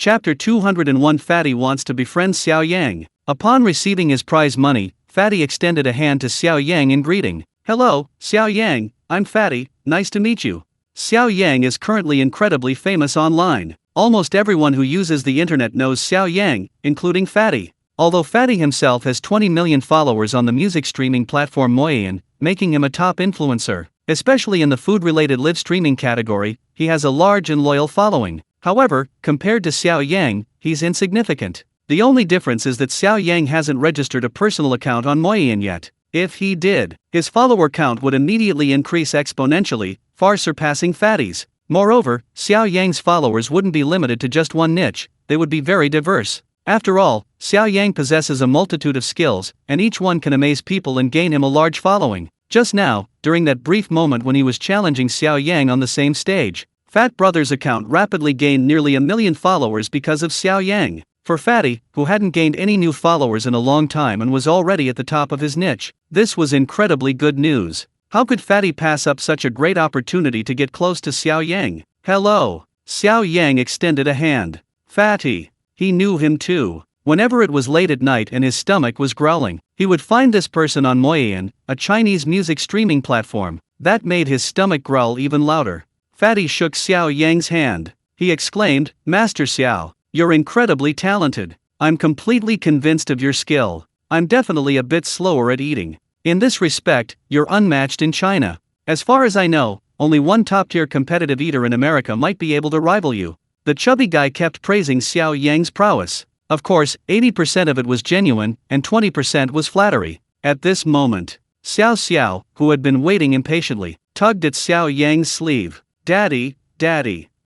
Chapter 201 Fatty wants to befriend Xiao Yang. Upon receiving his prize money, Fatty extended a hand to Xiao Yang in greeting. "Hello, Xiao Yang, I'm Fatty, nice to meet you." Xiao Yang is currently incredibly famous online. Almost everyone who uses the internet knows Xiao Yang, including Fatty. Although Fatty himself has 20 million followers on the music streaming platform Manhwa, making him a top influencer. Especially in the food-related live streaming category, he has a large and loyal following. However, compared to Xiao Yang, he's insignificant. The only difference is that Xiao Yang hasn't registered a personal account on Manhwa yet. If he did, his follower count would immediately increase exponentially, far surpassing Fatty's. Moreover, Xiao Yang's followers wouldn't be limited to just one niche, they would be very diverse. After all, Xiao Yang possesses a multitude of skills, and each one can amaze people and gain him a large following. Just now, during that brief moment when he was challenging Xiao Yang on the same stage, Fat Brother's account rapidly gained nearly 1 million followers because of Xiao Yang. For Fatty, who hadn't gained any new followers in a long time and was already at the top of his niche, this was incredibly good news. How could Fatty pass up such a great opportunity to get close to Xiao Yang? "Hello." Xiao Yang extended a hand. Fatty. He knew him too. Whenever it was late at night and his stomach was growling, he would find this person on Manhwa, a Chinese music streaming platform. That made his stomach growl even louder. Fatty shook Xiao Yang's hand. He exclaimed, "Master Xiao, you're incredibly talented. I'm completely convinced of your skill. I'm definitely a bit slower at eating. In this respect, you're unmatched in China. As far as I know, only one top-tier competitive eater in America might be able to rival you." The chubby guy kept praising Xiao Yang's prowess. Of course, 80% of it was genuine, and 20% was flattery. At this moment, Xiao, who had been waiting impatiently, tugged at Xiao Yang's sleeve. Daddy,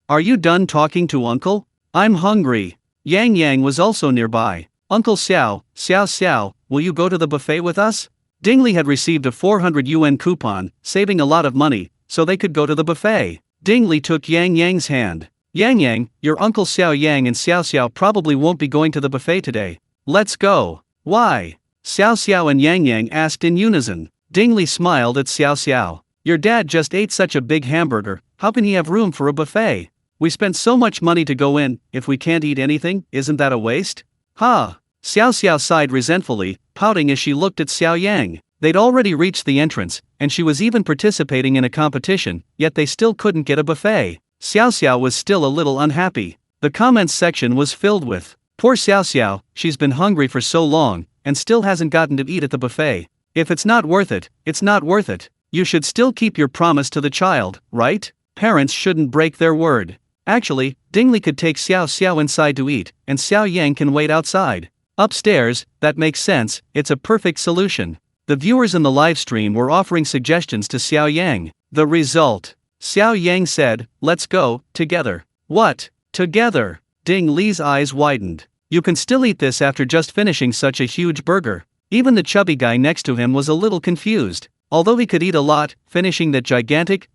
are you done talking to Uncle? I'm hungry." Yang was also nearby. "Uncle Xiao, will you go to the buffet with us?" Dingley had received a 400 yuan coupon, saving a lot of money, so they could go to the buffet. Dingley took Yang's hand. Yang, your Uncle Xiao Yang and Xiao probably won't be going to the buffet today. Let's go." "Why?" Xiao and Yang asked in unison. Dingley smiled at Xiao. "Your dad just ate such a big hamburger, how can he have room for a buffet? We spent so much money to go in, if we can't eat anything, isn't that a waste?" "Ha!" Xiao sighed resentfully, pouting as she looked at Xiao Yang. They'd already reached the entrance, and she was even participating in a competition, yet they still couldn't get a buffet. Xiao was still a little unhappy. The comments section was filled with, "Poor Xiao, she's been hungry for so long, and still hasn't gotten to eat at the buffet. If it's not worth it, it's not worth it. You should still keep your promise to the child, right? Parents shouldn't break their word." Actually, Dingley could take Xiao inside to eat, and Xiao Yang can wait outside. Upstairs, that makes sense, it's a perfect solution. The viewers in the live stream were offering suggestions to Xiao Yang. The result. Xiao Yang said, "Let's go, together." "What? Together?" Ding Li's eyes widened. "You can still eat this after just finishing such a huge burger." Even the chubby guy next to him was a little confused. Although he could eat a lot, finishing that gigantic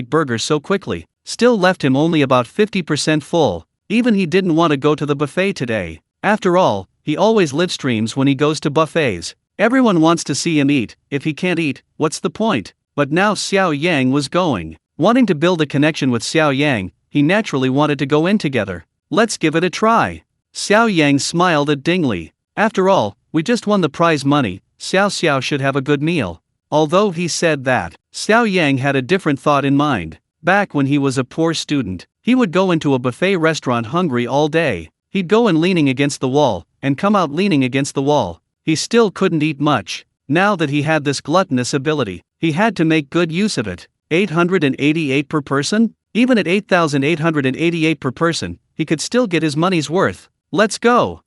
burger so quickly still left him only about 50% full. Even he didn't want to go to the buffet today. After all, he always live streams when he goes to buffets. Everyone wants to see him eat. If he can't eat, what's the point? But now Xiao Yang was going. Wanting to build a connection with Xiao Yang, he naturally wanted to go in together. "Let's give it a try." Xiao Yang smiled at Dingley. "After all, we just won the prize money, Xiao should have a good meal." Although he said that, Xiao Yang had a different thought in mind. Back when he was a poor student, he would go into a buffet restaurant hungry all day. He'd go in leaning against the wall, and come out leaning against the wall. He still couldn't eat much. Now that he had this gluttonous ability, he had to make good use of it. 888 per person? Even at 8,888 per person, he could still get his money's worth. Let's go!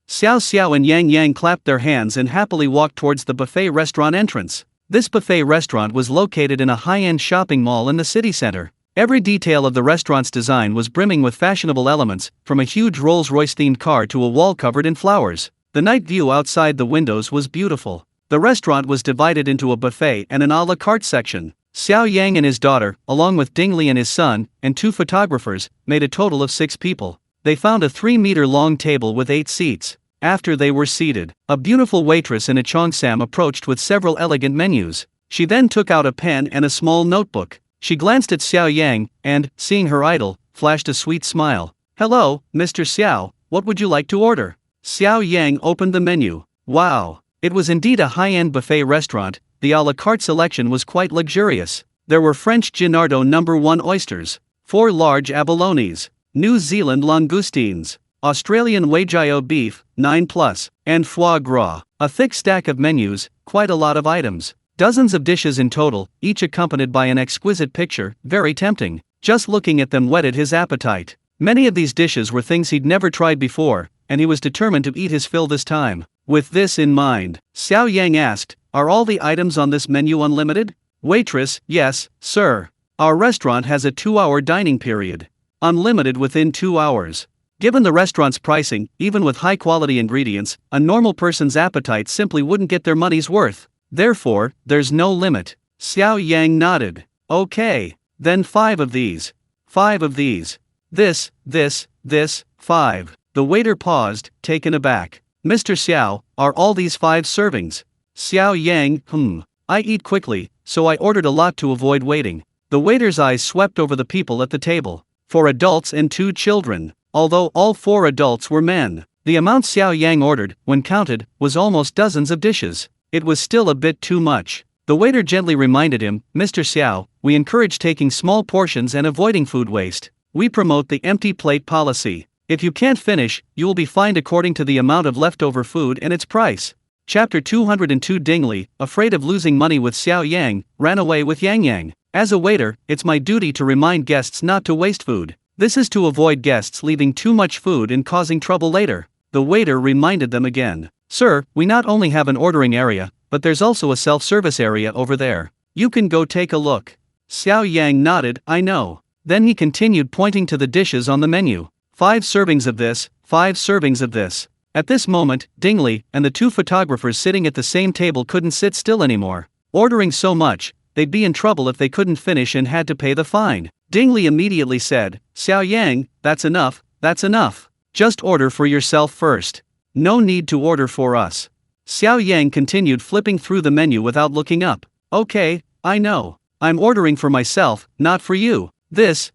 Xiao and Yang clapped their hands and happily walked towards the buffet restaurant entrance. This buffet restaurant was located in a high-end shopping mall in the city center. Every detail of the restaurant's design was brimming with fashionable elements, from a huge Rolls-Royce themed car to a wall covered in flowers. The night view outside the windows was beautiful. The restaurant was divided into a buffet and an a la carte section. Xiao Yang and his daughter, along with Dingley and his son, and 2 photographers, made a total of 6 people. They found a 3-meter-long table with 8 seats. After they were seated, a beautiful waitress in a cheongsam approached with several elegant menus. She then took out a pen and a small notebook. She glanced at Xiao Yang, and, seeing her idol, flashed a sweet smile. "Hello, Mr. Xiao, what would you like to order?" Xiao Yang opened the menu. Wow! It was indeed a high-end buffet restaurant. The a la carte selection was quite luxurious. There were French Gennardo #1 oysters, 4 large abalones, New Zealand langoustines, Australian Wagyu beef, 9+, and foie gras. A thick stack of menus, quite a lot of items. Dozens of dishes in total, each accompanied by an exquisite picture, very tempting. Just looking at them whetted his appetite. Many of these dishes were things he'd never tried before, and he was determined to eat his fill this time. With this in mind, Xiao Yang asked, "Are all the items on this menu unlimited?" Waitress, "Yes, sir. Our restaurant has a 2-hour dining period. Unlimited within 2 hours." Given the restaurant's pricing, even with high-quality ingredients, a normal person's appetite simply wouldn't get their money's worth. Therefore, there's no limit. Xiao Yang nodded. "Okay. Then 5 of these. 5 of these. This, 5. The waiter paused, taken aback. "Mr. Xiao, are all these 5 servings?" Xiao Yang, I eat quickly, so I ordered a lot to avoid waiting. The waiter's eyes swept over the people at the table. 4 adults and 2 children. Although all 4 adults were men, the amount Xiao Yang ordered, when counted, was almost dozens of dishes. It was still a bit too much. The waiter gently reminded him, "Mr. Xiao, we encourage taking small portions and avoiding food waste. We promote the empty plate policy. If you can't finish, you will be fined according to the amount of leftover food and its price." Chapter 202. Dingley, afraid of losing money with Xiao Yang, ran away with Yang Yang. As a waiter, it's my duty to remind guests not to waste food. This is to avoid guests leaving too much food and causing trouble later. The waiter reminded them again. "Sir, we not only have an ordering area, but there's also a self-service area over there. You can go take a look." Xiao Yang nodded, "I know." Then he continued pointing to the dishes on the menu. 5 servings of this, 5 servings of this. At this moment, Dingley and the 2 photographers sitting at the same table couldn't sit still anymore. Ordering so much, they'd be in trouble if they couldn't finish and had to pay the fine. Dingley immediately said, "Xiao Yang, that's enough, that's enough. Just order for yourself first. No need to order for us." Xiao Yang continued flipping through the menu without looking up. "Okay, I know. I'm ordering for myself, not for you. This,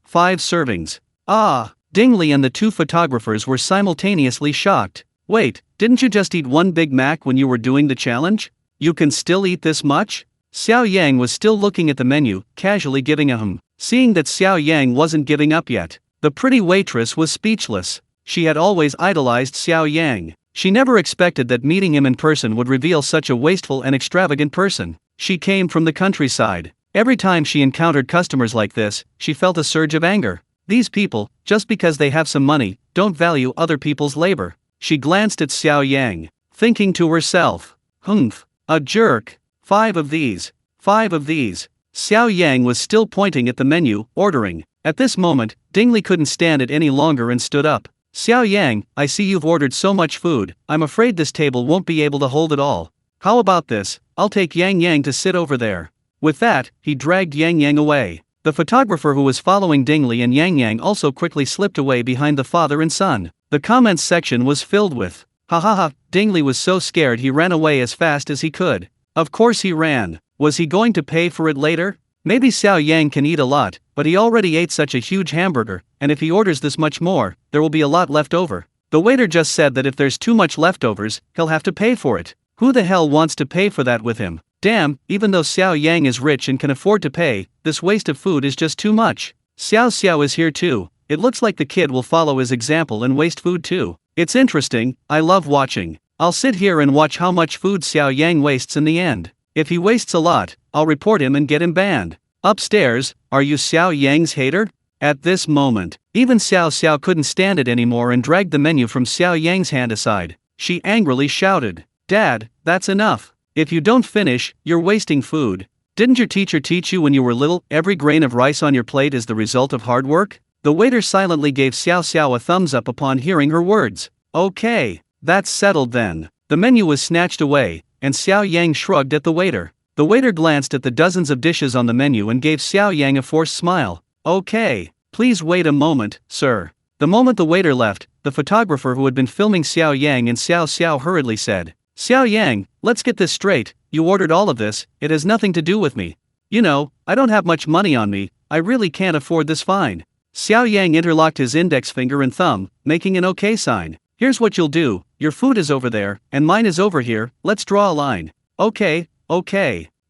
5 servings." Ah! Dingley and the 2 photographers were simultaneously shocked. "Wait, didn't you just eat 1 Big Mac when you were doing the challenge? You can still eat this much?" Xiao Yang was still looking at the menu, casually giving a hum. Seeing that Xiao Yang wasn't giving up yet, the pretty waitress was speechless. She had always idolized Xiao Yang. She never expected that meeting him in person would reveal such a wasteful and extravagant person. She came from the countryside. Every time she encountered customers like this, she felt a surge of anger. These people, just because they have some money, don't value other people's labor. She glanced at Xiao Yang, thinking to herself, "Humph, a jerk. 5 of these, 5 of these." Xiao Yang was still pointing at the menu, ordering. At this moment, Dingley couldn't stand it any longer and stood up. "Xiao Yang, I see you've ordered so much food, I'm afraid this table won't be able to hold it all. How about this, I'll take Yang Yang to sit over there." With that, he dragged Yang Yang away. The photographer who was following Dingley and Yang Yang also quickly slipped away behind the father and son. The comments section was filled with, "Ha ha ha." Dingley was so scared he ran away as fast as he could. Of course he ran. Was he going to pay for it later? Maybe Xiao Yang can eat a lot, but he already ate such a huge hamburger, and if he orders this much more, there will be a lot left over. The waiter just said that if there's too much leftovers, he'll have to pay for it. Who the hell wants to pay for that with him? Damn, even though Xiao Yang is rich and can afford to pay, this waste of food is just too much. Xiao Xiao is here too. It looks like the kid will follow his example and waste food too. It's interesting, I love watching. I'll sit here and watch how much food Xiao Yang wastes in the end. If he wastes a lot, I'll report him and get him banned. Upstairs, are you Xiao Yang's hater? At this moment, even Xiao Xiao couldn't stand it anymore and dragged the menu from Xiao Yang's hand aside. She angrily shouted, "Dad, that's enough. If you don't finish, you're wasting food. Didn't your teacher teach you when you were little, every grain of rice on your plate is the result of hard work?" The waiter silently gave Xiao Xiao a thumbs up upon hearing her words. "Okay, that's settled then." The menu was snatched away, and Xiao Yang shrugged at the waiter. The waiter glanced at the dozens of dishes on the menu and gave Xiao Yang a forced smile. "Okay, please wait a moment, sir." The moment the waiter left, the photographer who had been filming Xiao Yang and Xiao Xiao hurriedly said, "Xiao Yang, let's get this straight, you ordered all of this, it has nothing to do with me. You know, I don't have much money on me, I really can't afford this fine." Xiao Yang interlocked his index finger and thumb, making an OK sign. Here's what you'll do, your food is over there, and mine is over here, let's draw a line. Okay.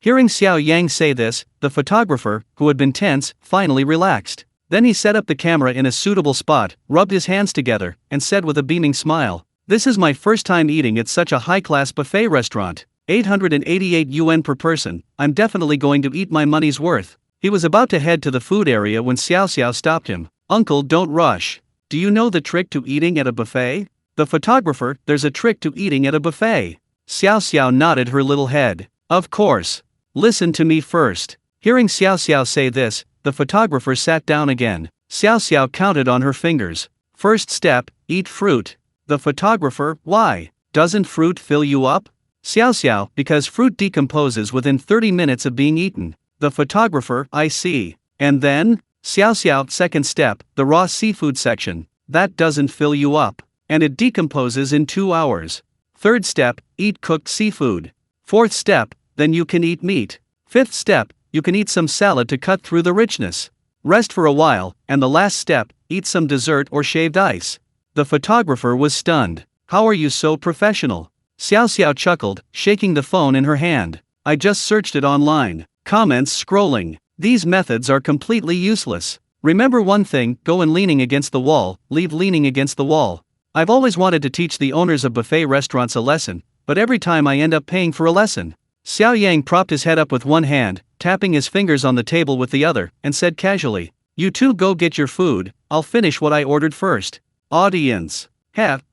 Hearing Xiao Yang say this, the photographer, who had been tense, finally relaxed. Then he set up the camera in a suitable spot, rubbed his hands together, and said with a beaming smile, "This is my first time eating at such a high-class buffet restaurant. 888 yuan per person, I'm definitely going to eat my money's worth." He was about to head to the food area when Xiao stopped him. "Uncle, don't rush. Do you know the trick to eating at a buffet?" The photographer, "There's a trick to eating at a buffet." Xiao nodded her little head. "Of course. Listen to me first." Hearing Xiao say this, the photographer sat down again. Xiao counted on her fingers. "First step, eat fruit." The photographer, "Why? Doesn't fruit fill you up?" Xiao, "Because fruit decomposes within 30 minutes of being eaten." The photographer, "I see. And then?" Xiao, "Second step, the raw seafood section. That doesn't fill you up. And it decomposes in 2 hours. Third step, eat cooked seafood. Fourth step, then you can eat meat. Fifth step, you can eat some salad to cut through the richness. Rest for a while, and the last step, eat some dessert or shaved ice." The photographer was stunned. "How are you so professional?" Xiao chuckled, shaking the phone in her hand. "I just searched it online. Comments scrolling. These methods are completely useless. Remember one thing, go in leaning against the wall, leave leaning against the wall." I've always wanted to teach the owners of buffet restaurants a lesson, but every time I end up paying for a lesson. Xiao Yang propped his head up with one hand, tapping his fingers on the table with the other, and said casually, "You two go get your food, I'll finish what I ordered first." Audience.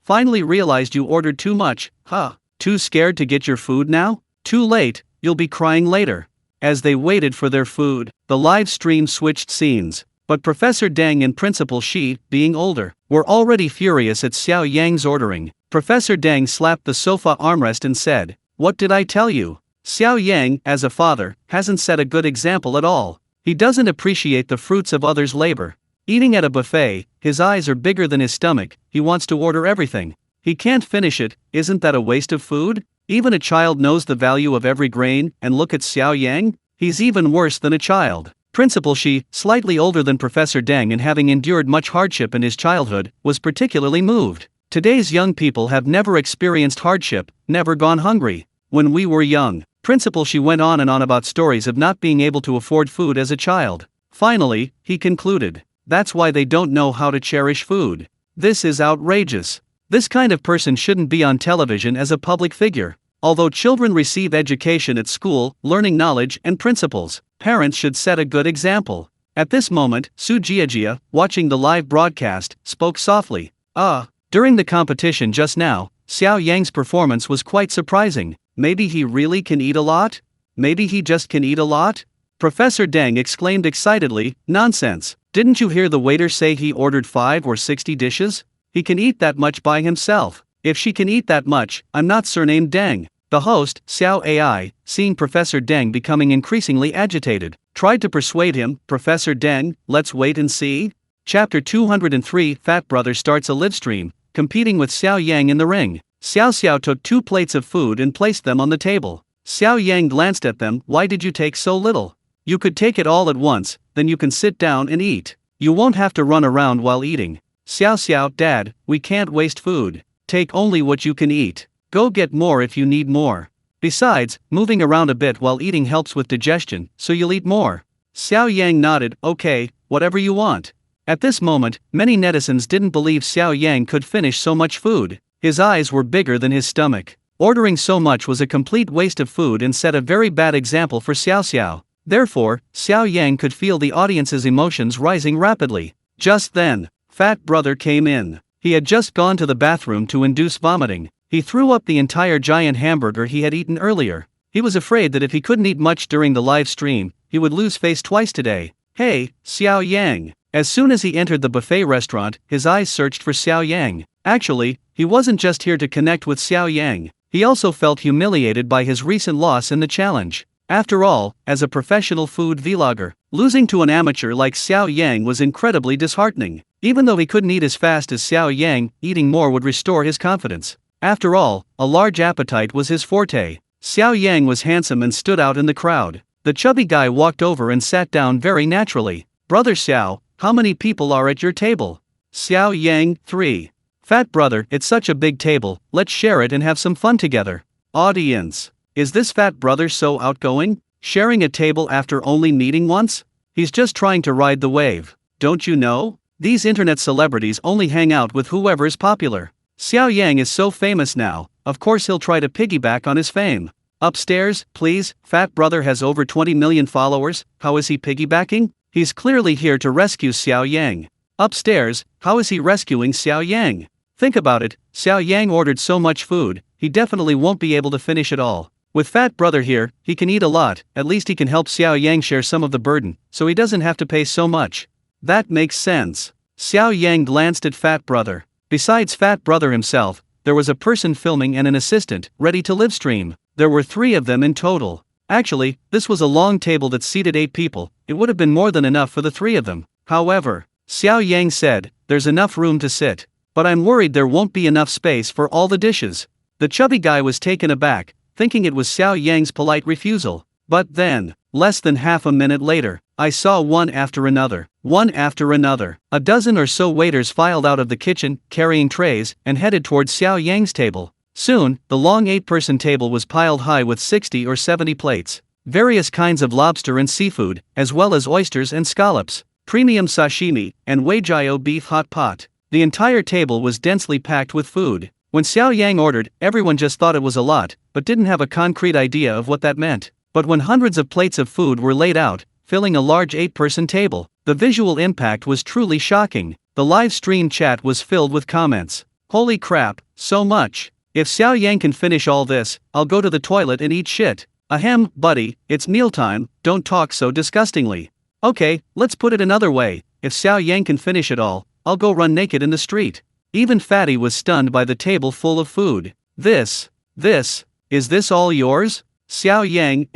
Finally realized you ordered too much, huh? Too scared to get your food now? Too late, you'll be crying later. As they waited for their food, the live stream switched scenes. But Professor Deng and Principal Shi, being older, were already furious at Xiao Yang's ordering. Professor Deng slapped the sofa armrest and said, "What did I tell you? Xiao Yang, as a father, hasn't set a good example at all. He doesn't appreciate the fruits of others' labor. Eating at a buffet, his eyes are bigger than his stomach, he wants to order everything. He can't finish it, isn't that a waste of food? Even a child knows the value of every grain, and look at Xiao Yang, he's even worse than a child." Principal Shi, slightly older than Professor Deng and having endured much hardship in his childhood, was particularly moved. "Today's young people have never experienced hardship, never gone hungry. When we were young," Principal Shi went on and on about stories of not being able to afford food as a child. Finally, he concluded, "That's why they don't know how to cherish food. This is outrageous. This kind of person shouldn't be on television as a public figure. Although children receive education at school, learning knowledge and principles, parents should set a good example." At this moment, Su Jiajia, watching the live broadcast, spoke softly. During the competition just now, Xiao Yang's performance was quite surprising. Maybe he really can eat a lot? Maybe he just can eat a lot?" Professor Deng exclaimed excitedly, "Nonsense, didn't you hear the waiter say he ordered 5 or 60 dishes? He can eat that much by himself. If she can eat that much, I'm not surnamed Deng." The host, Xiao Ai, seeing Professor Deng becoming increasingly agitated, tried to persuade him, "Professor Deng, let's wait and see." Chapter 203 Fat Brother starts a livestream, competing with Xiao Yang in the ring. Xiao took 2 plates of food and placed them on the table. Xiao Yang glanced at them. "Why did you take so little? You could take it all at once, then you can sit down and eat. You won't have to run around while eating." Xiao, "Dad, we can't waste food. Take only what you can eat. Go get more if you need more. Besides, moving around a bit while eating helps with digestion, so you'll eat more." Xiao Yang nodded, "Okay, whatever you want." At this moment, many netizens didn't believe Xiao Yang could finish so much food. His eyes were bigger than his stomach. Ordering so much was a complete waste of food and set a very bad example for Xiao. Therefore, Xiao Yang could feel the audience's emotions rising rapidly. Just then, Fat Brother came in. He had just gone to the bathroom to induce vomiting. He threw up the entire giant hamburger he had eaten earlier. He was afraid that if he couldn't eat much during the live stream, he would lose face twice today. "Hey, Xiao Yang." As soon as he entered the buffet restaurant, his eyes searched for Xiao Yang. Actually, he wasn't just here to connect with Xiao Yang, he also felt humiliated by his recent loss in the challenge. After all, as a professional food vlogger, losing to an amateur like Xiao Yang was incredibly disheartening. Even though he couldn't eat as fast as Xiao Yang, eating more would restore his confidence. After all, a large appetite was his forte. Xiao Yang was handsome and stood out in the crowd. The chubby guy walked over and sat down very naturally. "Brother Xiao, How many people are at your table? Xiao Yang, 3. Fat brother, it's such a big table, let's share it and have some fun together. Audience. Is this fat brother so outgoing? Sharing a table after only meeting once? He's just trying to ride the wave. Don't you know? These internet celebrities only hang out with whoever is popular. Xiao Yang is so famous now, of course he'll try to piggyback on his fame. Upstairs, please, fat brother has over 20 million followers, how is he piggybacking? He's clearly here to rescue Xiao Yang. Upstairs, how is he rescuing Xiao Yang? Think about it, Xiao Yang ordered so much food, he definitely won't be able to finish it all. With fat brother here, he can eat a lot, at least he can help Xiao Yang share some of the burden, so he doesn't have to pay so much. That makes sense. Xiao Yang glanced at fat brother. Besides fat brother himself, there was a person filming and an assistant, ready to live stream. There were 3 of them in total. Actually, this was a long table that seated 8 people, it would have been more than enough for the 3 of them. However, Xiao Yang said, there's enough room to sit. But I'm worried there won't be enough space for all the dishes. The chubby guy was taken aback, thinking it was Xiao Yang's polite refusal. But then, less than half a minute later, I saw one after another. A dozen or so waiters filed out of the kitchen, carrying trays, and headed towards Xiao Yang's table. Soon, the long 8-person table was piled high with 60 or 70 plates. Various kinds of lobster and seafood, as well as oysters and scallops, premium sashimi, and Weijio beef hot pot. The entire table was densely packed with food. When Xiao Yang ordered, everyone just thought it was a lot, but didn't have a concrete idea of what that meant. But when hundreds of plates of food were laid out, filling a large 8-person table, the visual impact was truly shocking. The live stream chat was filled with comments. Holy crap, so much. If Xiao Yang can finish all this, I'll go to the toilet and eat shit. Ahem, buddy, it's mealtime, don't talk so disgustingly. Okay, let's put it another way. If Xiao Yang can finish it all, I'll go run naked in the street. Even Fatty was stunned by the table full of food. Is this all yours? Xiao Yang,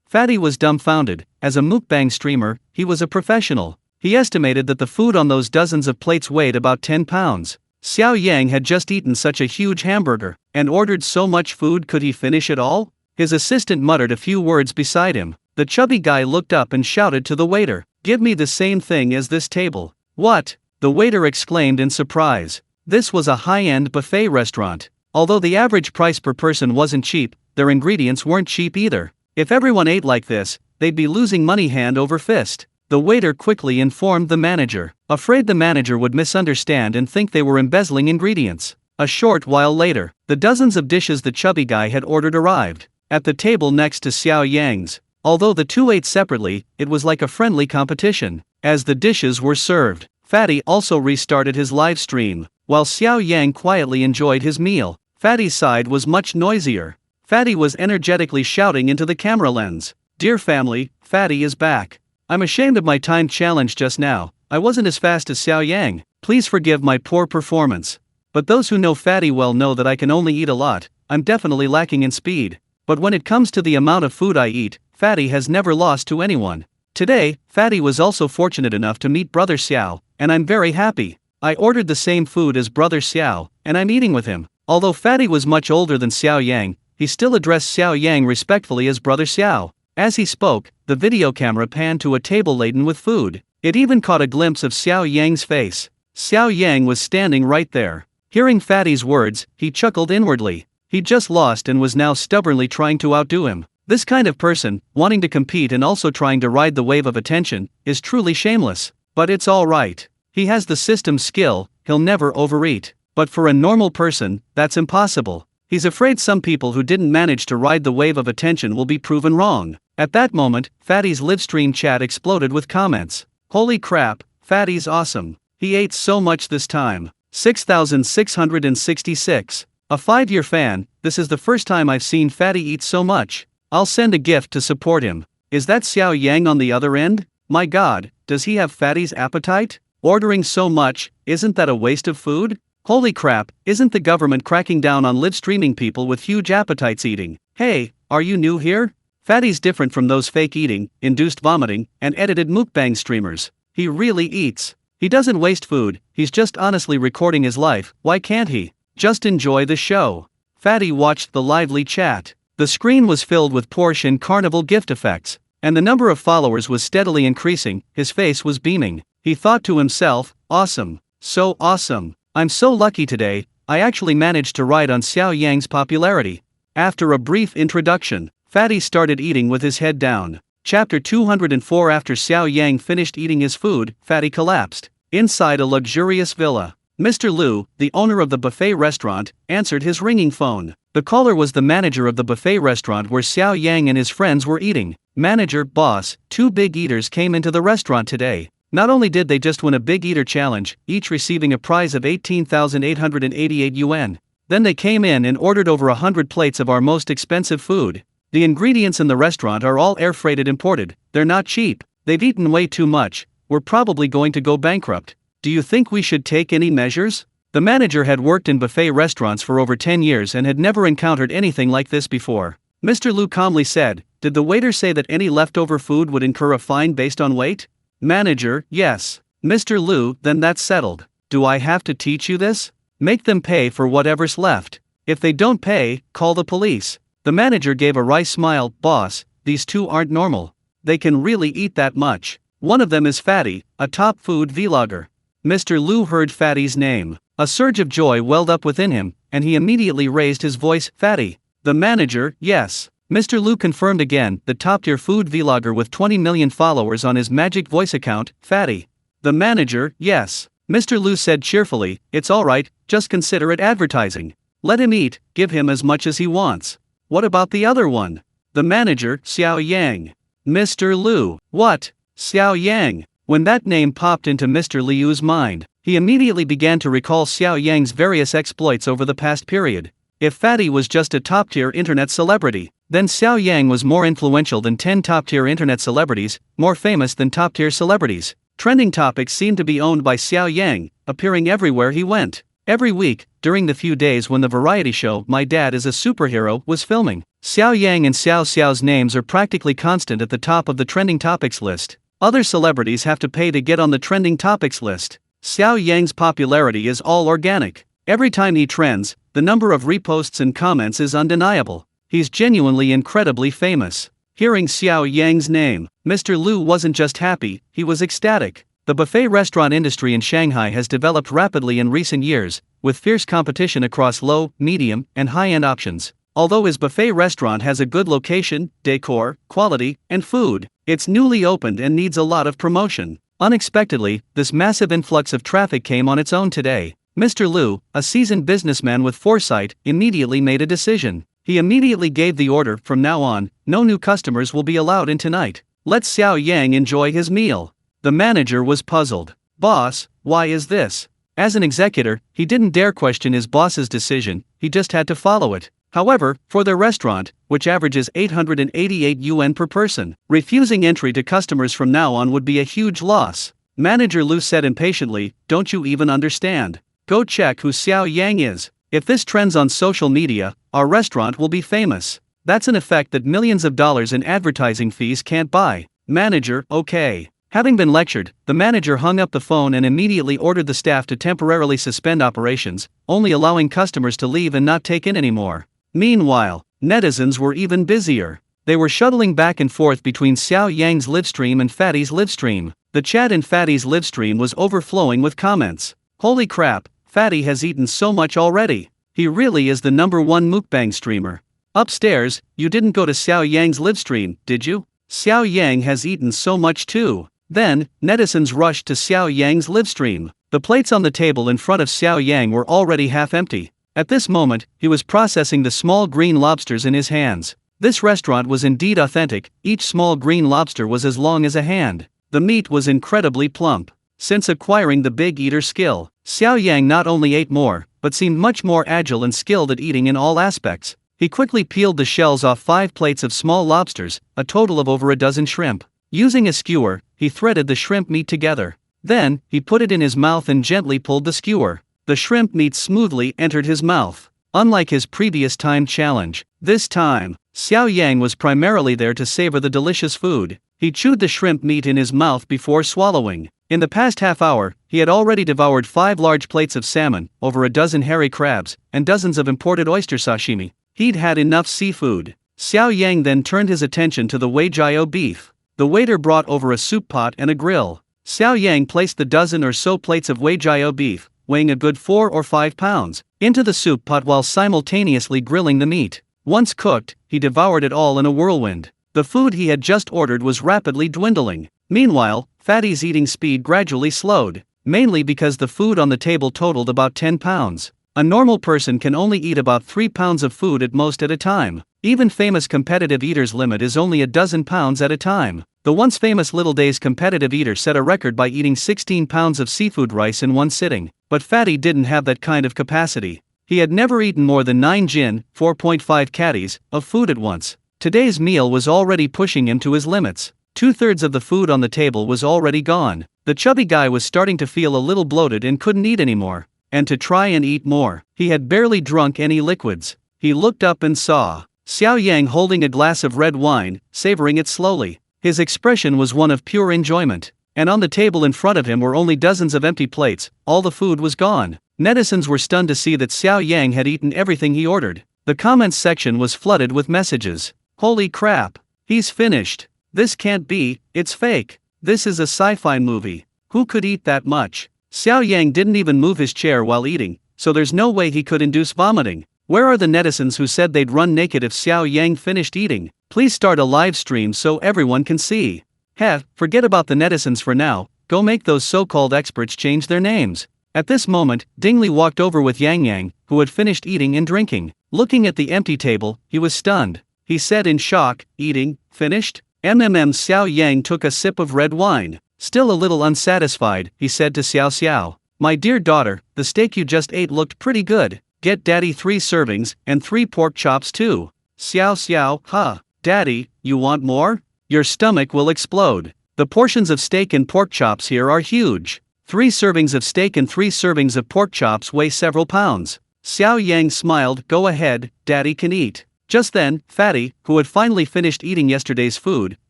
Fatty was dumbfounded. As a mukbang streamer, he was a professional. He estimated that the food on those dozens of plates weighed about 10 pounds. Xiao Yang had just eaten such a huge hamburger, and ordered so much food, could he finish it all? His assistant muttered a few words beside him. The chubby guy looked up and shouted to the waiter, "Give me the same thing as this table." What? The waiter exclaimed in surprise. This was a high-end buffet restaurant. Although the average price per person wasn't cheap, their ingredients weren't cheap either. If everyone ate like this, they'd be losing money hand over fist. The waiter quickly informed the manager, afraid the manager would misunderstand and think they were embezzling ingredients. A short while later, the dozens of dishes the chubby guy had ordered arrived at the table next to Xiao Yang's. Although the 2 ate separately, it was like a friendly competition. As the dishes were served, Fatty also restarted his live stream. While Xiao Yang quietly enjoyed his meal, Fatty's side was much noisier. Fatty was energetically shouting into the camera lens. "Dear family, Fatty is back. I'm ashamed of my time challenge just now. I wasn't as fast as Xiao Yang. Please forgive my poor performance. But those who know Fatty well know that I can only eat a lot. I'm definitely lacking in speed. But when it comes to the amount of food I eat, Fatty has never lost to anyone. Today, Fatty was also fortunate enough to meet brother Xiao, and I'm very happy. I ordered the same food as brother Xiao, and I'm eating with him." Although Fatty was much older than Xiao Yang, he still addressed Xiao Yang respectfully as brother Xiao. As he spoke, the video camera panned to a table laden with food. It even caught a glimpse of Xiao Yang's face. Xiao Yang was standing right there. Hearing Fatty's words, he chuckled inwardly. He just lost and was now stubbornly trying to outdo him. This kind of person, wanting to compete and also trying to ride the wave of attention, is truly shameless. But it's alright. He has the system skill, he'll never overeat. But for a normal person, that's impossible. He's afraid some people who didn't manage to ride the wave of attention will be proven wrong. At that moment, Fatty's livestream chat exploded with comments. Holy crap, Fatty's awesome. He ate so much this time. 6,666. A 5-year fan, this is the first time I've seen Fatty eat so much. I'll send a gift to support him. Is that Xiao Yang on the other end? My god, does he have Fatty's appetite? Ordering so much, isn't that a waste of food? Holy crap, isn't the government cracking down on live streaming people with huge appetites eating? Hey, are you new here? Fatty's different from those fake eating, induced vomiting, and edited mukbang streamers. He really eats. He doesn't waste food, he's just honestly recording his life. Why can't he just enjoy the show? Fatty watched the lively chat. The screen was filled with Porsche and Carnival gift effects, and the number of followers was steadily increasing. His face was beaming. He thought to himself, awesome, so awesome. I'm so lucky today, I actually managed to ride on Xiao Yang's popularity. After a brief introduction, Fatty started eating with his head down. Chapter 204. After Xiao Yang finished eating his food, Fatty collapsed. Inside a luxurious villa, Mr. Liu, the owner of the buffet restaurant, answered his ringing phone. The caller was the manager of the buffet restaurant where Xiao Yang and his friends were eating. Manager, boss, 2 big eaters came into the restaurant today. Not only did they just win a big eater challenge, each receiving a prize of 18,888 yuan, then they came in and ordered over 100 plates of our most expensive food. The ingredients in the restaurant are all air freighted imported, they're not cheap, they've eaten way too much, we're probably going to go bankrupt. Do you think we should take any measures? The manager had worked in buffet restaurants for over 10 years and had never encountered anything like this before. Mr. Liu calmly said, did the waiter say that any leftover food would incur a fine based on weight? Manager, yes. Mr. Liu, then that's settled. Do I have to teach you this? Make them pay for whatever's left. If they don't pay, call the police. The manager gave a wry smile. Boss, these 2 aren't normal. They can really eat that much. One of them is Fatty, a top food vlogger. Mr. Liu heard Fatty's name. A surge of joy welled up within him, and he immediately raised his voice. Fatty. The manager, yes. Mr. Liu confirmed again, the top-tier food vlogger with 20 million followers on his magic voice account, Fatty. The manager, yes. Mr. Liu said cheerfully, it's alright, just consider it advertising. Let him eat, give him as much as he wants. What about the other one? The manager, Xiao Yang. Mr. Liu, what? Xiao Yang. When that name popped into Mr. Liu's mind, he immediately began to recall Xiao Yang's various exploits over the past period. If Fatty was just a top-tier internet celebrity, then Xiao Yang was more influential than 10 top-tier internet celebrities, more famous than top-tier celebrities. Trending topics seemed to be owned by Xiao Yang, appearing everywhere he went. Every week, during the few days when the variety show My Dad is a Superhero was filming, Xiao Yang and Xiao Xiao's names are practically constant at the top of the trending topics list. Other celebrities have to pay to get on the trending topics list. Xiao Yang's popularity is all organic. Every time he trends, the number of reposts and comments is undeniable. He's genuinely incredibly famous. Hearing Xiao Yang's name, Mr. Liu wasn't just happy, he was ecstatic. The buffet restaurant industry in Shanghai has developed rapidly in recent years, with fierce competition across low, medium, and high-end options. Although his buffet restaurant has a good location, decor, quality, and food, it's newly opened and needs a lot of promotion. Unexpectedly, this massive influx of traffic came on its own today. Mr. Liu, a seasoned businessman with foresight, immediately made a decision. He immediately gave the order, from now on, no new customers will be allowed in tonight. Let Xiao Yang enjoy his meal. The manager was puzzled. Boss, why is this? As an executor, he didn't dare question his boss's decision, he just had to follow it. However, for their restaurant, which averages 888 yuan per person, refusing entry to customers from now on would be a huge loss. Manager Liu said impatiently, don't you even understand? Go check who Xiao Yang is. If this trends on social media, our restaurant will be famous. That's an effect that millions of dollars in advertising fees can't buy. Manager, okay. Having been lectured, the manager hung up the phone and immediately ordered the staff to temporarily suspend operations, only allowing customers to leave and not take in anymore. Meanwhile, netizens were even busier. They were shuttling back and forth between Xiao Yang's livestream and Fatty's livestream. The chat in Fatty's livestream was overflowing with comments. Holy crap, Fatty has eaten so much already. He really is the #1 mukbang streamer. Upstairs, you didn't go to Xiao Yang's livestream, did you? Xiao Yang has eaten so much too. Then, netizens rushed to Xiao Yang's livestream. The plates on the table in front of Xiao Yang were already half empty. At this moment, he was processing the small green lobsters in his hands. This restaurant was indeed authentic, each small green lobster was as long as a hand. The meat was incredibly plump. Since acquiring the big eater skill, Xiao Yang not only ate more, but seemed much more agile and skilled at eating in all aspects. He quickly peeled the shells off 5 plates of small lobsters, a total of over a dozen shrimp. Using a skewer, he threaded the shrimp meat together. Then, he put it in his mouth and gently pulled the skewer. The shrimp meat smoothly entered his mouth. Unlike his previous timed challenge, this time, Xiao Yang was primarily there to savor the delicious food. He chewed the shrimp meat in his mouth before swallowing. In the past half hour, he had already devoured 5 large plates of salmon, over a dozen hairy crabs, and dozens of imported oyster sashimi. He'd had enough seafood. Xiao Yang then turned his attention to the Weijiao beef. The waiter brought over a soup pot and a grill. Xiao Yang placed the dozen or so plates of Weijio beef, weighing a good 4 or 5 pounds, into the soup pot while simultaneously grilling the meat. Once cooked, he devoured it all in a whirlwind. The food he had just ordered was rapidly dwindling. Meanwhile, Fatty's eating speed gradually slowed, mainly because the food on the table totaled about 10 pounds. A normal person can only eat about 3 pounds of food at most at a time. Even famous competitive eaters' limit is only a dozen pounds at a time. The once famous Little Days competitive eater set a record by eating 16 pounds of seafood rice in one sitting, but Fatty didn't have that kind of capacity. He had never eaten more than 9 jin, 4.5 catties, of food at once. Today's meal was already pushing him to his limits. 2/3 of the food on the table was already gone. The chubby guy was starting to feel a little bloated and couldn't eat anymore. And to try and eat more, he had barely drunk any liquids. He looked up and saw Xiao Yang holding a glass of red wine, savoring it slowly. His expression was one of pure enjoyment. And on the table in front of him were only dozens of empty plates. All the food was gone. Netizens were stunned to see that Xiao Yang had eaten everything he ordered. The comments section was flooded with messages. Holy crap! He's finished. This can't be, it's fake. This is a sci-fi movie. Who could eat that much? Xiao Yang didn't even move his chair while eating, so there's no way he could induce vomiting. Where are the netizens who said they'd run naked if Xiao Yang finished eating? Please start a live stream so everyone can see. Heh, forget about the netizens for now, go make those so-called experts change their names. At this moment, Dingli walked over with Yang, who had finished eating and drinking. Looking at the empty table, he was stunned. He said in shock, eating, finished? Xiao Yang took a sip of red wine. Still a little unsatisfied, he said to Xiao Xiao. My dear daughter, the steak you just ate looked pretty good. Get daddy 3 servings, and 3 pork chops too. Xiao Xiao, huh? Daddy, you want more? Your stomach will explode. The portions of steak and pork chops here are huge. 3 servings of steak and 3 servings of pork chops weigh several pounds. Xiao Yang smiled, go ahead, daddy can eat. Just then, Fatty, who had finally finished eating yesterday's food,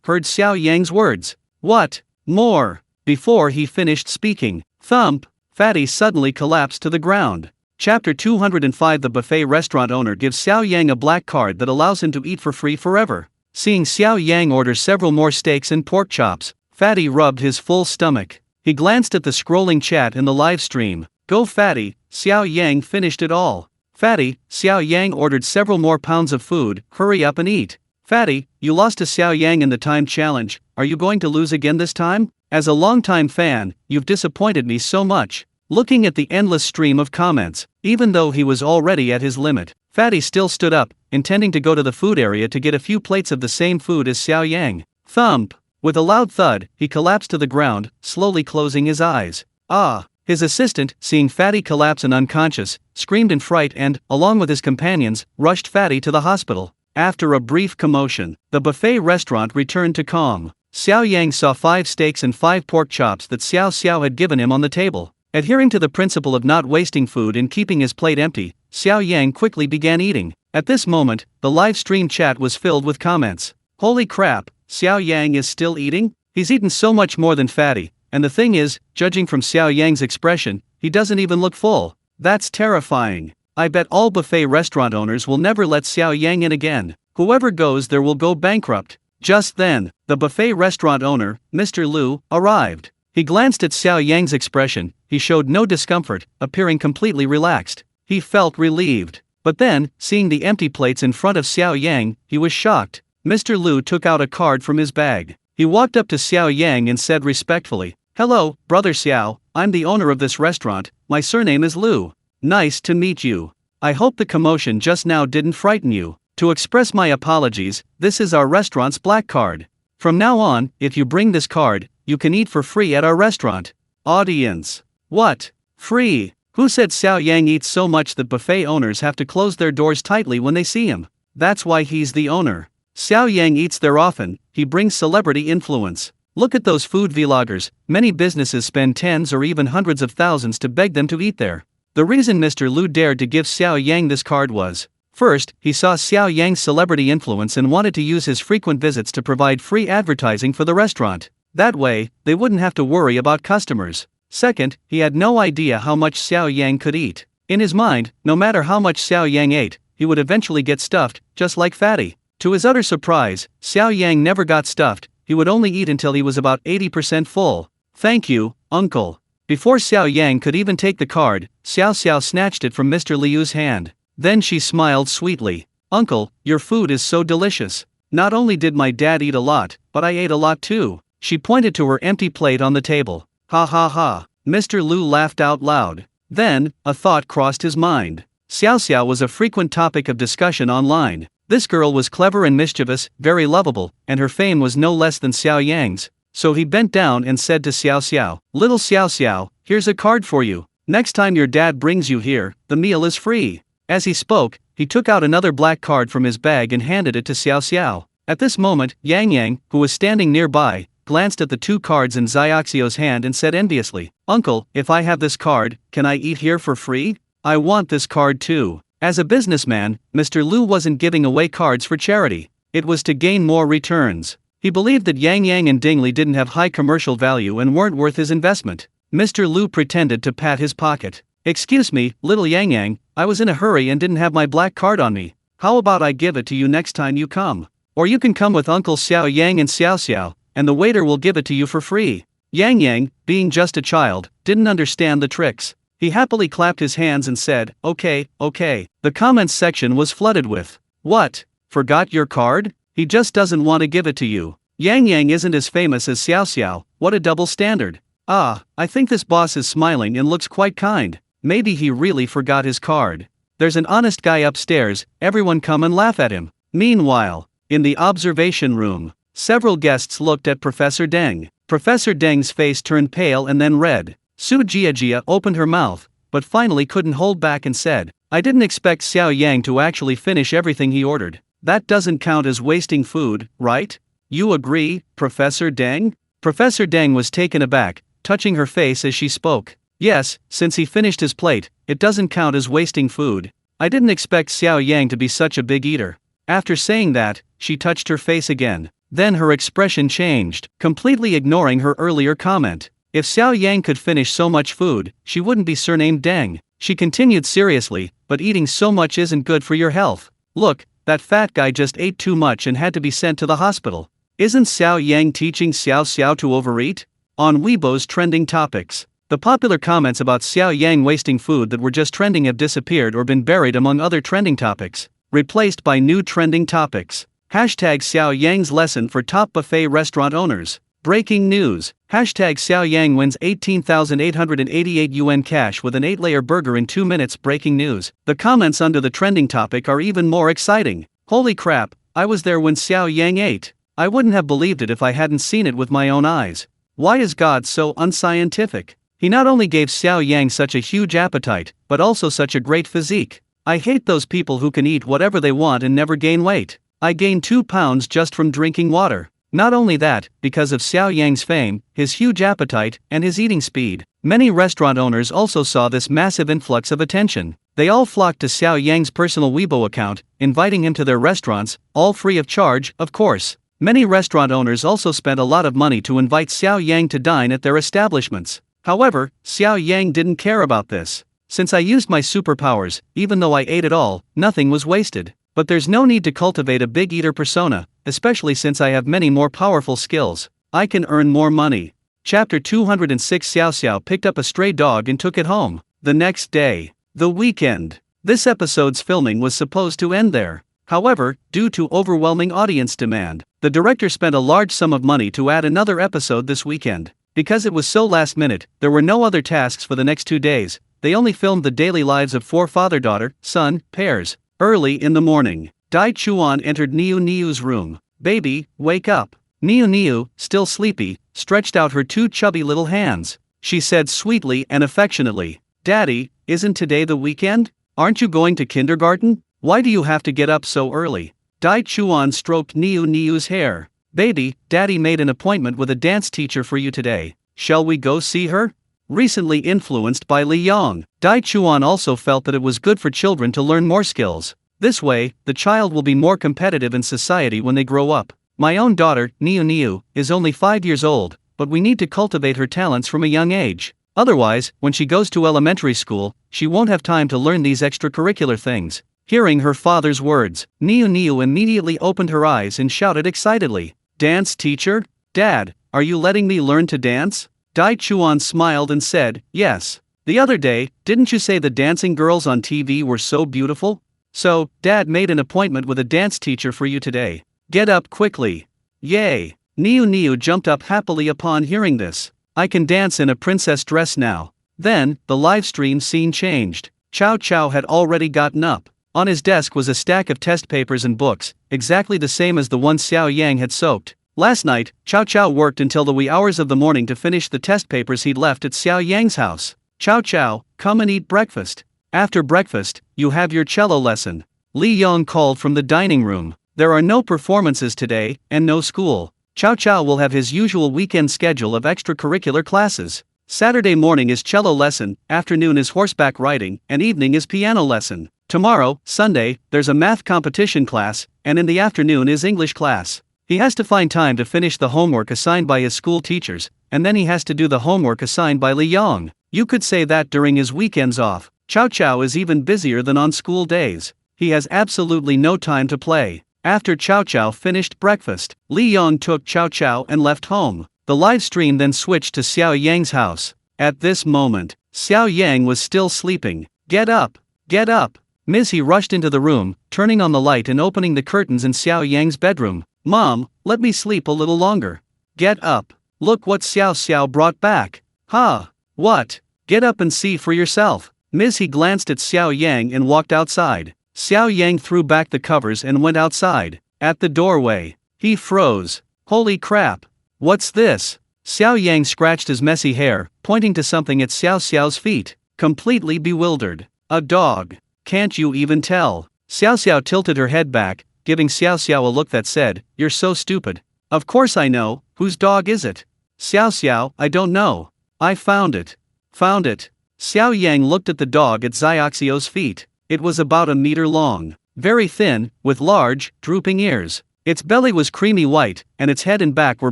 heard Xiao Yang's words. What? More? Before he finished speaking, thump, Fatty suddenly collapsed to the ground. Chapter 205. The buffet restaurant owner gives Xiao Yang a black card that allows him to eat for free forever. Seeing Xiao Yang order several more steaks and pork chops, Fatty rubbed his full stomach. He glanced at the scrolling chat in the live stream. Go Fatty, Xiao Yang finished it all. Fatty, Xiao Yang ordered several more pounds of food, hurry up and eat. Fatty, you lost to Xiao Yang in the time challenge, are you going to lose again this time? As a longtime fan, you've disappointed me so much. Looking at the endless stream of comments, even though he was already at his limit, Fatty still stood up, intending to go to the food area to get a few plates of the same food as Xiao Yang. Thump! With a loud thud, he collapsed to the ground, slowly closing his eyes. Ah! His assistant, seeing Fatty collapse and unconscious, screamed in fright and, along with his companions, rushed Fatty to the hospital. After a brief commotion, the buffet restaurant returned to calm. Xiao Yang saw 5 steaks and 5 pork chops that Xiao Xiao had given him on the table. Adhering to the principle of not wasting food and keeping his plate empty, Xiao Yang quickly began eating. At this moment, the live stream chat was filled with comments. Holy crap, Xiao Yang is still eating? He's eaten so much more than Fatty, and the thing is, judging from Xiao Yang's expression, he doesn't even look full. That's terrifying. I bet all buffet restaurant owners will never let Xiao Yang in again. Whoever goes there will go bankrupt. Just then, the buffet restaurant owner, Mr. Liu, arrived. He glanced at Xiao Yang's expression. He showed no discomfort, appearing completely relaxed. He felt relieved. But then, seeing the empty plates in front of Xiao Yang, he was shocked. Mr. Liu took out a card from his bag. He walked up to Xiao Yang and said respectfully, Hello, brother Xiao, I'm the owner of this restaurant, my surname is Liu. Nice to meet you. I hope the commotion just now didn't frighten you. To express my apologies, this is our restaurant's black card. From now on, if you bring this card, you can eat for free at our restaurant. Audience. What? Free? Who said Xiao Yang eats so much that buffet owners have to close their doors tightly when they see him? That's why he's the owner. Xiao Yang eats there often, he brings celebrity influence. Look at those food vloggers, many businesses spend tens or even hundreds of thousands to beg them to eat there. The reason Mr. Liu dared to give Xiao Yang this card was, first, he saw Xiao Yang's celebrity influence and wanted to use his frequent visits to provide free advertising for the restaurant. That way, they wouldn't have to worry about customers. Second, he had no idea how much Xiao Yang could eat. In his mind, no matter how much Xiao Yang ate, he would eventually get stuffed, just like Fatty. To his utter surprise, Xiao Yang never got stuffed, he would only eat until he was about 80% full. Thank you, uncle. Before Xiao Yang could even take the card, Xiao snatched it from Mr. Liu's hand. Then she smiled sweetly. Uncle, your food is so delicious. Not only did my dad eat a lot, but I ate a lot too. She pointed to her empty plate on the table. Ha ha ha. Mr. Liu laughed out loud. Then, a thought crossed his mind. Xiao was a frequent topic of discussion online. This girl was clever and mischievous, very lovable, and her fame was no less than Xiao Yang's. So he bent down and said to Xiao, "Little Xiao, here's a card for you. Next time your dad brings you here, the meal is free." As he spoke, he took out another black card from his bag and handed it to Xiao. At this moment, Yang, who was standing nearby, glanced at the two cards in Xiao's hand and said enviously, "Uncle, if I have this card, can I eat here for free? I want this card too." As a businessman, Mr. Liu wasn't giving away cards for charity. It was to gain more returns. He believed that Yang and Dingli didn't have high commercial value and weren't worth his investment. Mr. Liu pretended to pat his pocket. "Excuse me, little Yang, I was in a hurry and didn't have my black card on me. How about I give it to you next time you come? Or you can come with Uncle Xiao Yang and Xiao, and the waiter will give it to you for free." Yang, being just a child, didn't understand the tricks. He happily clapped his hands and said, okay. The comments section was flooded with, "What? Forgot your card? He just doesn't want to give it to you. Yang isn't as famous as Xiao, what a double standard. Ah, I think this boss is smiling and looks quite kind. Maybe he really forgot his card. There's an honest guy upstairs, everyone come and laugh at him." Meanwhile, in the observation room, several guests looked at Professor Deng. Professor Deng's face turned pale and then red. Su Jiajia opened her mouth, but finally couldn't hold back and said, "I didn't expect Xiao Yang to actually finish everything he ordered. That doesn't count as wasting food, right? You agree, Professor Deng?" Professor Deng was taken aback, touching her face as she spoke. "Yes, since he finished his plate, it doesn't count as wasting food. I didn't expect Xiao Yang to be such a big eater." After saying that, she touched her face again. Then her expression changed, completely ignoring her earlier comment. If Xiao Yang could finish so much food, she wouldn't be surnamed Deng. She continued seriously, "But eating so much isn't good for your health. Look, that fat guy just ate too much and had to be sent to the hospital. Isn't Xiao Yang teaching Xiao to overeat?" On Weibo's trending topics, the popular comments about Xiao Yang wasting food that were just trending have disappeared or been buried among other trending topics, replaced by new trending topics. Hashtag Xiao Yang's lesson for top buffet restaurant owners. Breaking news. Hashtag Xiao Yang wins 18,888 yuan cash with an 8-layer burger in 2 minutes. Breaking news. The comments under the trending topic are even more exciting. "Holy crap, I was there when Xiao Yang ate. I wouldn't have believed it if I hadn't seen it with my own eyes. Why is God so unscientific? He not only gave Xiao Yang such a huge appetite, but also such a great physique. I hate those people who can eat whatever they want and never gain weight. I gained 2 pounds just from drinking water." Not only that, because of Xiao Yang's fame, his huge appetite, and his eating speed, many restaurant owners also saw this massive influx of attention. They all flocked to Xiao Yang's personal Weibo account, inviting him to their restaurants, all free of charge, of course. Many restaurant owners also spent a lot of money to invite Xiao Yang to dine at their establishments. However, Xiao Yang didn't care about this. "Since I used my superpowers, even though I ate it all, nothing was wasted. But there's no need to cultivate a big eater persona, especially since I have many more powerful skills. I can earn more money." Chapter 206. Xiao picked up a stray dog and took it home. The next day, the weekend. This episode's filming was supposed to end there. However, due to overwhelming audience demand, the director spent a large sum of money to add another episode this weekend. Because it was so last minute, there were no other tasks for the next 2 days. They only filmed the daily lives of 4 father-daughter, son, pairs. Early in the morning, Dai Chuan entered Niu's room. "Baby, wake up." Niu, still sleepy, stretched out her 2 chubby little hands. She said sweetly and affectionately, "Daddy, isn't today the weekend? Aren't you going to kindergarten? Why do you have to get up so early?" Dai Chuan stroked Niu's hair. "Baby, Daddy made an appointment with a dance teacher for you today. Shall we go see her?" Recently influenced by Li Yang, Dai Chuan also felt that it was good for children to learn more skills. This way, the child will be more competitive in society when they grow up. "My own daughter, Niu, is only 5 years old, but we need to cultivate her talents from a young age. Otherwise, when she goes to elementary school, she won't have time to learn these extracurricular things." Hearing her father's words, Niu immediately opened her eyes and shouted excitedly, "Dance teacher? Dad, are you letting me learn to dance? Dai Chuan smiled and said, yes. The other day, didn't you say the dancing girls on TV were so beautiful? So, Dad made an appointment with a dance teacher for you today. Get up quickly. Yay! Niu jumped up happily upon hearing this. I can dance in a princess dress now. Then, the livestream scene changed. Chow Chow had already gotten up. On his desk was a stack of test papers and books, exactly the same as the one Xiao Yang had soaked. Last night, Chow Chow worked until the wee hours of the morning to finish the test papers he'd left at Xiao Yang's house. Chow Chow, come and eat breakfast. After breakfast, you have your cello lesson. Li Yong called from the dining room. There are no performances today, and no school. Chow Chow will have his usual weekend schedule of extracurricular classes. Saturday morning is cello lesson, afternoon is horseback riding, and evening is piano lesson. Tomorrow, Sunday, there's a math competition class, and in the afternoon is English class. He has to find time to finish the homework assigned by his school teachers, and then he has to do the homework assigned by Li Yong. You could say that during his weekends off. Chow Chow is even busier than on school days. He has absolutely no time to play. After Chow Chow finished breakfast, Li Yong took Chow Chow and left home. The live stream then switched to Xiao Yang's house. At this moment, Xiao Yang was still sleeping. Get up! Get up! Ms. He rushed into the room, turning on the light and opening the curtains in Xiao Yang's bedroom. Mom, let me sleep a little longer. Get up. Look what Xiao brought back. Huh? What? Get up and see for yourself. Ms. He glanced at Xiao Yang and walked outside. Xiao Yang threw back the covers and went outside. At the doorway, he froze. Holy crap. What's this? Xiao Yang scratched his messy hair, pointing to something at Xiao's feet, completely bewildered. A dog. Can't you even tell? Xiao tilted her head back, giving Xiao a look that said, you're so stupid. Of course I know. Whose dog is it? Xiao, I don't know. I found it. Found it. Xiao Yang looked at the dog at Xiao's feet. It was about a meter long, very thin, with large, drooping ears. Its belly was creamy white, and its head and back were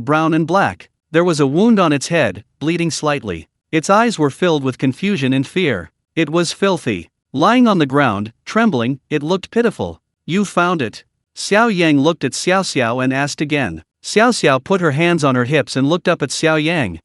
brown and black. There was a wound on its head, bleeding slightly. Its eyes were filled with confusion and fear. It was filthy. Lying on the ground, trembling, it looked pitiful. You found it. Xiao Yang looked at Xiao and asked again. Xiao put her hands on her hips and looked up at Xiao Yang.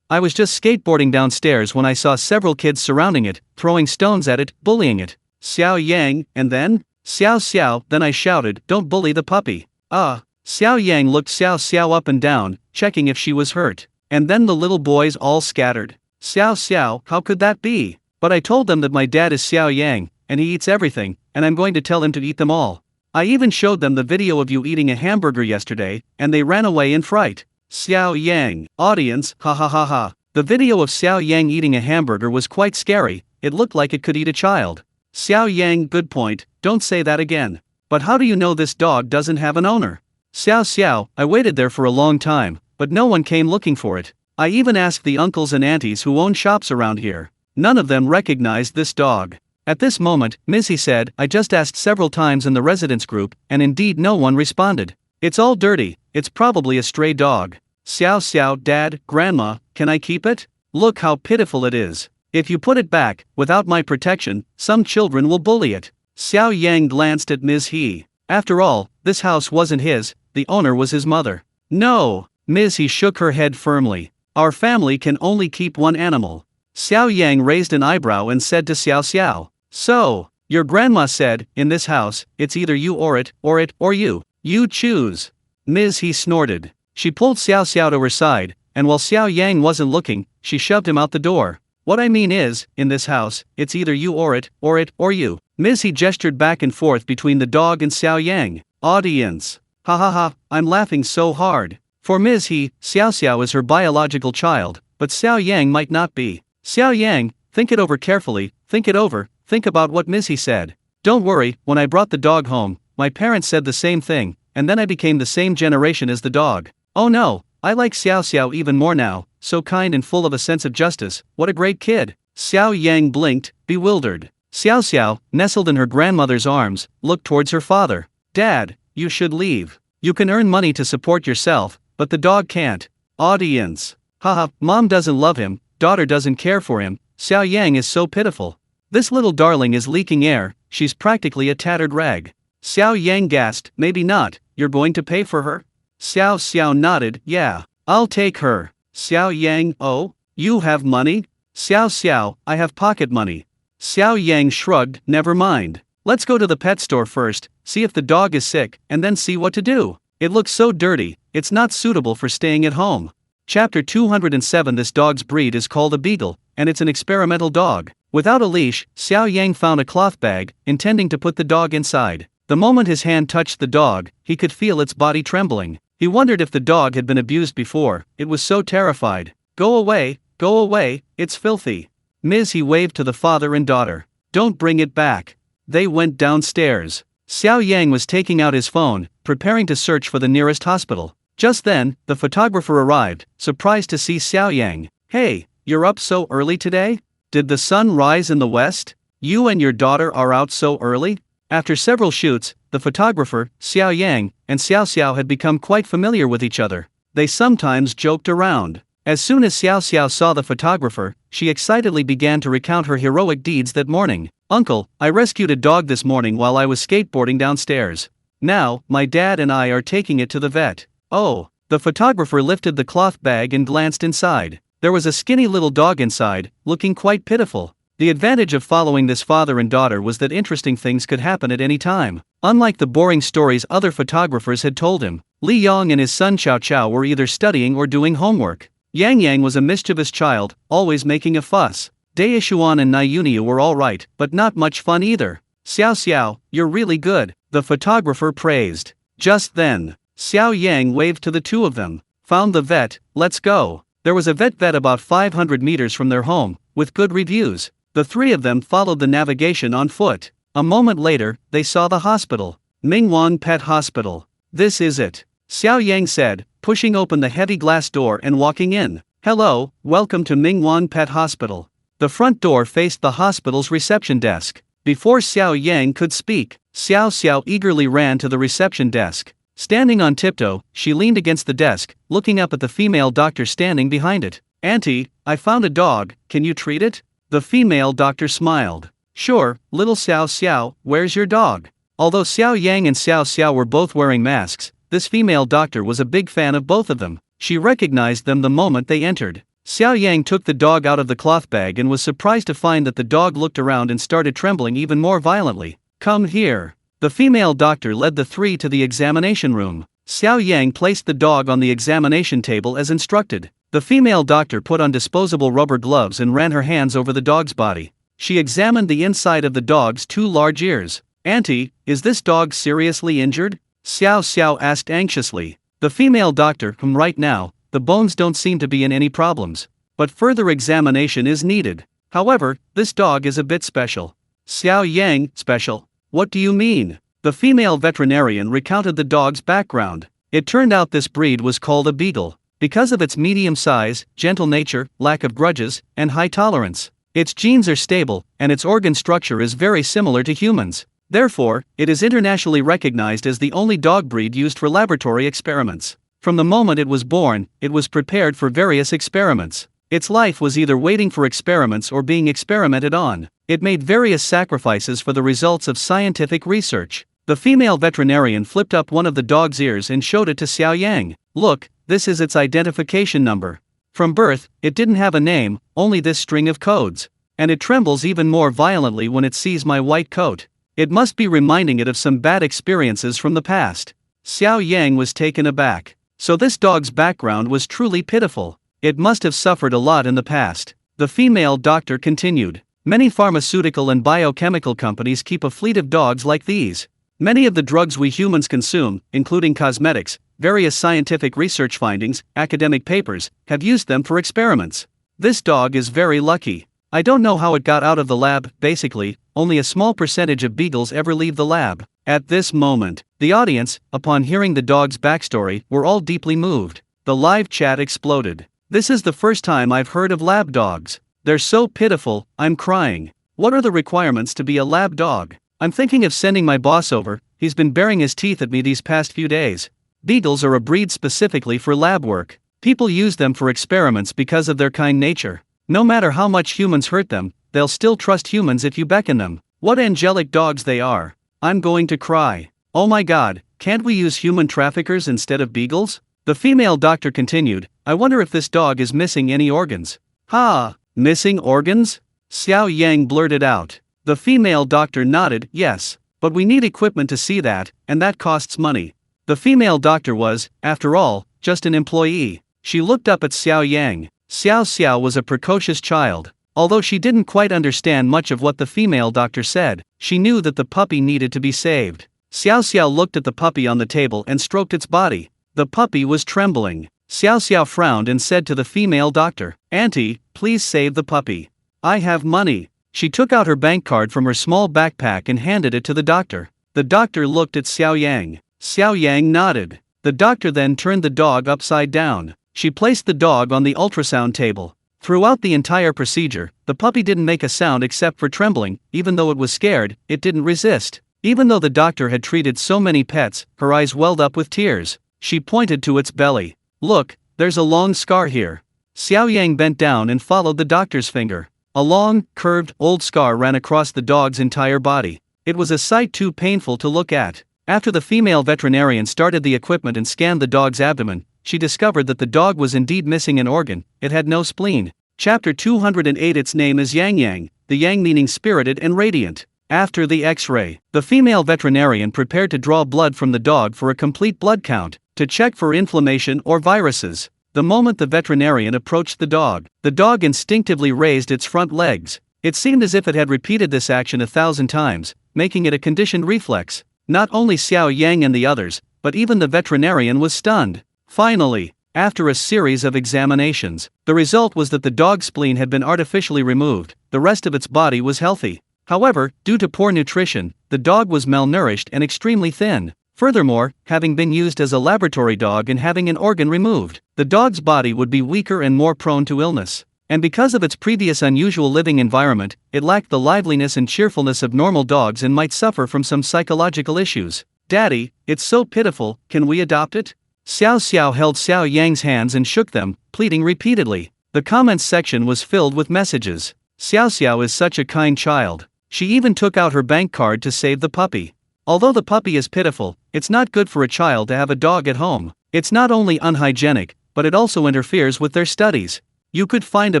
I was just skateboarding downstairs when I saw several kids surrounding it, throwing stones at it, bullying it. Xiao Yang, and then? Xiao, then I shouted, don't bully the puppy. Xiao Yang looked Xiao up and down, checking if she was hurt. And then the little boys all scattered. Xiao, how could that be? But I told them that my dad is Xiao Yang, and he eats everything, and I'm going to tell him to eat them all. I even showed them the video of you eating a hamburger yesterday, and they ran away in fright. Xiao Yang, audience, ha ha ha ha. The video of Xiao Yang eating a hamburger was quite scary, it looked like it could eat a child. Xiao Yang, good point, don't say that again. But how do you know this dog doesn't have an owner? Xiao, I waited there for a long time, but no one came looking for it. I even asked the uncles and aunties who own shops around here. None of them recognized this dog. At this moment, Missy said, I just asked several times in the residence group, and indeed no one responded. It's all dirty, it's probably a stray dog. Xiao, Dad, Grandma, can I keep it? Look how pitiful it is. If you put it back, without my protection, some children will bully it. Xiao Yang glanced at Ms. He. After all, this house wasn't his, the owner was his mother. No, Ms. He shook her head firmly. Our family can only keep one animal. Xiao Yang raised an eyebrow and said to Xiao, so, your grandma said, in this house, it's either you or it, or you. You choose. Ms. He snorted. She pulled Xiao to her side, and while Xiao Yang wasn't looking, she shoved him out the door. What I mean is, in this house, it's either you or it, or you. Ms. He gestured back and forth between the dog and Xiao Yang. Audience. Ha ha ha, I'm laughing so hard. For Ms. He, Xiao is her biological child, but Xiao Yang might not be. Xiao Yang, think it over carefully, think it over, think about what Ms. He said. Don't worry, when I brought the dog home, my parents said the same thing, and then I became the same generation as the dog. Oh no, I like Xiao even more now, so kind and full of a sense of justice, what a great kid. Xiao Yang blinked, bewildered. Xiao, nestled in her grandmother's arms, looked towards her father. Dad, you should leave. You can earn money to support yourself, but the dog can't. Audience. Haha, mom doesn't love him, daughter doesn't care for him, Xiao Yang is so pitiful. This little darling is leaking air, she's practically a tattered rag. Xiao Yang gasped, maybe not, you're going to pay for her? Xiao nodded, yeah, I'll take her. Xiao Yang, oh, you have money? Xiao Xiao, I have pocket money. Xiao Yang shrugged, never mind. Let's go to the pet store first, see if the dog is sick, and then see what to do. It looks so dirty, it's not suitable for staying at home. Chapter 207. This dog's breed is called a beagle, and it's an experimental dog. Without a leash, Xiao Yang found a cloth bag, intending to put the dog inside. The moment his hand touched the dog, he could feel its body trembling. He wondered if the dog had been abused before, it was so terrified. Go away, it's filthy. Ms. He waved to the father and daughter. Don't bring it back. They went downstairs. Xiao Yang was taking out his phone, preparing to search for the nearest hospital. Just then, the photographer arrived, surprised to see Xiao Yang. Hey, you're up so early today? Did the sun rise in the west? You and your daughter are out so early? After several shoots, the photographer, Xiao Yang, and Xiao Xiao had become quite familiar with each other. They sometimes joked around. As soon as Xiao Xiao saw the photographer, she excitedly began to recount her heroic deeds that morning. Uncle, I rescued a dog this morning while I was skateboarding downstairs. Now, my dad and I are taking it to the vet. Oh, the photographer lifted the cloth bag and glanced inside. There was a skinny little dog inside, looking quite pitiful. The advantage of following this father and daughter was that interesting things could happen at any time. Unlike the boring stories other photographers had told him, Li Yang and his son Chao Chao were either studying or doing homework. Yang Yang was a mischievous child, always making a fuss. Daishuan and Nayunia were alright, but not much fun either. Xiao Xiao, you're really good, the photographer praised. Just then, Xiao Yang waved to the two of them. Found the vet, let's go. There was a vet about 500 meters from their home, with good reviews. The three of them followed the navigation on foot. A moment later, they saw the hospital. Mingwan Pet Hospital. This is it, Xiao Yang said, pushing open the heavy glass door and walking in. Hello, welcome to Mingwan Pet Hospital. The front door faced the hospital's reception desk. Before Xiao Yang could speak, Xiao Xiao eagerly ran to the reception desk. Standing on tiptoe, she leaned against the desk, looking up at the female doctor standing behind it. Auntie, I found a dog, can you treat it? The female doctor smiled. Sure, little Xiao Xiao, where's your dog? Although Xiao Yang and Xiao Xiao were both wearing masks, this female doctor was a big fan of both of them. She recognized them the moment they entered. Xiao Yang took the dog out of the cloth bag and was surprised to find that the dog looked around and started trembling even more violently. Come here. The female doctor led the three to the examination room. Xiao Yang placed the dog on the examination table as instructed. The female doctor put on disposable rubber gloves and ran her hands over the dog's body. She examined the inside of the dog's two large ears. Auntie, is this dog seriously injured? Xiao Xiao asked anxiously. The female doctor, right now, the bones don't seem to be in any problems. But further examination is needed. However, this dog is a bit special. Xiao Yang, special? What do you mean? The female veterinarian recounted the dog's background. It turned out this breed was called a beagle, because of its medium size, gentle nature, lack of grudges, and high tolerance. Its genes are stable, and its organ structure is very similar to humans. Therefore, it is internationally recognized as the only dog breed used for laboratory experiments. From the moment it was born, it was prepared for various experiments. Its life was either waiting for experiments or being experimented on. It made various sacrifices for the results of scientific research. The female veterinarian flipped up one of the dog's ears and showed it to Xiao Yang. Look, this is its identification number. From birth, it didn't have a name, only this string of codes. And it trembles even more violently when it sees my white coat. It must be reminding it of some bad experiences from the past. Xiao Yang was taken aback. So this dog's background was truly pitiful. It must have suffered a lot in the past. The female doctor continued. Many pharmaceutical and biochemical companies keep a fleet of dogs like these. Many of the drugs we humans consume, including cosmetics, various scientific research findings, academic papers, have used them for experiments. This dog is very lucky. I don't know how it got out of the lab. Basically, only a small percentage of beagles ever leave the lab. At this moment, the audience, upon hearing the dog's backstory, were all deeply moved. The live chat exploded. This is the first time I've heard of lab dogs. They're so pitiful, I'm crying. What are the requirements to be a lab dog? I'm thinking of sending my boss over, he's been baring his teeth at me these past few days. Beagles are a breed specifically for lab work. People use them for experiments because of their kind nature. No matter how much humans hurt them, they'll still trust humans if you beckon them. What angelic dogs they are. I'm going to cry. Oh my god, can't we use human traffickers instead of beagles? The female doctor continued, I wonder if this dog is missing any organs. Ha! Missing organs? Xiao Yang blurted out. The female doctor nodded, yes, but we need equipment to see that, and that costs money. The female doctor was, after all, just an employee. She looked up at Xiao Yang. Xiao was a precocious child. Although she didn't quite understand much of what the female doctor said, she knew that the puppy needed to be saved. Xiao looked at the puppy on the table and stroked its body. The puppy was trembling. Xiao frowned and said to the female doctor, Auntie, please save the puppy. I have money. She took out her bank card from her small backpack and handed it to the doctor. The doctor looked at Xiao Yang. Xiao Yang nodded. The doctor then turned the dog upside down. She placed the dog on the ultrasound table. Throughout the entire procedure, the puppy didn't make a sound except for trembling. Even though it was scared, it didn't resist. Even though the doctor had treated so many pets, her eyes welled up with tears. She pointed to its belly. Look, there's a long scar here. Xiao Yang bent down and followed the doctor's finger. A long, curved, old scar ran across the dog's entire body. It was a sight too painful to look at. After the female veterinarian started the equipment and scanned the dog's abdomen, she discovered that the dog was indeed missing an organ. It had no spleen. Chapter 208. Its name is Yang, the Yang meaning spirited and radiant. After the X-ray, the female veterinarian prepared to draw blood from the dog for a complete blood count, to check for inflammation or viruses. The moment the veterinarian approached the dog instinctively raised its front legs. It seemed as if it had repeated this action 1,000 times, making it a conditioned reflex. Not only Xiao Yang and the others, but even the veterinarian was stunned. Finally, after a series of examinations, the result was that the dog's spleen had been artificially removed. The rest of its body was healthy. However, due to poor nutrition, the dog was malnourished and extremely thin. Furthermore, having been used as a laboratory dog and having an organ removed, the dog's body would be weaker and more prone to illness. And because of its previous unusual living environment, it lacked the liveliness and cheerfulness of normal dogs and might suffer from some psychological issues. Daddy, it's so pitiful, can we adopt it? Xiao held Xiao Yang's hands and shook them, pleading repeatedly. The comments section was filled with messages. Xiao is such a kind child. She even took out her bank card to save the puppy. Although the puppy is pitiful, it's not good for a child to have a dog at home. It's not only unhygienic, but it also interferes with their studies. You could find a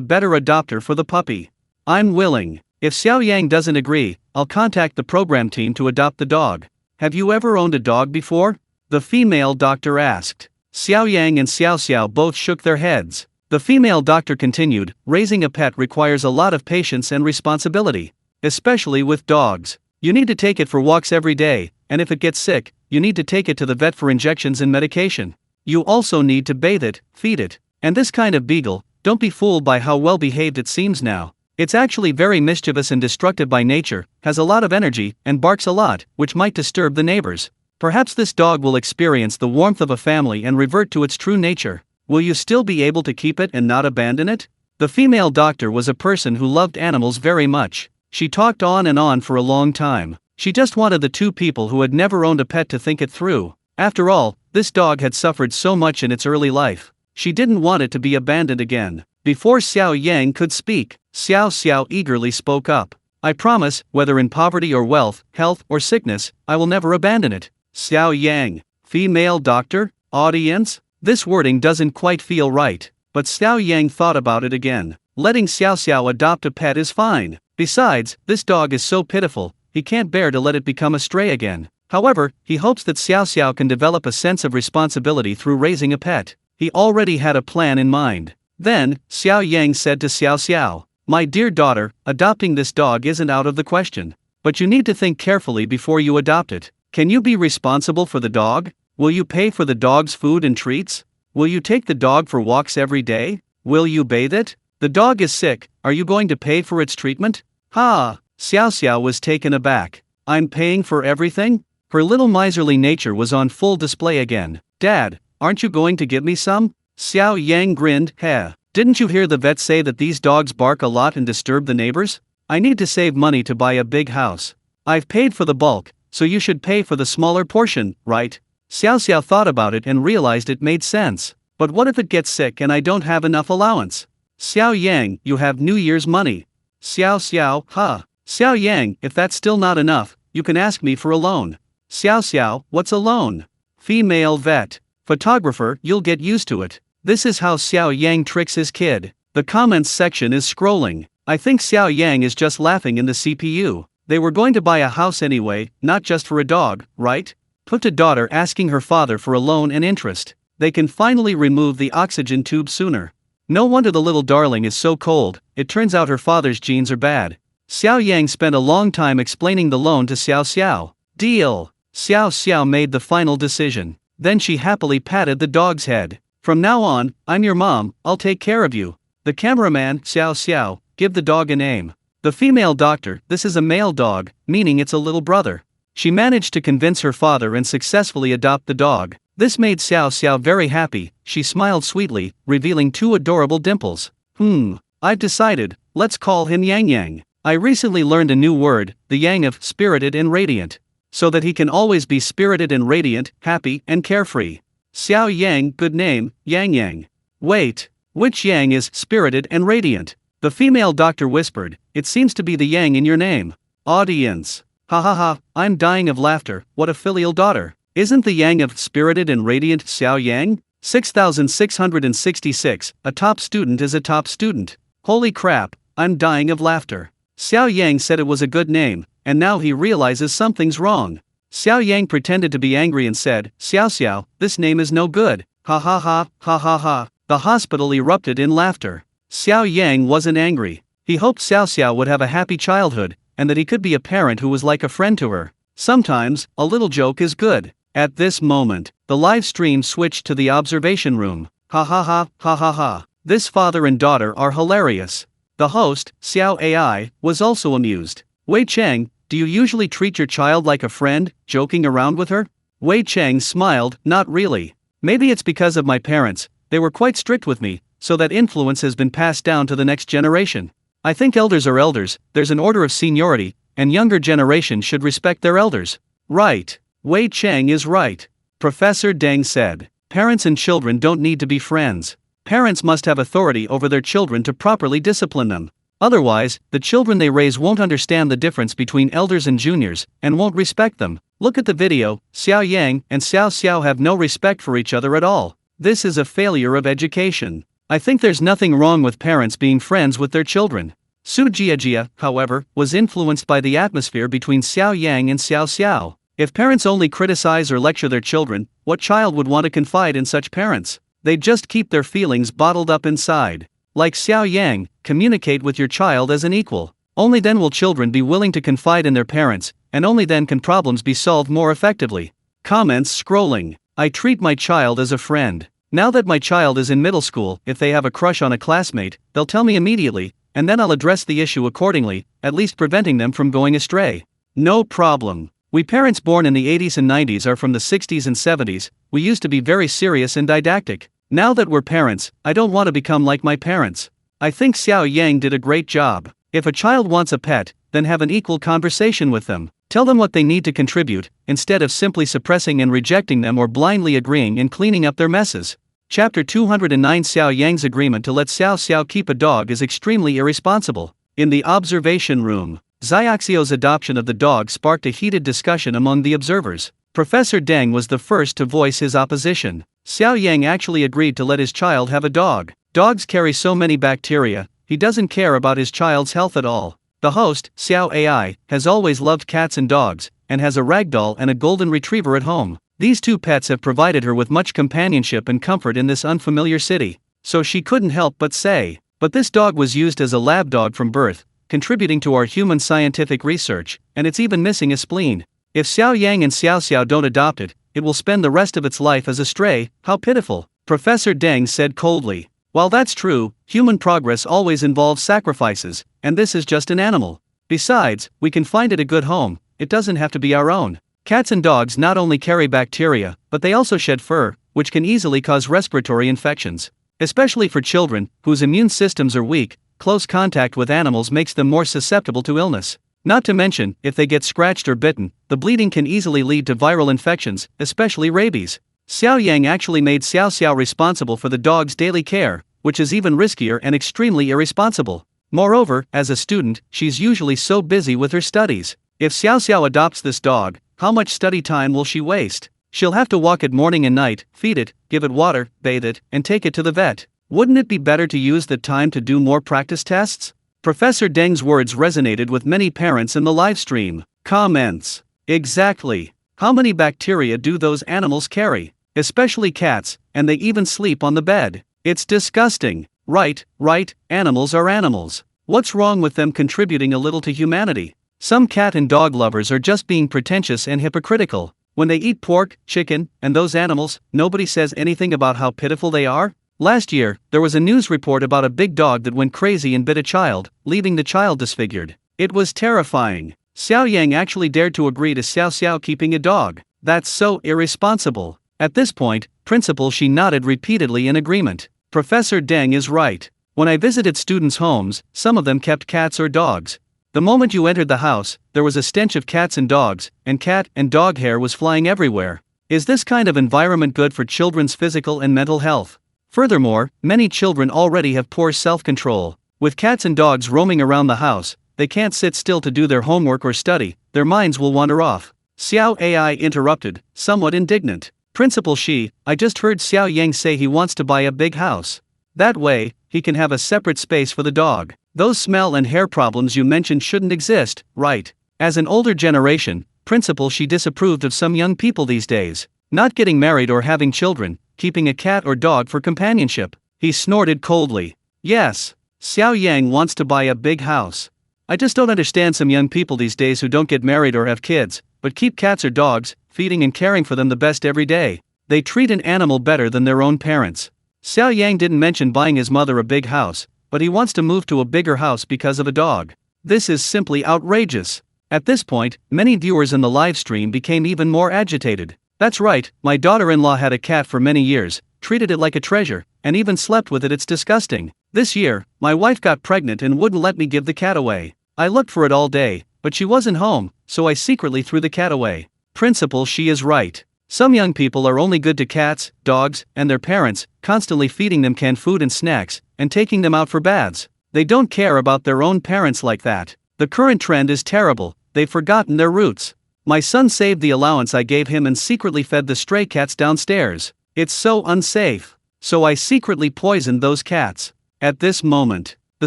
better adopter for the puppy. I'm willing. If Xiao Yang doesn't agree, I'll contact the program team to adopt the dog. Have you ever owned a dog before? The female doctor asked. Xiao Yang and Xiao both shook their heads. The female doctor continued, raising a pet requires a lot of patience and responsibility. Especially with dogs. You need to take it for walks every day, and if it gets sick, you need to take it to the vet for injections and medication. You also need to bathe it, feed it. And this kind of beagle, don't be fooled by how well behaved it seems now. It's actually very mischievous and destructive by nature, has a lot of energy, and barks a lot, which might disturb the neighbors. Perhaps this dog will experience the warmth of a family and revert to its true nature. Will you still be able to keep it and not abandon it? The female doctor was a person who loved animals very much. She talked on and on for a long time. She just wanted the two people who had never owned a pet to think it through. After all, this dog had suffered so much in its early life. She didn't want it to be abandoned again. Before Xiao Yang could speak, Xiao eagerly spoke up. I promise, whether in poverty or wealth, health or sickness, I will never abandon it. Xiao Yang, female doctor, audience? This wording doesn't quite feel right. But Xiao Yang thought about it again. Letting Xiao adopt a pet is fine. Besides, this dog is so pitiful, he can't bear to let it become a stray again. However, he hopes that Xiao can develop a sense of responsibility through raising a pet. He already had a plan in mind. Then, Xiao Yang said to Xiao, my dear daughter, adopting this dog isn't out of the question. But you need to think carefully before you adopt it. Can you be responsible for the dog? Will you pay for the dog's food and treats? Will you take the dog for walks every day? Will you bathe it? The dog is sick, are you going to pay for its treatment? Ha! Xiao was taken aback. I'm paying for everything? Her little miserly nature was on full display again. Dad, aren't you going to give me some? Xiao Yang grinned, heh. Didn't you hear the vet say that these dogs bark a lot and disturb the neighbors? I need to save money to buy a big house. I've paid for the bulk, so you should pay for the smaller portion, right? Xiao thought about it and realized it made sense. But what if it gets sick and I don't have enough allowance? Xiao Yang, you have New Year's money. Xiao, ha. Xiao Yang, if that's still not enough, you can ask me for a loan. Xiao, what's a loan? Female vet. Photographer, you'll get used to it. This is how Xiao Yang tricks his kid. The comments section is scrolling. I think Xiao Yang is just laughing in the CPU. They were going to buy a house anyway, not just for a dog, right? Put a daughter asking her father for a loan and interest. They can finally remove the oxygen tube sooner. No wonder the little darling is so cold. It turns out her father's genes are bad. Xiao Yang spent a long time explaining the loan to Xiao Xiao. Deal. Xiao Xiao made the final decision. Then she happily patted the dog's head. From now on, I'm your mom, I'll take care of you. The cameraman, Xiao Xiao, give the dog a name. The female doctor, this is a male dog, meaning it's a little brother. She managed to convince her father and successfully adopt the dog. This made Xiao Xiao very happy. She smiled sweetly, revealing 2 adorable dimples. I've decided, let's call him Yang Yang. I recently learned a new word, the yang of spirited and radiant. So that he can always be spirited and radiant, happy and carefree. Xiao Yang, good name, Yang Yang. Wait, which Yang is spirited and radiant? The female doctor whispered, it seems to be the Yang in your name. Audience. Ha ha ha, I'm dying of laughter, what a filial daughter. Isn't the Yang of spirited and radiant Xiao Yang? 6666, a top student is a top student. Holy crap, I'm dying of laughter. Xiao Yang said it was a good name, and now he realizes something's wrong. Xiao Yang pretended to be angry and said, Xiao Xiao, this name is no good. Ha ha ha, ha ha ha. The hospital erupted in laughter. Xiao Yang wasn't angry. He hoped Xiao Xiao would have a happy childhood, and that he could be a parent who was like a friend to her. Sometimes, a little joke is good. At this moment, the live stream switched to the observation room. Ha ha ha, ha ha ha. This father and daughter are hilarious. The host, Xiao AI, was also amused. Wei Cheng, do you usually treat your child like a friend, joking around with her? Wei Cheng smiled, not really. Maybe it's because of my parents, they were quite strict with me, so that influence has been passed down to the next generation. I think elders are elders, there's an order of seniority, and younger generations should respect their elders. Right. Wei Cheng is right. Professor Deng said, parents and children don't need to be friends. Parents must have authority over their children to properly discipline them. Otherwise, the children they raise won't understand the difference between elders and juniors, and won't respect them. Look at the video, Xiao Yang and Xiao Xiao have no respect for each other at all. This is a failure of education. I think there's nothing wrong with parents being friends with their children. Su Jiajia, however, was influenced by the atmosphere between Xiao Yang and Xiao Xiao. If parents only criticize or lecture their children, what child would want to confide in such parents? They'd just keep their feelings bottled up inside. Like Xiao Yang, communicate with your child as an equal. Only then will children be willing to confide in their parents, and only then can problems be solved more effectively. Comments scrolling. I treat my child as a friend. Now that my child is in middle school, if they have a crush on a classmate, they'll tell me immediately, and then I'll address the issue accordingly, at least preventing them from going astray. No problem. We parents born in the 80s and 90s are from the 60s and 70s, we used to be very serious and didactic. Now that we're parents, I don't want to become like my parents. I think Xiao Yang did a great job. If a child wants a pet, then have an equal conversation with them. Tell them what they need to contribute, instead of simply suppressing and rejecting them or blindly agreeing and cleaning up their messes. Chapter 209 Xiao Yang's agreement to let Xiao Xiao keep a dog is extremely irresponsible. In the observation room, Xiaoxiao's adoption of the dog sparked a heated discussion among the observers. Professor Deng was the first to voice his opposition. Xiao Yang actually agreed to let his child have a dog. Dogs carry so many bacteria, he doesn't care about his child's health at all. The host, Xiao AI, has always loved cats and dogs, and has a ragdoll and a golden retriever at home. These 2 pets have provided her with much companionship and comfort in this unfamiliar city. So she couldn't help but say, but this dog was used as a lab dog from birth, contributing to our human scientific research, and it's even missing a spleen. If Xiao Yang and Xiao Xiao don't adopt it, it will spend the rest of its life as a stray. How pitiful, Professor Deng said coldly. While that's true, human progress always involves sacrifices, and this is just an animal. Besides, we can find it a good home, it doesn't have to be our own. Cats and dogs not only carry bacteria, but they also shed fur, which can easily cause respiratory infections. Especially for children, whose immune systems are weak, close contact with animals makes them more susceptible to illness. Not to mention, if they get scratched or bitten, the bleeding can easily lead to viral infections, especially rabies. Xiao Yang actually made Xiao Xiao responsible for the dog's daily care, which is even riskier and extremely irresponsible. Moreover, as a student, she's usually so busy with her studies. If Xiao Xiao adopts this dog, how much study time will she waste? She'll have to walk it morning and night, feed it, give it water, bathe it, and take it to the vet. Wouldn't it be better to use the time to do more practice tests? Professor Deng's words resonated with many parents in the live stream. Comments. Exactly. How many bacteria do those animals carry? Especially cats, and they even sleep on the bed. It's disgusting. Right, animals are animals. What's wrong with them contributing a little to humanity? Some cat and dog lovers are just being pretentious and hypocritical. When they eat pork, chicken, and those animals, nobody says anything about how pitiful they are? Last year, there was a news report about a big dog that went crazy and bit a child, leaving the child disfigured. It was terrifying. Xiao Yang actually dared to agree to Xiao keeping a dog. That's so irresponsible. At this point, Principal Shi nodded repeatedly in agreement. Professor Deng is right. When I visited students' homes, some of them kept cats or dogs. The moment you entered the house, there was a stench of cats and dogs, and cat and dog hair was flying everywhere. Is this kind of environment good for children's physical and mental health? Furthermore, many children already have poor self-control. With cats and dogs roaming around the house, they can't sit still to do their homework or study, their minds will wander off. Xiao Ai interrupted, somewhat indignant. Principal Shi, I just heard Xiao Yang say he wants to buy a big house. That way, he can have a separate space for the dog. Those smell and hair problems you mentioned shouldn't exist, right? As an older generation, Principal Shi disapproved of some young people these days. Not getting married or having children, keeping a cat or dog for companionship. He snorted coldly. Yes, Xiao Yang wants to buy a big house. I just don't understand some young people these days who don't get married or have kids, but keep cats or dogs, feeding and caring for them the best every day. They treat an animal better than their own parents. Xiao Yang didn't mention buying his mother a big house, but he wants to move to a bigger house because of a dog. This is simply outrageous. At this point, many viewers in the live stream became even more agitated. That's right, my daughter-in-law had a cat for many years, treated it like a treasure, and even slept with it. It's disgusting. This year, my wife got pregnant and wouldn't let me give the cat away. I looked for it all day, but she wasn't home, so I secretly threw the cat away. Principal Shi is right. Some young people are only good to cats, dogs, and their parents, constantly feeding them canned food and snacks, and taking them out for baths. They don't care about their own parents like that. The current trend is terrible, they've forgotten their roots. My son saved the allowance I gave him and secretly fed the stray cats downstairs. It's so unsafe. So I secretly poisoned those cats. At this moment, the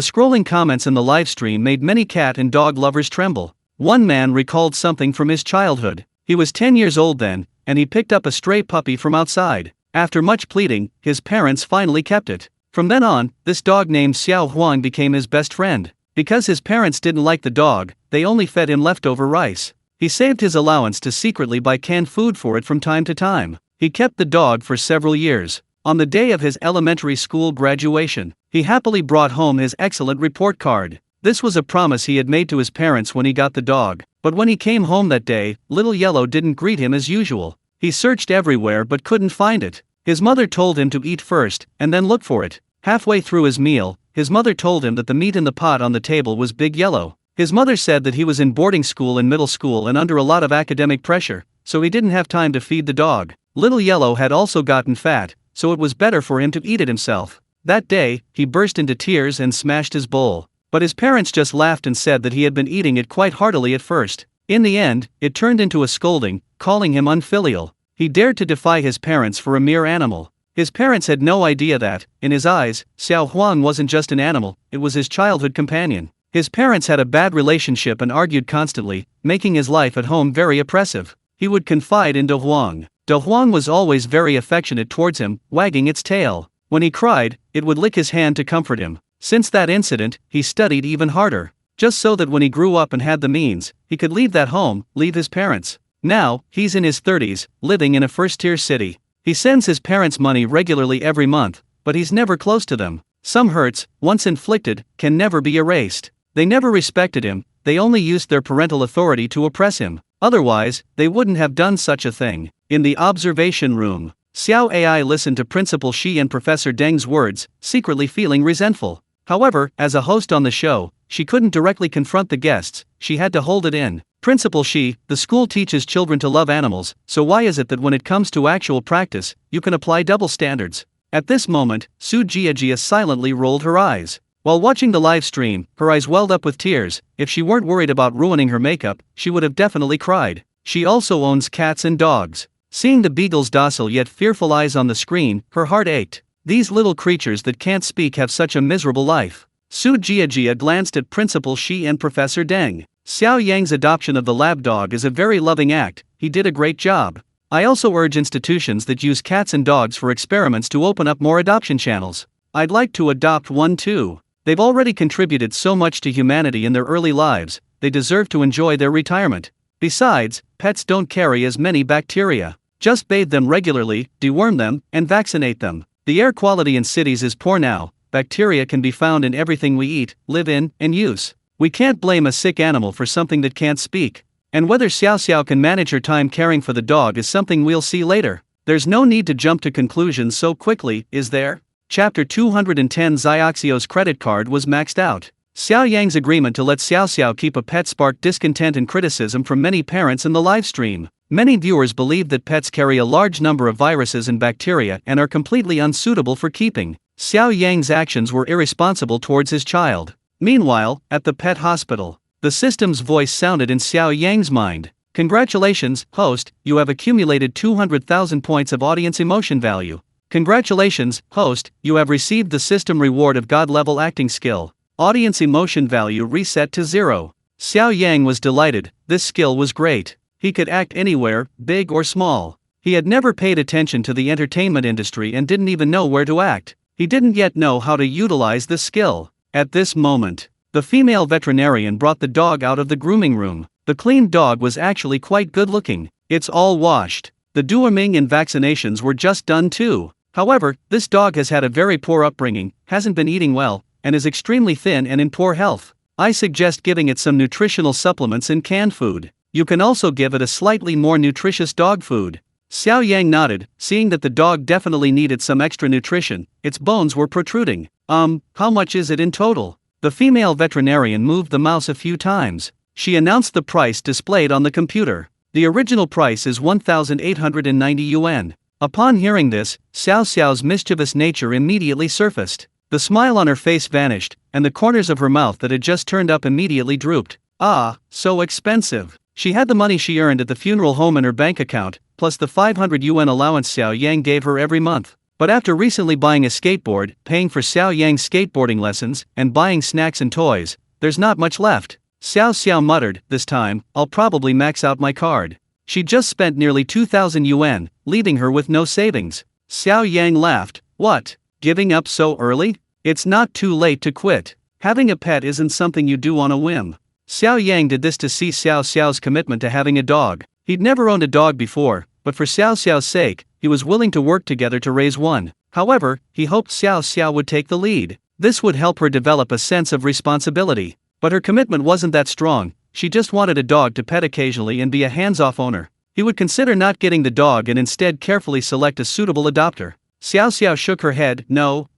scrolling comments in the live stream made many cat and dog lovers tremble. One man recalled something from his childhood. He was 10 years old then, and he picked up a stray puppy from outside. After much pleading, his parents finally kept it. From then on, this dog named Xiao Huang became his best friend. Because his parents didn't like the dog, they only fed him leftover rice. He saved his allowance to secretly buy canned food for it from time to time. He kept the dog for several years. On the day of his elementary school graduation, he happily brought home his excellent report card. This was a promise he had made to his parents when he got the dog. But when he came home that day, Little Yellow didn't greet him as usual. He searched everywhere but couldn't find it. His mother told him to eat first, and then look for it. Halfway through his meal, his mother told him that the meat in the pot on the table was Big Yellow. His mother said that he was in boarding school and middle school and under a lot of academic pressure, so he didn't have time to feed the dog. Little Yellow had also gotten fat, so it was better for him to eat it himself. That day, he burst into tears and smashed his bowl. But his parents just laughed and said that he had been eating it quite heartily at first. In the end, it turned into a scolding, calling him unfilial. He dared to defy his parents for a mere animal. His parents had no idea that, in his eyes, Xiao Huang wasn't just an animal, it was his childhood companion. His parents had a bad relationship and argued constantly, making his life at home very oppressive. He would confide in De Huang. De Huang was always very affectionate towards him, wagging its tail. When he cried, it would lick his hand to comfort him. Since that incident, he studied even harder, just so that when he grew up and had the means, he could leave that home, leave his parents. Now, he's in his 30s, living in a first-tier city. He sends his parents money regularly every month, but he's never close to them. Some hurts, once inflicted, can never be erased. They never respected him, they only used their parental authority to oppress him. Otherwise, they wouldn't have done such a thing. In the observation room, Xiao Ai listened to Principal Shi and Professor Deng's words, secretly feeling resentful. However, as a host on the show, she couldn't directly confront the guests, she had to hold it in. Principal Shi, the school teaches children to love animals, so why is it that when it comes to actual practice, you can apply double standards? At this moment, Su Jiajia silently rolled her eyes. While watching the live stream, her eyes welled up with tears. If she weren't worried about ruining her makeup, she would have definitely cried. She also owns cats and dogs. Seeing the beagle's docile yet fearful eyes on the screen, her heart ached. These little creatures that can't speak have such a miserable life. Su Jiajia glanced at Principal Shi and Professor Deng. Xiao Yang's adoption of the lab dog is a very loving act, he did a great job. I also urge institutions that use cats and dogs for experiments to open up more adoption channels. I'd like to adopt one too. They've already contributed so much to humanity in their early lives, they deserve to enjoy their retirement. Besides, pets don't carry as many bacteria. Just bathe them regularly, deworm them, and vaccinate them. The air quality in cities is poor now. Bacteria can be found in everything we eat, live in, and use. We can't blame a sick animal for something that can't speak. And whether Xiao can manage her time caring for the dog is something we'll see later. There's no need to jump to conclusions so quickly, is there? Chapter 210 Xiaoxio's credit card was maxed out. Xiao Yang's agreement to let Xiao keep a pet sparked discontent and criticism from many parents in the live stream. Many viewers believe that pets carry a large number of viruses and bacteria and are completely unsuitable for keeping. Xiao Yang's actions were irresponsible towards his child. Meanwhile, at the pet hospital, the system's voice sounded in Xiao Yang's mind. Congratulations, host, you have accumulated 200,000 points of audience emotion value. Congratulations, host, you have received the system reward of God-level acting skill. Audience emotion value reset to 0. Xiao Yang was delighted, this skill was great. He could act anywhere, big or small. He had never paid attention to the entertainment industry and didn't even know where to act. He didn't yet know how to utilize this skill. At this moment, the female veterinarian brought the dog out of the grooming room. The cleaned dog was actually quite good looking. It's all washed. The deworming and vaccinations were just done too. However, this dog has had a very poor upbringing, hasn't been eating well, and is extremely thin and in poor health. I suggest giving it some nutritional supplements and canned food. You can also give it a slightly more nutritious dog food. Xiao Yang nodded, seeing that the dog definitely needed some extra nutrition. Its bones were protruding. How much is it in total? The female veterinarian moved the mouse a few times. She announced the price displayed on the computer. The original price is 1,890 yuan. Upon hearing this, Xiao's mischievous nature immediately surfaced. The smile on her face vanished, and the corners of her mouth that had just turned up immediately drooped. Ah, so expensive. She had the money she earned at the funeral home in her bank account, plus the 500 yuan allowance Xiao Yang gave her every month. But after recently buying a skateboard, paying for Xiao Yang's skateboarding lessons, and buying snacks and toys, there's not much left. Xiao muttered, this time, I'll probably max out my card. She just spent nearly 2,000 yuan, leaving her with no savings. Xiao Yang laughed. What? Giving up so early? It's not too late to quit. Having a pet isn't something you do on a whim. Xiao Yang did this to see Xiao's commitment to having a dog. He'd never owned a dog before, but for Xiao's sake, he was willing to work together to raise one. However, he hoped Xiao would take the lead. This would help her develop a sense of responsibility. But her commitment wasn't that strong. She just wanted a dog to pet occasionally and be a hands-off owner. He would consider not getting the dog and instead carefully select a suitable adopter. Xiao shook her head. No,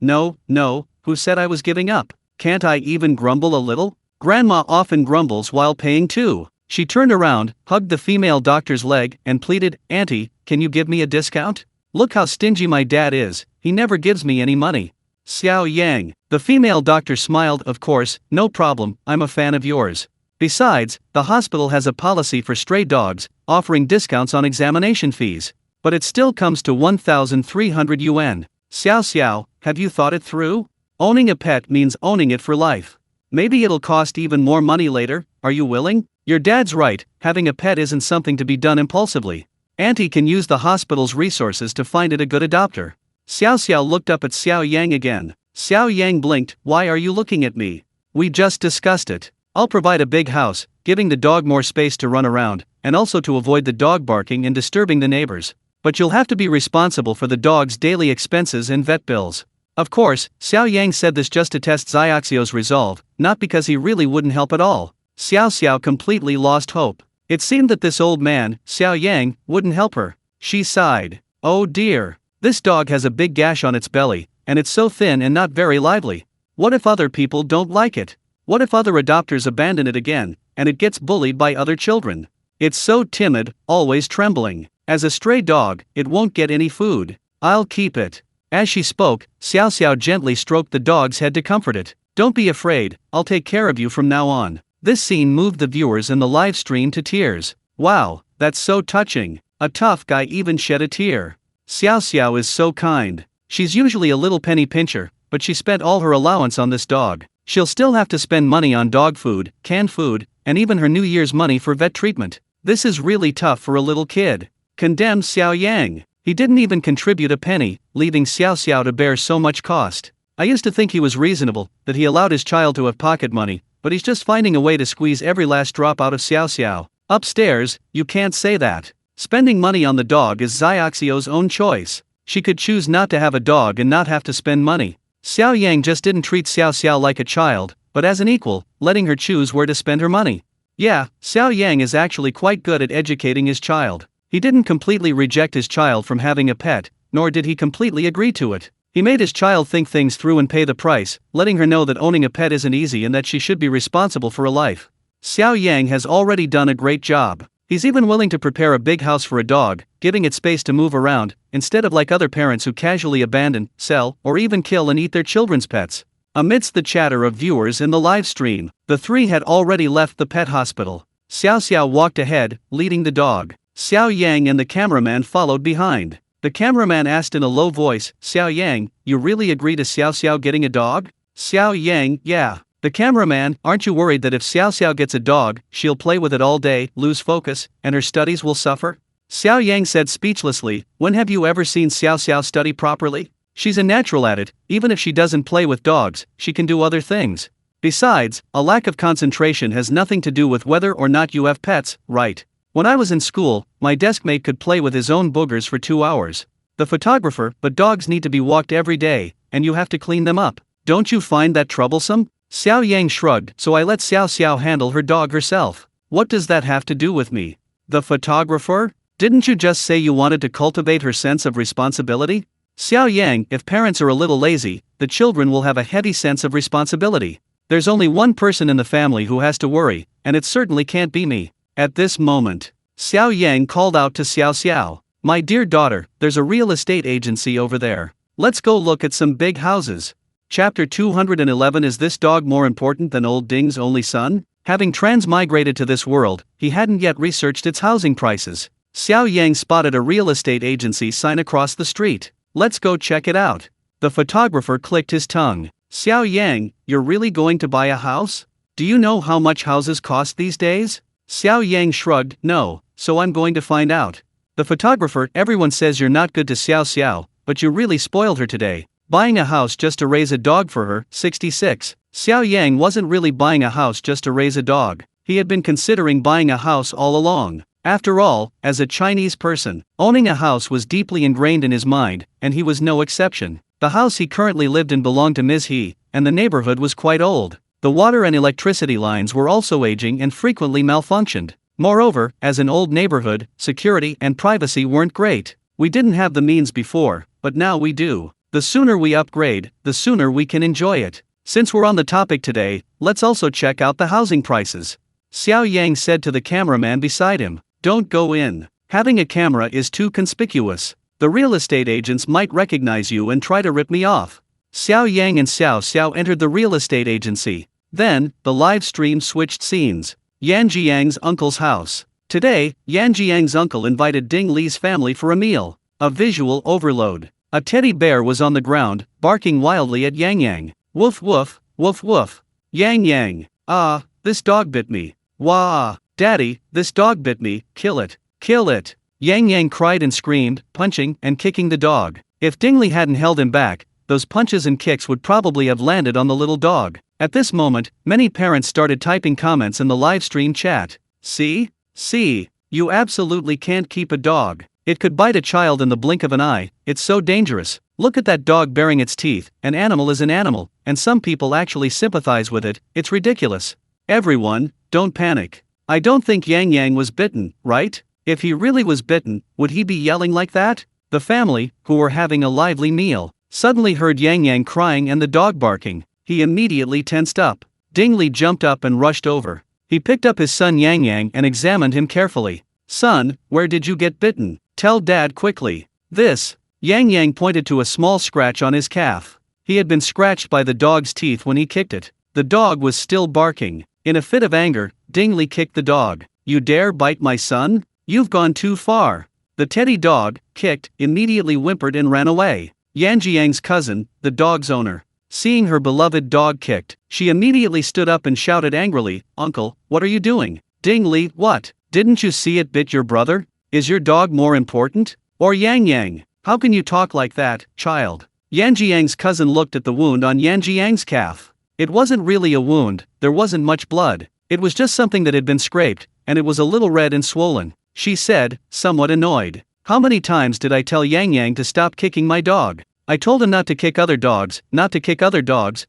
who said I was giving up? Can't I even grumble a little? Grandma often grumbles while paying too. She turned around, hugged the female doctor's leg, and pleaded, Auntie, can you give me a discount? Look how stingy my dad is, he never gives me any money. Xiao Yang. The female doctor smiled. Of course, no problem, I'm a fan of yours. Besides, the hospital has a policy for stray dogs, offering discounts on examination fees. But it still comes to 1,300 yuan. Xiao, have you thought it through? Owning a pet means owning it for life. Maybe it'll cost even more money later, are you willing? Your dad's right, having a pet isn't something to be done impulsively. Auntie can use the hospital's resources to find it a good adopter. Xiao looked up at Xiao Yang again. Xiao Yang blinked. Why are you looking at me? We just discussed it. I'll provide a big house, giving the dog more space to run around, and also to avoid the dog barking and disturbing the neighbors. But you'll have to be responsible for the dog's daily expenses and vet bills. Of course, Xiao Yang said this just to test Xiaoxio's resolve, not because he really wouldn't help at all. Xiao completely lost hope. It seemed that this old man, Xiao Yang, wouldn't help her. She sighed. Oh dear. This dog has a big gash on its belly, and it's so thin and not very lively. What if other people don't like it? What if other adopters abandon it again, and it gets bullied by other children? It's so timid, always trembling. As a stray dog, it won't get any food. I'll keep it. As she spoke, Xiao gently stroked the dog's head to comfort it. Don't be afraid, I'll take care of you from now on. This scene moved the viewers in the live stream to tears. Wow, that's so touching. A tough guy even shed a tear. Xiao Xiao is so kind. She's usually a little penny pincher, but she spent all her allowance on this dog. She'll still have to spend money on dog food, canned food, and even her New Year's money for vet treatment. This is really tough for a little kid. Condemns Xiao Yang. He didn't even contribute a penny, leaving Xiao Xiao to bear so much cost. I used to think he was reasonable, that he allowed his child to have pocket money, but he's just finding a way to squeeze every last drop out of Xiao Xiao. Upstairs, you can't say that. Spending money on the dog is Xiaoxiao's own choice. She could choose not to have a dog and not have to spend money. Xiao Yang just didn't treat Xiao Xiao like a child, but as an equal, letting her choose where to spend her money. Yeah, Xiao Yang is actually quite good at educating his child. He didn't completely reject his child from having a pet, nor did he completely agree to it. He made his child think things through and pay the price, letting her know that owning a pet isn't easy and that she should be responsible for a life. Xiao Yang has already done a great job. He's even willing to prepare a big house for a dog, giving it space to move around, instead of like other parents who casually abandon, sell, or even kill and eat their children's pets. Amidst the chatter of viewers in the live stream, the three had already left the pet hospital. Xiao Xiao walked ahead, leading the dog. Xiao Yang and the cameraman followed behind. The cameraman asked in a low voice, "Xiao Yang, you really agree to Xiao Xiao getting a dog?" Xiao Yang, yeah. The cameraman, aren't you worried that if Xiao Xiao gets a dog, she'll play with it all day, lose focus, and her studies will suffer? Xiao Yang said speechlessly, when have you ever seen Xiao Xiao study properly? She's a natural at it, even if she doesn't play with dogs, she can do other things. Besides, a lack of concentration has nothing to do with whether or not you have pets, right? When I was in school, my deskmate could play with his own boogers for 2 hours. The photographer, but dogs need to be walked every day, and you have to clean them up. Don't you find that troublesome? Xiao Yang shrugged, so I let Xiao Xiao handle her dog herself. What does that have to do with me? The photographer? Didn't you just say you wanted to cultivate her sense of responsibility? Xiao Yang, if parents are a little lazy, the children will have a heavy sense of responsibility. There's only one person in the family who has to worry, and it certainly can't be me. At this moment, Xiao Yang called out to Xiao Xiao, "My dear daughter, there's a real estate agency over there. Let's go look at some big houses." Chapter 211. Is this dog more important than old Ding's only son? Having transmigrated to this world, he hadn't yet researched its housing prices. Xiao Yang spotted a real estate agency sign across the street. Let's go check it out. The photographer clicked his tongue. Xiao Yang, you're really going to buy a house? Do you know how much houses cost these days? Xiao Yang shrugged, no, so I'm going to find out. The photographer, everyone says you're not good to Xiao Xiao, but you really spoiled her today. Buying a house just to raise a dog for her, 66. Xiao Yang wasn't really buying a house just to raise a dog. He had been considering buying a house all along. After all, as a Chinese person, owning a house was deeply ingrained in his mind, and he was no exception. The house he currently lived in belonged to Ms. He, and the neighborhood was quite old. The water and electricity lines were also aging and frequently malfunctioned. Moreover, as an old neighborhood, security and privacy weren't great. We didn't have the means before, but now we do. The sooner we upgrade, the sooner we can enjoy it. Since we're on the topic today, let's also check out the housing prices. Xiao Yang said to the cameraman beside him, "Don't go in. Having a camera is too conspicuous. The real estate agents might recognize you and try to rip me off." Xiao Yang and Xiao Xiao entered the real estate agency. Then, the live stream switched scenes. Yan Jiang's uncle's house. Today, Yan Jiang's uncle invited Ding Li's family for a meal. A visual overload. A teddy bear was on the ground, barking wildly at Yang Yang. Woof woof, woof woof. Yang Yang, ah, this dog bit me. Wah, daddy, this dog bit me, kill it, kill it. Yang Yang cried and screamed, punching and kicking the dog. If Ding Li hadn't held him back, those punches and kicks would probably have landed on the little dog. At this moment, many parents started typing comments in the live stream chat. See, you absolutely can't keep a dog. It could bite a child in the blink of an eye, it's so dangerous. Look at that dog baring its teeth, an animal is an animal, and some people actually sympathize with it, it's ridiculous. Everyone, don't panic. I don't think Yang Yang was bitten, right? If he really was bitten, would he be yelling like that? The family, who were having a lively meal, suddenly heard Yang Yang crying and the dog barking. He immediately tensed up. Ding Li jumped up and rushed over. He picked up his son Yang Yang and examined him carefully. Son, where did you get bitten? Tell dad quickly. This. Yang Yang pointed to a small scratch on his calf. He had been scratched by the dog's teeth when he kicked it. The dog was still barking. In a fit of anger, Ding Li kicked the dog. You dare bite my son? You've gone too far. The teddy dog, kicked, immediately whimpered and ran away. Yan Jiang's cousin, the dog's owner, seeing her beloved dog kicked, she immediately stood up and shouted angrily, "Uncle, what are you doing?" "Ding Li, what? Didn't you see it bit your brother? Is your dog more important? Or Yang Yang? How can you talk like that, child?" Yan Jiang's cousin looked at the wound on Yan Jiang's calf. It wasn't really a wound, there wasn't much blood. It was just something that had been scraped, and it was a little red and swollen. She said, somewhat annoyed, "How many times did I tell Yang Yang to stop kicking my dog? I told him not to kick other dogs,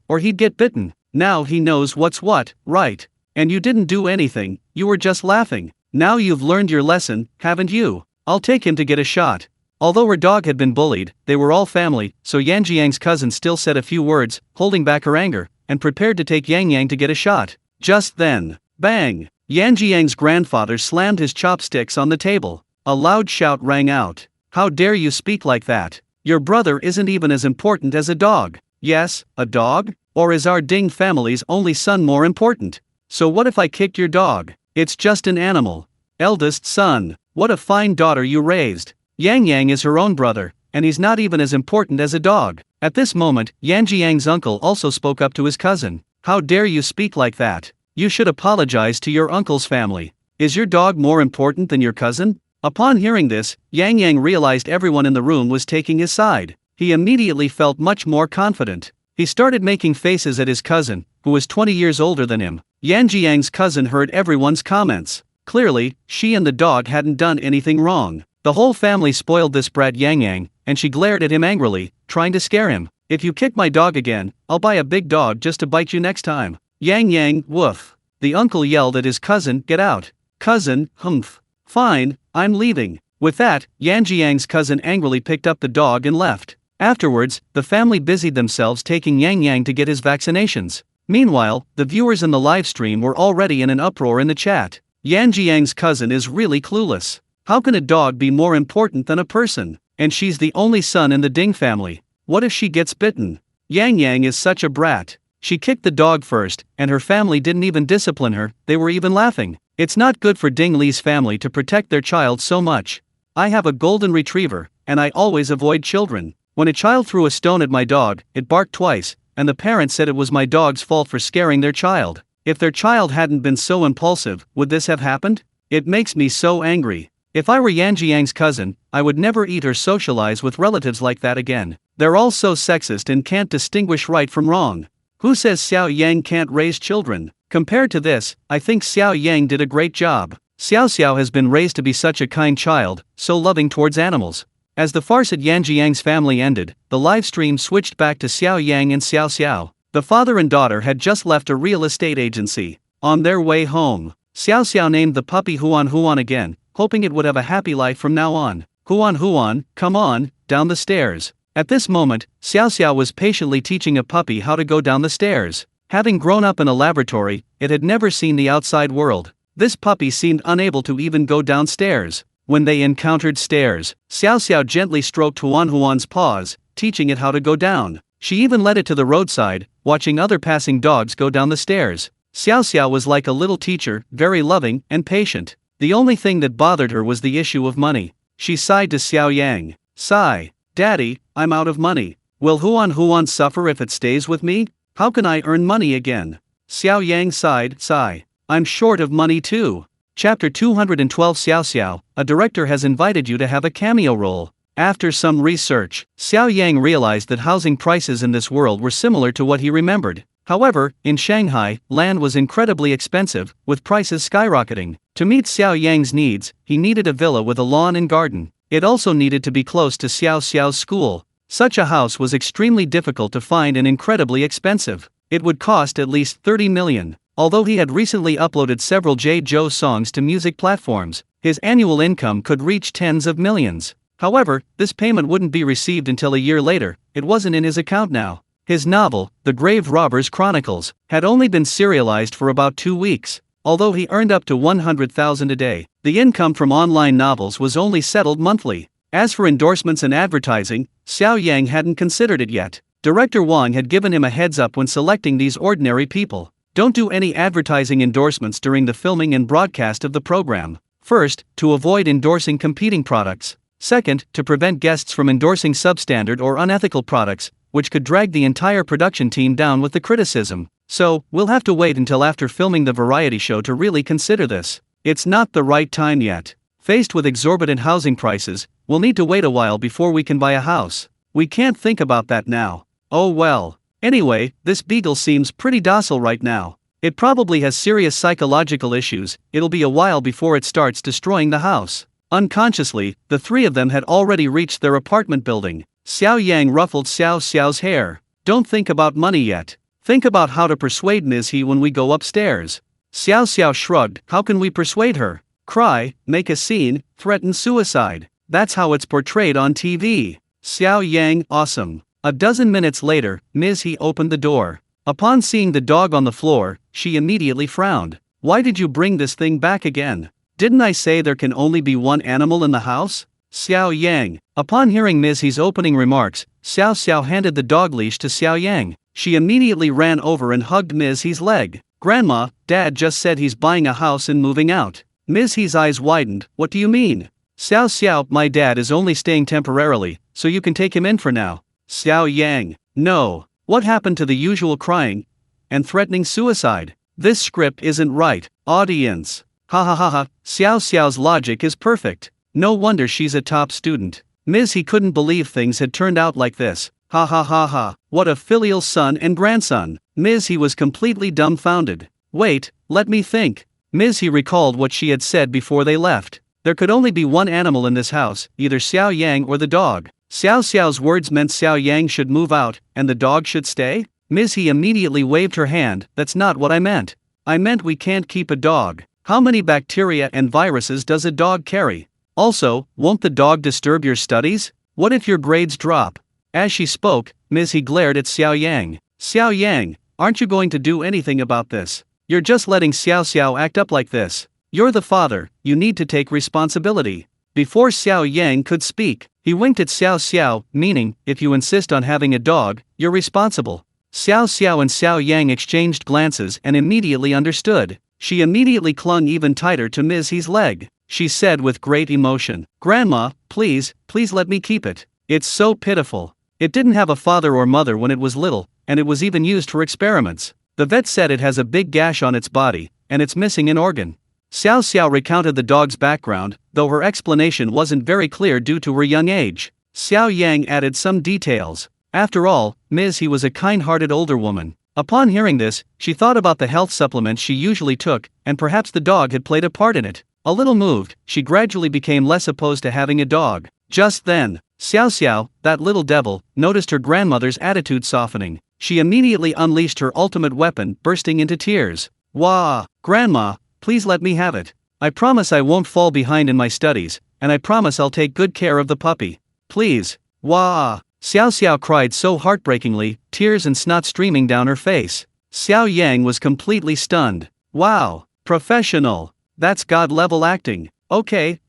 or he'd get bitten. Now he knows what's what, right? And you didn't do anything, you were just laughing. Now you've learned your lesson, haven't you? I'll take him to get a shot." Although her dog had been bullied, they were all family, so Yan Jiang's cousin still said a few words, holding back her anger, and prepared to take Yang Yang to get a shot. Just then, bang! Yan Jiang's grandfather slammed his chopsticks on the table. A loud shout rang out. "How dare you speak like that? Your brother isn't even as important as a dog." "Yes, a dog? Or is our Ding family's only son more important? So what if I kicked your dog? It's just an animal." "Eldest son, what a fine daughter you raised. Yang Yang is her own brother, and he's not even as important as a dog." At this moment, Yan Jiang's uncle also spoke up to his cousin. "How dare you speak like that? You should apologize to your uncle's family. Is your dog more important than your cousin?" Upon hearing this, Yang Yang realized everyone in the room was taking his side. He immediately felt much more confident. He started making faces at his cousin, who was 20 years older than him. Yan Jiang's cousin heard everyone's comments. Clearly, she and the dog hadn't done anything wrong. The whole family spoiled this brat Yang Yang, and she glared at him angrily, trying to scare him. "If you kick my dog again, I'll buy a big dog just to bite you next time." "Yang Yang, woof." The uncle yelled at his cousin, "Get out." "Cousin, humph. Fine, I'm leaving." With that, Yan Jiang's cousin angrily picked up the dog and left. Afterwards, the family busied themselves taking Yang Yang to get his vaccinations. Meanwhile, the viewers in the live stream were already in an uproar in the chat. Yan Jiang's cousin is really clueless. How can a dog be more important than a person? And she's the only son in the Ding family. What if she gets bitten? Yang Yang is such a brat. She kicked the dog first, and her family didn't even discipline her, they were even laughing. It's not good for Ding Li's family to protect their child so much. I have a golden retriever, and I always avoid children. When a child threw a stone at my dog, it barked twice, and the parents said it was my dog's fault for scaring their child. If their child hadn't been so impulsive, would this have happened? It makes me so angry. If I were Yan Jiang's cousin, I would never eat or socialize with relatives like that again. They're all so sexist and can't distinguish right from wrong. Who says Xiao Yang can't raise children? Compared to this, I think Xiao Yang did a great job. Xiao has been raised to be such a kind child, so loving towards animals. As the farce at Yan Jiang's family ended, the live stream switched back to Xiao Yang and Xiao. The father and daughter had just left a real estate agency. On their way home, Xiao named the puppy Huan again, hoping it would have a happy life from now on. Huan, come on, down the stairs." At this moment, Xiao was patiently teaching a puppy how to go down the stairs. Having grown up in a laboratory, it had never seen the outside world. This puppy seemed unable to even go downstairs. When they encountered stairs, Xiao gently stroked Huan's paws, teaching it how to go down. She even led it to the roadside, watching other passing dogs go down the stairs. Xiao was like a little teacher, very loving and patient. The only thing that bothered her was the issue of money. She sighed to Xiao Yang. "Sigh. Daddy, I'm out of money. Will Huan suffer if it stays with me? How can I earn money again?" Xiao Yang sigh. "I'm short of money too." Chapter 212. Xiao, a director has invited you to have a cameo role. After some research, Xiao Yang realized that housing prices in this world were similar to what he remembered. However, in Shanghai, land was incredibly expensive, with prices skyrocketing. To meet Xiao Yang's needs, he needed a villa with a lawn and garden. It also needed to be close to Xiao's school. Such a house was extremely difficult to find and incredibly expensive. It would cost at least 30 million. Although he had recently uploaded several J-Jo songs to music platforms, his annual income could reach tens of millions. However, this payment wouldn't be received until a year later. It wasn't in his account now. His novel, The Grave Robbers Chronicles, had only been serialized for about 2 weeks. Although he earned up to 100,000 a day, the income from online novels was only settled monthly. As for endorsements and advertising, Xiao Yang hadn't considered it yet. Director Wang had given him a heads up when selecting these ordinary people. Don't do any advertising endorsements during the filming and broadcast of the program. First, to avoid endorsing competing products. Second, to prevent guests from endorsing substandard or unethical products, which could drag the entire production team down with the criticism. So, we'll have to wait until after filming the variety show to really consider this. It's not the right time yet. Faced with exorbitant housing prices, we'll need to wait a while before we can buy a house. We can't think about that now. Oh well. Anyway, this beagle seems pretty docile right now. It probably has serious psychological issues. It'll be a while before it starts destroying the house. Unconsciously, the three of them had already reached their apartment building. Xiao Yang ruffled Xiao Xiao's hair. Don't think about money yet. Think about how to persuade Ms. He when we go upstairs. Xiao Xiao shrugged. How can we persuade her? Cry, make a scene, threaten suicide. That's how it's portrayed on TV. Xiao Yang, awesome. A dozen minutes later, Ms. He opened the door. Upon seeing the dog on the floor, she immediately frowned. Why did you bring this thing back again? Didn't I say there can only be one animal in the house? Xiao Yang. Upon hearing Ms. He's opening remarks, Xiao Xiao handed the dog leash to Xiao Yang. She immediately ran over and hugged Ms. He's leg. Grandma, Dad just said he's buying a house and moving out. Ms. He's eyes widened. What do you mean? Xiao Xiao, my dad is only staying temporarily, so you can take him in for now. Xiao Yang. No. What happened to the usual crying and threatening suicide? This script isn't right. Audience. Ha ha ha ha. Xiao Xiao's logic is perfect. No wonder she's a top student. Ms. He couldn't believe things had turned out like this. Ha ha ha ha. What a filial son and grandson. Ms. He was completely dumbfounded. Wait, let me think. Ms. He recalled what she had said before they left. There could only be one animal in this house, either Xiao Yang or the dog. Xiao Xiao's words meant Xiao Yang should move out, and the dog should stay? Ms. He immediately waved her hand. That's not what I meant. I meant we can't keep a dog. How many bacteria and viruses does a dog carry? Also, won't the dog disturb your studies? What if your grades drop? As she spoke, Ms. He glared at Xiao Yang. Xiao Yang, aren't you going to do anything about this? You're just letting Xiao Xiao act up like this. You're the father, you need to take responsibility. Before Xiao Yang could speak, he winked at Xiao Xiao, meaning, if you insist on having a dog, you're responsible. Xiao Xiao and Xiao Yang exchanged glances and immediately understood. She immediately clung even tighter to Ms. He's leg. She said with great emotion, Grandma, please let me keep it. It's so pitiful. It didn't have a father or mother when it was little, and it was even used for experiments. The vet said it has a big gash on its body, and it's missing an organ. Xiao Xiao recounted the dog's background, though her explanation wasn't very clear due to her young age. Xiao Yang added some details. After all, Ms. He was a kind-hearted older woman. Upon hearing this, she thought about the health supplements she usually took, and perhaps the dog had played a part in it. A little moved, she gradually became less opposed to having a dog. Just then, Xiao Xiao, that little devil, noticed her grandmother's attitude softening. She immediately unleashed her ultimate weapon, bursting into tears. Wah! Grandma, please let me have it. I promise I won't fall behind in my studies, and I promise I'll take good care of the puppy. Please. Wah! Xiao Xiao cried so heartbreakingly, tears and snot streaming down her face. Xiao Yang was completely stunned. Wow! Professional! That's God-level acting. Okay.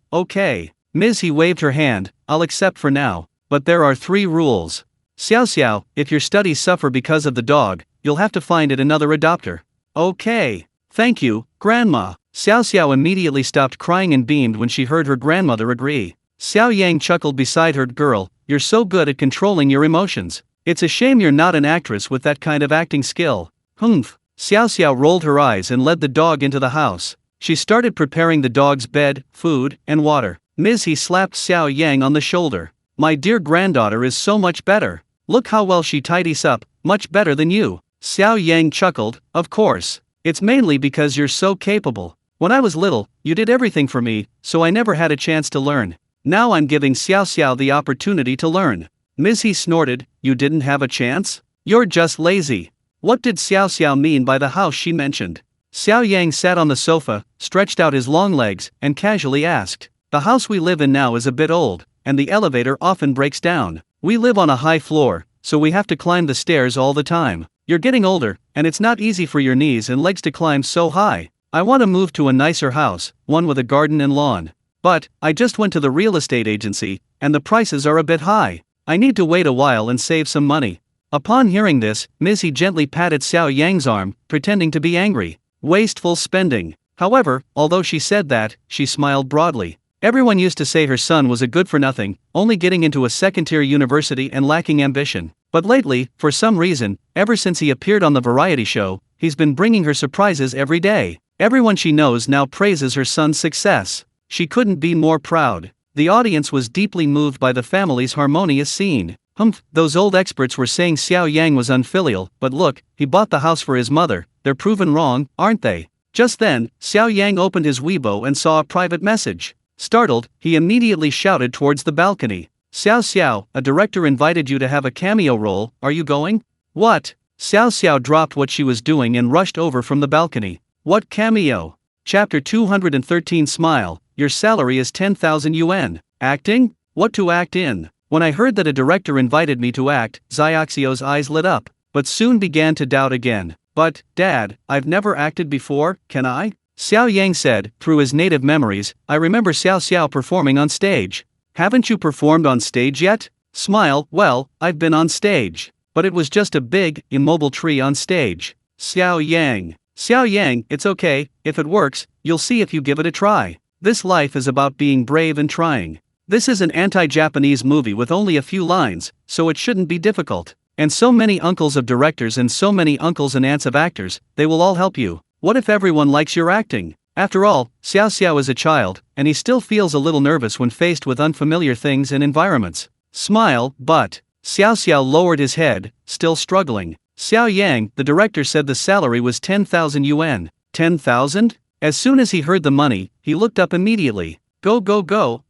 Ms. He waved her hand. I'll accept for now, but there are 3 rules. Xiao Xiao, if your studies suffer because of the dog, you'll have to find it another adopter. Okay. Thank you, Grandma. Xiao Xiao immediately stopped crying and beamed when she heard her grandmother agree. Xiao Yang chuckled beside her. Girl, you're so good at controlling your emotions. It's a shame you're not an actress with that kind of acting skill. Humph. Xiao Xiao rolled her eyes and led the dog into the house. She started preparing the dog's bed, food, and water. Ms. He slapped Xiao Yang on the shoulder. My dear granddaughter is so much better. Look how well she tidies up, much better than you. Xiao Yang chuckled. Of course. It's mainly because you're so capable. When I was little, you did everything for me, so I never had a chance to learn. Now I'm giving Xiao Xiao the opportunity to learn. Ms. He snorted. You didn't have a chance? You're just lazy. What did Xiao Xiao mean by the house she mentioned? Xiao Yang sat on the sofa, stretched out his long legs, and casually asked. The house we live in now is a bit old, and the elevator often breaks down. We live on a high floor, so we have to climb the stairs all the time. You're getting older, and it's not easy for your knees and legs to climb so high. I want to move to a nicer house, one with a garden and lawn. But, I just went to the real estate agency, and the prices are a bit high. I need to wait a while and save some money. Upon hearing this, Ms. He gently patted Xiao Yang's arm, pretending to be angry. Wasteful spending. However, although she said that, she smiled broadly. Everyone used to say her son was a good-for-nothing, only getting into a second-tier university and lacking ambition. But lately, for some reason, ever since he appeared on the variety show, he's been bringing her surprises every day. Everyone she knows now praises her son's success. She couldn't be more proud. The audience was deeply moved by the family's harmonious scene. Those old experts were saying Xiao Yang was unfilial, but look, he bought the house for his mother. They're proven wrong, aren't they? Just then, Xiao Yang opened his Weibo and saw a private message. Startled, he immediately shouted towards the balcony. Xiao, a director invited you to have a cameo role, are you going? What? Xiao dropped what she was doing and rushed over from the balcony. What cameo? Chapter 213 Smile, your salary is 10,000 yuan. Acting? What to act in? When I heard that a director invited me to act, Xiao's eyes lit up, but soon began to doubt again. But, Dad, I've never acted before, can I? Xiao Yang said, through his native memories, I remember Xiao performing on stage. Haven't you performed on stage yet? Smile, well, I've been on stage. But it was just a big, immobile tree on stage. Xiao Yang, it's okay, if it works, you'll see if you give it a try. This life is about being brave and trying. This is an anti-Japanese movie with only a few lines, so it shouldn't be difficult. And so many uncles of directors and so many uncles and aunts of actors, they will all help you. What if everyone likes your acting? After all, Xiao is a child, and he still feels a little nervous when faced with unfamiliar things and environments. Smile, but... Xiao lowered his head, still struggling. Xiao Yang, the director said the salary was 10,000 yuan. 10,000? As soon as he heard the money, he looked up immediately. Go,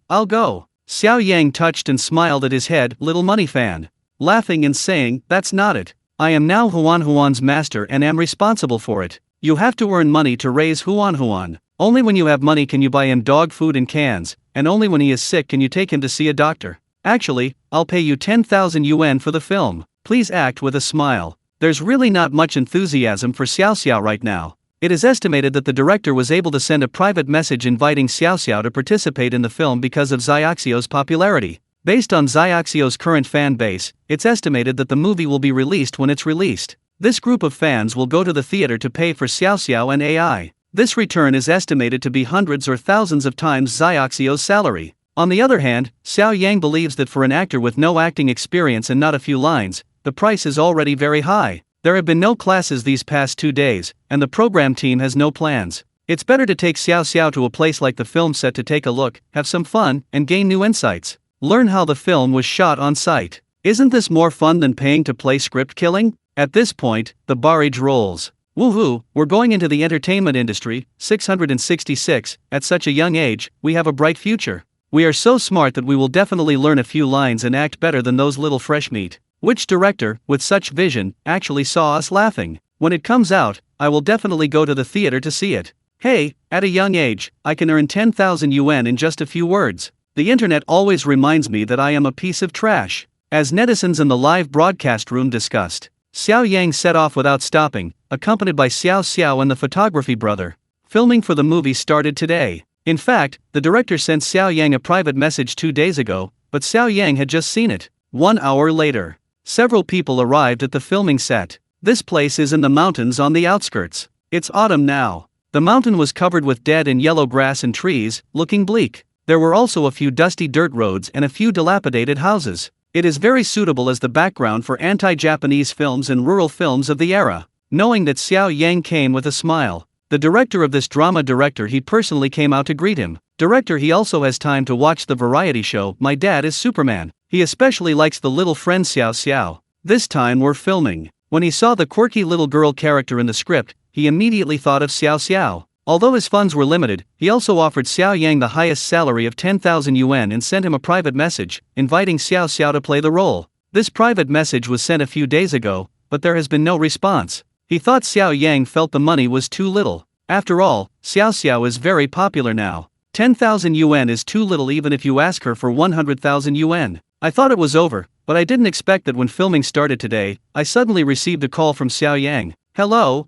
I'll go. Xiao Yang touched and smiled at his head, little money fan. Laughing and saying, that's not it. I am now Huan's master and am responsible for it. You have to earn money to raise Huan. Only when you have money can you buy him dog food in cans, and only when he is sick can you take him to see a doctor. Actually, I'll pay you 10,000 yuan for the film. Please act with a smile. There's really not much enthusiasm for Xiao right now. It is estimated that the director was able to send a private message inviting Xiao to participate in the film because of Xiao's popularity. Based on Xiao's current fan base, it's estimated that the movie will be released when it's released. This group of fans will go to the theater to pay for Xiao and AI. This return is estimated to be hundreds or thousands of times Xiao's salary. On the other hand, Xiao Yang believes that for an actor with no acting experience and not a few lines, the price is already very high. There have been no classes these past 2 days, and the program team has no plans. It's better to take Xiao to a place like the film set to take a look, have some fun, and gain new insights. Learn how the film was shot on site. Isn't this more fun than paying to play script killing? At this point, the barrage rolls. Woohoo, we're going into the entertainment industry, 666, at such a young age, we have a bright future. We are so smart that we will definitely learn a few lines and act better than those little fresh meat. Which director, with such vision, actually saw us laughing? When it comes out, I will definitely go to the theater to see it. Hey, at a young age, I can earn 10,000 yuan in just a few words. The internet always reminds me that I am a piece of trash. As netizens in the live broadcast room discussed, Xiao Yang set off without stopping, accompanied by Xiao and the photography brother. Filming for the movie started today. In fact, the director sent Xiao Yang a private message 2 days ago, but Xiao Yang had just seen it. 1 hour later, several people arrived at the filming set. This place is in the mountains on the outskirts. It's autumn now. The mountain was covered with dead and yellow grass and trees, looking bleak. There were also a few dusty dirt roads and a few dilapidated houses. It is very suitable as the background for anti-Japanese films and rural films of the era. Knowing that Xiao Yang came with a smile, the director of this drama he personally came out to greet him. Director, he also has time to watch the variety show My Dad is Superman. He especially likes the little friend Xiao. This time we're filming. When he saw the quirky little girl character in the script, he immediately thought of Xiao. Although his funds were limited, he also offered Xiao Yang the highest salary of 10,000 yuan and sent him a private message, inviting Xiao to play the role. This private message was sent a few days ago, but there has been no response. He thought Xiao Yang felt the money was too little. After all, Xiao is very popular now. 10,000 yuan is too little even if you ask her for 100,000 yuan. I thought it was over, but I didn't expect that when filming started today, I suddenly received a call from Xiao Yang. Hello.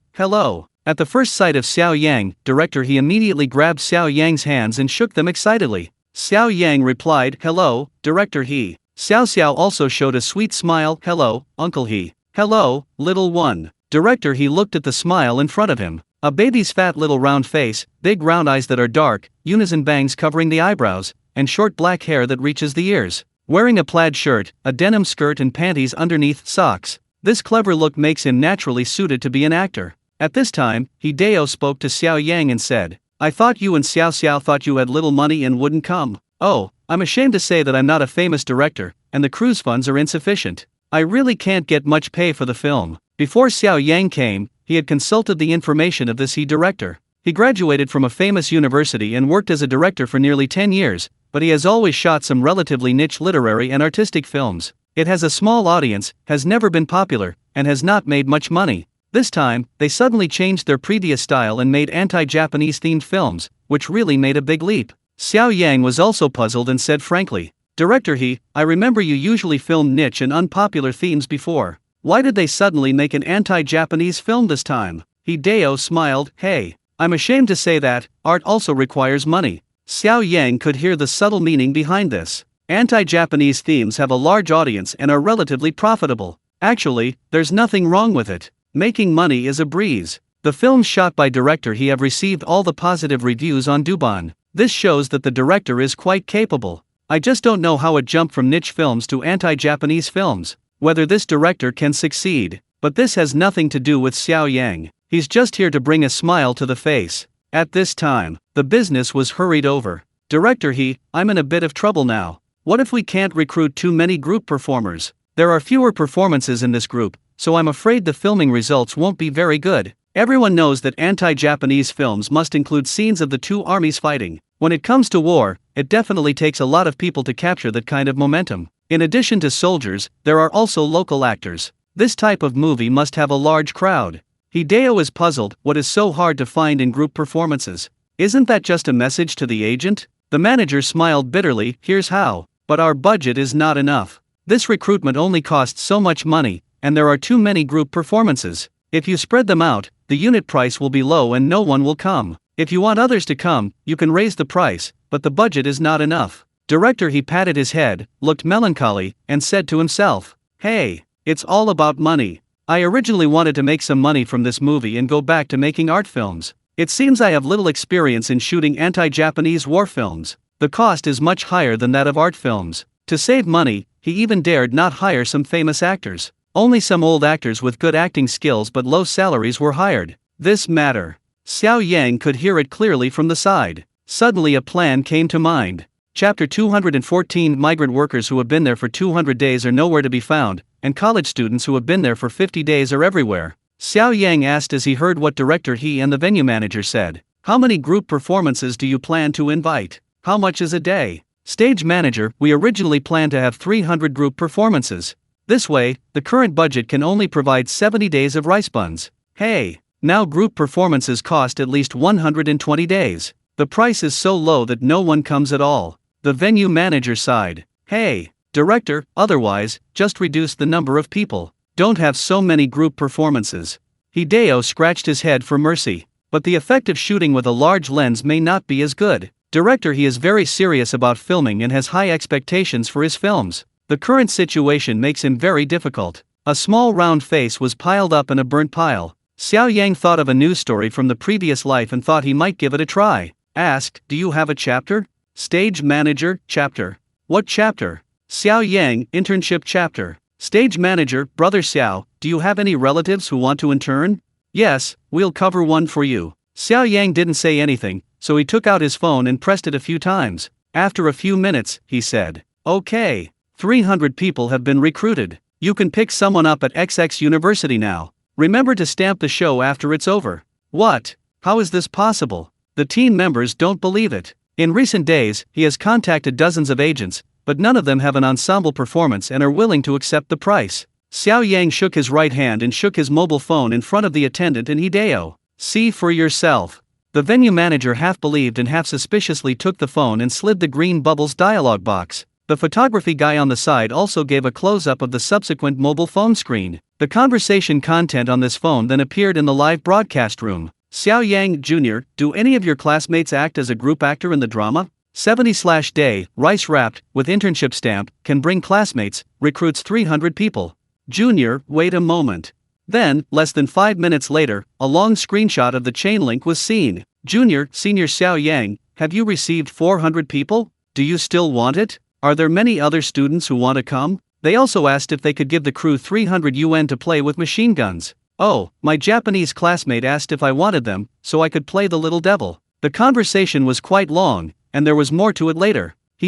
At the first sight of Xiao Yang, director, he immediately grabbed Xiao Yang's hands and shook them excitedly. Xiao Yang replied, hello, director, he. Xiao also showed a sweet smile, hello, uncle, he. Hello, little one. Director, he looked at the smile in front of him. A baby's fat little round face, big round eyes that are dark, unison bangs covering the eyebrows, and short black hair that reaches the ears. Wearing a plaid shirt, a denim skirt and panties underneath socks. This clever look makes him naturally suited to be an actor. At this time, Hideo spoke to Xiao Yang and said, "I thought you and Xiao Xiao thought you had little money and wouldn't come. Oh, I'm ashamed to say that I'm not a famous director, and the cruise funds are insufficient. I really can't get much pay for the film." Before Xiao Yang came, he had consulted the information of this director. He graduated from a famous university and worked as a director for nearly 10 years, but he has always shot some relatively niche literary and artistic films. It has a small audience, has never been popular, and has not made much money. This time, they suddenly changed their previous style and made anti-Japanese themed films, which really made a big leap. Xiao Yang was also puzzled and said frankly, "Director He, I remember you usually filmed niche and unpopular themes before. Why did they suddenly make an anti-Japanese film this time?" Hideo smiled, "Hey, I'm ashamed to say that, art also requires money." Xiao Yang could hear the subtle meaning behind this. Anti-Japanese themes have a large audience and are relatively profitable. Actually, there's nothing wrong with it. Making money is a breeze. The films shot by director He have received all the positive reviews on Douban. This shows that the director is quite capable. I just don't know how it jumped from niche films to anti-Japanese films. Whether this director can succeed. But this has nothing to do with Xiao Yang. He's just here to bring a smile to the face. At this time, the business was hurried over. "Director He, I'm in a bit of trouble now. What if we can't recruit too many group performers? There are fewer performances in this group, so I'm afraid the filming results won't be very good. Everyone knows that anti-Japanese films must include scenes of the two armies fighting. When it comes to war, it definitely takes a lot of people to capture that kind of momentum. In addition to soldiers, there are also local actors. This type of movie must have a large crowd." Hideo is puzzled. What is so hard to find in group performances? Isn't that just a message to the agent? The manager smiled bitterly, "Here's how. But our budget is not enough. This recruitment only costs so much money, and there are too many group performances. If you spread them out, the unit price will be low and no one will come. If you want others to come, you can raise the price, but the budget is not enough." Director He patted his head, looked melancholy, and said to himself, "Hey, it's all about money. I originally wanted to make some money from this movie and go back to making art films. It seems I have little experience in shooting anti-Japanese war films. The cost is much higher than that of art films. To save money, he even dared not hire some famous actors. Only some old actors with good acting skills but low salaries were hired. This matter. Xiao Yang could hear it clearly from the side. Suddenly a plan came to mind. Chapter 214 Migrant workers who have been there for 200 days are nowhere to be found, and college students who have been there for 50 days are everywhere. Xiao Yang asked as he heard what director He and the venue manager said. "How many group performances do you plan to invite? How much is a day?" Stage manager, "We originally planned to have 300 group performances. This way, the current budget can only provide 70 days of rice buns. Hey, now group performances cost at least 120 days. The price is so low that no one comes at all." The venue manager sighed. "Hey, director, otherwise, just reduce the number of people. Don't have so many group performances." Hideo scratched his head for mercy. But the effect of shooting with a large lens may not be as good. Director He is very serious about filming and has high expectations for his films. The current situation makes him very difficult. A small round face was piled up in a burnt pile. Xiao Yang thought of a news story from the previous life and thought he might give it a try. Asked, "Do you have a chapter?" Stage manager, "Chapter. What chapter?" Xiao Yang, "Internship chapter." Stage manager, "Brother Xiao, do you have any relatives who want to intern?" "Yes, we'll cover one for you." Xiao Yang didn't say anything, so he took out his phone and pressed it a few times. After a few minutes, he said, "Okay, 300 people have been recruited. You can pick someone up at XX University now. Remember to stamp the show after it's over." "What? How is this possible?" The team members don't believe it. In recent days, he has contacted dozens of agents, but none of them have an ensemble performance and are willing to accept the price. Xiao Yang shook his right hand and shook his mobile phone in front of the attendant and Hideo. "See for yourself." The venue manager half believed and half suspiciously took the phone and slid the green bubbles dialog box. The photography guy on the side also gave a close-up of the subsequent mobile phone screen. The conversation content on this phone then appeared in the live broadcast room. "Xiao Yang Jr., do any of your classmates act as a group actor in the drama? 70/day, rice wrapped, with internship stamp, can bring classmates, recruits 300 people. Junior, wait a moment. Then, less than 5 minutes later, a long screenshot of the chain link was seen. Junior, Senior Xiao Yang, have you received 400 people? Do you still want it? Are there many other students who want to come? They also asked if they could give the crew 300 yuan to play with machine guns. Oh, my Japanese classmate asked if I wanted them, so I could play the little devil. The conversation was quite long, and there was more to it later. He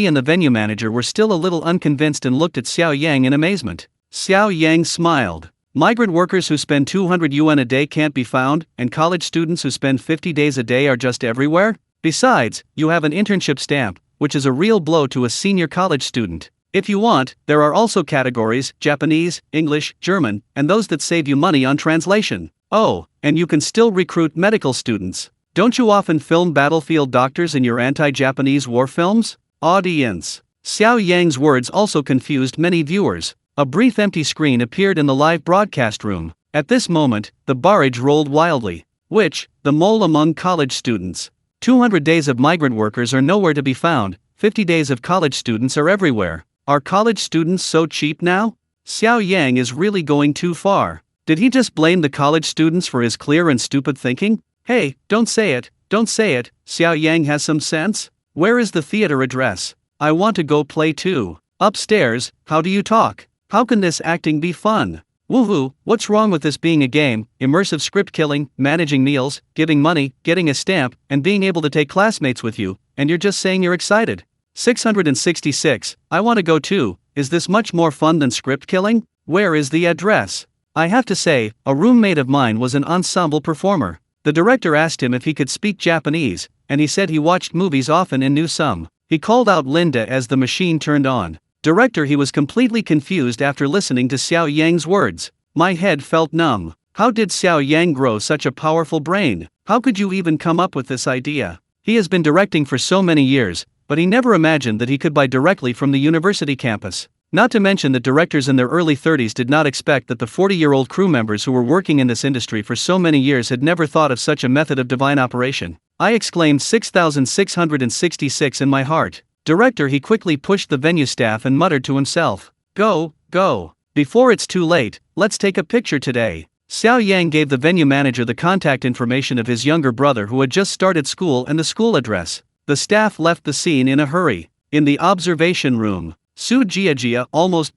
and the venue manager were still a little unconvinced and looked at Xiao Yang in amazement. Xiao Yang smiled. Migrant workers who spend 200 yuan a day can't be found, and college students who spend 50 days a day are just everywhere? Besides, you have an internship stamp, which is a real blow to a senior college student. If you want, there are also categories: Japanese, English, German, and those that save you money on translation. Oh, and you can still recruit medical students. Don't you often film battlefield doctors in your anti-Japanese war films? Audience. Xiao Yang's words also confused many viewers. A brief empty screen appeared in the live broadcast room. At this moment, the barrage rolled wildly. Which, the mole among college students. 200 days of migrant workers are nowhere to be found, 50 days of college students are everywhere. Are college students so cheap now? Xiao Yang is really going too far. Did he just blame the college students for his clear and stupid thinking? Hey, don't say it, Xiao Yang has some sense? Where is the theater address? I want to go play too. Upstairs, how do you talk? How can this acting be fun? Woohoo, what's wrong with this being a game? Immersive script killing, managing meals, giving money, getting a stamp, and being able to take classmates with you, and you're just saying you're excited. 666, I want to go too. Is this much more fun than script killing? Where is the address? I have to say, a roommate of mine was an ensemble performer. The director asked him if he could speak Japanese, and he said he watched movies often and knew some. He called out Linda as the machine turned on. Director, he was completely confused after listening to Xiao Yang's words. My head felt numb. How did Xiao Yang grow such a powerful brain? How could you even come up with this idea? He has been directing for so many years, but he never imagined that he could buy directly from the university campus. Not to mention that directors in their early 30s did not expect that the 40-year-old crew members who were working in this industry for so many years had never thought of such a method of divine operation. I exclaimed 6,666 in my heart. Director, he quickly pushed the venue staff and muttered to himself. Go, go. Before it's too late, let's take a picture today. Xiao Yang gave the venue manager the contact information of his younger brother who had just started school and the school address. The staff left the scene in a hurry. In the observation room, Su Jiajia, almost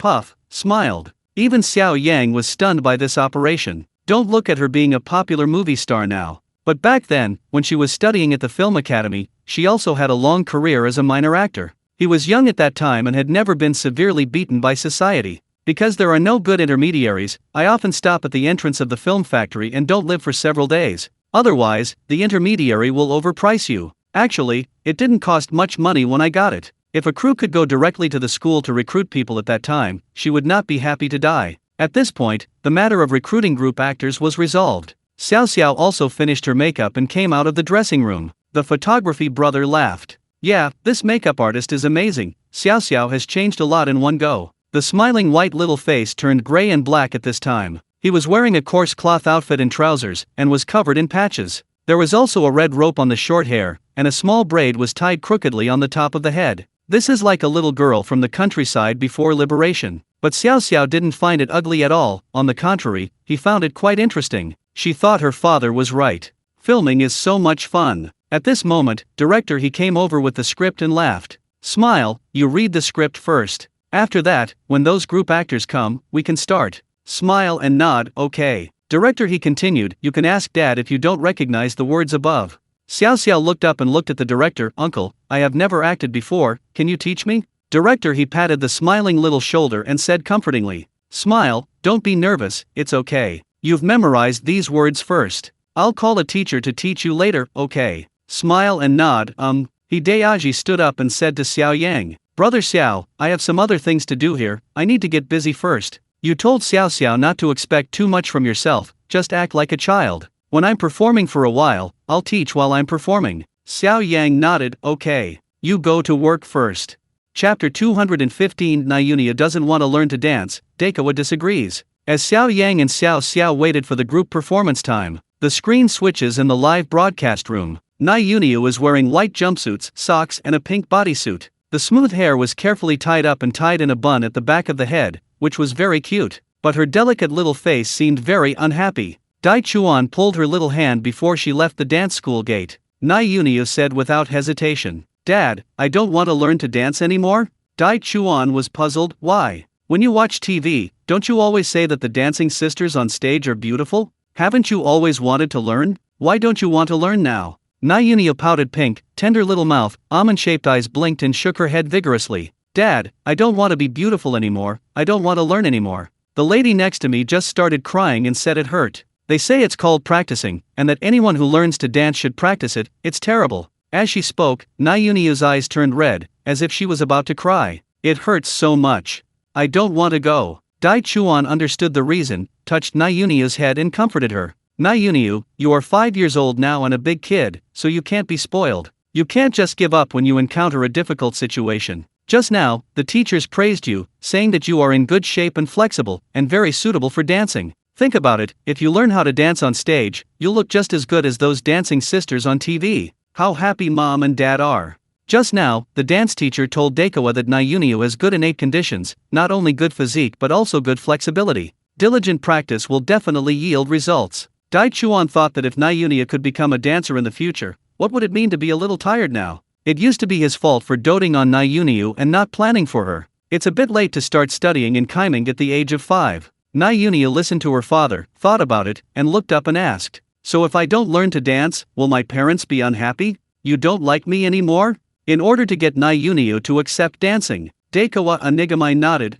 smiled. Even Xiao Yang was stunned by this operation. Don't look at her being a popular movie star now. But back then, when she was studying at the film academy, she also had a long career as a minor actor. He was young at that time and had never been severely beaten by society. Because there are no good intermediaries, I often stop at the entrance of the film factory and don't live for several days. Otherwise, the intermediary will overprice you. Actually, it didn't cost much money when I got it. If a crew could go directly to the school to recruit people at that time, she would not be happy to die. At this point, the matter of recruiting group actors was resolved. Xiao also finished her makeup and came out of the dressing room. The photography brother laughed. Yeah, this makeup artist is amazing. Xiao has changed a lot in one go. The smiling white little face turned gray and black at this time. He was wearing a coarse cloth outfit and trousers, and was covered in patches. There was also a red rope on the short hair, and a small braid was tied crookedly on the top of the head. This is like a little girl from the countryside before liberation. But Xiao didn't find it ugly at all, on the contrary, he found it quite interesting. She thought her father was right. Filming is so much fun. At this moment, director, he came over with the script and laughed. Smile, you read the script first. After that, when those group actors come, we can start. Smile and nod, okay. Director, he continued, you can ask Dad if you don't recognize the words above. Xiao looked up and looked at the director. Uncle, I have never acted before, can you teach me? Director, he patted the smiling little shoulder and said comfortingly. Smile, don't be nervous, it's okay. You've memorized these words first. I'll call a teacher to teach you later, okay. Smile and nod, Hideyaji stood up and said to Xiao Yang. Brother Xiao, I have some other things to do here, I need to get busy first. You told Xiao not to expect too much from yourself, just act like a child. When I'm performing for a while, I'll teach while I'm performing. Xiao Yang nodded, okay. You go to work first. Chapter 215. Nayunia doesn't want to learn to dance, Dekawa disagrees. As Xiao Yang and Xiao waited for the group performance time, the screen switches in the live broadcast room. Nayunia was wearing white jumpsuits, socks and a pink bodysuit. The smooth hair was carefully tied up and tied in a bun at the back of the head, which was very cute. but her delicate little face seemed very unhappy. Dai Chuan pulled her little hand before she left the dance school gate. Nai Yunio said without hesitation, "Dad, I don't want to learn to dance anymore?" Dai Chuan was puzzled. Why? When you watch TV, don't you always say that the dancing sisters on stage are beautiful? Haven't you always wanted to learn? Why don't you want to learn now? Nai Yunio pouted pink, tender little mouth, almond-shaped eyes blinked and shook her head vigorously. "Dad, I don't want to be beautiful anymore, I don't want to learn anymore." The lady next to me just started crying and said it hurt. They say it's called practicing, and that anyone who learns to dance should practice it. It's terrible. As she spoke, Nai Yunio's eyes turned red, as if she was about to cry. "It hurts so much. I don't want to go." Dai Chuan understood the reason, touched Nai Yunio's head and comforted her. "Nai Yunio, you are 5 years old now and a big kid, so you can't be spoiled. You can't just give up when you encounter a difficult situation. Just now, the teachers praised you, saying that you are in good shape and flexible, and very suitable for dancing. Think about it, if you learn how to dance on stage, you'll look just as good as those dancing sisters on TV. How happy Mom and Dad are." Just now, the dance teacher told Daikawa that Nai Yunio has good innate conditions, not only good physique but also good flexibility. Diligent practice will definitely yield results. Dai Chuan thought that if Nai Yunio could become a dancer in the future, what would it mean to be a little tired now? It used to be his fault for doting on Nai Yunio and not planning for her. It's a bit late to start studying in Kaiming at the age of 5. Nai Yunio listened to her father, thought about it, and looked up and asked, "So if I don't learn to dance, will my parents be unhappy? You don't like me anymore?" In order to get Nai Yunio to accept dancing, Daikawa Onigamai nodded.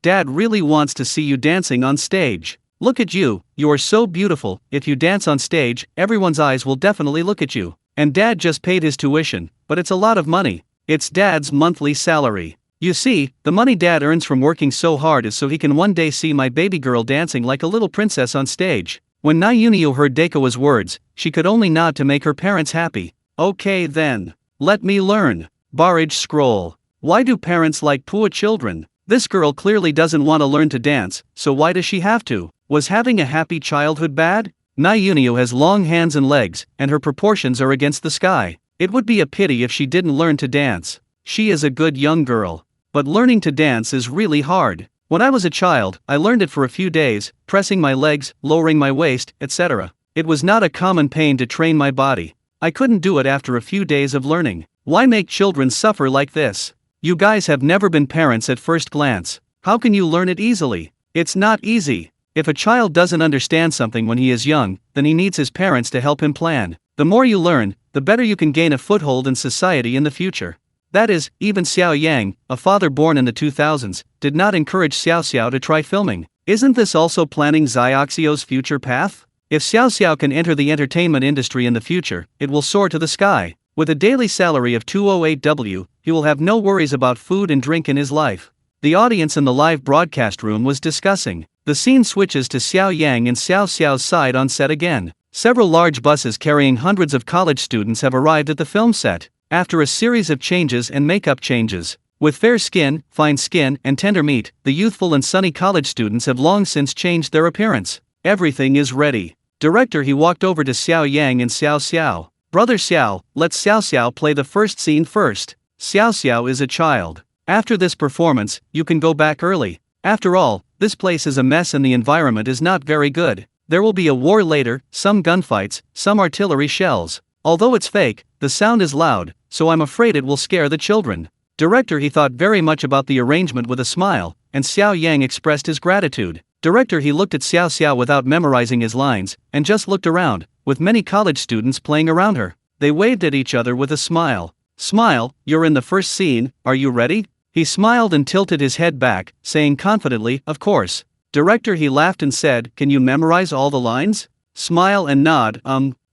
Dad really wants to see you dancing on stage. Look at you, you are so beautiful. If you dance on stage, everyone's eyes will definitely look at you. And Dad just paid his tuition, but it's a lot of money. It's Dad's monthly salary. You see, the money Dad earns from working so hard is so he can one day see my baby girl dancing like a little princess on stage." When Nai Yunio heard Daikawa's words, she could only nod to make her parents happy. "Okay then. Let me learn." Barrage scroll. Why do parents like poor children? This girl clearly doesn't want to learn to dance, so why does she have to? Was having a happy childhood bad? Nai Yunio has long hands and legs, and her proportions are against the sky. It would be a pity if she didn't learn to dance. She is a good young girl. But learning to dance is really hard. When I was a child, I learned it for a few days, pressing my legs, lowering my waist, etc. It was not a common pain to train my body. I couldn't do it after a few days of learning. Why make children suffer like this? You guys have never been parents at first glance. How can you learn it easily? It's not easy. If a child doesn't understand something when he is young, then he needs his parents to help him plan. The more you learn, the better you can gain a foothold in society in the future. That is, even Xiao Yang, a father born in the 2000s, did not encourage Xiao to try filming. Isn't this also planning Xiaoxio's future path? If Xiao can enter the entertainment industry in the future, it will soar to the sky. With a daily salary of 208W, he will have no worries about food and drink in his life. The audience in the live broadcast room was discussing. The scene switches to Xiao Yang and Xiao's side on set again. Several large buses carrying hundreds of college students have arrived at the film set. After a series of changes and makeup changes, with fair skin, fine skin, and tender meat, the youthful and sunny college students have long since changed their appearance. Everything is ready. Director he walked over to Xiao Yang and Xiao. "Brother Xiao, let Xiao play the first scene first. Xiao is a child. After this performance, you can go back early. After all, this place is a mess and the environment is not very good. There will be a war later, some gunfights, some artillery shells. Although it's fake, the sound is loud, so I'm afraid it will scare the children." Director he thought very much about the arrangement with a smile, and Xiao Yang expressed his gratitude. Director he looked at Xiao without memorizing his lines, and just looked around, with many college students playing around her. They waved at each other with a smile. "Smile, you're in the first scene, are you ready?" He smiled and tilted his head back, saying confidently, "Of course." Director he laughed and said, "Can you memorize all the lines?" Smile and nod,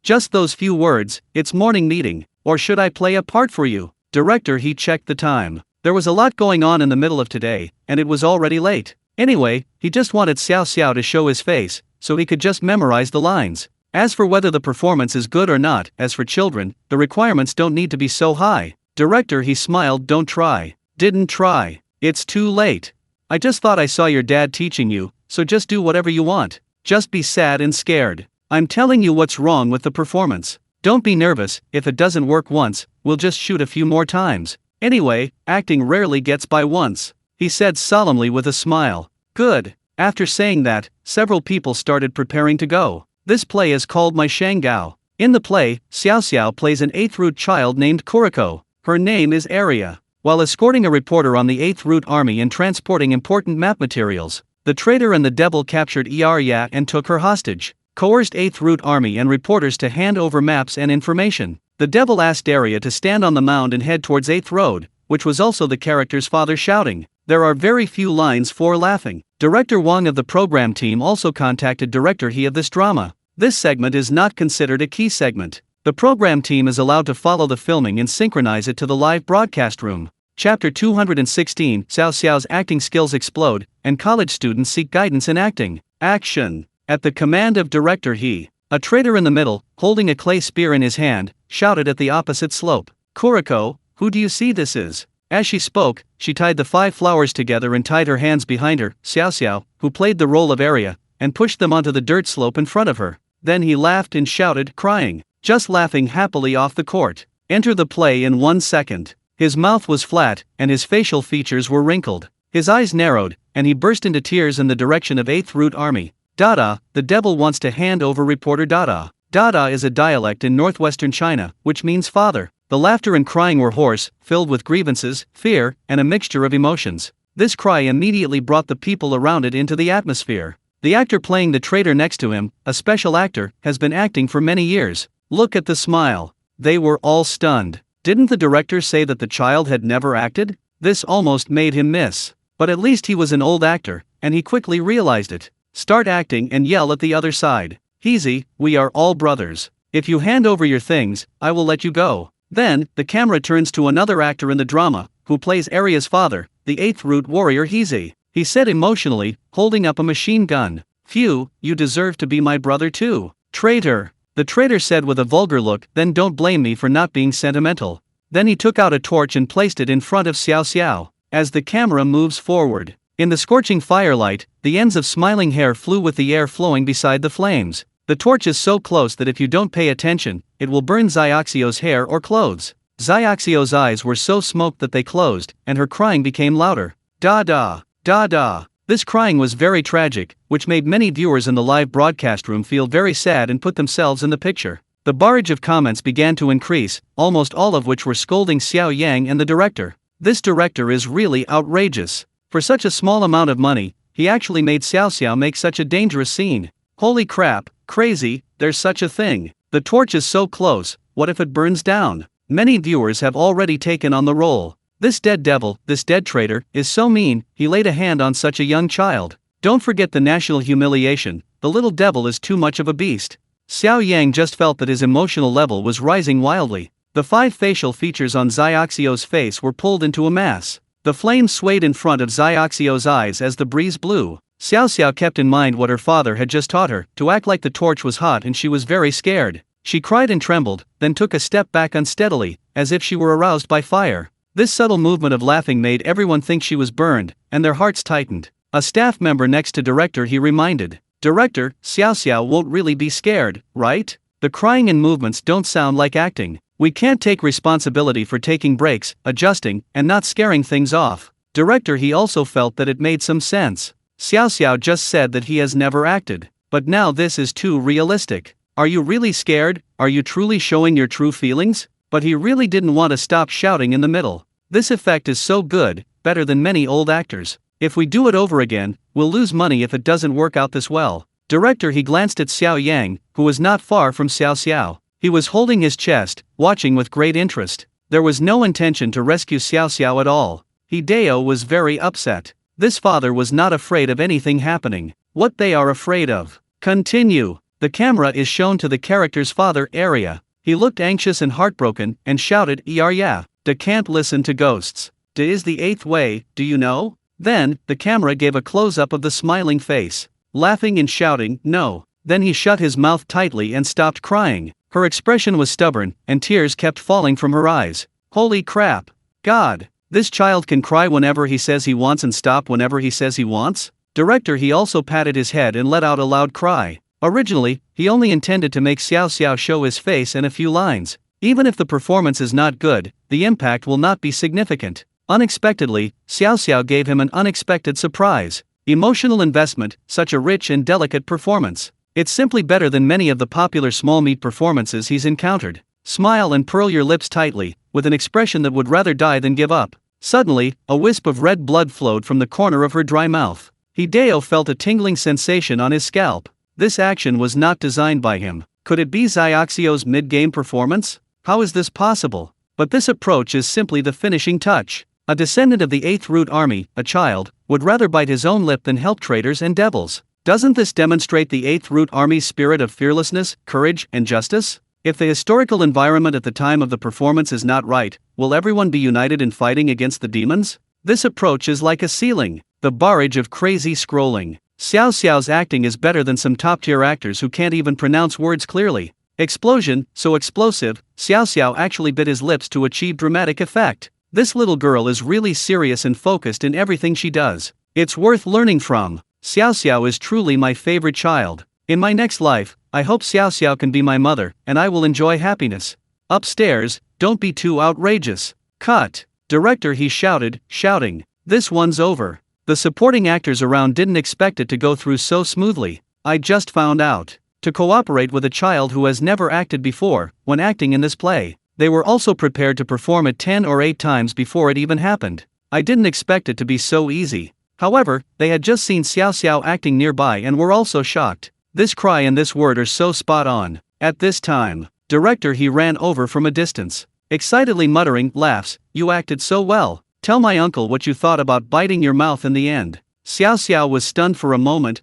Just those few words. It's morning meeting, or should I play a part for you?" Director he checked the time. There was a lot going on in the middle of today, and it was already late. Anyway, he just wanted Xiao to show his face, so he could just memorize the lines. As for whether the performance is good or not, as for children, the requirements don't need to be so high. Director he smiled, "Don't try. Didn't try. It's too late. I just thought I saw your dad teaching you, so just do whatever you want. Just be sad and scared. I'm telling you what's wrong with the performance. Don't be nervous, if it doesn't work once, we'll just shoot a few more times. Anyway, acting rarely gets by once," he said solemnly with a smile. "Good. After saying that, several people started preparing to go. This play is called My Shangao. In the play, Xiao plays an 8th root child named Kuriko. Her name is Aria. While escorting a reporter on the 8th root army and transporting important map materials, the traitor and the devil captured Aria and took her hostage, coerced 8th root army and reporters to hand over maps and information. The devil asked Aria to stand on the mound and head towards 8th road, which was also the character's father shouting. There are very few lines for laughing. Director Wang of the program team also contacted Director He of this drama. This segment is not considered a key segment. The program team is allowed to follow the filming and synchronize it to the live broadcast room. Chapter 216, Xiao's acting skills explode, and college students seek guidance in acting. Action! At the command of Director He, a traitor in the middle, holding a clay spear in his hand, shouted at the opposite slope, "Kuriko, who do you see this is?" As she spoke, she tied the 5 flowers together and tied her hands behind her. Xiao, who played the role of Aria, and pushed them onto the dirt slope in front of her. Then he laughed and shouted, crying, just laughing happily off the court. Enter the play in 1 second. His mouth was flat, and his facial features were wrinkled. His eyes narrowed, and he burst into tears in the direction of 8th Root Army. Dada, the devil wants to hand over reporter Dada. Dada is a dialect in northwestern China, which means father. The laughter and crying were hoarse, filled with grievances, fear, and a mixture of emotions. This cry immediately brought the people around it into the atmosphere. The actor playing the traitor next to him, a special actor, has been acting for many years. Look at the smile. They were all stunned. Didn't the director say that the child had never acted? This almost made him miss. But at least he was an old actor, and he quickly realized it. Start acting and yell at the other side. Easy, we are all brothers. If you hand over your things, I will let you go. Then, the camera turns to another actor in the drama, who plays Aria's father, the 8th Root warrior Hezi. He said emotionally, holding up a machine gun, "Phew, you deserve to be my brother too. Traitor." The traitor said with a vulgar look, "Then don't blame me for not being sentimental." Then he took out a torch and placed it in front of Xiao. As the camera moves forward, in the scorching firelight, the ends of smiling hair flew with the air flowing beside the flames. The torch is so close that if you don't pay attention, it will burn Xiao's hair or clothes. Xiao's eyes were so smoked that they closed, and her crying became louder. Da-da, da-da. This crying was very tragic, which made many viewers in the live broadcast room feel very sad and put themselves in the picture. The barrage of comments began to increase, almost all of which were scolding Xiao Yang and the director. This director is really outrageous. For such a small amount of money, he actually made Xiao make such a dangerous scene. Holy crap, crazy, there's such a thing. The torch is so close, what if it burns down? Many viewers have already taken on the role. This dead devil, this dead traitor, is so mean, he laid a hand on such a young child. Don't forget the national humiliation, the little devil is too much of a beast. Xiao Yang just felt that his emotional level was rising wildly. The 5 facial features on Xiao's face were pulled into a mass. The flames swayed in front of Xiao's eyes as the breeze blew. Xiao kept in mind what her father had just taught her, to act like the torch was hot, and she was very scared. She cried and trembled, then took a step back unsteadily, as if she were aroused by fire. This subtle movement of laughing made everyone think she was burned, and their hearts tightened. A staff member next to director he reminded, "Director, Xiao won't really be scared, right? The crying and movements don't sound like acting. We can't take responsibility for taking breaks, adjusting, and not scaring things off." Director he also felt that it made some sense. Xiao just said that he has never acted, but now this is too realistic. Are you really scared? Are you truly showing your true feelings? But he really didn't want to stop shouting in the middle. This effect is so good, better than many old actors. If we do it over again, we'll lose money if it doesn't work out this well. Director he glanced at Xiao Yang, who was not far from Xiao. He was holding his chest, watching with great interest. There was no intention to rescue Xiao at all. Hideo was very upset. This father was not afraid of anything happening. What they are afraid of. Continue. The camera is shown to the character's father, Aria. He looked anxious and heartbroken, and shouted, "Arya, Da can't listen to ghosts. Da is the 8th way, do you know?" Then, the camera gave a close-up of the smiling face, laughing and shouting, "No." Then he shut his mouth tightly and stopped crying. Her expression was stubborn, and tears kept falling from her eyes. Holy crap. God. This child can cry whenever he says he wants and stop whenever he says he wants? Director he also patted his head and let out a loud cry. Originally, he only intended to make Xiao show his face and a few lines. Even if the performance is not good, the impact will not be significant. Unexpectedly, Xiao gave him an unexpected surprise. Emotional investment, such a rich and delicate performance. It's simply better than many of the popular small meat performances he's encountered. Smile and curl your lips tightly, with an expression that would rather die than give up. Suddenly, a wisp of red blood flowed from the corner of her dry mouth. Hideo felt a tingling sensation on his scalp. This action was not designed by him. Could it be Xiaoxio's mid-game performance? How is this possible? But this approach is simply the finishing touch. A descendant of the 8th Root Army, a child, would rather bite his own lip than help traitors and devils. Doesn't this demonstrate the 8th Root Army's spirit of fearlessness, courage, and justice? If the historical environment at the time of the performance is not right, will everyone be united in fighting against the demons? This approach is like a ceiling, the barrage of crazy scrolling. Xiao Xiao's acting is better than some top-tier actors who can't even pronounce words clearly. Explosion, so explosive, Xiao Xiao actually bit his lips to achieve dramatic effect. This little girl is really serious and focused in everything she does. It's worth learning from. Xiao Xiao is truly my favorite child. In my next life, I hope Xiao Xiao can be my mother, and I will enjoy happiness. Upstairs, don't be too outrageous. Cut. Director, he shouted, shouting. This one's over. The supporting actors around didn't expect it to go through so smoothly. I just found out. To cooperate with a child who has never acted before, when acting in this play. They were also prepared to perform it 10 or 8 times before it even happened. I didn't expect it to be so easy. However, they had just seen Xiao Xiao acting nearby and were also shocked. This cry and this word are so spot on. At this time, director, he ran over from a distance. Excitedly muttering, laughs, you acted so well. Tell my uncle what you thought about biting your mouth in the end. Xiao Xiao was stunned for a moment.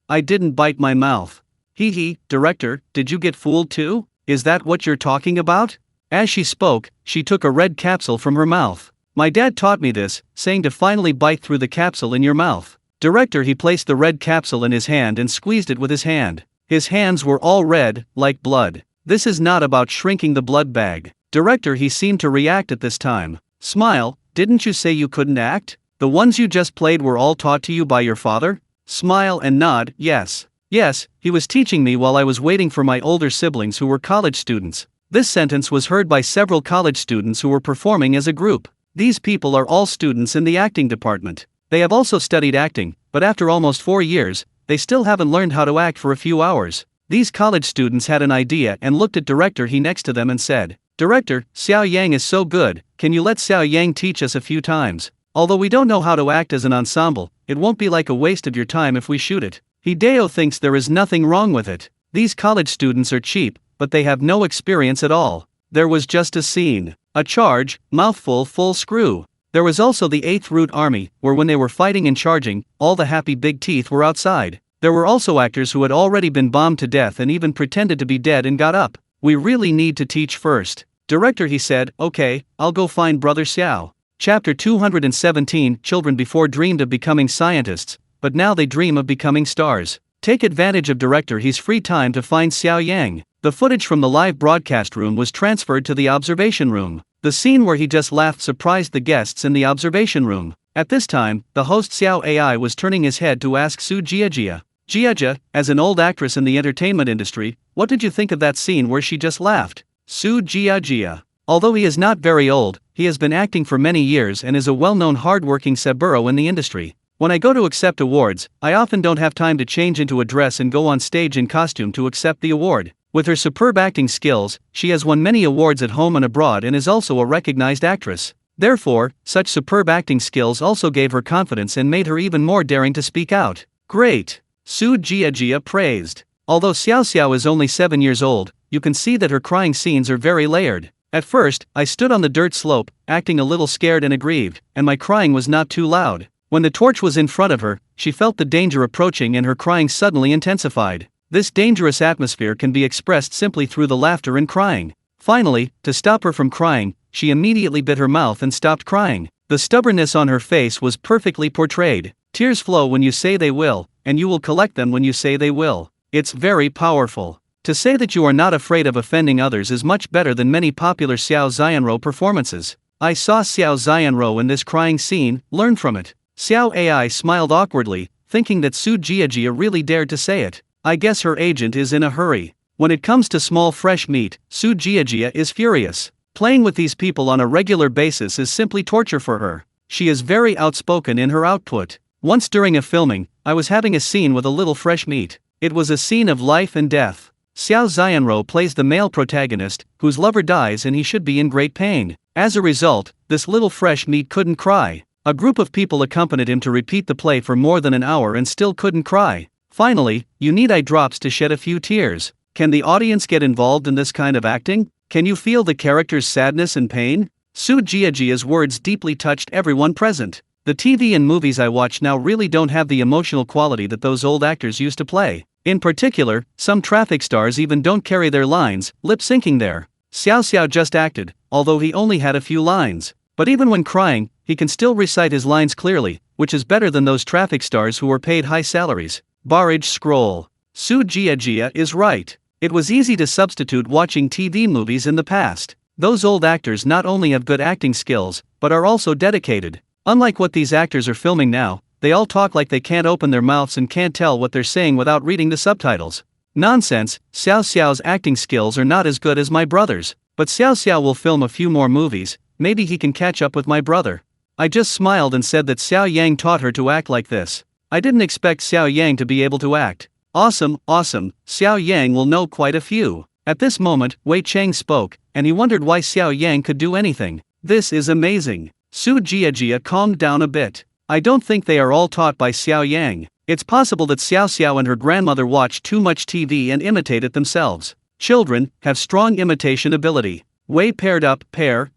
I didn't bite my mouth. Director, did you get fooled too? Is that what you're talking about? As she spoke, she took a red capsule from her mouth. My dad taught me this, saying to finally bite through the capsule in your mouth. Director, he placed the red capsule in his hand and squeezed it with his hand. His hands were all red, like blood. This is not about shrinking the blood bag. Director, he seemed to react at this time. Smile, didn't you say you couldn't act? The ones you just played were all taught to you by your father? Smile and nod, yes. Yes, he was teaching me while I was waiting for my older siblings who were college students. This sentence was heard by several college students who were performing as a group. These people are all students in the acting department. They have also studied acting, but after almost 4 years, they still haven't learned how to act for a few hours. These college students had an idea and looked at director he next to them and said, Director, Xiao Yang is so good, can you let Xiao Yang teach us a few times? Although we don't know how to act as an ensemble, it won't be like a waste of your time if we shoot it. Hideo thinks there is nothing wrong with it. These college students are cheap, but they have no experience at all. There was just a scene. A charge, mouthful, full screw. There was also the 8th Root Army, where when they were fighting and charging, all the happy big teeth were outside. There were also actors who had already been bombed to death and even pretended to be dead and got up. We really need to teach first. Director, he said, okay, I'll go find Brother Xiao. Chapter 217. Children before dreamed of becoming scientists, but now they dream of becoming stars. Take advantage of director his free time to find Xiao Yang. The footage from the live broadcast room was transferred to the observation room. The scene where he just laughed surprised the guests in the observation room. At this time, the host Xiao AI was turning his head to ask Su Jiajia. Jiajia, as an old actress in the entertainment industry, what did you think of that scene where she just laughed? Su Jiajia. Although he is not very old, he has been acting for many years and is a well-known hard-working saburo in the industry. When I go to accept awards, I often don't have time to change into a dress and go on stage in costume to accept the award. With her superb acting skills, she has won many awards at home and abroad and is also a recognized actress. Therefore, such superb acting skills also gave her confidence and made her even more daring to speak out. Great! Su Jiajia praised. Although Xiao Xiao is only 7 years old, you can see that her crying scenes are very layered. At first, I stood on the dirt slope, acting a little scared and aggrieved, and my crying was not too loud. When the torch was in front of her, she felt the danger approaching and her crying suddenly intensified. This dangerous atmosphere can be expressed simply through the laughter and crying. Finally, to stop her from crying, she immediately bit her mouth and stopped crying. The stubbornness on her face was perfectly portrayed. Tears flow when you say they will, and you will collect them when you say they will. It's very powerful. To say that you are not afraid of offending others is much better than many popular Xiao Xianro performances. I saw Xiao Xianro in this crying scene, learn from it. Xiao AI smiled awkwardly, thinking that Su Jiajia really dared to say it. I guess her agent is in a hurry. When it comes to small fresh meat, Su Jiajia is furious. Playing with these people on a regular basis is simply torture for her. She is very outspoken in her output. Once during a filming, I was having a scene with a little fresh meat. It was a scene of life and death. Xiao Yang plays the male protagonist, whose lover dies and he should be in great pain. As a result, this little fresh meat couldn't cry. A group of people accompanied him to repeat the play for more than an hour and still couldn't cry. Finally, you need eye drops to shed a few tears. Can the audience get involved in this kind of acting? Can you feel the character's sadness and pain? Su Jiajia's words deeply touched everyone present. The TV and movies I watch now really don't have the emotional quality that those old actors used to play. In particular, some traffic stars even don't carry their lines, lip-syncing there. Xiao just acted, although he only had a few lines. But even when crying, he can still recite his lines clearly, which is better than those traffic stars who were paid high salaries. Barrage scroll. Su Jiajia is right. It was easy to substitute watching TV movies in the past. Those old actors not only have good acting skills, but are also dedicated. Unlike what these actors are filming now, they all talk like they can't open their mouths and can't tell what they're saying without reading the subtitles. Nonsense, Xiao's acting skills are not as good as my brother's, but Xiao will film a few more movies, maybe he can catch up with my brother. I just smiled and said that Xiao Yang taught her to act like this. I didn't expect Xiao Yang to be able to act. Awesome, Xiao Yang will know quite a few. At this moment, Wei Cheng spoke, and he wondered why Xiao Yang could do anything. This is amazing. Su Jiajia calmed down a bit. I don't think they are all taught by Xiao Yang. It's possible that Xiao and her grandmother watch too much TV and imitate it themselves. Children have strong imitation ability. Wei paired up, pair.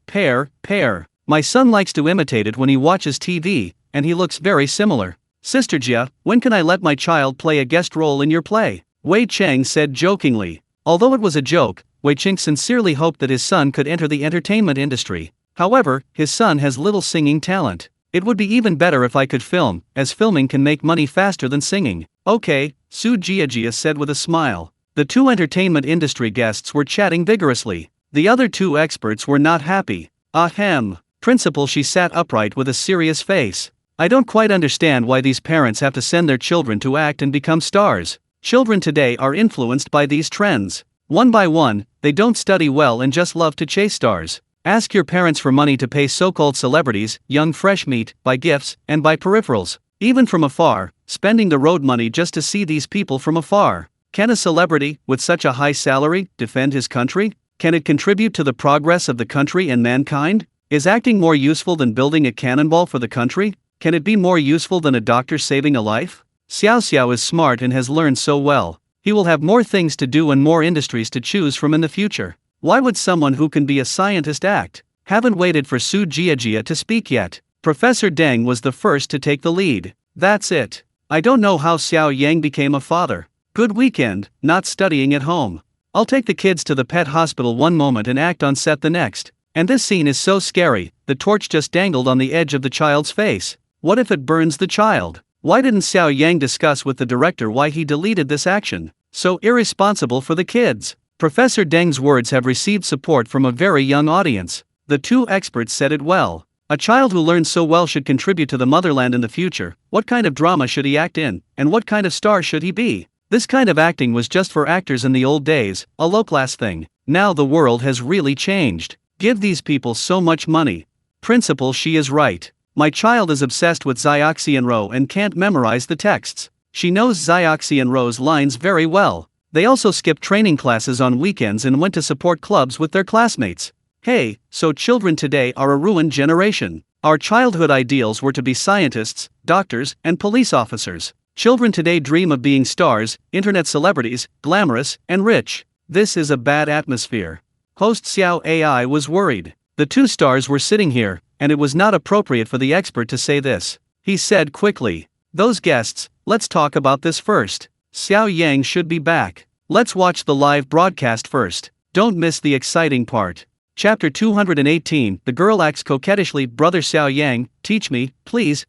My son likes to imitate it when he watches TV, and he looks very similar. Sister Jia, when can I let my child play a guest role in your play? Wei Cheng said jokingly. Although it was a joke, Wei Cheng sincerely hoped that his son could enter the entertainment industry. However, his son has little singing talent. It would be even better if I could film, as filming can make money faster than singing. Okay, Su Jiajia said with a smile. The two entertainment industry guests were chatting vigorously. The other two experts were not happy. Ahem. Principal, she sat upright with a serious face. I don't quite understand why these parents have to send their children to act and become stars. Children today are influenced by these trends. One by one, they don't study well and just love to chase stars. Ask your parents for money to pay so-called celebrities, young fresh meat, buy gifts, and buy peripherals. Even from afar, spending the road money just to see these people from afar. Can a celebrity, with such a high salary, defend his country? Can it contribute to the progress of the country and mankind? Is acting more useful than building a cannonball for the country? Can it be more useful than a doctor saving a life? Xiao is smart and has learned so well. He will have more things to do and more industries to choose from in the future. Why would someone who can be a scientist act? Haven't waited for Su Jiajia to speak yet. Professor Deng was the first to take the lead. That's it. I don't know how Xiao Yang became a father. Good weekend, not studying at home. I'll take the kids to the pet hospital one moment and act on set the next. And this scene is so scary, the torch just dangled on the edge of the child's face. What if it burns the child? Why didn't Xiao Yang discuss with the director why he deleted this action? So irresponsible for the kids. Professor Deng's words have received support from a very young audience. The two experts said it well. A child who learns so well should contribute to the motherland in the future. What kind of drama should he act in, and what kind of star should he be? This kind of acting was just for actors in the old days, a low-class thing. Now the world has really changed. Give these people so much money. Principal, she is right. My child is obsessed with Xiao and can't memorize the texts. She knows Xiao lines very well. They also skipped training classes on weekends and went to support clubs with their classmates. Hey, so children today are a ruined generation. Our childhood ideals were to be scientists, doctors, and police officers. Children today dream of being stars, internet celebrities, glamorous, and rich. This is a bad atmosphere. Host Xiao AI was worried. The two stars were sitting here, and it was not appropriate for the expert to say this. He said quickly, "Those guests, let's talk about this first. Xiao Yang should be back. Let's watch the live broadcast first. Don't miss the exciting part." Chapter 218, the girl acts coquettishly. Brother Xiao Yang, teach me, please.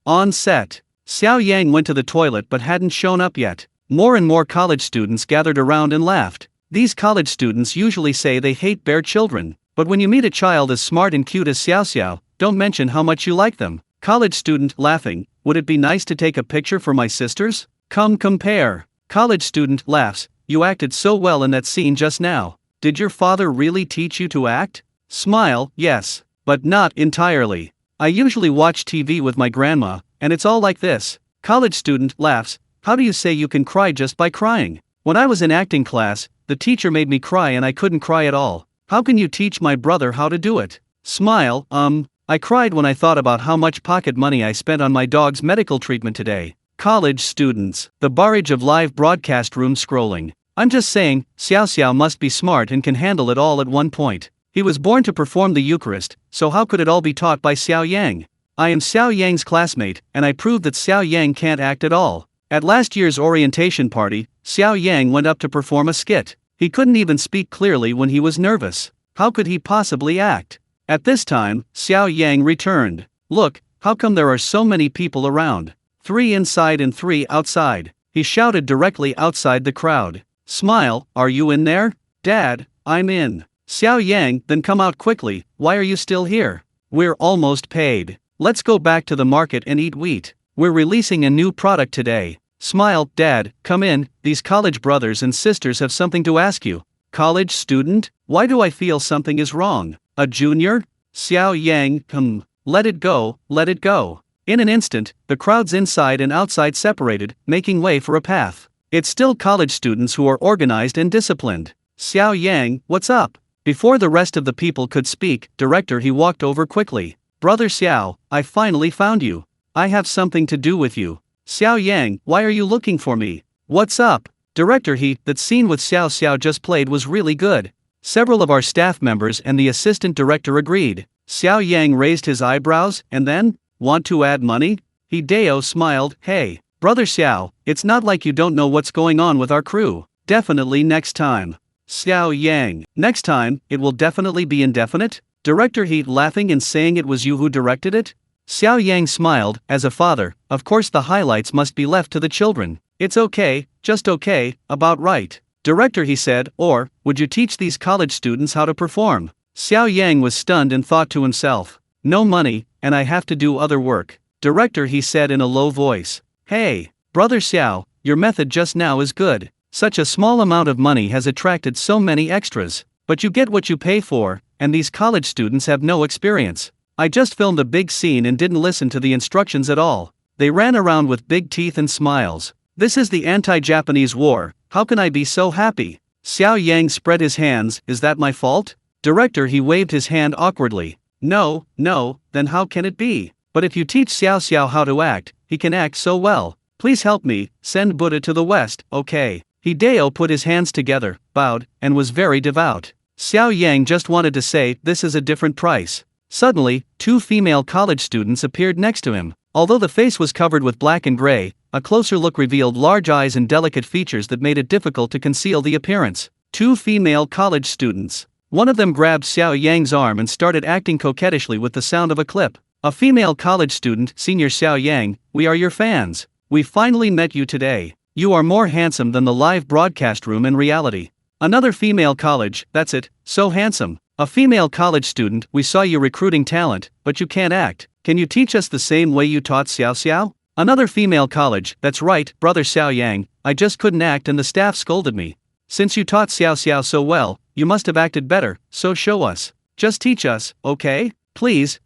On set. Xiao Yang went to the toilet but hadn't shown up yet. More and more college students gathered around and laughed. These college students usually say they hate bare children, but when you meet a child as smart and cute as Xiao, don't mention how much you like them. College student, laughing, would it be nice to take a picture for my sisters? Come compare. College student, laughs, you acted so well in that scene just now. Did your father really teach you to act? Smile, yes, but not entirely. I usually watch TV with my grandma, and it's all like this. College student laughs. How do you say you can cry just by crying? When I was in acting class, the teacher made me cry and I couldn't cry at all. How can you teach my brother how to do it? Smile, I cried when I thought about how much pocket money I spent on my dog's medical treatment today. College students. The barrage of live broadcast room scrolling. I'm just saying, Xiao must be smart and can handle it all at one point. He was born to perform the Eucharist, so how could it all be taught by Xiao Yang? I am Xiao Yang's classmate, and I proved that Xiao Yang can't act at all. At last year's orientation party, Xiao Yang went up to perform a skit. He couldn't even speak clearly when he was nervous. How could he possibly act? At this time, Xiao Yang returned. Look, how come there are so many people around? 3 inside and 3 outside. He shouted directly outside the crowd. Smile, are you in there? Dad, I'm in. Xiao Yang, then come out quickly, why are you still here? We're almost paid. Let's go back to the market and eat wheat. We're releasing a new product today. Smile, Dad, come in, these college brothers and sisters have something to ask you. College student? Why do I feel something is wrong? A junior? Xiao Yang, let it go, let it go. In an instant, the crowds inside and outside separated, making way for a path. It's still college students who are organized and disciplined. Xiao Yang, what's up? Before the rest of the people could speak, director he walked over quickly. Brother Xiao, I finally found you. I have something to do with you. Xiao Yang, why are you looking for me? What's up? Director that scene with Xiao just played was really good. Several of our staff members and the assistant director agreed. Xiao Yang raised his eyebrows, and then, want to add money? Hideo smiled, hey, Brother Xiao, it's not like you don't know what's going on with our crew. Definitely next time. Xiao Yang, next time, it will definitely be indefinite? Director laughing and saying it was you who directed it? Xiao Yang smiled, as a father, of course the highlights must be left to the children. It's okay, just okay, about right. Director he said, or, would you teach these college students how to perform? Xiao Yang was stunned and thought to himself, no money, and I have to do other work. Director he said in a low voice, hey, Brother Xiao, your method just now is good. Such a small amount of money has attracted so many extras, but you get what you pay for, and these college students have no experience. I just filmed a big scene and didn't listen to the instructions at all. They ran around with big teeth and smiles. This is the anti-Japanese war, how can I be so happy? Xiao Yang spread his hands, is that my fault? Director he waved his hand awkwardly. No, then how can it be? But if you teach Xiao how to act, he can act so well. Please help me, send Buddha to the west, okay. Hideo put his hands together, bowed, and was very devout. Xiao Yang just wanted to say, this is a different price. Suddenly, 2 female college students appeared next to him. Although the face was covered with black and gray, a closer look revealed large eyes and delicate features that made it difficult to conceal the appearance. 2 female college students. One of them grabbed Xiao Yang's arm and started acting coquettishly with the sound of a clip. A female college student, Senior Xiao Yang, we are your fans. We finally met you today. You are more handsome than the live broadcast room in reality. Another female college, that's it, so handsome. A female college student, we saw you recruiting talent, but you can't act. Can you teach us the same way you taught Xiao? Another female college, that's right, Brother Xiao Yang, I just couldn't act and the staff scolded me. Since you taught Xiao so well, you must have acted better, so show us. Just teach us, okay? Please.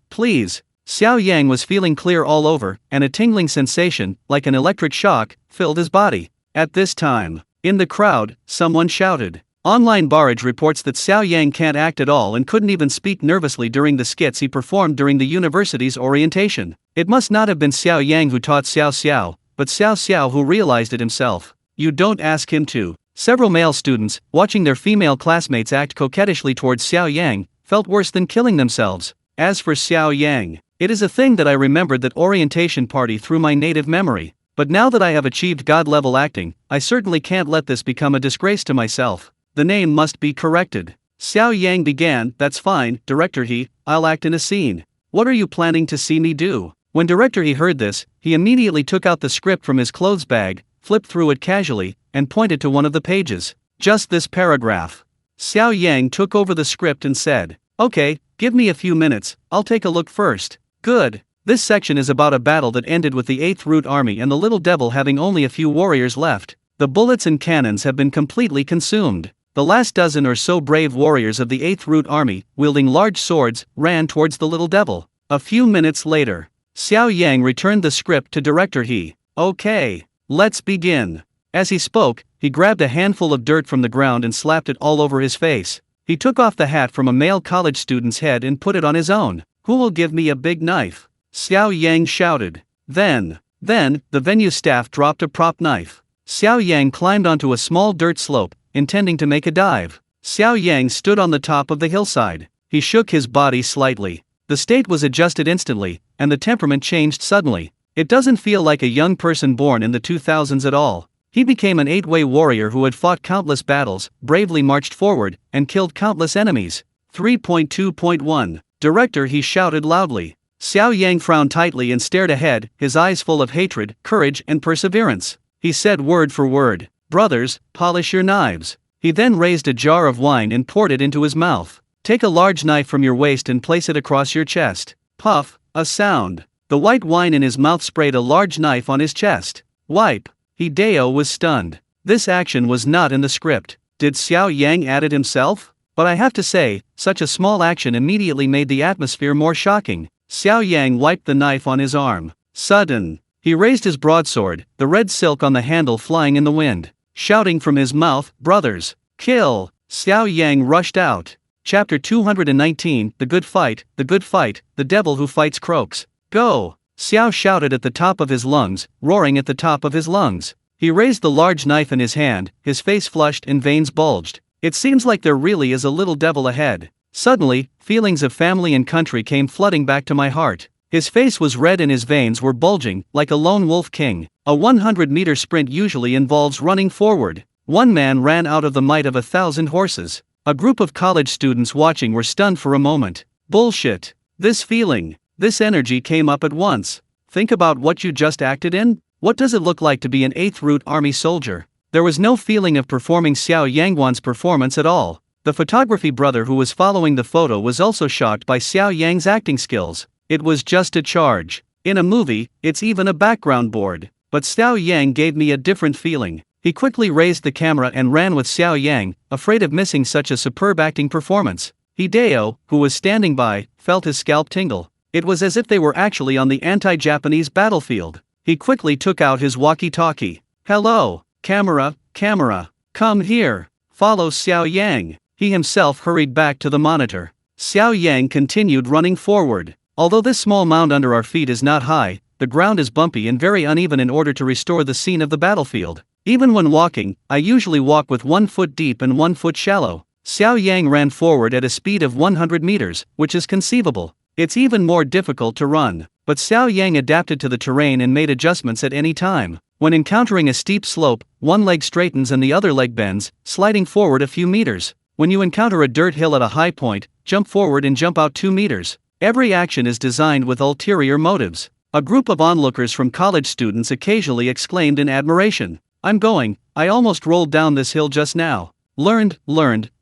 Xiao Yang was feeling clear all over, and a tingling sensation, like an electric shock, filled his body. At this time, in the crowd, someone shouted. Online barrage reports that Xiao Yang can't act at all and couldn't even speak nervously during the skits he performed during the university's orientation. It must not have been Xiao Yang who taught Xiao, but Xiao who realized it himself. You don't ask him to. Several male students, watching their female classmates act coquettishly towards Xiao Yang, felt worse than killing themselves. As for Xiao Yang, it is a thing that I remembered that orientation party through my native memory. But now that I have achieved God-level acting, I certainly can't let this become a disgrace to myself. The name must be corrected. Xiao Yang began, that's fine, Director I'll act in a scene. What are you planning to see me do? When Director heard this, he immediately took out the script from his clothes bag, flipped through it casually, and pointed to one of the pages. Just this paragraph. Xiao Yang took over the script and said, okay, give me a few minutes, I'll take a look first. Good. This section is about a battle that ended with the 8th Root Army and the Little Devil having only a few warriors left. The bullets and cannons have been completely consumed. The last dozen or so brave warriors of the 8th Root Army, wielding large swords, ran towards the Little Devil. A few minutes later, Xiao Yang returned the script to director He. Okay, let's begin. As he spoke, he grabbed a handful of dirt from the ground and slapped it all over his face. He took off the hat from a male college student's head and put it on his own. Who will give me a big knife? Xiao Yang shouted. Then, the venue staff dropped a prop knife. Xiao Yang climbed onto a small dirt slope, intending to make a dive. Xiao Yang stood on the top of the hillside. He shook his body slightly. The state was adjusted instantly, and the temperament changed suddenly. It doesn't feel like a young person born in the 2000s at all. He became an 8-way warrior who had fought countless battles, bravely marched forward, and killed countless enemies. 3.2.1. Director, he shouted loudly. Xiao Yang frowned tightly and stared ahead, his eyes full of hatred, courage, and perseverance. He said word for word, "Brothers, polish your knives." He then raised a jar of wine and poured it into his mouth. "Take a large knife from your waist and place it across your chest." Puff, a sound. The white wine in his mouth sprayed a large knife on his chest. Wipe. Hideo was stunned. This action was not in the script. Did Xiao Yang add it himself? But I have to say, such a small action immediately made the atmosphere more shocking. Xiao Yang wiped the knife on his arm. Sudden. He raised his broadsword, the red silk on the handle flying in the wind. Shouting from his mouth, "Brothers, kill!" Xiao Yang rushed out. Chapter 219, The Good Fight, the devil who fights croaks. Go! Xiao shouted at the top of his lungs, roaring at the top of his lungs. He raised the large knife in his hand, his face flushed and veins bulged. It seems like there really is a little devil ahead. Suddenly, feelings of family and country came flooding back to my heart. His face was red and his veins were bulging, like a lone wolf king. A 100-meter sprint usually involves running forward. One man ran out of the might of 1,000 horses. A group of college students watching were stunned for a moment. Bullshit. This feeling, this energy came up at once. Think about what you just acted in. What does it look like to be an 8th Route Army soldier? There was no feeling of performing Xiao Yangwan's performance at all. The photography brother who was following the photo was also shocked by Xiao Yang's acting skills. It was just a charge. In a movie, it's even a background board. But Xiao Yang gave me a different feeling. He quickly raised the camera and ran with Xiao Yang, afraid of missing such a superb acting performance. Hideo, who was standing by, felt his scalp tingle. It was as if they were actually on the anti-Japanese battlefield. He quickly took out his walkie-talkie. "Hello, camera, come here. Follow Xiao Yang." He himself hurried back to the monitor. Xiao Yang continued running forward. Although this small mound under our feet is not high, the ground is bumpy and very uneven in order to restore the scene of the battlefield. Even when walking, I usually walk with 1 foot deep and 1 foot shallow. Xiao Yang ran forward at a speed of 100 meters, which is conceivable. It's even more difficult to run. But Xiao Yang adapted to the terrain and made adjustments at any time. When encountering a steep slope, one leg straightens and the other leg bends, sliding forward a few meters. When you encounter a dirt hill at a high point, jump forward and jump out 2 meters. Every action is designed with ulterior motives. A group of onlookers from college students occasionally exclaimed in admiration, I almost rolled down this hill just now. Learned,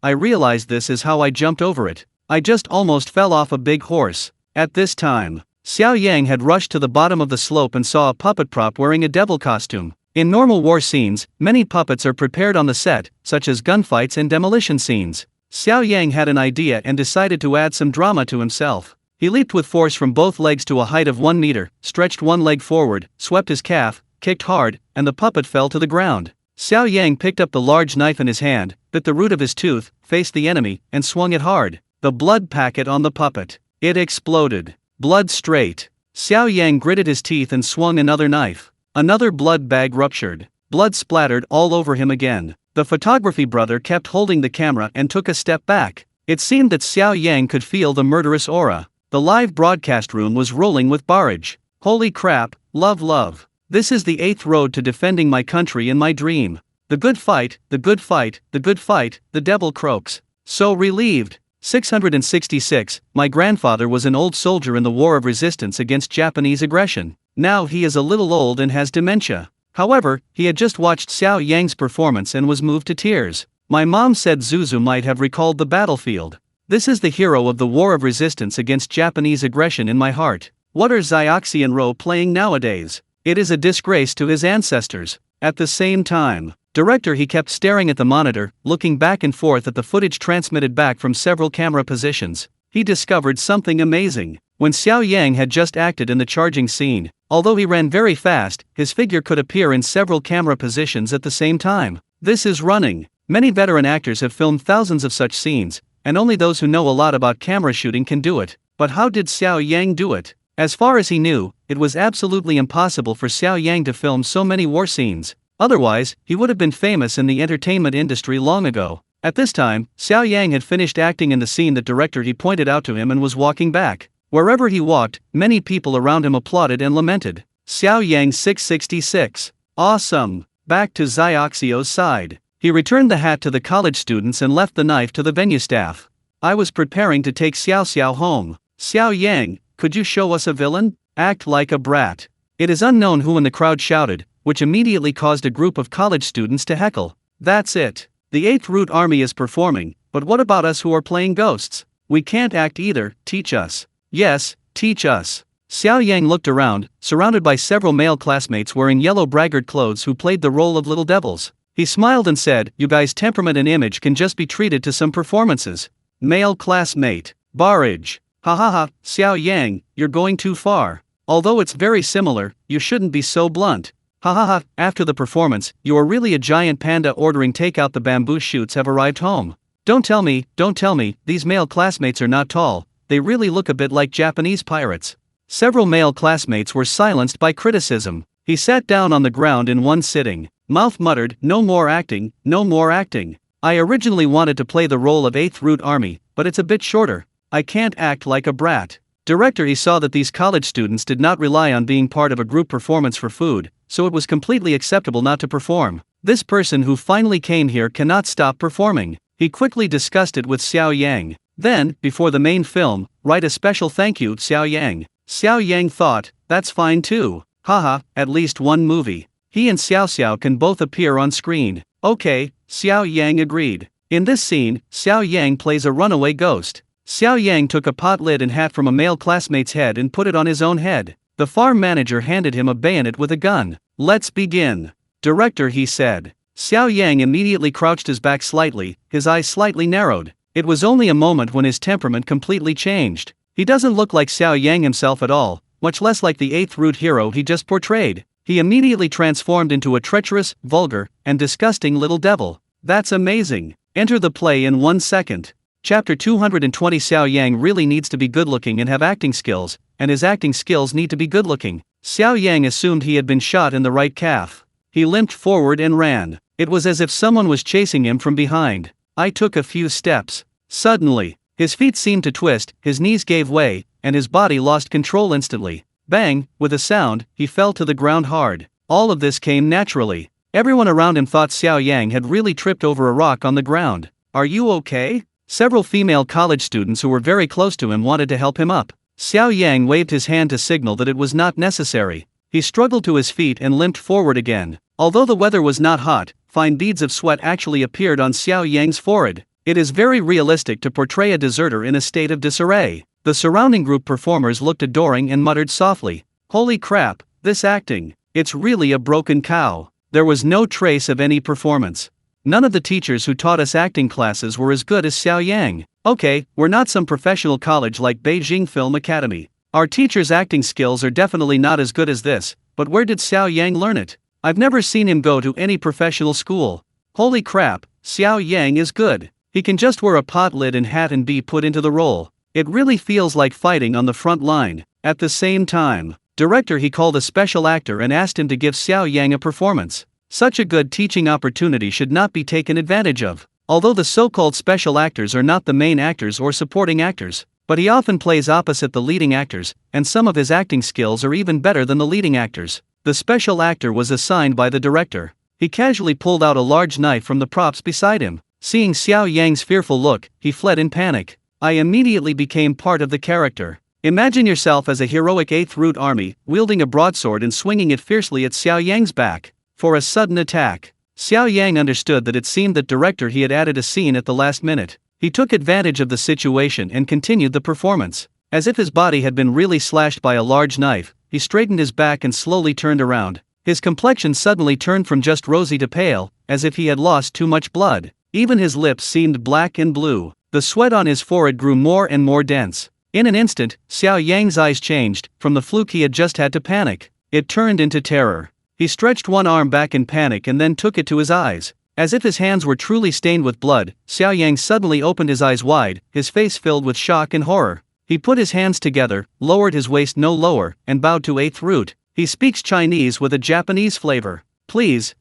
I realized this is how I jumped over it. I just almost fell off a big horse." At this time, Xiao Yang had rushed to the bottom of the slope and saw a puppet prop wearing a devil costume. In normal war scenes, many puppets are prepared on the set, such as gunfights and demolition scenes. Xiao Yang had an idea and decided to add some drama to himself. He leaped with force from both legs to a height of 1 meter, stretched one leg forward, swept his calf, kicked hard, and the puppet fell to the ground. Xiao Yang picked up the large knife in his hand, bit the root of his tooth, faced the enemy, and swung it hard. The blood packet on the puppet. It exploded. Blood straight. Xiao Yang gritted his teeth and swung another knife. Another blood bag ruptured. Blood splattered all over him again. The photography brother kept holding the camera and took a step back. It seemed that Xiao Yang could feel the murderous aura. The live broadcast room was rolling with barrage. Holy crap, love. This is the 8th road to defending my country in my dream. The good fight, the devil croaks. So relieved. 666, my grandfather was an old soldier in the war of resistance against Japanese aggression. Now he is a little old and has dementia. However, he had just watched Xiao Yang's performance and was moved to tears. My mom said Zuzu might have recalled the battlefield. This is the hero of the war of resistance against Japanese aggression in my heart. What are Xioxi and Ro playing nowadays? It is a disgrace to his ancestors. At the same time, director he kept staring at the monitor, looking back and forth at the footage transmitted back from several camera positions. He discovered something amazing. when Xiao Yang had just acted in the charging scene. Although he ran very fast, his figure could appear in several camera positions at the same time. This is running. Many veteran actors have filmed thousands of such scenes, and only those who know a lot about camera shooting can do it. But how did Xiao Yang do it? As far as he knew, it was absolutely impossible for Xiao Yang to film so many war scenes. Otherwise, he would have been famous in the entertainment industry long ago. At this time, Xiao Yang had finished acting in the scene that director he pointed out to him and was walking back. Wherever he walked, many people around him applauded and lamented. Xiao Yang 666. Awesome. Back to Xiaoxio's side. He returned the hat to the college students and left the knife to the venue staff. I was preparing to take Xiao home. Xiao Yang, could you show us a villain? Act like a brat. It is unknown who in the crowd shouted, which immediately caused a group of college students to heckle. That's it. The 8th Root Army is performing, but what about us who are playing ghosts? We can't act either, teach us. Yes, teach us. Xiao Yang looked around, surrounded by several male classmates wearing yellow braggart clothes who played the role of little devils. He smiled and said, you guys' temperament and image can just be treated to some performances. Male classmate. Barrage. Ha ha ha, Xiao Yang, you're going too far. Although it's very similar, you shouldn't be so blunt. Ha ha ha, after the performance, you are really a giant panda ordering takeout. The bamboo shoots have arrived home. Don't tell me, these male classmates are not tall. They really look a bit like Japanese pirates. Several male classmates were silenced by criticism. He sat down on the ground in one sitting. Mouth muttered, no more acting, no more acting. I originally wanted to play the role of 8th Root Army, but it's a bit shorter. I can't act like a brat. Director he saw that these college students did not rely on being part of a group performance for food, so it was completely acceptable not to perform. This person who finally came here cannot stop performing. He quickly discussed it with Xiao Yang. Then, before the main film, write a special thank you, Xiao Yang. Xiao Yang thought, that's fine too. Haha, at least one movie. He and Xiao can both appear on screen. Okay, Xiao Yang agreed. In this scene, Xiao Yang plays a runaway ghost. Xiao Yang took a pot lid and hat from a male classmate's head and put it on his own head. The farm manager handed him a bayonet with a gun. Let's begin. Director, he said. Xiao Yang immediately crouched his back slightly, his eyes slightly narrowed. It was only a moment when his temperament completely changed. He doesn't look like Xiao Yang himself at all, much less like the 8th Root hero he just portrayed. He immediately transformed into a treacherous, vulgar, and disgusting little devil. That's amazing. Enter the play in 1 second. Chapter 220. Xiao Yang really needs to be good-looking and have acting skills, and his acting skills need to be good-looking. Xiao Yang assumed he had been shot in the right calf. He limped forward and ran. It was as if someone was chasing him from behind. I took a few steps. Suddenly, his feet seemed to twist, his knees gave way, and his body lost control instantly. Bang, with a sound, he fell to the ground hard. All of this came naturally. Everyone around him thought Xiao Yang had really tripped over a rock on the ground. Are you okay? Several female college students who were very close to him wanted to help him up. Xiao Yang waved his hand to signal that it was not necessary. He struggled to his feet and limped forward again. Although the weather was not hot, fine beads of sweat actually appeared on Xiao Yang's forehead. It is very realistic to portray a deserter in a state of disarray. The surrounding group performers looked adoring and muttered softly, holy crap, this acting, it's really a broken cow. There was no trace of any performance. None of the teachers who taught us acting classes were as good as Xiao Yang. Okay, we're not some professional college like Beijing Film Academy. Our teachers' acting skills are definitely not as good as this, but where did Xiao Yang learn it? I've never seen him go to any professional school. Holy crap, Xiao Yang is good. He can just wear a pot lid and hat and be put into the role. It really feels like fighting on the front line. At the same time, director he called a special actor and asked him to give Xiao Yang a performance. Such a good teaching opportunity should not be taken advantage of. Although the so-called special actors are not the main actors or supporting actors, but he often plays opposite the leading actors, and some of his acting skills are even better than the leading actors. The special actor was assigned by the director. He casually pulled out a large knife from the props beside him. Seeing Xiao Yang's fearful look, he fled in panic. I immediately became part of the character. Imagine yourself as a heroic 8th Root Army, wielding a broadsword and swinging it fiercely at Xiao Yang's back, for a sudden attack. Xiao Yang understood that it seemed that director he had added a scene at the last minute. He took advantage of the situation and continued the performance. As if his body had been really slashed by a large knife, he straightened his back and slowly turned around. His complexion suddenly turned from just rosy to pale, as if he had lost too much blood. Even his lips seemed black and blue. The sweat on his forehead grew more and more dense. In an instant, Xiao Yang's eyes changed, from the fluke he had just had to panic. It turned into terror. He stretched one arm back in panic and then took it to his eyes. As if his hands were truly stained with blood, Xiao Yang suddenly opened his eyes wide, his face filled with shock and horror. He put his hands together, lowered his waist no lower, and bowed to eighth root. He speaks Chinese with a Japanese flavor. Please,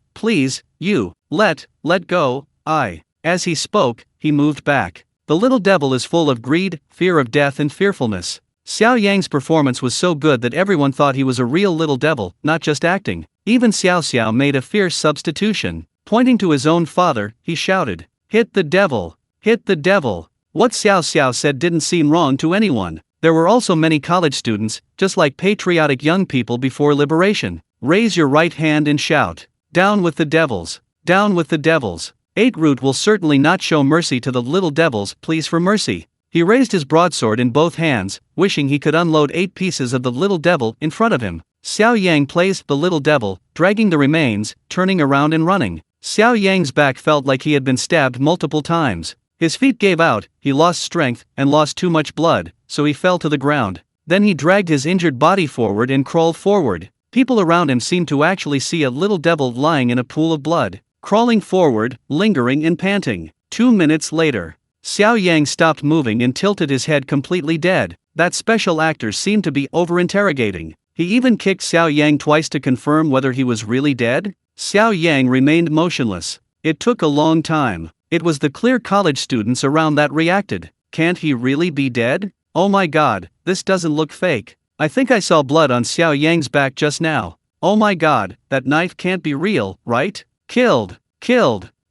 you, let go, I. As he spoke, he moved back. The little devil is full of greed, fear of death and fearfulness. Xiao Yang's performance was so good that everyone thought he was a real little devil, not just acting. Even Xiao made a fierce substitution. Pointing to his own father, he shouted, "Hit the devil! Hit the devil!" What Xiao said didn't seem wrong to anyone. There were also many college students, just like patriotic young people before liberation. Raise your right hand and shout, "Down with the devils! Down with the devils!" 8 Root will certainly not show mercy to the little devils, please for mercy. He raised his broadsword in both hands, wishing he could unload 8 pieces of the little devil in front of him. Xiao Yang plays the little devil, dragging the remains, turning around and running. Xiao Yang's back felt like he had been stabbed multiple times. His feet gave out, he lost strength, and lost too much blood, so he fell to the ground. Then he dragged his injured body forward and crawled forward. People around him seemed to actually see a little devil lying in a pool of blood, crawling forward, lingering and panting. 2 minutes later, Xiao Yang stopped moving and tilted his head completely dead. That special actor seemed to be over-interrogating. He even kicked Xiao Yang twice to confirm whether he was really dead. Xiao Yang remained motionless. It took a long time. It was the clear college students around that reacted. Can't he really be dead? Oh my god, this doesn't look fake. I think I saw blood on Xiao Yang's back just now. Oh my god, that knife can't be real, right? Killed.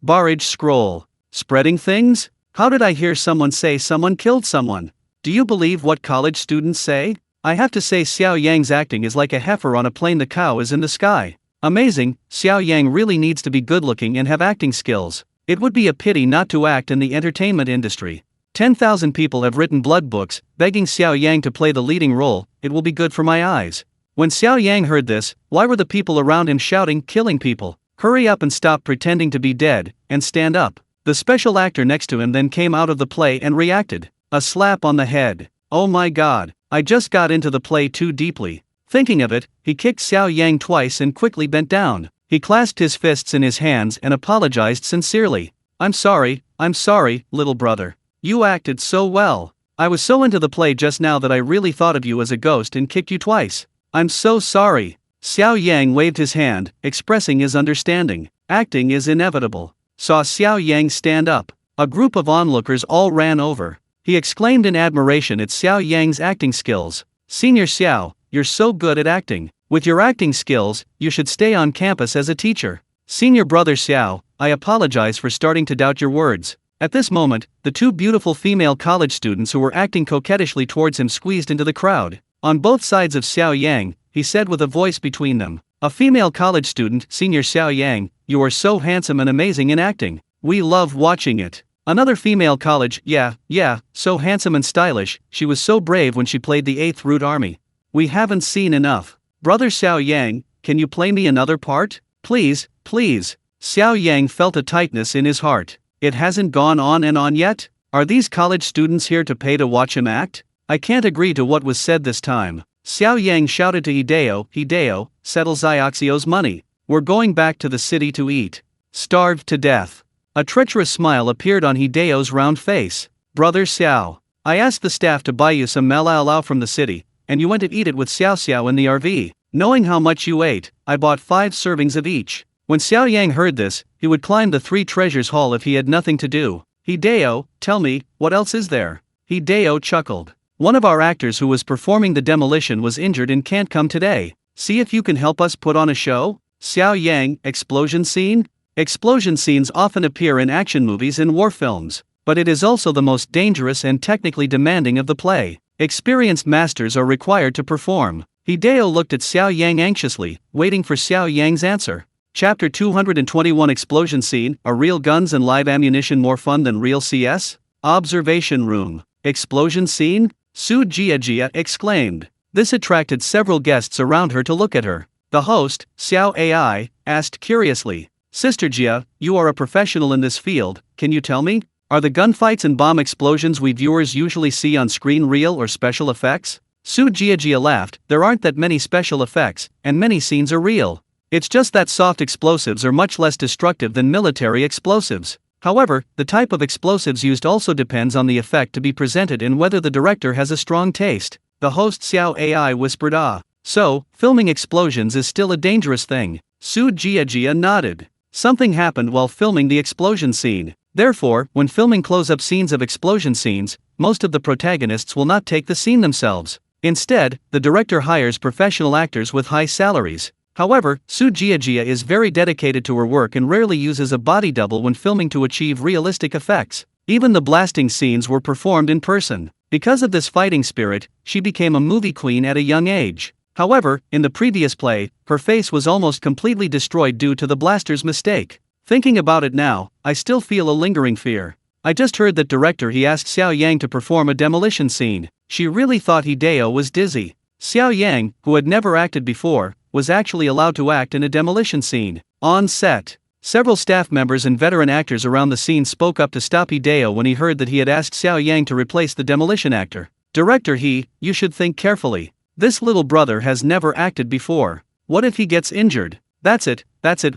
Barrage scroll. Spreading things? How did I hear someone say someone killed someone? Do you believe what college students say? I have to say Xiao Yang's acting is like a heifer on a plane, the cow is in the sky. Amazing, Xiao Yang really needs to be good looking and have acting skills. It would be a pity not to act in the entertainment industry. 10,000 people have written blood books, begging Xiao Yang to play the leading role. It will be good for my eyes. When Xiao Yang heard this, why were the people around him shouting, killing people? Hurry up and stop pretending to be dead, and stand up. The special actor next to him then came out of the play and reacted. A slap on the head. Oh my god, I just got into the play too deeply. Thinking of it, he kicked Xiao Yang twice and quickly bent down. He clasped his fists in his hands and apologized sincerely. I'm sorry, little brother. You acted so well. I was so into the play just now that I really thought of you as a ghost and kicked you twice. I'm so sorry. Xiao Yang waved his hand, expressing his understanding. Acting is inevitable. Saw Xiao Yang stand up. A group of onlookers all ran over. He exclaimed in admiration at Xiao Yang's acting skills. Senior Xiao, you're so good at acting. With your acting skills, you should stay on campus as a teacher. Senior brother Xiao, I apologize for starting to doubt your words. At this moment, the 2 beautiful female college students who were acting coquettishly towards him squeezed into the crowd. On both sides of Xiao Yang, he said with a voice between them. A female college student, Senior Xiao Yang, you are so handsome and amazing in acting. We love watching it. Another female college, yeah, so handsome and stylish, she was so brave when she played the 8th Root Army. We haven't seen enough. Brother Xiao Yang, can you play me another part? Please. Xiao Yang felt a tightness in his heart. It hasn't gone on and on yet? Are these college students here to pay to watch him act? I can't agree to what was said this time. Xiao Yang shouted to Hideo, settle Xiaoxio's money. We're going back to the city to eat. Starved to death. A treacherous smile appeared on Hideo's round face. Brother Xiao, I asked the staff to buy you some malalao from the city, and you went to eat it with Xiao in the RV. Knowing how much you ate, I bought 5 servings of each. When Xiao Yang heard this, he would climb the 3 treasures hall if he had nothing to do. Hideo, tell me, what else is there? Hideo chuckled. One of our actors who was performing the demolition was injured and can't come today. See if you can help us put on a show? Xiao Yang, explosion scene? Explosion scenes often appear in action movies and war films, but it is also the most dangerous and technically demanding of the play. Experienced masters are required to perform. Hideo looked at Xiao Yang anxiously, waiting for Xiao Yang's answer. Chapter 221 Explosion Scene, Are real guns and live ammunition more fun than real CS? Observation Room. Explosion Scene? Su Jia exclaimed. This attracted several guests around her to look at her. The host, Xiao Ai, asked curiously, Sister Jia, you are a professional in this field, can you tell me? Are the gunfights and bomb explosions we viewers usually see on screen real or special effects? Su Jiajia laughed. There aren't that many special effects, and many scenes are real. It's just that soft explosives are much less destructive than military explosives. However, the type of explosives used also depends on the effect to be presented and whether the director has a strong taste. The host Xiao AI whispered So, filming explosions is still a dangerous thing. Su Jiajia nodded. Something happened while filming the explosion scene. Therefore, when filming close-up scenes of explosion scenes, most of the protagonists will not take the scene themselves. Instead, the director hires professional actors with high salaries. However, Su Jiajia is very dedicated to her work and rarely uses a body double when filming to achieve realistic effects. Even the blasting scenes were performed in person. Because of this fighting spirit, she became a movie queen at a young age. However, in the previous play, her face was almost completely destroyed due to the blaster's mistake. Thinking about it now, I still feel a lingering fear. I just heard that director he asked Xiao Yang to perform a demolition scene. She really thought Hideo was dizzy. Xiao Yang, who had never acted before, was actually allowed to act in a demolition scene. On set, several staff members and veteran actors around the scene spoke up to stop Hideo when he heard that he had asked Xiao Yang to replace the demolition actor. Director you should think carefully. This little brother has never acted before. What if he gets injured? That's it,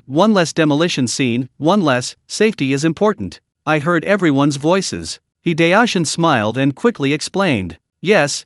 one less demolition scene, one less, safety is important. I heard everyone's voices. Hideyoshi smiled and quickly explained. Yes.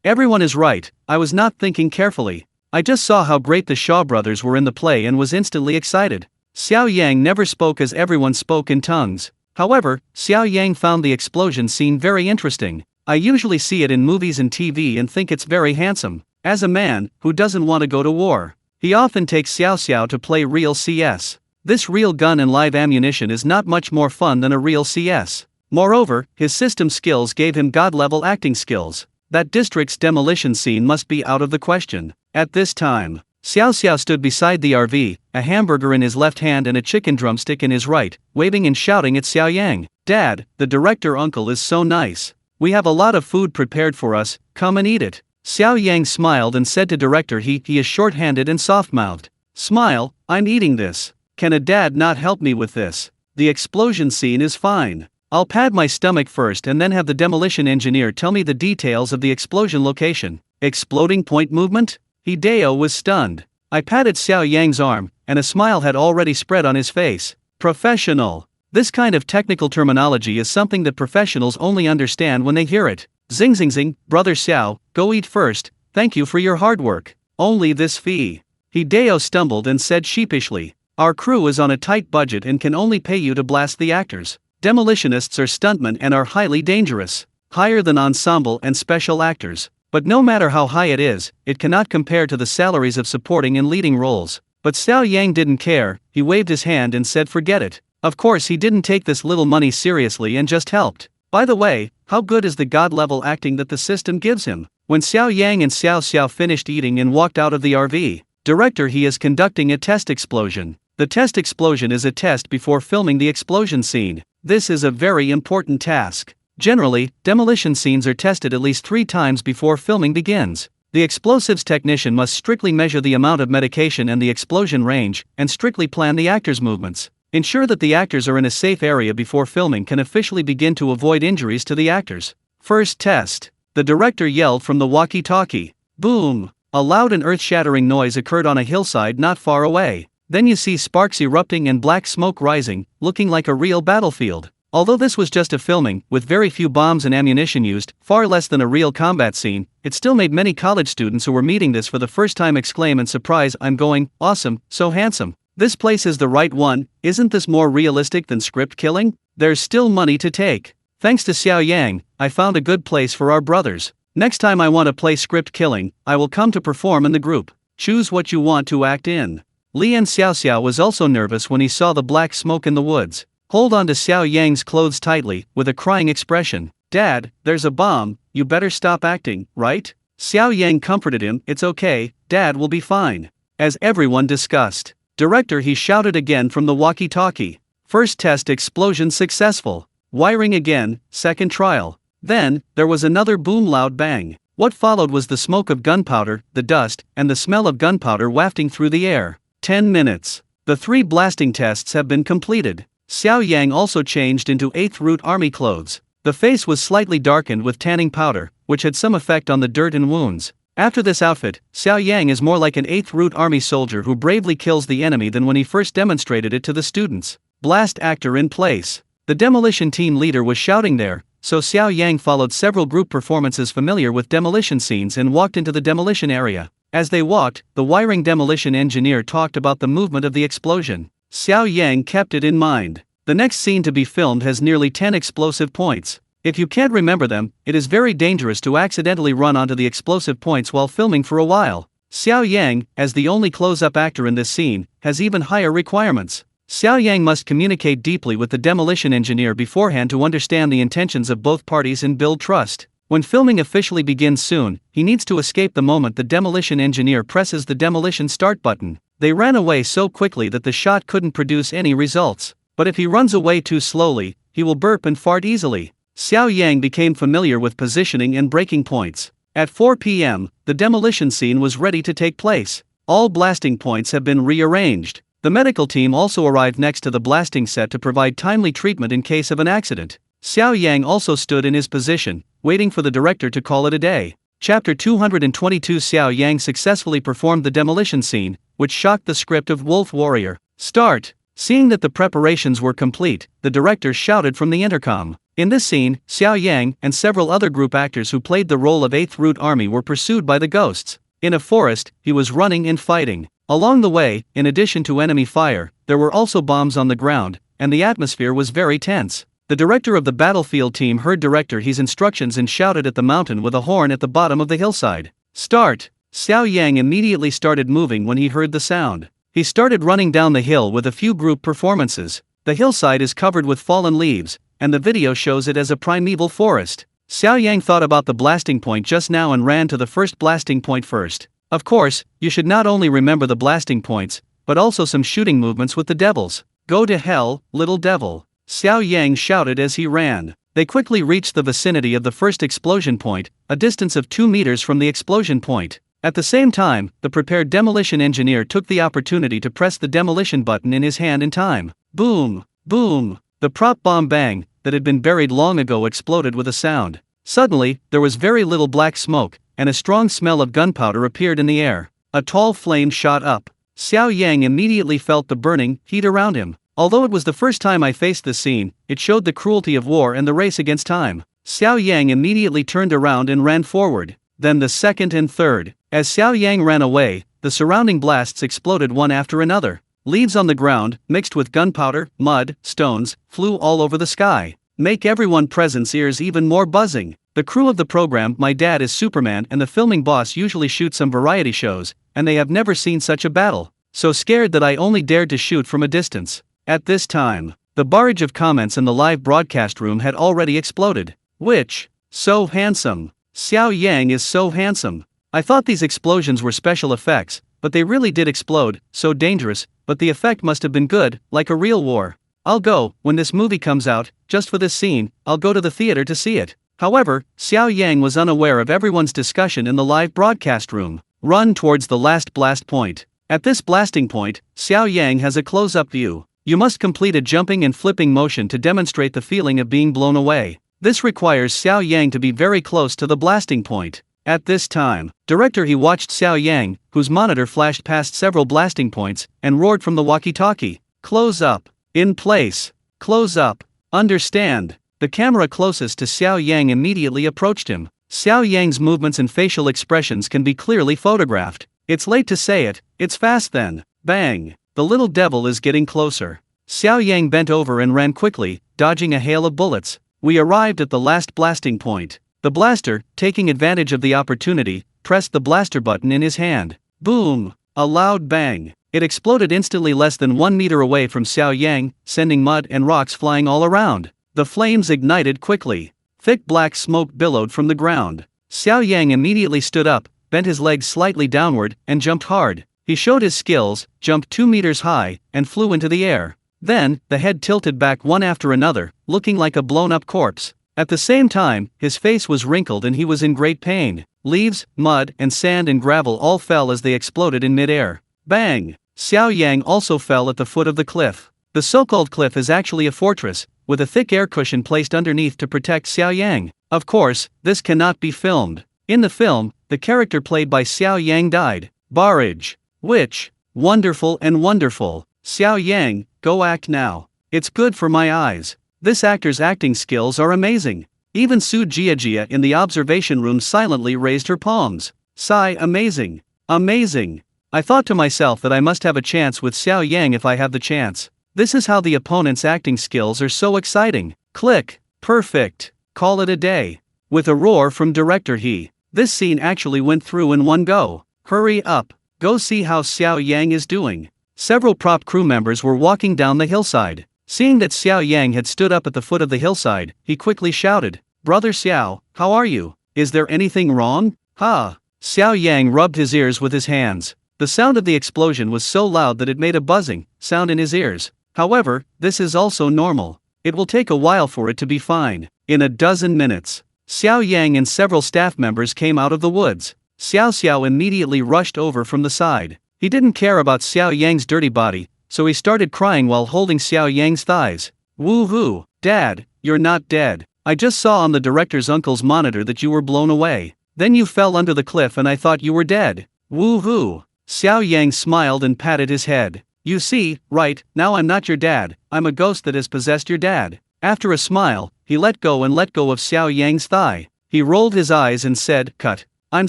Everyone is right, I was not thinking carefully. I just saw how great the Shaw brothers were in the play and was instantly excited. Xiao Yang never spoke as everyone spoke in tongues. However, Xiao Yang found the explosion scene very interesting. I usually see it in movies and TV and think it's very handsome. As a man, who doesn't want to go to war? He often takes Xiao to play real CS. This real gun and live ammunition is not much more fun than a real CS. Moreover, his system skills gave him god-level acting skills. That district's demolition scene must be out of the question. At this time, Xiao stood beside the RV, a hamburger in his left hand and a chicken drumstick in his right, waving and shouting at Xiao Yang. Dad, the director uncle is so nice. We have a lot of food prepared for us, come and eat it. Xiao Yang smiled and said to director he is short-handed and soft-mouthed. Smile, I'm eating this. Can a dad not help me with this? The explosion scene is fine. I'll pad my stomach first and then have the demolition engineer tell me the details of the explosion location. Exploding point movement? Hideo was stunned. I patted Xiao Yang's arm, and a smile had already spread on his face. Professional. This kind of technical terminology is something that professionals only understand when they hear it. Zing, brother Xiao, go eat first, thank you for your hard work. Only this fee. Hideo stumbled and said sheepishly. Our crew is on a tight budget and can only pay you to blast the actors. Demolitionists are stuntmen and are highly dangerous. Higher than ensemble and special actors. But no matter how high it is, it cannot compare to the salaries of supporting and leading roles. But Xiao Yang didn't care, he waved his hand and said forget it. Of course he didn't take this little money seriously and just helped. By the way, how good is the god-level acting that the system gives him? When Xiao Yang and Xiao finished eating and walked out of the RV, director he is conducting a test explosion. The test explosion is a test before filming the explosion scene. This is a very important task. Generally, demolition scenes are tested at least 3 times before filming begins. The explosives technician must strictly measure the amount of medication and the explosion range, and strictly plan the actors' movements. Ensure that the actors are in a safe area before filming can officially begin to avoid injuries to the actors. First test. The director yelled from the walkie-talkie. Boom! A loud and earth-shattering noise occurred on a hillside not far away. Then you see sparks erupting and black smoke rising, looking like a real battlefield. Although this was just a filming, with very few bombs and ammunition used, far less than a real combat scene, it still made many college students who were meeting this for the first time exclaim in surprise, I'm going, awesome, so handsome. This place is the right one, isn't this more realistic than script killing? There's still money to take. Thanks to Xiao Yang, I found a good place for our brothers. Next time I want to play script killing, I will come to perform in the group. Choose what you want to act in. Lian Xiao was also nervous when he saw the black smoke in the woods. Hold on to Xiao Yang's clothes tightly, with a crying expression. Dad, there's a bomb, you better stop acting, right? Xiao Yang comforted him, it's okay, Dad will be fine. As everyone discussed. Director he shouted again from the walkie-talkie. First test explosion successful. Wiring again, second trial. Then, there was another boom loud bang. What followed was the smoke of gunpowder, the dust, and the smell of gunpowder wafting through the air. 10 minutes. The 3 blasting tests have been completed. Xiao Yang also changed into 8th Root Army clothes. The face was slightly darkened with tanning powder, which had some effect on the dirt and wounds. After this outfit, Xiao Yang is more like an 8th Root Army soldier who bravely kills the enemy than when he first demonstrated it to the students. Blast actor in place. The demolition team leader was shouting there, so Xiao Yang followed several group performances familiar with demolition scenes and walked into the demolition area. As they walked, the wiring demolition engineer talked about the movement of the explosion. Xiao Yang kept it in mind. The next scene to be filmed has nearly 10 explosive points. If you can't remember them, it is very dangerous to accidentally run onto the explosive points while filming for a while. Xiao Yang, as the only close-up actor in this scene, has even higher requirements. Xiao Yang must communicate deeply with the demolition engineer beforehand to understand the intentions of both parties and build trust. When filming officially begins soon, he needs to escape the moment the demolition engineer presses the demolition start button. They ran away so quickly that the shot couldn't produce any results. But if he runs away too slowly, he will burp and fart easily. Xiao Yang became familiar with positioning and breaking points. At 4 p.m., the demolition scene was ready to take place. All blasting points have been rearranged. The medical team also arrived next to the blasting set to provide timely treatment in case of an accident. Xiao Yang also stood in his position, waiting for the director to call it a day. Chapter 222. Xiao Yang successfully performed the demolition scene, which shocked the script of Wolf Warrior. Start! Seeing that the preparations were complete, the director shouted from the intercom. In this scene, Xiao Yang and several other group actors who played the role of 8th Root Army were pursued by the ghosts. In a forest, he was running and fighting. Along the way, in addition to enemy fire, there were also bombs on the ground, and the atmosphere was very tense. The director of the battlefield team heard Director He's instructions and shouted at the mountain with a horn at the bottom of the hillside. Start! Xiao Yang immediately started moving when he heard the sound. He started running down the hill with a few group performances. The hillside is covered with fallen leaves, and the video shows it as a primeval forest. Xiao Yang thought about the blasting point just now and ran to the first blasting point first. Of course, you should not only remember the blasting points, but also some shooting movements with the devils. Go to hell, little devil! Xiao Yang shouted as he ran. They quickly reached the vicinity of the first explosion point, a distance of 2 meters from the explosion point. At the same time, the prepared demolition engineer took the opportunity to press the demolition button in his hand in time. Boom! Boom! The prop bomb bang, that had been buried long ago, exploded with a sound. Suddenly, there was very little black smoke, and a strong smell of gunpowder appeared in the air. A tall flame shot up. Xiao Yang immediately felt the burning heat around him. Although it was the first time I faced this scene, it showed the cruelty of war and the race against time. Xiao Yang immediately turned around and ran forward. Then the second and third. As Xiao Yang ran away, the surrounding blasts exploded one after another. Leaves on the ground, mixed with gunpowder, mud, stones, flew all over the sky. Make everyone present's ears even more buzzing. The crew of the program My Dad is Superman and the filming boss usually shoot some variety shows, and they have never seen such a battle. So scared that I only dared to shoot from a distance. At this time, the barrage of comments in the live broadcast room had already exploded. Which? So handsome. Xiao Yang is so handsome. I thought these explosions were special effects, but they really did explode. So dangerous, but the effect must have been good, like a real war. I'll go, when this movie comes out, just for this scene, I'll go to the theater to see it. However, Xiao Yang was unaware of everyone's discussion in the live broadcast room. Run towards the last blast point. At this blasting point, Xiao Yang has a close-up view. You must complete a jumping and flipping motion to demonstrate the feeling of being blown away. This requires Xiao Yang to be very close to the blasting point. At this time, Director He watched Xiao Yang, whose monitor flashed past several blasting points, and roared from the walkie-talkie. Close up. In place. Close up. Understand. The camera closest to Xiao Yang immediately approached him. Xiao Yang's movements and facial expressions can be clearly photographed. It's late to say it, it's fast then. Bang. The little devil is getting closer. Xiao Yang bent over and ran quickly, dodging a hail of bullets. We arrived at the last blasting point. The blaster, taking advantage of the opportunity, pressed the blaster button in his hand. Boom! A loud bang. It exploded instantly less than 1 meter away from Xiao Yang, sending mud and rocks flying all around. The flames ignited quickly. Thick black smoke billowed from the ground. Xiao Yang immediately stood up, bent his legs slightly downward, and jumped hard. He showed his skills, jumped 2 meters high, and flew into the air. Then, the head tilted back one after another, looking like a blown-up corpse. At the same time, his face was wrinkled and he was in great pain. Leaves, mud, and sand and gravel all fell as they exploded in mid-air. Bang! Xiao Yang also fell at the foot of the cliff. The so-called cliff is actually a fortress, with a thick air cushion placed underneath to protect Xiao Yang. Of course, this cannot be filmed. In the film, the character played by Xiao Yang died. Barrage. Which? Wonderful and wonderful. Xiao Yang, go act now. It's good for my eyes. This actor's acting skills are amazing. Even Su Jiajia in the observation room silently raised her palms. Sigh, amazing. Amazing. I thought to myself that I must have a chance with Xiao Yang if I have the chance. This is how the opponent's acting skills are so exciting. Click. Perfect. Call it a day. With a roar from director He. This scene actually went through in one go. Hurry up. Go see how Xiao Yang is doing. Several prop crew members were walking down the hillside. Seeing that Xiao Yang had stood up at the foot of the hillside, he quickly shouted, "Brother Xiao, how are you? Is there anything wrong?" "Ha!" Xiao Yang rubbed his ears with his hands. The sound of the explosion was so loud that it made a buzzing sound in his ears. However, this is also normal. It will take a while for it to be fine. In a dozen minutes, Xiao Yang and several staff members came out of the woods. Xiao immediately rushed over from the side. He didn't care about Xiao Yang's dirty body, so he started crying while holding Xiao Yang's thighs. "Woo-hoo, Dad, you're not dead. I just saw on the director's uncle's monitor that you were blown away. Then you fell under the cliff and I thought you were dead. Woo-hoo." Xiao Yang smiled and patted his head. "You see, right, now I'm not your dad, I'm a ghost that has possessed your dad." After a smile, he let go of Xiao Yang's thigh. He rolled his eyes and said, "Cut. I'm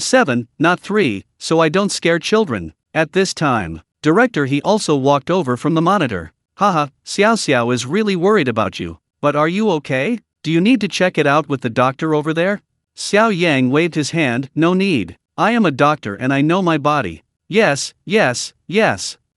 7, not 3, so I don't scare children." At this time, director He also walked over from the monitor. "Haha, Xiao is really worried about you, but are you okay? Do you need to check it out with the doctor over there?" Xiao Yang waved his hand, "No need. I am a doctor and I know my body." Yes.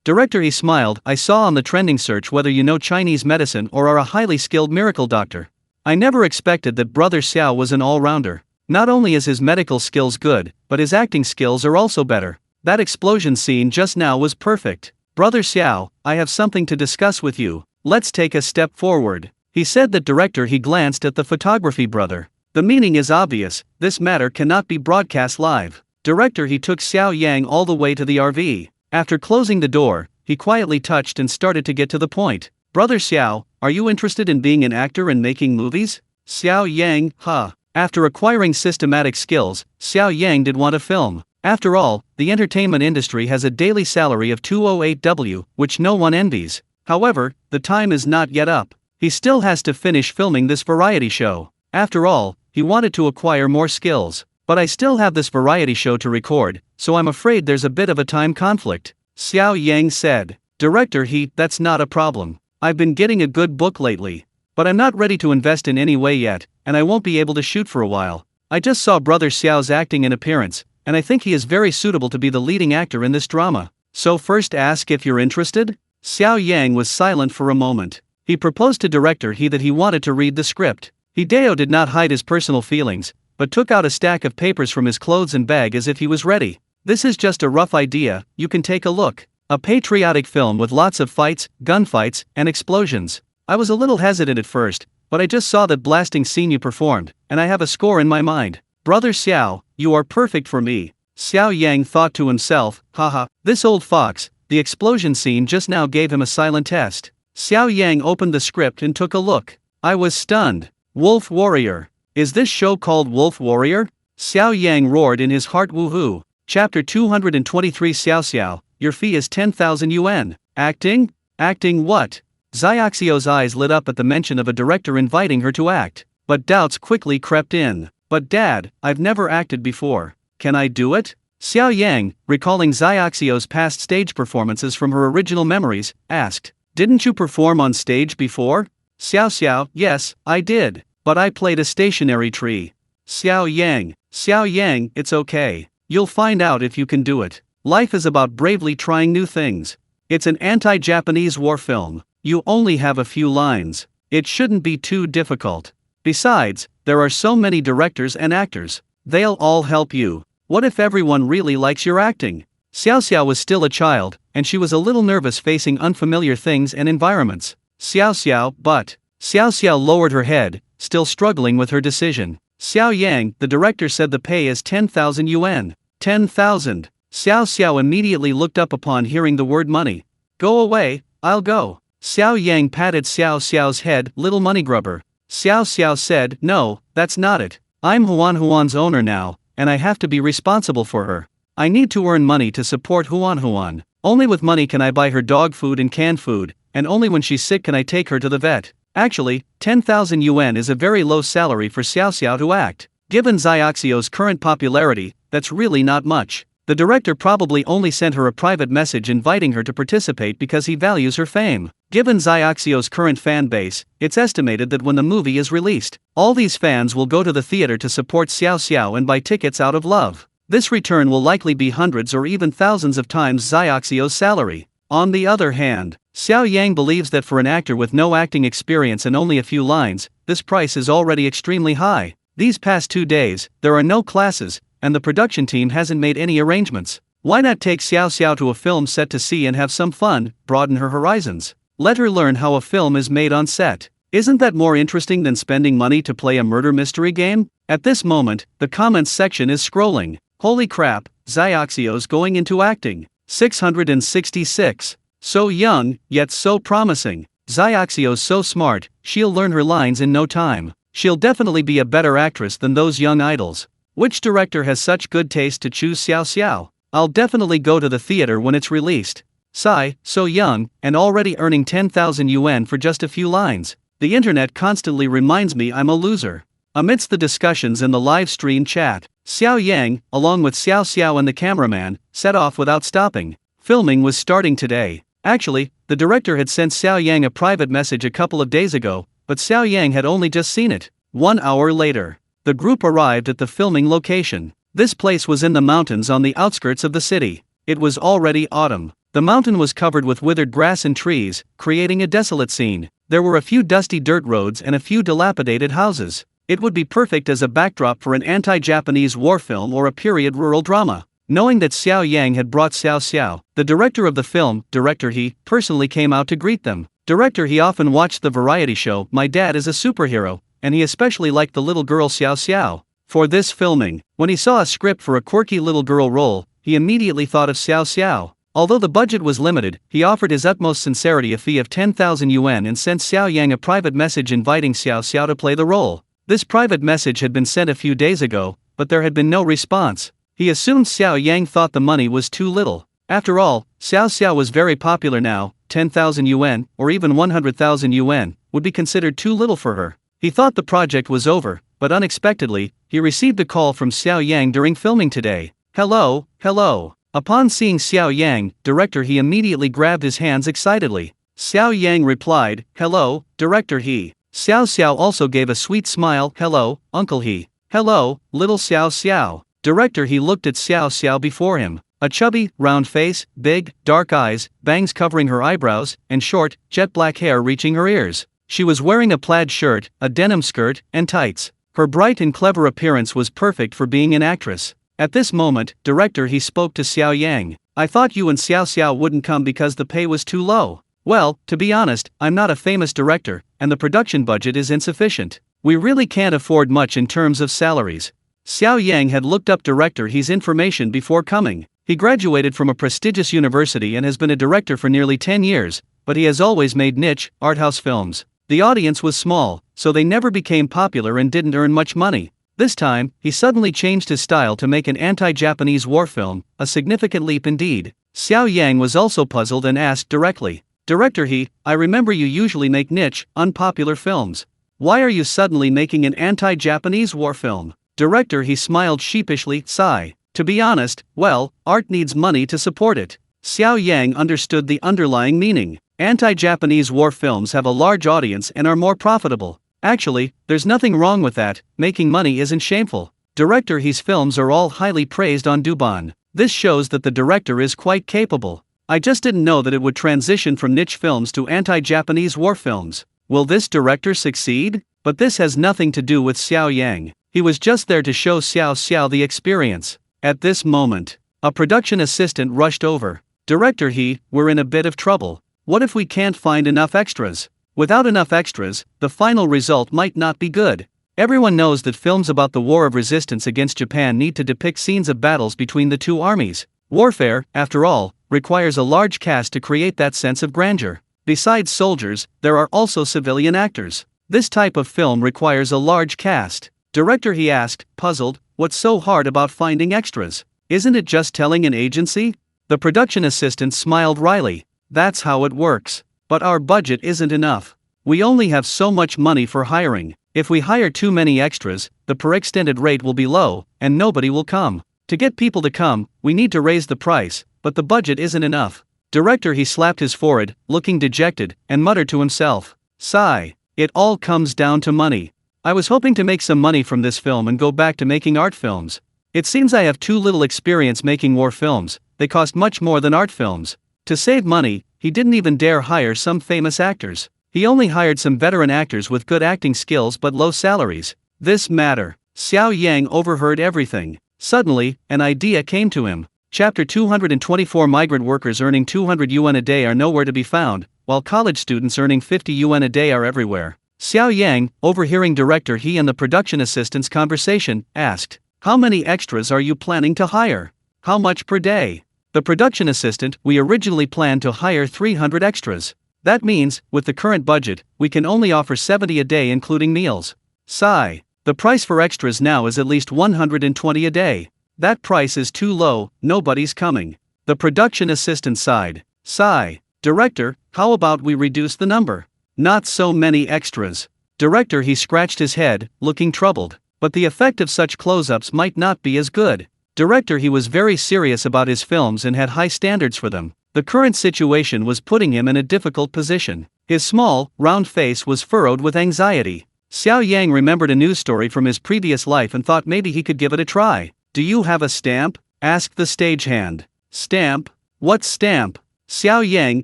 Director He smiled, "I saw on the trending search whether you know Chinese medicine or are a highly skilled miracle doctor. I never expected that Brother Xiao was an all-rounder. Not only is his medical skills good, but his acting skills are also better. That explosion scene just now was perfect. Brother Xiao, I have something to discuss with you. Let's take a step forward." He said that director He glanced at the photography brother. The meaning is obvious, this matter cannot be broadcast live. Director He took Xiao Yang all the way to the RV. After closing the door, he quietly touched and started to get to the point. "Brother Xiao, are you interested in being an actor and making movies?" Xiao Yang, huh. After acquiring systematic skills, Xiao Yang did want a film. After all, the entertainment industry has a daily salary of 208W, which no one envies. However, the time is not yet up. He still has to finish filming this variety show. After all, he wanted to acquire more skills. "But I still have this variety show to record, so I'm afraid there's a bit of a time conflict," Xiao Yang said. Director He, "That's not a problem. I've been getting a good book lately. But I'm not ready to invest in any way yet, and I won't be able to shoot for a while. I just saw Brother Xiao's acting and appearance, and I think he is very suitable to be the leading actor in this drama. So first ask if you're interested?" Xiao Yang was silent for a moment. He proposed to director He that he wanted to read the script. Hideo did not hide his personal feelings, but took out a stack of papers from his clothes and bag as if he was ready. "This is just a rough idea, you can take a look. A patriotic film with lots of fights, gunfights, and explosions. I was a little hesitant at first, but I just saw that blasting scene you performed, and I have a score in my mind. Brother Xiao, you are perfect for me." Xiao Yang thought to himself, "Haha, this old fox, the explosion scene just now gave him a silent test." Xiao Yang opened the script and took a look. I was stunned. Wolf Warrior. Is this show called Wolf Warrior? Xiao Yang roared in his heart. Woohoo. Chapter 223. Xiao, your fee is 10,000 yuan. Acting? Acting what? Xiaoxio's eyes lit up at the mention of a director inviting her to act. But doubts quickly crept in. "But Dad, I've never acted before. Can I do it?" Xiao Yang, recalling Xiaoxio's past stage performances from her original memories, asked. "Didn't you perform on stage before?" Xiao, "Yes, I did. But I played a stationary tree." Xiao Yang, "It's okay. You'll find out if you can do it. Life is about bravely trying new things. It's an anti-Japanese war film. You only have a few lines. It shouldn't be too difficult. Besides, there are so many directors and actors. They'll all help you. What if everyone really likes your acting?" Xiao was still a child, and she was a little nervous facing unfamiliar things and environments. But Xiao lowered her head, still struggling with her decision. Xiao Yang, the director said the pay is 10,000 yuan. 10,000. Xiao immediately looked up upon hearing the word money. "Go away, I'll go." Xiao Yang patted Xiao Xiao's head. Little money grubber. Xiao Xiao said, no, that's not it. I'm Huan Huan's owner now, and I have to be responsible for her. I need to earn money to support Huan Huan. Only with money can I buy her dog food and canned food, and only when she's sick can I take her to the vet. Actually, 10,000 yuan is a very low salary for Xiao Xiao to act. Given Xiaoxio's current popularity, that's really not much. The director probably only sent her a private message inviting her to participate because he values her fame. Given Xiaoxio's current fan base, it's estimated that when the movie is released, all these fans will go to the theater to support Xiao Xiao and buy tickets out of love. This return will likely be hundreds or even thousands of times Xiaoxio's salary. On the other hand, Xiao Yang believes that for an actor with no acting experience and only a few lines, this price is already extremely high. These past 2 days, there are no classes, and the production team hasn't made any arrangements. Why not take Xiao Xiao to a film set to see and have some fun, broaden her horizons? Let her learn how a film is made on set. Isn't that more interesting than spending money to play a murder mystery game? At this moment, the comments section is scrolling. Holy crap, Xiaoxio's going into acting. 666. So young, yet so promising. Xiaoxio's so smart, she'll learn her lines in no time. She'll definitely be a better actress than those young idols. Which director has such good taste to choose Xiao Xiao? I'll definitely go to the theater when it's released. Sigh, so young, and already earning 10,000 yuan for just a few lines. The internet constantly reminds me I'm a loser. Amidst the discussions in the live stream chat, Xiao Yang, along with Xiao Xiao and the cameraman, set off without stopping. Filming was starting today. Actually, the director had sent Xiao Yang a private message a couple of days ago, but Xiao Yang had only just seen it. 1 hour later, the group arrived at the filming location. This place was in the mountains on the outskirts of the city. It was already autumn. The mountain was covered with withered grass and trees, creating a desolate scene. There were a few dusty dirt roads and a few dilapidated houses. It would be perfect as a backdrop for an anti-Japanese war film or a period rural drama. Knowing that Xiao Yang had brought Xiao Xiao, the director of the film, Director He, personally came out to greet them. Director He often watched the variety show My Dad is a Superhero, and he especially liked the little girl Xiao Xiao. For this filming, when he saw a script for a quirky little girl role, he immediately thought of Xiao Xiao. Although the budget was limited, he offered his utmost sincerity a fee of 10,000 yuan and sent Xiao Yang a private message inviting Xiao Xiao to play the role. This private message had been sent a few days ago, but there had been no response. He assumed Xiao Yang thought the money was too little. After all, Xiao Xiao was very popular now. 10,000 yuan, or even 100,000 yuan, would be considered too little for her. He thought the project was over, but unexpectedly, he received a call from Xiao Yang during filming today. Hello, hello. Upon seeing Xiao Yang, Director He immediately grabbed his hands excitedly. Xiao Yang replied, hello, Director He. Xiao Xiao also gave a sweet smile. Hello, Uncle He. Hello, little Xiao Xiao. Director He looked at Xiao Xiao before him. A chubby, round face, big, dark eyes, bangs covering her eyebrows, and short, jet black hair reaching her ears. She was wearing a plaid shirt, a denim skirt, and tights. Her bright and clever appearance was perfect for being an actress. At this moment, Director He spoke to Xiao Yang. I thought you and Xiao Xiao wouldn't come because the pay was too low. Well, to be honest, I'm not a famous director, and the production budget is insufficient. We really can't afford much in terms of salaries. Xiao Yang had looked up Director He's information before coming. He graduated from a prestigious university and has been a director for nearly 10 years, but he has always made niche, art house films. The audience was small, so they never became popular and didn't earn much money. This time, he suddenly changed his style to make an anti-Japanese war film, a significant leap indeed. Xiao Yang was also puzzled and asked directly, Director He, I remember you usually make niche, unpopular films. Why are you suddenly making an anti-Japanese war film? Director He smiled sheepishly, sigh. To be honest, well, art needs money to support it. Xiao Yang understood the underlying meaning. Anti-Japanese war films have a large audience and are more profitable. Actually, there's nothing wrong with that, making money isn't shameful. Director He's films are all highly praised on Douban. This shows that the director is quite capable. I just didn't know that it would transition from niche films to anti-Japanese war films. Will this director succeed? But this has nothing to do with Xiao Yang. He was just there to show Xiao Xiao the experience. At this moment, a production assistant rushed over. Director He, we're in a bit of trouble. What if we can't find enough extras? Without enough extras, the final result might not be good. Everyone knows that films about the war of resistance against Japan need to depict scenes of battles between the two armies. Warfare, after all, requires a large cast to create that sense of grandeur. Besides soldiers, there are also civilian actors. This type of film requires a large cast. Director, he asked, puzzled, what's so hard about finding extras? Isn't it just telling an agency? The production assistant smiled wryly. That's how it works. But our budget isn't enough. We only have so much money for hiring. If we hire too many extras, the per extended rate will be low, and nobody will come. To get people to come, we need to raise the price, but the budget isn't enough. Director, he slapped his forehead, looking dejected, and muttered to himself. Sigh. It all comes down to money. I was hoping to make some money from this film and go back to making art films. It seems I have too little experience making war films. They cost much more than art films. To save money, he didn't even dare hire some famous actors. He only hired some veteran actors with good acting skills but low salaries. This matter. Xiao Yang overheard everything. Suddenly, an idea came to him. Chapter 224. Migrant workers earning 200 yuan a day are nowhere to be found, while college students earning 50 yuan a day are everywhere. Xiao Yang, overhearing director he and the production assistant's conversation, asked, how many extras are you planning to hire? How much per day? The production assistant, we originally planned to hire 300 extras. That means, with the current budget, we can only offer 70 a day including meals. Sigh. The price for extras now is at least 120 a day. That price is too low, nobody's coming. The production assistant sighed. Sigh. Director, how about we reduce the number? Not so many extras. Director, he scratched his head, looking troubled. But the effect of such close-ups might not be as good. Director, he was very serious about his films and had high standards for them. The current situation was putting him in a difficult position. His small, round face was furrowed with anxiety. Xiao Yang remembered a news story from his previous life and thought maybe he could give it a try. Do you have a stamp? Asked the stagehand. Stamp? What stamp? Xiao Yang,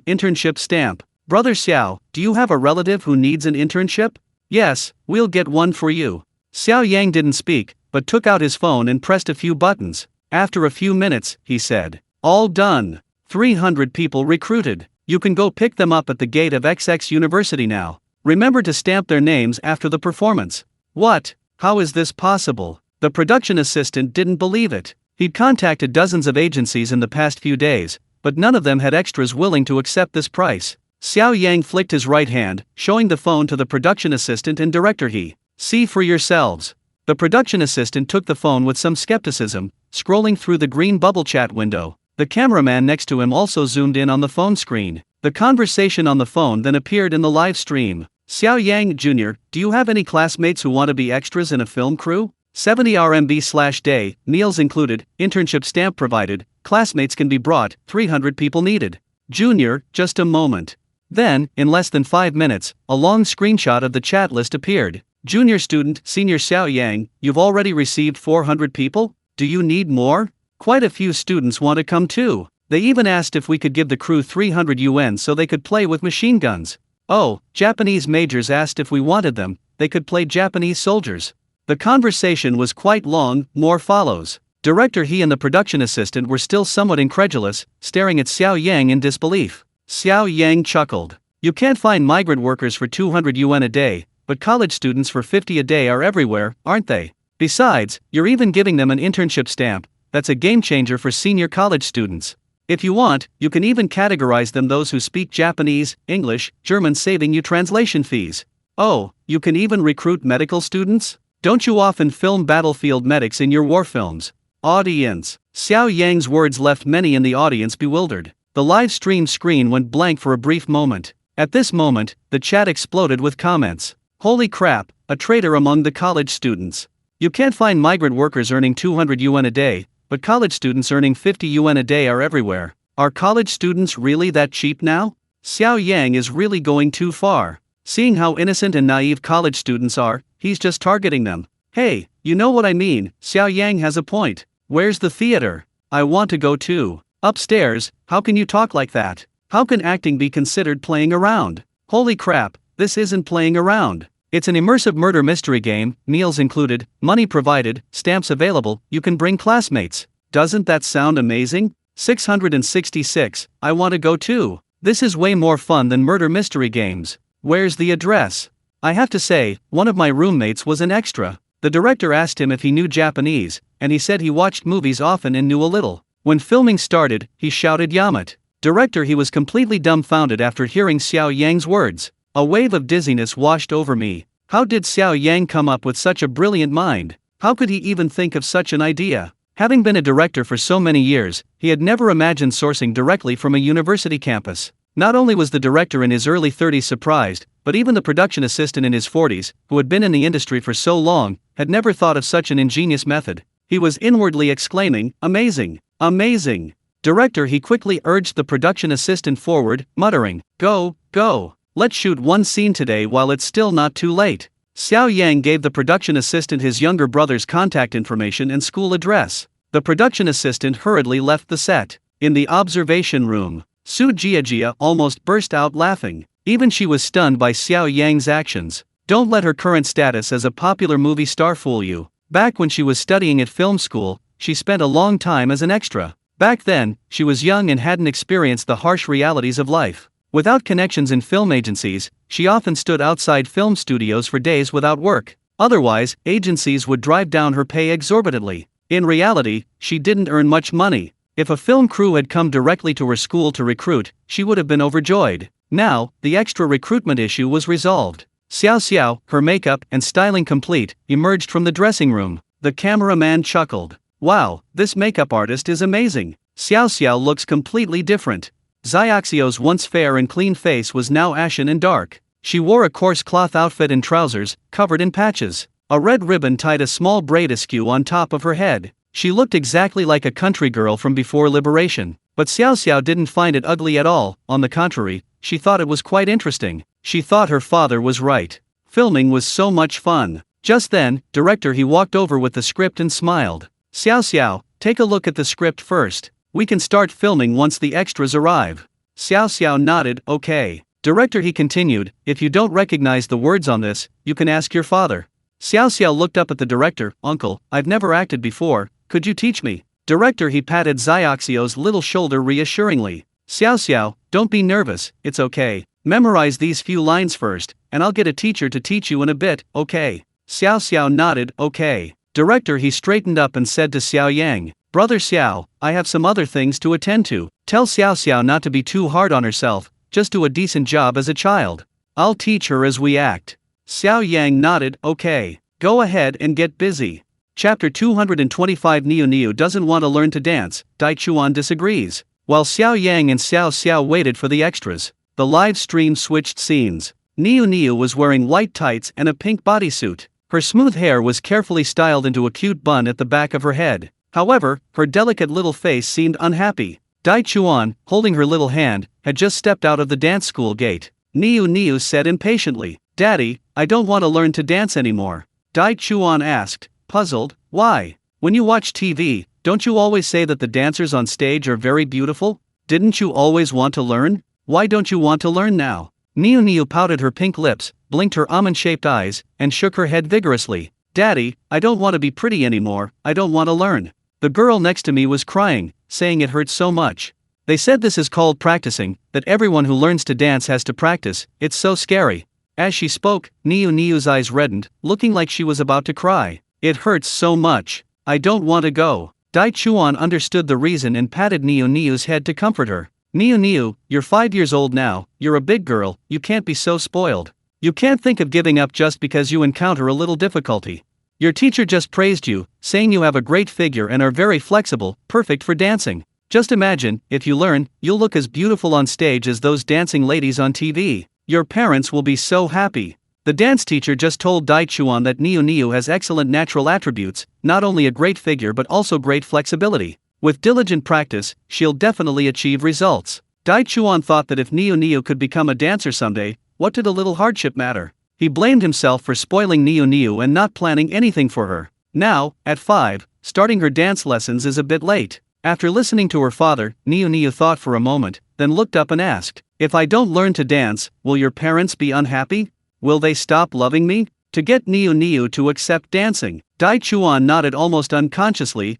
internship stamp. Brother Xiao, do you have a relative who needs an internship? Yes, we'll get one for you. Xiao Yang didn't speak, but took out his phone and pressed a few buttons. After a few minutes, he said, all done. 300 people recruited. You can go pick them up at the gate of XX University now. Remember to stamp their names after the performance. What? How is this possible? The production assistant didn't believe it. He'd contacted dozens of agencies in the past few days, but none of them had extras willing to accept this price. Xiao Yang flicked his right hand, showing the phone to the production assistant and director he. See for yourselves. The production assistant took the phone with some skepticism, scrolling through the green bubble chat window. The cameraman next to him also zoomed in on the phone screen. The conversation on the phone then appeared in the live stream. Xiao Yang Jr., do you have any classmates who want to be extras in a film crew? 70 RMB/day, meals included, internship stamp provided, classmates can be brought, 300 people needed. Junior, just a moment. Then, in less than 5 minutes, a long screenshot of the chat list appeared. Junior student, senior Xiao Yang, you've already received 400 people? Do you need more? Quite a few students want to come too. They even asked if we could give the crew 300 yuan so they could play with machine guns. Oh, Japanese majors asked if we wanted them, they could play Japanese soldiers. The conversation was quite long, more follows. Director he and the production assistant were still somewhat incredulous, staring at Xiao Yang in disbelief. Xiao Yang chuckled. You can't find migrant workers for 200 yuan a day, but college students for 50 a day are everywhere, aren't they? Besides, you're even giving them an internship stamp. That's a game changer for senior college students. If you want, you can even categorize them those who speak Japanese, English, German, saving you translation fees. Oh, you can even recruit medical students? Don't you often film battlefield medics in your war films? Audience. Xiao Yang's words left many in the audience bewildered. The live stream screen went blank for a brief moment. At this moment, the chat exploded with comments. Holy crap, a traitor among the college students. You can't find migrant workers earning 200 yuan a day, but college students earning 50 yuan a day are everywhere. Are college students really that cheap now? Xiao Yang is really going too far. Seeing how innocent and naive college students are, he's just targeting them. Hey, you know what I mean, Xiao Yang has a point. Where's the theater? I want to go too. Upstairs, how can you talk like that? How can acting be considered playing around? Holy crap, this isn't playing around. It's an immersive murder mystery game, meals included, money provided, stamps available, you can bring classmates. Doesn't that sound amazing? 666, I want to go too. This is way more fun than murder mystery games. Where's the address? I have to say, one of my roommates was an extra. The director asked him if he knew Japanese, and he said he watched movies often and knew a little. When filming started, he shouted Yamat. Director, he was completely dumbfounded after hearing Xiao Yang's words. A wave of dizziness washed over me. How did Xiao Yang come up with such a brilliant mind? How could he even think of such an idea? Having been a director for so many years, he had never imagined sourcing directly from a university campus. Not only was the director in his early 30s surprised, but even the production assistant in his 40s, who had been in the industry for so long, had never thought of such an ingenious method. He was inwardly exclaiming, "Amazing! Amazing!" Director, he quickly urged the production assistant forward, muttering, "Go, go! Let's shoot one scene today while it's still not too late." Xiao Yang gave the production assistant his younger brother's contact information and school address. The production assistant hurriedly left the set. In the observation room, Su Jiajia almost burst out laughing. Even she was stunned by Xiao Yang's actions. Don't let her current status as a popular movie star fool you. Back when she was studying at film school, she spent a long time as an extra. Back then, she was young and hadn't experienced the harsh realities of life. Without connections in film agencies, she often stood outside film studios for days without work. Otherwise, agencies would drive down her pay exorbitantly. In reality, she didn't earn much money. If a film crew had come directly to her school to recruit, she would have been overjoyed. Now, the extra recruitment issue was resolved. Xiao Xiao, her makeup and styling complete, emerged from the dressing room. The cameraman chuckled. "Wow, this makeup artist is amazing. Xiao Xiao looks completely different." Xiaoxiao's once fair and clean face was now ashen and dark. She wore a coarse cloth outfit and trousers, covered in patches. A red ribbon tied a small braid askew on top of her head. She looked exactly like a country girl from before liberation. But Xiao Xiao didn't find it ugly at all. On the contrary, she thought it was quite interesting. She thought her father was right. Filming was so much fun. Just then, director, he walked over with the script and smiled. "Xiao Xiao, take a look at the script first. We can start filming once the extras arrive." Xiao Xiao nodded, "Okay." Director, he continued, "If you don't recognize the words on this, you can ask your father." Xiao Xiao looked up at the director. "Uncle, I've never acted before, could you teach me?" Director, he patted Xiaoxiao's little shoulder reassuringly. "Xiao Xiao, don't be nervous, it's okay. Memorize these few lines first, and I'll get a teacher to teach you in a bit, okay?" Xiao Xiao nodded, "Okay." Director, he straightened up and said to Xiao Yang, "Brother Xiao, I have some other things to attend to. Tell Xiao Xiao not to be too hard on herself, just do a decent job as a child. I'll teach her as we act." Xiao Yang nodded, "Okay. Go ahead and get busy." Chapter 225. Niu Niu doesn't want to learn to dance, Dai Chuan disagrees. While Xiao Yang and Xiao Xiao waited for the extras, the live stream switched scenes. Niu Niu was wearing white tights and a pink bodysuit. Her smooth hair was carefully styled into a cute bun at the back of her head. However, her delicate little face seemed unhappy. Dai Chuan, holding her little hand, had just stepped out of the dance school gate. Niu Niu said impatiently, "Daddy, I don't want to learn to dance anymore." Dai Chuan asked, puzzled, "Why? When you watch TV, don't you always say that the dancers on stage are very beautiful? Didn't you always want to learn? Why don't you want to learn now?" Niu Niu pouted her pink lips, blinked her almond-shaped eyes, and shook her head vigorously. "Daddy, I don't want to be pretty anymore, I don't want to learn." The girl next to me was crying, saying it hurt so much. They said this is called practicing, that everyone who learns to dance has to practice, it's so scary. As she spoke, Niu Niu's eyes reddened, looking like she was about to cry. "It hurts so much. I don't want to go." Dai Chuan understood the reason and patted Niu Niu's head to comfort her. "Niu Niu, you're 5 years old now, you're a big girl, you can't be so spoiled. You can't think of giving up just because you encounter a little difficulty. Your teacher just praised you, saying you have a great figure and are very flexible, perfect for dancing. Just imagine, if you learn, you'll look as beautiful on stage as those dancing ladies on TV. Your parents will be so happy." The dance teacher just told Dai Chuan that Niu Niu has excellent natural attributes, not only a great figure but also great flexibility. With diligent practice, she'll definitely achieve results. Dai Chuan thought that if Niu Niu could become a dancer someday, what did a little hardship matter? He blamed himself for spoiling Niu Niu and not planning anything for her. Now, at 5, starting her dance lessons is a bit late. After listening to her father, Niu Niu thought for a moment, then looked up and asked, "If I don't learn to dance, will your parents be unhappy? Will they stop loving me?" To get Niu Niu to accept dancing, Dai Chuan nodded almost unconsciously,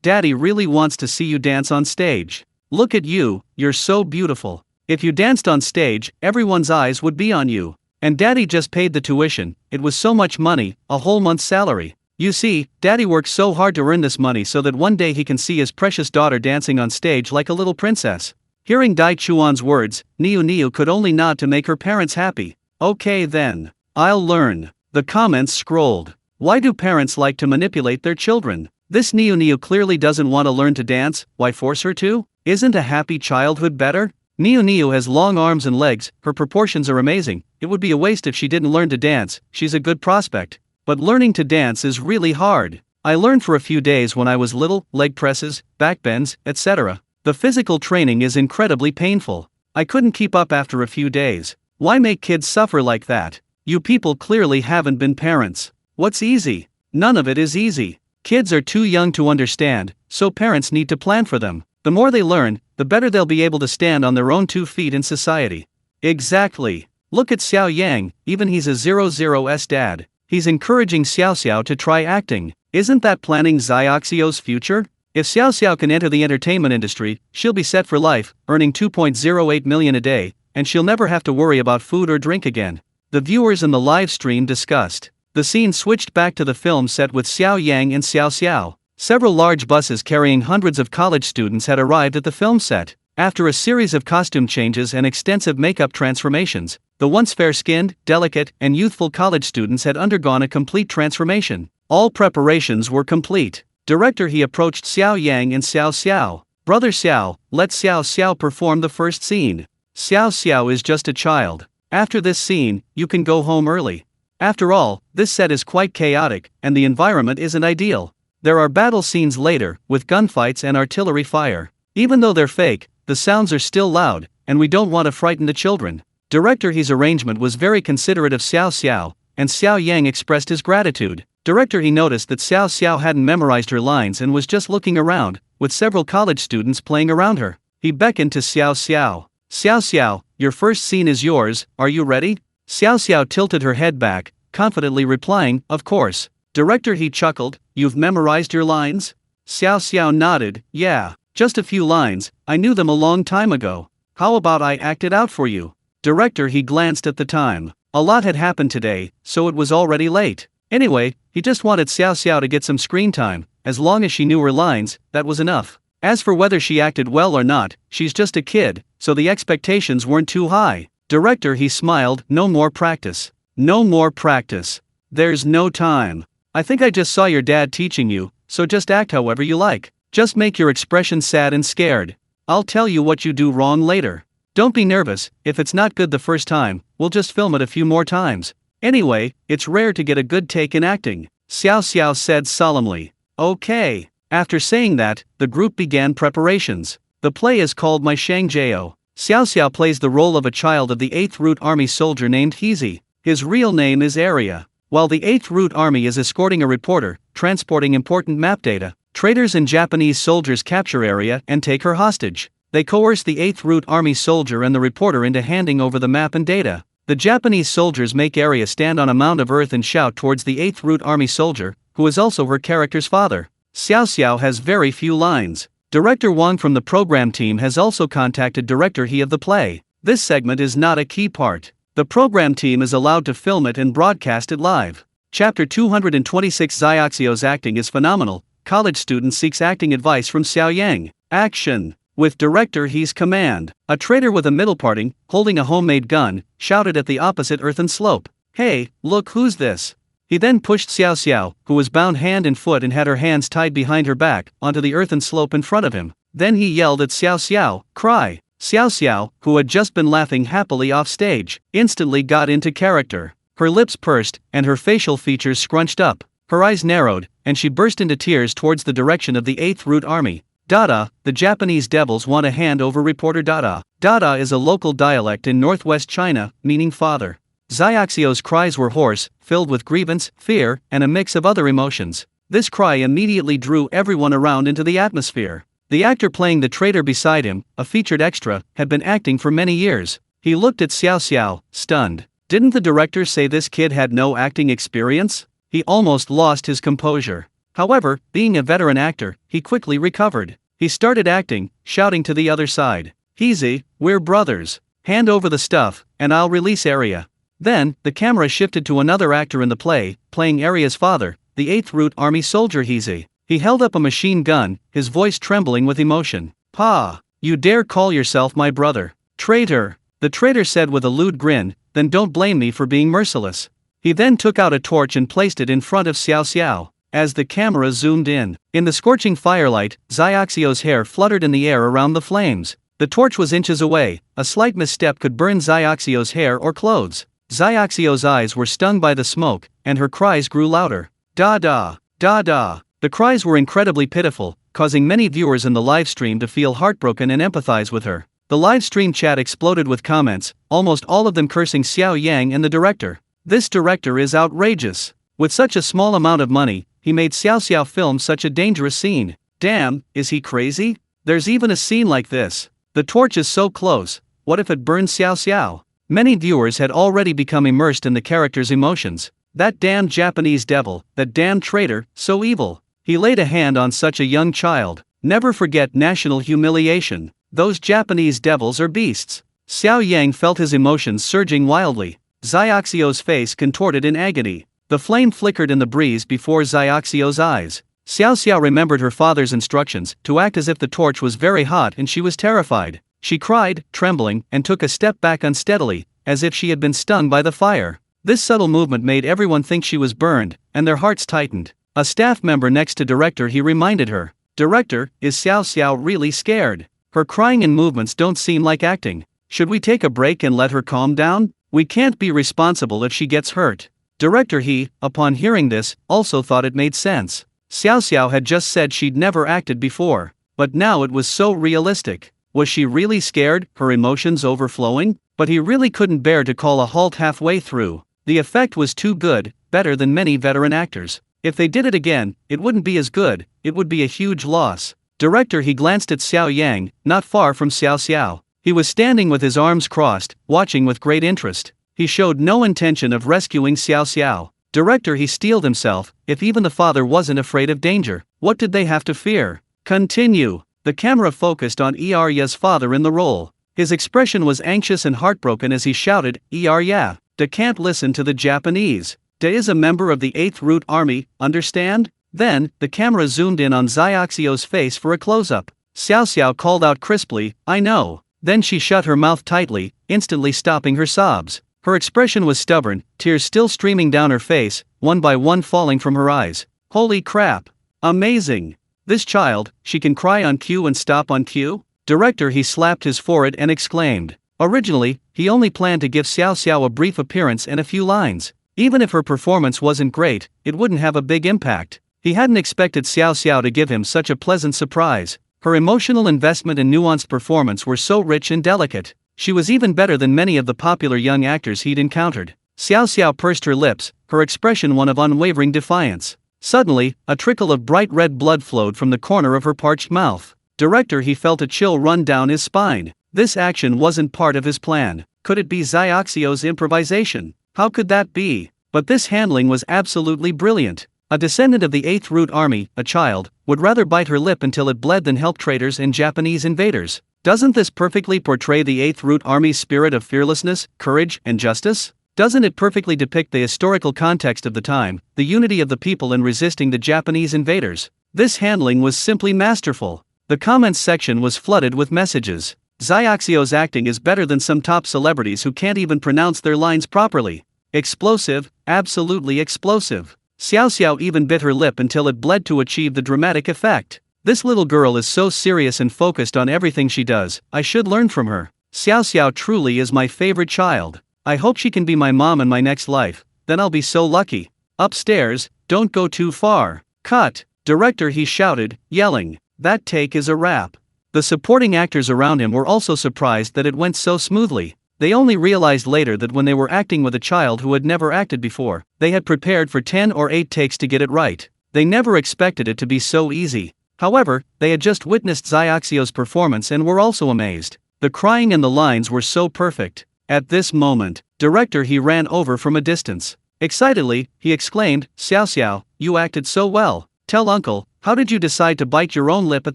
"Daddy really wants to see you dance on stage. Look at you, you're so beautiful. If you danced on stage, everyone's eyes would be on you. And Daddy just paid the tuition, it was so much money, a whole month's salary. You see, Daddy works so hard to earn this money so that one day he can see his precious daughter dancing on stage like a little princess." Hearing Dai Chuan's words, Niu Niu could only nod to make her parents happy. Okay then. I'll learn. The comments scrolled. Why do parents like to manipulate their children? This Niu Niu clearly doesn't want to learn to dance, why force her to? Isn't a happy childhood better? Niu Niu has long arms and legs, her proportions are amazing, it would be a waste if she didn't learn to dance, she's a good prospect. But learning to dance is really hard. I learned for a few days when I was little, leg presses, back bends, etc. The physical training is incredibly painful. I couldn't keep up after a few days. Why make kids suffer like that? You people clearly haven't been parents. What's easy? None of it is easy. Kids are too young to understand, so parents need to plan for them. The more they learn, the better they'll be able to stand on their own 2 feet in society. Exactly. Look at Xiao Yang, even he's a 00's dad. He's encouraging Xiao Xiao to try acting. Isn't that planning Xiaoxiao's future? If Xiao Xiao can enter the entertainment industry, she'll be set for life, earning 2.08 million a day, and she'll never have to worry about food or drink again. The viewers in the live stream discussed. The scene switched back to the film set with Xiao Yang and Xiao Xiao. Several large buses carrying hundreds of college students had arrived at the film set. After a series of costume changes and extensive makeup transformations, the once fair-skinned, delicate, and youthful college students had undergone a complete transformation. All preparations were complete. Director He approached Xiao Yang and Xiao Xiao. Brother Xiao, let Xiao Xiao perform the first scene. Xiao Xiao is just a child. After this scene, you can go home early. After all, this set is quite chaotic, and the environment isn't ideal. There are battle scenes later, with gunfights and artillery fire. Even though they're fake, the sounds are still loud, and we don't want to frighten the children. Director He's arrangement was very considerate of Xiao Xiao, and Xiao Yang expressed his gratitude. Director He noticed that Xiao Xiao hadn't memorized her lines and was just looking around, with several college students playing around her. He beckoned to Xiao Xiao. Xiao Xiao, your first scene is yours, are you ready? Xiao Xiao tilted her head back, confidently replying, of course. Director He chuckled, you've memorized your lines? Xiao Xiao nodded, yeah, just a few lines, I knew them a long time ago. How about I act it out for you? Director He glanced at the time. A lot had happened today, so it was already late. Anyway, he just wanted Xiao Xiao to get some screen time. As long as she knew her lines, that was enough. As for whether she acted well or not, she's just a kid, so the expectations weren't too high. Director He smiled, no more practice. No more practice. There's no time. I think I just saw your dad teaching you, so just act however you like. Just make your expression sad and scared. I'll tell you what you do wrong later. Don't be nervous, if it's not good the first time, we'll just film it a few more times. Anyway, it's rare to get a good take in acting, Xiao Xiao said solemnly. Okay. After saying that, the group began preparations. The play is called My Shangjiao. Xiao Xiao plays the role of a child of the 8th Route Army soldier named Hezi. His real name is Area. While the 8th Route Army is escorting a reporter, transporting important map data, traitors and Japanese soldiers capture Area and take her hostage. They coerce the 8th Route Army soldier and the reporter into handing over the map and data. The Japanese soldiers make Area stand on a mound of earth and shout towards the 8th Route Army soldier, who is also her character's father. Xiao Xiao has very few lines. Director Wang from the program team has also contacted Director He of the play. This segment is not a key part. The program team is allowed to film it and broadcast it live. Chapter 226 Xiaoxiao's acting is phenomenal. College student seeks acting advice from Xiao Yang. Action. With Director He's command, a traitor with a middle parting, holding a homemade gun, shouted at the opposite earthen slope. Hey, look who's this? He then pushed Xiao Xiao, who was bound hand and foot and had her hands tied behind her back, onto the earthen slope in front of him. Then he yelled at Xiao Xiao, cry. Xiao Xiao, who had just been laughing happily off stage, instantly got into character. Her lips pursed, and her facial features scrunched up. Her eyes narrowed, and she burst into tears towards the direction of the 8th Route Army. Dada, the Japanese devils want a hand over reporter Dada. Dada is a local dialect in northwest China, meaning father. Xiaoxiao's cries were hoarse, filled with grievance, fear, and a mix of other emotions. This cry immediately drew everyone around into the atmosphere. The actor playing the traitor beside him, a featured extra, had been acting for many years. He looked at Xiao Xiao, stunned. Didn't the director say this kid had no acting experience? He almost lost his composure. However, being a veteran actor, he quickly recovered. He started acting, shouting to the other side. Hezi, we're brothers. Hand over the stuff, and I'll release Area. Then, the camera shifted to another actor in the play, playing Area's father, the 8th Route Army soldier Hezi. He held up a machine gun, his voice trembling with emotion. Pa! You dare call yourself my brother? Traitor! The traitor said with a lewd grin, then don't blame me for being merciless. He then took out a torch and placed it in front of Xiao Xiao. As the camera zoomed in the scorching firelight, Xiaoxiu's hair fluttered in the air around the flames. The torch was inches away, a slight misstep could burn Xiaoxiu's hair or clothes. Xiaoxiu's eyes were stung by the smoke, and her cries grew louder. Da da, da da. The cries were incredibly pitiful, causing many viewers in the live stream to feel heartbroken and empathize with her. The live stream chat exploded with comments, almost all of them cursing Xiao Yang and the director. This director is outrageous. With such a small amount of money, he made Xiao Xiao film such a dangerous scene. Damn, is he crazy? There's even a scene like this. The torch is so close, what if it burns Xiao Xiao? Many viewers had already become immersed in the character's emotions. That damned Japanese devil, that damned traitor, so evil. He laid a hand on such a young child. Never forget national humiliation. Those Japanese devils are beasts. Xiao Yang felt his emotions surging wildly. Xiaoxiu's face contorted in agony. The flame flickered in the breeze before Xiaoxiu's eyes. Xiao Xiao remembered her father's instructions to act as if the torch was very hot and she was terrified. She cried, trembling, and took a step back unsteadily, as if she had been stung by the fire. This subtle movement made everyone think she was burned, and their hearts tightened. A staff member next to director he reminded her, "Director, is Xiao Xiao really scared? Her crying and movements don't seem like acting. Should we take a break and let her calm down? We can't be responsible if she gets hurt." Director he, upon hearing this, also thought it made sense. Xiao Xiao had just said she'd never acted before, but now it was so realistic. Was she really scared, her emotions overflowing? But he really couldn't bear to call a halt halfway through. The effect was too good, better than many veteran actors. If they did it again, it wouldn't be as good, it would be a huge loss. Director he glanced at Xiao Yang, not far from Xiao Xiao. He was standing with his arms crossed, watching with great interest. He showed no intention of rescuing Xiao Xiao. Director he steeled himself, if even the father wasn't afraid of danger, what did they have to fear? Continue. The camera focused on Ya's father in the role. His expression was anxious and heartbroken as he shouted, Ya, Da can't listen to the Japanese. Da is a member of the 8th Root Army, understand? Then, the camera zoomed in on Xiaoxiu's face for a close-up. Xiao Xiao called out crisply, I know. Then she shut her mouth tightly, instantly stopping her sobs. Her expression was stubborn, tears still streaming down her face, one by one falling from her eyes. Holy crap! Amazing! This child, she can cry on cue and stop on cue? Director he slapped his forehead and exclaimed. Originally, he only planned to give Xiao Xiao a brief appearance and a few lines. Even if her performance wasn't great, it wouldn't have a big impact. He hadn't expected Xiao Xiao to give him such a pleasant surprise. Her emotional investment and nuanced performance were so rich and delicate. She was even better than many of the popular young actors he'd encountered. Xiao Xiao pursed her lips, her expression one of unwavering defiance. Suddenly, a trickle of bright red blood flowed from the corner of her parched mouth. Director he felt a chill run down his spine. This action wasn't part of his plan. Could it be Xiaoxiu's improvisation? How could that be? But this handling was absolutely brilliant. A descendant of the 8th Root Army, a child, would rather bite her lip until it bled than help traitors and Japanese invaders. Doesn't this perfectly portray the 8th Root Army's spirit of fearlessness, courage, and justice? Doesn't it perfectly depict the historical context of the time, the unity of the people in resisting the Japanese invaders? This handling was simply masterful. The comments section was flooded with messages. Xiaoxiu's acting is better than some top celebrities who can't even pronounce their lines properly. Explosive, absolutely explosive. Xiao Xiao even bit her lip until it bled to achieve the dramatic effect. This little girl is so serious and focused on everything she does, I should learn from her. Xiao Xiao truly is my favorite child. I hope she can be my mom in my next life, then I'll be so lucky. Upstairs, don't go too far. Cut. Director he shouted, yelling. That take is a wrap. The supporting actors around him were also surprised that it went so smoothly. They only realized later that when they were acting with a child who had never acted before, they had prepared for 10 or 8 takes to get it right. They never expected it to be so easy. However, they had just witnessed Xiaoxiu's performance and were also amazed. The crying and the lines were so perfect. At this moment, director he ran over from a distance. Excitedly, he exclaimed, Xiao Xiao, you acted so well. Tell uncle, how did you decide to bite your own lip at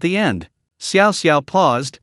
the end? Xiao Xiao paused,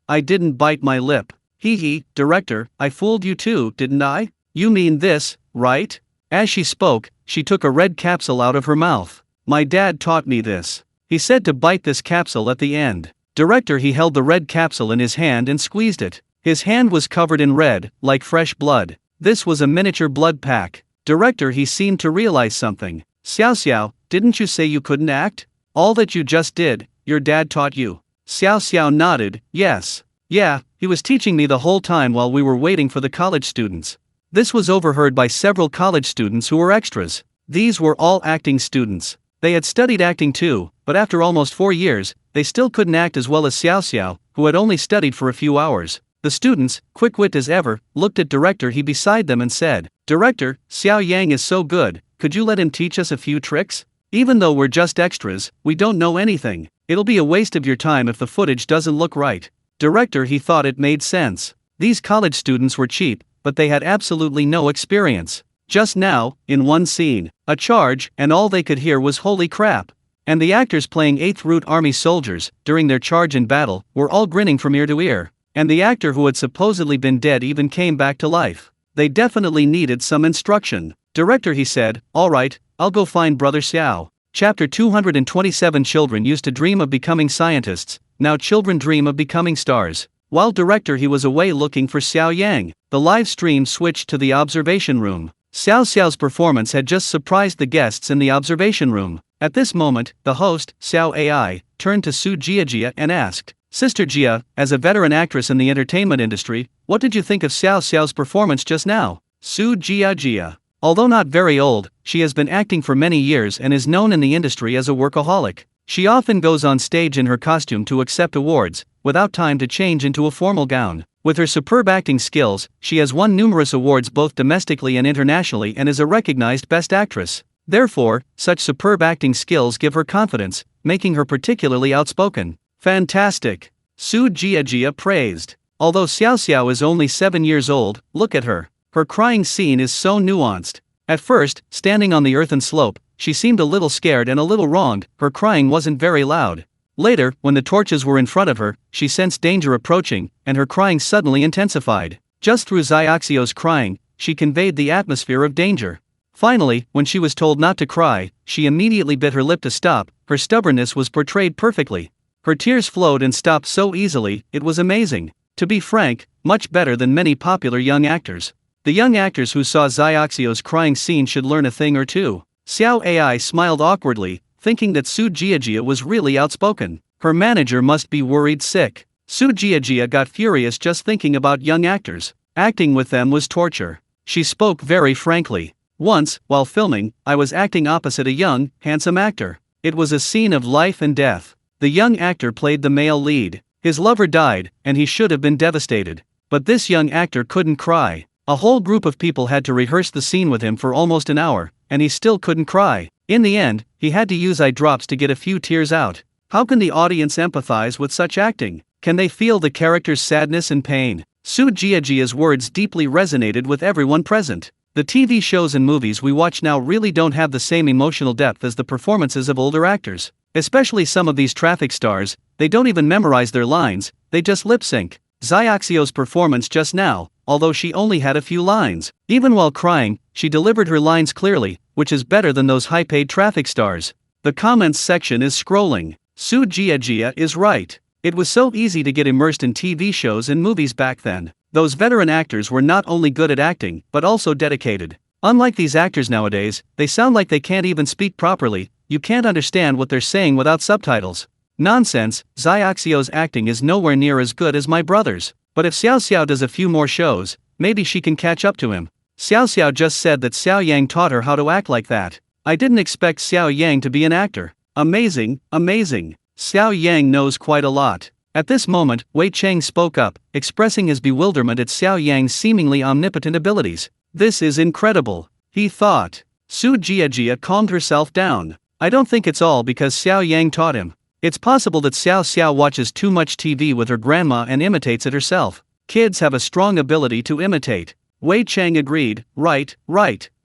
I didn't bite my lip. Hee, director, I fooled you too, didn't I? You mean this, right? As she spoke, she took a red capsule out of her mouth. My dad taught me this. He said to bite this capsule at the end. Director, he held the red capsule in his hand and squeezed it. His hand was covered in red, like fresh blood. This was a miniature blood pack. Director, he seemed to realize something. Xiao, didn't you say you couldn't act? All that you just did, your dad taught you. Xiao nodded, yes. Yeah, he was teaching me the whole time while we were waiting for the college students. This was overheard by several college students who were extras. These were all acting students. They had studied acting too, but after almost 4 years, they still couldn't act as well as Xiao, who had only studied for a few hours. The students, quick-wit as ever, looked at Director he beside them and said, Director, Xiao Yang is so good, could you let him teach us a few tricks? Even though we're just extras, we don't know anything. It'll be a waste of your time if the footage doesn't look right. Director, he thought it made sense. These college students were cheap, but they had absolutely no experience. Just now, in one scene, a charge, and all they could hear was holy crap. And the actors playing 8th Route Army soldiers, during their charge in battle, were all grinning from ear to ear. And the actor who had supposedly been dead even came back to life. They definitely needed some instruction. Director, he said, alright, I'll go find Brother Xiao. Chapter 227. Children used to dream of becoming scientists, now children dream of becoming stars. While Director he was away looking for Xiao Yang, the live stream switched to the observation room. Xiao's performance had just surprised the guests in the observation room. At this moment, the host, Xiao AI, turned to Su Jia and asked, Sister Jia, as a veteran actress in the entertainment industry, what did you think of Xiao's performance just now? Su Jia. Although not very old, she has been acting for many years and is known in the industry as a workaholic. She often goes on stage in her costume to accept awards, without time to change into a formal gown. With her superb acting skills, she has won numerous awards both domestically and internationally and is a recognized best actress. Therefore, such superb acting skills give her confidence, making her particularly outspoken. Fantastic! Su Jia praised. Although Xiao is only 7 years old, look at her. Her crying scene is so nuanced. At first, standing on the earthen slope, she seemed a little scared and a little wronged. Her crying wasn't very loud. Later, when the torches were in front of her, she sensed danger approaching, and her crying suddenly intensified. Just through Xiao's crying, she conveyed the atmosphere of danger. Finally, when she was told not to cry, she immediately bit her lip to stop. Her stubbornness was portrayed perfectly. Her tears flowed and stopped so easily, it was amazing. To be frank, much better than many popular young actors. The young actors who saw Xiao's crying scene should learn a thing or two. Xiao AI smiled awkwardly, thinking that Su Jia was really outspoken. Her manager must be worried sick. Su Jia got furious just thinking about young actors. Acting with them was torture. She spoke very frankly. Once, while filming, I was acting opposite a young, handsome actor. It was a scene of life and death. The young actor played the male lead. His lover died, and he should have been devastated. But this young actor couldn't cry. A whole group of people had to rehearse the scene with him for almost an hour, and he still couldn't cry. In the end, he had to use eye drops to get a few tears out. How can the audience empathize with such acting? Can they feel the character's sadness and pain? Su Jia's words deeply resonated with everyone present. The TV shows and movies we watch now really don't have the same emotional depth as the performances of older actors. Especially some of these traffic stars, they don't even memorize their lines, they just lip sync. Xiao's performance just now, although she only had a few lines, even while crying, she delivered her lines clearly, which is better than those high-paid traffic stars. The comments section is scrolling. Su Jia is right. It was so easy to get immersed in TV shows and movies back then. Those veteran actors were not only good at acting, but also dedicated. Unlike these actors nowadays, they sound like they can't even speak properly. You can't understand what they're saying without subtitles. Nonsense, Xiao's acting is nowhere near as good as my brother's. But if Xiao does a few more shows, maybe she can catch up to him. Xiao just said that Xiao Yang taught her how to act like that. I didn't expect Xiao Yang to be an actor. Amazing, amazing. Xiao Yang knows quite a lot. At this moment, Wei Cheng spoke up, expressing his bewilderment at Xiao Yang's seemingly omnipotent abilities. This is incredible, he thought. Su Jia calmed herself down. I don't think it's all because Xiao Yang taught him. It's possible that Xiao watches too much TV with her grandma and imitates it herself. Kids have a strong ability to imitate. Wei Cheng agreed, right.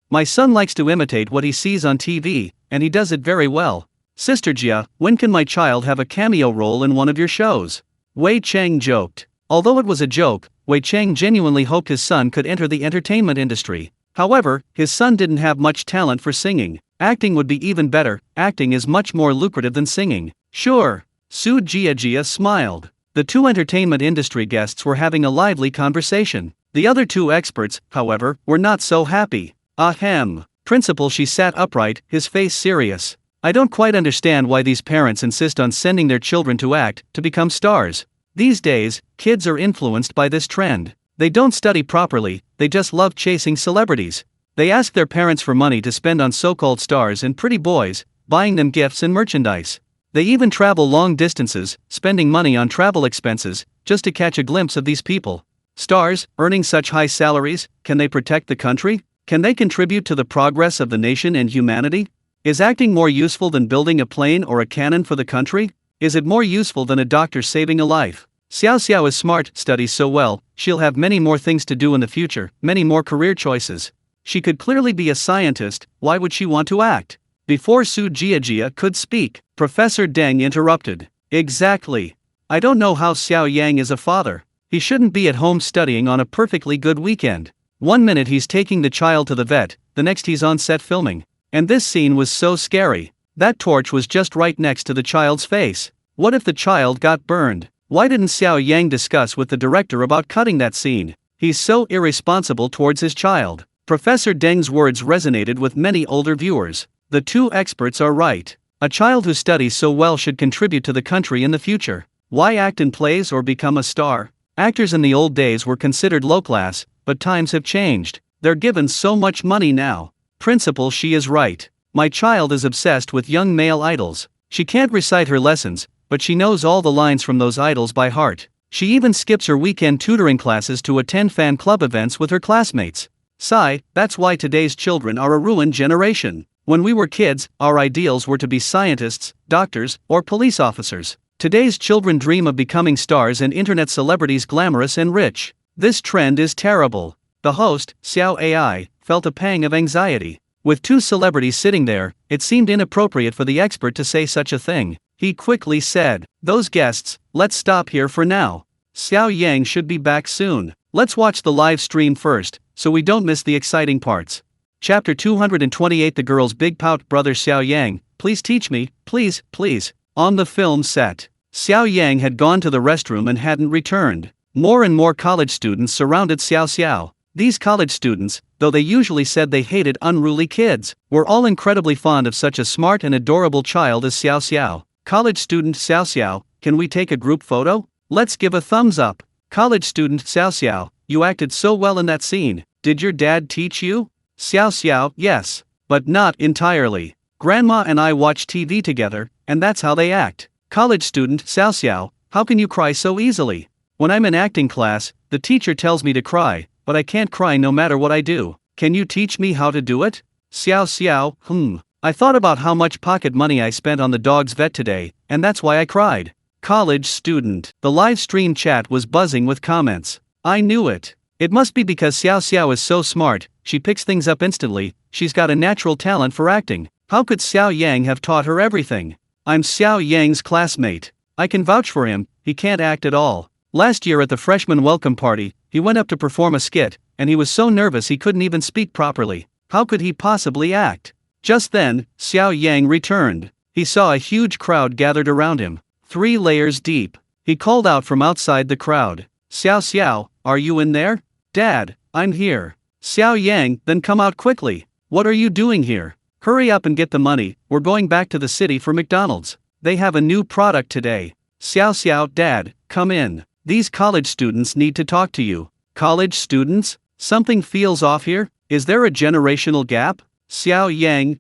My son likes to imitate what he sees on TV, and he does it very well. Sister Jia, when can my child have a cameo role in one of your shows? Wei Cheng joked. Although it was a joke, Wei Cheng genuinely hoped his son could enter the entertainment industry. However, his son didn't have much talent for singing. Acting would be even better. Acting is much more lucrative than singing. Sure. Su Jiajia smiled. The two entertainment industry guests were having a lively conversation. The other two experts, however, were not so happy. Ahem. Principal, she sat upright, his face serious. I don't quite understand why these parents insist on sending their children to act, to become stars. These days, kids are influenced by this trend. They don't study properly, they just love chasing celebrities. They ask their parents for money to spend on so-called stars and pretty boys, buying them gifts and merchandise. They even travel long distances, spending money on travel expenses, just to catch a glimpse of these people. Stars, earning such high salaries, can they protect the country? Can they contribute to the progress of the nation and humanity? Is acting more useful than building a plane or a cannon for the country? Is it more useful than a doctor saving a life? Xiao Xiao is smart, studies so well, she'll have many more things to do in the future, many more career choices. She could clearly be a scientist, why would she want to act? Before Su Jiajia could speak, Professor Deng interrupted. Exactly. I don't know how Xiao Yang is a father. He shouldn't be at home studying on a perfectly good weekend. One minute he's taking the child to the vet, the next he's on set filming. And this scene was so scary. That torch was just right next to the child's face. What if the child got burned? Why didn't Xiao Yang discuss with the director about cutting that scene? He's so irresponsible towards his child. Professor Deng's words resonated with many older viewers. The two experts are right. A child who studies so well should contribute to the country in the future. Why act in plays or become a star? Actors in the old days were considered low class, but times have changed. They're given so much money now. Principal, she is right. My child is obsessed with young male idols. She can't recite her lessons, but she knows all the lines from those idols by heart. She even skips her weekend tutoring classes to attend fan club events with her classmates. Sigh, that's why today's children are a ruined generation. When we were kids, our ideals were to be scientists, doctors, or police officers. Today's children dream of becoming stars and internet celebrities, glamorous and rich. This trend is terrible. The host, Xiao AI, felt a pang of anxiety. With two celebrities sitting there, it seemed inappropriate for the expert to say such a thing. He quickly said, "Those guests, let's stop here for now. Xiao Yang should be back soon. Let's watch the live stream first, so we don't miss the exciting parts." Chapter 228. The girl's big pout. Brother Xiao Yang, please teach me, please, please. On the film set, Xiao Yang had gone to the restroom and hadn't returned. More and more college students surrounded Xiao Xiao. These college students, though they usually said they hated unruly kids, were all incredibly fond of such a smart and adorable child as Xiao Xiao. College student Xiao Xiao, can we take a group photo? Let's give a thumbs up. College student Xiao Xiao, you acted so well in that scene. Did your dad teach you? Xiao Xiao, yes, but not entirely. Grandma and I watch TV together, and that's how they act. College student Xiao Xiao, how can you cry so easily? When I'm in acting class, the teacher tells me to cry, but I can't cry no matter what I do. Can you teach me how to do it? Xiao Xiao, I thought about how much pocket money I spent on the dog's vet today, and that's why I cried. College student. The live stream chat was buzzing with comments. I knew it. It must be because Xiao Xiao is so smart, she picks things up instantly, she's got a natural talent for acting. How could Xiao Yang have taught her everything? I'm Xiao Yang's classmate. I can vouch for him, he can't act at all. Last year at the freshman welcome party, he went up to perform a skit, and he was so nervous he couldn't even speak properly. How could he possibly act? Just then, Xiao Yang returned. He saw a huge crowd gathered around him, 3 layers deep. He called out from outside the crowd. Xiao Xiao, are you in there? Dad, I'm here. Xiao Yang, then come out quickly. What are you doing here? Hurry up and get the money, we're going back to the city for McDonald's. They have a new product today. Xiao Xiao, Dad, come in. These college students need to talk to you. College students? Something feels off here? Is there a generational gap? Xiao Yang,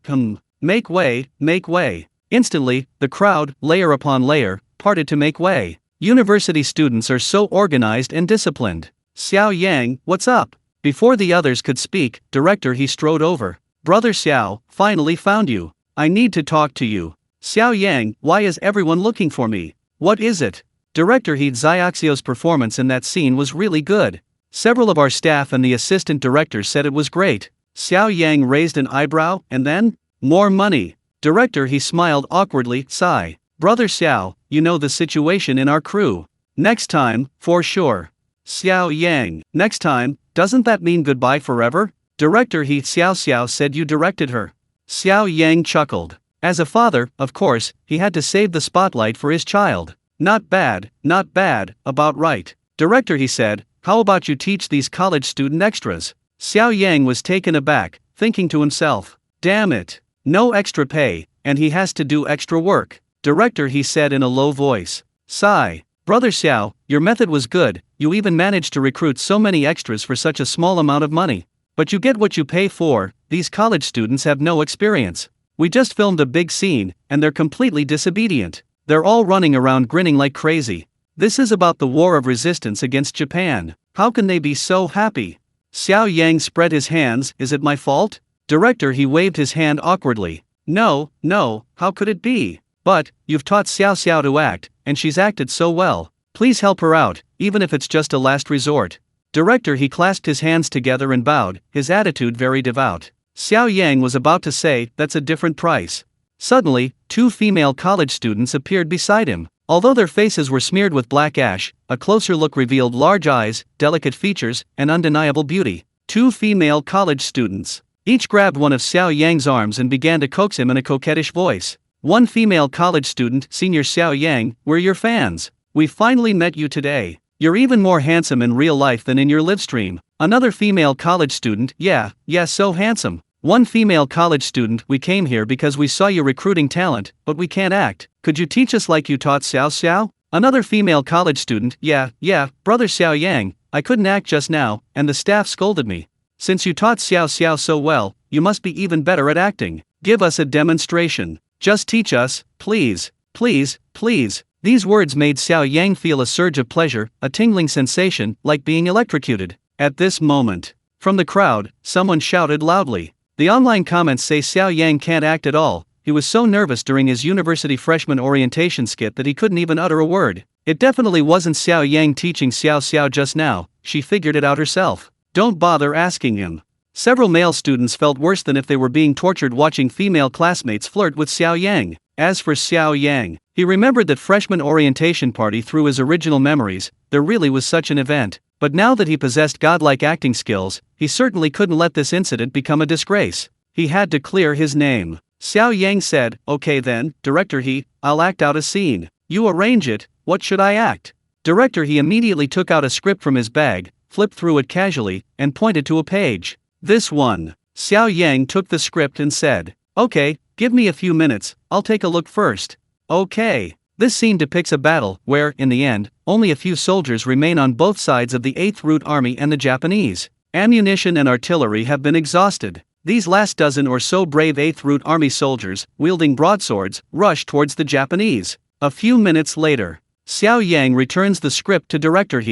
make way, make way. Instantly, the crowd, layer upon layer, parted to make way. University students are so organized and disciplined. Xiao Yang, what's up? Before the others could speak, director he strode over. Brother Xiao, finally found you. I need to talk to you. Xiao Yang, why is everyone looking for me? What is it? Director He Xiaoxiao's performance in that scene was really good. Several of our staff and the assistant director said it was great. Xiao Yang raised an eyebrow, and then? More money. Director He smiled awkwardly, sigh. Brother Xiao, you know the situation in our crew. Next time, for sure. Xiao Yang, next time, doesn't that mean goodbye forever? Director He Xiao Xiao said you directed her. Xiao Yang chuckled. As a father, of course, he had to save the spotlight for his child. Not bad, about right. Director, he said, how about you teach these college student extras? Xiao Yang was taken aback, thinking to himself, damn it. No extra pay, and he has to do extra work. Director, he said in a low voice. Sigh. Brother Xiao, your method was good, you even managed to recruit so many extras for such a small amount of money. But you get what you pay for, these college students have no experience. We just filmed a big scene, and they're completely disobedient. They're all running around grinning like crazy. This is about the war of resistance against Japan. How can they be so happy? Xiao Yang spread his hands, is it my fault? Director, he waved his hand awkwardly. No, how could it be? But, you've taught Xiao to act, and she's acted so well. Please help her out, even if it's just a last resort. Director, he clasped his hands together and bowed, his attitude very devout. Xiao Yang was about to say, that's a different price. Suddenly, 2 female college students appeared beside him. Although their faces were smeared with black ash, a closer look revealed large eyes, delicate features, and undeniable beauty. 2 female college students. Each grabbed one of Xiao Yang's arms and began to coax him in a coquettish voice. One female college student, Senior Xiao Yang, we're your fans. We finally met you today. You're even more handsome in real life than in your live stream. Another female college student, yeah, so handsome. One female college student, we came here because we saw you recruiting talent, but we can't act. Could you teach us like you taught Xiao? Another female college student, yeah, brother Xiao Yang, I couldn't act just now, and the staff scolded me. Since you taught Xiao so well, you must be even better at acting. Give us a demonstration. Just teach us, please. These words made Xiao Yang feel a surge of pleasure, a tingling sensation, like being electrocuted. At this moment, from the crowd, someone shouted loudly. The online comments say Xiao Yang can't act at all. He was so nervous during his university freshman orientation skit that he couldn't even utter a word. It definitely wasn't Xiao Yang teaching Xiao just now, she figured it out herself. Don't bother asking him. Several male students felt worse than if they were being tortured watching female classmates flirt with Xiao Yang. As for Xiao Yang, he remembered that freshman orientation party through his original memories, there really was such an event, but now that he possessed godlike acting skills, he certainly couldn't let this incident become a disgrace. He had to clear his name. Xiao Yang said, okay then, director I'll act out a scene. You arrange it, what should I act? Director he immediately took out a script from his bag, flipped through it casually, and pointed to a page. This one. Xiao Yang took the script and said, okay, give me a few minutes, I'll take a look first. Okay. This scene depicts a battle where, in the end, only a few soldiers remain on both sides of the 8th Route Army and the Japanese. Ammunition and artillery have been exhausted. These last dozen or so brave 8th Route Army soldiers, wielding broadswords, rush towards the Japanese. A few minutes later, Xiao Yang returns the script to director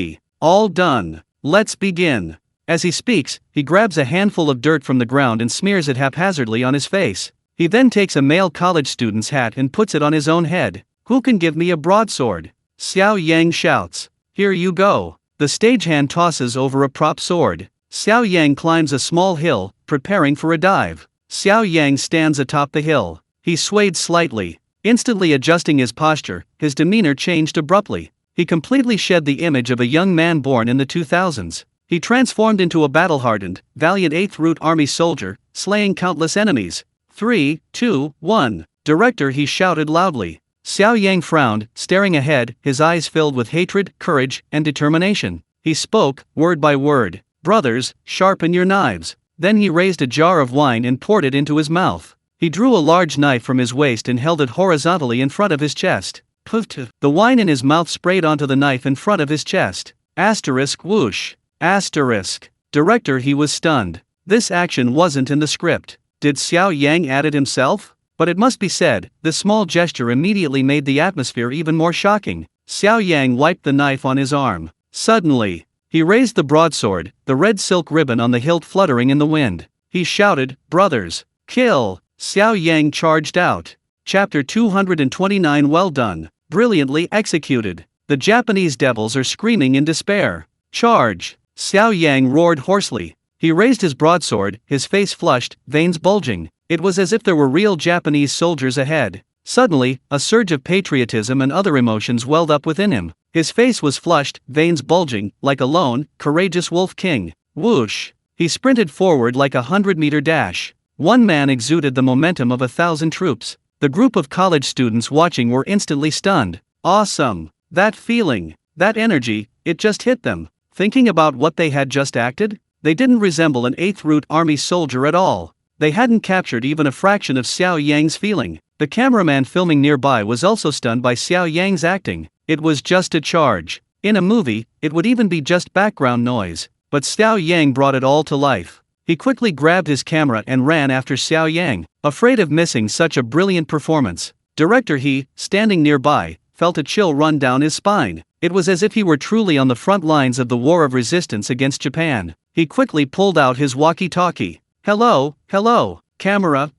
All done. Let's begin. As he speaks, he grabs a handful of dirt from the ground and smears it haphazardly on his face. He then takes a male college student's hat and puts it on his own head. Who can give me a broadsword? Xiao Yang shouts. Here you go. The stagehand tosses over a prop sword. Xiao Yang climbs a small hill, preparing for a dive. Xiao Yang stands atop the hill. He swayed slightly. Instantly adjusting his posture, his demeanor changed abruptly. He completely shed the image of a young man born in the 2000s. He transformed into a battle-hardened, valiant 8th Route Army soldier, slaying countless enemies. 3, 2, 1. Director he shouted loudly. Xiao Yang frowned, staring ahead, his eyes filled with hatred, courage, and determination. He spoke, word by word. Brothers, sharpen your knives. Then he raised a jar of wine and poured it into his mouth. He drew a large knife from his waist and held it horizontally in front of his chest. Puff! The wine in his mouth sprayed onto the knife in front of his chest. Asterisk whoosh. Asterisk. Director he was stunned. This action wasn't in the script. Did Xiao Yang add it himself? But it must be said, this small gesture immediately made the atmosphere even more shocking. Xiao Yang wiped the knife on his arm. Suddenly, he raised the broadsword, the red silk ribbon on the hilt fluttering in the wind. He shouted, brothers, kill! Xiao Yang charged out. Chapter 229. Well done. Brilliantly executed. The Japanese devils are screaming in despair. Charge! Xiao Yang roared hoarsely. He raised his broadsword, his face flushed, veins bulging. It was as if there were real Japanese soldiers ahead. Suddenly, a surge of patriotism and other emotions welled up within him. His face was flushed, veins bulging, like a lone, courageous wolf king. Whoosh! He sprinted forward like a 100-meter dash. One man exuded the momentum of 1,000 troops. The group of college students watching were instantly stunned. Awesome! That feeling, that energy, it just hit them. Thinking about what they had just acted, they didn't resemble an 8th Route Army soldier at all. They hadn't captured even a fraction of Xiao Yang's feeling. The cameraman filming nearby was also stunned by Xiao Yang's acting. It was just a charge. In a movie, it would even be just background noise. But Xiao Yang brought it all to life. He quickly grabbed his camera and ran after Xiao Yang, afraid of missing such a brilliant performance. Director He, standing nearby, felt a chill run down his spine. It was as if he were truly on the front lines of the war of resistance against Japan. He quickly pulled out his walkie-talkie. Hello, camera,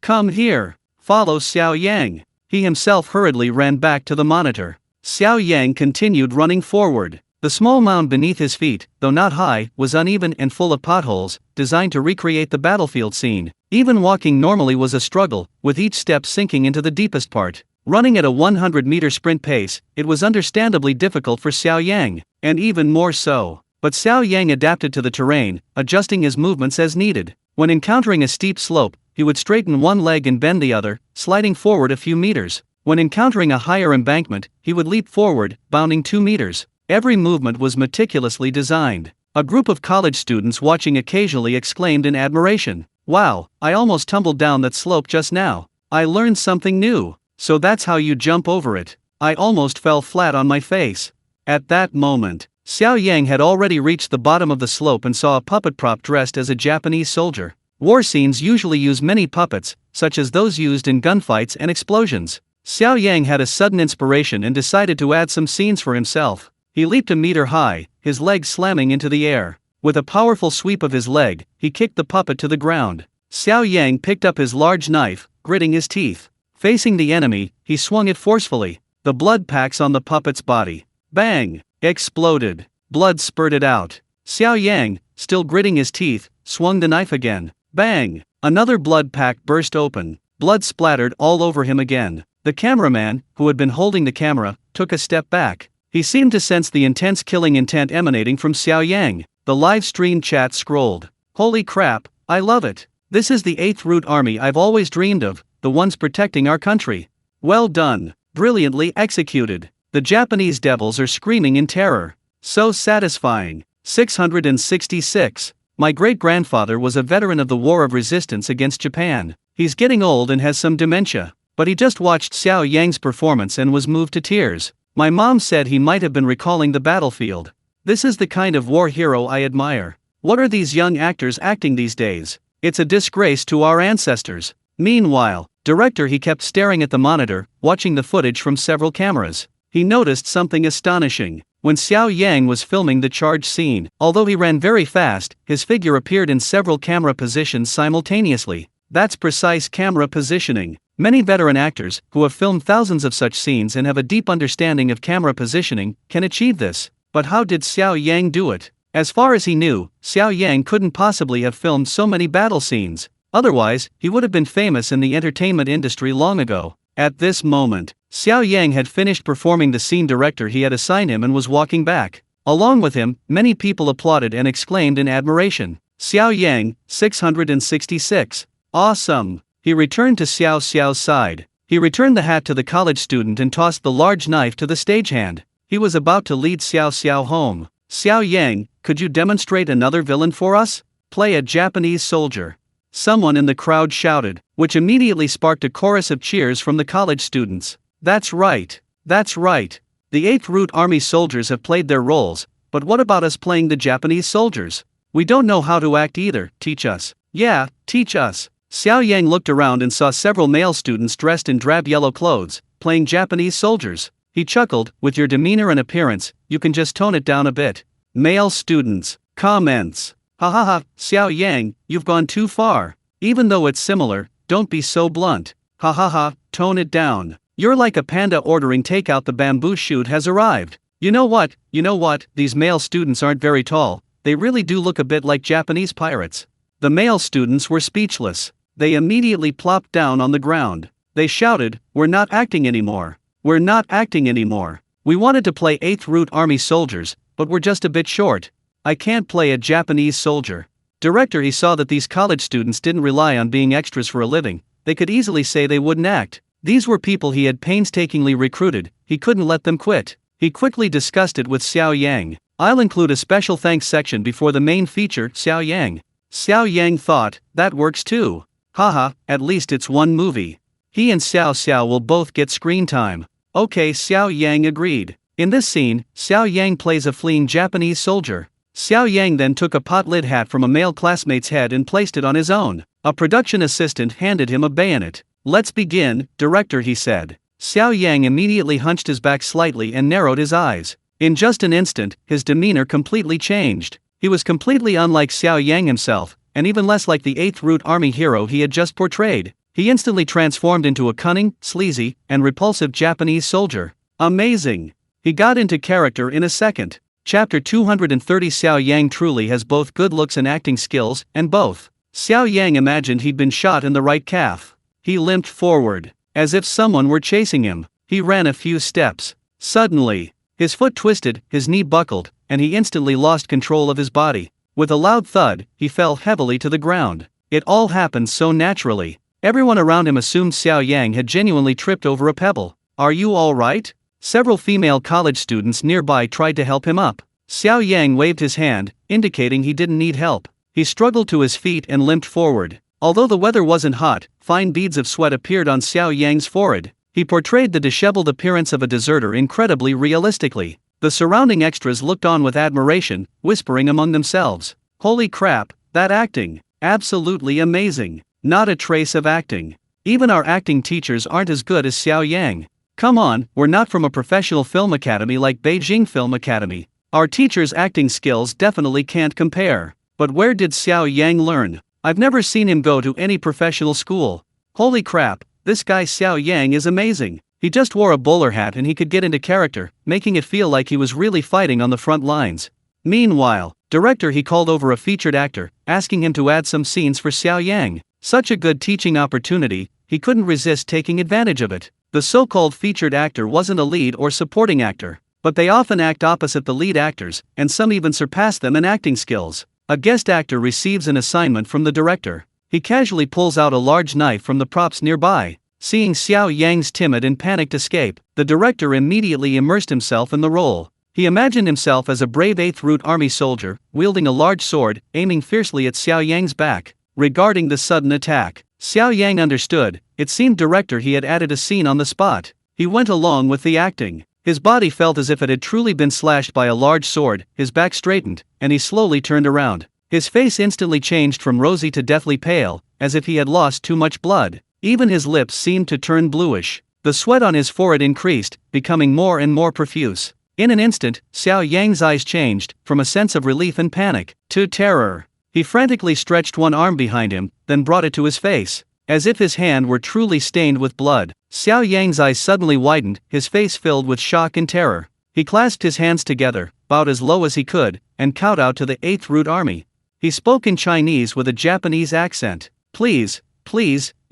come here. Follow Xiao Yang. He himself hurriedly ran back to the monitor. Xiao Yang continued running forward. The small mound beneath his feet, though not high, was uneven and full of potholes, designed to recreate the battlefield scene. Even walking normally was a struggle, with each step sinking into the deepest part. Running at a 100-meter sprint pace, it was understandably difficult for Xiao Yang, and even more so. But Xiao Yang adapted to the terrain, adjusting his movements as needed. When encountering a steep slope, he would straighten one leg and bend the other, sliding forward a few meters. When encountering a higher embankment, he would leap forward, bounding 2 meters. Every movement was meticulously designed. A group of college students watching occasionally exclaimed in admiration, "Wow, I almost tumbled down that slope just now. I learned something new. So that's how you jump over it. I almost fell flat on my face." At that moment, Xiao Yang had already reached the bottom of the slope and saw a puppet prop dressed as a Japanese soldier. War scenes usually use many puppets, such as those used in gunfights and explosions. Xiao Yang had a sudden inspiration and decided to add some scenes for himself. He leaped a meter high, his leg slamming into the air. With a powerful sweep of his leg, he kicked the puppet to the ground. Xiao Yang picked up his large knife, gritting his teeth. Facing the enemy, he swung it forcefully. The blood packs on the puppet's body, bang, exploded. Blood spurted out. Xiao Yang, still gritting his teeth, swung the knife again. Bang! Another blood pack burst open. Blood splattered all over him again. The cameraman, who had been holding the camera, took a step back. He seemed to sense the intense killing intent emanating from Xiao Yang. The live stream chat scrolled. "Holy crap, I love it. This is the 8th Route Army I've always dreamed of, the ones protecting our country. Well done, brilliantly executed. The Japanese devils are screaming in terror. So satisfying." 666. My great-grandfather was a veteran of the War of Resistance against Japan. He's getting old and has some dementia. But he just watched Xiao Yang's performance and was moved to tears. My mom said he might have been recalling the battlefield. This is the kind of war hero I admire. What are these young actors acting these days? It's a disgrace to our ancestors. Meanwhile, director He kept staring at the monitor, watching the footage from several cameras. He noticed something astonishing. When Xiao Yang was filming the charge scene, although he ran very fast, his figure appeared in several camera positions simultaneously. That's precise camera positioning. Many veteran actors, who have filmed thousands of such scenes and have a deep understanding of camera positioning, can achieve this. But how did Xiao Yang do it? As far as he knew, Xiao Yang couldn't possibly have filmed so many battle scenes. Otherwise, he would have been famous in the entertainment industry long ago. At this moment, Xiao Yang had finished performing the scene director he had assigned him and was walking back. Along with him, many people applauded and exclaimed in admiration. Xiao Yang, 666. Awesome! He returned to Xiao's side. He returned the hat to the college student and tossed the large knife to the stagehand. He was about to lead Xiao home. "Xiao Yang, could you demonstrate another villain for us? Play a Japanese soldier." Someone in the crowd shouted, which immediately sparked a chorus of cheers from the college students. That's right. The 8th Route Army soldiers have played their roles, but what about us playing the Japanese soldiers? We don't know how to act either, teach us. Yeah, teach us. Xiao Yang looked around and saw several male students dressed in drab yellow clothes, playing Japanese soldiers. He chuckled, "With your demeanor and appearance, you can just tone it down a bit." Male students, comments. "Ha, Xiao Yang, you've gone too far. Even though it's similar, don't be so blunt. Ha, tone it down. You're like a panda ordering takeout. The bamboo shoot has arrived. You know what, these male students aren't very tall. They really do look a bit like Japanese pirates." The male students were speechless. They immediately plopped down on the ground. They shouted, "We're not acting anymore. We're not acting anymore. We wanted to play 8th Route Army soldiers, but we're just a bit short. I can't play a Japanese soldier." Director He saw that these college students didn't rely on being extras for a living. they could easily say they wouldn't act. These were people he had painstakingly recruited, he couldn't let them quit. He quickly discussed it with Xiao Yang. I'll include a special thanks section before the main feature, Xiao Yang. Xiao Yang thought, that works too. Haha, at least it's one movie. He and Xiao Xiao will both get screen time. Okay, Xiao Yang agreed. In this scene, Xiao Yang plays a fleeing Japanese soldier. Xiao Yang then took a pot lid hat from a male classmate's head and placed it on his own. A production assistant handed him a bayonet. Let's begin, director, he said. Xiao Yang immediately hunched his back slightly and narrowed his eyes. In just an instant, his demeanor completely changed. He was completely unlike Xiao Yang himself, and even less like the 8th Root Army hero he had just portrayed. He instantly transformed into a cunning, sleazy, and repulsive Japanese soldier. Amazing! He got into character in a second. Chapter 230. Xiao Yang truly has both good looks and acting skills, and both. Xiao Yang imagined he'd been shot in the right calf. He limped forward, as if someone were chasing him. He ran a few steps. Suddenly, his foot twisted, his knee buckled, and he instantly lost control of his body. With a loud thud, he fell heavily to the ground. It all happened so naturally. Everyone around him assumed Xiao Yang had genuinely tripped over a pebble. Are you all right? Several female college students nearby tried to help him up. Xiao Yang waved his hand, indicating he didn't need help. He struggled to his feet and limped forward. Although the weather wasn't hot, fine beads of sweat appeared on Xiao Yang's forehead. He portrayed the disheveled appearance of a deserter incredibly realistically. The surrounding extras looked on with admiration, whispering among themselves, "Holy crap, that acting! Absolutely amazing! Not a trace of acting. Even our acting teachers aren't as good as Xiao Yang. Come on, we're not from a professional film academy like Beijing Film Academy. Our teachers' acting skills definitely can't compare. But where did Xiao Yang learn? I've never seen him go to any professional school. Holy crap, this guy Xiao Yang is amazing. He just wore a bowler hat and he could get into character, making it feel like he was really fighting on the front lines." Meanwhile, director he called over a featured actor, asking him to add some scenes for Xiao Yang. Such a good teaching opportunity, he couldn't resist taking advantage of it. The so-called featured actor wasn't a lead or supporting actor, but they often act opposite the lead actors, and some even surpass them in acting skills. A guest actor receives an assignment from the director. He casually pulls out a large knife from the props nearby. Seeing Xiao Yang's timid and panicked escape, the director immediately immersed himself in the role. He imagined himself as a brave 8th Root Army soldier, wielding a large sword, aiming fiercely at Xiao Yang's back. Regarding the sudden attack, Xiao Yang understood. It seemed director he had added a scene on the spot. He went along with the acting. His body felt as if it had truly been slashed by a large sword, his back straightened, and he slowly turned around. His face instantly changed from rosy to deathly pale, as if he had lost too much blood. Even his lips seemed to turn bluish. The sweat on his forehead increased, becoming more and more profuse. In an instant, Xiao Yang's eyes changed, from a sense of relief and panic, to terror. He frantically stretched one arm behind him, then brought it to his face. As if his hand were truly stained with blood, Xiao Yang's eyes suddenly widened, his face filled with shock and terror. He clasped his hands together, bowed as low as he could, and kowtowed to the 8th Root Army. He spoke in Chinese with a Japanese accent. Please,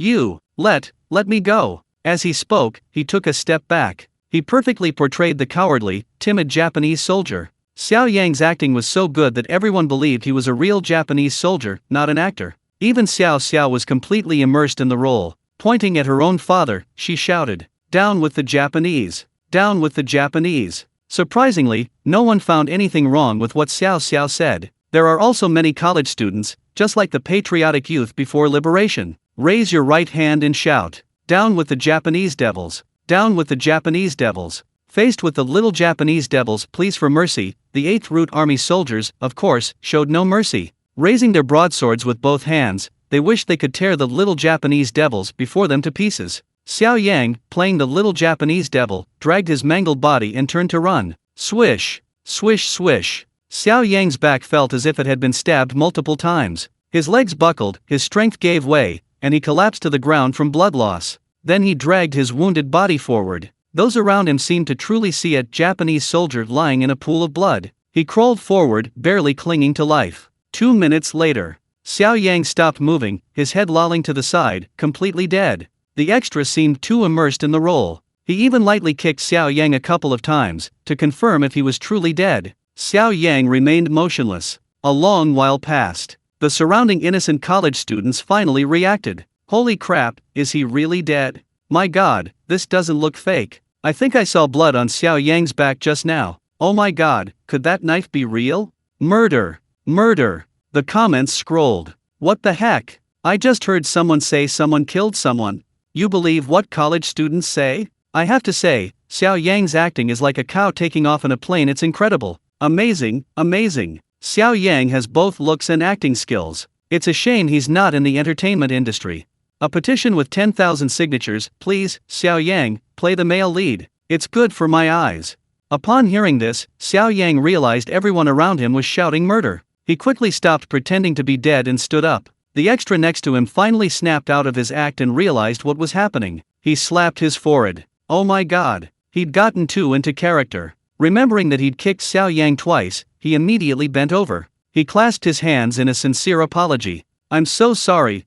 let me go." As he spoke, he took a step back. He perfectly portrayed the cowardly, timid Japanese soldier. Xiao Yang's acting was so good that everyone believed he was a real Japanese soldier, not an actor. Even Xiao Xiao was completely immersed in the role. Pointing at her own father, she shouted, "Down with the Japanese! Down with the Japanese!" Surprisingly, no one found anything wrong with what Xiao Xiao said. There are also many college students, just like the patriotic youth before liberation. Raise your right hand and shout, "Down with the Japanese devils! Down with the Japanese devils!" Faced with the little Japanese devils' pleas for mercy, the 8th Root Army soldiers, of course, showed no mercy. Raising their broadswords with both hands, they wished they could tear the little Japanese devils before them to pieces. Xiao Yang, playing the little Japanese devil, dragged his mangled body and turned to run. Swish! Swish swish! Xiao Yang's back felt as if it had been stabbed multiple times. His legs buckled, his strength gave way, and he collapsed to the ground from blood loss. Then he dragged his wounded body forward. Those around him seemed to truly see a Japanese soldier lying in a pool of blood. He crawled forward, barely clinging to life. 2 minutes later, Xiao Yang stopped moving, his head lolling to the side, completely dead. The extra seemed too immersed in the role. He even lightly kicked Xiao Yang a couple of times, to confirm if he was truly dead. Xiao Yang remained motionless. A long while passed. The surrounding innocent college students finally reacted. Holy crap, is he really dead? My god, this doesn't look fake. I think I saw blood on Xiao Yang's back just now. Oh my god, could that knife be real? Murder! Murder! The comments scrolled. What the heck? I just heard someone say someone killed someone. You believe what college students say? I have to say, Xiao Yang's acting is like a cow taking off in a plane. It's incredible. Amazing, amazing. Xiao Yang has both looks and acting skills. It's a shame he's not in the entertainment industry. A petition with 10,000 signatures, please, Xiao Yang, play the male lead. It's good for my eyes. Upon hearing this, Xiao Yang realized everyone around him was shouting murder. He quickly stopped pretending to be dead and stood up. The extra next to him finally snapped out of his act and realized what was happening. He slapped his forehead. Oh my god. He'd gotten too into character. Remembering that he'd kicked Xiao Yang twice, he immediately bent over. He clasped his hands in a sincere apology. I'm so sorry,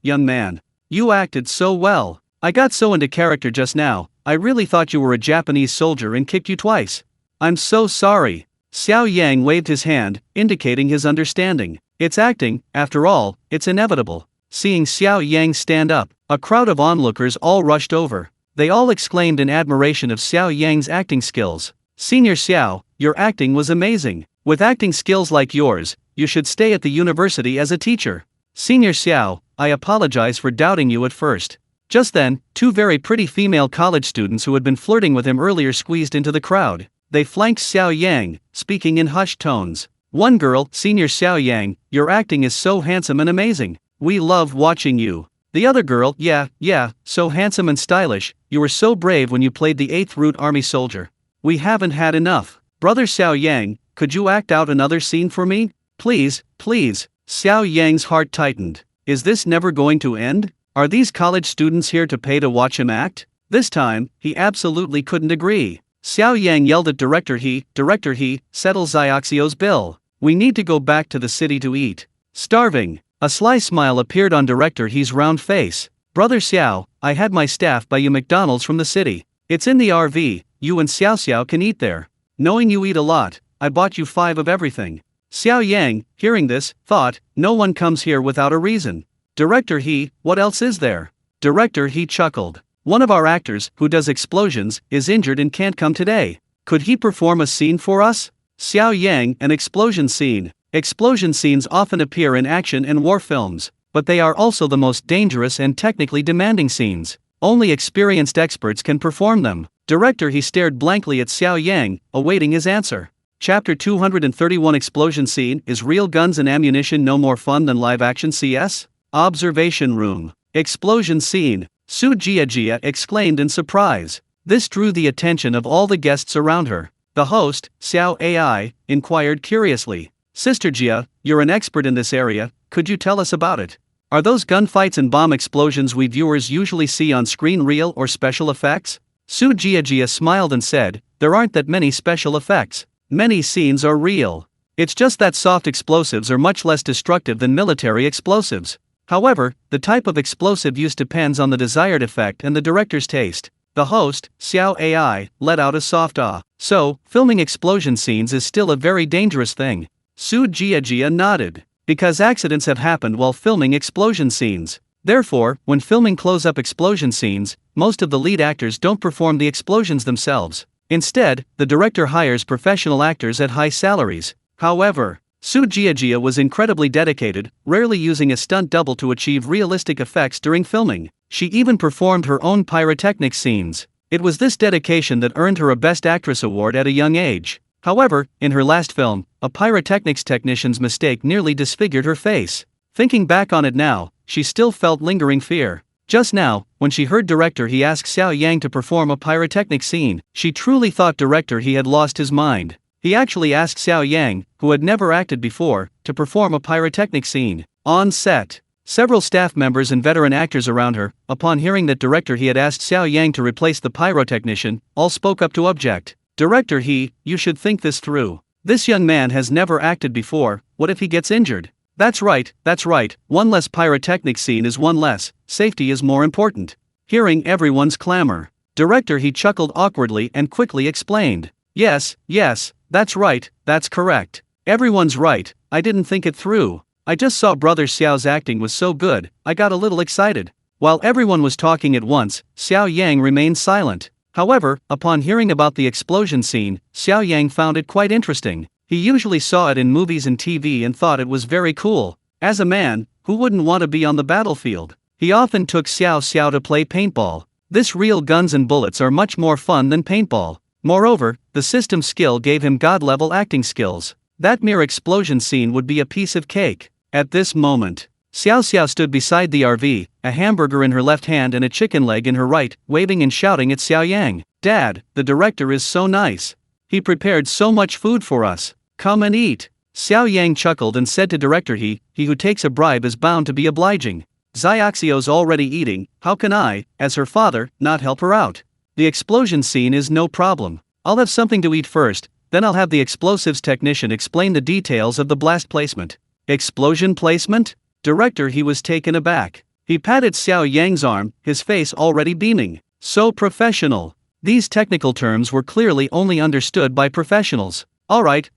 young man. You acted so well. I got so into character just now, I really thought you were a Japanese soldier and kicked you twice. I'm so sorry. Xiao Yang waved his hand, indicating his understanding. It's acting, after all, it's inevitable. Seeing Xiao Yang stand up, a crowd of onlookers all rushed over. They all exclaimed in admiration of Xiao Yang's acting skills. Senior Xiao, your acting was amazing. With acting skills like yours, you should stay at the university as a teacher. Senior Xiao, I apologize for doubting you at first. Just then, two very pretty female college students who had been flirting with him earlier squeezed into the crowd. They flanked Xiao Yang, speaking in hushed tones. One girl, Senior Xiao Yang, your acting is so handsome and amazing. We love watching you. The other girl, yeah, so handsome and stylish, you were so brave when you played the 8th Root Army soldier. We haven't had enough. Brother Xiao Yang, could you act out another scene for me? Please. Xiao Yang's heart tightened. Is this never going to end? Are these college students here to pay to watch him act? This time, he absolutely couldn't agree. Xiao Yang yelled at Director He, settle Xiaoxio's bill. We need to go back to the city to eat. Starving. A sly smile appeared on Director He's round face. Brother Xiao, I had my staff buy you McDonald's from the city. It's in the RV, you and Xiao can eat there. Knowing you eat a lot, I bought you 5 of everything. Xiao Yang, hearing this, thought, no one comes here without a reason. Director He, what else is there? Director He chuckled. One of our actors, who does explosions, is injured and can't come today. Could he perform a scene for us? Xiao Yang, an explosion scene. Explosion scenes often appear in action and war films, but they are also the most dangerous and technically demanding scenes. Only experienced experts can perform them. Director He stared blankly at Xiao Yang, awaiting his answer. Chapter 231 Explosion Scene. Is real guns and ammunition no more fun than live-action CS? Observation Room. Explosion Scene. Su Jia exclaimed in surprise. This drew the attention of all the guests around her. The host, Xiao Ai, inquired curiously. Sister Jia, you're an expert in this area, could you tell us about it? Are those gunfights and bomb explosions we viewers usually see on screen real or special effects? Su Jia smiled and said, there aren't that many special effects. Many scenes are real. It's just that soft explosives are much less destructive than military explosives. However, the type of explosive used depends on the desired effect and the director's taste. The host, Xiao Ai, let out a soft ah. So, filming explosion scenes is still a very dangerous thing. Su Jia nodded. Because accidents have happened while filming explosion scenes. Therefore, when filming close-up explosion scenes, most of the lead actors don't perform the explosions themselves. Instead, the director hires professional actors at high salaries. However, Su Jia was incredibly dedicated, rarely using a stunt double to achieve realistic effects during filming. She even performed her own pyrotechnic scenes. It was this dedication that earned her a Best Actress award at a young age. However, in her last film, a pyrotechnics technician's mistake nearly disfigured her face. Thinking back on it now, she still felt lingering fear. Just now, when she heard Director He ask Xiao Yang to perform a pyrotechnic scene, she truly thought Director He had lost his mind. He actually asked Xiao Yang, who had never acted before, to perform a pyrotechnic scene. On set, several staff members and veteran actors around her, upon hearing that Director He had asked Xiao Yang to replace the pyrotechnician, all spoke up to object. Director He, you should think this through. This young man has never acted before, what if he gets injured? That's right, one less pyrotechnic scene is one less, safety is more important. Hearing everyone's clamor, Director He chuckled awkwardly and quickly explained. Yes, that's right, that's correct. Everyone's right, I didn't think it through. I just saw Brother Xiao's acting was so good, I got a little excited. While everyone was talking at once, Xiao Yang remained silent. However, upon hearing about the explosion scene, Xiao Yang found it quite interesting. He usually saw it in movies and TV and thought it was very cool. As a man, who wouldn't want to be on the battlefield? He often took Xiao to play paintball. This real guns and bullets are much more fun than paintball. Moreover, the system skill gave him god-level acting skills. That mere explosion scene would be a piece of cake. At this moment, Xiao stood beside the RV, a hamburger in her left hand and a chicken leg in her right, waving and shouting at Xiao Yang. "Dad, the director is so nice. He prepared so much food for us. Come and eat." Xiao Yang chuckled and said to director, he who takes a bribe is bound to be obliging. Xiaoxiu's already eating, how can I, as her father, not help her out? The explosion scene is no problem. I'll have something to eat first, then I'll have the explosives technician explain the details of the blast placement. Explosion placement? Director, he was taken aback. He patted Xiao Yang's arm, his face already beaming. So professional. These technical terms were clearly only understood by professionals. All right,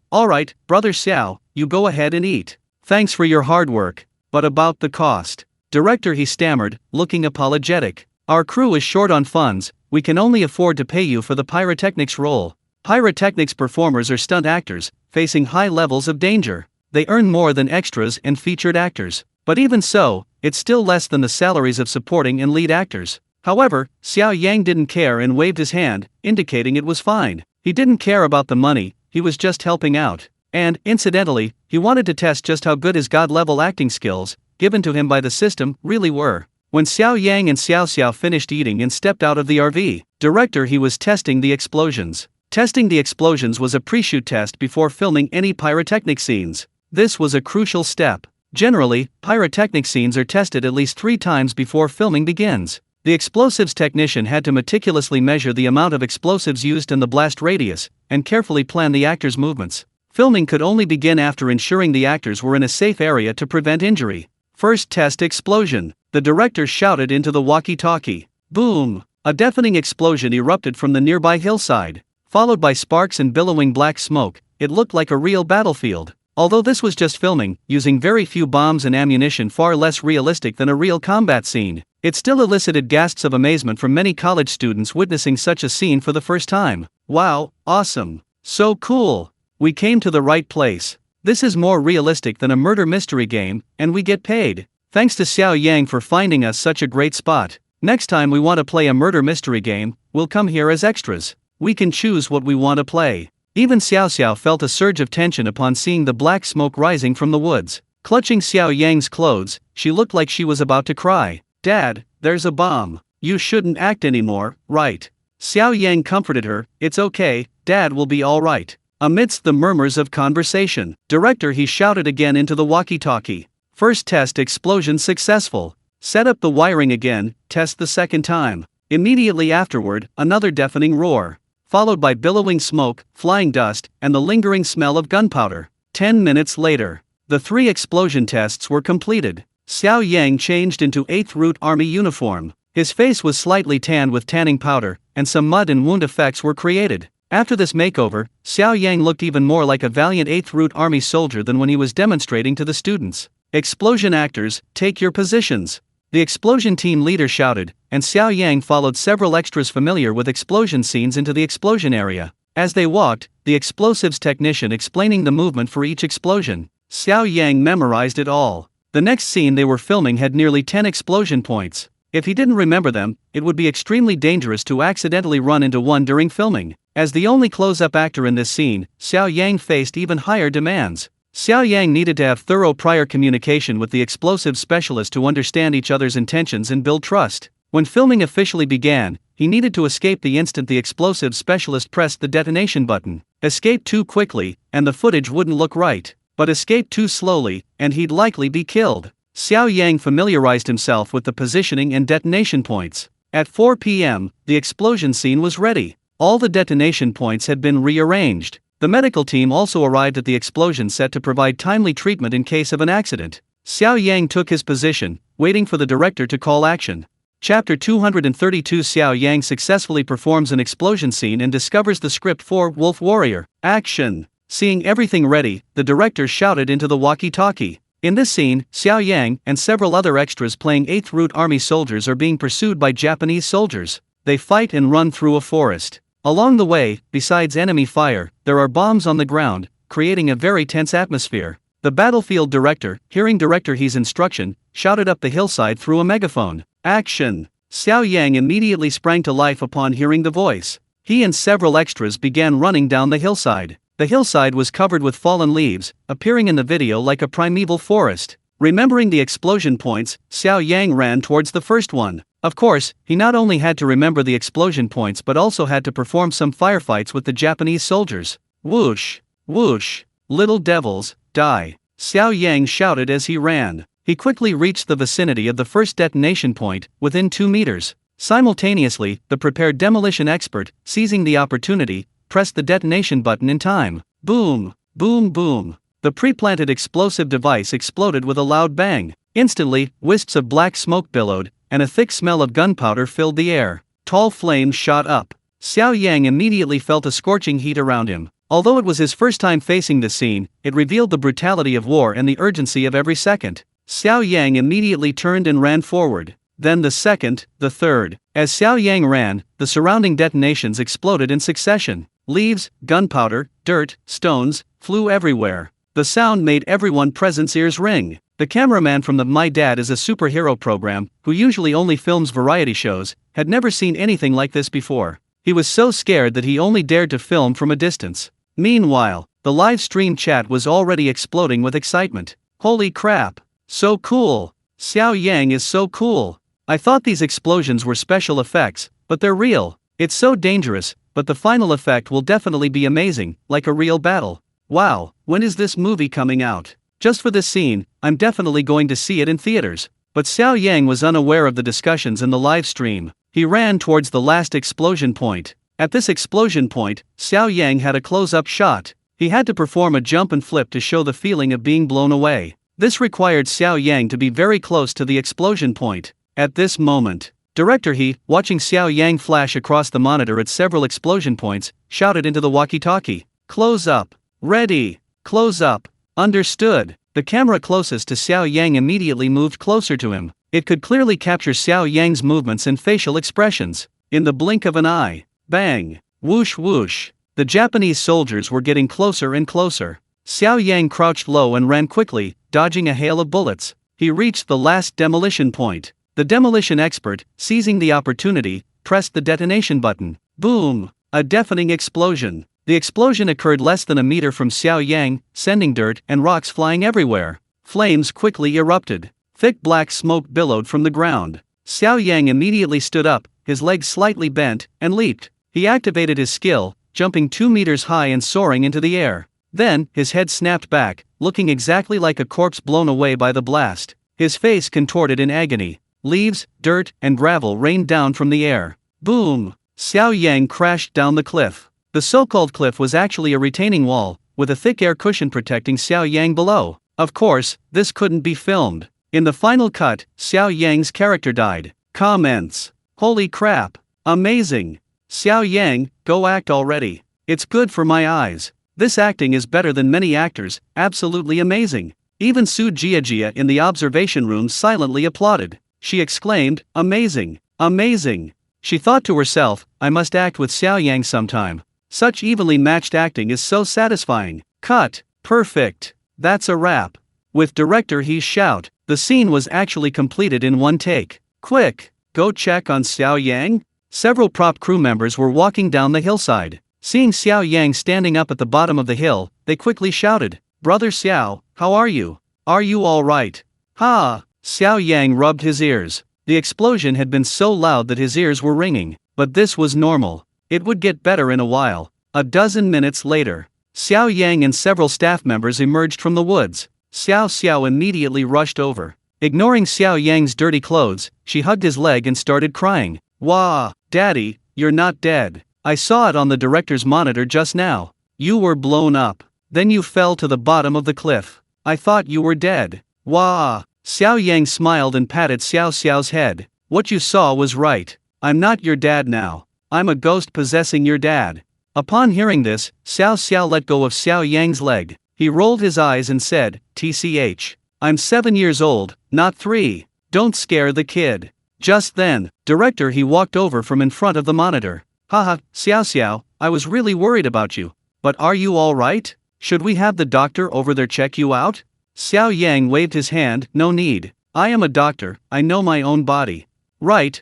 Brother Xiao, you go ahead and eat. Thanks for your hard work. But about the cost. Director, he stammered, looking apologetic. Our crew is short on funds, we can only afford to pay you for the pyrotechnics role. Pyrotechnics performers are stunt actors, facing high levels of danger. They earn more than extras and featured actors. But even so, it's still less than the salaries of supporting and lead actors. However, Xiao Yang didn't care and waved his hand, indicating it was fine. He didn't care about the money, he was just helping out. And, incidentally, he wanted to test just how good his god-level acting skills, given to him by the system, really were. When Xiao Yang and Xiao finished eating and stepped out of the RV, director, he was testing the explosions. Testing the explosions was a pre-shoot test before filming any pyrotechnic scenes. This was a crucial step. Generally, pyrotechnic scenes are tested at least 3 times before filming begins. The explosives technician had to meticulously measure the amount of explosives used and the blast radius, and carefully plan the actors' movements. Filming could only begin after ensuring the actors were in a safe area to prevent injury. First test explosion. The director shouted into the walkie-talkie. Boom! A deafening explosion erupted from the nearby hillside. Followed by sparks and billowing black smoke, it looked like a real battlefield. Although this was just filming, using very few bombs and ammunition, far less realistic than a real combat scene, it still elicited gasps of amazement from many college students witnessing such a scene for the first time. Wow, awesome. So cool. We came to the right place. This is more realistic than a murder mystery game, and we get paid. Thanks to Xiao Yang for finding us such a great spot. Next time we want to play a murder mystery game, we'll come here as extras. We can choose what we want to play. Even Xiao felt a surge of tension upon seeing the black smoke rising from the woods. Clutching Xiao Yang's clothes, she looked like she was about to cry. Dad, there's a bomb. You shouldn't act anymore, right? Xiao Yang comforted her. It's okay, Dad will be all right. Amidst the murmurs of conversation, director, he shouted again into the walkie-talkie. First test explosion successful. Set up the wiring again, test the second time. Immediately afterward, another deafening roar, followed by billowing smoke, flying dust, and the lingering smell of gunpowder. 10 minutes later, the 3 explosion tests were completed. Xiao Yang changed into 8th Route Army uniform. His face was slightly tanned with tanning powder, and some mud and wound effects were created. After this makeover, Xiao Yang looked even more like a valiant 8th Route Army soldier than when he was demonstrating to the students. Explosion actors, take your positions. The explosion team leader shouted, and Xiao Yang followed several extras familiar with explosion scenes into the explosion area. As they walked, the explosives technician explaining the movement for each explosion. Xiao Yang memorized it all. The next scene they were filming had nearly 10 explosion points. If he didn't remember them, it would be extremely dangerous to accidentally run into one during filming. As the only close-up actor in this scene, Xiao Yang faced even higher demands. Xiao Yang needed to have thorough prior communication with the explosive specialist to understand each other's intentions and build trust. When filming officially began, he needed to escape the instant the explosive specialist pressed the detonation button. Escape too quickly, and the footage wouldn't look right. But escape too slowly, and he'd likely be killed. Xiao Yang familiarized himself with the positioning and detonation points. At 4 p.m., the explosion scene was ready. All the detonation points had been rearranged. The medical team also arrived at the explosion set to provide timely treatment in case of an accident. Xiao Yang took his position, waiting for the director to call action. Chapter 232. Xiao Yang successfully performs an explosion scene and discovers the script for Wolf Warrior. Action! Seeing everything ready, the director shouted into the walkie-talkie. In this scene, Xiao Yang and several other extras playing 8th Route Army soldiers are being pursued by Japanese soldiers. They fight and run through a forest. Along the way, besides enemy fire, there are bombs on the ground, creating a very tense atmosphere. The battlefield director, hearing Director He's instruction, shouted up the hillside through a megaphone, "Action!" Xiao Yang immediately sprang to life upon hearing the voice. He and several extras began running down the hillside. The hillside was covered with fallen leaves, appearing in the video like a primeval forest. Remembering the explosion points, Xiao Yang ran towards the first one. Of course, he not only had to remember the explosion points but also had to perform some firefights with the Japanese soldiers. Whoosh! Whoosh! Little devils, die! Xiao Yang shouted as he ran. He quickly reached the vicinity of the first detonation point, within 2 meters. Simultaneously, the prepared demolition expert, seizing the opportunity, pressed the detonation button in time. Boom! Boom boom! The pre-planted explosive device exploded with a loud bang. Instantly, wisps of black smoke billowed, and a thick smell of gunpowder filled the air. Tall flames shot up. Xiao Yang immediately felt a scorching heat around him. Although it was his first time facing this scene, it revealed the brutality of war and the urgency of every second. Xiao Yang immediately turned and ran forward. Then the second, the third. As Xiao Yang ran, the surrounding detonations exploded in succession. Leaves, gunpowder, dirt, stones, flew everywhere. The sound made everyone present's ears ring. The cameraman from the My Dad is a Superhero program, who usually only films variety shows, had never seen anything like this before. He was so scared that he only dared to film from a distance. Meanwhile, the live stream chat was already exploding with excitement. Holy crap! So cool! Xiao Yang is so cool! I thought these explosions were special effects, but they're real. It's so dangerous, but the final effect will definitely be amazing, like a real battle. Wow, when is this movie coming out? Just for this scene, I'm definitely going to see it in theaters. But Xiao Yang was unaware of the discussions in the live stream. He ran towards the last explosion point. At this explosion point, Xiao Yang had a close-up shot. He had to perform a jump and flip to show the feeling of being blown away. This required Xiao Yang to be very close to the explosion point. At this moment, Director He, watching Xiao Yang flash across the monitor at several explosion points, shouted into the walkie-talkie, "Close up! Ready! Close up! Understood!" The camera closest to Xiao Yang immediately moved closer to him. It could clearly capture Xiao Yang's movements and facial expressions. In the blink of an eye, bang! Whoosh whoosh! The Japanese soldiers were getting closer and closer. Xiao Yang crouched low and ran quickly, dodging a hail of bullets. He reached the last demolition point. The demolition expert, seizing the opportunity, pressed the detonation button. Boom! A deafening explosion. The explosion occurred less than a meter from Xiao Yang, sending dirt and rocks flying everywhere. Flames quickly erupted. Thick black smoke billowed from the ground. Xiao Yang immediately stood up, his legs slightly bent, and leaped. He activated his skill, jumping 2 meters high and soaring into the air. Then, his head snapped back, looking exactly like a corpse blown away by the blast. His face contorted in agony. Leaves, dirt, and gravel rained down from the air. Boom! Xiao Yang crashed down the cliff. The so-called cliff was actually a retaining wall, with a thick air cushion protecting Xiao Yang below. Of course, this couldn't be filmed. In the final cut, Xiao Yang's character died. Comments: Holy crap! Amazing! Xiao Yang, go act already. It's good for my eyes. This acting is better than many actors, absolutely amazing. Even Su Jiajia in the observation room silently applauded. She exclaimed, "Amazing! Amazing!" She thought to herself, I must act with Xiao Yang sometime. Such evenly matched acting is so satisfying. Cut. Perfect. That's a wrap. With director He's shout, the scene was actually completed in one take. Quick, go check on Xiao Yang? Several prop crew members were walking down the hillside. Seeing Xiao Yang standing up at the bottom of the hill, they quickly shouted, "Brother Xiao, how are you? Are you all right?" Ha! Xiao Yang rubbed his ears. The explosion had been so loud that his ears were ringing, but this was normal. It would get better in a while. A dozen minutes later, Xiao Yang and several staff members emerged from the woods. Xiao immediately rushed over. Ignoring Xiao Yang's dirty clothes, she hugged his leg and started crying. "Wah, Daddy, you're not dead. I saw it on the director's monitor just now. You were blown up. Then you fell to the bottom of the cliff. I thought you were dead. Wah." Xiao Yang smiled and patted Xiao's head. "What you saw was right. I'm not your dad now. I'm a ghost possessing your dad." Upon hearing this, Xiao let go of Xiao Yang's leg. He rolled his eyes and said, "TCH. I'm 7 years old, not 3. Don't scare the kid. Just then, director he walked over from in front of the monitor. Haha, Xiao, I was really worried about you. But are you alright? Should we have the doctor over there check you out? Xiao Yang waved his hand, no need. I am a doctor, I know my own body. Right.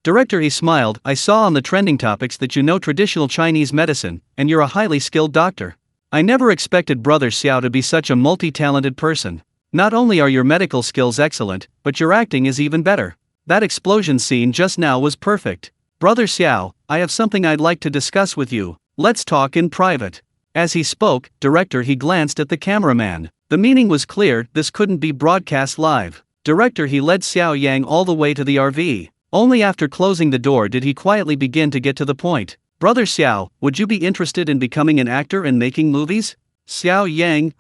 Director he smiled, I saw on the trending topics that you know traditional Chinese medicine, and you're a highly skilled doctor. I never expected Brother Xiao to be such a multi-talented person. Not only are your medical skills excellent, but your acting is even better. That explosion scene just now was perfect. Brother Xiao, I have something I'd like to discuss with you. Let's talk in private. As he spoke, director he glanced at the cameraman. The meaning was clear, this couldn't be broadcast live. Director he led Xiao Yang all the way to the RV. Only after closing the door did he quietly begin to get to the point. Brother Xiao, would you be interested in becoming an actor and making movies? Xiao Yang,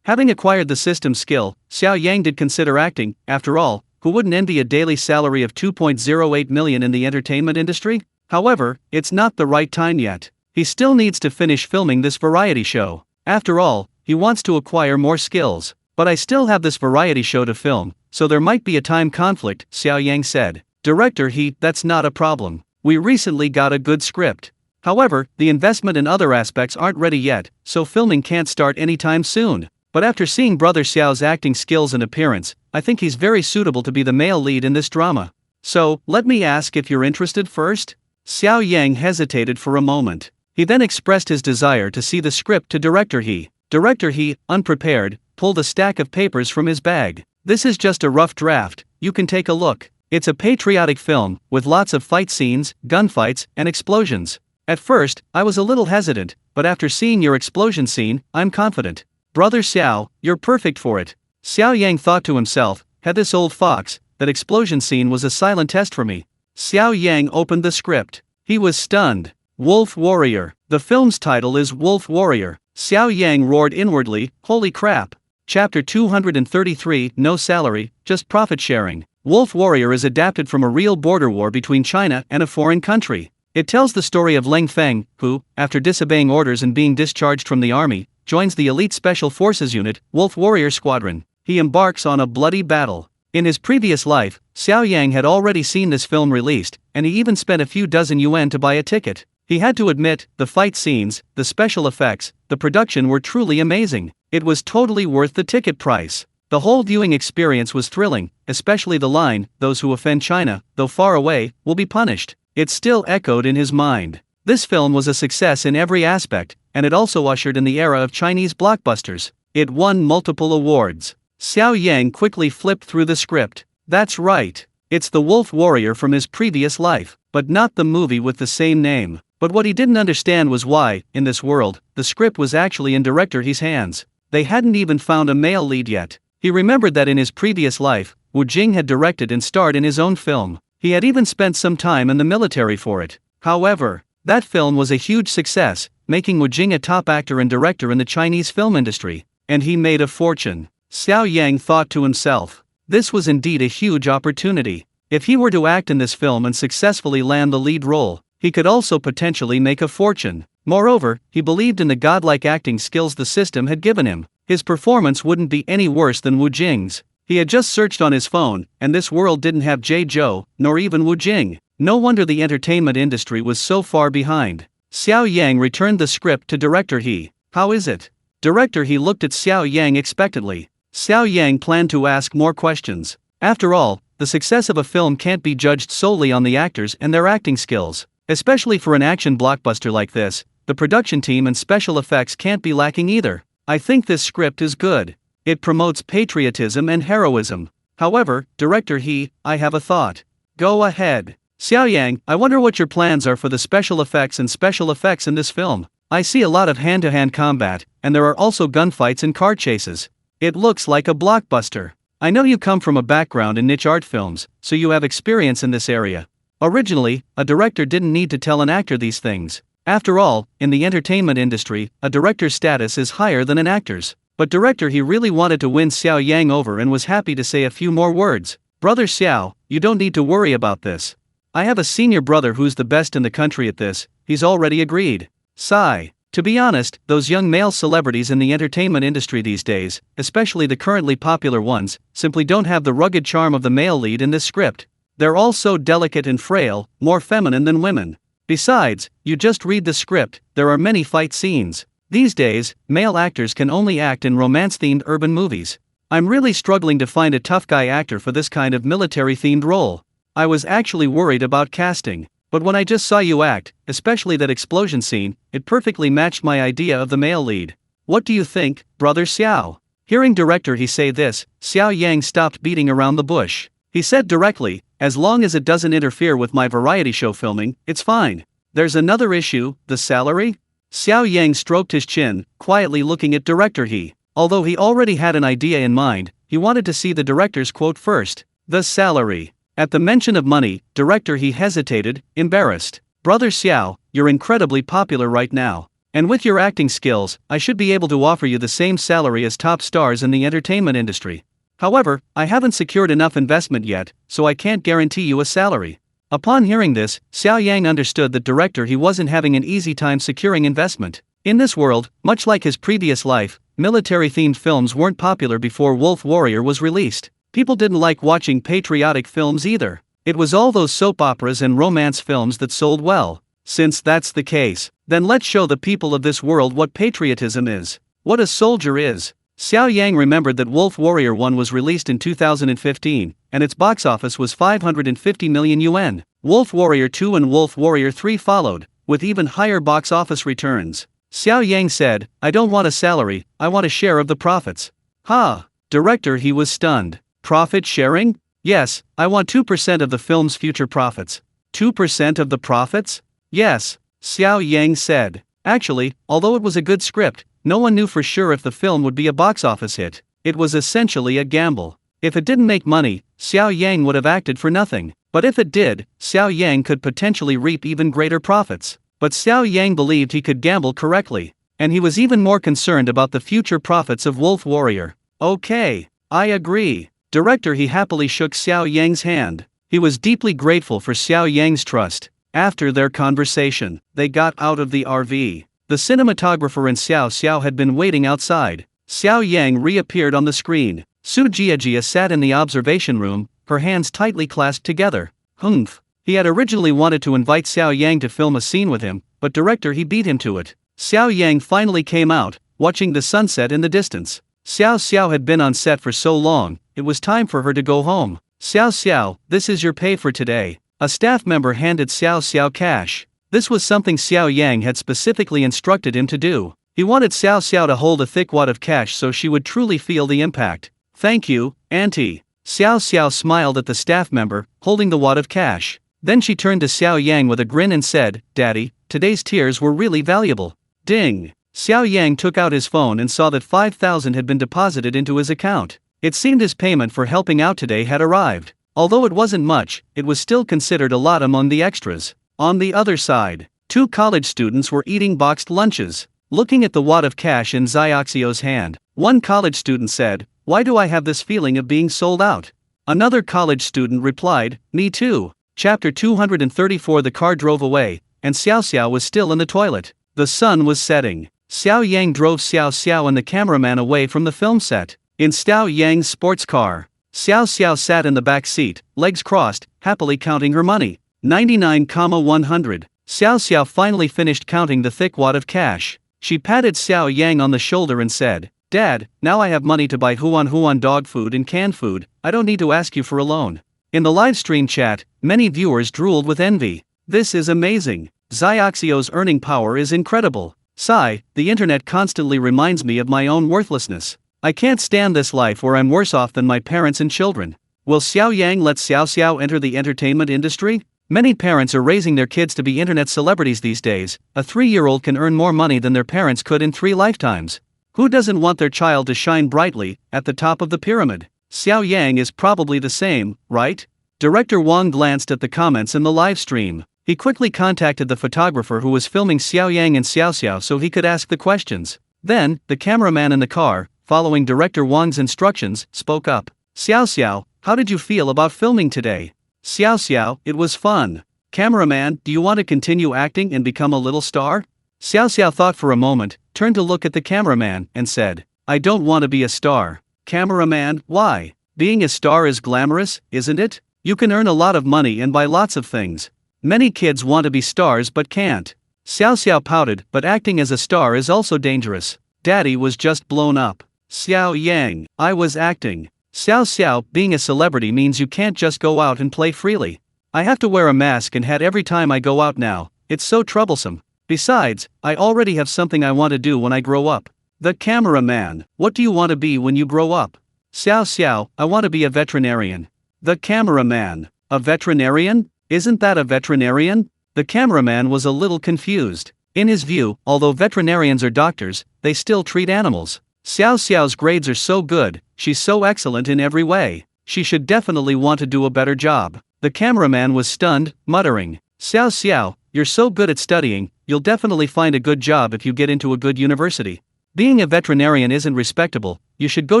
Having acquired the system skill, Xiao Yang did consider acting. After all, who wouldn't envy a daily salary of 2.08 million in the entertainment industry? However, it's not the right time yet. He still needs to finish filming this variety show. After all, he wants to acquire more skills. But I still have this variety show to film, so there might be a time conflict, Xiao Yang said. Director that's not a problem. We recently got a good script. However, the investment and other aspects aren't ready yet, so filming can't start anytime soon. But after seeing Brother Xiao's acting skills and appearance, I think he's very suitable to be the male lead in this drama. So, let me ask if you're interested first? Xiao Yang hesitated for a moment. He then expressed his desire to see the script to Director he. Director he, unprepared, pulled a stack of papers from his bag. This is just a rough draft, you can take a look. It's a patriotic film, with lots of fight scenes, gunfights, and explosions. At first, I was a little hesitant, but after seeing your explosion scene, I'm confident. Brother Xiao, you're perfect for it. Xiao Yang thought to himself, had this old fox, that explosion scene was a silent test for me. Xiao Yang opened the script. He was stunned. Wolf Warrior. The film's title is Wolf Warrior. Xiao Yang roared inwardly, holy crap. Chapter 233, No salary, just profit sharing. Wolf Warrior is adapted from a real border war between China and a foreign country. It tells the story of Leng Feng, who, after disobeying orders and being discharged from the army, joins the elite special forces unit, Wolf Warrior Squadron. He embarks on a bloody battle. In his previous life, Xiao Yang had already seen this film released, and he even spent a few dozen yuan to buy a ticket. He had to admit, the fight scenes, the special effects, the production were truly amazing. It was totally worth the ticket price. The whole viewing experience was thrilling, especially the line, those who offend China, though far away, will be punished. It still echoed in his mind. This film was a success in every aspect, and it also ushered in the era of Chinese blockbusters. It won multiple awards. Xiao Yang quickly flipped through the script. That's right. It's the Wolf Warrior from his previous life, but not the movie with the same name. But what he didn't understand was why, in this world, the script was actually in Director He's hands. They hadn't even found a male lead yet. He remembered that in his previous life, Wu Jing had directed and starred in his own film. He had even spent some time in the military for it. However, that film was a huge success, making Wu Jing a top actor and director in the Chinese film industry. And he made a fortune. Xiao Yang thought to himself. This was indeed a huge opportunity. If he were to act in this film and successfully land the lead role, he could also potentially make a fortune. Moreover, he believed in the godlike acting skills the system had given him. His performance wouldn't be any worse than Wu Jing's. He had just searched on his phone, and this world didn't have Jay Zhou, nor even Wu Jing. No wonder the entertainment industry was so far behind. Xiao Yang returned the script to Director He. How is it? Director He looked at Xiao Yang expectantly. Xiao Yang planned to ask more questions. After all, the success of a film can't be judged solely on the actors and their acting skills. Especially for an action blockbuster like this, the production team and special effects can't be lacking either. I think this script is good. It promotes patriotism and heroism. However, Director He, I have a thought. Go ahead. Xiao Yang, I wonder what your plans are for the special effects in this film. I see a lot of hand-to-hand combat, and there are also gunfights and car chases. It looks like a blockbuster. I know you come from a background in niche art films, so you have experience in this area. Originally, a director didn't need to tell an actor these things. After all, in the entertainment industry, a director's status is higher than an actor's. But Director He really wanted to win Xiao Yang over and was happy to say a few more words. Brother Xiao, you don't need to worry about this. I have a senior brother who's the best in the country at this, he's already agreed. Sigh. To be honest, those young male celebrities in the entertainment industry these days, especially the currently popular ones, simply don't have the rugged charm of the male lead in this script. They're all so delicate and frail, more feminine than women. Besides, you just read the script, there are many fight scenes. These days, male actors can only act in romance-themed urban movies. I'm really struggling to find a tough guy actor for this kind of military-themed role. I was actually worried about casting. But when I just saw you act, especially that explosion scene, it perfectly matched my idea of the male lead. What do you think, brother Xiao? Hearing director he say this, Xiao Yang stopped beating around the bush. He said directly, as long as it doesn't interfere with my variety show filming, it's fine. There's another issue, the salary? Xiao Yang stroked his chin, quietly looking at director he. Although he already had an idea in mind, he wanted to see the director's quote first. The salary. At the mention of money, director he hesitated, embarrassed. Brother Xiao, you're incredibly popular right now. And with your acting skills, I should be able to offer you the same salary as top stars in the entertainment industry. However, I haven't secured enough investment yet, so I can't guarantee you a salary. Upon hearing this, Xiao Yang understood that director he wasn't having an easy time securing investment. In this world, much like his previous life, military-themed films weren't popular before Wolf Warrior was released. People didn't like watching patriotic films either. It was all those soap operas and romance films that sold well. Since that's the case, then let's show the people of this world what patriotism is. What a soldier is. Xiao Yang remembered that Wolf Warrior 1 was released in 2015, and its box office was 550 million yuan. Wolf Warrior 2 and Wolf Warrior 3 followed, with even higher box office returns. Xiao Yang said, I don't want a salary, I want a share of the profits. Ha! Director he was stunned. Profit sharing? Yes, I want 2% of the film's future profits. 2% of the profits? Yes, Xiao Yang said. Actually, although it was a good script, no one knew for sure if the film would be a box office hit. It was essentially a gamble. If it didn't make money, Xiao Yang would have acted for nothing. But if it did, Xiao Yang could potentially reap even greater profits. But Xiao Yang believed he could gamble correctly. And he was even more concerned about the future profits of Wolf Warrior. Okay, I agree. Director he happily shook Xiao Yang's hand. He was deeply grateful for Xiao Yang's trust. After their conversation, they got out of the RV. The cinematographer and Xiao had been waiting outside. Xiao Yang reappeared on the screen. Su Jiajia sat in the observation room, her hands tightly clasped together. Humph. He had originally wanted to invite Xiao Yang to film a scene with him, but director he beat him to it. Xiao Yang finally came out, watching the sunset in the distance. Xiao had been on set for so long, it was time for her to go home. Xiao, this is your pay for today. A staff member handed Xiao cash. This was something Xiao Yang had specifically instructed him to do. He wanted Xiao to hold a thick wad of cash so she would truly feel the impact. Thank you, Auntie. Xiao smiled at the staff member, holding the wad of cash. Then she turned to Xiao Yang with a grin and said, Daddy, today's tears were really valuable. Ding. Xiao Yang took out his phone and saw that 5,000 had been deposited into his account. It seemed his payment for helping out today had arrived. Although it wasn't much, it was still considered a lot among the extras. On the other side, 2 college students were eating boxed lunches. Looking at the wad of cash in Xiaoxio's hand, one college student said, Why do I have this feeling of being sold out? Another college student replied, Me too. Chapter 234 The car drove away, and Xiao was still in the toilet. The sun was setting. Xiao Yang drove Xiao and the cameraman away from the film set. In Xiao Yang's sports car, Xiao sat in the back seat, legs crossed, happily counting her money. 99,100. Xiao finally finished counting the thick wad of cash. She patted Xiao Yang on the shoulder and said, Dad, now I have money to buy Huan dog food and canned food, I don't need to ask you for a loan. In the live stream chat, many viewers drooled with envy. This is amazing. Xiaoxio's earning power is incredible. Sigh, the internet constantly reminds me of my own worthlessness. I can't stand this life where I'm worse off than my parents and children. Will Xiao Yang let Xiao enter the entertainment industry? Many parents are raising their kids to be internet celebrities these days. A 3-year-old can earn more money than their parents could in 3 lifetimes. Who doesn't want their child to shine brightly, at the top of the pyramid? Xiao Yang is probably the same, right? Director Wang glanced at the comments in the live stream. He quickly contacted the photographer who was filming Xiao Yang and Xiao so he could ask the questions. Then, the cameraman in the car, following Director Wang's instructions, spoke up. Xiao, how did you feel about filming today? Xiao, it was fun. Cameraman, do you want to continue acting and become a little star? Xiao Xiao thought for a moment, turned to look at the cameraman, and said, I don't want to be a star. Cameraman, why? Being a star is glamorous, isn't it? You can earn a lot of money and buy lots of things. Many kids want to be stars but can't. Xiao Xiao pouted, but acting as a star is also dangerous. Daddy was just blown up. Xiao Yang, I was acting. Xiao Xiao, being a celebrity means you can't just go out and play freely. I have to wear a mask and hat every time I go out now. It's so troublesome. Besides, I already have something I want to do when I grow up. The cameraman, what do you want to be when you grow up? Xiao Xiao, I want to be a veterinarian. The cameraman, a veterinarian? Isn't that a veterinarian? The cameraman was a little confused. In his view, although veterinarians are doctors, they still treat animals. Xiao Xiao's grades are so good, she's so excellent in every way. She should definitely want to do a better job. The cameraman was stunned, muttering, Xiao Xiao, you're so good at studying, you'll definitely find a good job if you get into a good university. Being a veterinarian isn't respectable, you should go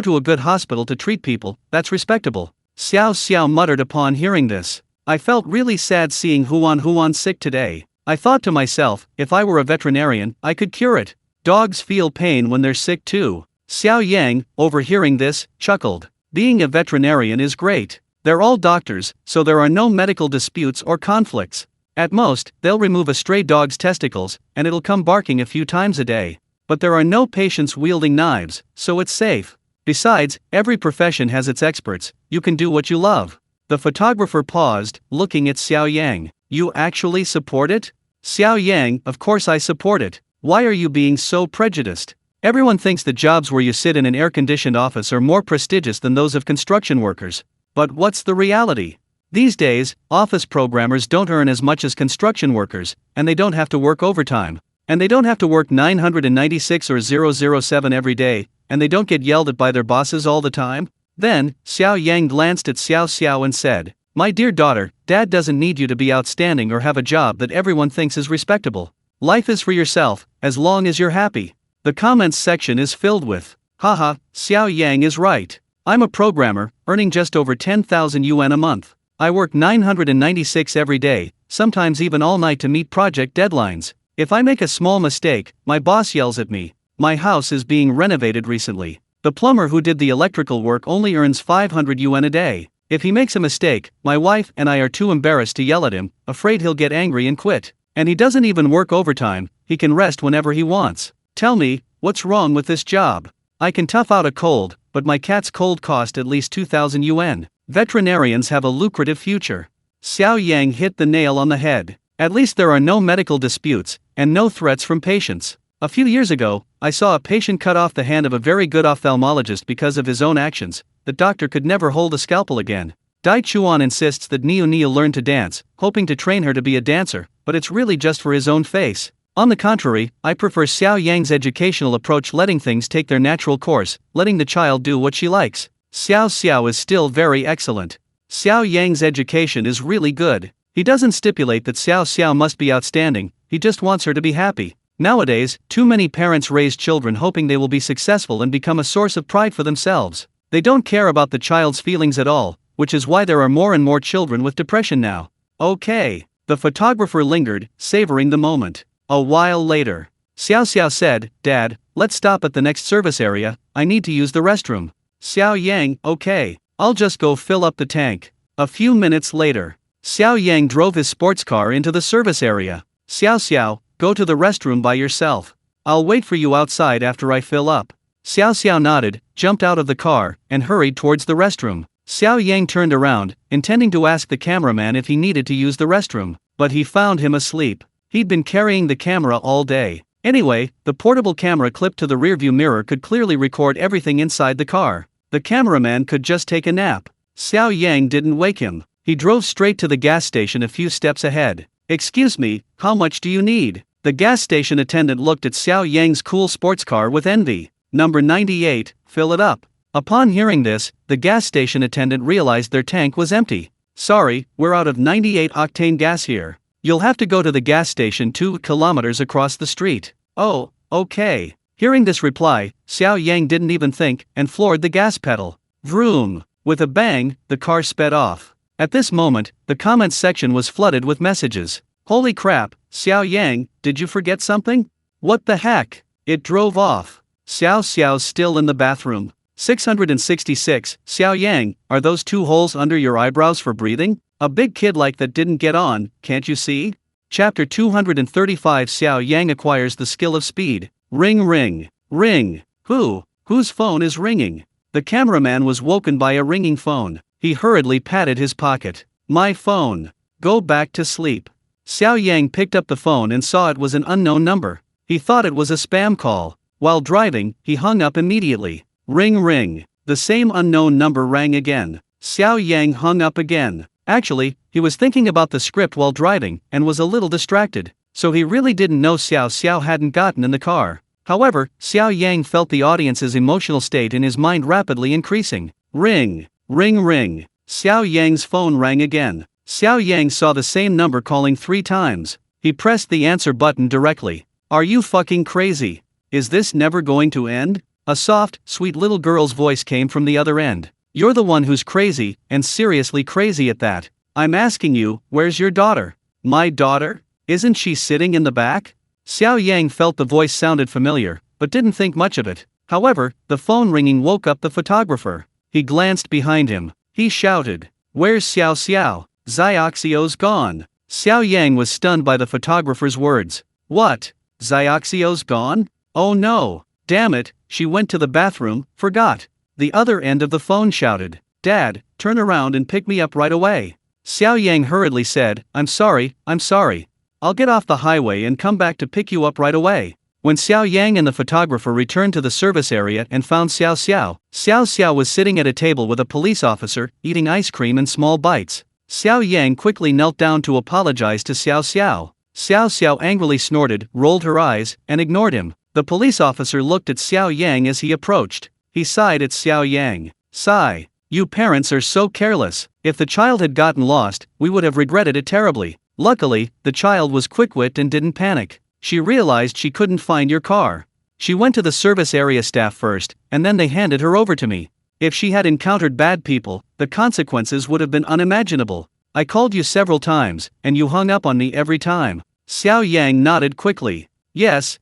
to a good hospital to treat people, that's respectable. Xiao Xiao muttered upon hearing this. I felt really sad seeing Huan sick today. I thought to myself, if I were a veterinarian, I could cure it. Dogs feel pain when they're sick too. Xiao Yang, overhearing this, chuckled. Being a veterinarian is great. They're all doctors, so there are no medical disputes or conflicts. At most, they'll remove a stray dog's testicles, and it'll come barking a few times a day. But there are no patients wielding knives, so it's safe. Besides, every profession has its experts, you can do what you love. The photographer paused, looking at Xiao Yang. You actually support it? Xiao Yang, of course I support it. Why are you being so prejudiced? Everyone thinks that jobs where you sit in an air-conditioned office are more prestigious than those of construction workers. But what's the reality? These days, office programmers don't earn as much as construction workers, and they don't have to work overtime. And they don't have to work 996 or 007 every day, and they don't get yelled at by their bosses all the time. Then, Xiao Yang glanced at Xiao Xiao and said, My dear daughter, Dad doesn't need you to be outstanding or have a job that everyone thinks is respectable. Life is for yourself, as long as you're happy. The comments section is filled with, haha, Xiao Yang is right. I'm a programmer, earning just over 10,000 yuan a month. I work 996 every day, sometimes even all night to meet project deadlines. If I make a small mistake, my boss yells at me. My house is being renovated recently. The plumber who did the electrical work only earns 500 yuan a day. If he makes a mistake, my wife and I are too embarrassed to yell at him, afraid he'll get angry and quit. And he doesn't even work overtime, he can rest whenever he wants. Tell me, what's wrong with this job? I can tough out a cold, but my cat's cold cost at least 2,000 yuan. Veterinarians have a lucrative future. Xiao Yang hit the nail on the head. At least there are no medical disputes, and no threats from patients. A few years ago, I saw a patient cut off the hand of a very good ophthalmologist because of his own actions. The doctor could never hold a scalpel again. Dai Chuan insists that Niu learn to dance, hoping to train her to be a dancer, but it's really just for his own face. On the contrary, I prefer Xiao Yang's educational approach, letting things take their natural course, letting the child do what she likes. Xiao Xiao is still very excellent. Xiao Yang's education is really good. He doesn't stipulate that Xiao Xiao must be outstanding, he just wants her to be happy. Nowadays, too many parents raise children hoping they will be successful and become a source of pride for themselves. They don't care about the child's feelings at all, which is why there are more and more children with depression now. Okay. The photographer lingered, savoring the moment. A while later, Xiao Xiao said, Dad, let's stop at the next service area, I need to use the restroom. Xiao Yang, okay, I'll just go fill up the tank. A few minutes later, Xiao Yang drove his sports car into the service area. Xiao Xiao, go to the restroom by yourself. I'll wait for you outside after I fill up. Xiao Xiao nodded, jumped out of the car, and hurried towards the restroom. Xiao Yang turned around, intending to ask the cameraman if he needed to use the restroom, but he found him asleep. He'd been carrying the camera all day. Anyway, the portable camera clipped to the rearview mirror could clearly record everything inside the car. The cameraman could just take a nap. Xiao Yang didn't wake him. He drove straight to the gas station a few steps ahead. Excuse me, how much do you need? The gas station attendant looked at Xiao Yang's cool sports car with envy. Number 98, fill it up. Upon hearing this, the gas station attendant realized their tank was empty. Sorry, we're out of 98 octane gas here. You'll have to go to the gas station 2 kilometers across the street. Oh, okay. Hearing this reply, Xiao Yang didn't even think and floored the gas pedal. Vroom! With a bang, the car sped off. At this moment, the comments section was flooded with messages. Holy crap, Xiao Yang, did you forget something? What the heck? It drove off. Xiao's still in the bathroom. 666, Xiao Yang, are those 2 holes under your eyebrows for breathing? A big kid like that didn't get on, can't you see? Chapter 235 Xiao Yang acquires the skill of speed. Ring ring. Ring. Whose phone is ringing? The cameraman was woken by a ringing phone. He hurriedly patted his pocket. My phone. Go back to sleep. Xiao Yang picked up the phone and saw it was an unknown number. He thought it was a spam call. While driving, he hung up immediately. Ring ring. The same unknown number rang again. Xiao Yang hung up again. Actually, he was thinking about the script while driving and was a little distracted, so he really didn't know Xiao hadn't gotten in the car. However, Xiao Yang felt the audience's emotional state in his mind rapidly increasing. Ring. Ring ring. Xiao Yang's phone rang again. Xiao Yang saw the same number calling 3 times. He pressed the answer button directly. Are you fucking crazy? Is this never going to end? A soft, sweet little girl's voice came from the other end. You're the one who's crazy, and seriously crazy at that. I'm asking you, where's your daughter? My daughter? Isn't she sitting in the back? Xiao Yang felt the voice sounded familiar, but didn't think much of it. However, the phone ringing woke up the photographer. He glanced behind him. He shouted, "Where's Xiao? Xiao's gone." Xiao Yang was stunned by the photographer's words. What? Xiao's gone? Oh no. Damn it, she went to the bathroom, forgot. The other end of the phone shouted, "Dad, turn around and pick me up right away." Xiao Yang hurriedly said, I'm sorry. I'll get off the highway and come back to pick you up right away." When Xiao Yang and the photographer returned to the service area and found Xiao was sitting at a table with a police officer, eating ice cream in small bites. Xiao Yang quickly knelt down to apologize to Xiao. Xiao angrily snorted, rolled her eyes, and ignored him. The police officer looked at Xiao Yang as he approached. He sighed at Xiao Yang. Sigh. You parents are so careless. If the child had gotten lost, we would have regretted it terribly. Luckily, the child was quick-witted and didn't panic. She realized she couldn't find your car. She went to the service area staff first, and then they handed her over to me. If she had encountered bad people, the consequences would have been unimaginable. I called you several times, and you hung up on me every time. Xiao Yang nodded quickly. Yes.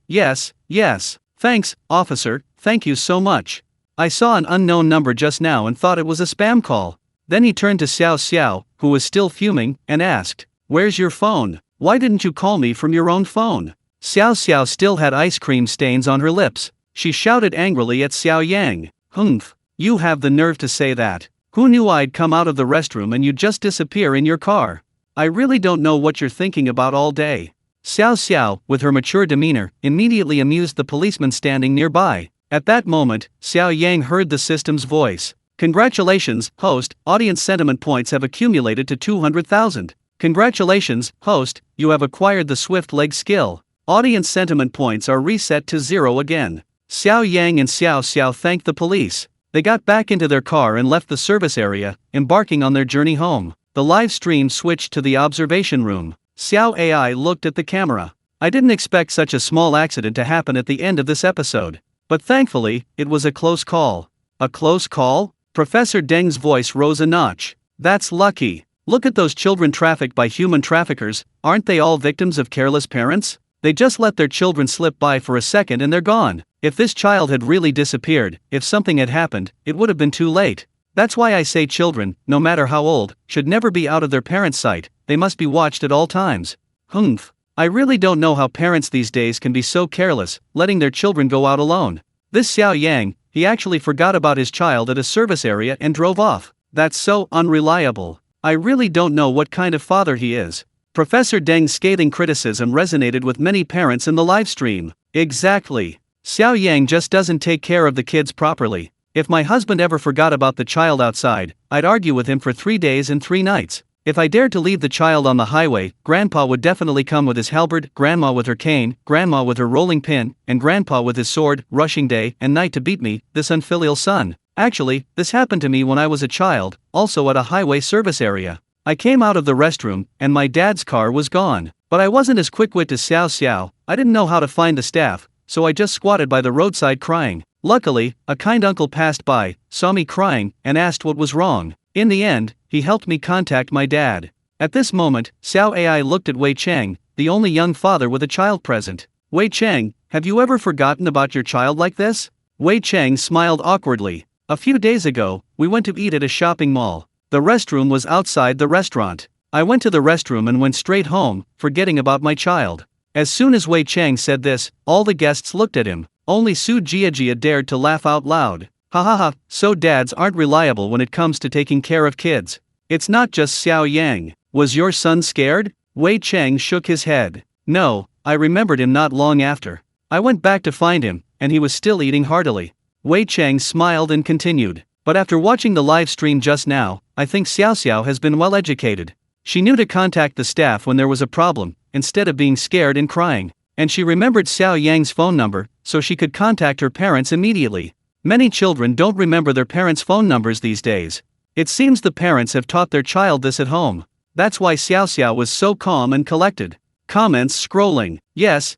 Thanks, officer, thank you so much. I saw an unknown number just now and thought it was a spam call. Then he turned to Xiao, who was still fuming, and asked, Where's your phone? Why didn't you call me from your own phone? Xiao still had ice cream stains on her lips. She shouted angrily at Xiao Yang. Humph, you have the nerve to say that. Who knew I'd come out of the restroom and you'd just disappear in your car? I really don't know what you're thinking about all day. Xiao, with her mature demeanor, immediately amused the policeman standing nearby. At that moment, Xiao Yang heard the system's voice. Congratulations, host, audience sentiment points have accumulated to 200,000. Congratulations, host, you have acquired the swift leg skill. Audience sentiment points are reset to 0 again. Xiao Yang and Xiao thanked the police. They got back into their car and left the service area, embarking on their journey home. The live stream switched to the observation room. Xiao AI looked at the camera. I didn't expect such a small accident to happen at the end of this episode. But thankfully, it was a close call. A close call? Professor Deng's voice rose a notch. That's lucky. Look at those children trafficked by human traffickers, aren't they all victims of careless parents? They just let their children slip by for a second and they're gone. If this child had really disappeared, if something had happened, it would have been too late. That's why I say children, no matter how old, should never be out of their parents' sight, they must be watched at all times. Humph. I really don't know how parents these days can be so careless, letting their children go out alone. This Xiao Yang, he actually forgot about his child at a service area and drove off. That's so unreliable. I really don't know what kind of father he is. Professor Deng's scathing criticism resonated with many parents in the live stream. Exactly. Xiao Yang just doesn't take care of the kids properly. If my husband ever forgot about the child outside, I'd argue with him for 3 days and 3 nights. If I dared to leave the child on the highway, Grandpa would definitely come with his halberd, Grandma with her cane, Grandma with her rolling pin, and Grandpa with his sword, rushing day and night to beat me, this unfilial son. Actually, this happened to me when I was a child, also at a highway service area. I came out of the restroom, and my dad's car was gone. But I wasn't as quick-witted as Xiao. I didn't know how to find the staff, so I just squatted by the roadside crying. Luckily, a kind uncle passed by, saw me crying, and asked what was wrong. In the end, he helped me contact my dad. At this moment, Xiao AI looked at Wei Cheng, the only young father with a child present. Wei Cheng, Have you ever forgotten about your child like this? Wei Cheng smiled awkwardly. A few days ago, we went to eat at a shopping mall. The restroom was outside the restaurant. I went to the restroom and went straight home, forgetting about my child. As soon as Wei Cheng said this, all the guests looked at him. Only Su Jiajia dared to laugh out loud. Ha ha ha, so dads aren't reliable when it comes to taking care of kids. It's not just Xiao Yang. Was your son scared? Wei Cheng shook his head. No, I remembered him not long after. I went back to find him, and he was still eating heartily. Wei Cheng smiled and continued. But after watching the live stream just now, I think Xiao Xiao has been well educated. She knew to contact the staff when there was a problem, instead of being scared and crying. And she remembered Xiao Yang's phone number, so she could contact her parents immediately. Many children don't remember their parents' phone numbers these days. It seems the parents have taught their child this at home. That's why Xiao Xiao was so calm and collected. Comments scrolling. Yes,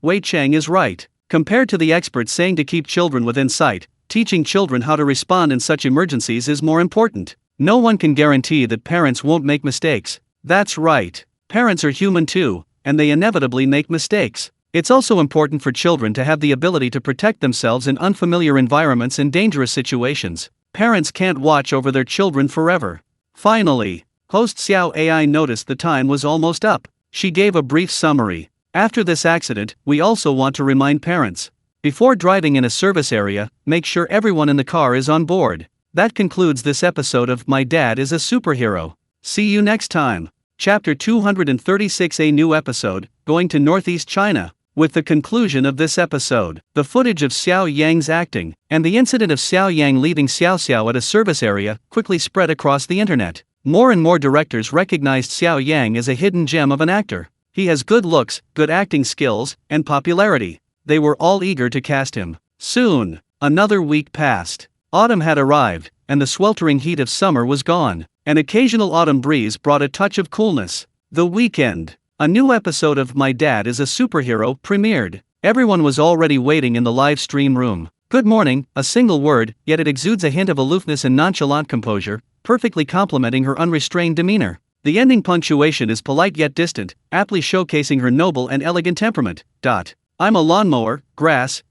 Wei Cheng is right. Compared to the experts saying to keep children within sight, teaching children how to respond in such emergencies is more important. No one can guarantee that parents won't make mistakes. That's right. Parents are human too, and they inevitably make mistakes. It's also important for children to have the ability to protect themselves in unfamiliar environments and dangerous situations. Parents can't watch over their children forever. Finally, host Xiao AI noticed the time was almost up. She gave a brief summary. After this accident, we also want to remind parents. Before driving in a service area, make sure everyone in the car is on board. That concludes this episode of My Dad is a Superhero. See you next time. Chapter 236, a new episode, going to Northeast China. With the conclusion of this episode, the footage of Xiao Yang's acting, and the incident of Xiao Yang leaving Xiao Xiao at a service area, quickly spread across the internet. More and more directors recognized Xiao Yang as a hidden gem of an actor. He has good looks, good acting skills, and popularity. They were all eager to cast him. Soon, another week passed. Autumn had arrived, and the sweltering heat of summer was gone. An occasional autumn breeze brought a touch of coolness. The weekend. A new episode of My Dad is a Superhero premiered. Everyone was already waiting in the live stream room. Good morning, a single word, yet it exudes a hint of aloofness and nonchalant composure, perfectly complementing her unrestrained demeanor. The ending punctuation is polite yet distant, aptly showcasing her noble and elegant temperament. I'm a lawnmower, grass,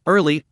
early.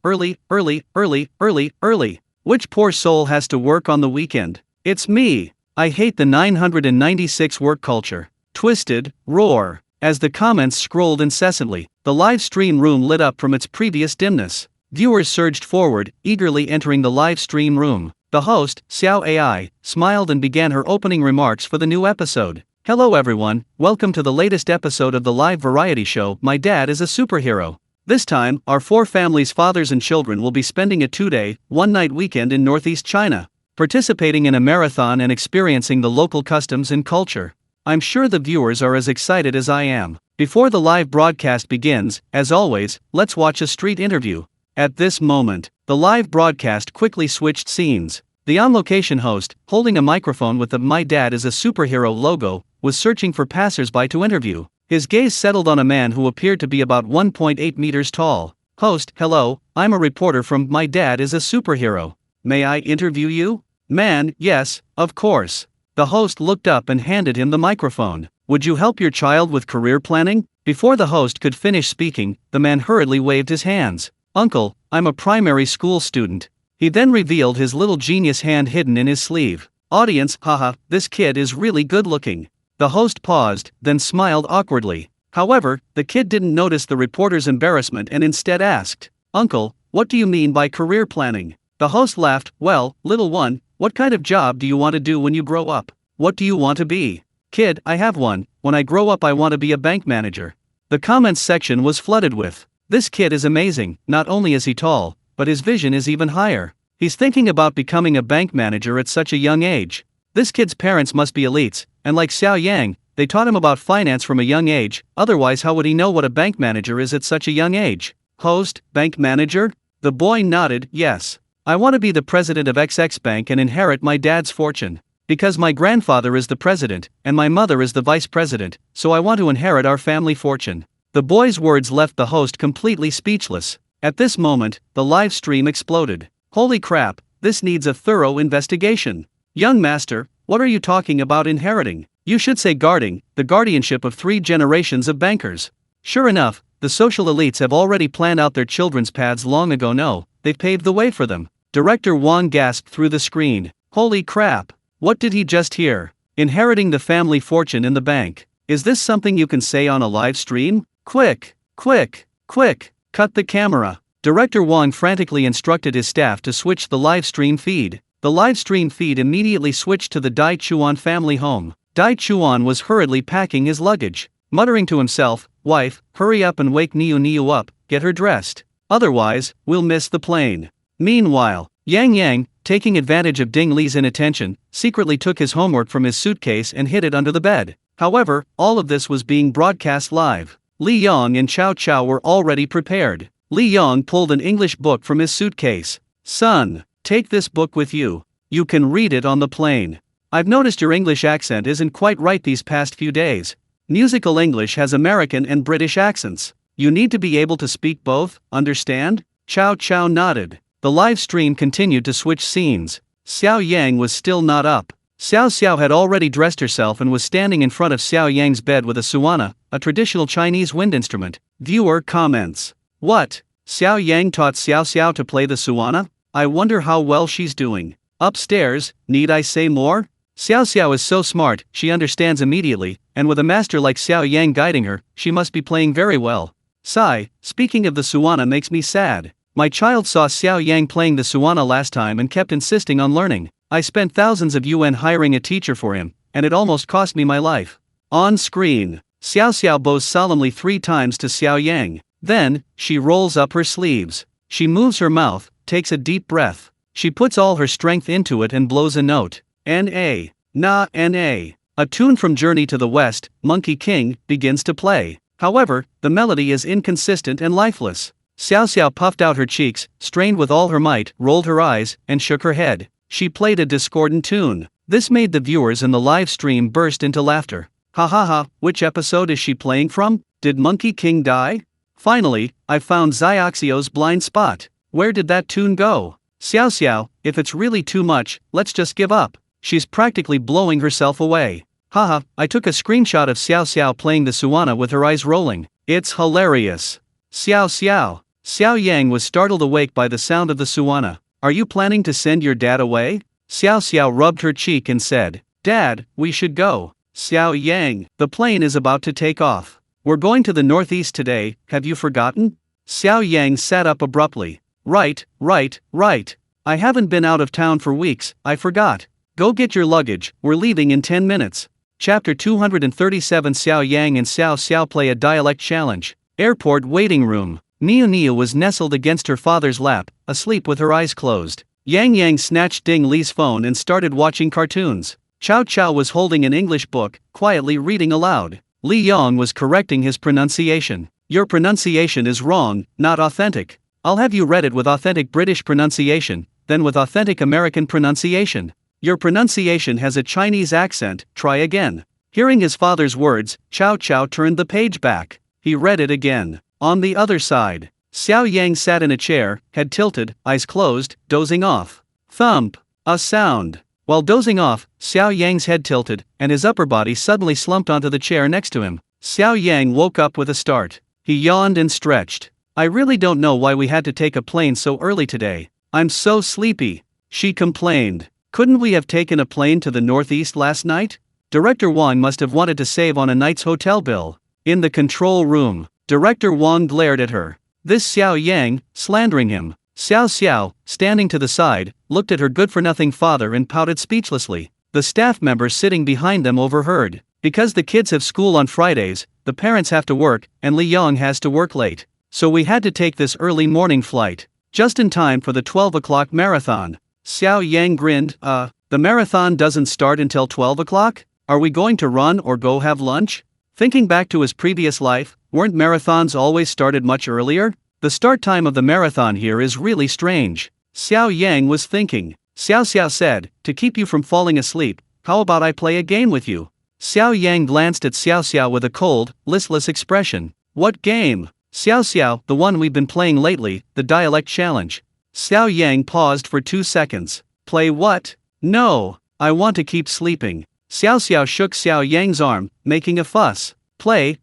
Which poor soul has to work on the weekend? It's me. I hate the 996 work culture. Twisted, roar. As the comments scrolled incessantly, the live stream room lit up from its previous dimness. Viewers surged forward, eagerly entering the live stream room. The host, Xiao AI, smiled and began her opening remarks for the new episode. Hello everyone, welcome to the latest episode of the live variety show, My Dad is a Superhero. This time, our four families' fathers and children will be spending a 2-day, 1-night weekend in Northeast China, participating in a marathon and experiencing the local customs and culture. I'm sure the viewers are as excited as I am. Before the live broadcast begins, as always, let's watch a street interview. At this moment, the live broadcast quickly switched scenes. The on-location host, holding a microphone with the My Dad is a Superhero logo, was searching for passers-by to interview. His gaze settled on a man who appeared to be about 1.8 meters tall. Host, hello, I'm a reporter from My Dad is a Superhero. May I interview you? Man, yes, of course. The host looked up and handed him the microphone. Would you help your child with career planning? Before the host could finish speaking, the man hurriedly waved his hands. Uncle, I'm a primary school student. He then revealed his little genius hand hidden in his sleeve. Audience, haha, this kid is really good looking. The host paused, then smiled awkwardly. However, the kid didn't notice the reporter's embarrassment and instead asked, Uncle, what do you mean by career planning? The host laughed, well, little one, what kind of job do you want to do when you grow up? What do you want to be? Kid, I have one. When I grow up I want to be a bank manager. The comments section was flooded with, this kid is amazing, not only is he tall, but his vision is even higher. He's thinking about becoming a bank manager at such a young age. This kid's parents must be elites, and like Xiao Yang, they taught him about finance from a young age, otherwise how would he know what a bank manager is at such a young age? Host, bank manager? The boy nodded, yes. I want to be the president of XX Bank and inherit my dad's fortune. Because my grandfather is the president, and my mother is the vice president, so I want to inherit our family fortune. The boy's words left the host completely speechless. At this moment, the live stream exploded. Holy crap, this needs a thorough investigation. Young master, what are you talking about inheriting? You should say guarding, the guardianship of 3 generations of bankers. Sure enough, The social elites have already planned out their children's paths long ago. No, they've paved the way for them. Director Wang gasped through the screen. Holy crap! What did he just hear? Inheriting the family fortune in the bank. Is this something you can say on a live stream? Quick! Quick! Quick! Cut the camera. Director Wang frantically instructed his staff to switch the live stream feed. The live stream feed immediately switched to the Dai Chuan family home. Dai Chuan was hurriedly packing his luggage, muttering to himself, "Wife, hurry up and wake Niu Niu up, get her dressed. Otherwise, we'll miss the plane." Meanwhile, Yang, taking advantage of Ding Li's inattention, secretly took his homework from his suitcase and hid it under the bed. However, all of this was being broadcast live. Li Yang and Cao Cao were already prepared. Li Yang pulled an English book from his suitcase. "Son, take this book with you. You can read it on the plane. I've noticed your English accent isn't quite right these past few days. Musical English has American and British accents. You need to be able to speak both, understand?" Cao Cao nodded. The live stream continued to switch scenes. Xiao Yang was still not up. Xiao Xiao had already dressed herself and was standing in front of Xiao Yang's bed with a suwana, a traditional Chinese wind instrument. Viewer comments. What? Xiao Yang taught Xiao Xiao to play the suwana? I wonder how well she's doing. Upstairs, need I say more? Xiao Xiao is so smart, she understands immediately, and with a master like Xiao Yang guiding her, she must be playing very well. Sigh, speaking of the suwana makes me sad. My child saw Xiao Yang playing the suwana last time and kept insisting on learning. I spent thousands of yuan hiring a teacher for him, and it almost cost me my life. On screen, Xiao Xiao bows solemnly 3 times to Xiao Yang. Then, she rolls up her sleeves. She moves her mouth, takes a deep breath. She puts all her strength into it and blows a note. N.A. Na N.A. A tune from Journey to the West, Monkey King, begins to play. However, the melody is inconsistent and lifeless. Xiao Xiao puffed out her cheeks, strained with all her might, rolled her eyes, and shook her head. She played a discordant tune. This made the viewers in the live stream burst into laughter. Ha ha ha, which episode is she playing from? Did Monkey King die? Finally, I found Xiaoxio's blind spot. Where did that tune go? Xiao Xiao, if it's really too much, let's just give up. She's practically blowing herself away. Haha, I took a screenshot of Xiao Xiao playing the suwana with her eyes rolling. It's hilarious. Xiao Xiao. Xiao Yang was startled awake by the sound of the suwana. Are you planning to send your dad away? Xiao Xiao rubbed her cheek and said, Dad, we should go. Xiao Yang, the plane is about to take off. We're going to the northeast today, have you forgotten? Xiao Yang sat up abruptly. Right. I haven't been out of town for weeks, I forgot. Go get your luggage, we're leaving in 10 minutes. Chapter 237 Xiao Yang and Xiao Xiao play a dialect challenge. Airport waiting room. Niu Niu was nestled against her father's lap, asleep with her eyes closed. Yang snatched Ding Li's phone and started watching cartoons. Cao Cao was holding an English book, quietly reading aloud. Li Yang was correcting his pronunciation. Your pronunciation is wrong, not authentic. I'll have you read it with authentic British pronunciation, then with authentic American pronunciation. Your pronunciation has a Chinese accent, try again. Hearing his father's words, Cao Cao turned the page back. He read it again. On the other side, Xiao Yang sat in a chair, head tilted, eyes closed, dozing off. Thump! A sound. While dozing off, Xiao Yang's head tilted, and his upper body suddenly slumped onto the chair next to him. Xiao Yang woke up with a start. He yawned and stretched. I really don't know why we had to take a plane so early today. I'm so sleepy. She complained. Couldn't we have taken a plane to the northeast last night? Director Wang must have wanted to save on a night's hotel bill. In the control room, Director Wang glared at her. This Xiao Yang, slandering him. Xiao Xiao, standing to the side, looked at her good-for-nothing father and pouted speechlessly. The staff members sitting behind them overheard. Because the kids have school on Fridays, the parents have to work, and Li Yang has to work late. So we had to take this early morning flight. Just in time for the 12 o'clock marathon. Xiao Yang grinned, the marathon doesn't start until 12 o'clock? Are we going to run or go have lunch? Thinking back to his previous life, weren't marathons always started much earlier? The start time of the marathon here is really strange. Xiao Yang was thinking. Xiao Xiao said, to keep you from falling asleep, how about I play a game with you? Xiao Yang glanced at Xiao Xiao with a cold, listless expression. What game? Xiao Xiao, the one we've been playing lately, the dialect challenge. Xiao Yang paused for 2 seconds. Play what? No, I want to keep sleeping. Xiao Xiao shook Xiao Yang's arm, making a fuss. Play.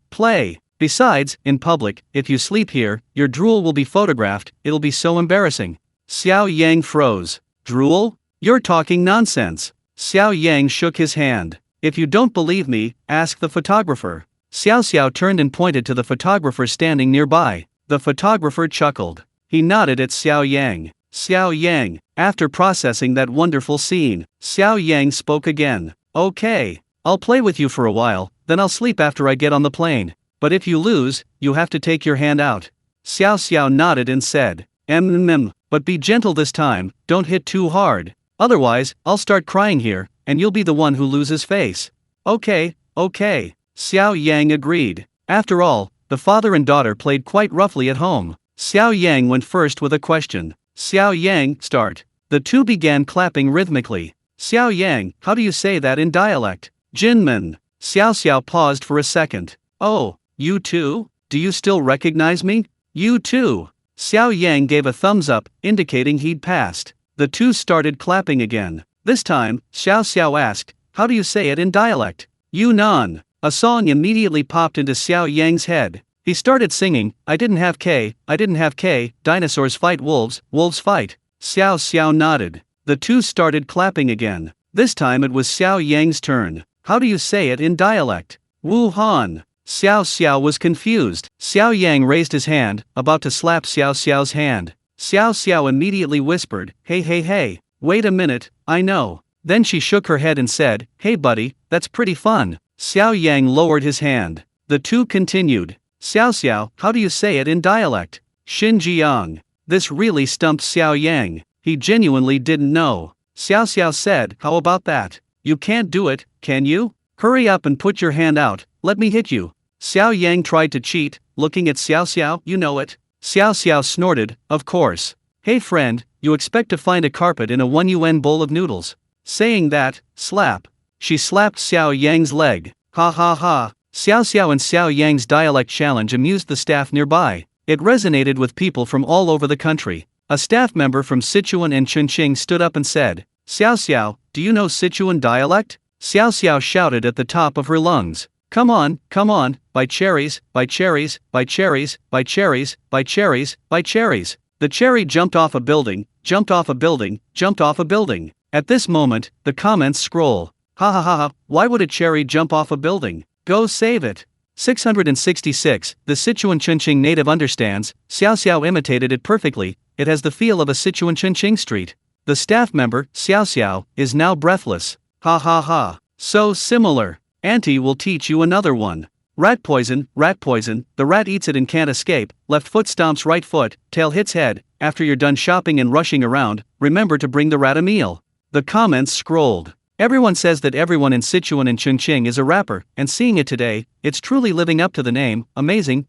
Besides, in public, if you sleep here, your drool will be photographed, it'll be so embarrassing. Xiao Yang froze. Drool? You're talking nonsense. Xiao Yang shook his hand. If you don't believe me, ask the photographer. Xiao turned and pointed to the photographer standing nearby. The photographer chuckled. He nodded at Xiao Yang. Xiao Yang, after processing that wonderful scene, Xiao Yang spoke again. Okay, I'll play with you for a while, then I'll sleep after I get on the plane. But if you lose, you have to take your hand out. Xiao nodded and said, but be gentle this time, don't hit too hard. Otherwise, I'll start crying here, and you'll be the one who loses face. Okay. Xiao Yang agreed. After all, the father and daughter played quite roughly at home. Xiao Yang went first with a question. Xiao Yang, start. The two began clapping rhythmically. Xiao Yang, how do you say that in dialect? Jinmen. Xiao paused for a second. Oh, you too? Do you still recognize me? You too. Xiao Yang gave a thumbs up, indicating he'd passed. The two started clapping again. This time, Xiao asked, how do you say it in dialect? Yunnan. A song immediately popped into Xiao Yang's head. He started singing, I didn't have K, dinosaurs fight wolves, wolves fight. Xiao nodded. The two started clapping again. This time it was Xiao Yang's turn. How do you say it in dialect? Wuhan. Xiao was confused. Xiao Yang raised his hand, about to slap Xiao's hand. Xiao immediately whispered, hey, wait a minute, I know. Then she shook her head and said, hey buddy, that's pretty fun. Xiao Yang lowered his hand. The two continued. Xiao, how do you say it in dialect? Xinjiang. This really stumped Xiao Yang. He genuinely didn't know. Xiao said, how about that? You can't do it, can you? Hurry up and put your hand out, let me hit you. Xiao Yang tried to cheat, looking at Xiao, you know it. Xiao snorted, of course. Hey friend, you expect to find a carpet in a 1 UN bowl of noodles. Saying that, slap. She slapped Xiao Yang's leg. Ha. Xiao and Xiao Yang's dialect challenge amused the staff nearby. It resonated with people from all over the country. A staff member from Sichuan and Chongqing stood up and said, Xiao, do you know Sichuan dialect? Xiao shouted at the top of her lungs. Come on, buy cherries. The cherry jumped off a building. At this moment, the comments scroll. Ha, why would a cherry jump off a building? Go save it. 666, the Sichuan Chongqing native understands, Xiao imitated it perfectly, it has the feel of a Sichuan Chongqing street. The staff member, Xiao, is now breathless. Ha. So similar. Auntie will teach you another one. Rat poison, the rat eats it and can't escape, left foot stomps right foot, tail hits head, after you're done shopping and rushing around, remember to bring the rat a meal. The comments scrolled. Everyone says that everyone in Sichuan and Chongqing is a rapper, and seeing it today, it's truly living up to the name, amazing.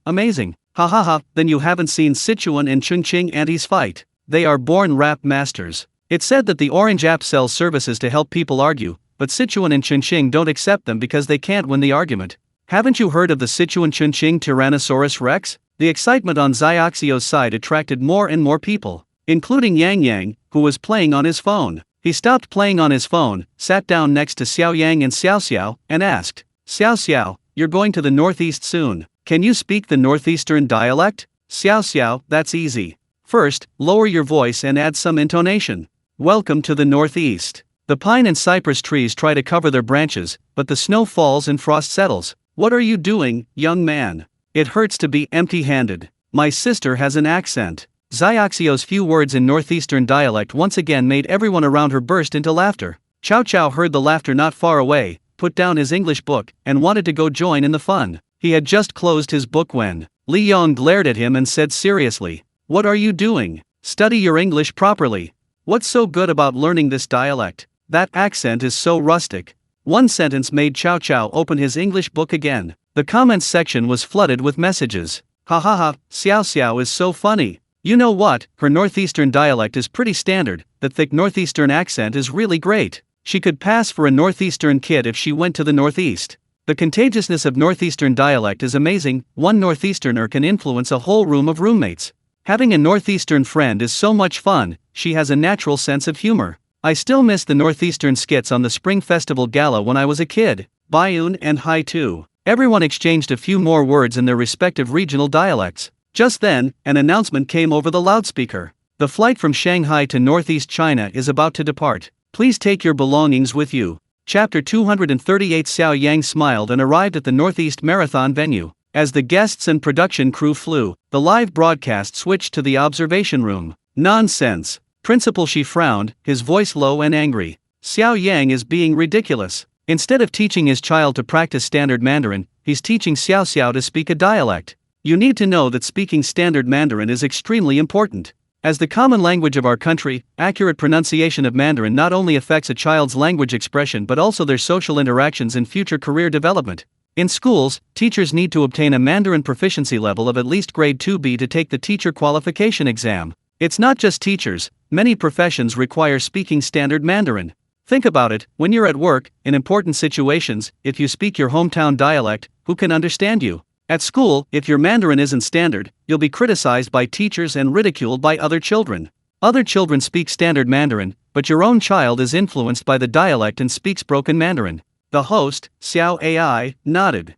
Ha, then you haven't seen Sichuan and Chongqing aunties fight. They are born rap masters. It's said that the Orange app sells services to help people argue, but Sichuan and Chongqing don't accept them because they can't win the argument. Haven't you heard of the Sichuan Chongqing Tyrannosaurus Rex? The excitement on Xiaoxio's side attracted more and more people, including Yang, who was playing on his phone. He stopped playing on his phone, sat down next to Xiao Yang and Xiao, and asked, Xiao, you're going to the Northeast soon. Can you speak the Northeastern dialect? Xiao, that's easy. First, lower your voice and add some intonation. Welcome to the Northeast. The pine and cypress trees try to cover their branches, but the snow falls and frost settles. What are you doing, young man? It hurts to be empty-handed. My sister has an accent. Xiaoxio's few words in Northeastern dialect once again made everyone around her burst into laughter. Chow heard the laughter not far away, put down his English book, and wanted to go join in the fun. He had just closed his book when Li Yong glared at him and said seriously, What are you doing? Study your English properly. What's so good about learning this dialect? That accent is so rustic. One sentence made Chow open his English book again. The comments section was flooded with messages. Ha, Xiao is so funny. You know what, her Northeastern dialect is pretty standard, the thick Northeastern accent is really great. She could pass for a Northeastern kid if she went to the Northeast. The contagiousness of Northeastern dialect is amazing, one Northeasterner can influence a whole room of roommates. Having a Northeastern friend is so much fun, she has a natural sense of humor. I still miss the Northeastern skits on the Spring Festival Gala when I was a kid. Bayun and Hai too. Everyone exchanged a few more words in their respective regional dialects. Just then, an announcement came over the loudspeaker. The flight from Shanghai to northeast China is about to depart. Please take your belongings with you. Chapter 238. Xiao Yang smiled and arrived at the Northeast Marathon venue. As the guests and production crew flew, the live broadcast switched to the observation room. Nonsense. Principal Shi frowned, his voice low and angry. Xiao Yang is being ridiculous. Instead of teaching his child to practice standard Mandarin, he's teaching Xiao Xiao to speak a dialect. You need to know that speaking standard Mandarin is extremely important. As the common language of our country, accurate pronunciation of Mandarin not only affects a child's language expression but also their social interactions and future career development. In schools, teachers need to obtain a Mandarin proficiency level of at least grade 2B to take the teacher qualification exam. It's not just teachers, many professions require speaking standard Mandarin. Think about it, when you're at work, in important situations, if you speak your hometown dialect, who can understand you? At school, if your Mandarin isn't standard, you'll be criticized by teachers and ridiculed by other children. Other children speak standard Mandarin, but your own child is influenced by the dialect and speaks broken Mandarin. The host, Xiao Ai, nodded.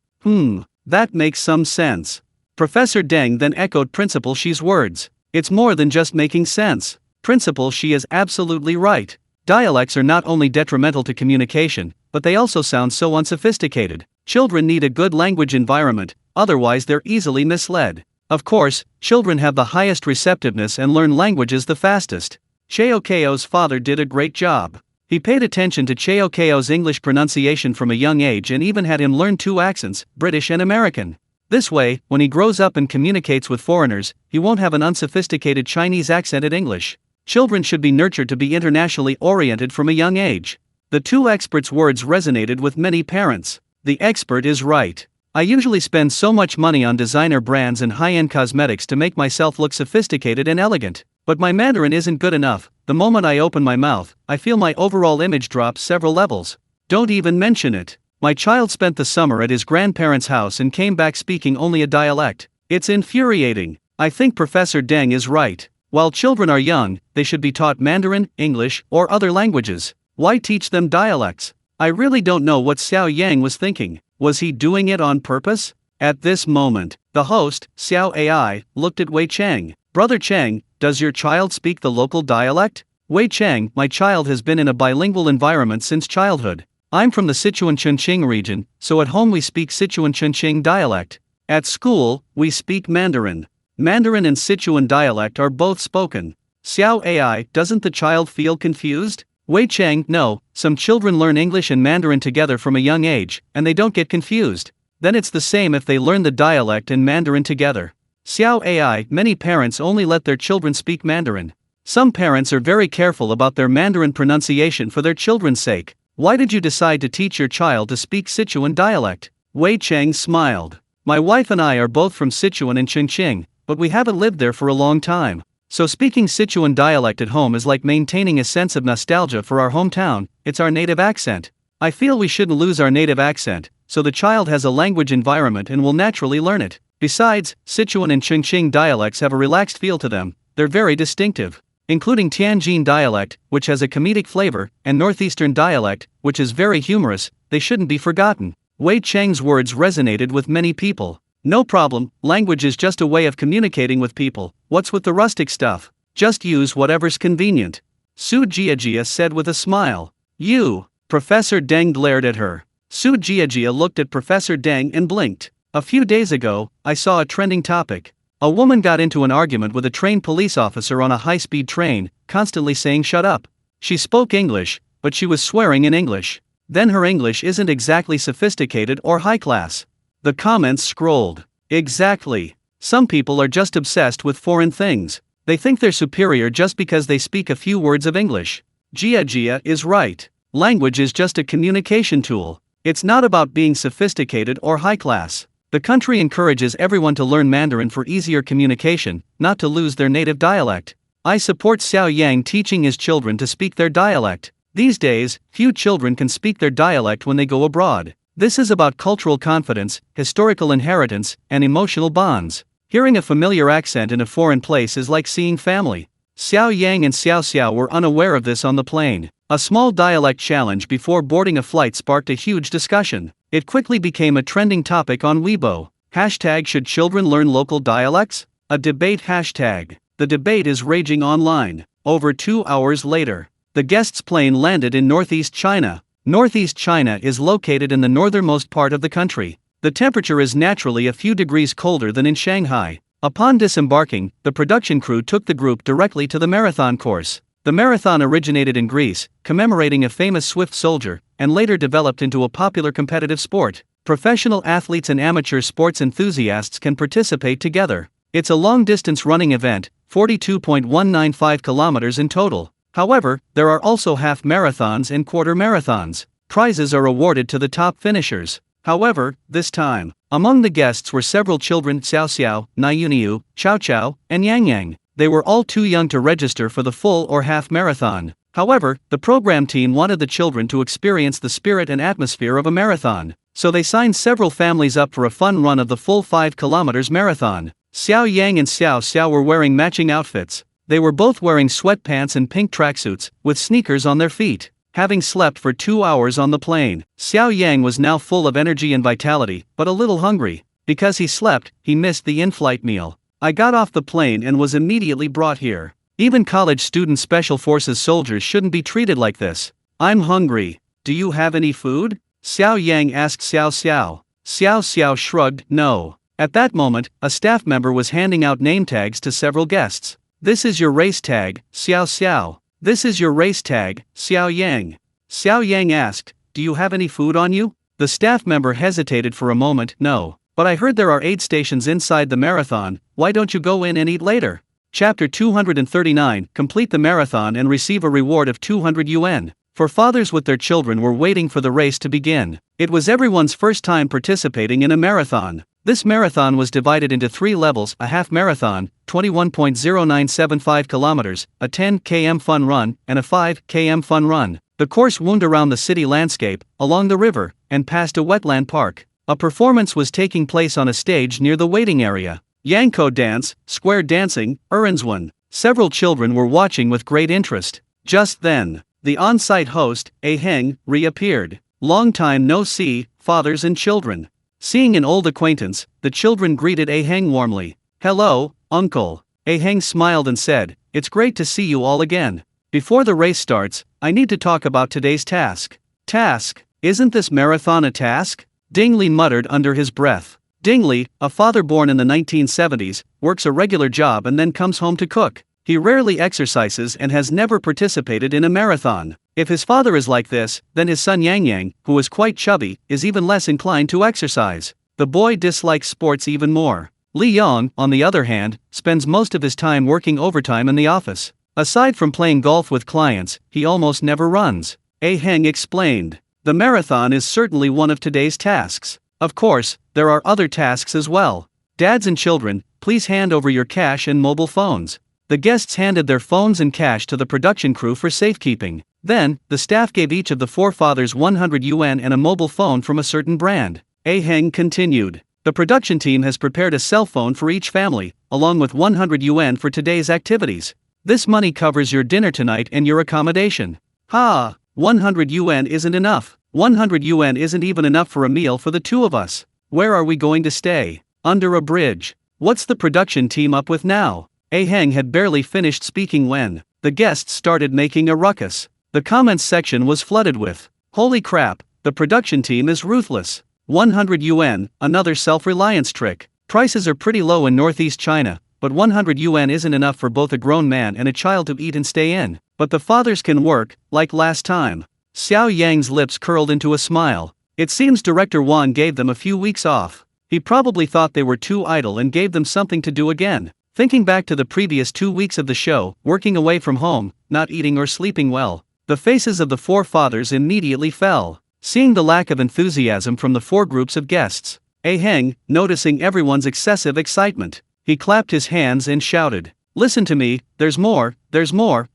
That makes some sense. Professor Deng then echoed Principal Shi's words. It's more than just making sense. Principal Shi is absolutely right. Dialects are not only detrimental to communication, but they also sound so unsophisticated. Children need a good language environment, otherwise they're easily misled. Of course, children have the highest receptiveness and learn languages the fastest. Cheo Keo's father did a great job. He paid attention to Cheo Keo's English pronunciation from a young age and even had him learn 2 accents, British and American. This way, when he grows up and communicates with foreigners, he won't have an unsophisticated Chinese accented English. Children should be nurtured to be internationally oriented from a young age. The 2 experts' words resonated with many parents. The expert is right. I usually spend so much money on designer brands and high-end cosmetics to make myself look sophisticated and elegant. But my Mandarin isn't good enough. The moment I open my mouth, I feel my overall image drop several levels. Don't even mention it. My child spent the summer at his grandparents' house and came back speaking only a dialect. It's infuriating. I think Professor Deng is right. While children are young, they should be taught Mandarin, English, or other languages. Why teach them dialects? I really don't know what Xiao Yang was thinking. Was he doing it on purpose? At this moment, the host, Xiao Ai, looked at Wei Cheng. Brother Cheng, does your child speak the local dialect? Wei Cheng, my child has been in a bilingual environment since childhood. I'm from the Sichuan-Chongqing region, so at home we speak Sichuan-Chongqing dialect. At school, we speak Mandarin. Mandarin and Sichuan dialect are both spoken. Xiao Ai, doesn't the child feel confused? Wei Cheng, no, some children learn English and Mandarin together from a young age, and they don't get confused. Then it's the same if they learn the dialect and Mandarin together. Xiao Ai, many parents only let their children speak Mandarin. Some parents are very careful about their Mandarin pronunciation for their children's sake. Why did you decide to teach your child to speak Sichuan dialect? Wei Cheng smiled. My wife and I are both from Sichuan and Chongqing, but we haven't lived there for a long time. So speaking Sichuan dialect at home is like maintaining a sense of nostalgia for our hometown. It's our native accent. I feel we shouldn't lose our native accent, so the child has a language environment and will naturally learn it. Besides, Sichuan and Chongqing dialects have a relaxed feel to them. They're very distinctive. Including Tianjin dialect, which has a comedic flavor, and Northeastern dialect, which is very humorous, they shouldn't be forgotten. Wei Cheng's words resonated with many people. No problem, language is just a way of communicating with people. What's with the rustic stuff? Just use whatever's convenient. Su Jiajia said with a smile. You. Professor Deng glared at her. Su Jiajia looked at Professor Deng and blinked. A few days ago, I saw a trending topic. A woman got into an argument with a trained police officer on a high-speed train, constantly saying shut up. She spoke English, but she was swearing in English. Then her English isn't exactly sophisticated or high-class. The comments scrolled. Exactly. Some people are just obsessed with foreign things. They think they're superior just because they speak a few words of English. Jia is right. Language is just a communication tool. It's not about being sophisticated or high-class. The country encourages everyone to learn Mandarin for easier communication, not to lose their native dialect. I support Xiao Yang teaching his children to speak their dialect. These days, few children can speak their dialect when they go abroad. This is about cultural confidence, historical inheritance, and emotional bonds. Hearing a familiar accent in a foreign place is like seeing family. Xiao Yang and Xiao Xiao were unaware of this on the plane. A small dialect challenge before boarding a flight sparked a huge discussion. It quickly became a trending topic on Weibo. Hashtag should children learn local dialects? A debate hashtag. The debate is raging online. Over 2 hours later, the guests' plane landed in northeast China. Northeast China is located in the northernmost part of the country. The temperature is naturally a few degrees colder than in Shanghai. Upon disembarking, the production crew took the group directly to the marathon course. The marathon originated in Greece, commemorating a famous swift soldier, and later developed into a popular competitive sport. Professional athletes and amateur sports enthusiasts can participate together. It's a long-distance running event, 42.195 kilometers in total. However, there are also half marathons and quarter marathons. Prizes are awarded to the top finishers. However, this time, among the guests were several children: Xiao Xiao, Niuniu, Chao Chao, and Yang Yang. They were all too young to register for the full or half marathon. However, the program team wanted the children to experience the spirit and atmosphere of a marathon, so they signed several families up for a fun run of the full 5 kilometers marathon. Xiao Yang and Xiao Xiao were wearing matching outfits. They were both wearing sweatpants and pink tracksuits, with sneakers on their feet. Having slept for 2 hours on the plane, Xiao Yang was now full of energy and vitality, but a little hungry. Because he slept, he missed the in-flight meal. I got off the plane and was immediately brought here. Even college student special forces soldiers shouldn't be treated like this. I'm hungry. Do you have any food? Xiao Yang asked Xiao Xiao. Xiao Xiao shrugged, no. At that moment, a staff member was handing out name tags to several guests. This is your race tag, Xiao Xiao. This is your race tag, Xiao Yang. Xiao Yang asked, do you have any food on you? The staff member hesitated for a moment. No, but I heard there are aid stations inside the marathon. Why don't you go in and eat later? Chapter 239, complete the marathon and receive a reward of 200 yuan. For fathers with their children were waiting for the race to begin. It was everyone's first time participating in a marathon. This marathon was divided into 3 levels: a half marathon, 21.0975 kilometers, a 10 km fun run, and a 5 km fun run. The course wound around the city landscape, along the river, and past a wetland park. A performance was taking place on a stage near the waiting area. Yangko dance, square dancing, Urinswan. Several children were watching with great interest. Just then, the on-site host, A Heng, reappeared. Long time no see, fathers and children. Seeing an old acquaintance, the children greeted A Heng warmly. Hello, uncle. A Heng smiled and said, it's great to see you all again. Before the race starts, I need to talk about today's task. Task? Isn't this marathon a task? Dingley muttered under his breath. Dingley, a father born in the 1970s, works a regular job and then comes home to cook. He rarely exercises and has never participated in a marathon. If his father is like this, then his son Yang Yang, who is quite chubby, is even less inclined to exercise. The boy dislikes sports even more. Li Yang, on the other hand, spends most of his time working overtime in the office. Aside from playing golf with clients, he almost never runs. A Heng explained. The marathon is certainly one of today's tasks. Of course, there are other tasks as well. Dads and children, please hand over your cash and mobile phones. The guests handed their phones and cash to the production crew for safekeeping. Then, the staff gave each of the 4 fathers 100 yuan and a mobile phone from a certain brand. A Heng continued. The production team has prepared a cell phone for each family, along with 100 yuan for today's activities. This money covers your dinner tonight and your accommodation. 100 yuan isn't enough. 100 yuan isn't even enough for a meal for the 2 of us. Where are we going to stay? Under a bridge. What's the production team up with now? A Heng had barely finished speaking when the guests started making a ruckus. The comments section was flooded with, holy crap, the production team is ruthless. 100 yuan, another self-reliance trick. Prices are pretty low in northeast China, but 100 yuan isn't enough for both a grown man and a child to eat and stay in. But the fathers can work, like last time. Xiao Yang's lips curled into a smile. It seems Director Wan gave them a few weeks off. He probably thought they were too idle and gave them something to do again. Thinking back to the previous 2 weeks of the show, working away from home, not eating or sleeping well, the faces of the 4 fathers immediately fell. Seeing the lack of enthusiasm from the 4 groups of guests, A Heng, noticing everyone's excessive excitement, he clapped his hands and shouted, listen to me, there's more,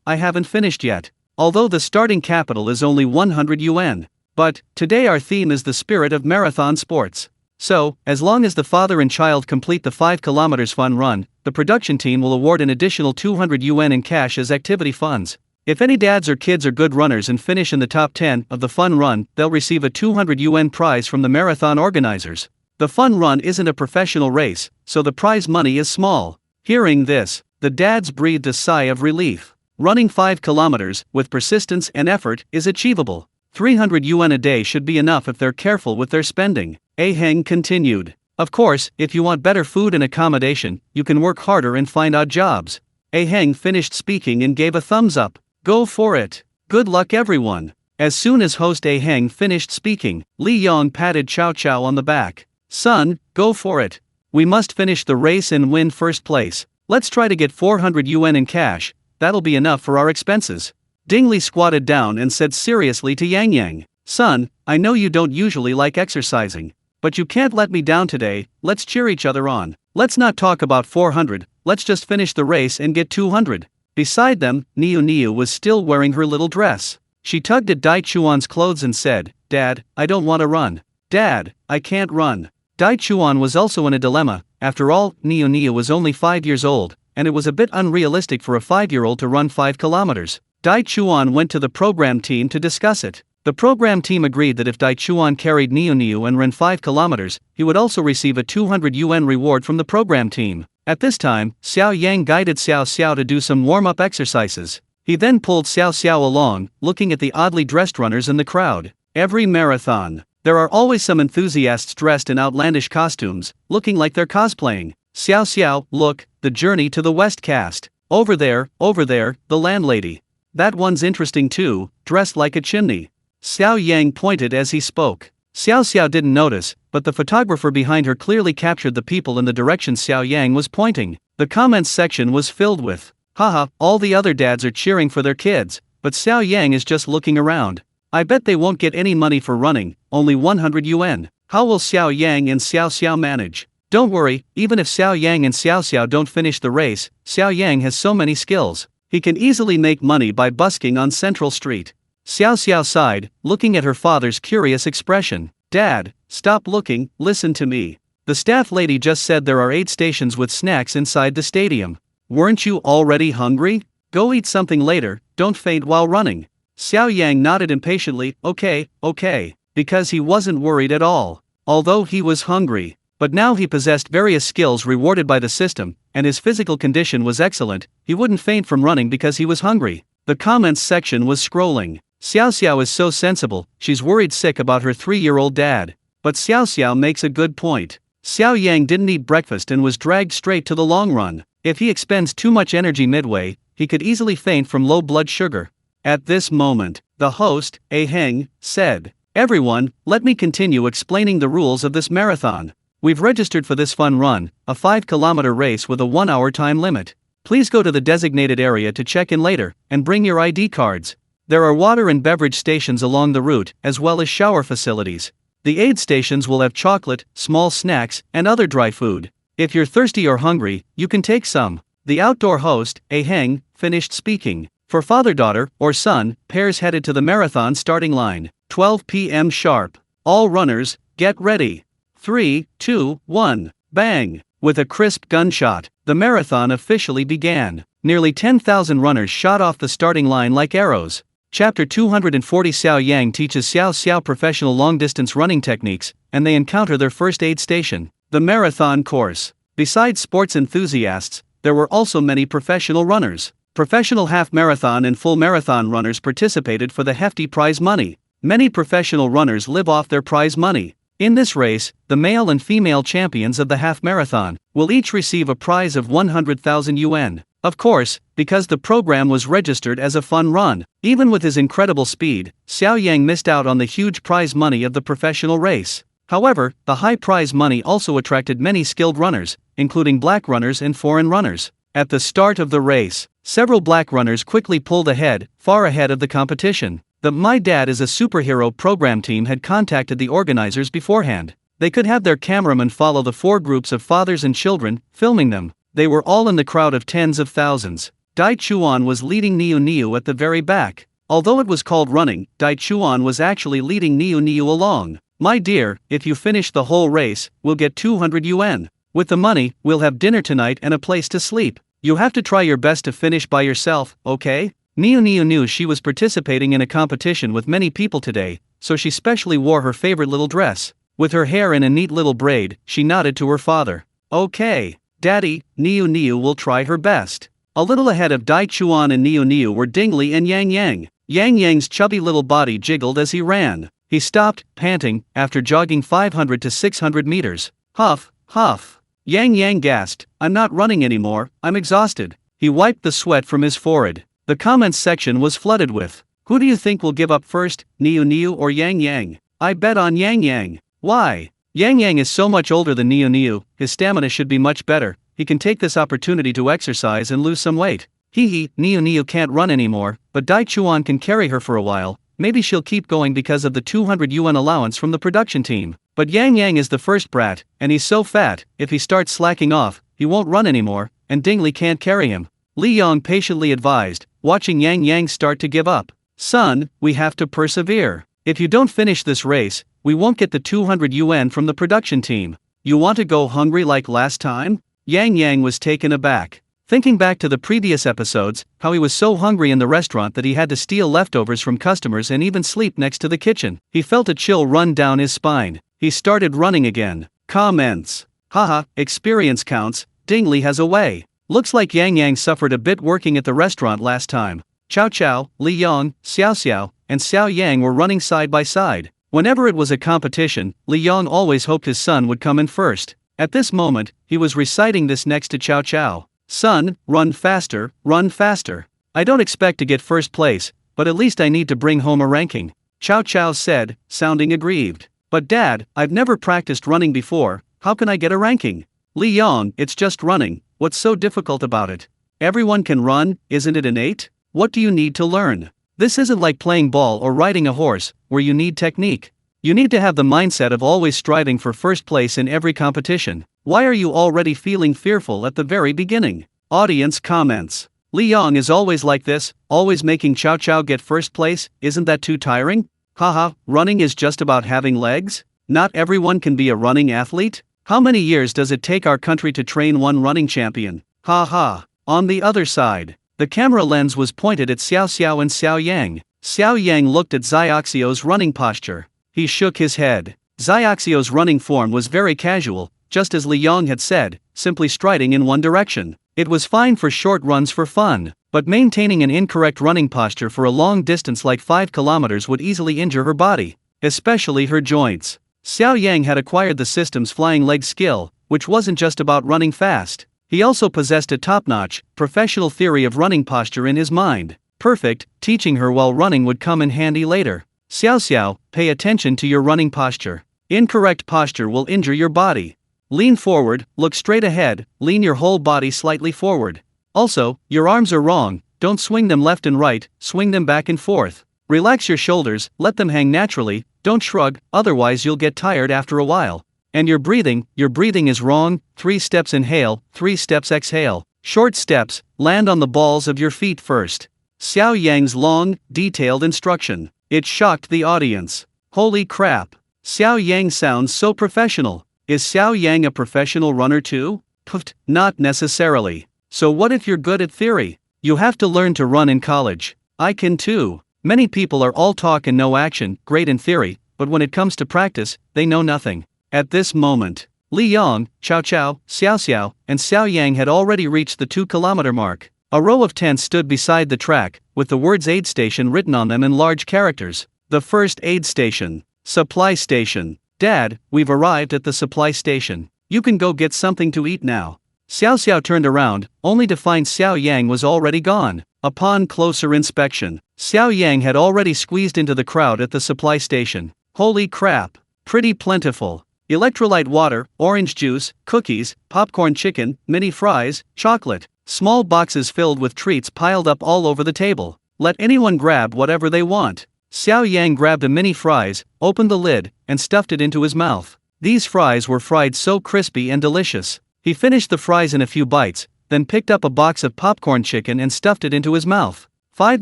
I haven't finished yet. Although the starting capital is only 100 yuan. But, today our theme is the spirit of marathon sports. So, as long as the father and child complete the 5 kilometers fun run, the production team will award an additional 200 yuan in cash as activity funds. If any dads or kids are good runners and finish in the top 10 of the fun run, they'll receive a 200 yuan prize from the marathon organizers. The fun run isn't a professional race, so the prize money is small. Hearing this, the dads breathed a sigh of relief. Running 5 kilometers, with persistence and effort, is achievable. 300 yuan a day should be enough if they're careful with their spending. Heng continued. Of course, if you want better food and accommodation, you can work harder and find odd jobs. Heng finished speaking and gave a thumbs up. Go for it. Good luck everyone. As soon as host Heng finished speaking, Li Yong patted Chow Chow on the back. Son, go for it. We must finish the race and win first place. Let's try to get 400 yuan in cash, that'll be enough for our expenses. Ding Li squatted down and said seriously to Yang Yang, Son, I know you don't usually like exercising, but you can't let me down today, let's cheer each other on. Let's not talk about 400, let's just finish the race and get 200. Beside them, Niu was still wearing her little dress. She tugged at Dai Chuan's clothes and said, Dad, I don't want to run. Dad, I can't run. Dai Chuan was also in a dilemma. After all, Niu was only 5 years old, and it was a bit unrealistic for a 5-year-old to run 5 kilometers. Dai Chuan went to the program team to discuss it. The program team agreed that if Dai Chuan carried Niu and ran 5 kilometers, he would also receive a 200 yuan reward from the program team. At this time, Xiao Yang guided Xiao to do some warm-up exercises. He then pulled Xiao along, looking at the oddly dressed runners in the crowd. Every marathon, there are always some enthusiasts dressed in outlandish costumes, looking like they're cosplaying. Xiao, look, the journey to the West cast. Over there, the landlady. That one's interesting too, dressed like a chimney. Xiao Yang pointed as he spoke. Xiao didn't notice, but the photographer behind her clearly captured the people in the direction Xiao Yang was pointing. The comments section was filled with, haha, all the other dads are cheering for their kids, but Xiao Yang is just looking around. I bet they won't get any money for running, only 100 yuan. How will Xiao Yang and Xiao manage? Don't worry, even if Xiao Yang and Xiao don't finish the race, Xiao Yang has so many skills. He can easily make money by busking on Central Street. Xiao sighed, looking at her father's curious expression. Dad, stop looking, listen to me. The staff lady just said there are 8 stations with snacks inside the stadium. Weren't you already hungry? Go eat something later, don't faint while running. Xiao Yang nodded impatiently, okay, because he wasn't worried at all. Although he was hungry, but now he possessed various skills rewarded by the system, and his physical condition was excellent, he wouldn't faint from running because he was hungry. The comments section was scrolling. Xiao is so sensible, she's worried sick about her 3-year-old dad. But Xiao makes a good point. Xiao Yang didn't eat breakfast and was dragged straight to the long run. If he expends too much energy midway, he could easily faint from low blood sugar. At this moment, the host, Heng, said, Everyone, let me continue explaining the rules of this marathon. We've registered for this fun run, a 5-kilometer race with a 1-hour time limit. Please go to the designated area to check in later, and bring your ID cards. There are water and beverage stations along the route, as well as shower facilities. The aid stations will have chocolate, small snacks, and other dry food. If you're thirsty or hungry, you can take some. The outdoor host, Heng, finished speaking. For father-daughter, or son, pairs headed to the marathon starting line. 12 p.m. sharp. All runners, get ready. 3, 2, 1, bang! With a crisp gunshot, the marathon officially began. Nearly 10,000 runners shot off the starting line like arrows. Chapter 240 Xiao Yang teaches Xiao professional long-distance running techniques, and they encounter their first aid station, the marathon course. Besides sports enthusiasts, there were also many professional runners. Professional half-marathon and full marathon runners participated for the hefty prize money. Many professional runners live off their prize money. In this race, the male and female champions of the half-marathon will each receive a prize of 100,000 yuan. Of course, because the program was registered as a fun run. Even with his incredible speed, Xiao Yang missed out on the huge prize money of the professional race. However, the high prize money also attracted many skilled runners, including black runners and foreign runners. At the start of the race, several black runners quickly pulled ahead, far ahead of the competition. The My Dad is a Superhero program team had contacted the organizers beforehand. They could have their cameraman follow the 4 groups of fathers and children, filming them. They were all in the crowd of tens of thousands. Dai Chuan was leading Niu at the very back. Although it was called running, Dai Chuan was actually leading Niu along. My dear, if you finish the whole race, we'll get 200 yuan. With the money, we'll have dinner tonight and a place to sleep. You have to try your best to finish by yourself, okay? Niu knew she was participating in a competition with many people today, so she specially wore her favorite little dress. With her hair in a neat little braid, she nodded to her father. Okay, Daddy, Niu will try her best. A little ahead of Dai Chuan and Niu were Dingli and Yang Yang. Yang Yang's chubby little body jiggled as he ran. He stopped, panting, after jogging 500 to 600 meters. Huff, huff. Yang Yang gasped, I'm not running anymore, I'm exhausted. He wiped the sweat from his forehead. The comments section was flooded with, who do you think will give up first, Niu or Yang Yang? I bet on Yang Yang. Why? Yang Yang is so much older than Niu, his stamina should be much better, he can take this opportunity to exercise and lose some weight. Niu can't run anymore, but Dai Chuan can carry her for a while, maybe she'll keep going because of the 200 yuan allowance from the production team. But Yang Yang is the first brat, and he's so fat, if he starts slacking off, he won't run anymore, and Dingli can't carry him. Li Yong patiently advised, watching Yang Yang start to give up. Son, we have to persevere. If you don't finish this race, we won't get the 200 yuan from the production team. You want to go hungry like last time? Yang Yang was taken aback. Thinking back to the previous episodes, how he was so hungry in the restaurant that he had to steal leftovers from customers and even sleep next to the kitchen. He felt a chill run down his spine. He started running again. Comments. Haha, experience counts, Dingli has a way. Looks like Yang Yang suffered a bit working at the restaurant last time. Chow Chow, Li Yong, Xiao, and Xiao Yang were running side by side. Whenever it was a competition, Li Yong always hoped his son would come in first. At this moment, he was reciting this next to Chow Chow. Son, run faster, run faster. I don't expect to get first place, but at least I need to bring home a ranking. Chow Chow said, sounding aggrieved. But Dad, I've never practiced running before, how can I get a ranking? Li Yong, it's just running, what's so difficult about it? Everyone can run, isn't it innate? What do you need to learn? This isn't like playing ball or riding a horse, where you need technique. You need to have the mindset of always striving for first place in every competition. Why are you already feeling fearful at the very beginning? Audience comments. Li Yong is always like this, always making Chow Chow get first place, isn't that too tiring? Haha, running is just about having legs? Not everyone can be a running athlete? How many years does it take our country to train one running champion? Haha. On the other side, the camera lens was pointed at Xiao and Xiao Yang. Xiao Yang looked at Xiaoxio's running posture. He shook his head. Xiaoxio's running form was very casual, just as Li Yong had said, simply striding in one direction. It was fine for short runs for fun, but maintaining an incorrect running posture for a long distance like 5 kilometers would easily injure her body, especially her joints. Xiao Yang had acquired the system's flying leg skill, which wasn't just about running fast. He also possessed a top-notch, professional theory of running posture in his mind. Perfect, teaching her while running would come in handy later. Xiao, pay attention to your running posture. Incorrect posture will injure your body. Lean forward, look straight ahead, lean your whole body slightly forward. Also, your arms are wrong, don't swing them left and right, swing them back and forth. Relax your shoulders, let them hang naturally, don't shrug, otherwise you'll get tired after a while. And your breathing is wrong, 3 steps inhale, 3 steps exhale. Short steps, land on the balls of your feet first. Xiao Yang's long, detailed instruction. It shocked the audience. Holy crap. Xiao Yang sounds so professional. Is Xiao Yang a professional runner too? Pfft, not necessarily. So what if you're good at theory? You have to learn to run in college. I can too. Many people are all talk and no action, great in theory, but when it comes to practice, they know nothing. At this moment, Li Yong, Chow, Xiao, and Xiao Yang had already reached the 2-kilometer mark. A row of tents stood beside the track, with the words aid station written on them in large characters. The first aid station. Supply station. Dad, we've arrived at the supply station. You can go get something to eat now. Xiao turned around, only to find Xiao Yang was already gone. Upon closer inspection, Xiao Yang had already squeezed into the crowd at the supply station. Holy crap. Pretty plentiful. Electrolyte water, orange juice, cookies, popcorn chicken, mini fries, chocolate. Small boxes filled with treats piled up all over the table. Let anyone grab whatever they want. Xiao Yang grabbed a mini fries, opened the lid, and stuffed it into his mouth. These fries were fried so crispy and delicious. He finished the fries in a few bites, then picked up a box of popcorn chicken and stuffed it into his mouth. 5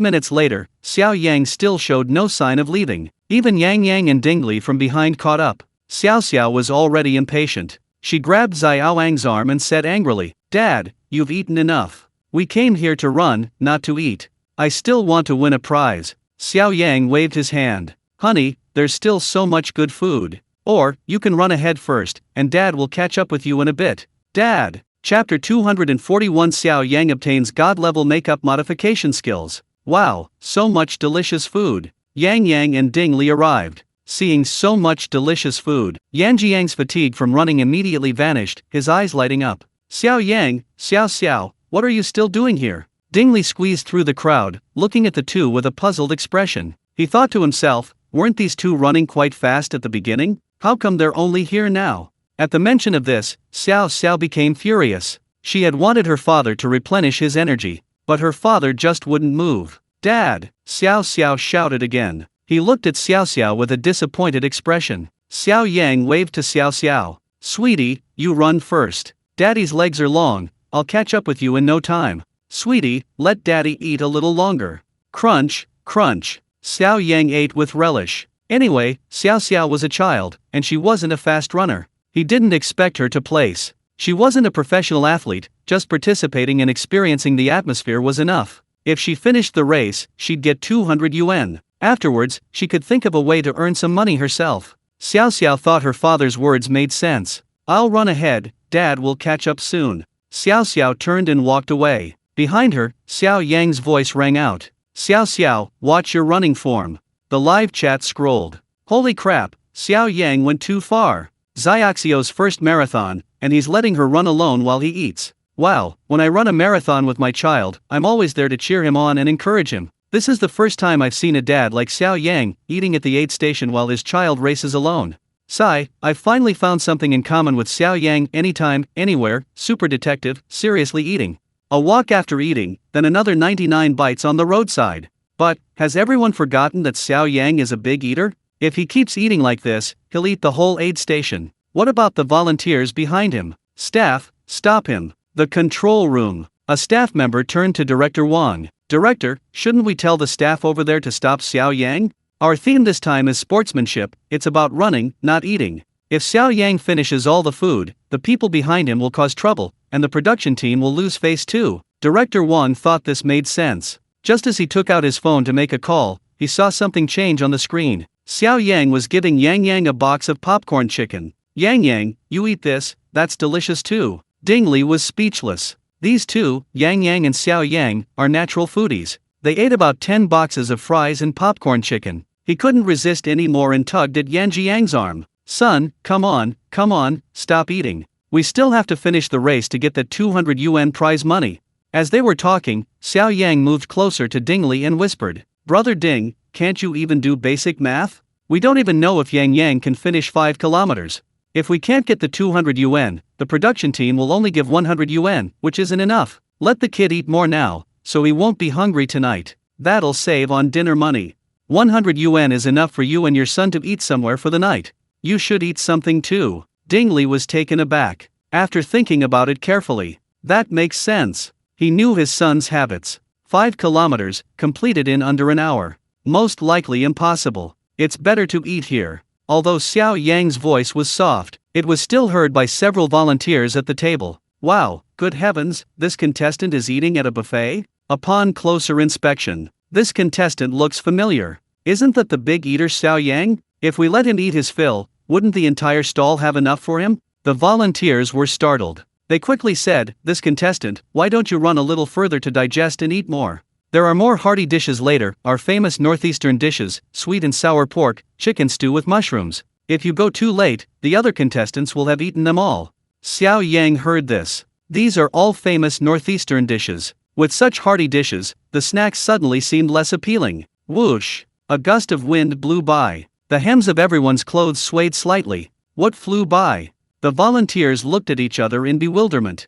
minutes later, Xiao Yang still showed no sign of leaving. Even Yang Yang and Dingli from behind caught up. Xiao was already impatient. She grabbed Xiao Yang's arm and said angrily, "Dad, you've eaten enough. We came here to run, not to eat." I still want to win a prize. Xiao Yang waved his hand. Honey, there's still so much good food. Or, you can run ahead first, and Dad will catch up with you in a bit. Dad! Chapter 241 Xiao Yang obtains God-level makeup modification skills. Wow, so much delicious food. Yang and Ding Li arrived. Seeing so much delicious food, Yang's fatigue from running immediately vanished, his eyes lighting up. Xiao Yang, Xiao, what are you still doing here? Ding Li squeezed through the crowd, looking at the two with a puzzled expression. He thought to himself, weren't these two running quite fast at the beginning? How come they're only here now? At the mention of this, Xiao became furious. She had wanted her father to replenish his energy, but her father just wouldn't move. Dad! Xiao shouted again. He looked at Xiao with a disappointed expression. Xiao Yang waved to Xiao. Sweetie, you run first. Daddy's legs are long, I'll catch up with you in no time. Sweetie, let Daddy eat a little longer. Crunch, crunch. Xiao Yang ate with relish. Anyway, Xiao was a child, and she wasn't a fast runner. He didn't expect her to place. She wasn't a professional athlete, just participating and experiencing the atmosphere was enough. If she finished the race, she'd get 200 yuan. Afterwards, she could think of a way to earn some money herself. Xiao thought her father's words made sense. I'll run ahead, Dad will catch up soon. Xiao turned and walked away. Behind her, Xiao Yang's voice rang out. Xiao, watch your running form. The live chat scrolled. Holy crap, Xiao Yang went too far. Xiaoxio's first marathon, and he's letting her run alone while he eats. Wow, when I run a marathon with my child, I'm always there to cheer him on and encourage him. This is the first time I've seen a dad like Xiao Yang, eating at the aid station while his child races alone. I've finally found something in common with Xiao Yang, anytime, anywhere, super detective, seriously eating. A walk after eating, then another 99 bites on the roadside. But, has everyone forgotten that Xiao Yang is a big eater? If he keeps eating like this, he'll eat the whole aid station. What about the volunteers behind him? Staff, stop him. The control room. A staff member turned to Director Wang. Director, shouldn't we tell the staff over there to stop Xiao Yang? Our theme this time is sportsmanship, it's about running, not eating. If Xiao Yang finishes all the food, the people behind him will cause trouble, and the production team will lose face too. Director Wang thought this made sense. Just as he took out his phone to make a call, he saw something change on the screen. Xiao Yang was giving Yang a box of popcorn chicken. Yang, you eat this, that's delicious too. Ding Li was speechless. These two, Yang and Xiao Yang, are natural foodies. They ate about 10 boxes of fries and popcorn chicken. He couldn't resist any more and tugged at Yang's arm. Son, come on, stop eating. We still have to finish the race to get that 200 yuan prize money. As they were talking, Xiao Yang moved closer to Ding Li and whispered, Brother Ding, can't you even do basic math? We don't even know if Yang can finish 5 kilometers. If we can't get the 200 yuan, the production team will only give 100 yuan, which isn't enough. Let the kid eat more now, so he won't be hungry tonight. That'll save on dinner money. 100 yuan is enough for you and your son to eat somewhere for the night. You should eat something too. Ding Li was taken aback. After thinking about it carefully, that makes sense. He knew his son's habits. 5 kilometers, completed in under an hour. Most likely impossible. It's better to eat here. Although Xiao Yang's voice was soft, it was still heard by several volunteers at the table. Wow, good heavens, this contestant is eating at a buffet? Upon closer inspection, this contestant looks familiar. Isn't that the big eater Xiao Yang? If we let him eat his fill, wouldn't the entire stall have enough for him? The volunteers were startled. They quickly said, this contestant, why don't you run a little further to digest and eat more? There are more hearty dishes later, our famous northeastern dishes, sweet and sour pork, chicken stew with mushrooms. If you go too late, the other contestants will have eaten them all. Xiao Yang heard this. These are all famous northeastern dishes. With such hearty dishes, the snacks suddenly seemed less appealing. Whoosh! A gust of wind blew by. The hems of everyone's clothes swayed slightly. What flew by? The volunteers looked at each other in bewilderment.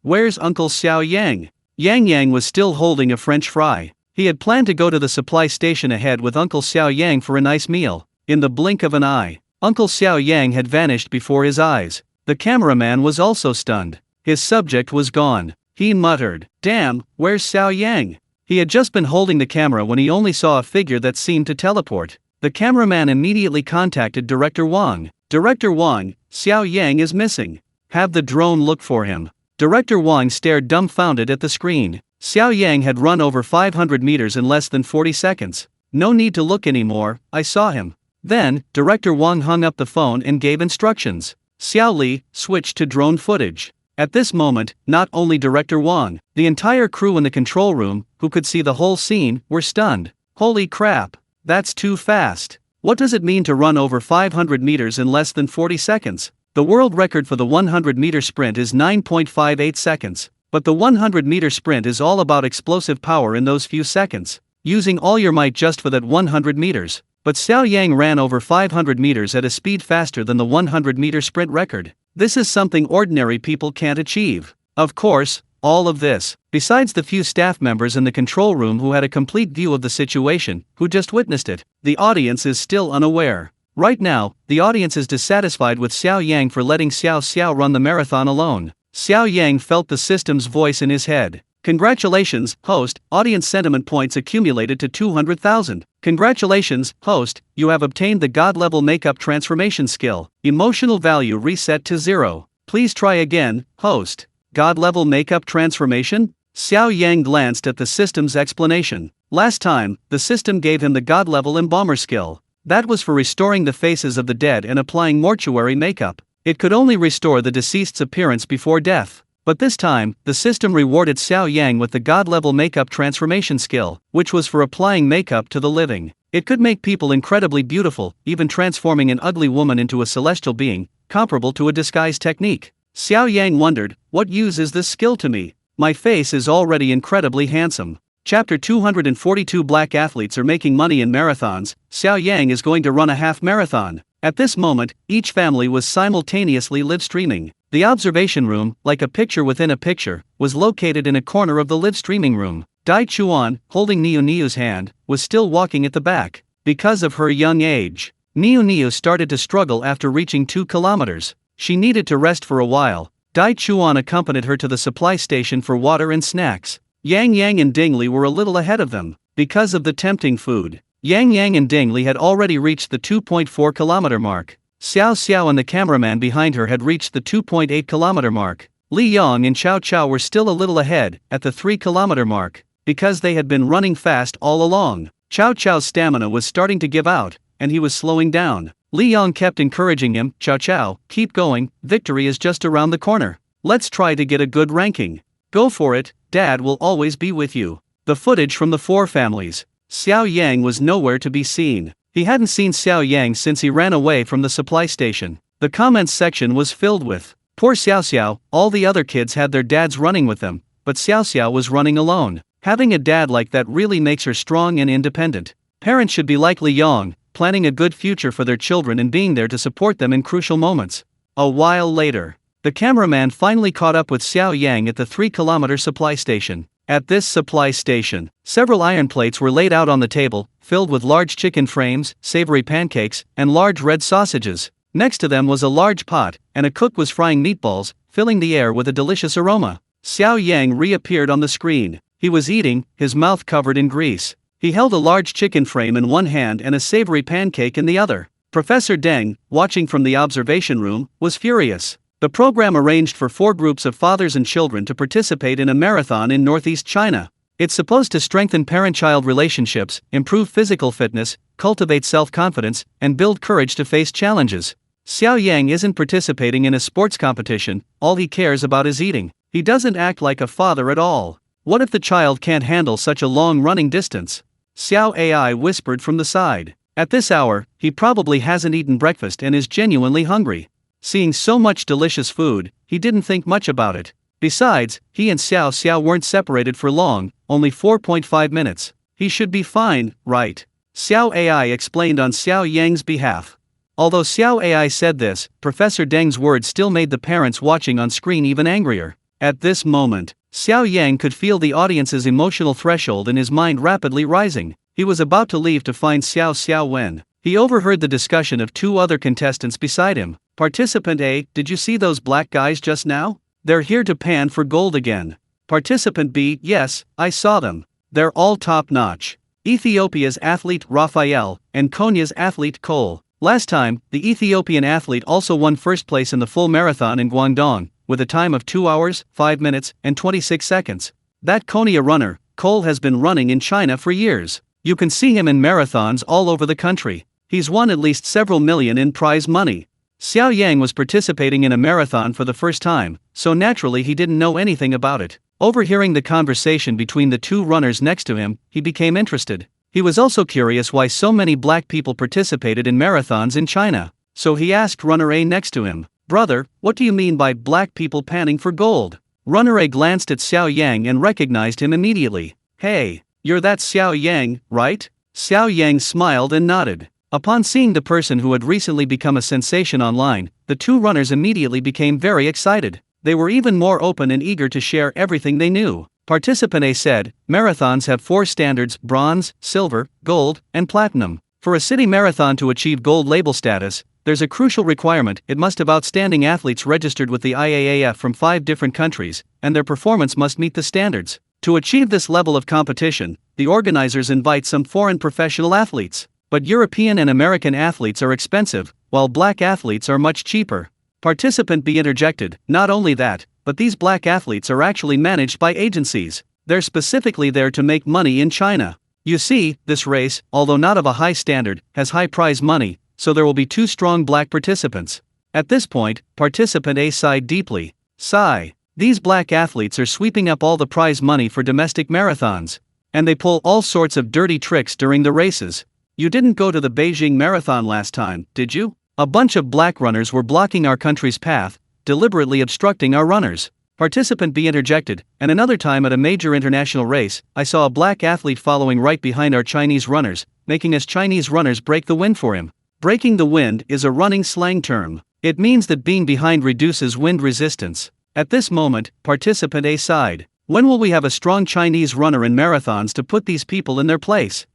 Where's Uncle Xiao Yang? Yang was still holding a French fry. He had planned to go to the supply station ahead with Uncle Xiao Yang for a nice meal. In the blink of an eye, Uncle Xiao Yang had vanished before his eyes. The cameraman was also stunned. His subject was gone. He muttered, damn, where's Xiao Yang? He had just been holding the camera when he only saw a figure that seemed to teleport. The cameraman immediately contacted Director Wang. Director Wang, Xiao Yang is missing. Have the drone look for him. Director Wang stared dumbfounded at the screen. Xiao Yang had run over 500 meters in less than 40 seconds. No need to look anymore, I saw him. Then, Director Wang hung up the phone and gave instructions. Xiao Li switched to drone footage. At this moment, not only Director Wang, the entire crew in the control room, who could see the whole scene, were stunned. Holy crap, that's too fast. What does it mean to run over 500 meters in less than 40 seconds? The world record for the 100-meter sprint is 9.58 seconds. But the 100-meter sprint is all about explosive power in those few seconds, using all your might just for that 100 meters. But Xiao Yang ran over 500 meters at a speed faster than the 100-meter sprint record. This is something ordinary people can't achieve. Of course, all of this, besides the few staff members in the control room who had a complete view of the situation, who just witnessed it, the audience is still unaware. Right now, the audience is dissatisfied with Xiao Yang for letting Xiao run the marathon alone. Xiao Yang felt the system's voice in his head. Congratulations, host, audience sentiment points accumulated to 200,000. Congratulations, host, you have obtained the God-level makeup transformation skill. Emotional value reset to 0. Please try again, host. God-level makeup transformation? Xiao Yang glanced at the system's explanation. Last time, the system gave him the God-level embalmer skill. That was for restoring the faces of the dead and applying mortuary makeup. It could only restore the deceased's appearance before death. But this time, the system rewarded Xiao Yang with the God-level makeup transformation skill, which was for applying makeup to the living. It could make people incredibly beautiful, even transforming an ugly woman into a celestial being, comparable to a disguise technique. Xiao Yang wondered, what use is this skill to me? My face is already incredibly handsome. Chapter 242 Black athletes are making money in marathons. Xiao Yang is going to run a half marathon. At this moment, each family was simultaneously live-streaming. The observation room, like a picture within a picture, was located in a corner of the live-streaming room. Dai Chuan, holding Niu's hand, was still walking at the back. Because of her young age, Niu started to struggle after reaching 2 kilometers. She needed to rest for a while. Dai Chuan accompanied her to the supply station for water and snacks. Yang and Dingli were a little ahead of them, because of the tempting food. Yang and Dingli had already reached the 2.4 kilometer mark. Xiao and the cameraman behind her had reached the 2.8 kilometer mark. Li Yang and Chao were still a little ahead, at the 3 kilometer mark, because they had been running fast all along. Chao's stamina was starting to give out, and he was slowing down. Li Yang kept encouraging him, Chao, keep going, victory is just around the corner. Let's try to get a good ranking. Go for it, Dad will always be with you. The footage from the 4 families. Xiao Yang was nowhere to be seen. He hadn't seen Xiao Yang since he ran away from the supply station. The comments section was filled with, poor Xiao, all the other kids had their dads running with them, but Xiao was running alone. Having a dad like that really makes her strong and independent. Parents should be like Li Yang, planning a good future for their children and being there to support them in crucial moments. A while later, the cameraman finally caught up with Xiao Yang at the 3-kilometer supply station. At this supply station, several iron plates were laid out on the table, filled with large chicken frames, savory pancakes, and large red sausages. Next to them was a large pot, and a cook was frying meatballs, filling the air with a delicious aroma. Xiao Yang reappeared on the screen. He was eating, his mouth covered in grease. He held a large chicken frame in one hand and a savory pancake in the other. Professor Deng, watching from the observation room, was furious. The program arranged for 4 groups of fathers and children to participate in a marathon in northeast China. It's supposed to strengthen parent-child relationships, improve physical fitness, cultivate self-confidence, and build courage to face challenges. Xiao Yang isn't participating in a sports competition, all he cares about is eating. He doesn't act like a father at all. What if the child can't handle such a long running distance? Xiao Ai whispered from the side. At this hour, he probably hasn't eaten breakfast and is genuinely hungry. Seeing so much delicious food, he didn't think much about it. Besides, he and Xiao weren't separated for long, only 4.5 minutes. He should be fine, right? Xiao Ai explained on Xiao Yang's behalf. Although Xiao Ai said this, Professor Deng's words still made the parents watching on screen even angrier. At this moment, Xiao Yang could feel the audience's emotional threshold in his mind rapidly rising. He was about to leave to find Xiao when he overheard the discussion of 2 other contestants beside him. Participant A, did you see those black guys just now? They're here to pan for gold again. Participant B, yes, I saw them. They're all top-notch. Ethiopia's athlete Raphael, and Konya's athlete Cole. Last time, the Ethiopian athlete also won first place in the full marathon in Guangdong, with a time of 2 hours, 5 minutes, and 26 seconds. That Konya runner, Cole, has been running in China for years. You can see him in marathons all over the country. He's won at least several million in prize money. Xiao Yang was participating in a marathon for the first time, so naturally he didn't know anything about it. Overhearing the conversation between the two runners next to him, he became interested. He was also curious why so many black people participated in marathons in China. So he asked runner A next to him, "Brother, what do you mean by black people panning for gold?" Runner A glanced at Xiao Yang and recognized him immediately. "Hey, you're that Xiao Yang, right?" Xiao Yang smiled and nodded. Upon seeing the person who had recently become a sensation online, the two runners immediately became very excited. They were even more open and eager to share everything they knew. Participant A said, "Marathons have 4 standards: bronze, silver, gold, and platinum. For a city marathon to achieve gold label status, there's a crucial requirement: it must have outstanding athletes registered with the IAAF from 5 different countries, and their performance must meet the standards. To achieve this level of competition, the organizers invite some foreign professional athletes. But European and American athletes are expensive, while black athletes are much cheaper." Participant B interjected, "Not only that, but these black athletes are actually managed by agencies. They're specifically there to make money in China. You see, this race, although not of a high standard, has high prize money, so there will be 2 strong black participants." At this point, participant A sighed deeply. Sigh. These black athletes are sweeping up all the prize money for domestic marathons. And they pull all sorts of dirty tricks during the races. You didn't go to the Beijing Marathon last time, did you? A bunch of black runners were blocking our country's path, deliberately obstructing our runners. Participant B interjected, "And another time at a major international race, I saw a black athlete following right behind our Chinese runners, making us Chinese runners break the wind for him." Breaking the wind is a running slang term. It means that being behind reduces wind resistance. At this moment, participant A sighed. "When will we have a strong Chinese runner in marathons to put these people in their place?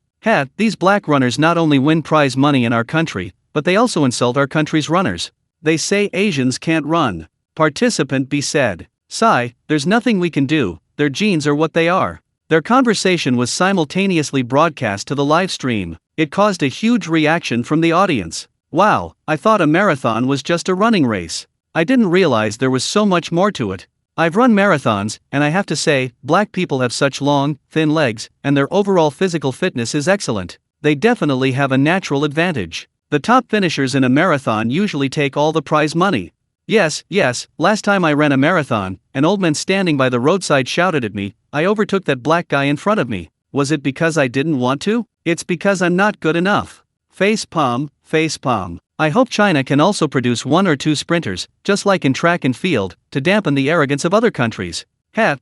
These black runners not only win prize money in our country, but they also insult our country's runners. They say Asians can't run." Participant B said, "Sigh, there's nothing we can do, their genes are what they are." Their conversation was simultaneously broadcast to the live stream. It caused a huge reaction from the audience. "Wow, I thought a marathon was just a running race. I didn't realize there was so much more to it. I've run marathons, and I have to say, black people have such long, thin legs, and their overall physical fitness is excellent. They definitely have a natural advantage. The top finishers in a marathon usually take all the prize money." Yes, last time I ran a marathon, an old man standing by the roadside shouted at me, "I overtook that black guy in front of me. Was it because I didn't want to? It's because I'm not good enough." Face palm. I hope China can also produce 1 or 2 sprinters, just like in track and field, to dampen the arrogance of other countries.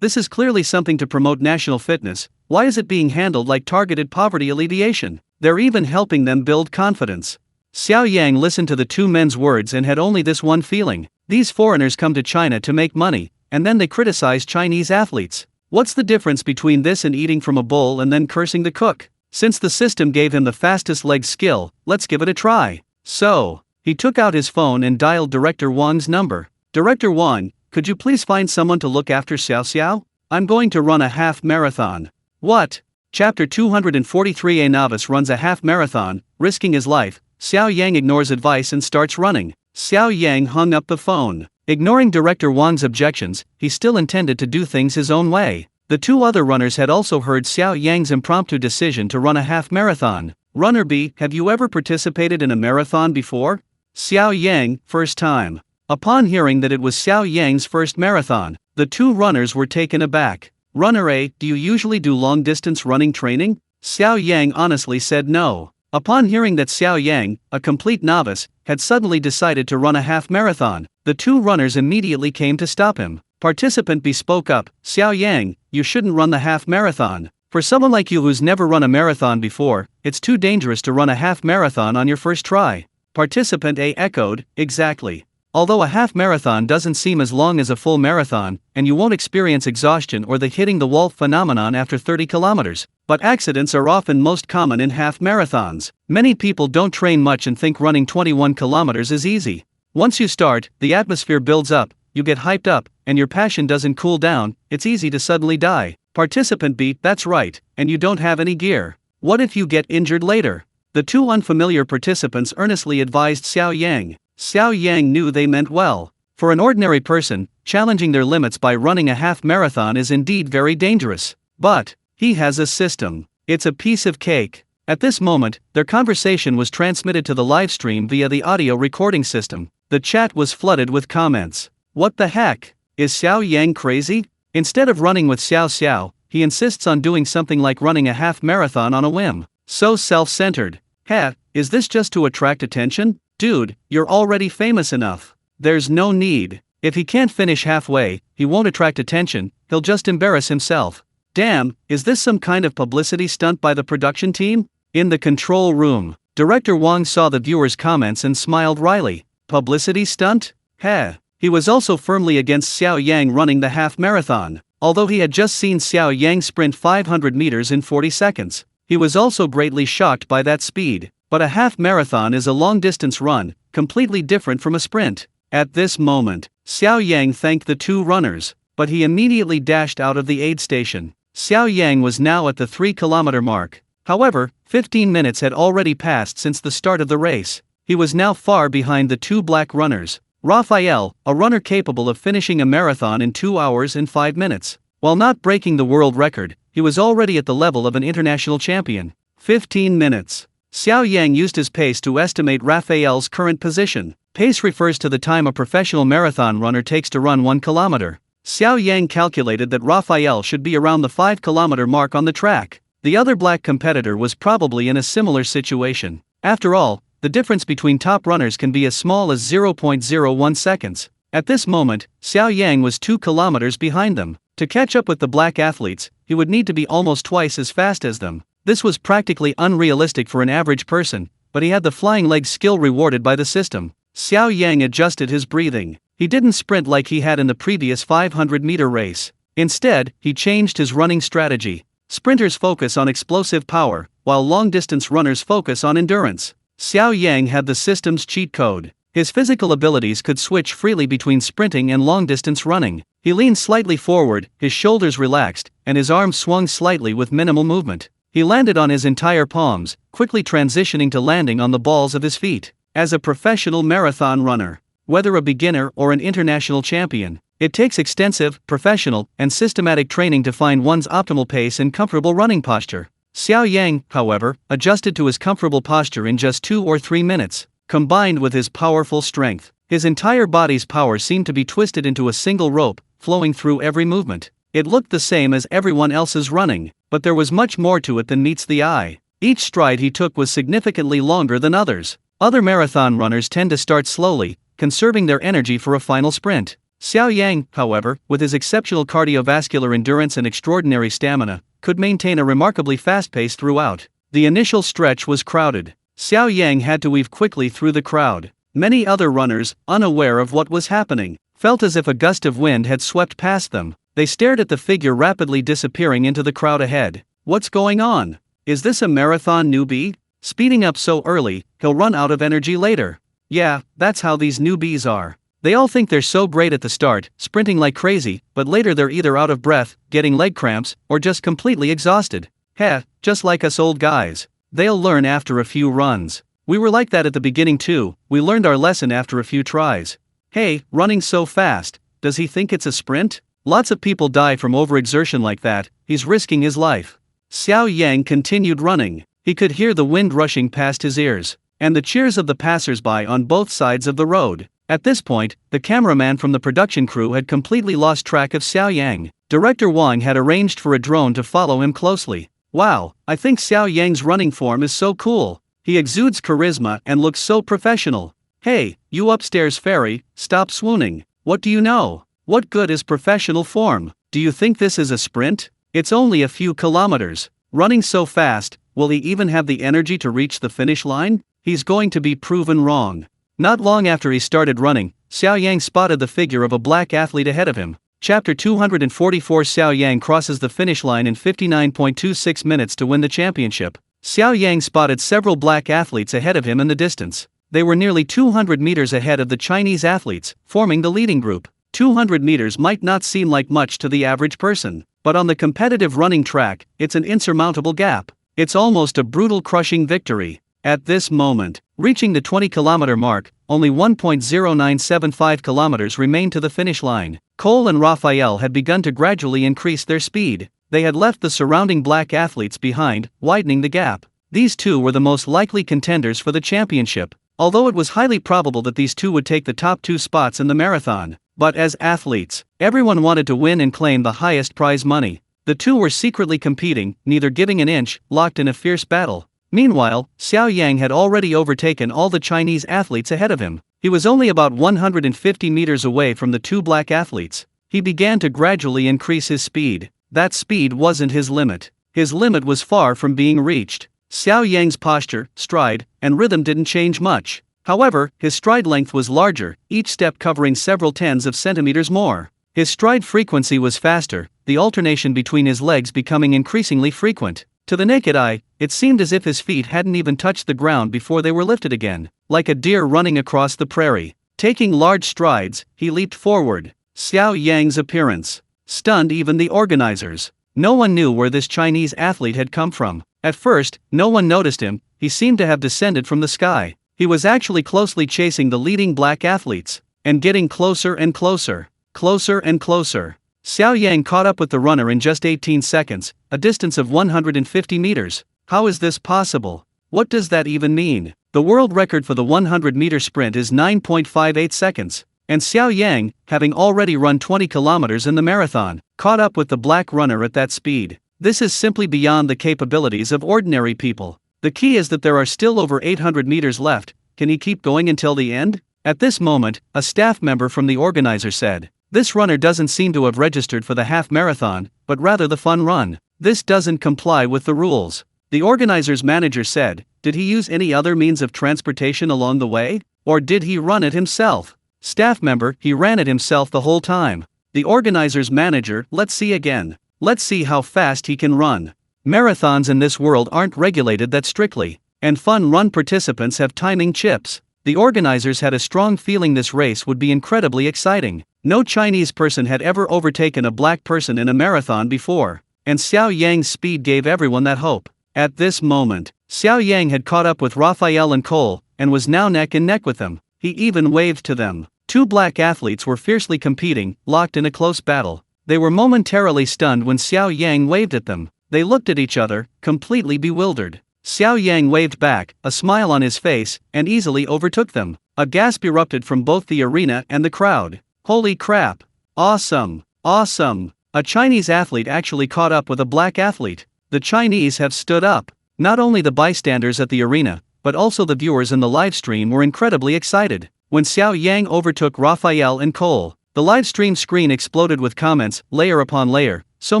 This is clearly something to promote national fitness. Why is it being handled like targeted poverty alleviation? They're even helping them build confidence. Xiao Yang listened to the two men's words and had only this one feeling: these foreigners come to China to make money, and then they criticize Chinese athletes. What's the difference between this and eating from a bowl and then cursing the cook? Since the system gave him the fastest leg skill, let's give it a try. So, he took out his phone and dialed Director Wang's number. "Director Wang, could you please find someone to look after Xiao? I'm going to run a half marathon." "What?" Chapter 243. A novice runs a half marathon, risking his life. Xiao Yang ignores advice and starts running. Xiao Yang hung up the phone. Ignoring Director Wang's objections, he still intended to do things his own way. The 2 other runners had also heard Xiao Yang's impromptu decision to run a half marathon. "Runner B, have you ever participated in a marathon before?" Xiao Yang, first time. Upon hearing that it was Xiao Yang's first marathon, the 2 runners were taken aback. "Runner A, do you usually do long-distance running training?" Xiao Yang honestly said no. Upon hearing that Xiao Yang, a complete novice, had suddenly decided to run a half marathon, the 2 runners immediately came to stop him. Participant B spoke up, "Xiao Yang, you shouldn't run the half marathon. For someone like you who's never run a marathon before, it's too dangerous to run a half marathon on your first try." Participant A echoed, "Exactly. Although a half marathon doesn't seem as long as a full marathon, and you won't experience exhaustion or the hitting the wall phenomenon after 30 kilometers, but accidents are often most common in half marathons. Many people don't train much and think running 21 kilometers is easy. Once you start, the atmosphere builds up, you get hyped up, and your passion doesn't cool down, it's easy to suddenly die." Participant B, "That's right, and you don't have any gear. What if you get injured later?" The 2 unfamiliar participants earnestly advised Xiao Yang. Xiao Yang knew they meant well. For an ordinary person, challenging their limits by running a half marathon is indeed very dangerous. But he has a system. It's a piece of cake. At this moment, their conversation was transmitted to the livestream via the audio recording system. The chat was flooded with comments. What the heck? Is Xiao Yang crazy? Instead of running with Xiao Xiao, he insists on doing something like running a half marathon on a whim. So self-centered. Heh, is this just to attract attention? Dude, you're already famous enough. There's no need. If he can't finish halfway, he won't attract attention, he'll just embarrass himself. Damn, is this some kind of publicity stunt by the production team? In the control room, Director Wang saw the viewers' comments and smiled wryly. Publicity stunt? Heh. He was also firmly against Xiao Yang running the half marathon, although he had just seen Xiao Yang sprint 500 meters in 40 seconds. He was also greatly shocked by that speed, but a half marathon is a long-distance run, completely different from a sprint. At this moment, Xiao Yang thanked the two runners, but he immediately dashed out of the aid station. Xiao Yang was now at the 3-kilometer mark. However, 15 minutes had already passed since the start of the race. He was now far behind the two black runners. Raphael, a runner capable of finishing a marathon in 2 hours and 5 minutes. While not breaking the world record, he was already at the level of an international champion. 15 minutes. Xiao Yang used his pace to estimate Raphael's current position. Pace refers to the time a professional marathon runner takes to run 1 kilometer. Xiao Yang calculated that Raphael should be around the 5-kilometer mark on the track. The other black competitor was probably in a similar situation. After all, the difference between top runners can be as small as 0.01 seconds. At this moment, Xiao Yang was 2 kilometers behind them. To catch up with the black athletes, he would need to be almost twice as fast as them. This was practically unrealistic for an average person, but he had the flying leg skill rewarded by the system. Xiao Yang adjusted his breathing. He didn't sprint like he had in the previous 500-meter race. Instead, he changed his running strategy. Sprinters focus on explosive power, while long-distance runners focus on endurance. Xiao Yang had the system's cheat code. His physical abilities could switch freely between sprinting and long-distance running. He leaned slightly forward, his shoulders relaxed, and his arms swung slightly with minimal movement. He landed on his entire palms, quickly transitioning to landing on the balls of his feet. As a professional marathon runner, whether a beginner or an international champion, it takes extensive, professional, and systematic training to find one's optimal pace and comfortable running posture. Xiao Yang, however, adjusted to his comfortable posture in just 2 or 3 minutes. Combined with his powerful strength, his entire body's power seemed to be twisted into a single rope, flowing through every movement. It looked the same as everyone else's running, but there was much more to it than meets the eye. Each stride he took was significantly longer than others. Other marathon runners tend to start slowly, conserving their energy for a final sprint. Xiao Yang, however, with his exceptional cardiovascular endurance and extraordinary stamina, could maintain a remarkably fast pace throughout. The initial stretch was crowded. Xiao Yang had to weave quickly through the crowd. Many other runners, unaware of what was happening, felt as if a gust of wind had swept past them. They stared at the figure rapidly disappearing into the crowd ahead. What's going on? Is this a marathon newbie? Speeding up so early, he'll run out of energy later. Yeah, that's how these newbies are. They all think they're so great at the start, sprinting like crazy, but later they're either out of breath, getting leg cramps, or just completely exhausted. Heh, just like us old guys. They'll learn after a few runs. We were like that at the beginning too, we learned our lesson after a few tries. Hey, running so fast, does he think it's a sprint? Lots of people die from overexertion like that, he's risking his life. Xiao Yang continued running. He could hear the wind rushing past his ears, and the cheers of the passers-by on both sides of the road. At this point, the cameraman from the production crew had completely lost track of Xiao Yang. Director Wang had arranged for a drone to follow him closely. Wow, I think Xiao Yang's running form is so cool. He exudes charisma and looks so professional. Hey, you upstairs fairy, stop swooning. What do you know? What good is professional form? Do you think this is a sprint? It's only a few kilometers. Running so fast, will he even have the energy to reach the finish line? He's going to be proven wrong. Not long after he started running, Xiao Yang spotted the figure of a black athlete ahead of him. Chapter 244 Xiao Yang crosses the finish line in 59.26 minutes to win the championship. Xiao Yang spotted several black athletes ahead of him in the distance. They were nearly 200 meters ahead of the Chinese athletes, forming the leading group. 200 meters might not seem like much to the average person, but on the competitive running track, it's an insurmountable gap. It's almost a brutal crushing victory. At this moment, Reaching the 20-kilometer mark, only 1.0975 kilometers remained to the finish line. Cole and Raphael had begun to gradually increase their speed. They had left the surrounding black athletes behind, widening the gap. These two were the most likely contenders for the championship, although it was highly probable that these two would take the top 2 spots in the marathon. But as athletes, everyone wanted to win and claim the highest prize money. The two were secretly competing, neither giving an inch, locked in a fierce battle. Meanwhile, Xiao Yang had already overtaken all the Chinese athletes ahead of him. He was only about 150 meters away from the two black athletes. He began to gradually increase his speed. That speed wasn't his limit. His limit was far from being reached. Xiao Yang's posture, stride, and rhythm didn't change much. However, his stride length was larger, each step covering several tens of centimeters more. His stride frequency was faster, the alternation between his legs becoming increasingly frequent. To the naked eye, it seemed as if his feet hadn't even touched the ground before they were lifted again. Like a deer running across the prairie. Taking large strides, he leaped forward. Xiao Yang's appearance stunned even the organizers. No one knew where this Chinese athlete had come from. At first, no one noticed him. He seemed to have descended from the sky. He was actually closely chasing the leading black athletes, and getting closer and closer, closer and closer. Xiao Yang caught up with the runner in just 18 seconds, a distance of 150 meters. How is this possible? What does that even mean? The world record for the 100-meter sprint is 9.58 seconds, and Xiao Yang, having already run 20 kilometers in the marathon, caught up with the black runner at that speed. This is simply beyond the capabilities of ordinary people. The key is that there are still over 800 meters left. Can he keep going until the end? At this moment, a staff member from the organizer said, "This runner doesn't seem to have registered for the half marathon, but rather the fun run. This doesn't comply with the rules." The organizer's manager said, "Did he use any other means of transportation along the way? Or did he run it himself?" Staff member, "He ran it himself the whole time." The organizer's manager, "Let's see again. Let's see how fast he can run." Marathons in this world aren't regulated that strictly, and fun run participants have timing chips. The organizers had a strong feeling this race would be incredibly exciting. No Chinese person had ever overtaken a black person in a marathon before, and Xiao Yang's speed gave everyone that hope. At this moment, Xiao Yang had caught up with Raphael and Cole, and was now neck and neck with them. He even waved to them. Two black athletes were fiercely competing, locked in a close battle. They were momentarily stunned when Xiao Yang waved at them. They looked at each other, completely bewildered. Xiao Yang waved back, a smile on his face, and easily overtook them. A gasp erupted from both the arena and the crowd. "Holy crap! Awesome! Awesome!" A Chinese athlete actually caught up with a black athlete. The Chinese have stood up. Not only the bystanders at the arena, but also the viewers in the live stream were incredibly excited. When Xiao Yang overtook Raphael and Cole, the live stream screen exploded with comments, layer upon layer, so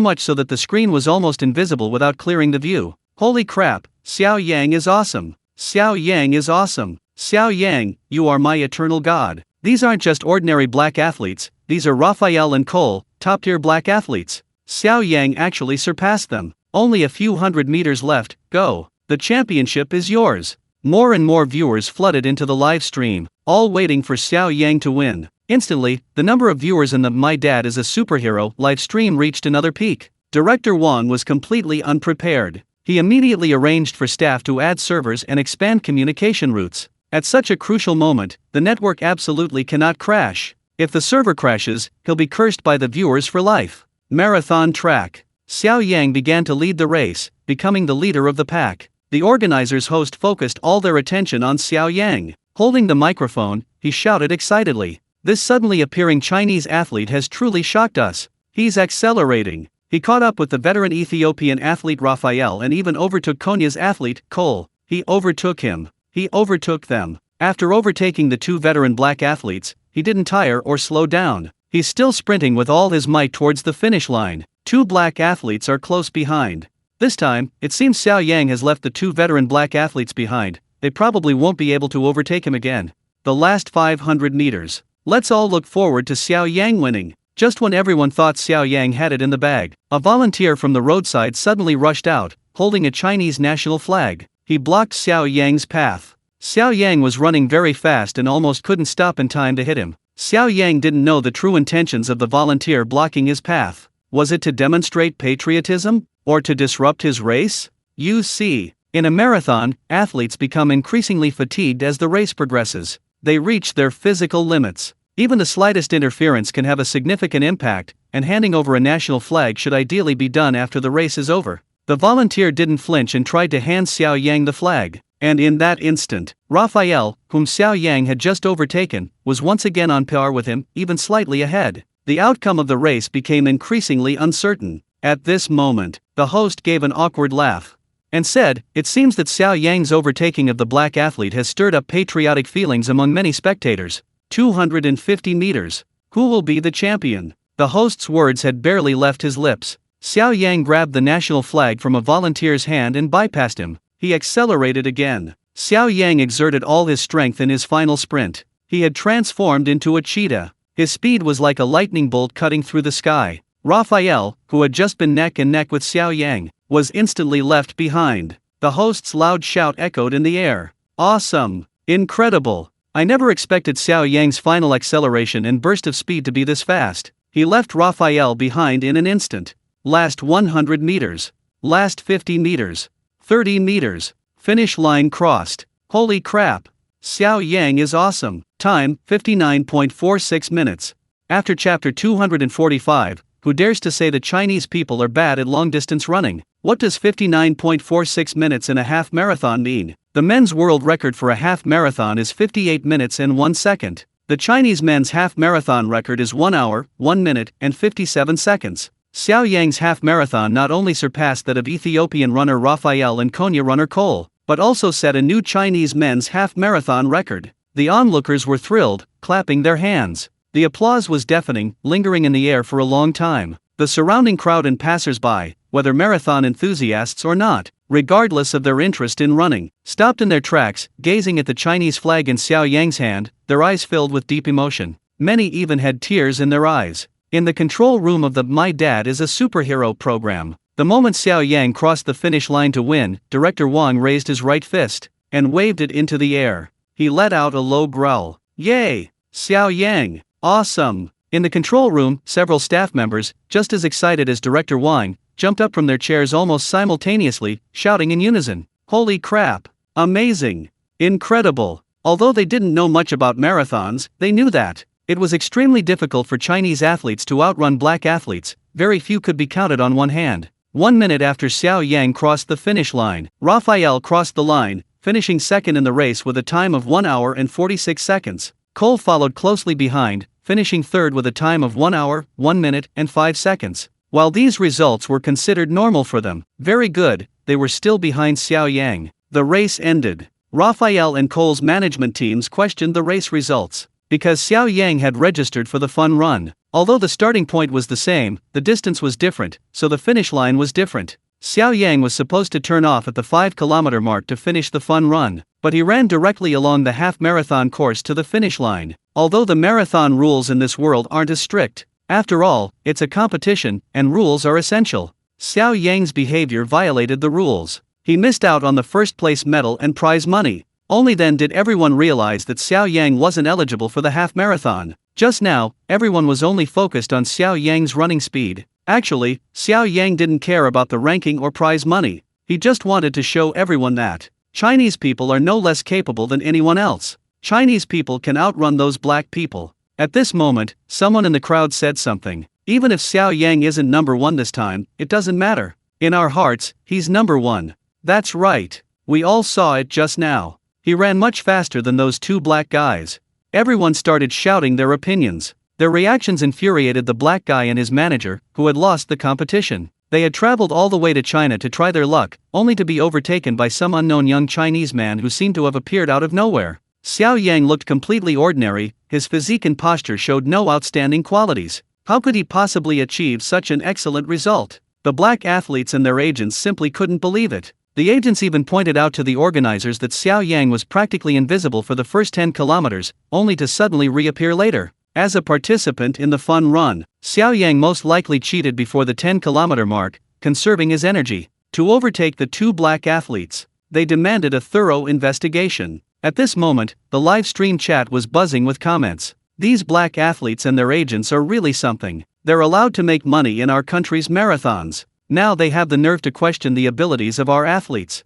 much so that the screen was almost invisible without clearing the view. "Holy crap! Xiao Yang is awesome! Xiao Yang is awesome! Xiao Yang, you are my eternal god." These aren't just ordinary black athletes, these are Raphael and Cole, top-tier black athletes. Xiao Yang actually surpassed them. Only a few hundred meters left, go. The championship is yours. More and more viewers flooded into the live stream, all waiting for Xiao Yang to win. Instantly, the number of viewers in the "My Dad is a Superhero" live stream reached another peak. Director Wang was completely unprepared. He immediately arranged for staff to add servers and expand communication routes. At such a crucial moment, the network absolutely cannot crash. If the server crashes, he'll be cursed by the viewers for life. Marathon track. Xiao Yang began to lead the race, becoming the leader of the pack. The organizers' host focused all their attention on Xiao Yang. Holding the microphone, he shouted excitedly, "This suddenly appearing Chinese athlete has truly shocked us. He's accelerating." He caught up with the veteran Ethiopian athlete Raphael and even overtook Konya's athlete, Cole. He overtook him. He overtook them. After overtaking the two veteran black athletes, he didn't tire or slow down. He's still sprinting with all his might towards the finish line. Two black athletes are close behind. This time, it seems Xiao Yang has left the two veteran black athletes behind. They probably won't be able to overtake him again. The last 500 meters. Let's all look forward to Xiao Yang winning. Just when everyone thought Xiao Yang had it in the bag, a volunteer from the roadside suddenly rushed out, holding a Chinese national flag. He blocked Xiao Yang's path. Xiao Yang was running very fast and almost couldn't stop in time to hit him. Xiao Yang didn't know the true intentions of the volunteer blocking his path. Was it to demonstrate patriotism, or to disrupt his race? You see, In a marathon, athletes become increasingly fatigued as the race progresses. They reach their physical limits. Even the slightest interference can have a significant impact, and handing over a national flag should ideally be done after the race is over. The volunteer didn't flinch and tried to hand Xiao Yang the flag. And in that instant, Raphael, whom Xiao Yang had just overtaken, was once again on par with him, even slightly ahead. The outcome of the race became increasingly uncertain. At this moment, the host gave an awkward laugh and said, "It seems that Xiao Yang's overtaking of the black athlete has stirred up patriotic feelings among many spectators. 250 meters. Who will be the champion?" The host's words had barely left his lips. Xiao Yang grabbed the national flag from a volunteer's hand and bypassed him. He accelerated again. Xiao Yang exerted all his strength in his final sprint. He had transformed into a cheetah. His speed was like a lightning bolt cutting through the sky. Raphael, who had just been neck and neck with Xiao Yang, was instantly left behind. The host's loud shout echoed in the air. "Awesome! Incredible! I never expected Xiao Yang's final acceleration and burst of speed to be this fast." He left Raphael behind in an instant. Last 100 meters. Last 50 meters. 30 meters. Finish line crossed. Holy crap! Xiao Yang is awesome. Time, 59.46 minutes. After chapter 245, who dares to say the Chinese people are bad at long-distance running? What does 59.46 minutes in a half marathon mean? The men's world record for a half marathon is 58 minutes and 1 second. The Chinese men's half marathon record is 1 hour, 1 minute, and 57 seconds. Xiao Yang's half marathon not only surpassed that of Ethiopian runner Raphael and Konya runner Cole, but also set a new Chinese men's half marathon record. The onlookers were thrilled, clapping their hands. The applause was deafening, lingering in the air for a long time. The surrounding crowd and passers-by, whether marathon enthusiasts or not, regardless of their interest in running, stopped in their tracks, gazing at the Chinese flag in Xiao Yang's hand, their eyes filled with deep emotion. Many even had tears in their eyes. In the control room of the My Dad is a Superhero program, the moment Xiao Yang crossed the finish line to win, Director Wang raised his right fist and waved it into the air. He let out a low growl. "Yay! Xiao Yang! Awesome!" In the control room, several staff members, just as excited as Director Wang, jumped up from their chairs almost simultaneously, shouting in unison, "Holy crap! Amazing! Incredible!" Although they didn't know much about marathons, they knew that it was extremely difficult for Chinese athletes to outrun black athletes. Very few could be counted on one hand. 1 minute after Xiao Yang crossed the finish line, Raphael crossed the line, finishing second in the race with a time of 1 hour and 46 seconds. Cole followed closely behind, finishing third with a time of 1 hour, 1 minute, and 5 seconds. While these results were considered normal for them, very good, they were still behind Xiao Yang. The race ended. Raphael and Cole's management teams questioned the race results. Because Xiao Yang had registered for the fun run. Although the starting point was the same, the distance was different, so the finish line was different. Xiao Yang was supposed to turn off at the 5-kilometer mark to finish the fun run, but he ran directly along the half-marathon course to the finish line. Although the marathon rules in this world aren't as strict, after all, it's a competition, and rules are essential. Xiao Yang's behavior violated the rules. He missed out on the first-place medal and prize money. Only then did everyone realize that Xiao Yang wasn't eligible for the half-marathon. Just now, everyone was only focused on Xiao Yang's running speed. Actually, Xiao Yang didn't care about the ranking or prize money. He just wanted to show everyone that Chinese people are no less capable than anyone else. Chinese people can outrun those black people. At this moment, someone in the crowd said something. Even if Xiao Yang isn't number one this time, it doesn't matter. In our hearts, he's number one. That's right. We all saw it just now. He ran much faster than those two black guys. Everyone started shouting their opinions. Their reactions infuriated the black guy and his manager, who had lost the competition. They had traveled all the way to China to try their luck, only to be overtaken by some unknown young Chinese man who seemed to have appeared out of nowhere. Xiao Yang looked completely ordinary, his physique and posture showed no outstanding qualities. How could he possibly achieve such an excellent result? The black athletes and their agents simply couldn't believe it. The agents even pointed out to the organizers that Xiao Yang was practically invisible for the first 10 kilometers, only to suddenly reappear later. As a participant in the fun run, Xiao Yang most likely cheated before the 10-kilometer mark, conserving his energy. To overtake the two black athletes, they demanded a thorough investigation. At this moment, the live stream chat was buzzing with comments. These black athletes and their agents are really something. They're allowed to make money in our country's marathons. Now they have the nerve to question the abilities of our athletes.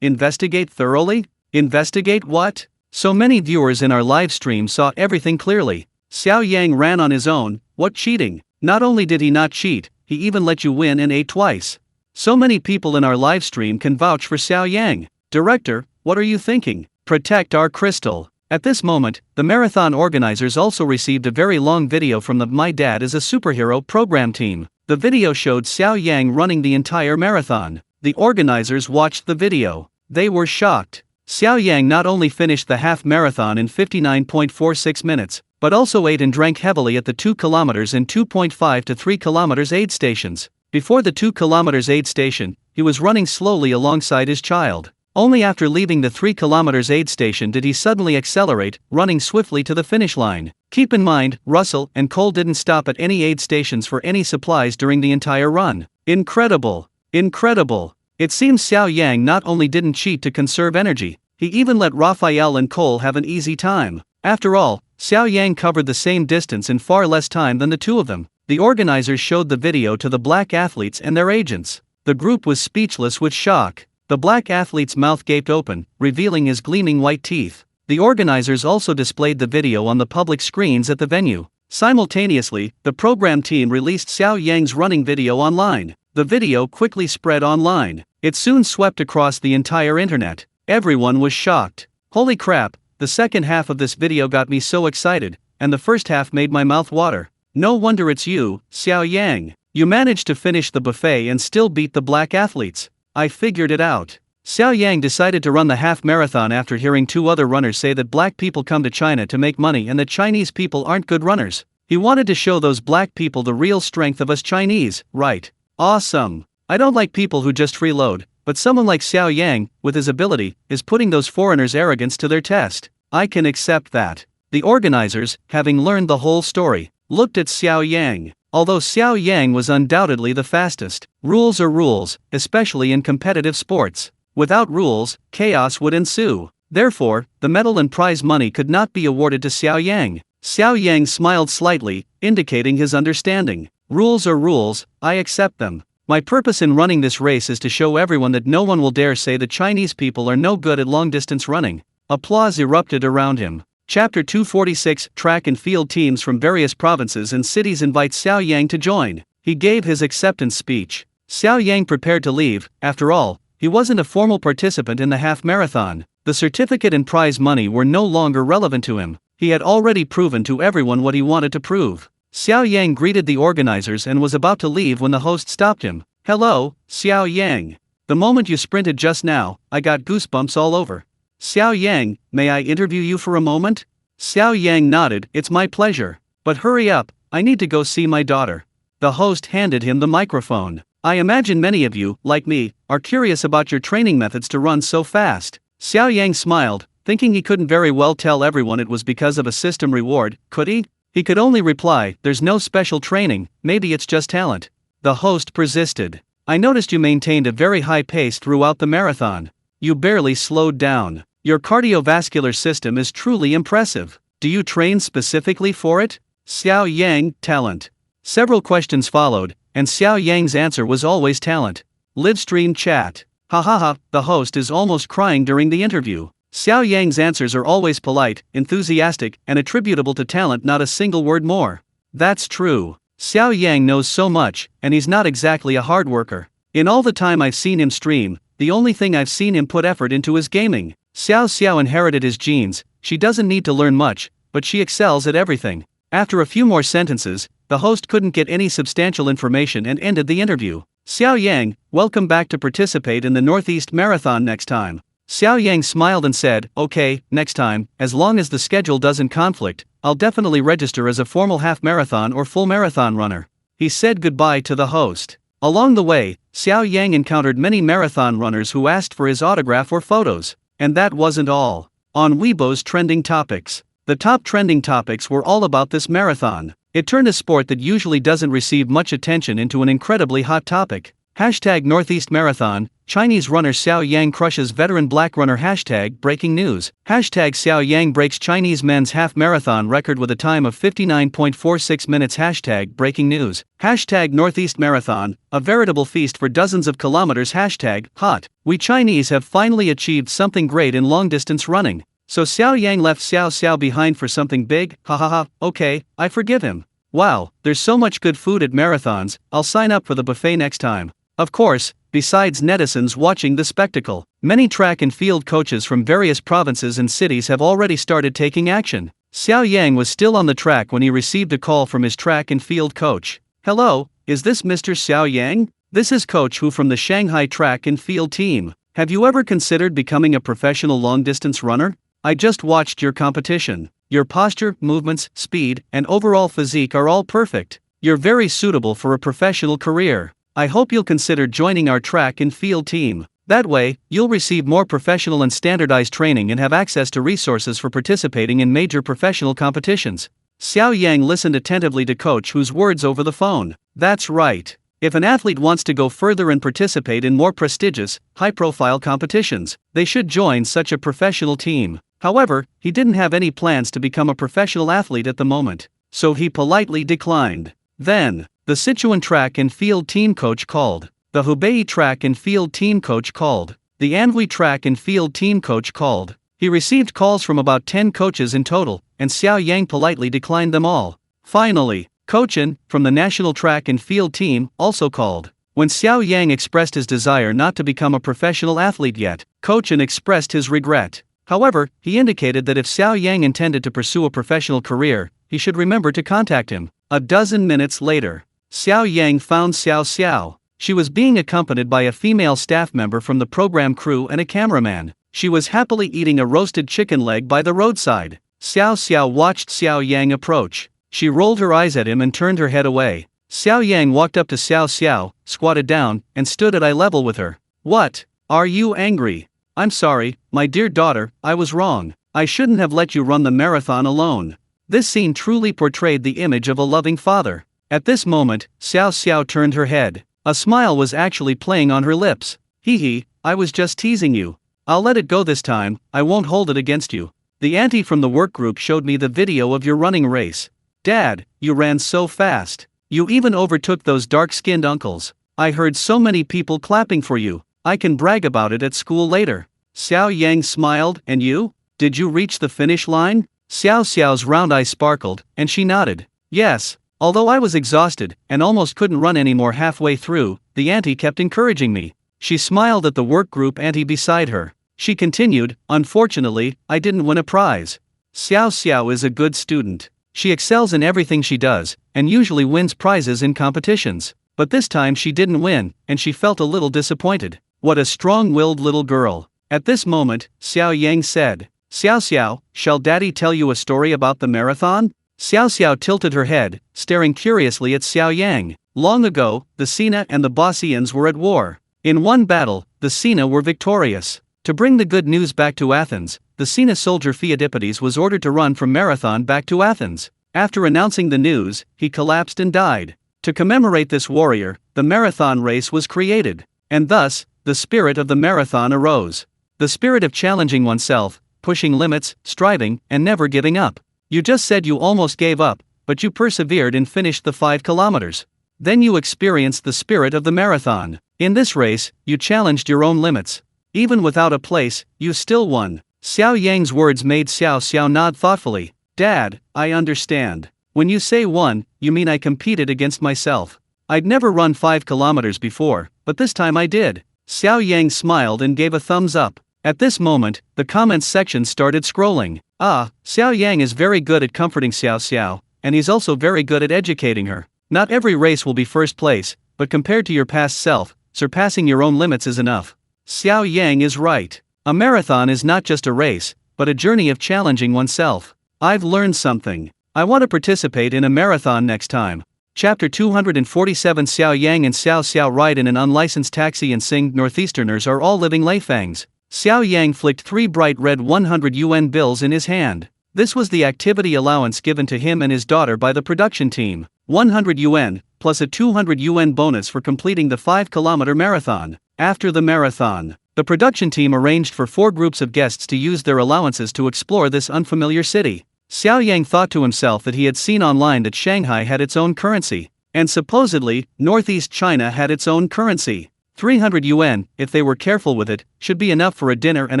Investigate thoroughly? Investigate what? So many viewers in our live stream saw everything clearly. Xiao Yang ran on his own. What cheating? Not only did he not cheat, he even let you win and ate twice. So many people in our live stream can vouch for Xiao Yang. Director, what are you thinking? Protect our crystal. At this moment, the marathon organizers also received a very long video from the My Dad is a Superhero program team. The video showed Xiao Yang running the entire marathon. The organizers watched the video. They were shocked. Xiao Yang not only finished the half marathon in 59.46 minutes, but also ate and drank heavily at the 2 kilometers and 2.5 to 3 kilometers aid stations. Before the 2 kilometers aid station, he was running slowly alongside his child. Only after leaving the 3 kilometers aid station did he suddenly accelerate, running swiftly to the finish line. Keep in mind, Russell and Cole didn't stop at any aid stations for any supplies during the entire run. Incredible! Incredible! It seems Xiao Yang not only didn't cheat to conserve energy, he even let Raphael and Cole have an easy time. After all, Xiao Yang covered the same distance in far less time than the two of them. The organizers showed the video to the black athletes and their agents. The group was speechless with shock. The black athlete's mouth gaped open, revealing his gleaming white teeth. The organizers also displayed the video on the public screens at the venue. Simultaneously, the program team released Xiao Yang's running video online. The video quickly spread online. It soon swept across the entire internet. Everyone was shocked. Holy crap, the second half of this video got me so excited, and the first half made my mouth water. No wonder it's you, Xiao Yang. You managed to finish the buffet and still beat the black athletes. I figured it out. Xiao Yang decided to run the half marathon after hearing two other runners say that black people come to China to make money and that Chinese people aren't good runners. He wanted to show those black people the real strength of us Chinese, right? Awesome. I don't like people who just freeload, but someone like Xiao Yang, with his ability, is putting those foreigners' arrogance to their test. I can accept that. The organizers, having learned the whole story, looked at Xiao Yang. Although Xiao Yang was undoubtedly the fastest, rules are rules, especially in competitive sports. Without rules, chaos would ensue. Therefore, the medal and prize money could not be awarded to Xiao Yang. Xiao Yang smiled slightly, indicating his understanding. Rules are rules, I accept them. My purpose in running this race is to show everyone that no one will dare say the Chinese people are no good at long-distance running. Applause erupted around him. Chapter 246 Track and field teams from various provinces and cities invite Xiao Yang to join. He gave his acceptance speech. Xiao Yang prepared to leave. After all, he wasn't a formal participant in the half marathon. The certificate and prize money were no longer relevant to him. He had already proven to everyone what he wanted to prove. Xiao Yang greeted the organizers and was about to leave when the host stopped him. Hello, Xiao Yang. The moment you sprinted just now, I got goosebumps all over. Xiao Yang, may I interview you for a moment? Xiao Yang nodded, it's my pleasure. But hurry up, I need to go see my daughter. The host handed him the microphone. I imagine many of you, like me, are curious about your training methods to run so fast. Xiao Yang smiled, thinking he couldn't very well tell everyone it was because of a system reward, could he? He could only reply, there's no special training, maybe it's just talent. The host persisted. I noticed you maintained a very high pace throughout the marathon. You barely slowed down. Your cardiovascular system is truly impressive. Do you train specifically for it? Xiao Yang, talent. Several questions followed, and Xiao Yang's answer was always talent. Livestream chat. Ha, the host is almost crying during the interview. Xiao Yang's answers are always polite, enthusiastic, and attributable to talent, not a single word more. That's true. Xiao Yang knows so much, and he's not exactly a hard worker. In all the time I've seen him stream, the only thing I've seen him put effort into is gaming. Xiao inherited his genes, she doesn't need to learn much, but she excels at everything. After a few more sentences, the host couldn't get any substantial information and ended the interview. Xiao Yang, welcome back to participate in the Northeast Marathon next time. Xiao Yang smiled and said, okay, next time, as long as the schedule doesn't conflict, I'll definitely register as a formal half marathon or full marathon runner. He said goodbye to the host. Along the way, Xiao Yang encountered many marathon runners who asked for his autograph or photos. And that wasn't all. On Weibo's trending topics, the top trending topics were all about this marathon. It turned a sport that usually doesn't receive much attention into an incredibly hot topic. Hashtag Northeast Marathon, Chinese runner Xiao Yang crushes veteran black runner. Hashtag breaking news. Hashtag Xiao Yang breaks Chinese men's half marathon record with a time of 59.46 minutes. Hashtag breaking news. Hashtag Northeast Marathon, a veritable feast for dozens of kilometers. Hashtag hot. We Chinese have finally achieved something great in long distance running. So Xiao Yang left Xiao Xiao behind for something big? Ha, okay, I forgive him. Wow, there's so much good food at marathons, I'll sign up for the buffet next time. Of course, besides netizens watching the spectacle, many track and field coaches from various provinces and cities have already started taking action. Xiao Yang was still on the track when he received a call from his track and field coach. Hello, is this Mr. Xiao Yang? This is Coach Hu from the Shanghai track and field team. Have you ever considered becoming a professional long-distance runner? I just watched your competition. Your posture, movements, speed, and overall physique are all perfect. You're very suitable for a professional career. I hope you'll consider joining our track and field team. That way, you'll receive more professional and standardized training and have access to resources for participating in major professional competitions. Xiao Yang listened attentively to Coach Hu's words over the phone. That's right. If an athlete wants to go further and participate in more prestigious, high-profile competitions, they should join such a professional team. However, he didn't have any plans to become a professional athlete at the moment, so he politely declined. Then, the Sichuan track and field team coach called. The Hubei track and field team coach called. The Anhui track and field team coach called. He received calls from about 10 coaches in total, and Xiao Yang politely declined them all. Finally, Cochin, from the national track and field team, also called. When Xiao Yang expressed his desire not to become a professional athlete yet, Cochin expressed his regret. However, he indicated that if Xiao Yang intended to pursue a professional career, he should remember to contact him. A dozen minutes later, Xiao Yang found Xiao Xiao. She was being accompanied by a female staff member from the program crew and a cameraman. She was happily eating a roasted chicken leg by the roadside. Xiao Xiao watched Xiao Yang approach. She rolled her eyes at him and turned her head away. Xiao Yang walked up to Xiao Xiao, squatted down, and stood at eye level with her. What? Are you angry? I'm sorry, my dear daughter, I was wrong. I shouldn't have let you run the marathon alone. This scene truly portrayed the image of a loving father. At this moment, Xiao Xiao turned her head. A smile was actually playing on her lips. Hee, I was just teasing you. I'll let it go this time, I won't hold it against you. The auntie from the work group showed me the video of your running race. Dad, you ran so fast. You even overtook those dark-skinned uncles. I heard so many people clapping for you. I can brag about it at school later. Xiao Yang smiled. And you? Did you reach the finish line? Xiao Xiao's round eyes sparkled, and she nodded. Yes. Although I was exhausted, and almost couldn't run anymore halfway through, the auntie kept encouraging me. She smiled at the work group auntie beside her. She continued, unfortunately, I didn't win a prize. Xiao Xiao is a good student. She excels in everything she does, and usually wins prizes in competitions. But this time she didn't win, and she felt a little disappointed. What a strong-willed little girl. At this moment, Xiao Yang said, Xiao Xiao, shall Daddy tell you a story about the marathon? Xiao Xiao tilted her head, staring curiously at Xiao Yang. Long ago, the Sina and the Bosnians were at war. In one battle, the Sina were victorious. To bring the good news back to Athens, the Sina soldier Pheidippides was ordered to run from Marathon back to Athens. After announcing the news, he collapsed and died. To commemorate this warrior, the marathon race was created. And thus, the spirit of the marathon arose. The spirit of challenging oneself, pushing limits, striving, and never giving up. You just said you almost gave up, but you persevered and finished the 5 kilometers. Then you experienced the spirit of the marathon. In this race, you challenged your own limits. Even without a place, you still won. Xiao Yang's words made Xiao Xiao nod thoughtfully. Dad, I understand. When you say won, you mean I competed against myself. I'd never run 5 kilometers before, but this time I did. Xiao Yang smiled and gave a thumbs up. At this moment, the comments section started scrolling. Xiao Yang is very good at comforting Xiao Xiao, and he's also very good at educating her. Not every race will be first place, but compared to your past self, surpassing your own limits is enough. Xiao Yang is right. A marathon is not just a race, but a journey of challenging oneself. I've learned something. I want to participate in a marathon next time. Chapter 247. Xiao Yang and Xiao Xiao ride in an unlicensed taxi and sing Northeasterners are all living Leifangs. Xiao Yang flicked 3 bright red 100 yuan bills in his hand. This was the activity allowance given to him and his daughter by the production team. 100 yuan, plus a 200 yuan bonus for completing the 5-kilometer marathon. After the marathon, the production team arranged for 4 groups of guests to use their allowances to explore this unfamiliar city. Xiao Yang thought to himself that he had seen online that Shanghai had its own currency, and supposedly, Northeast China had its own currency. 300 yuan, if they were careful with it, should be enough for a dinner and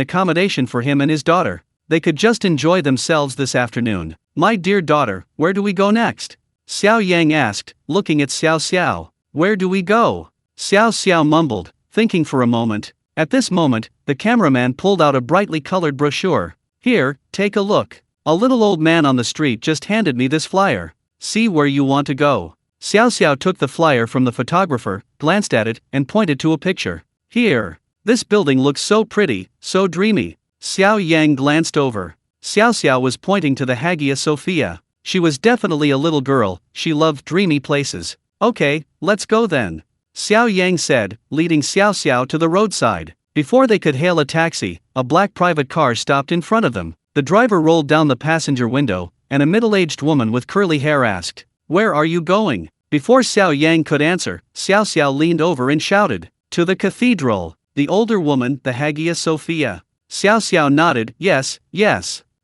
accommodation for him and his daughter. They could just enjoy themselves this afternoon. My dear daughter, where do we go next? Xiao Yang asked, looking at Xiao Xiao. Where do we go? Xiao Xiao mumbled, thinking for a moment. At this moment, the cameraman pulled out a brightly colored brochure. Here, take a look. A little old man on the street just handed me this flyer. See where you want to go. Xiao Xiao took the flyer from the photographer, glanced at it, and pointed to a picture. Here. This building looks so pretty, so dreamy. Xiao Yang glanced over. Xiao Xiao was pointing to the Hagia Sophia. She was definitely a little girl, she loved dreamy places. Okay, let's go then. Xiao Yang said, leading Xiao Xiao to the roadside. Before they could hail a taxi, a black private car stopped in front of them. The driver rolled down the passenger window, and a middle-aged woman with curly hair asked, "Where are you going?" Before Xiao Yang could answer, Xiao Xiao leaned over and shouted, "To the cathedral." The older woman, the Hagia Sophia. Xiao Xiao nodded, yes,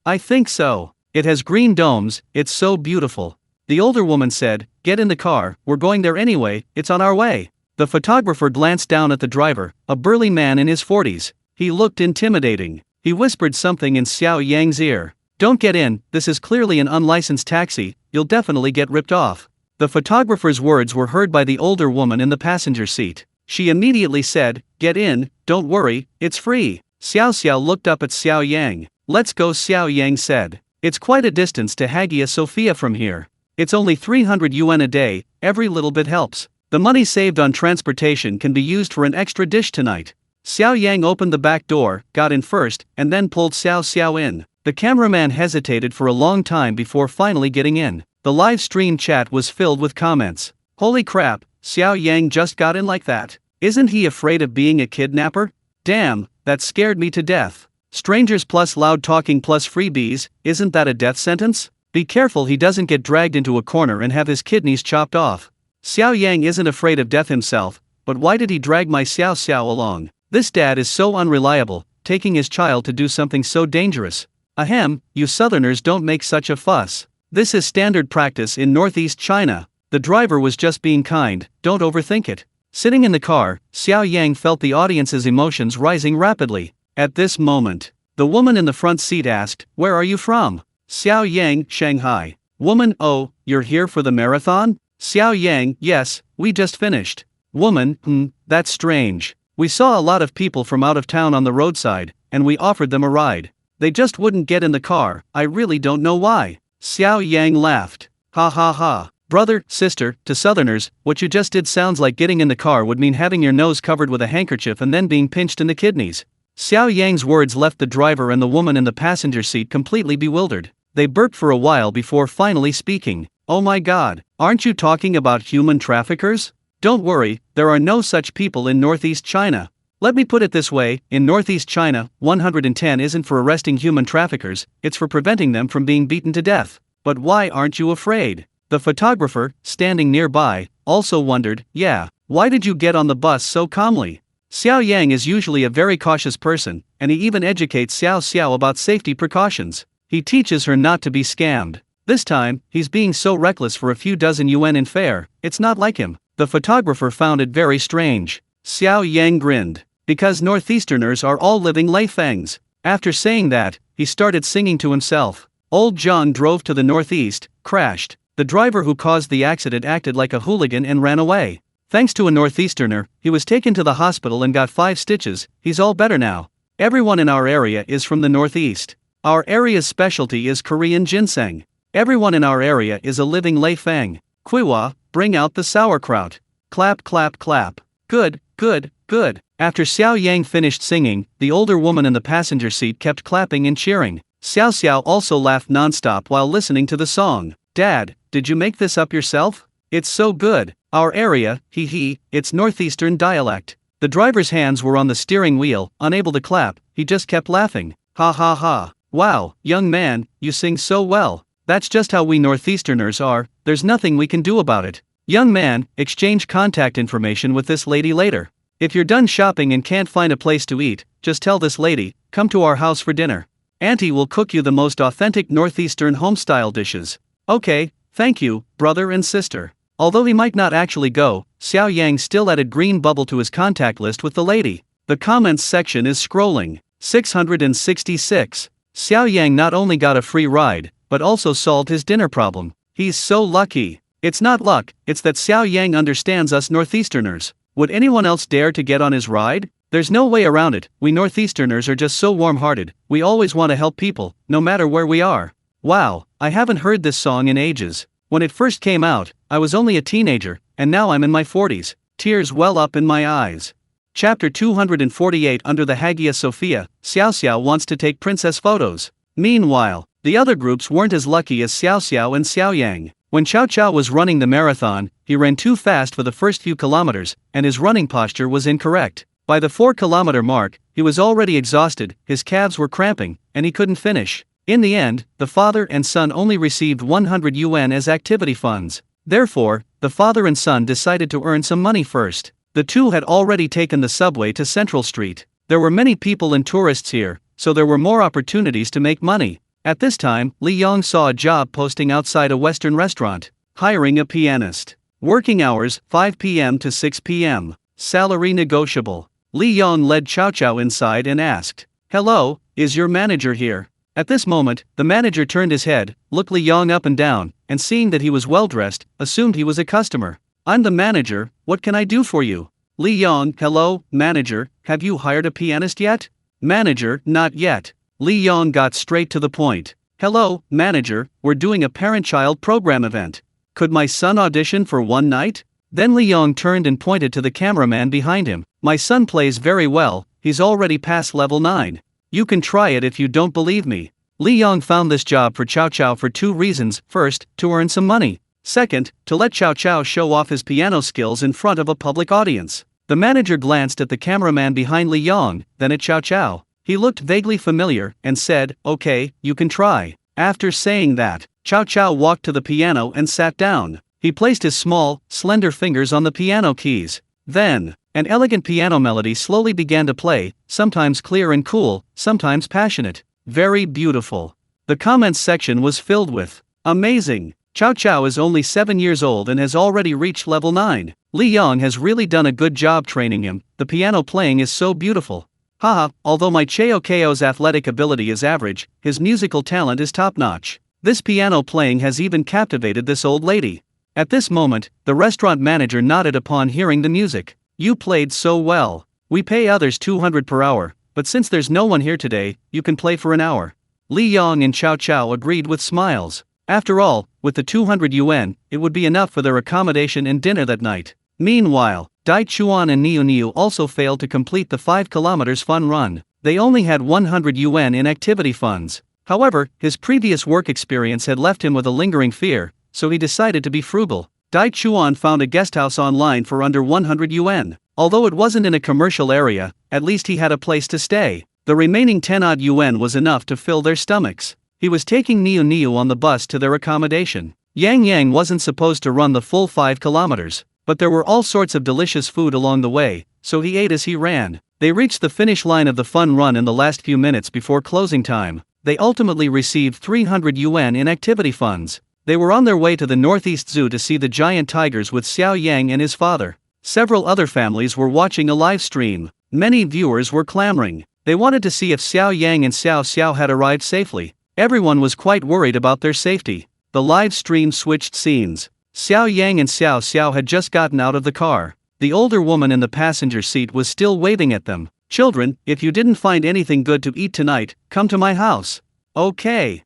I think so. It has green domes, it's so beautiful. The older woman said, "Get in the car, we're going there anyway, it's on our way." The photographer glanced down at the driver, a burly man in his 40s. He looked intimidating. He whispered something in Xiao Yang's ear. "Don't get in, this is clearly an unlicensed taxi, you'll definitely get ripped off." The photographer's words were heard by the older woman in the passenger seat. She immediately said, "Get in, don't worry, it's free." Xiao Xiao looked up at Xiao Yang. "Let's go," Xiao Yang said. "It's quite a distance to Hagia Sophia from here. It's only 300 yuan a day, every little bit helps. The money saved on transportation can be used for an extra dish tonight." Xiao Yang opened the back door, got in first, and then pulled Xiao Xiao in. The cameraman hesitated for a long time before finally getting in. The live stream chat was filled with comments. "Holy crap, Xiao Yang just got in like that. Isn't he afraid of being a kidnapper? Damn, that scared me to death. Strangers plus loud talking plus freebies, isn't that a death sentence? Be careful he doesn't get dragged into a corner and have his kidneys chopped off." Xiao Yang isn't afraid of death himself, but why did he drag my Xiao Xiao along? This dad is so unreliable, taking his child to do something so dangerous. Ahem, you southerners don't make such a fuss. This is standard practice in Northeast China. The driver was just being kind, don't overthink it. Sitting in the car, Xiao Yang felt the audience's emotions rising rapidly. At this moment, the woman in the front seat asked, "Where are you from?" Xiao Yang, Shanghai. Woman, "Oh, you're here for the marathon?" Xiao Yang, "Yes, we just finished." Woman, that's strange. We saw a lot of people from out of town on the roadside, and we offered them a ride. They just wouldn't get in the car, I really don't know why. Xiao Yang laughed. Ha ha ha. Brother, sister, to southerners, what you just did sounds like getting in the car would mean having your nose covered with a handkerchief and then being pinched in the kidneys. Xiao Yang's words left the driver and the woman in the passenger seat completely bewildered. They burped for a while before finally speaking. "Oh my god, aren't you talking about human traffickers? Don't worry, there are no such people in Northeast China. Let me put it this way, in Northeast China, 110 isn't for arresting human traffickers, it's for preventing them from being beaten to death. But why aren't you afraid?" The photographer, standing nearby, also wondered, "Yeah, why did you get on the bus so calmly?" Xiao Yang is usually a very cautious person, and he even educates Xiao Xiao about safety precautions. He teaches her not to be scammed. This time, he's being so reckless for a few dozen yuan in fare, it's not like him. The photographer found it very strange. Xiao Yang grinned. Because Northeasterners are all living lifengs. After saying that, he started singing to himself. Old John drove to the northeast, crashed. The driver who caused the accident acted like a hooligan and ran away. Thanks to a Northeasterner, he was taken to the hospital and got 5 stitches, he's all better now. Everyone in our area is from the Northeast. Our area's specialty is Korean ginseng. Everyone in our area is a living lifeng. Quiwa, bring out the sauerkraut. Clap clap clap. Good, good, good. After Xiao Yang finished singing, the older woman in the passenger seat kept clapping and cheering. Xiao Xiao also laughed nonstop while listening to the song. "Dad, did you make this up yourself? It's so good. Our area, it's Northeastern dialect." The driver's hands were on the steering wheel, unable to clap, he just kept laughing. Ha ha ha. "Wow, young man, you sing so well. That's just how we Northeasterners are, there's nothing we can do about it." Young man, exchange contact information with this lady later. If you're done shopping and can't find a place to eat, just tell this lady, come to our house for dinner. Auntie will cook you the most authentic northeastern homestyle dishes. Okay, thank you, brother and sister. Although he might not actually go, Xiao Yang still added green bubble to his contact list with the lady. The comments section is scrolling. 666. Xiao Yang not only got a free ride, but also solved his dinner problem. He's so lucky. It's not luck, it's that Xiao Yang understands us Northeasterners. Would anyone else dare to get on his ride? There's no way around it, we Northeasterners are just so warm-hearted, we always want to help people, no matter where we are. Wow, I haven't heard this song in ages. When it first came out, I was only a teenager, and now I'm in my 40s. Tears well up in my eyes. Chapter 248. Under the Hagia Sophia, Xiao Xiao wants to take princess photos. Meanwhile, the other groups weren't as lucky as Xiao Xiao and Xiao Yang. When Xiao Xiao was running the marathon, he ran too fast for the first few kilometers, and his running posture was incorrect. By the 4-kilometer mark, he was already exhausted, his calves were cramping, and he couldn't finish. In the end, the father and son only received 100 yuan as activity funds. Therefore, the father and son decided to earn some money first. The two had already taken the subway to Central Street. There were many people and tourists here, so there were more opportunities to make money. At this time, Li Yong saw a job posting outside a Western restaurant, hiring a pianist. Working hours, 5 p.m. to 6 p.m. Salary negotiable. Li Yong led Xiao Xiao inside and asked, "Hello, is your manager here?" At this moment, the manager turned his head, looked Li Yong up and down, and seeing that he was well-dressed, assumed he was a customer. "I'm the manager, what can I do for you?" Li Yong, "Hello, manager, have you hired a pianist yet?" Manager, "Not yet." Li Yong got straight to the point. "Hello, manager, we're doing a parent-child program event. Could my son audition for one night?" Then Li Yong turned and pointed to the cameraman behind him. "My son plays very well, he's already past level 9. You can try it if you don't believe me." Li Yong found this job for Xiao Xiao for 2 reasons. First, to earn some money. Second, to let Xiao Xiao show off his piano skills in front of a public audience. The manager glanced at the cameraman behind Li Yong, then at Xiao Xiao. He looked vaguely familiar, and said, "Okay, you can try." After saying that, Xiao Xiao walked to the piano and sat down. He placed his small, slender fingers on the piano keys. Then, an elegant piano melody slowly began to play, sometimes clear and cool, sometimes passionate. Very beautiful. The comments section was filled with, "Amazing! Xiao Xiao is only 7 years old and has already reached level 9. Li Yong has really done a good job training him, the piano playing is so beautiful. Haha, although my Xiao Xiao's athletic ability is average, his musical talent is top-notch. This piano playing has even captivated this old lady." At this moment, the restaurant manager nodded upon hearing the music. "You played so well. We pay others 200 per hour, but since there's no one here today, you can play for an hour." Li Yong and Xiao Xiao agreed with smiles. After all, with the 200 yuan, it would be enough for their accommodation and dinner that night. Meanwhile, Dai Chuan and Niu Niu also failed to complete the 5 kilometers fun run. They only had 100 yuan in activity funds. However, his previous work experience had left him with a lingering fear, so he decided to be frugal. Dai Chuan found a guesthouse online for under 100 yuan. Although it wasn't in a commercial area, at least he had a place to stay. The remaining 10-odd yuan was enough to fill their stomachs. He was taking Niu Niu on the bus to their accommodation. Yang wasn't supposed to run the full 5 kilometers. But there were all sorts of delicious food along the way, so he ate as he ran. They reached the finish line of the fun run in the last few minutes before closing time. They ultimately received 300 yuan in activity funds. They were on their way to the Northeast Zoo to see the giant tigers with Xiao Yang and his father. Several other families were watching a live stream. Many viewers were clamoring. They wanted to see if Xiao Yang and Xiao Xiao had arrived safely. Everyone was quite worried about their safety. The live stream switched scenes. Xiao Yang and Xiao Xiao had just gotten out of the car. The older woman in the passenger seat was still waving at them. "Children, if you didn't find anything good to eat tonight, come to my house." Okay.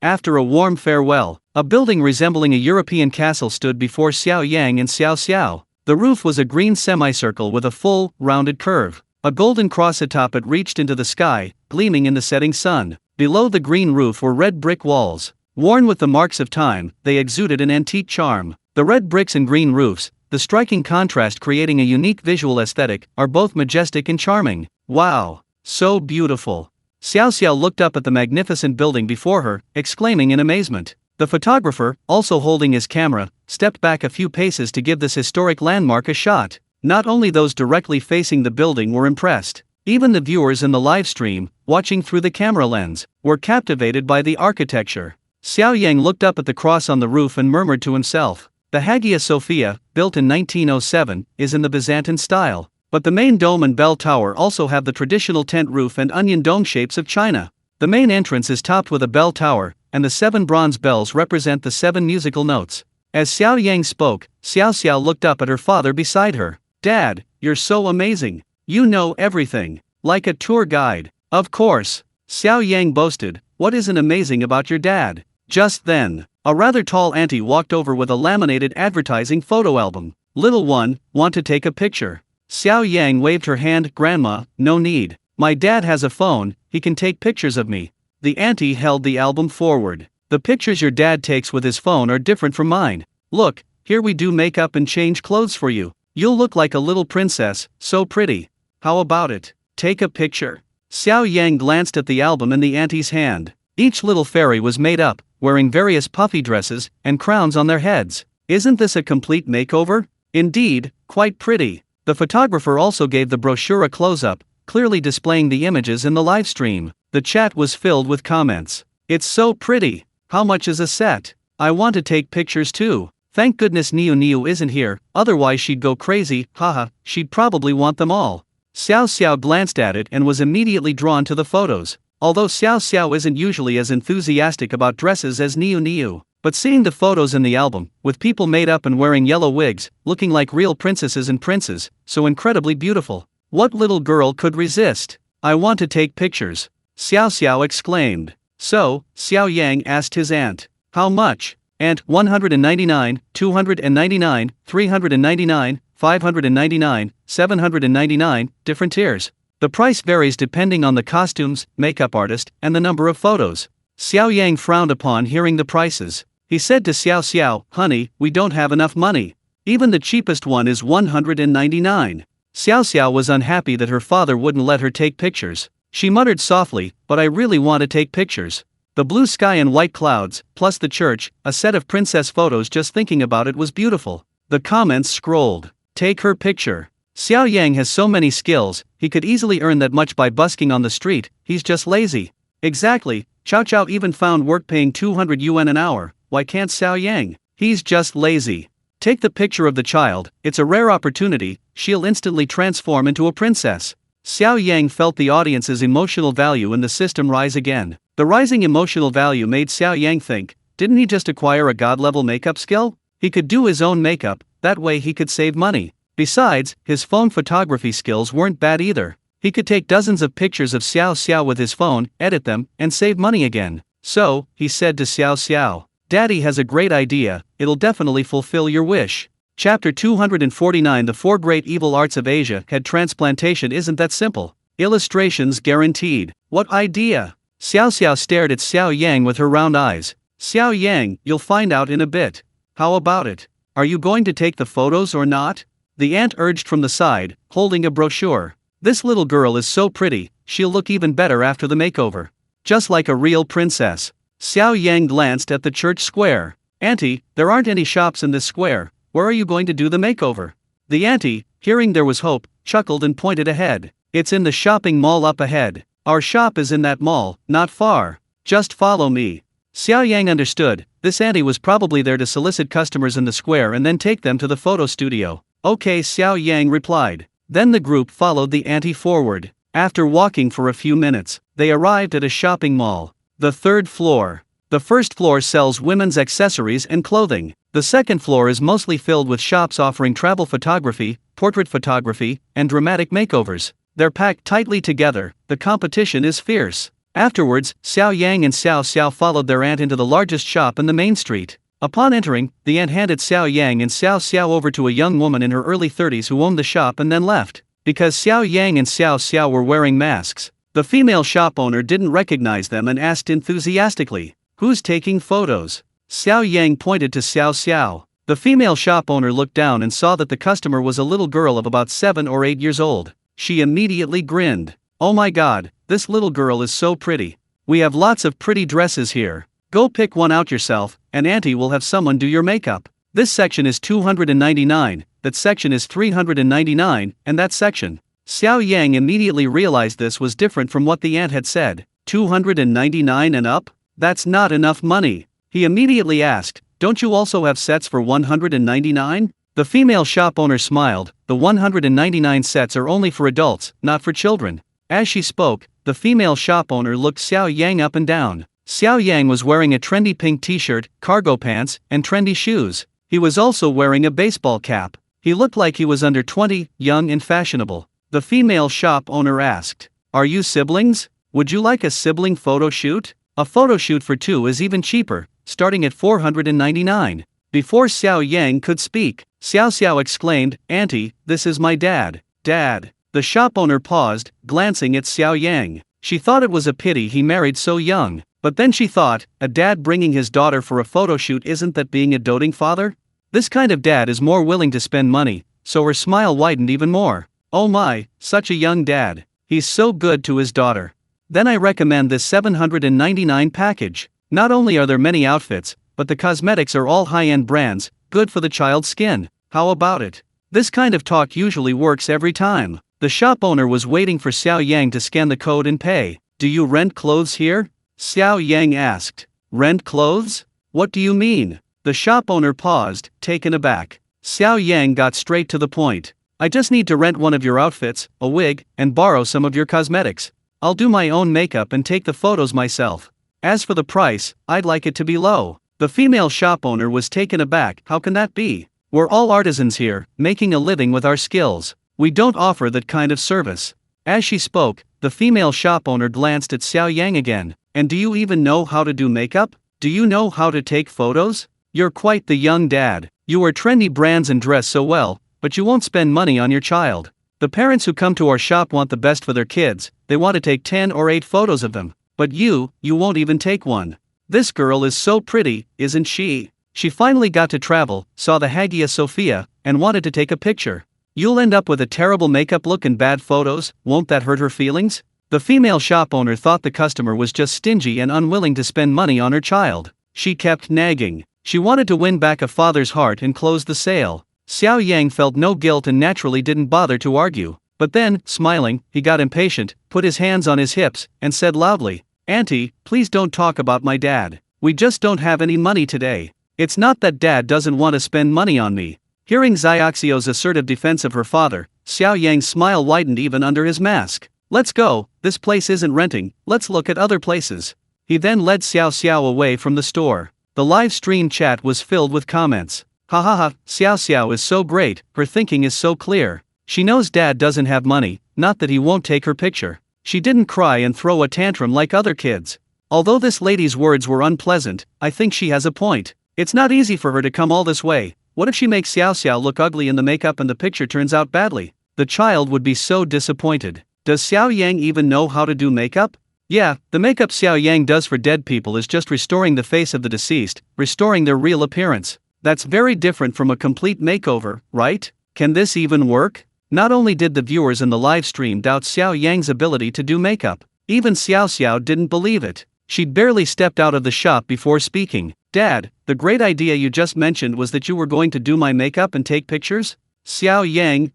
After a warm farewell, a building resembling a European castle stood before Xiao Yang and Xiao Xiao. The roof was a green semicircle with a full, rounded curve. A golden cross atop it reached into the sky, gleaming in the setting sun. Below the green roof were red brick walls. Worn with the marks of time, they exuded an antique charm. The red bricks and green roofs, the striking contrast creating a unique visual aesthetic, are both majestic and charming. Wow! So beautiful! Xiao Xiao looked up at the magnificent building before her, exclaiming in amazement. The photographer, also holding his camera, stepped back a few paces to give this historic landmark a shot. Not only those directly facing the building were impressed. Even the viewers in the live stream, watching through the camera lens, were captivated by the architecture. Xiao Yang looked up at the cross on the roof and murmured to himself, "The Hagia Sophia, built in 1907, is in the Byzantine style, but the main dome and bell tower also have the traditional tent roof and onion dome shapes of China. The main entrance is topped with a bell tower, and the 7 bronze bells represent the 7 musical notes." As Xiao Yang spoke, Xiao Xiao looked up at her father beside her. "Dad, you're so amazing. You know everything. Like a tour guide." "Of course," Xiao Yang boasted. "What isn't amazing about your dad?" Just then, a rather tall auntie walked over with a laminated advertising photo album. "Little one, want to take a picture?" Xiao Yang waved her hand. "Grandma, no need. My dad has a phone, he can take pictures of me." The auntie held the album forward. "The pictures your dad takes with his phone are different from mine. Look, here we do makeup and change clothes for you. You'll look like a little princess, so pretty. How about it? Take a picture." Xiao Yang glanced at the album in the auntie's hand. Each little fairy was made up, wearing various puffy dresses and crowns on their heads. "Isn't this a complete makeover?" "Indeed, quite pretty." The photographer also gave the brochure a close-up, clearly displaying the images in the live stream. The chat was filled with comments. "It's so pretty. How much is a set? I want to take pictures too. Thank goodness Niu Niu isn't here, otherwise she'd go crazy, haha, she'd probably want them all." Xiao Xiao glanced at it and was immediately drawn to the photos. Although Xiao Xiao isn't usually as enthusiastic about dresses as Niu Niu, but seeing the photos in the album, with people made up and wearing yellow wigs, looking like real princesses and princes, so incredibly beautiful, what little girl could resist? "I want to take pictures," Xiao Xiao exclaimed. So, Xiao Yang asked his aunt, "How much?" Aunt, 199, 299, 399, 599, 799, different tiers. The price varies depending on the costumes, makeup artist, and the number of photos. Xiao Yang frowned upon hearing the prices. He said to Xiao Xiao, "Honey, we don't have enough money. Even the cheapest one is 199. Xiao Xiao was unhappy that her father wouldn't let her take pictures. She muttered softly, "But I really want to take pictures. The blue sky and white clouds, plus the church, a set of princess photos, just thinking about it was beautiful." The comments scrolled. "Take her picture. Xiao Yang has so many skills, he could easily earn that much by busking on the street, he's just lazy." Exactly, Chow Chow even found work paying 200 yuan an hour, why can't Xiao Yang? He's just lazy. Take the picture of the child, it's a rare opportunity, she'll instantly transform into a princess. Xiao Yang felt the audience's emotional value in the system rise again. The rising emotional value made Xiao Yang think, didn't he just acquire a god-level makeup skill? He could do his own makeup, that way he could save money. Besides, his phone photography skills weren't bad either. He could take dozens of pictures of Xiao Xiao with his phone, edit them, and save money again. So, he said to Xiao Xiao, "Daddy has a great idea, it'll definitely fulfill your wish." Chapter 249 The 4 Great Evil Arts of Asia. Head transplantation isn't that simple. Illustrations guaranteed. What idea? Xiao Xiao stared at Xiao Yang with her round eyes. "Xiao Yang, you'll find out in a bit. How about it? Are you going to take the photos or not?" The aunt urged from the side, holding a brochure. "This little girl is so pretty, she'll look even better after the makeover. Just like a real princess." Xiao Yang glanced at the church square. "Auntie, there aren't any shops in this square, where are you going to do the makeover?" The auntie, hearing there was hope, chuckled and pointed ahead. "It's in the shopping mall up ahead. Our shop is in that mall, not far. Just follow me." Xiao Yang understood, this auntie was probably there to solicit customers in the square and then take them to the photo studio. "Okay," Xiao Yang replied. Then the group followed the auntie forward. After walking for a few minutes, they arrived at a shopping mall. The 3rd floor. The first floor sells women's accessories and clothing. The second floor is mostly filled with shops offering travel photography, portrait photography, and dramatic makeovers. They're packed tightly together, the competition is fierce. Afterwards, Xiao Yang and Xiao Xiao followed their aunt into the largest shop in the main street. Upon entering, the aunt handed Xiao Yang and Xiao Xiao over to a young woman in her early 30s who owned the shop and then left. Because Xiao Yang and Xiao Xiao were wearing masks, the female shop owner didn't recognize them and asked enthusiastically, "Who's taking photos?" Xiao Yang pointed to Xiao Xiao. The female shop owner looked down and saw that the customer was a little girl of about 7 or 8 years old. She immediately grinned. "Oh my god, this little girl is so pretty. We have lots of pretty dresses here. Go pick one out yourself, and auntie will have someone do your makeup. This section is 299, that section is 399, and that section. Xiao Yang immediately realized this was different from what the aunt had said. 299 and up? That's not enough money. He immediately asked, don't you also have sets for 199? The female shop owner smiled, the 199 sets are only for adults, not for children. As she spoke, the female shop owner looked Xiao Yang up and down. Xiao Yang was wearing a trendy pink t-shirt, cargo pants, and trendy shoes. He was also wearing a baseball cap. He looked like he was under 20, young and fashionable. The female shop owner asked, are you siblings? Would you like a sibling photo shoot? A photo shoot for two is even cheaper, starting at 499. Before Xiao Yang could speak, Xiao exclaimed, Auntie, this is my dad. Dad. The shop owner paused, glancing at Xiao Yang. She thought it was a pity he married so young. But then she thought, a dad bringing his daughter for a photo shoot, isn't that being a doting father? This kind of dad is more willing to spend money, so her smile widened even more. Oh my, such a young dad. He's so good to his daughter. Then I recommend this 799 package. Not only are there many outfits, but the cosmetics are all high-end brands, good for the child's skin. How about it? This kind of talk usually works every time. The shop owner was waiting for Xiao Yang to scan the code and pay. Do you rent clothes here? Xiao Yang asked. Rent clothes? What do you mean? The shop owner paused, taken aback. Xiao Yang got straight to the point. I just need to rent one of your outfits, a wig, and borrow some of your cosmetics. I'll do my own makeup and take the photos myself. As for the price, I'd like it to be low. The female shop owner was taken aback. How can that be? We're all artisans here, making a living with our skills. We don't offer that kind of service. As she spoke, the female shop owner glanced at Xiao Yang again. And do you even know how to do makeup? Do you know how to take photos? You're quite the young dad. You wear trendy brands and dress so well, but you won't spend money on your child. The parents who come to our shop want the best for their kids. They want to take 10 or 8 photos of them. But you won't even take one. This girl is so pretty, isn't she? She finally got to travel, saw the Hagia Sophia, and wanted to take a picture. You'll end up with a terrible makeup look and bad photos. Won't that hurt her feelings? The female shop owner thought the customer was just stingy and unwilling to spend money on her child. She kept nagging. She wanted to win back a father's heart and close the sale. Xiao Yang felt no guilt and naturally didn't bother to argue. But then, smiling, he got impatient, put his hands on his hips, and said loudly, Auntie, please don't talk about my dad. We just don't have any money today. It's not that dad doesn't want to spend money on me. Hearing Xiaoxiu's assertive defense of her father, Xiao Yang's smile widened even under his mask. Let's go, this place isn't renting, let's look at other places. He then led Xiao away from the store. The live stream chat was filled with comments. Hahaha, Xiao is so great, her thinking is so clear. She knows dad doesn't have money, not that he won't take her picture. She didn't cry and throw a tantrum like other kids. Although this lady's words were unpleasant, I think she has a point. It's not easy for her to come all this way. What if she makes Xiao look ugly in the makeup and the picture turns out badly? The child would be so disappointed. Does Xiao Yang even know how to do makeup? Yeah, the makeup Xiao Yang does for dead people is just restoring the face of the deceased, restoring their real appearance. That's very different from a complete makeover, right? Can this even work? Not only did the viewers in the live stream doubt Xiao Yang's ability to do makeup, even Xiao didn't believe it. She'd barely stepped out of the shop before speaking. Dad, the great idea you just mentioned was that you were going to do my makeup and take pictures? Xiao Yang,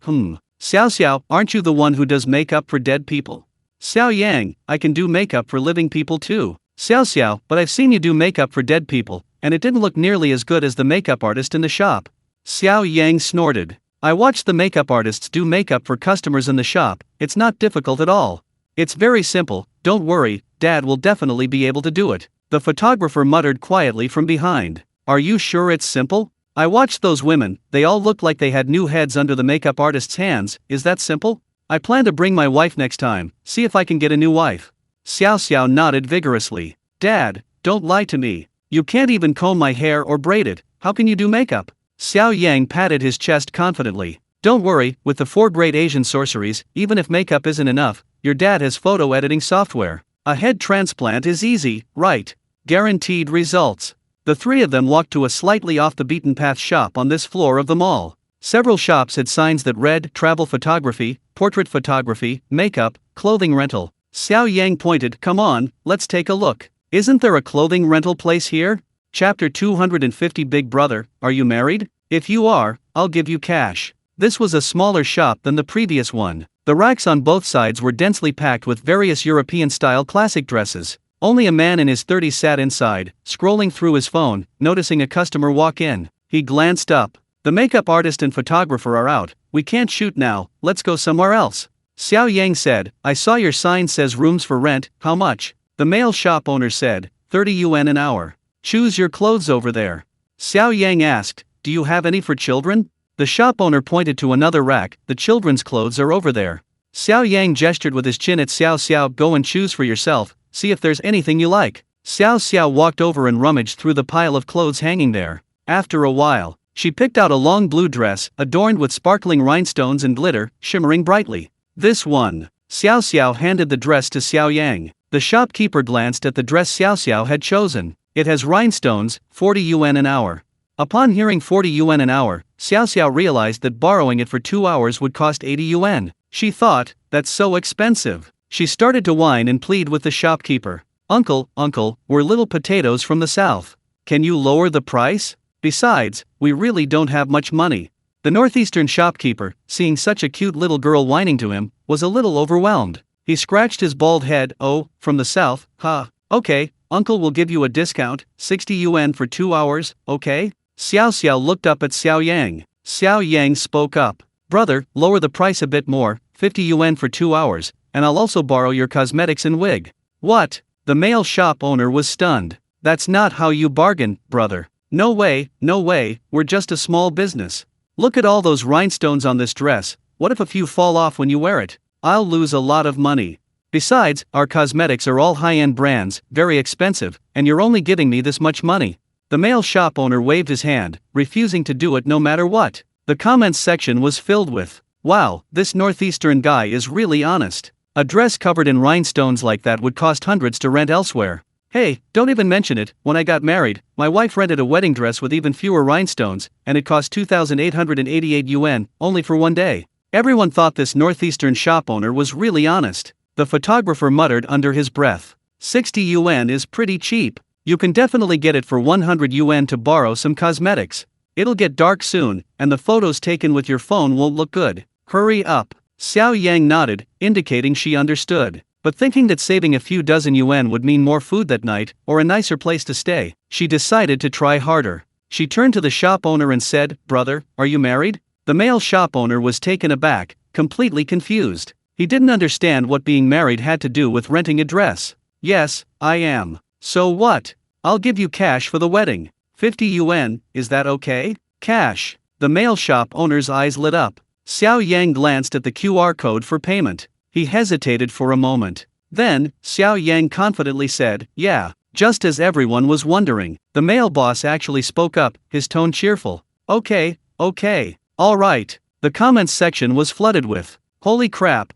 Xiao, aren't you the one who does makeup for dead people? Xiao Yang, I can do makeup for living people too. Xiao, but I've seen you do makeup for dead people, and it didn't look nearly as good as the makeup artist in the shop. Xiao Yang snorted. I watched the makeup artists do makeup for customers in the shop. It's not difficult at all. It's very simple, don't worry, Dad will definitely be able to do it. The photographer muttered quietly from behind. Are you sure it's simple? I watched those women, they all looked like they had new heads under the makeup artist's hands. Is that simple? I plan to bring my wife next time, see if I can get a new wife. Xiao nodded vigorously. Dad, don't lie to me. You can't even comb my hair or braid it, how can you do makeup? Xiao Yang patted his chest confidently. Don't worry, with the 4 great Asian sorceries, even if makeup isn't enough, your dad has photo editing software. A head transplant is easy, right? Guaranteed results. The 3 of them walked to a slightly off-the-beaten-path shop on this floor of the mall. Several shops had signs that read travel photography, portrait photography, makeup, clothing rental. Xiao Yang pointed, come on, let's take a look. Isn't there a clothing rental place here? Chapter 250 Big Brother, are you married? If you are, I'll give you cash. This was a smaller shop than the previous one. The racks on both sides were densely packed with various European-style classic dresses. Only a man in his 30s sat inside, scrolling through his phone, noticing a customer walk in. He glanced up. The makeup artist and photographer are out. We can't shoot now, let's go somewhere else. Xiao Yang said, I saw your sign says rooms for rent, how much? The male shop owner said, 30 yuan an hour. Choose your clothes over there. Xiao Yang asked, do you have any for children? The shop owner pointed to another rack, the children's clothes are over there. Xiao Yang gestured with his chin at Xiao Xiao, go and choose for yourself, see if there's anything you like. Xiao Xiao walked over and rummaged through the pile of clothes hanging there. After a while, she picked out a long blue dress, adorned with sparkling rhinestones and glitter, shimmering brightly. This one. Xiao Xiao handed the dress to Xiao Yang. The shopkeeper glanced at the dress Xiao Xiao had chosen. It has rhinestones, 40 yuan an hour. Upon hearing 40 yuan an hour, Xiao Xiao realized that borrowing it for 2 hours would cost 80 yuan. She thought, that's so expensive. She started to whine and plead with the shopkeeper. Uncle, we're little potatoes from the south. Can you lower the price? Besides, we really don't have much money. The northeastern shopkeeper, seeing such a cute little girl whining to him, was a little overwhelmed. He scratched his bald head. Oh, from the south, huh? Okay, uncle will give you a discount, 60 yuan for 2 hours, okay? Xiao Xiao looked up at Xiao Yang. Xiao Yang spoke up. Brother, lower the price a bit more, 50 yuan for 2 hours, and I'll also borrow your cosmetics and wig. What? The male shop owner was stunned. That's not how you bargain, brother. No way, we're just a small business. Look at all those rhinestones on this dress, what if a few fall off when you wear it? I'll lose a lot of money. Besides, our cosmetics are all high-end brands, very expensive, and you're only giving me this much money. The male shop owner waved his hand, refusing to do it no matter what. The comments section was filled with, wow, this northeastern guy is really honest. A dress covered in rhinestones like that would cost hundreds to rent elsewhere. Hey, don't even mention it, when I got married, my wife rented a wedding dress with even fewer rhinestones, and it cost 2,888 yuan, only for 1 day. Everyone thought this northeastern shop owner was really honest. The photographer muttered under his breath. 60 yuan is pretty cheap. You can definitely get it for 100 yuan to borrow some cosmetics. It'll get dark soon, and the photos taken with your phone won't look good. Hurry up. Xiao Yang nodded, indicating she understood. But thinking that saving a few dozen yuan would mean more food that night, or a nicer place to stay, she decided to try harder. She turned to the shop owner and said, Brother, are you married? The male shop owner was taken aback, completely confused. He didn't understand what being married had to do with renting a dress. Yes, I am. So what? I'll give you cash for the wedding. 50 yuan, is that okay? Cash. The male shop owner's eyes lit up. Xiao Yang glanced at the QR code for payment. He hesitated for a moment. Then, Xiao Yang confidently said, yeah. Just as everyone was wondering, the male boss actually spoke up, his tone cheerful. Okay, all right. The comments section was flooded with, holy crap,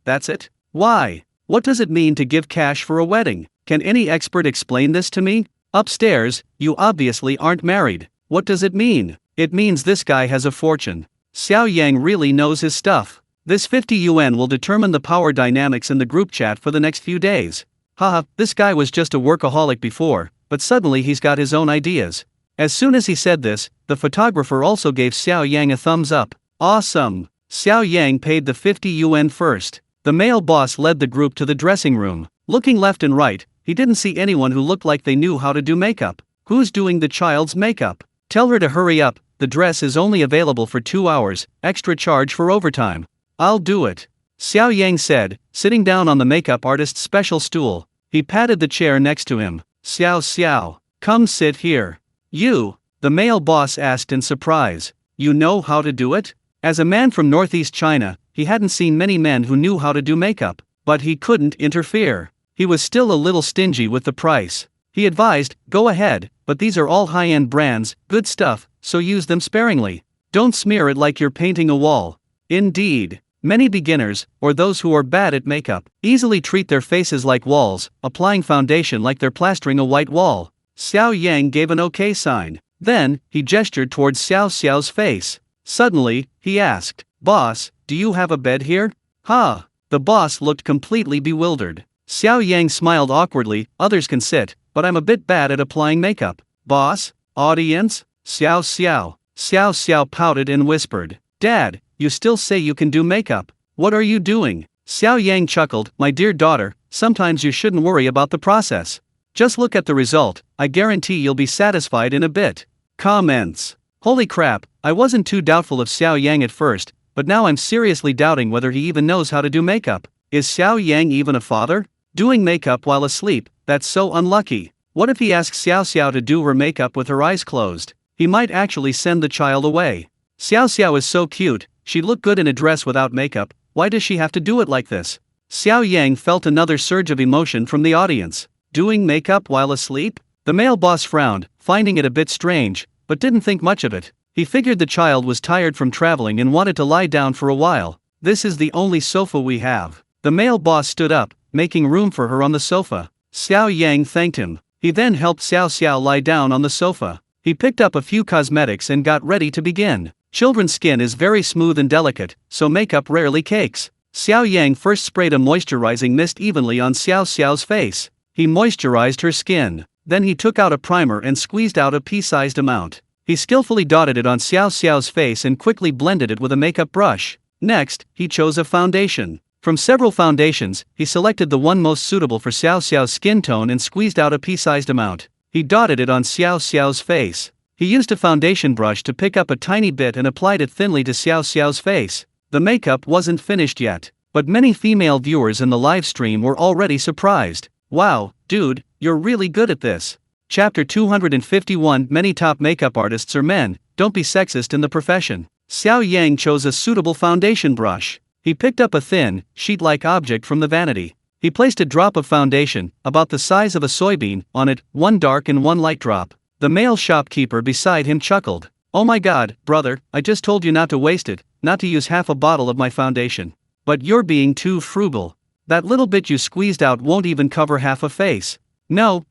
that's it? Why? What does it mean to give cash for a wedding? Can any expert explain this to me? Upstairs, you obviously aren't married. What does it mean? It means this guy has a fortune. Xiao Yang really knows his stuff. This 50 yuan will determine the power dynamics in the group chat for the next few days. Haha, this guy was just a workaholic before, but suddenly he's got his own ideas. As soon as he said this, the photographer also gave Xiao Yang a thumbs up. Awesome! Xiao Yang paid the 50 yuan first. The male boss led the group to the dressing room. Looking left and right, he didn't see anyone who looked like they knew how to do makeup. Who's doing the child's makeup? Tell her to hurry up, the dress is only available for 2 hours, extra charge for overtime. I'll do it. Xiao Yang said, sitting down on the makeup artist's special stool. He patted the chair next to him. Xiao, come sit here. You, the male boss asked in surprise. You know how to do it? As a man from northeast China, he hadn't seen many men who knew how to do makeup, but he couldn't interfere. He was still a little stingy with the price. He advised, go ahead, but these are all high-end brands, good stuff, so use them sparingly. Don't smear it like you're painting a wall. Indeed. Many beginners, or those who are bad at makeup, easily treat their faces like walls, applying foundation like they're plastering a white wall. Xiao Yang gave an okay sign. Then, he gestured towards Xiao Xiao's face. Suddenly, he asked, Boss, do you have a bed here? The boss looked completely bewildered. Xiao Yang smiled awkwardly. Others can sit, but I'm a bit bad at applying makeup. Boss? Audience? Xiao Xiao. Xiao Xiao pouted and whispered. Dad, you still say you can do makeup. What are you doing? Xiao Yang chuckled. My dear daughter, sometimes you shouldn't worry about the process. Just look at the result, I guarantee you'll be satisfied in a bit. Comments. Holy crap, I wasn't too doubtful of Xiao Yang at first, but now I'm seriously doubting whether he even knows how to do makeup. Is Xiao Yang even a father? Doing makeup while asleep, that's so unlucky. What if he asks Xiao Xiao to do her makeup with her eyes closed? He might actually send the child away. Xiao Xiao is so cute, she'd look good in a dress without makeup. Why does she have to do it like this? Xiao Yang felt another surge of emotion from the audience. Doing makeup while asleep? The male boss frowned, finding it a bit strange, but didn't think much of it. He figured the child was tired from traveling and wanted to lie down for a while. This is the only sofa we have. The male boss stood up, making room for her on the sofa. Xiao Yang thanked him. He then helped Xiao Xiao lie down on the sofa. He picked up a few cosmetics and got ready to begin. Children's skin is very smooth and delicate, so makeup rarely cakes. Xiao Yang first sprayed a moisturizing mist evenly on Xiao Xiao's face. He moisturized her skin. Then he took out a primer and squeezed out a pea-sized amount. He skillfully dotted it on Xiao Xiao's face and quickly blended it with a makeup brush. Next, he chose a foundation. From several foundations, he selected the one most suitable for Xiao Xiao's skin tone and squeezed out a pea-sized amount. He dotted it on Xiao Xiao's face. He used a foundation brush to pick up a tiny bit and applied it thinly to Xiao Xiao's face. The makeup wasn't finished yet, but many female viewers in the live stream were already surprised. Wow, dude, you're really good at this. Chapter 251. Many top makeup artists are men, don't be sexist in the profession. Xiao Yang chose a suitable foundation brush. He picked up a thin, sheet-like object from the vanity. He placed a drop of foundation, about the size of a soybean, on it, one dark and one light drop. The male shopkeeper beside him chuckled. Oh my god, brother, I just told you not to waste it, not to use half a bottle of my foundation. But you're being too frugal. That little bit you squeezed out won't even cover half a face. No,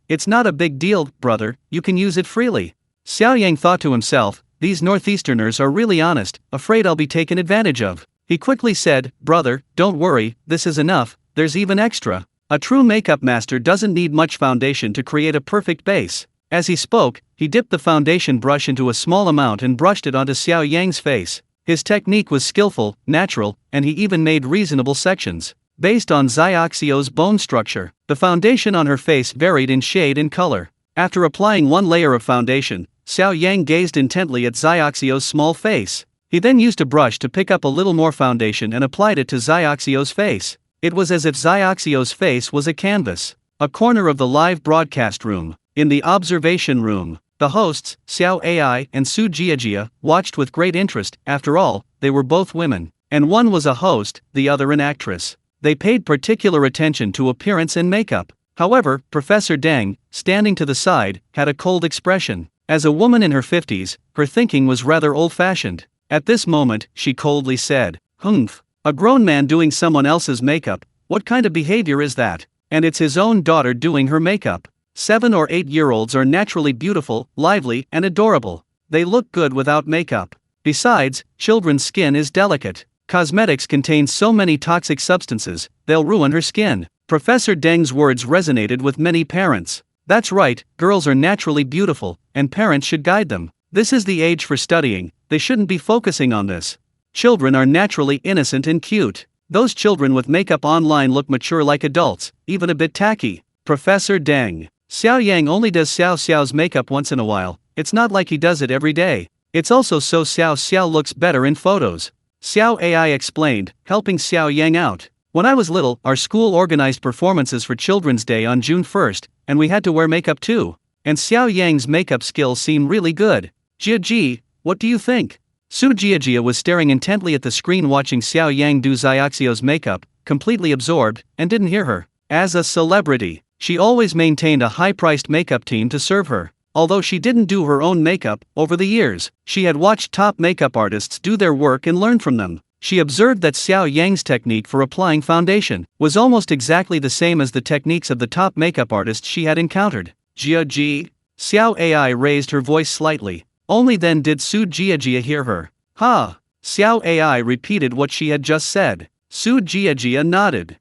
it's not a big deal, brother, you can use it freely. Xiao Yang thought to himself, these Northeasterners are really honest, afraid I'll be taken advantage of. He quickly said, brother, don't worry, this is enough, there's even extra. A true makeup master doesn't need much foundation to create a perfect base. As he spoke, he dipped the foundation brush into a small amount and brushed it onto Xiao Yang's face. His technique was skillful, natural, and he even made reasonable sections. Based on Xiaoxiao's bone structure, the foundation on her face varied in shade and color. After applying one layer of foundation, Xiao Yang gazed intently at Xiaoxiao's small face. He then used a brush to pick up a little more foundation and applied it to Xiaoxiao's face. It was as if Xiaoxiao's face was a canvas. A corner of the live broadcast room. In the observation room, the hosts, Xiao Ai and Su Jiajia, watched with great interest. After all, they were both women, and one was a host, the other an actress. They paid particular attention to appearance and makeup. However, Professor Deng, standing to the side, had a cold expression. As a woman in her 50s, her thinking was rather old-fashioned. At this moment, she coldly said, "Humph, a grown man doing someone else's makeup, what kind of behavior is that? And it's his own daughter doing her makeup." 7 or 8-year-olds are naturally beautiful, lively, and adorable. They look good without makeup. Besides, children's skin is delicate. Cosmetics contain so many toxic substances, they'll ruin her skin. Professor Deng's words resonated with many parents. That's right, girls are naturally beautiful, and parents should guide them. This is the age for studying, they shouldn't be focusing on this. Children are naturally innocent and cute. Those children with makeup online look mature like adults, even a bit tacky. Professor Deng. Xiao Yang only does Xiao Xiao's makeup once in a while, it's not like he does it every day. It's also so Xiao Xiao looks better in photos. Xiao Ai explained, helping Xiao Yang out. When I was little, our school organized performances for Children's Day on June 1st, and we had to wear makeup too. And Xiao Yang's makeup skills seem really good. Jia, what do you think? Su Jiajia was staring intently at the screen watching Xiao Yang do Xiaoxiao's makeup, completely absorbed, and didn't hear her. As a celebrity, she always maintained a high-priced makeup team to serve her. Although she didn't do her own makeup, over the years, she had watched top makeup artists do their work and learned from them. She observed that Xiao Yang's technique for applying foundation was almost exactly the same as the techniques of the top makeup artists she had encountered. Jia, Xiao Ai raised her voice slightly. Only then did Su Jiajia hear her. Ha! Xiao Ai repeated what she had just said. Su Jiajia nodded.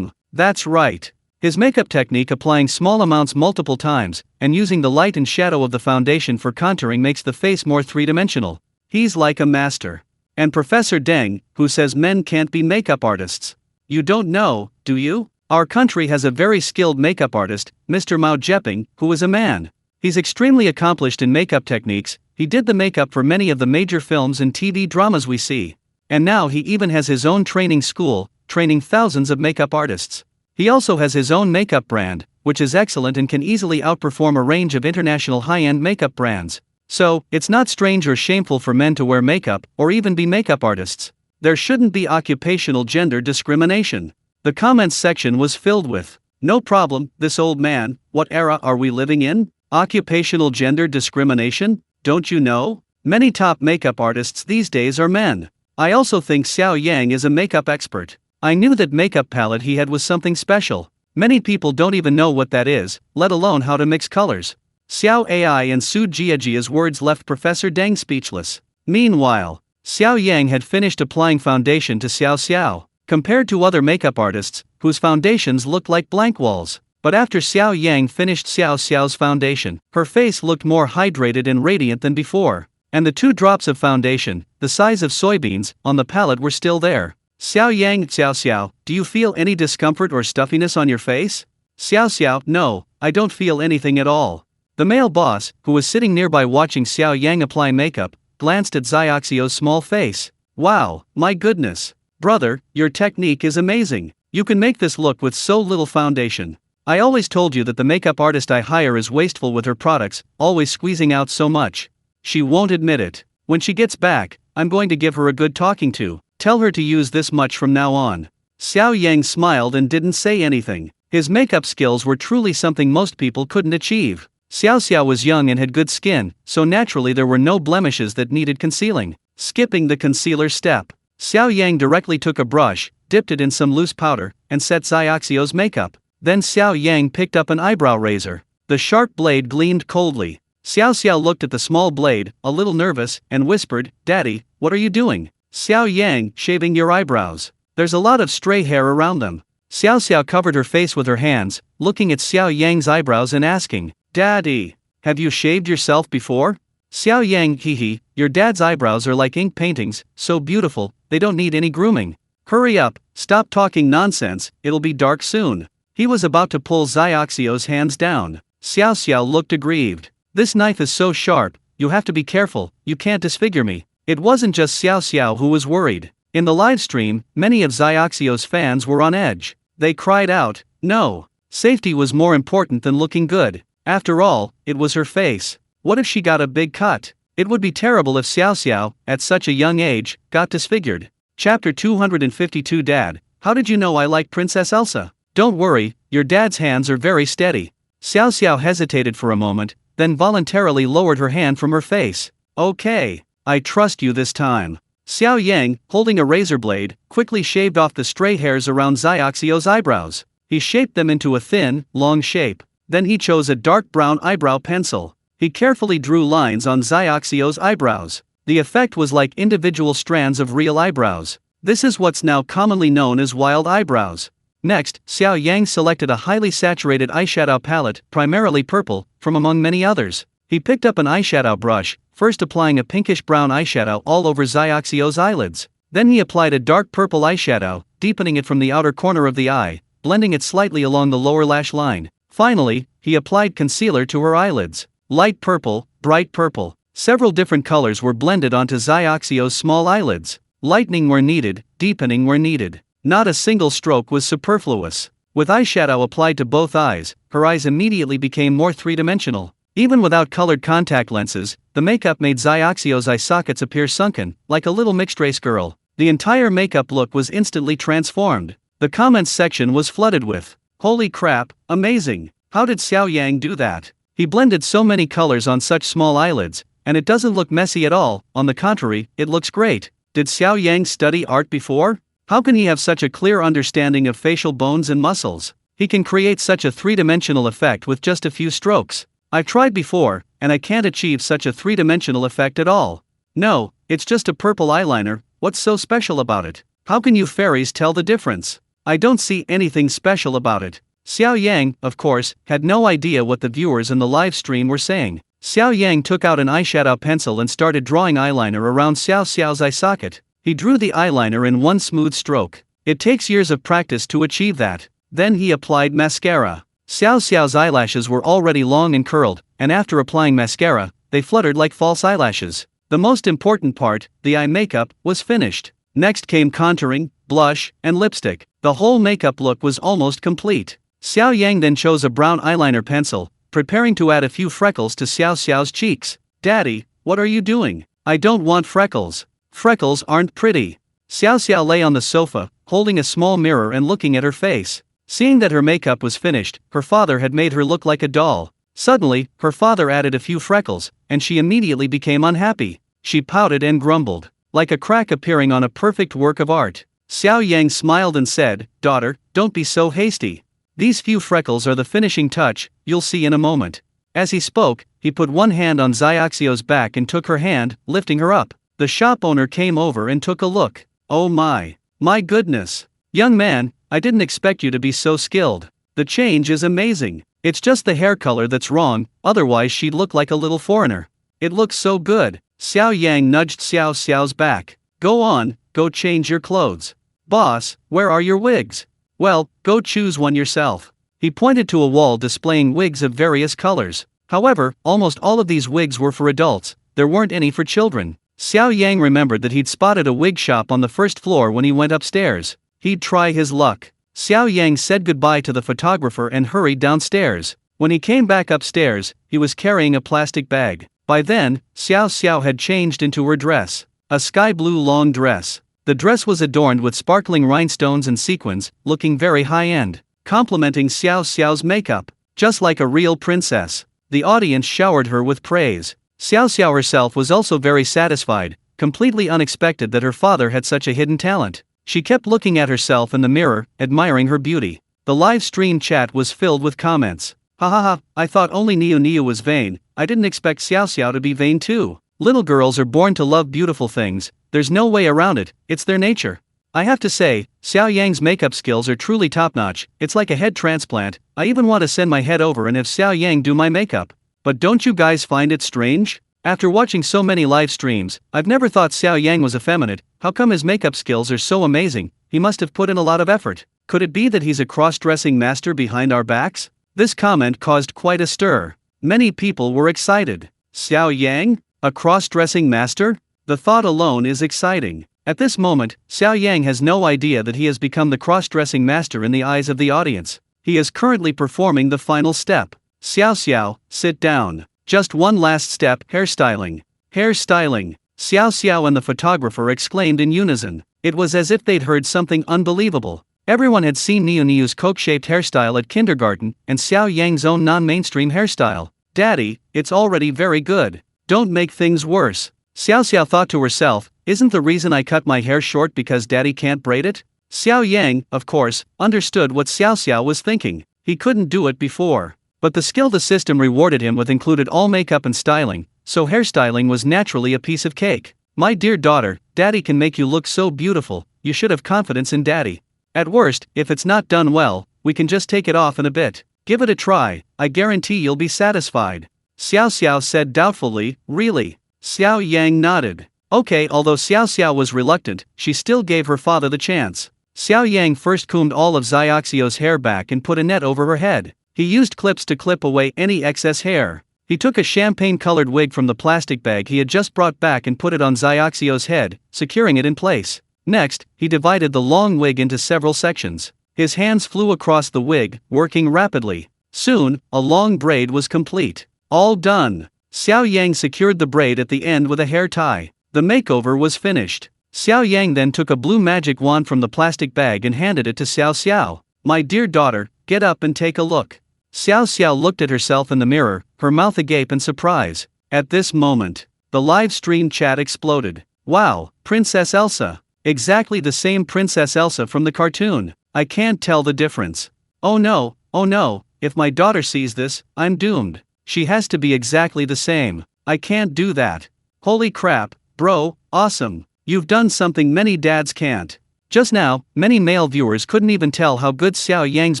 That's right. His makeup technique, applying small amounts multiple times, and using the light and shadow of the foundation for contouring, makes the face more three-dimensional. He's like a master. And Professor Deng, who says men can't be makeup artists. You don't know, do you? Our country has a very skilled makeup artist, Mr. Mao Zedong, who is a man. He's extremely accomplished in makeup techniques. He did the makeup for many of the major films and TV dramas we see. And now he even has his own training school, training thousands of makeup artists. He also has his own makeup brand, which is excellent and can easily outperform a range of international high-end makeup brands. So, it's not strange or shameful for men to wear makeup, or even be makeup artists. There shouldn't be occupational gender discrimination. The comments section was filled with, "No problem, this old man, what era are we living in? Occupational gender discrimination? Don't you know? Many top makeup artists these days are men." I also think Xiao Yang is a makeup expert. I knew that makeup palette he had was something special. Many people don't even know what that is, let alone how to mix colors. Xiao Ai and Su Jiajia's words left Professor Deng speechless. Meanwhile, Xiao Yang had finished applying foundation to Xiao Xiao. Compared to other makeup artists, whose foundations looked like blank walls. But after Xiao Yang finished Xiao Xiao's foundation, her face looked more hydrated and radiant than before. And the 2 drops of foundation, the size of soybeans, on the palette were still there. Xiao Yang, Xiao Xiao, do you feel any discomfort or stuffiness on your face? Xiao Xiao, no, I don't feel anything at all. The male boss, who was sitting nearby watching Xiao Yang apply makeup, glanced at Xiaoxiao's small face. Wow, my goodness. Brother, your technique is amazing. You can make this look with so little foundation. I always told you that the makeup artist I hire is wasteful with her products, always squeezing out so much. She won't admit it. When she gets back, I'm going to give her a good talking to. Tell her to use this much from now on. Xiao Yang smiled and didn't say anything. His makeup skills were truly something most people couldn't achieve. Xiao Xiao was young and had good skin, so naturally there were no blemishes that needed concealing. Skipping the concealer step, Xiao Yang directly took a brush, dipped it in some loose powder, and set Xiaoxiao's makeup. Then Xiao Yang picked up an eyebrow razor. The sharp blade gleamed coldly. Xiao Xiao looked at the small blade, a little nervous, and whispered, "Daddy, what are you doing?" Xiao Yang, shaving your eyebrows. There's a lot of stray hair around them. Xiao Xiao covered her face with her hands, looking at Xiao Yang's eyebrows and asking, "Daddy, have you shaved yourself before?" Xiao Yang, hee, your dad's eyebrows are like ink paintings, so beautiful, they don't need any grooming. Hurry up, stop talking nonsense, it'll be dark soon. He was about to pull Xiaoxiao's hands down. Xiao Xiao looked aggrieved. This knife is so sharp, you have to be careful, you can't disfigure me. It wasn't just Xiao Xiao who was worried. In the live stream, many of Xiaoxiao's fans were on edge. They cried out, "No! Safety was more important than looking good." After all, it was her face. What if she got a big cut? It would be terrible if Xiao Xiao, at such a young age, got disfigured. Chapter 252. Dad, how did you know I like Princess Elsa? Don't worry, your dad's hands are very steady. Xiao Xiao hesitated for a moment, then voluntarily lowered her hand from her face. Okay. I trust you this time. Xiao Yang, holding a razor blade, quickly shaved off the stray hairs around Xiaoxiao's eyebrows. He shaped them into a thin, long shape. Then he chose a dark brown eyebrow pencil. He carefully drew lines on Xiaoxiao's eyebrows. The effect was like individual strands of real eyebrows. This is what's now commonly known as wild eyebrows. Next, Xiao Yang selected a highly saturated eyeshadow palette, primarily purple, from among many others. He picked up an eyeshadow brush, first applying a pinkish-brown eyeshadow all over Xiaoxiao's eyelids. Then he applied a dark purple eyeshadow, deepening it from the outer corner of the eye, blending it slightly along the lower lash line. Finally, he applied concealer to her eyelids. Light purple, bright purple. Several different colors were blended onto Xiaoxiao's small eyelids. Lightening where needed, deepening where needed. Not a single stroke was superfluous. With eyeshadow applied to both eyes, her eyes immediately became more three-dimensional. Even without colored contact lenses, the makeup made Xiaoxiao's eye sockets appear sunken, like a little mixed-race girl. The entire makeup look was instantly transformed. The comments section was flooded with, "Holy crap, amazing! How did Xiao Yang do that? He blended so many colors on such small eyelids, and it doesn't look messy at all, on the contrary, it looks great. Did Xiao Yang study art before? How can he have such a clear understanding of facial bones and muscles? He can create such a three-dimensional effect with just a few strokes. I've tried before, and I can't achieve such a three-dimensional effect at all. No, it's just a purple eyeliner, what's so special about it? How can you fairies tell the difference?" I don't see anything special about it. Xiao Yang, of course, had no idea what the viewers in the live stream were saying. Xiao Yang took out an eyeshadow pencil and started drawing eyeliner around Xiao Xiao's eye socket. He drew the eyeliner in one smooth stroke. It takes years of practice to achieve that. Then he applied mascara. Xiao Xiao's eyelashes were already long and curled, and after applying mascara, they fluttered like false eyelashes. The most important part, the eye makeup, was finished. Next came contouring, blush, and lipstick. The whole makeup look was almost complete. Xiao Yang then chose a brown eyeliner pencil, preparing to add a few freckles to Xiao Xiao's cheeks. Daddy, what are you doing? I don't want freckles. Freckles aren't pretty. Xiao Xiao lay on the sofa, holding a small mirror and looking at her face. Seeing that her makeup was finished, her father had made her look like a doll. Suddenly, her father added a few freckles, and she immediately became unhappy. She pouted and grumbled, like a crack appearing on a perfect work of art. Xiao Yang smiled and said, "Daughter, don't be so hasty. These few freckles are the finishing touch, you'll see in a moment." As he spoke, he put one hand on Xiaoxio's back and took her hand, lifting her up. The shop owner came over and took a look. "Oh my goodness. Young man, I didn't expect you to be so skilled. The change is amazing. It's just the hair color that's wrong, otherwise she'd look like a little foreigner. It looks so good." Xiao Yang nudged Xiao Xiao's back. "Go on, go change your clothes." "Boss, where are your wigs?" "Well, go choose one yourself." He pointed to a wall displaying wigs of various colors. However, almost all of these wigs were for adults, there weren't any for children. Xiao Yang remembered that he'd spotted a wig shop on the first floor when he went upstairs. He'd try his luck. Xiao Yang said goodbye to the photographer and hurried downstairs. When he came back upstairs, he was carrying a plastic bag. By then, Xiao Xiao had changed into her dress. A sky blue long dress. The dress was adorned with sparkling rhinestones and sequins, looking very high-end, complementing Xiao Xiao's makeup. Just like a real princess. The audience showered her with praise. Xiao Xiao herself was also very satisfied, completely unexpected that her father had such a hidden talent. She kept looking at herself in the mirror, admiring her beauty. The live stream chat was filled with comments. "Ha ha ha, I thought only Niu was vain, I didn't expect Xiao Xiao to be vain too. Little girls are born to love beautiful things, there's no way around it, it's their nature. I have to say, Xiao Yang's makeup skills are truly top-notch, it's like a head transplant, I even want to send my head over and have Xiao Yang do my makeup. But don't you guys find it strange? After watching so many live streams, I've never thought Xiao Yang was effeminate. How come his makeup skills are so amazing? He must have put in a lot of effort. Could it be that he's a cross-dressing master behind our backs?" This comment caused quite a stir. Many people were excited. Xiao Yang? A cross-dressing master? The thought alone is exciting. At this moment, Xiao Yang has no idea that he has become the cross-dressing master in the eyes of the audience. He is currently performing the final step. Xiao Xiao, sit down. Just one last step, hairstyling. Hairstyling. Xiao Xiao and the photographer exclaimed in unison. It was as if they'd heard something unbelievable. Everyone had seen Niu's coke-shaped hairstyle at kindergarten, and Xiao Yang's own non-mainstream hairstyle. "Daddy, it's already very good. Don't make things worse." Xiao Xiao thought to herself, "Isn't the reason I cut my hair short because Daddy can't braid it?" Xiao Yang, of course, understood what Xiao Xiao was thinking. He couldn't do it before. But the skill the system rewarded him with included all makeup and styling, so hairstyling was naturally a piece of cake. "My dear daughter, Daddy can make you look so beautiful, you should have confidence in Daddy. At worst, if it's not done well, we can just take it off in a bit. Give it a try, I guarantee you'll be satisfied." Xiao Xiao said doubtfully, "Really?" Xiao Yang nodded. Okay, although Xiao Xiao was reluctant, she still gave her father the chance. Xiao Yang first combed all of Xiaoxio's hair back and put a net over her head. He used clips to clip away any excess hair. He took a champagne-colored wig from the plastic bag he had just brought back and put it on Xiaoxio's head, securing it in place. Next, he divided the long wig into several sections. His hands flew across the wig, working rapidly. Soon, a long braid was complete. All done. Xiao Yang secured the braid at the end with a hair tie. The makeover was finished. Xiao Yang then took a blue magic wand from the plastic bag and handed it to Xiao Xiao. "My dear daughter, get up and take a look." Xiao Xiao looked at herself in the mirror, her mouth agape in surprise. At this moment, the live stream chat exploded. "Wow, Princess Elsa. Exactly the same Princess Elsa from the cartoon. I can't tell the difference. Oh no, if my daughter sees this, I'm doomed. She has to be exactly the same. I can't do that. Holy crap, bro, awesome. You've done something many dads can't." Just now, many male viewers couldn't even tell how good Xiao Yang's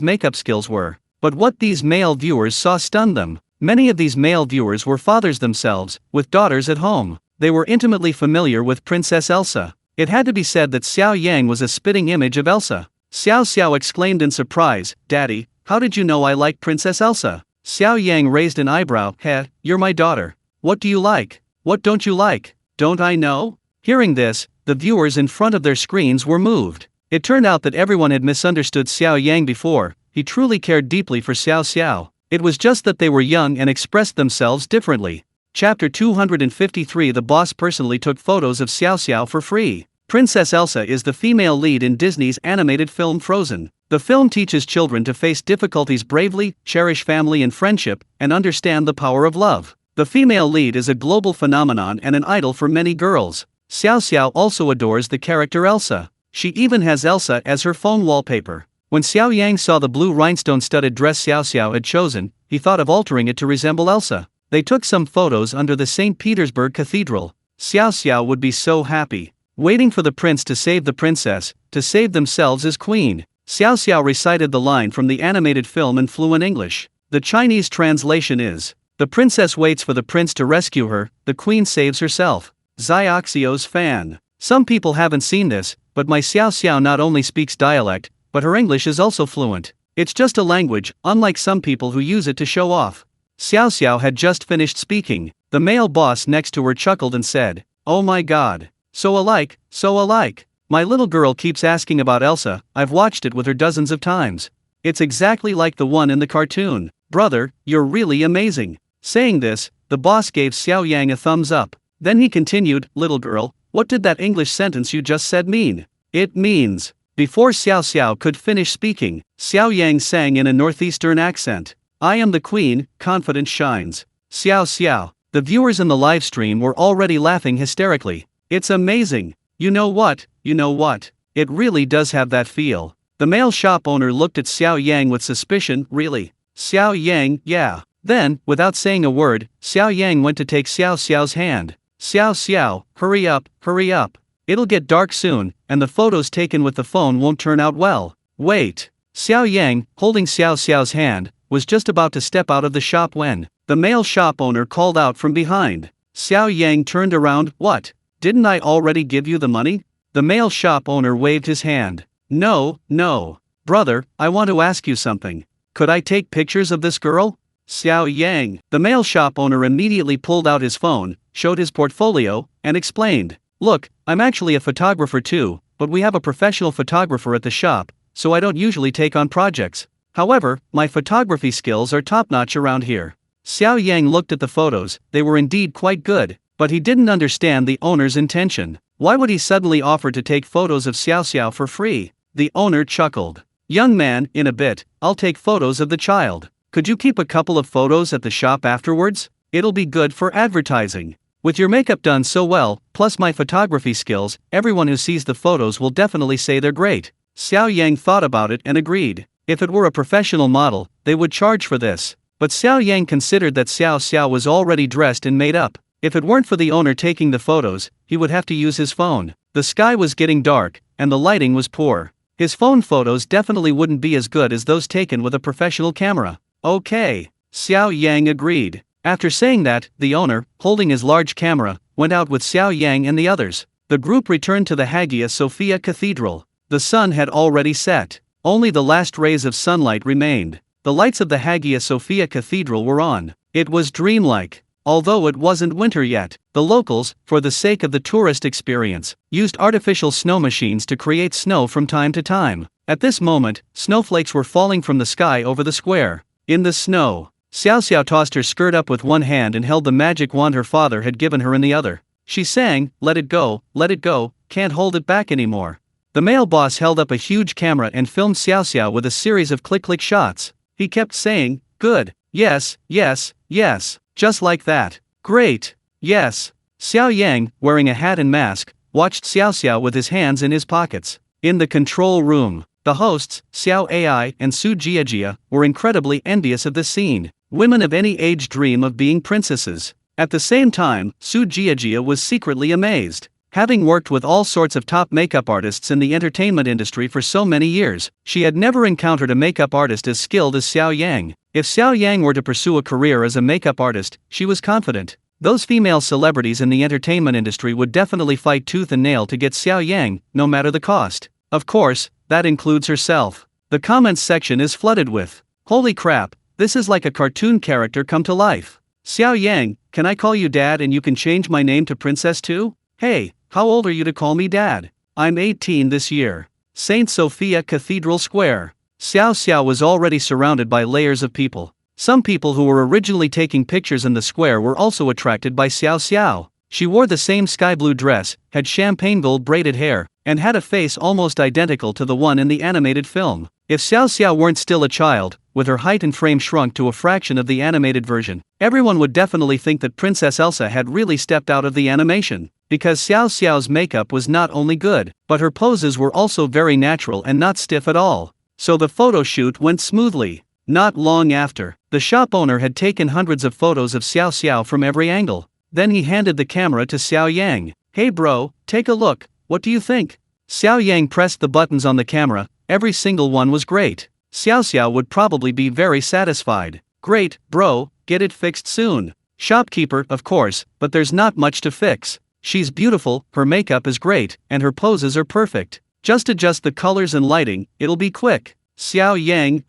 makeup skills were. But what these male viewers saw stunned them. Many of these male viewers were fathers themselves, with daughters at home. They were intimately familiar with Princess Elsa. It had to be said that Xiao Yang was a spitting image of Elsa. Xiao exclaimed in surprise, "Daddy, how did you know I like Princess Elsa?" Xiao Yang raised an eyebrow. You're my daughter. What do you like? What don't you like? Don't I know?" Hearing this, the viewers in front of their screens were moved. It turned out that everyone had misunderstood Xiao Yang before. He truly cared deeply for Xiao. It was just that they were young and expressed themselves differently. Chapter 253. The boss personally took photos of Xiao for free. Princess Elsa is the female lead in Disney's animated film Frozen. The film teaches children to face difficulties bravely, cherish family and friendship, and understand the power of love. The female lead is a global phenomenon and an idol for many girls. Xiao also adores the character Elsa. She even has Elsa as her phone wallpaper. When Xiao Yang saw the blue rhinestone-studded dress Xiao had chosen, he thought of altering it to resemble Elsa. They took some photos under the St. Petersburg Cathedral. Xiao would be so happy. Waiting for the prince to save the princess, to save themselves as queen. Xiao recited the line from the animated film in fluent English. The Chinese translation is, "The princess waits for the prince to rescue her, the queen saves herself." Xiao's fan. Some people haven't seen this, but my Xiao not only speaks dialect, but her English is also fluent. It's just a language, unlike some people who use it to show off. Xiao had just finished speaking. The male boss next to her chuckled and said, "Oh my god. So alike, so alike. My little girl keeps asking about Elsa, I've watched it with her dozens of times. It's exactly like the one in the cartoon. Brother, you're really amazing." Saying this, the boss gave Xiao Yang a thumbs up. Then he continued, "Little girl, what did that English sentence you just said mean?" "It means..." Before Xiao could finish speaking, Xiao Yang sang in a northeastern accent, "I am the queen, confidence shines." Xiao. The viewers in the live stream were already laughing hysterically. "It's amazing. You know what? It really does have that feel." The male shop owner looked at Xiao Yang with suspicion. "Really? Xiao Yang, yeah." Then, without saying a word, Xiao Yang went to take Xiao's hand. Xiao, hurry up. It'll get dark soon, and the photos taken with the phone won't turn out well. Wait. Xiao Yang, holding Xiao's hand, was just about to step out of the shop when the male shop owner called out from behind. Xiao Yang turned around. "What? Didn't I already give you the money?" The male shop owner waved his hand. No. Brother, I want to ask you something. Could I take pictures of this girl?" Xiao Yang. The male shop owner immediately pulled out his phone, showed his portfolio, and explained, "Look, I'm actually a photographer too, but we have a professional photographer at the shop, so I don't usually take on projects. However, my photography skills are top-notch around here." Xiao Yang looked at the photos. They were indeed quite good, but he didn't understand the owner's intention. Why would he suddenly offer to take photos of Xiao for free? The owner chuckled. "Young man, in a bit, I'll take photos of the child. Could you keep a couple of photos at the shop afterwards? It'll be good for advertising. With your makeup done so well, plus my photography skills, everyone who sees the photos will definitely say they're great." Xiao Yang thought about it and agreed. If it were a professional model, they would charge for this. But Xiao Yang considered that Xiao was already dressed and made up. If it weren't for the owner taking the photos, he would have to use his phone. The sky was getting dark, and the lighting was poor. His phone photos definitely wouldn't be as good as those taken with a professional camera. "Okay." Xiao Yang agreed. After saying that, the owner, holding his large camera, went out with Xiao Yang and the others. The group returned to the Hagia Sophia Cathedral. The sun had already set. Only the last rays of sunlight remained. The lights of the Hagia Sophia Cathedral were on. It was dreamlike. Although it wasn't winter yet, the locals, for the sake of the tourist experience, used artificial snow machines to create snow from time to time. At this moment, snowflakes were falling from the sky over the square. In the snow, Xiao tossed her skirt up with one hand and held the magic wand her father had given her in the other. She sang, let it go, can't hold it back anymore." The male boss held up a huge camera and filmed Xiao with a series of click shots. He kept saying, "Good, yes, just like that. Great, yes." Xiao Yang, wearing a hat and mask, watched Xiao with his hands in his pockets. In the control room, the hosts, Xiao Ai and Su Jiajia, were incredibly envious of this scene. Women of any age dream of being princesses. At the same time, Su Jiajia was secretly amazed. Having worked with all sorts of top makeup artists in the entertainment industry for so many years, she had never encountered a makeup artist as skilled as Xiao Yang. If Xiao Yang were to pursue a career as a makeup artist, she was confident those female celebrities in the entertainment industry would definitely fight tooth and nail to get Xiao Yang, no matter the cost. Of course, that includes herself. The comments section is flooded with, "Holy crap, this is like a cartoon character come to life. Xiao Yang, can I call you dad and you can change my name to princess too? Hey, how old are you to call me dad? I'm 18 this year. Saint Sophia Cathedral Square." Xiao Xiao was already surrounded by layers of people. Some people who were originally taking pictures in the square were also attracted by Xiao Xiao. She wore the same sky blue dress, had champagne gold braided hair, and had a face almost identical to the one in the animated film. If Xiao Xiao weren't still a child, with her height and frame shrunk to a fraction of the animated version, everyone would definitely think that Princess Elsa had really stepped out of the animation. Because Xiao Xiao's makeup was not only good, but her poses were also very natural and not stiff at all. So the photo shoot went smoothly. Not long after, the shop owner had taken hundreds of photos of Xiao Xiao from every angle. Then he handed the camera to Xiao Yang. "Hey bro, take a look, what do you think?" Xiao Yang pressed the buttons on the camera, every single one was great. Xiao Xiao would probably be very satisfied. "Great, bro, get it fixed soon." Shopkeeper, of course, but there's not much to fix. She's beautiful, her makeup is great, and her poses are perfect. Just adjust the colors and lighting, it'll be quick. Xiao Yang,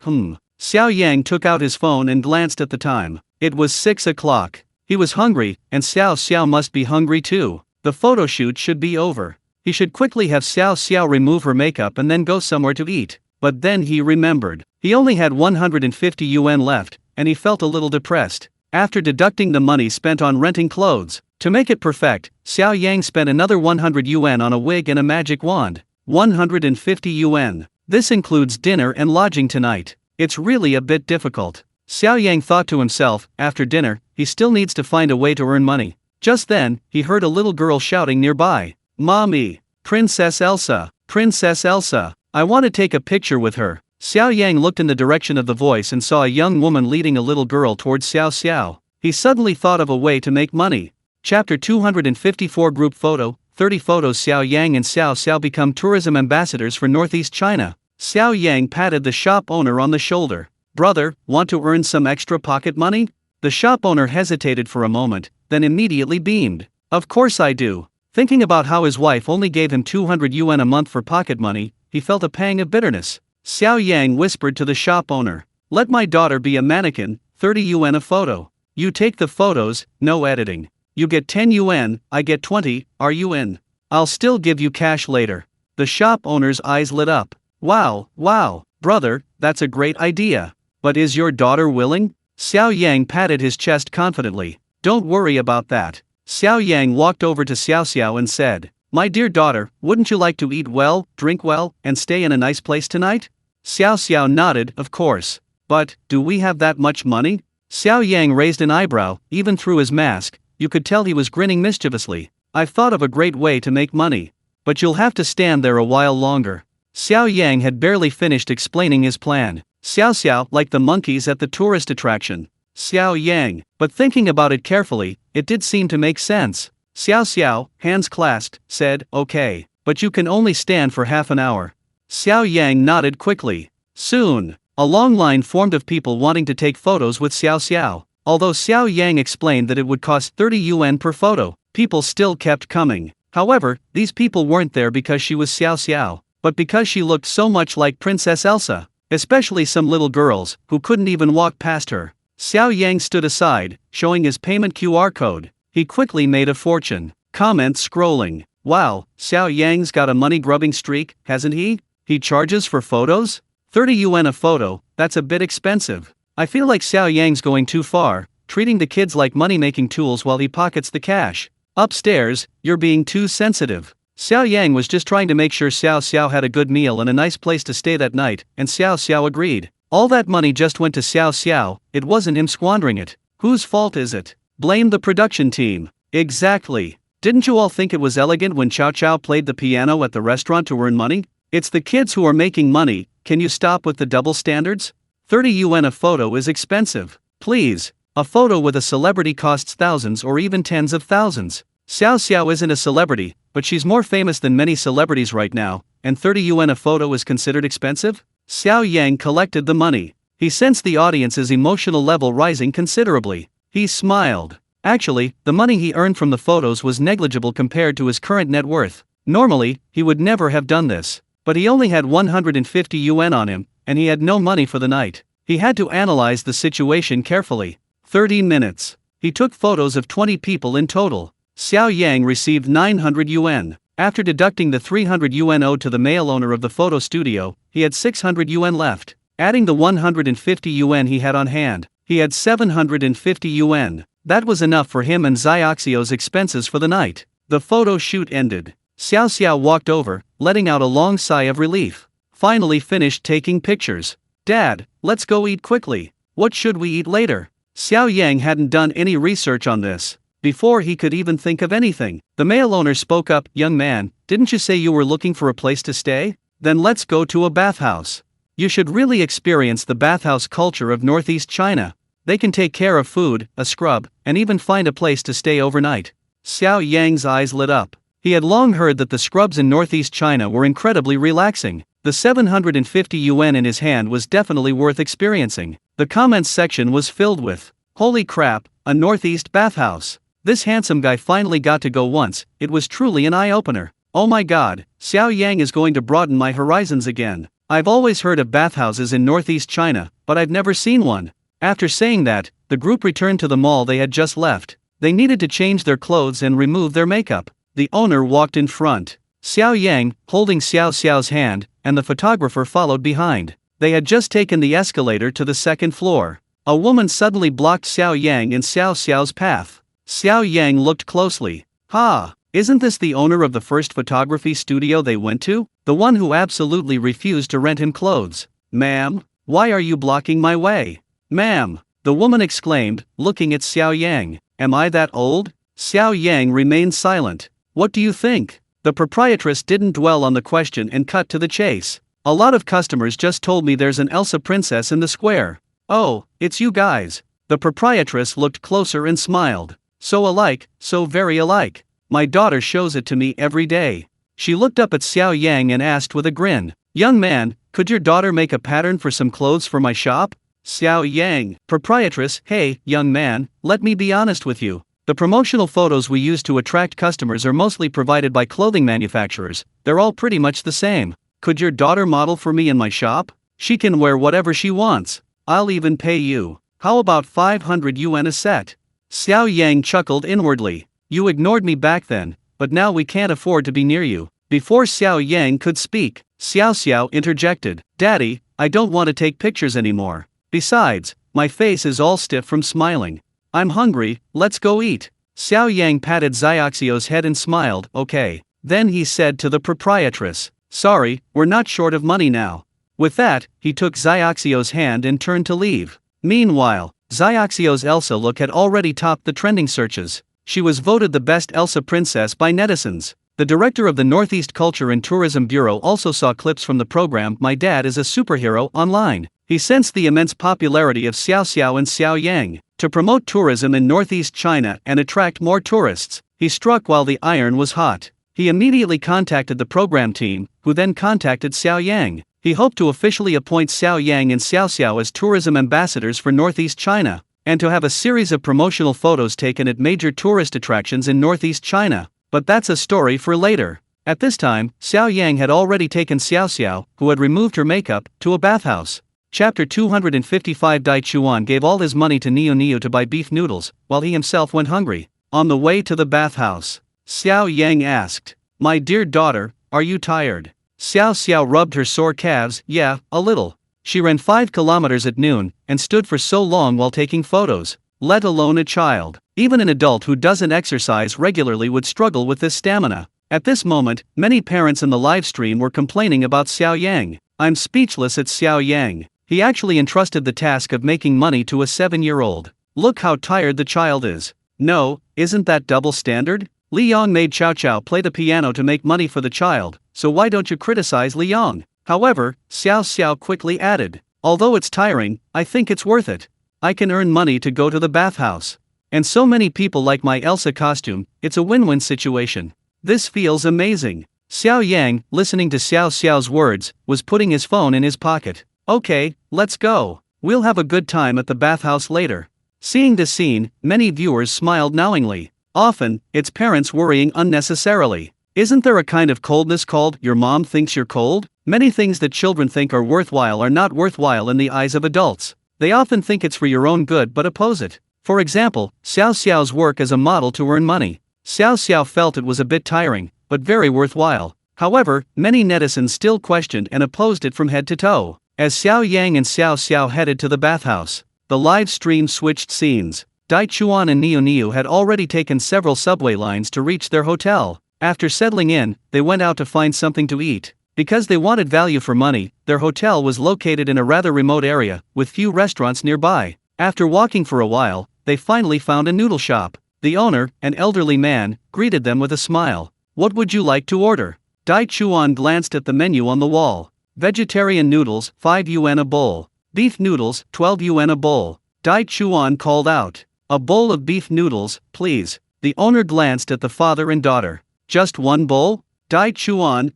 Xiao Yang took out his phone and glanced at the time. It was 6 o'clock. He was hungry, and Xiao Xiao must be hungry too. The photo shoot should be over. He should quickly have Xiao Xiao remove her makeup and then go somewhere to eat. But then he remembered. He only had 150 yuan left, and he felt a little depressed. After deducting the money spent on renting clothes, to make it perfect, Xiao Yang spent another 100 yuan on a wig and a magic wand. 150 yuan. This includes dinner and lodging tonight. It's really a bit difficult. Xiao Yang thought to himself, after dinner, he still needs to find a way to earn money. Just then, he heard a little girl shouting nearby. "Mommy! Princess Elsa! Princess Elsa! I want to take a picture with her." Xiao Yang looked in the direction of the voice and saw a young woman leading a little girl towards Xiao Xiao. He suddenly thought of a way to make money. Chapter 254 Group Photo, 30 photos. Xiao Yang and Xiao Xiao become tourism ambassadors for Northeast China. Xiao Yang patted the shop owner on the shoulder. "Brother, want to earn some extra pocket money?" The shop owner hesitated for a moment, then immediately beamed. "Of course I do." Thinking about how his wife only gave him 200 yuan a month for pocket money, he felt a pang of bitterness. Xiao Yang whispered to the shop owner, "Let my daughter be a mannequin, 30 yuan a photo. You take the photos, no editing. You get 10 yuan, I get 20, are you in? I'll still give you cash later." The shop owner's eyes lit up. Wow, brother, that's a great idea. But is your daughter willing?" Xiao Yang patted his chest confidently. "Don't worry about that." Xiao Yang walked over to Xiao Xiao and said, "My dear daughter, wouldn't you like to eat well, drink well, and stay in a nice place tonight?" Xiao Xiao nodded, "Of course. But, do we have that much money?" Xiao Yang raised an eyebrow, even through his mask. You could tell he was grinning mischievously. "I've thought of a great way to make money. But you'll have to stand there a while longer." Xiao Yang had barely finished explaining his plan. Xiao Xiao, like the monkeys at the tourist attraction. Xiao Yang, but thinking about it carefully, it did seem to make sense. Xiao Xiao, hands clasped, said, "Okay, but you can only stand for half an hour." Xiao Yang nodded quickly. Soon, a long line formed of people wanting to take photos with Xiao Xiao. Although Xiao Yang explained that it would cost 30 yuan per photo, people still kept coming. However, these people weren't there because she was Xiao Xiao, but because she looked so much like Princess Elsa, especially some little girls, who couldn't even walk past her. Xiao Yang stood aside, showing his payment QR code. He quickly made a fortune. Comments scrolling. "Wow, Xiao Yang's got a money-grubbing streak, hasn't he? He charges for photos? 30 yuan a photo, that's a bit expensive. I feel like Xiao Yang's going too far, treating the kids like money-making tools while he pockets the cash. Upstairs, you're being too sensitive." Xiao Yang was just trying to make sure Xiao Xiao had a good meal and a nice place to stay that night, and Xiao Xiao agreed. All that money just went to Xiao Xiao, it wasn't him squandering it. Whose fault is it? Blame the production team. Exactly. Didn't you all think it was elegant when Chow Chow played the piano at the restaurant to earn money? It's the kids who are making money. Can you stop with the double standards? 30 yuan a photo is expensive. Please. A photo with a celebrity costs thousands or even tens of thousands. Xiao Xiao isn't a celebrity, but she's more famous than many celebrities right now, and 30 yuan a photo is considered expensive? Xiao Yang collected the money. He sensed the audience's emotional level rising considerably. He smiled. Actually, the money he earned from the photos was negligible compared to his current net worth. Normally, he would never have done this. But he only had 150 yuan on him, and he had no money for the night. He had to analyze the situation carefully. 30 minutes. He took photos of 20 people in total. Xiao Yang received 900 yuan. After deducting the 300 yuan owed to the male owner of the photo studio, he had 600 yuan left. Adding the 150 yuan he had on hand, he had 750 yuan. That was enough for him and Xiaoxiao's expenses for the night. The photo shoot ended. Xiao walked over, letting out a long sigh of relief. Finally finished taking pictures. Dad, let's go eat quickly. What should we eat later? Xiao Yang hadn't done any research on this. Before he could even think of anything, the male owner spoke up. Young man, didn't you say you were looking for a place to stay? Then let's go to a bathhouse. You should really experience the bathhouse culture of Northeast China. They can take care of food, a scrub, and even find a place to stay overnight. Xiao Yang's eyes lit up. He had long heard that the scrubs in Northeast China were incredibly relaxing. The 750 yuan in his hand was definitely worth experiencing. The comments section was filled with, "Holy crap, a Northeast bathhouse. This handsome guy finally got to go once." It was truly an eye-opener. Oh my god, Xiao Yang is going to broaden my horizons again. I've always heard of bathhouses in Northeast China, but I've never seen one. After saying that, the group returned to the mall they had just left. They needed to change their clothes and remove their makeup. The owner walked in front. Xiao Yang, holding Xiao's hand, and the photographer followed behind. They had just taken the escalator to the second floor. A woman suddenly blocked Xiao Yang in Xiao's path. Xiao Yang looked closely. Ha! Isn't this the owner of the first photography studio they went to? The one who absolutely refused to rent him clothes. Ma'am, why are you blocking my way? Ma'am, the woman exclaimed, looking at Xiao Yang. Am I that old? Xiao Yang remained silent. What do you think? The proprietress didn't dwell on the question and cut to the chase. A lot of customers just told me there's an Elsa princess in the square. Oh, it's you guys. The proprietress looked closer and smiled. So alike, so very alike. My daughter shows it to me every day. She looked up at Xiao Yang and asked with a grin, "Young man, could your daughter make a pattern for some clothes for my shop?" Xiao Yang, proprietress, hey, young man, let me be honest with you. The promotional photos we use to attract customers are mostly provided by clothing manufacturers. They're all pretty much the same. Could your daughter model for me in my shop? She can wear whatever she wants. I'll even pay you. How about 500 yuan a set? Xiao Yang chuckled inwardly. You ignored me back then, but now we can't afford to be near you. Before Xiao Yang could speak, Xiao interjected. Daddy, I don't want to take pictures anymore. Besides, my face is all stiff from smiling. I'm hungry, let's go eat. Xiao Yang patted Xiaoxiao's head and smiled. Okay. Then he said to the proprietress, sorry, we're not short of money now. With that, he took Xiaoxiao's hand and turned to leave. Meanwhile, Xiaoxiao's Elsa look had already topped the trending searches. She was voted the best Elsa princess by netizens. The director of the Northeast Culture and Tourism Bureau also saw clips from the program My Dad is a Superhero online. He sensed the immense popularity of Xiao and Xiao Yang. To promote tourism in Northeast China and attract more tourists, he struck while the iron was hot. He immediately contacted the program team, who then contacted Xiao Yang. He hoped to officially appoint Xiao Yang and Xiao as tourism ambassadors for Northeast China, and to have a series of promotional photos taken at major tourist attractions in Northeast China. But that's a story for later. At this time, Xiao Yang had already taken Xiao, who had removed her makeup, to a bathhouse. Chapter 255 Dai Chuan gave all his money to Neo to buy beef noodles, while he himself went hungry. On the way to the bathhouse, Xiao Yang asked, My dear daughter, are you tired? Xiao rubbed her sore calves. Yeah, a little. She ran 5 kilometers at noon, and stood for so long while taking photos, let alone a child. Even an adult who doesn't exercise regularly would struggle with this stamina. At this moment, many parents in the live stream were complaining about Xiao Yang. I'm speechless at Xiao Yang. He actually entrusted the task of making money to a 7-year-old. Look how tired the child is. No, isn't that double standard? Li Yong made Chao play the piano to make money for the child, so why don't you criticize Li Yong? However, Xiao quickly added, although it's tiring, I think it's worth it. I can earn money to go to the bathhouse. And so many people like my Elsa costume, it's a win-win situation. This feels amazing. Xiao Yang, listening to Xiao Xiao's words, was putting his phone in his pocket. Okay, let's go. We'll have a good time at the bathhouse later. Seeing this scene, many viewers smiled knowingly. Often, it's parents worrying unnecessarily. Isn't there a kind of coldness called "your mom thinks you're cold"? Many things that children think are worthwhile are not worthwhile in the eyes of adults. They often think it's for your own good but oppose it. For example, Xiao Xiao's work as a model to earn money. Xiao Xiao felt it was a bit tiring, but very worthwhile. However, many netizens still questioned and opposed it from head to toe. As Xiao Yang and Xiao Xiao headed to the bathhouse, the live stream switched scenes. Dai Chuan and Niu Niu had already taken several subway lines to reach their hotel. After settling in, they went out to find something to eat. Because they wanted value for money, their hotel was located in a rather remote area, with few restaurants nearby. After walking for a while, they finally found a noodle shop. The owner, an elderly man, greeted them with a smile. "What would you like to order?" Dai Chuan glanced at the menu on the wall. Vegetarian noodles, 5 yuan a bowl. Beef noodles, 12 yuan a bowl. Dai Chuan called out, "A bowl of beef noodles, please." The owner glanced at the father and daughter. "Just one bowl?" Dai Chuan,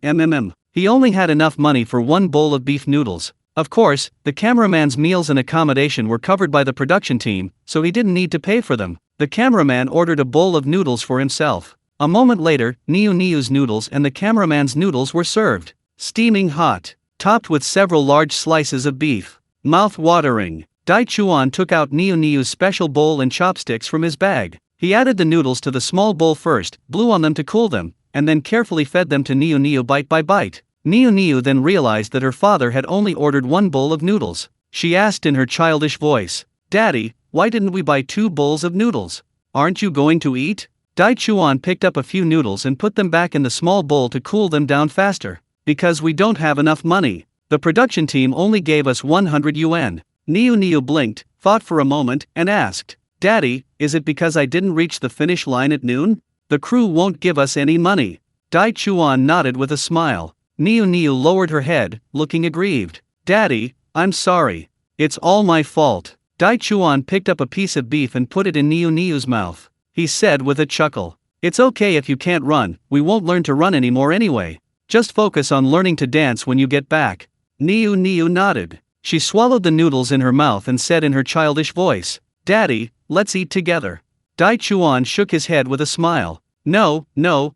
He only had enough money for one bowl of beef noodles. Of course, the cameraman's meals and accommodation were covered by the production team, so he didn't need to pay for them. The cameraman ordered a bowl of noodles for himself. A moment later, Niu Niu's noodles and the cameraman's noodles were served. Steaming hot, topped with several large slices of beef. Mouth-watering. Dai Chuan took out Niu Niu's special bowl and chopsticks from his bag. He added the noodles to the small bowl first, blew on them to cool them, and then carefully fed them to Niu Niu bite by bite. Niu Niu then realized that her father had only ordered one bowl of noodles. She asked in her childish voice, "Daddy, why didn't we buy 2 bowls of noodles? Aren't you going to eat?" Dai Chuan picked up a few noodles and put them back in the small bowl to cool them down faster. "Because we don't have enough money. The production team only gave us 100 yuan. Niu Niu blinked, thought for a moment, and asked, "Daddy, is it because I didn't reach the finish line at noon? The crew won't give us any money." Dai Chuan nodded with a smile. Niu Niu lowered her head, looking aggrieved. "Daddy, I'm sorry. It's all my fault." Dai Chuan picked up a piece of beef and put it in Niu Niu's mouth. He said with a chuckle, "It's okay if you can't run, we won't learn to run anymore anyway. Just focus on learning to dance when you get back." Niu Niu nodded. She swallowed the noodles in her mouth and said in her childish voice, "Daddy, let's eat together." Dai Chuan shook his head with a smile. No,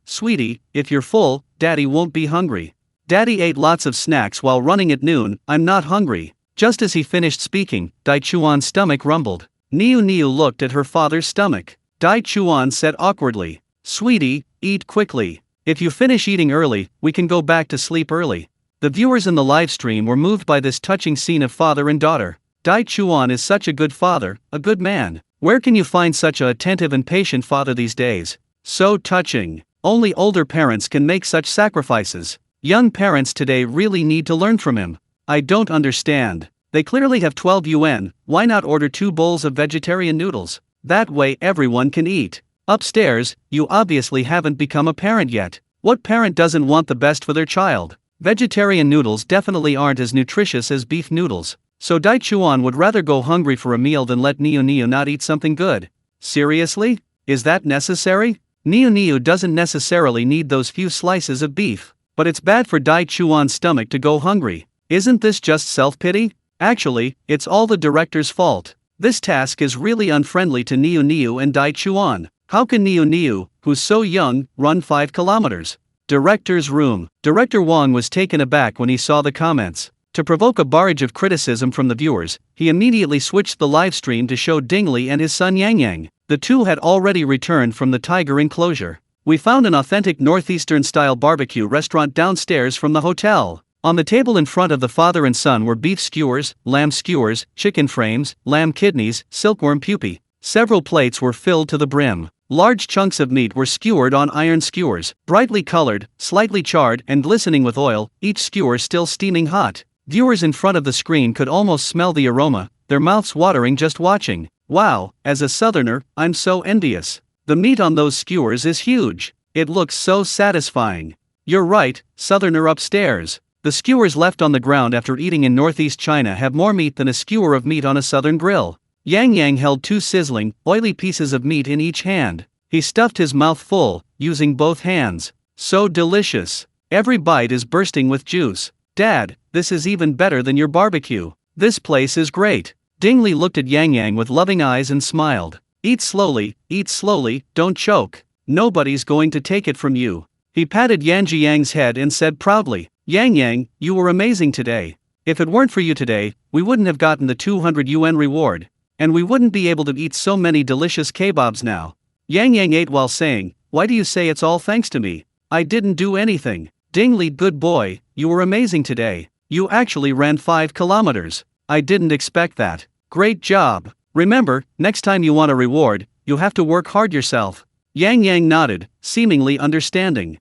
sweetie, if you're full, Daddy won't be hungry." Daddy ate lots of snacks while running at noon, I'm not hungry. Just as he finished speaking, Dai Chuan's stomach rumbled. Niu Niu looked at her father's stomach. Dai Chuan said awkwardly, "Sweetie, eat quickly. If you finish eating early, we can go back to sleep early." The viewers in the live stream were moved by this touching scene of father and daughter. Dai Chuan is such a good father, a good man. Where can you find such a attentive and patient father these days? So touching. Only older parents can make such sacrifices. Young parents today really need to learn from him. I don't understand. They clearly have 12 yuan, why not order 2 bowls of vegetarian noodles? That way everyone can eat. Upstairs, you obviously haven't become a parent yet. What parent doesn't want the best for their child? Vegetarian noodles definitely aren't as nutritious as beef noodles. So Dai Chuan would rather go hungry for a meal than let Niu Niu not eat something good. Seriously? Is that necessary? Niu Niu doesn't necessarily need those few slices of beef. But it's bad for Dai Chuan's stomach to go hungry. Isn't this just self-pity? Actually, it's all the director's fault. This task is really unfriendly to Niu Niu and Dai Chuan. How can Niu Niu, who's so young, run 5 kilometers? Director's room. Director Wang was taken aback when he saw the comments. To provoke a barrage of criticism from the viewers, he immediately switched the live stream to show Ding Li and his son Yang Yang. The two had already returned from the tiger enclosure. We found an authentic northeastern-style barbecue restaurant downstairs from the hotel. On the table in front of the father and son were beef skewers, lamb skewers, chicken frames, lamb kidneys, silkworm pupae. Several plates were filled to the brim. Large chunks of meat were skewered on iron skewers, brightly colored, slightly charred and glistening with oil, each skewer still steaming hot. Viewers in front of the screen could almost smell the aroma, their mouths watering just watching. Wow, as a southerner, I'm so envious. The meat on those skewers is huge. It looks so satisfying. You're right, southerner upstairs. The skewers left on the ground after eating in northeast China have more meat than a skewer of meat on a southern grill. Yang Yang held 2 sizzling, oily pieces of meat in each hand. He stuffed his mouth full, using both hands. So delicious. Every bite is bursting with juice. Dad, this is even better than your barbecue. This place is great. Ding Li looked at Yang Yang with loving eyes and smiled. Eat slowly, don't choke. Nobody's going to take it from you. He patted Yang Jiang's head and said proudly, Yang Yang, you were amazing today. If it weren't for you today, we wouldn't have gotten the 200 yuan reward. And we wouldn't be able to eat so many delicious kebabs now. Yang Yang ate while saying, why do you say it's all thanks to me? I didn't do anything. Ding Li, good boy, you were amazing today. You actually ran 5 kilometers. I didn't expect that. Great job. Remember, next time you want a reward, you have to work hard yourself. Yang Yang nodded, seemingly understanding.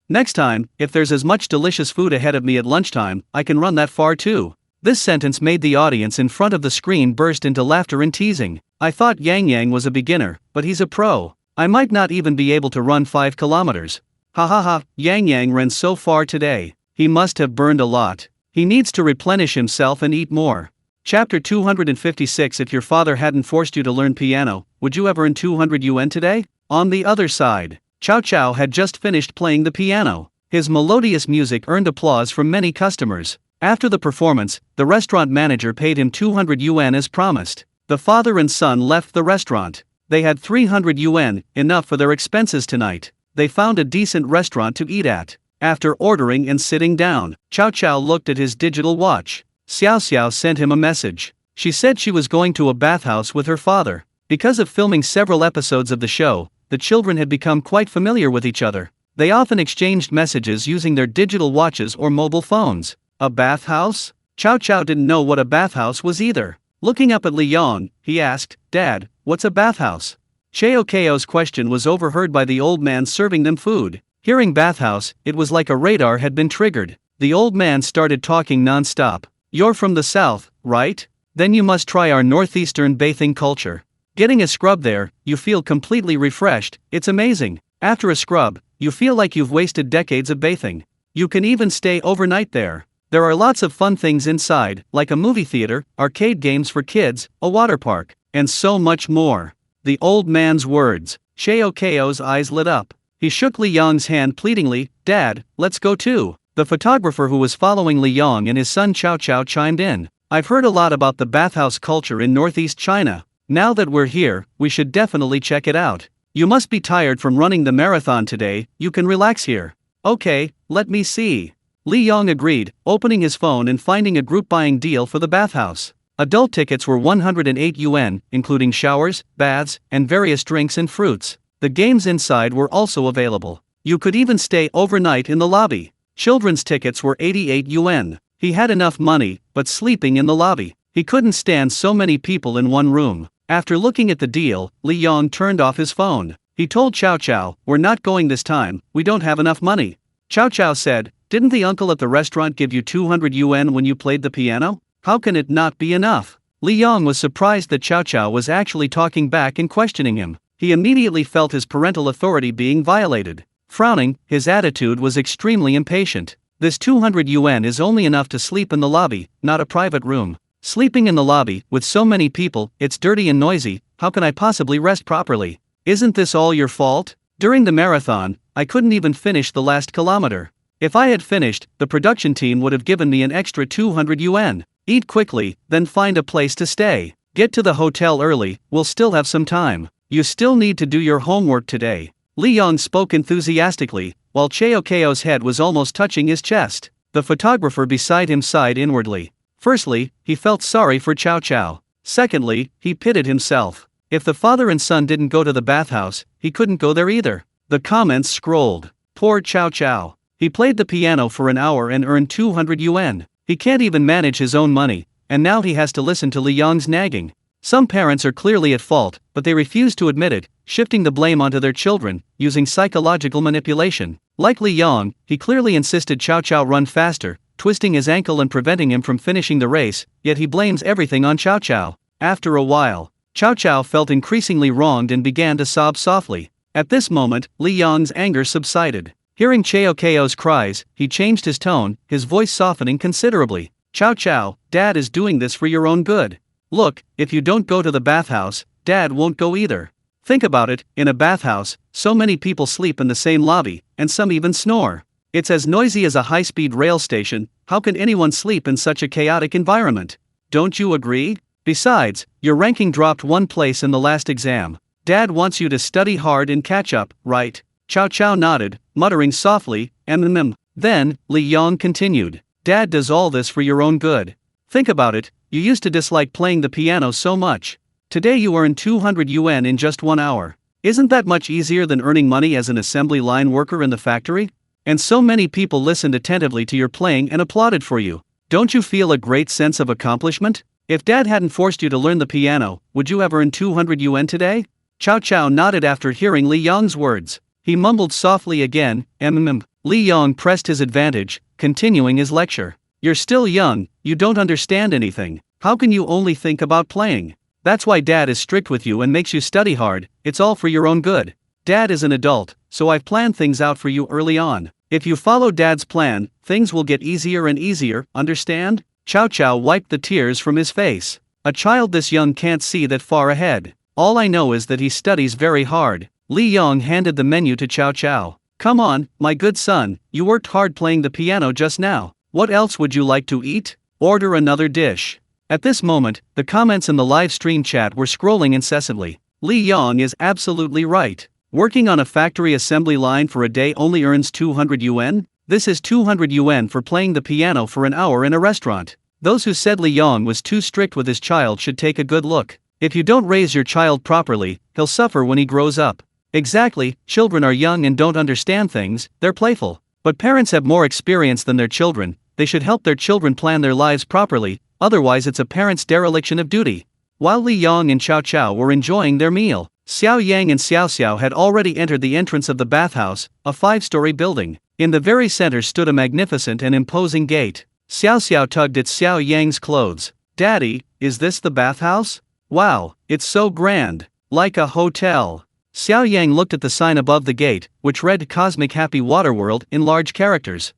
Next time, if there's as much delicious food ahead of me at lunchtime, I can run that far too. This sentence made the audience in front of the screen burst into laughter and teasing. I thought Yang Yang was a beginner, but he's a pro. I might not even be able to run 5 kilometers. Ha ha ha, Yang Yang ran so far today. He must have burned a lot. He needs to replenish himself and eat more. Chapter 256. If your father hadn't forced you to learn piano, would you have earned 200 yuan today? On the other side, Cao Cao had just finished playing the piano. His melodious music earned applause from many customers. After the performance, the restaurant manager paid him 200 yuan as promised. The father and son left the restaurant. They had 300 yuan, enough for their expenses tonight. They found a decent restaurant to eat at. After ordering and sitting down, Cao Cao looked at his digital watch. Xiao Xiao sent him a message. She said she was going to a bathhouse with her father. Because of filming several episodes of the show, the children had become quite familiar with each other. They often exchanged messages using their digital watches or mobile phones. A bathhouse? Cao Cao didn't know what a bathhouse was either. Looking up at Li Yang, he asked, Dad, what's a bathhouse? Xiao Kao's question was overheard by the old man serving them food. Hearing bathhouse, it was like a radar had been triggered. The old man started talking non-stop. You're from the south, right? Then you must try our northeastern bathing culture. Getting a scrub there, you feel completely refreshed, it's amazing. After a scrub, you feel like you've wasted decades of bathing. You can even stay overnight there. There are lots of fun things inside, like a movie theater, arcade games for kids, a water park, and so much more. The old man's words. Xiao Kao's eyes lit up. He shook Li Yang's hand pleadingly, Dad, let's go too. The photographer who was following Li Yang and his son Cao Cao chimed in. I've heard a lot about the bathhouse culture in northeast China. Now that we're here, we should definitely check it out. You must be tired from running the marathon today, you can relax here. Okay, let me see. Li Yang agreed, opening his phone and finding a group buying deal for the bathhouse. Adult tickets were 108 yuan, including showers, baths, and various drinks and fruits. The games inside were also available. You could even stay overnight in the lobby. Children's tickets were 88 yuan. He had enough money, but sleeping in the lobby. He couldn't stand so many people in one room. After looking at the deal, Li Yang turned off his phone. He told Cao Cao, we're not going this time, we don't have enough money. Cao Cao said, didn't the uncle at the restaurant give you 200 yuan when you played the piano? How can it not be enough? Li Yang was surprised that Cao Cao was actually talking back and questioning him. He immediately felt his parental authority being violated. Frowning, his attitude was extremely impatient. This 200 yuan is only enough to sleep in the lobby, not a private room. Sleeping in the lobby, with so many people, it's dirty and noisy, how can I possibly rest properly? Isn't this all your fault? During the marathon, I couldn't even finish the last kilometer. If I had finished, the production team would have given me an extra 200 yuan. Eat quickly, then find a place to stay. Get to the hotel early, we'll still have some time. You still need to do your homework today. Li Yang spoke enthusiastically, while Xiao Kao's head was almost touching his chest. The photographer beside him sighed inwardly. Firstly, he felt sorry for Cao Cao. Secondly, he pitied himself. If the father and son didn't go to the bathhouse, he couldn't go there either. The comments scrolled. Poor Cao Cao. He played the piano for an hour and earned 200 yuan. He can't even manage his own money, and now he has to listen to Li Yang's nagging. Some parents are clearly at fault, but they refuse to admit it, shifting the blame onto their children, using psychological manipulation. Like Li Yang, he clearly insisted Cao Cao run faster, twisting his ankle and preventing him from finishing the race, yet he blames everything on Cao Cao. After a while, Cao Cao felt increasingly wronged and began to sob softly. At this moment, Li Yang's anger subsided. Hearing Xiao Kao's cries, he changed his tone, his voice softening considerably. Cao Cao, Dad is doing this for your own good. Look, if you don't go to the bathhouse, Dad won't go either. Think about it, in a bathhouse, so many people sleep in the same lobby, and some even snore. It's as noisy as a high-speed rail station. How can anyone sleep in such a chaotic environment? Don't you agree? Besides, your ranking dropped one place in the last exam. Dad wants you to study hard and catch up, right? Xiao Xiao nodded, muttering softly, Then, Li Yang continued. Dad does all this for your own good. Think about it, you used to dislike playing the piano so much. Today you earn 200 yuan in just 1 hour. Isn't that much easier than earning money as an assembly line worker in the factory? And so many people listened attentively to your playing and applauded for you. Don't you feel a great sense of accomplishment? If Dad hadn't forced you to learn the piano, would you have earned 200 yuan today? Xiao Xiao nodded after hearing Li Yang's words. He mumbled softly again, Li Yang pressed his advantage, continuing his lecture. You're still young, you don't understand anything. How can you only think about playing? That's why Dad is strict with you and makes you study hard. It's all for your own good. Dad is an adult, so I've planned things out for you early on. If you follow Dad's plan, things will get easier and easier, understand? Xiao Xiao wiped the tears from his face. A child this young can't see that far ahead. All I know is that he studies very hard. Li Yang handed the menu to Xiao Xiao. Come on, my good son, you worked hard playing the piano just now. What else would you like to eat? Order another dish. At this moment, the comments in the live stream chat were scrolling incessantly. Li Yang is absolutely right. Working on a factory assembly line for a day only earns 200 yuan? This is 200 yuan for playing the piano for an hour in a restaurant. Those who said Li Yang was too strict with his child should take a good look. If you don't raise your child properly, he'll suffer when he grows up. Exactly, children are young and don't understand things, they're playful. But parents have more experience than their children, they should help their children plan their lives properly, otherwise it's a parent's dereliction of duty. While Li Yang and Xiao Xiao were enjoying their meal, Xiao Yang and Xiao Xiao had already entered the entrance of the bathhouse, a 5-story building. In the very center stood a magnificent and imposing gate. Xiao Xiao tugged at Xiao Yang's clothes. Daddy, is this the bathhouse? Wow, it's so grand. Like a hotel. Xiao Yang looked at the sign above the gate, which read Cosmic Happy Water World in large characters.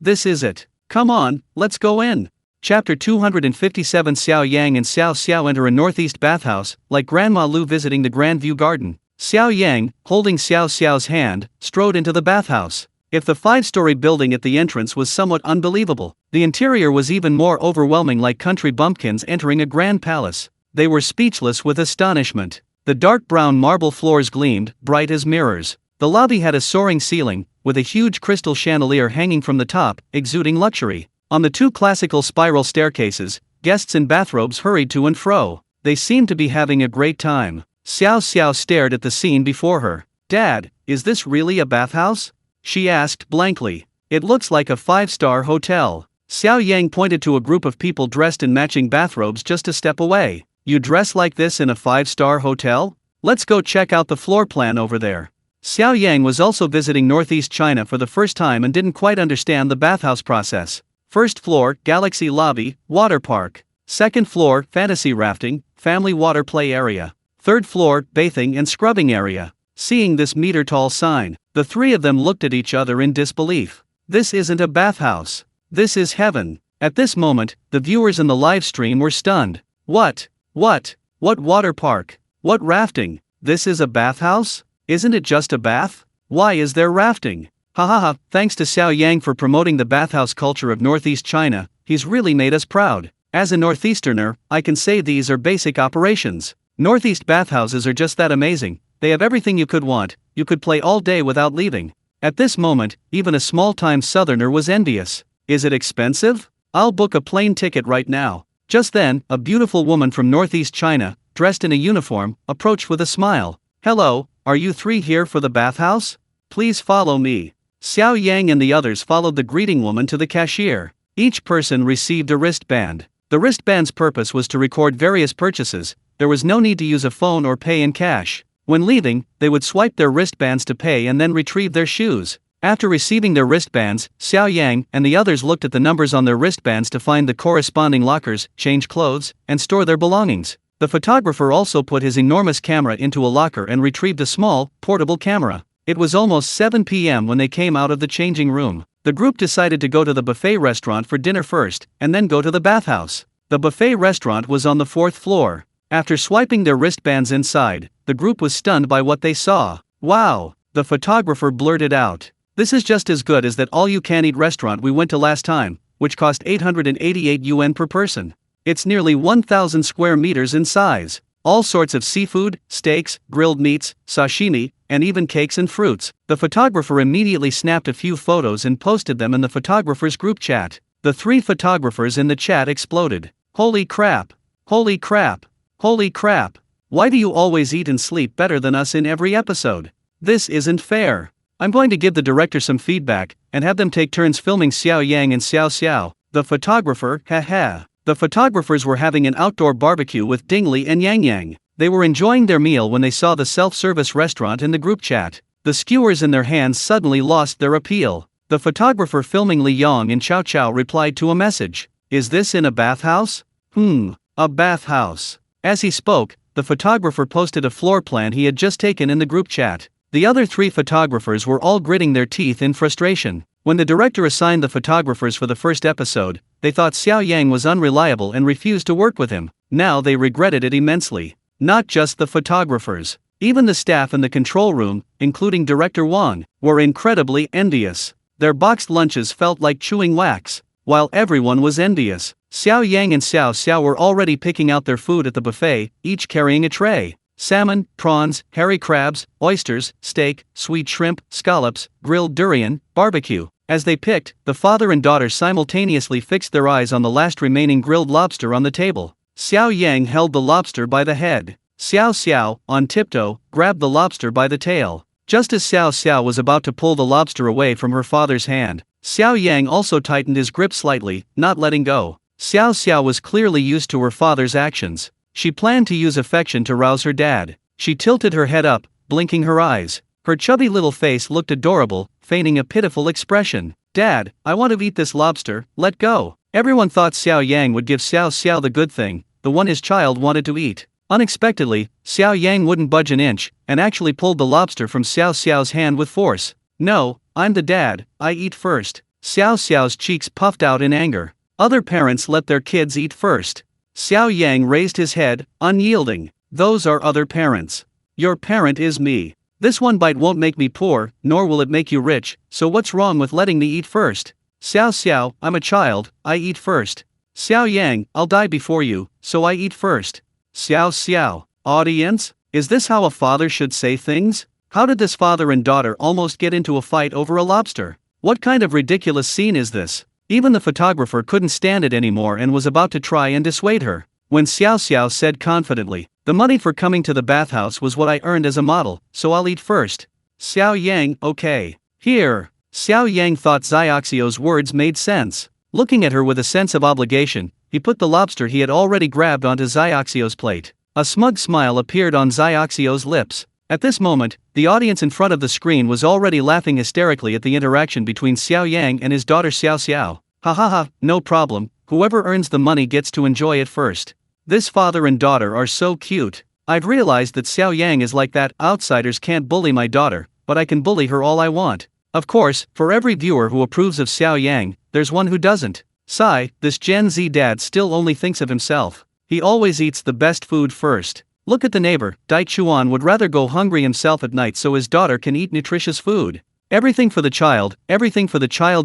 This is it. Come on, let's go in. Chapter 257. Xiao Yang and Xiao Xiao enter a northeast bathhouse, like Grandma Lu visiting the Grand View Garden. Xiao Yang, holding Xiao Xiao's hand, strode into the bathhouse. If the 5-story building at the entrance was somewhat unbelievable, the interior was even more overwhelming, like country bumpkins entering a grand palace. They were speechless with astonishment. The dark brown marble floors gleamed, bright as mirrors. The lobby had a soaring ceiling, with a huge crystal chandelier hanging from the top, exuding luxury. On the 2 classical spiral staircases, guests in bathrobes hurried to and fro. They seemed to be having a great time. Xiao Xiao stared at the scene before her. Dad, is this really a bathhouse? She asked blankly. It looks like a 5-star hotel. Xiao Yang pointed to a group of people dressed in matching bathrobes just a step away. You dress like this in a 5-star hotel? Let's go check out the floor plan over there. Xiao Yang was also visiting Northeast China for the first time and didn't quite understand the bathhouse process. First floor, Galaxy Lobby, Water Park. Second floor, Fantasy Rafting, Family Water Play Area. Third floor, Bathing and Scrubbing Area. Seeing this meter-tall sign, the 3 of them looked at each other in disbelief. This isn't a bathhouse. This is heaven. At this moment, the viewers in the live stream were stunned. What water park? What rafting? This is a bathhouse? Isn't it just a bath? Why is there rafting? Thanks to Xiao Yang for promoting the bathhouse culture of Northeast China, he's really made us proud. As a Northeasterner, I can say these are basic operations. Northeast bathhouses are just that amazing. They have everything you could want, you could play all day without leaving. At this moment, even a small-time Southerner was envious. Is it expensive? I'll book a plane ticket right now. Just then, a beautiful woman from Northeast China, dressed in a uniform, approached with a smile. Hello, are you 3 here for the bathhouse? Please follow me. Xiao Yang and the others followed the greeting woman to the cashier. Each person received a wristband. The wristband's purpose was to record various purchases. There was no need to use a phone or pay in cash. When leaving, they would swipe their wristbands to pay and then retrieve their shoes. After receiving their wristbands, Xiao Yang and the others looked at the numbers on their wristbands to find the corresponding lockers, change clothes, and store their belongings. The photographer also put his enormous camera into a locker and retrieved a small, portable camera. It was almost 7 p.m. when they came out of the changing room. The group decided to go to the buffet restaurant for dinner first, and then go to the bathhouse. The buffet restaurant was on the 4th floor. After swiping their wristbands inside, the group was stunned by what they saw. Wow! The photographer blurted out. This is just as good as that all-you-can-eat restaurant we went to last time, which cost 888 yuan per person. It's nearly 1,000 square meters in size. All sorts of seafood, steaks, grilled meats, sashimi, and even cakes and fruits. The photographer immediately snapped a few photos and posted them in the photographer's group chat. The 3 photographers in the chat exploded. Holy crap! Holy crap! Holy crap! Why do you always eat and sleep better than us in every episode? This isn't fair. I'm going to give the director some feedback, and have them take turns filming Xiao Yang and Xiao Xiao, the photographer, haha. The photographers were having an outdoor barbecue with Ding Li and Yang Yang. They were enjoying their meal when they saw the self-service restaurant in the group chat. The skewers in their hands suddenly lost their appeal. The photographer filming Li Yong and Chow Chow replied to a message. Is this in a bathhouse? A bathhouse. As he spoke, the photographer posted a floor plan he had just taken in the group chat. The other 3 photographers were all gritting their teeth in frustration. When the director assigned the photographers for the first episode, they thought Xiao Yang was unreliable and refused to work with him. Now they regretted it immensely. Not just the photographers. Even the staff in the control room, including Director Wang, were incredibly envious. Their boxed lunches felt like chewing wax. While everyone was envious, Xiao Yang and Xiao Xiao were already picking out their food at the buffet, each carrying a tray. Salmon, prawns, hairy crabs, oysters, steak, sweet shrimp, scallops, grilled durian, barbecue. As they picked, the father and daughter simultaneously fixed their eyes on the last remaining grilled lobster on the table. Xiao Yang held the lobster by the head. Xiao Xiao, on tiptoe, grabbed the lobster by the tail. Just as Xiao Xiao was about to pull the lobster away from her father's hand, Xiao Yang also tightened his grip slightly, not letting go. Xiao Xiao was clearly used to her father's actions. She planned to use affection to rouse her dad. She tilted her head up, blinking her eyes. Her chubby little face looked adorable, feigning a pitiful expression. Dad, I want to eat this lobster, let go. Everyone thought Xiao Yang would give Xiao Xiao the good thing, the one his child wanted to eat. Unexpectedly, Xiao Yang wouldn't budge an inch, and actually pulled the lobster from Xiao Xiao's hand with force. No, I'm the dad, I eat first. Xiao Xiao's cheeks puffed out in anger. Other parents let their kids eat first. Xiao Yang raised his head, unyielding. Those are other parents. Your parent is me. This one bite won't make me poor, nor will it make you rich, so what's wrong with letting me eat first? Xiao Xiao, I'm a child, I eat first. Xiao Yang, I'll die before you, so I eat first. Xiao Xiao, audience? Is this how a father should say things? How did this father and daughter almost get into a fight over a lobster? What kind of ridiculous scene is this? Even the photographer couldn't stand it anymore and was about to try and dissuade her. When Xiao Xiao said confidently, the money for coming to the bathhouse was what I earned as a model, so I'll eat first. Xiao Yang, okay. Here. Xiao Yang thought Xiaoxio's words made sense. Looking at her with a sense of obligation, he put the lobster he had already grabbed onto Xiaoxio's plate. A smug smile appeared on Xiaoxio's lips. At this moment, the audience in front of the screen was already laughing hysterically at the interaction between Xiao Yang and his daughter Xiao Xiao. Ha ha ha, no problem, whoever earns the money gets to enjoy it first. This father and daughter are so cute. I've realized that Xiao Yang is like that. Outsiders can't bully my daughter, but I can bully her all I want. Of course, for every viewer who approves of Xiao Yang, there's one who doesn't. Sigh, this Gen Z dad still only thinks of himself. He always eats the best food first. Look at the neighbor, Dai Chuan would rather go hungry himself at night so his daughter can eat nutritious food. Everything for the child.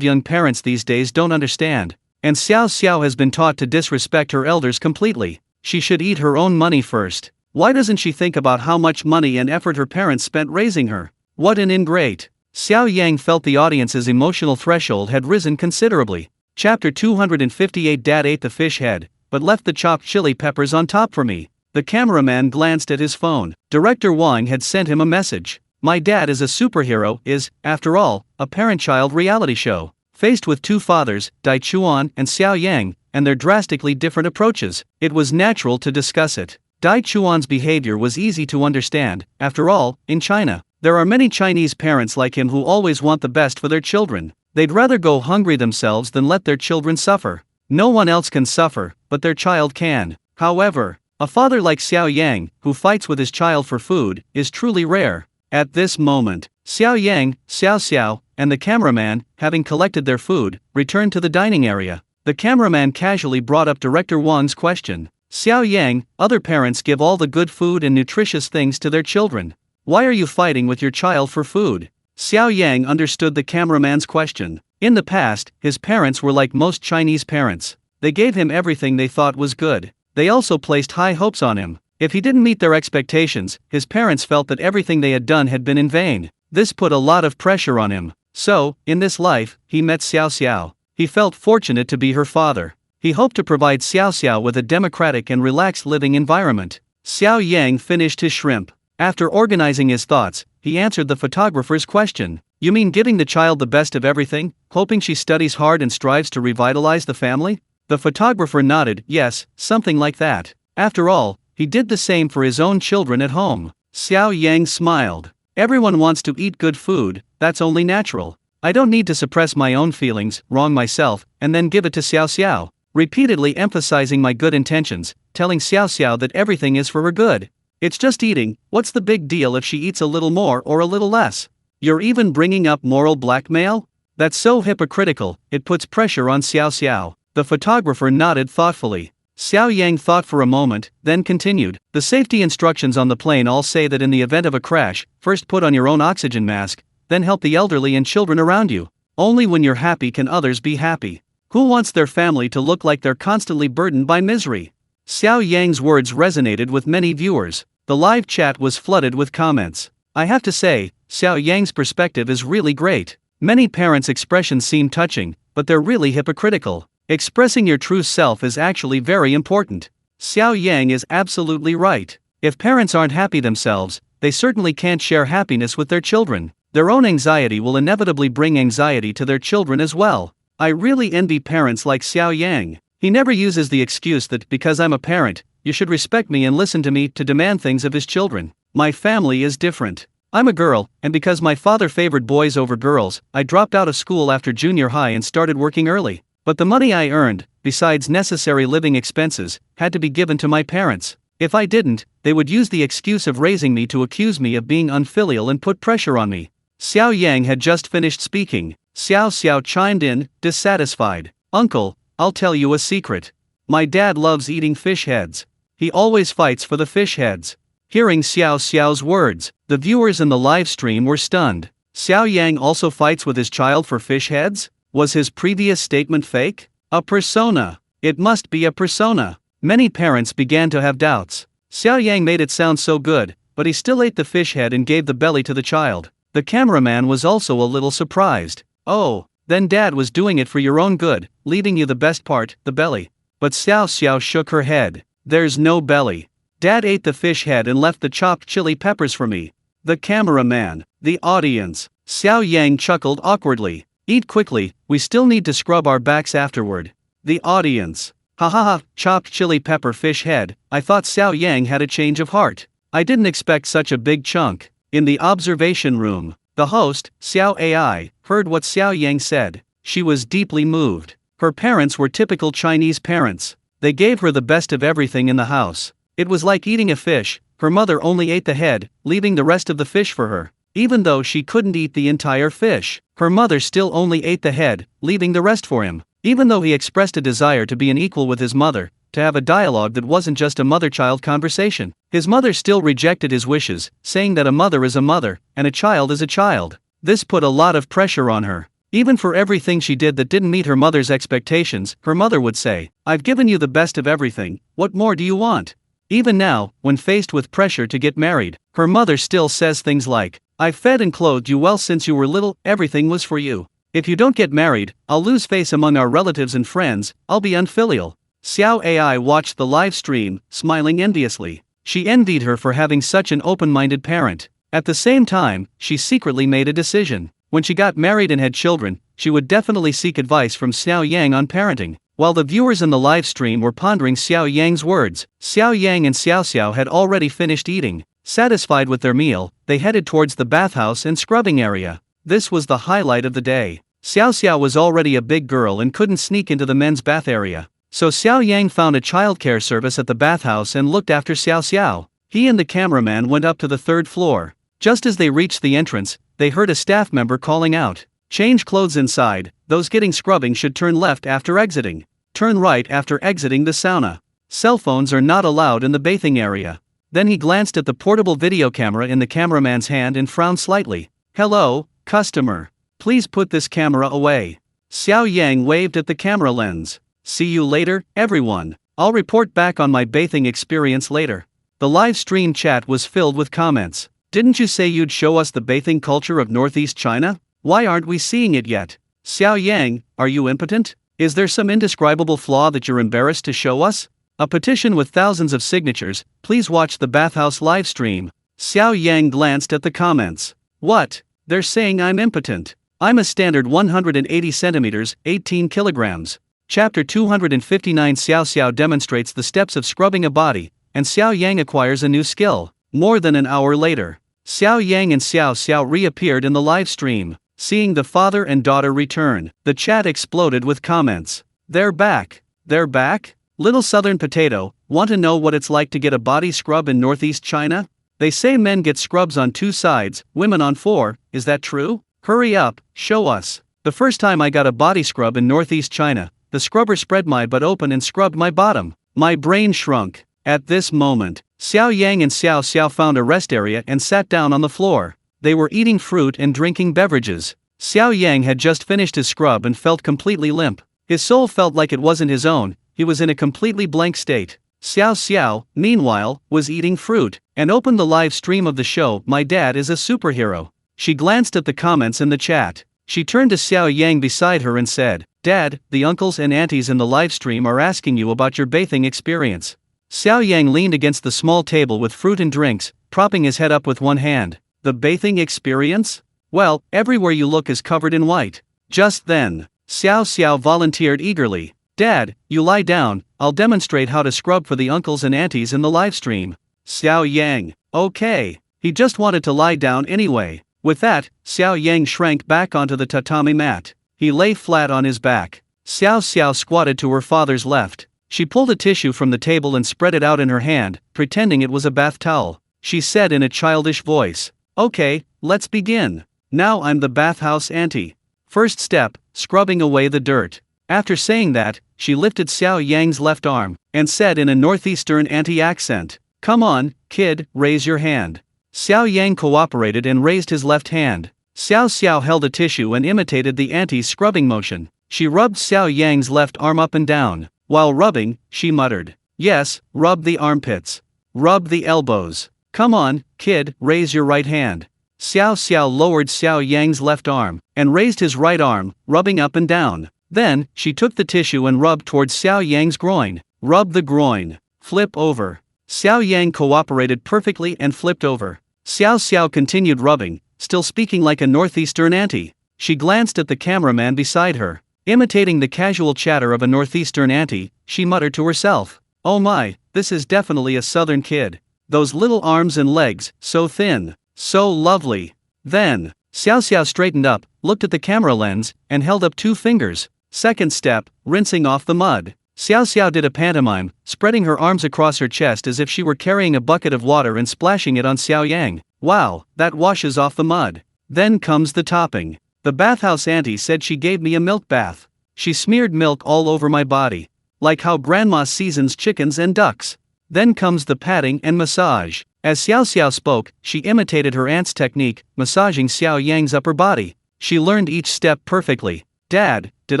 Young parents these days don't understand. And Xiao Xiao has been taught to disrespect her elders completely. She should eat her own money first. Why doesn't she think about how much money and effort her parents spent raising her? What an ingrate. Xiao Yang felt the audience's emotional threshold had risen considerably. Chapter 258. Dad ate the fish head, but left the chopped chili peppers on top for me. The cameraman glanced at his phone. Director Wang had sent him a message. My dad is a superhero is, after all, a parent-child reality show. Faced with two fathers, Dai Chuan and Xiao Yang, and their drastically different approaches, it was natural to discuss it. Dai Chuan's behavior was easy to understand. After all, in China, there are many Chinese parents like him who always want the best for their children. They'd rather go hungry themselves than let their children suffer. No one else can suffer, but their child can. However, a father like Xiao Yang, who fights with his child for food, is truly rare. At this moment, Xiao Yang, Xiao Xiao, and the cameraman, having collected their food, returned to the dining area. The cameraman casually brought up Director Wang's question. Xiao Yang, other parents give all the good food and nutritious things to their children. Why are you fighting with your child for food? Xiao Yang understood the cameraman's question. In the past, his parents were like most Chinese parents. They gave him everything they thought was good. They also placed high hopes on him. If he didn't meet their expectations, his parents felt that everything they had done had been in vain. This put a lot of pressure on him. So, in this life, he met Xiao Xiao. He felt fortunate to be her father. He hoped to provide Xiao Xiao with a democratic and relaxed living environment. Xiao Yang finished his shrimp. After organizing his thoughts, he answered the photographer's question. You mean giving the child the best of everything, hoping she studies hard and strives to revitalize the family? The photographer nodded, yes, something like that. After all, he did the same for his own children at home. Xiao Yang smiled. Everyone wants to eat good food, that's only natural. I don't need to suppress my own feelings, wrong myself, and then give it to Xiao Xiao. Repeatedly emphasizing my good intentions, telling Xiao Xiao that everything is for her good. It's just eating, what's the big deal if she eats a little more or a little less? You're even bringing up moral blackmail? That's so hypocritical, it puts pressure on Xiao Xiao. The photographer nodded thoughtfully. Xiao Yang thought for a moment, then continued. The safety instructions on the plane all say that in the event of a crash, first put on your own oxygen mask, then help the elderly and children around you. Only when you're happy can others be happy. Who wants their family to look like they're constantly burdened by misery? Xiao Yang's words resonated with many viewers. The live chat was flooded with comments. I have to say, Xiao Yang's perspective is really great. Many parents' expressions seem touching, but they're really hypocritical. Expressing your true self is actually very important. Xiao Yang is absolutely right. If parents aren't happy themselves, they certainly can't share happiness with their children. Their own anxiety will inevitably bring anxiety to their children as well. I really envy parents like Xiao Yang. He never uses the excuse that because I'm a parent, you should respect me and listen to me to demand things of his children. My family is different. I'm a girl, and because my father favored boys over girls, I dropped out of school after junior high and started working early. But the money I earned, besides necessary living expenses, had to be given to my parents. If I didn't, they would use the excuse of raising me to accuse me of being unfilial and put pressure on me. Xiao Yang had just finished speaking. Xiao Xiao chimed in, dissatisfied. Uncle, I'll tell you a secret. My dad loves eating fish heads. He always fights for the fish heads. Hearing Xiao Xiao's words, the viewers in the live stream were stunned. Xiao Yang also fights with his child for fish heads? Was his previous statement fake? A persona. It must be a persona. Many parents began to have doubts. Xiao Yang made it sound so good, but he still ate the fish head and gave the belly to the child. The cameraman was also a little surprised. Oh, then dad was doing it for your own good, leaving you the best part, the belly. But Xiao Xiao shook her head. There's no belly. Dad ate the fish head and left the chopped chili peppers for me. The cameraman, the audience. Xiao Yang chuckled awkwardly. Eat quickly, we still need to scrub our backs afterward. The audience. Ha ha ha, chopped chili pepper fish head. I thought Xiao Yang had a change of heart. I didn't expect such a big chunk. In the observation room, the host, Xiao AI, heard what Xiao Yang said. She was deeply moved. Her parents were typical Chinese parents. They gave her the best of everything in the house. It was like eating a fish. Her mother only ate the head, leaving the rest of the fish for her. Even though she couldn't eat the entire fish, her mother still only ate the head, leaving the rest for him. Even though he expressed a desire to be an equal with his mother, to have a dialogue that wasn't just a mother-child conversation, his mother still rejected his wishes, saying that a mother is a mother, and a child is a child. This put a lot of pressure on her. Even for everything she did that didn't meet her mother's expectations, her mother would say, I've given you the best of everything, what more do you want? Even now, when faced with pressure to get married, her mother still says things like, I've fed and clothed you well since you were little, everything was for you. If you don't get married, I'll lose face among our relatives and friends, I'll be unfilial. Xiao AI watched the live stream, smiling enviously. She envied her for having such an open-minded parent. At the same time, she secretly made a decision. When she got married and had children, she would definitely seek advice from Xiao Yang on parenting. While the viewers in the live stream were pondering Xiao Yang's words, Xiao Yang and Xiao Xiao had already finished eating. Satisfied with their meal, they headed towards the bathhouse and scrubbing area. This was the highlight of the day. Xiao Xiao was already a big girl and couldn't sneak into the men's bath area. So Xiao Yang found a childcare service at the bathhouse and looked after Xiao Xiao. He and the cameraman went up to the third floor. Just as they reached the entrance, they heard a staff member calling out, change clothes inside, those getting scrubbing should turn left after exiting. Turn right after exiting the sauna. Cell phones are not allowed in the bathing area. Then he glanced at the portable video camera in the cameraman's hand and frowned slightly. Hello, customer. Please put this camera away. Xiao Yang waved at the camera lens. See you later, everyone. I'll report back on my bathing experience later. The live stream chat was filled with comments. Didn't you say you'd show us the bathing culture of Northeast China? Why aren't we seeing it yet? Xiao Yang, are you impotent? Is there some indescribable flaw that you're embarrassed to show us? A petition with thousands of signatures, please watch the bathhouse live stream. Xiao Yang glanced at the comments. What? They're saying I'm impotent. I'm a standard 180 centimeters, 18 kilograms. Chapter 259 Xiao Xiao demonstrates the steps of scrubbing a body, and Xiao Yang acquires a new skill. More than an hour later, Xiao Yang and Xiao Xiao reappeared in the live stream. Seeing the father and daughter return, the chat exploded with comments. They're back. They're back? Little Southern Potato, want to know what it's like to get a body scrub in Northeast China? They say men get scrubs on 2 sides, women on 4, is that true? Hurry up, show us. The first time I got a body scrub in Northeast China, the scrubber spread my butt open and scrubbed my bottom. My brain shrunk. At this moment, Xiao Yang and Xiao Xiao found a rest area and sat down on the floor. They were eating fruit and drinking beverages. Xiao Yang had just finished his scrub and felt completely limp. His soul felt like it wasn't his own, he was in a completely blank state. Xiao Xiao, meanwhile, was eating fruit, and opened the live stream of the show My Dad is a Superhero. She glanced at the comments in the chat. She turned to Xiao Yang beside her and said, Dad, the uncles and aunties in the live stream are asking you about your bathing experience. Xiao Yang leaned against the small table with fruit and drinks, propping his head up with one hand. The bathing experience? Well, everywhere you look is covered in white. Just then, Xiao Xiao volunteered eagerly. Dad, you lie down, I'll demonstrate how to scrub for the uncles and aunties in the live stream. Xiao Yang, okay. He just wanted to lie down anyway. With that, Xiao Yang shrank back onto the tatami mat. He lay flat on his back. Xiao Xiao squatted to her father's left. She pulled a tissue from the table and spread it out in her hand, pretending it was a bath towel. She said in a childish voice, Okay, let's begin. Now I'm the bathhouse auntie. First step, scrubbing away the dirt. After saying that, she lifted Xiao Yang's left arm, and said in a northeastern auntie accent, Come on, kid, raise your hand. Xiao Yang cooperated and raised his left hand. Xiao Xiao held a tissue and imitated the auntie's scrubbing motion. She rubbed Xiao Yang's left arm up and down. While rubbing, she muttered, Yes, rub the armpits. Rub the elbows. Come on, kid, raise your right hand. Xiao Xiao lowered Xiao Yang's left arm, and raised his right arm, rubbing up and down. Then, she took the tissue and rubbed towards Xiao Yang's groin. Rub the groin. Flip over. Xiao Yang cooperated perfectly and flipped over. Xiao Xiao continued rubbing, still speaking like a northeastern auntie. She glanced at the cameraman beside her. Imitating the casual chatter of a northeastern auntie, she muttered to herself, Oh my, this is definitely a southern kid. Those little arms and legs, so thin, so lovely. Then, Xiao Xiao straightened up, looked at the camera lens, and held up 2 fingers. Second step, rinsing off the mud. Xiao Xiao did a pantomime, spreading her arms across her chest as if she were carrying a bucket of water and splashing it on Xiao Yang. Wow, that washes off the mud. Then comes the topping. The bathhouse auntie said she gave me a milk bath. She smeared milk all over my body. Like how grandma seasons chickens and ducks. Then comes the patting and massage. As Xiao Xiao spoke, she imitated her aunt's technique, massaging Xiao Yang's upper body. She learned each step perfectly. Dad, did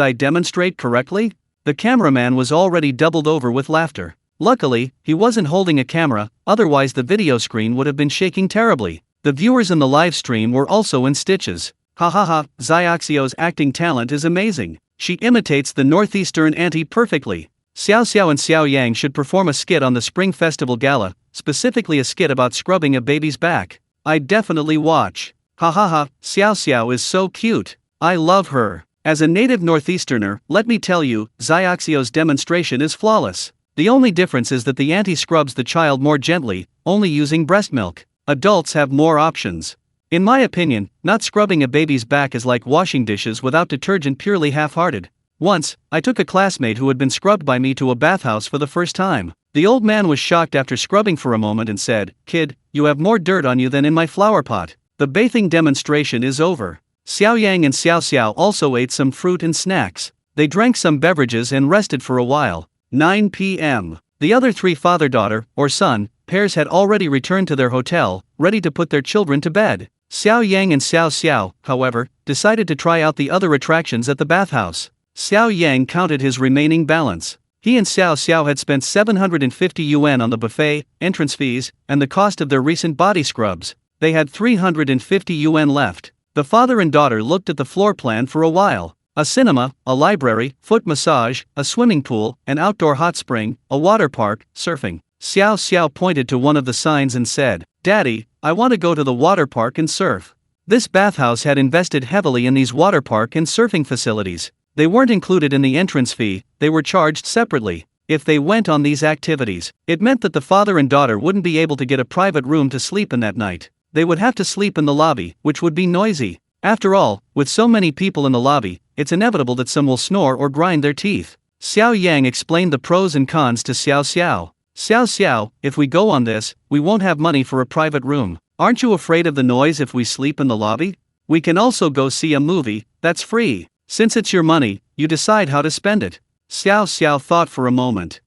I demonstrate correctly? The cameraman was already doubled over with laughter. Luckily, he wasn't holding a camera, otherwise the video screen would have been shaking terribly. The viewers in the live stream were also in stitches. Ha ha ha, Xiaoxiao's acting talent is amazing. She imitates the northeastern auntie perfectly. Xiao Xiao and Xiao Yang should perform a skit on the Spring Festival Gala, specifically a skit about scrubbing a baby's back. I'd definitely watch. Ha ha ha, Xiao Xiao is so cute. I love her. As a native northeasterner, let me tell you, Xiaoxiao's demonstration is flawless. The only difference is that the auntie scrubs the child more gently, only using breast milk. Adults have more options. In my opinion, not scrubbing a baby's back is like washing dishes without detergent, purely half-hearted. Once, I took a classmate who had been scrubbed by me to a bathhouse for the first time. The old man was shocked after scrubbing for a moment and said, Kid, you have more dirt on you than in my flower pot. The bathing demonstration is over. Xiao Yang and Xiao Xiao also ate some fruit and snacks. They drank some beverages and rested for a while. 9 p.m. The other three father-daughter, or son, pairs had already returned to their hotel, ready to put their children to bed. Xiao Yang and Xiao Xiao, however, decided to try out the other attractions at the bathhouse. Xiao Yang counted his remaining balance. He and Xiao Xiao had spent 750 yuan on the buffet, entrance fees, and the cost of their recent body scrubs. They had 350 yuan left. The father and daughter looked at the floor plan for a while. A cinema, a library, foot massage, a swimming pool, an outdoor hot spring, a water park, surfing. Xiao Xiao pointed to one of the signs and said, "Daddy, I want to go to the water park and surf." This bathhouse had invested heavily in these water park and surfing facilities. They weren't included in the entrance fee, they were charged separately. If they went on these activities, it meant that the father and daughter wouldn't be able to get a private room to sleep in that night. They would have to sleep in the lobby, which would be noisy. After all, with so many people in the lobby, it's inevitable that some will snore or grind their teeth. Xiao Yang explained the pros and cons to Xiao Xiao. "Xiao Xiao, if we go on this, we won't have money for a private room. Aren't you afraid of the noise if we sleep in the lobby? We can also go see a movie, that's free. Since it's your money, you decide how to spend it." Xiao Xiao thought for a moment.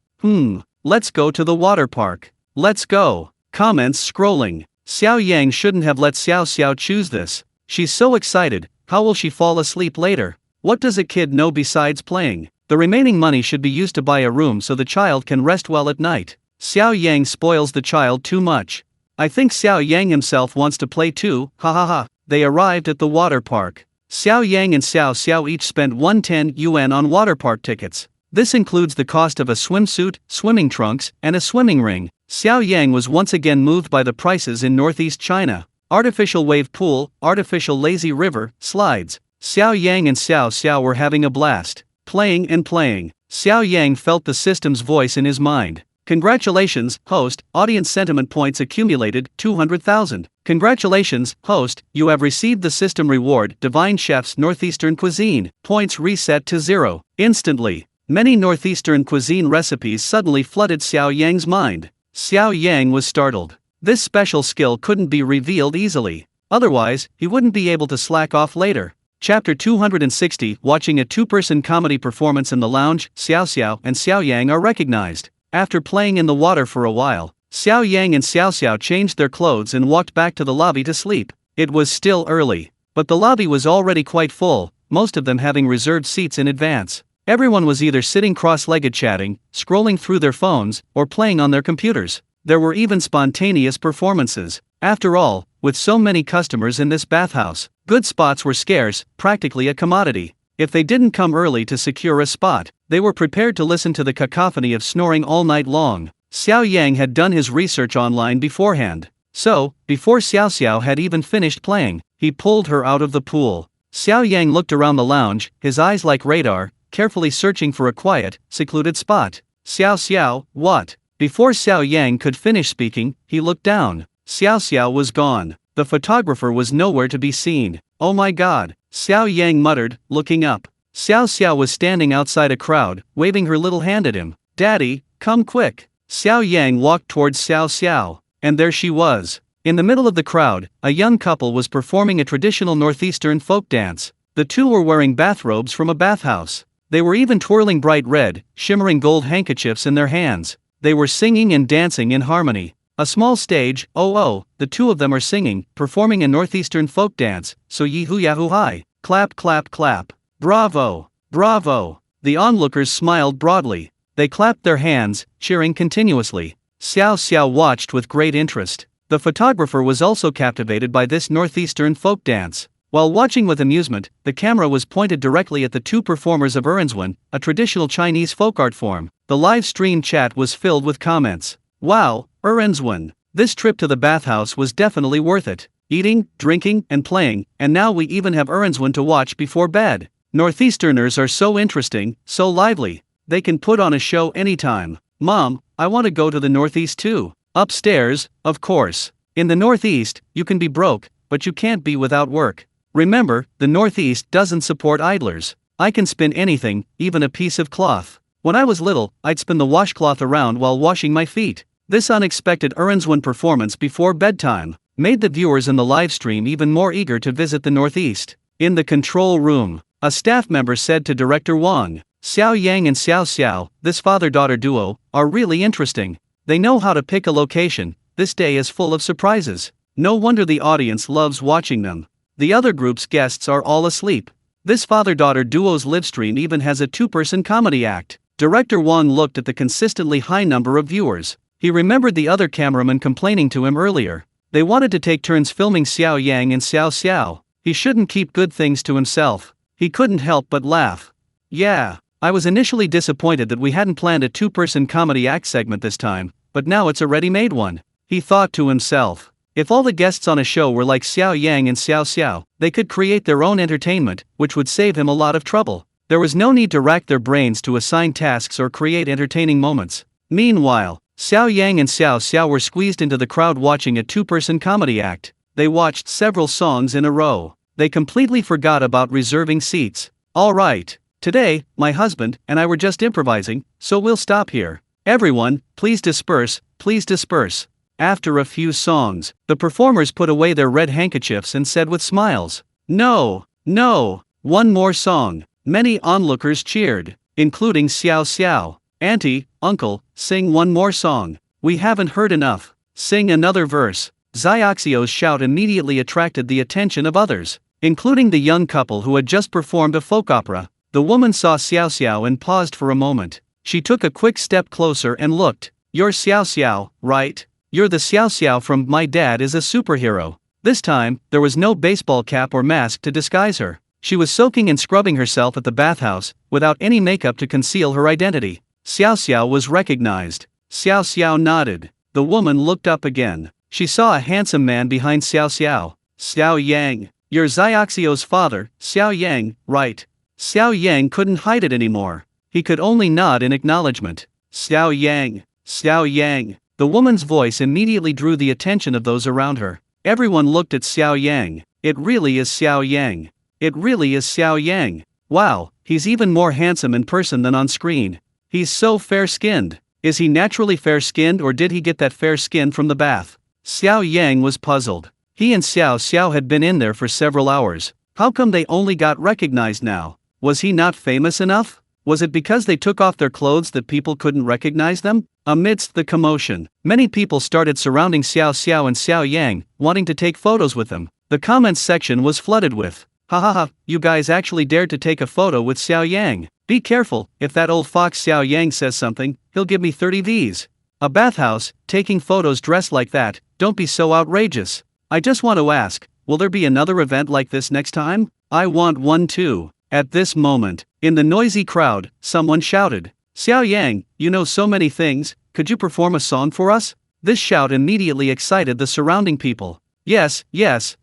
Let's go to the water park. Let's go. Comments scrolling. Xiao Yang shouldn't have let Xiao Xiao choose this. She's so excited, how will she fall asleep later? What does a kid know besides playing? The remaining money should be used to buy a room so the child can rest well at night. Xiao Yang spoils the child too much. I think Xiao Yang himself wants to play too, ha ha ha. They arrived at the water park. Xiao Yang and Xiao Xiao each spent 110 yuan on water park tickets. This includes the cost of a swimsuit, swimming trunks, and a swimming ring. Xiao Yang was once again moved by the prices in northeast China. Artificial wave pool, artificial lazy river, slides. Xiao Yang and Xiao Xiao were having a blast. Playing and playing. Xiao Yang felt the system's voice in his mind. "Congratulations, host, audience sentiment points accumulated, 200,000. Congratulations, host, you have received the system reward, Divine Chef's Northeastern Cuisine, points reset to 0. Instantly, many Northeastern cuisine recipes suddenly flooded Xiao Yang's mind. Xiao Yang was startled. This special skill couldn't be revealed easily. Otherwise, he wouldn't be able to slack off later. Chapter 260. Watching a two-person comedy performance in the lounge, Xiao Xiao and Xiao Yang are recognized. After playing in the water for a while, Xiao Yang and Xiao Xiao changed their clothes and walked back to the lobby to sleep. It was still early, but the lobby was already quite full, most of them having reserved seats in advance. Everyone was either sitting cross-legged chatting, scrolling through their phones, or playing on their computers. There were even spontaneous performances. After all, with so many customers in this bathhouse, good spots were scarce, practically a commodity. If they didn't come early to secure a spot, they were prepared to listen to the cacophony of snoring all night long. Xiao Yang had done his research online beforehand. So, before Xiao Xiao had even finished playing, he pulled her out of the pool. Xiao Yang looked around the lounge, his eyes like radar, carefully searching for a quiet, secluded spot. "Xiao Xiao, what?" Before Xiao Yang could finish speaking, he looked down. Xiao Xiao was gone. The photographer was nowhere to be seen. "Oh my god," Xiao Yang muttered, looking up. Xiao Xiao was standing outside a crowd, waving her little hand at him. "Daddy, come quick." Xiao Yang walked towards Xiao Xiao, and there she was. In the middle of the crowd, a young couple was performing a traditional northeastern folk dance. The two were wearing bathrobes from a bathhouse. They were even twirling bright red, shimmering gold handkerchiefs in their hands. They were singing and dancing in harmony. A small stage, the two of them are singing, performing a northeastern folk dance, so yee-hoo yahoo hi, clap clap clap. Bravo! Bravo! The onlookers smiled broadly. They clapped their hands, cheering continuously. Xiao Xiao watched with great interest. The photographer was also captivated by this northeastern folk dance. While watching with amusement, the camera was pointed directly at the two performers of Erinzwan, a traditional Chinese folk art form. The live stream chat was filled with comments. "Wow, Erinzwan. This trip to the bathhouse was definitely worth it. Eating, drinking, and playing, and now we even have Erinzwan to watch before bed. Northeasterners are so interesting, so lively. They can put on a show anytime. Mom, I want to go to the Northeast too." Upstairs, of course. In the Northeast, you can be broke, but you can't be without work. Remember, the Northeast doesn't support idlers. I can spin anything, even a piece of cloth. When I was little, I'd spin the washcloth around while washing my feet. This unexpected Erinzwan performance before bedtime made the viewers in the live stream even more eager to visit the Northeast. In the control room, a staff member said to Director Wang, Xiao Yang and Xiao Xiao, this father-daughter duo, are really interesting. They know how to pick a location. This day is full of surprises. No wonder the audience loves watching them. The other group's guests are all asleep. This father-daughter duo's livestream even has a two-person comedy act. Director Wang looked at the consistently high number of viewers. He remembered the other cameraman complaining to him earlier. They wanted to take turns filming Xiao Yang and Xiao Xiao. He shouldn't keep good things to himself. He couldn't help but laugh. Yeah, I was initially disappointed that we hadn't planned a two-person comedy act segment this time, but now it's a ready-made one. He thought to himself. If all the guests on a show were like Xiao Yang and Xiao Xiao, they could create their own entertainment, which would save him a lot of trouble. There was no need to rack their brains to assign tasks or create entertaining moments. Meanwhile, Xiao Yang and Xiao Xiao were squeezed into the crowd watching a two-person comedy act. They watched several songs in a row. They completely forgot about reserving seats. All right, today, my husband and I were just improvising, so we'll stop here. Everyone, please disperse, please disperse. After a few songs, the performers put away their red handkerchiefs and said with smiles, "No, no, one more song." Many onlookers cheered, including Xiao Xiao. "Auntie, uncle, sing one more song. We haven't heard enough. Sing another verse." Xiaoxiu's shout immediately attracted the attention of others, including the young couple who had just performed a folk opera. The woman saw Xiao Xiao and paused for a moment. She took a quick step closer and looked. "You're Xiao Xiao, right? You're the Xiao Xiao from My Dad is a Superhero." This time, there was no baseball cap or mask to disguise her. She was soaking and scrubbing herself at the bathhouse, without any makeup to conceal her identity. Xiao Xiao was recognized. Xiao Xiao nodded. The woman looked up again. She saw a handsome man behind Xiao Xiao. "Xiao Yang, you're Xiaoxiu's father, Xiao Yang, right?" Xiao Yang couldn't hide it anymore. He could only nod in acknowledgement. "Xiao Yang, Xiao Yang." The woman's voice immediately drew the attention of those around her. Everyone looked at Xiao Yang. It really is Xiao Yang. It really is Xiao Yang. Wow, he's even more handsome in person than on screen. He's so fair-skinned. Is he naturally fair-skinned or did he get that fair skin from the bath? Xiao Yang was puzzled. He and Xiao Xiao had been in there for several hours. How come they only got recognized now? Was he not famous enough? Was it because they took off their clothes that people couldn't recognize them? Amidst the commotion, many people started surrounding Xiao Xiao and Xiao Yang, wanting to take photos with them. The comments section was flooded with, "Ha ha ha, you guys actually dared to take a photo with Xiao Yang. Be careful, if that old fox Xiao Yang says something, he'll give me 30 Vs. A bathhouse, taking photos dressed like that, don't be so outrageous. I just want to ask, will there be another event like this next time? I want one too." At this moment, in the noisy crowd, someone shouted, "Xiao Yang, you know so many things, could you perform a song for us?" This shout immediately excited the surrounding people. Yes,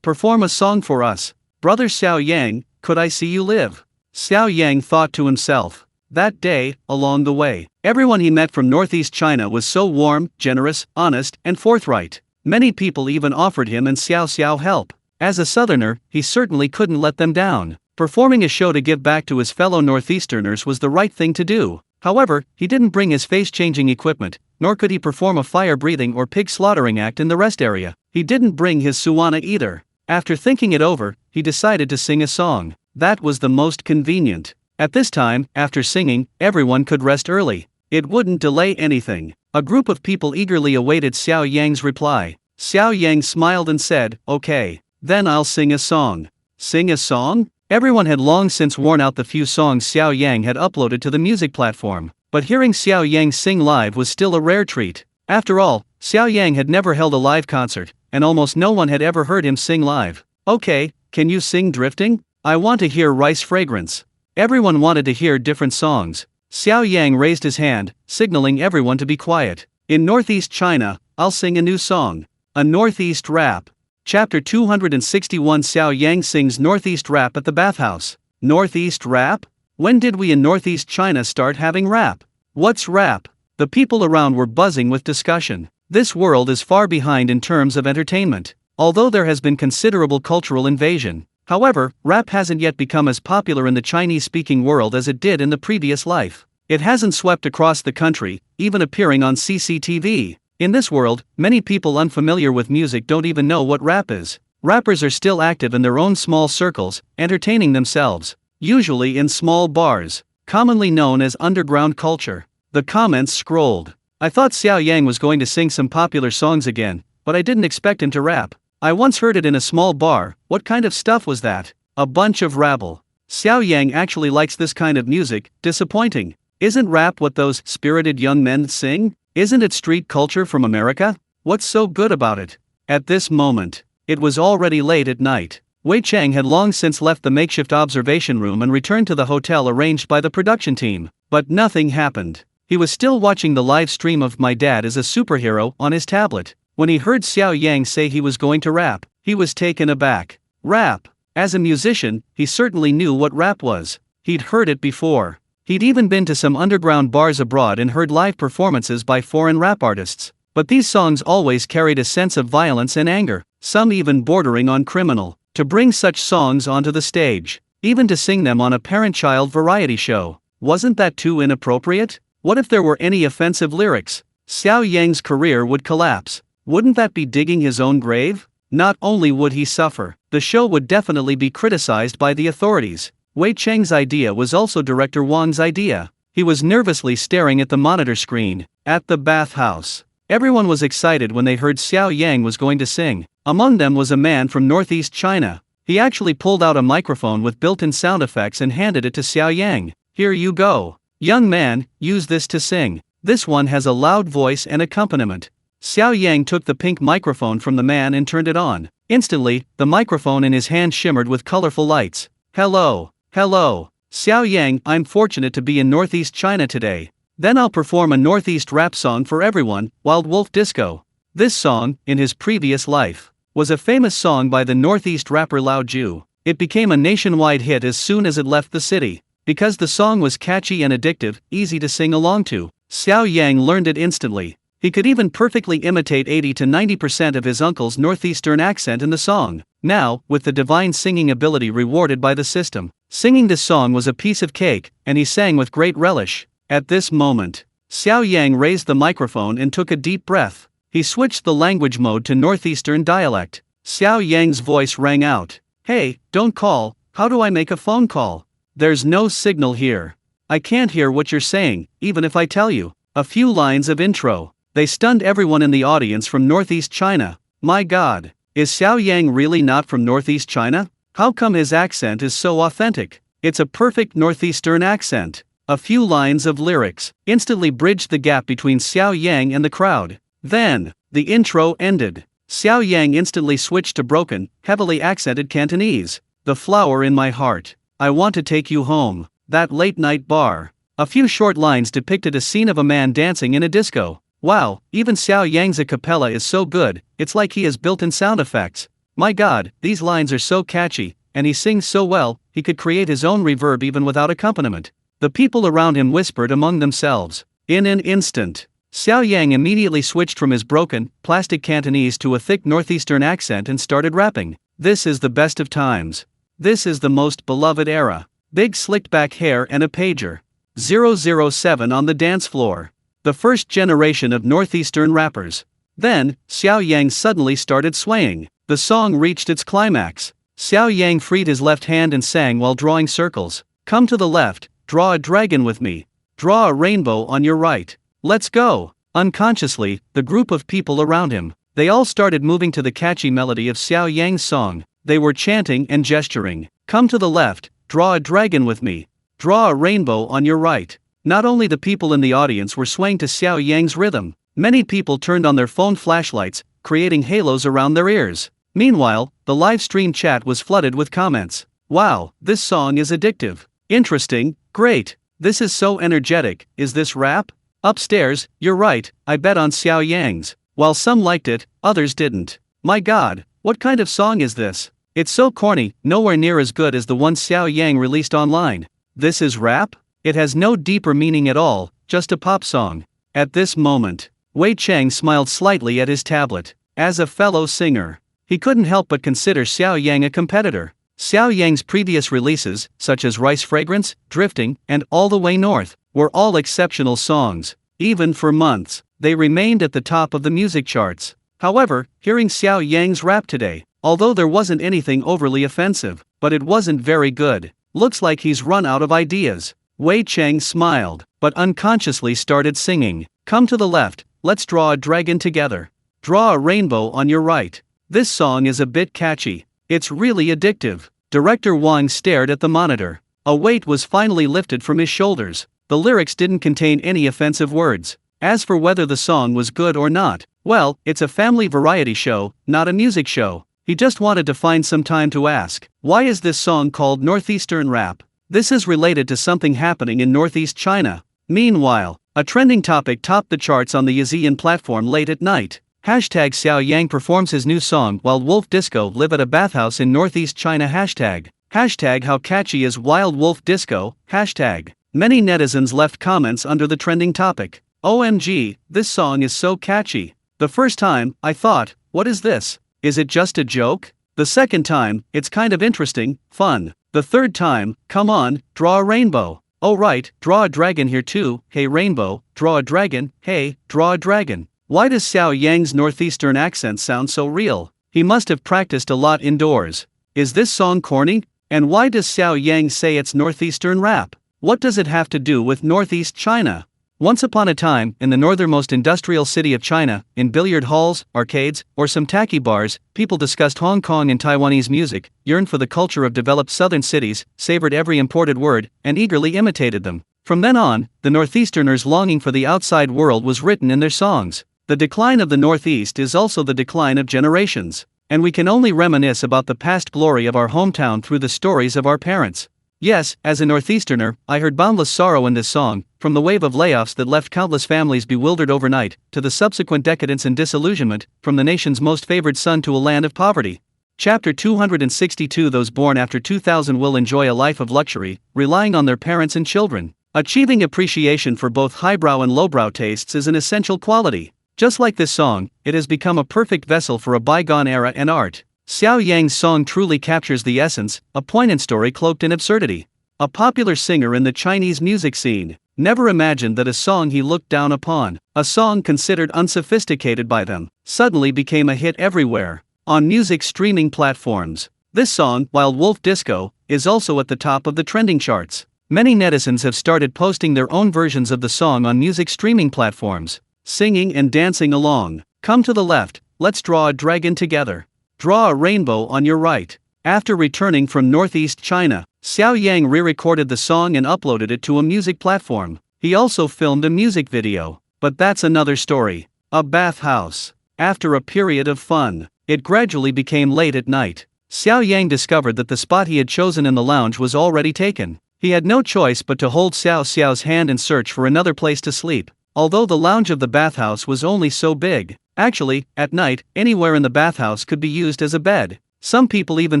perform a song for us. Brother Xiao Yang, could I see you live?" Xiao Yang thought to himself. That day, along the way, everyone he met from northeast China was so warm, generous, honest, and forthright. Many people even offered him and Xiao Xiao help. As a southerner, he certainly couldn't let them down. Performing a show to give back to his fellow northeasterners was the right thing to do. However, he didn't bring his face-changing equipment, nor could he perform a fire-breathing or pig-slaughtering act in the rest area. He didn't bring his suwana either. After thinking it over, he decided to sing a song. That was the most convenient. At this time, after singing, everyone could rest early. It wouldn't delay anything. A group of people eagerly awaited Xiao Yang's reply. Xiao Yang smiled and said, "Okay, then I'll sing a song." Sing a song? Everyone had long since worn out the few songs Xiao Yang had uploaded to the music platform, but hearing Xiao Yang sing live was still a rare treat. After all, Xiao Yang had never held a live concert, and almost no one had ever heard him sing live. "Okay, can you sing Drifting? I want to hear Rice Fragrance." Everyone wanted to hear different songs. Xiao Yang raised his hand, signaling everyone to be quiet. "In Northeast China, I'll sing a new song. A Northeast rap." Chapter 261 Xiao Yang sings Northeast rap at the bathhouse. Northeast rap? When did we in Northeast China start having rap? What's rap? The people around were buzzing with discussion. This world is far behind in terms of entertainment. Although there has been considerable cultural invasion, however, rap hasn't yet become as popular in the Chinese-speaking world as it did in the previous life. It hasn't swept across the country, even appearing on CCTV. In this world, many people unfamiliar with music don't even know what rap is. Rappers are still active in their own small circles, entertaining themselves, usually in small bars. commonly known as underground culture. The comments scrolled. I thought Xiao Yang was going to sing some popular songs again, but I didn't expect him to rap. I once heard it in a small bar. What kind of stuff was that? A bunch of rabble. Xiao Yang actually likes this kind of music. Disappointing. Isn't rap what those spirited young men sing? Isn't it street culture from America? What's so good about it? At this moment, it was already late at night. Wei Cheng had long since left the makeshift observation room and returned to the hotel arranged by the production team. But nothing happened. He was still watching the live stream of My Dad is a Superhero on his tablet. When he heard Xiao Yang say he was going to rap, he was taken aback. Rap? As a musician, he certainly knew what rap was. He'd heard it before. He'd even been to some underground bars abroad and heard live performances by foreign rap artists. But these songs always carried a sense of violence and anger, some even bordering on criminal. To bring such songs onto the stage, even to sing them on a parent-child variety show, wasn't that too inappropriate? What if there were any offensive lyrics? Xiao Yang's career would collapse. Wouldn't that be digging his own grave? Not only would he suffer, the show would definitely be criticized by the authorities. Wei Cheng's idea was also director Wang's idea. He was nervously staring at the monitor screen. At the bathhouse, everyone was excited when they heard Xiao Yang was going to sing. Among them was a man from northeast China. He actually pulled out a microphone with built-in sound effects and handed it to Xiao Yang. Here you go. Young man, use this to sing. This one has a loud voice and accompaniment. Xiao Yang took the pink microphone from the man and turned it on. Instantly, the microphone in his hand shimmered with colorful lights. Hello, hello. Xiao Yang, I'm fortunate to be in northeast China today. Then I'll perform a northeast rap song for everyone, Wild Wolf Disco. This song, in his previous life, was a famous song by the northeast rapper Lao Ju. It became a nationwide hit as soon as it left the city. Because the song was catchy and addictive, easy to sing along to, Xiao Yang learned it instantly. He could even perfectly imitate 80 to 90% of his uncle's northeastern accent in the song. Now, with the divine singing ability rewarded by the system, singing this song was a piece of cake, and he sang with great relish. At this moment, Xiao Yang raised the microphone and took a deep breath. He switched the language mode to northeastern dialect. Xiao Yang's voice rang out. Hey, don't call, how do I make a phone call? There's no signal here. I can't hear what you're saying, even if I tell you. A few lines of intro. They stunned everyone in the audience from northeast China. My God, is Xiao Yang really not from northeast China? How come his accent is so authentic? It's a perfect northeastern accent. A few lines of lyrics instantly bridged the gap between Xiao Yang and the crowd. Then, the intro ended. Xiao Yang instantly switched to broken, heavily accented Cantonese. The flower in my heart. I want to take you home. That late-night bar. A few short lines depicted a scene of a man dancing in a disco. Wow, even Xiao Yang's a cappella is so good, it's like he has built-in sound effects. My God, these lines are so catchy, and he sings so well, he could create his own reverb even without accompaniment. The people around him whispered among themselves. In an instant, Xiao Yang immediately switched from his broken, plastic Cantonese to a thick northeastern accent and started rapping. This is the best of times. This is the most beloved era. Big slicked back hair and a pager. 007 on the dance floor. The first generation of northeastern rappers. Then, Xiao Yang suddenly started swaying. The song reached its climax. Xiao Yang freed his left hand and sang while drawing circles. Come to the left, draw a dragon with me. Draw a rainbow on your right. Let's go! Unconsciously, the group of people around him, they all started moving to the catchy melody of Xiao Yang's song. They were chanting and gesturing. Come to the left, draw a dragon with me. Draw a rainbow on your right. Not only the people in the audience were swaying to Xiao Yang's rhythm, many people turned on their phone flashlights, creating halos around their ears. Meanwhile, the live stream chat was flooded with comments. Wow, this song is addictive. Interesting, great. This is so energetic, is this rap? Upstairs, you're right, I bet on Xiao Yang's. While some liked it, others didn't. My God, what kind of song is this? It's so corny, nowhere near as good as the one Xiao Yang released online. This is rap? It has no deeper meaning at all, just a pop song. At this moment, Wei Cheng smiled slightly at his tablet. As a fellow singer, he couldn't help but consider Xiao Yang a competitor. Xiao Yang's previous releases, such as Rice Fragrance, Drifting, and All the Way North, were all exceptional songs. Even for months, they remained at the top of the music charts. However, hearing Xiao Yang's rap today, although there wasn't anything overly offensive, but it wasn't very good. Looks like he's run out of ideas. Wei Cheng smiled, but unconsciously started singing. Come to the left, let's draw a dragon together. Draw a rainbow on your right. This song is a bit catchy. It's really addictive. Director Wang stared at the monitor. A weight was finally lifted from his shoulders. The lyrics didn't contain any offensive words. As for whether the song was good or not, well, it's a family variety show, not a music show. He just wanted to find some time to ask, why is this song called Northeastern Rap? This is related to something happening in Northeast China. Meanwhile, a trending topic topped the charts on the Yazian platform late at night. Hashtag Xiao Yang performs his new song Wild Wolf Disco live at a bathhouse in Northeast China. Hashtag how catchy is Wild Wolf Disco? Hashtag. Many netizens left comments under the trending topic. OMG, this song is so catchy. The first time, I thought, what is this? Is it just a joke? The second time, it's kind of interesting, fun. The third time, come on, draw a rainbow. Oh right, draw a dragon here too. Hey rainbow, draw a dragon. Hey, draw a dragon. Why does Xiao Yang's northeastern accent sound so real? He must have practiced a lot indoors. Is this song corny? And why does Xiao Yang say it's northeastern rap? What does it have to do with Northeast China? Once upon a time, in the northernmost industrial city of China, in billiard halls, arcades, or some tacky bars, people discussed Hong Kong and Taiwanese music, yearned for the culture of developed southern cities, savored every imported word, and eagerly imitated them. From then on, the Northeasterners' longing for the outside world was written in their songs. The decline of the Northeast is also the decline of generations, and we can only reminisce about the past glory of our hometown through the stories of our parents. Yes, as a Northeasterner, I heard boundless sorrow in this song, from the wave of layoffs that left countless families bewildered overnight, to the subsequent decadence and disillusionment, from the nation's most favored son to a land of poverty. Chapter 262. Those born after 2000 will enjoy a life of luxury, relying on their parents and children. Achieving appreciation for both highbrow and lowbrow tastes is an essential quality. Just like this song, it has become a perfect vessel for a bygone era and art. Xiao Yang's song truly captures the essence, a poignant story cloaked in absurdity. A popular singer in the Chinese music scene, never imagined that a song he looked down upon, a song considered unsophisticated by them, suddenly became a hit everywhere. On music streaming platforms, this song, Wild Wolf Disco, is also at the top of the trending charts. Many netizens have started posting their own versions of the song on music streaming platforms, singing and dancing along. Come to the left, let's draw a dragon together. Draw a rainbow on your right. After returning from Northeast China, Xiao Yang re-recorded the song and uploaded it to a music platform. He also filmed a music video. But that's another story. A bathhouse. After a period of fun, it gradually became late at night. Xiao Yang discovered that the spot he had chosen in the lounge was already taken. He had no choice but to hold Xiao Xiao's hand and search for another place to sleep. Although the lounge of the bathhouse was only so big, actually, at night, anywhere in the bathhouse could be used as a bed. Some people even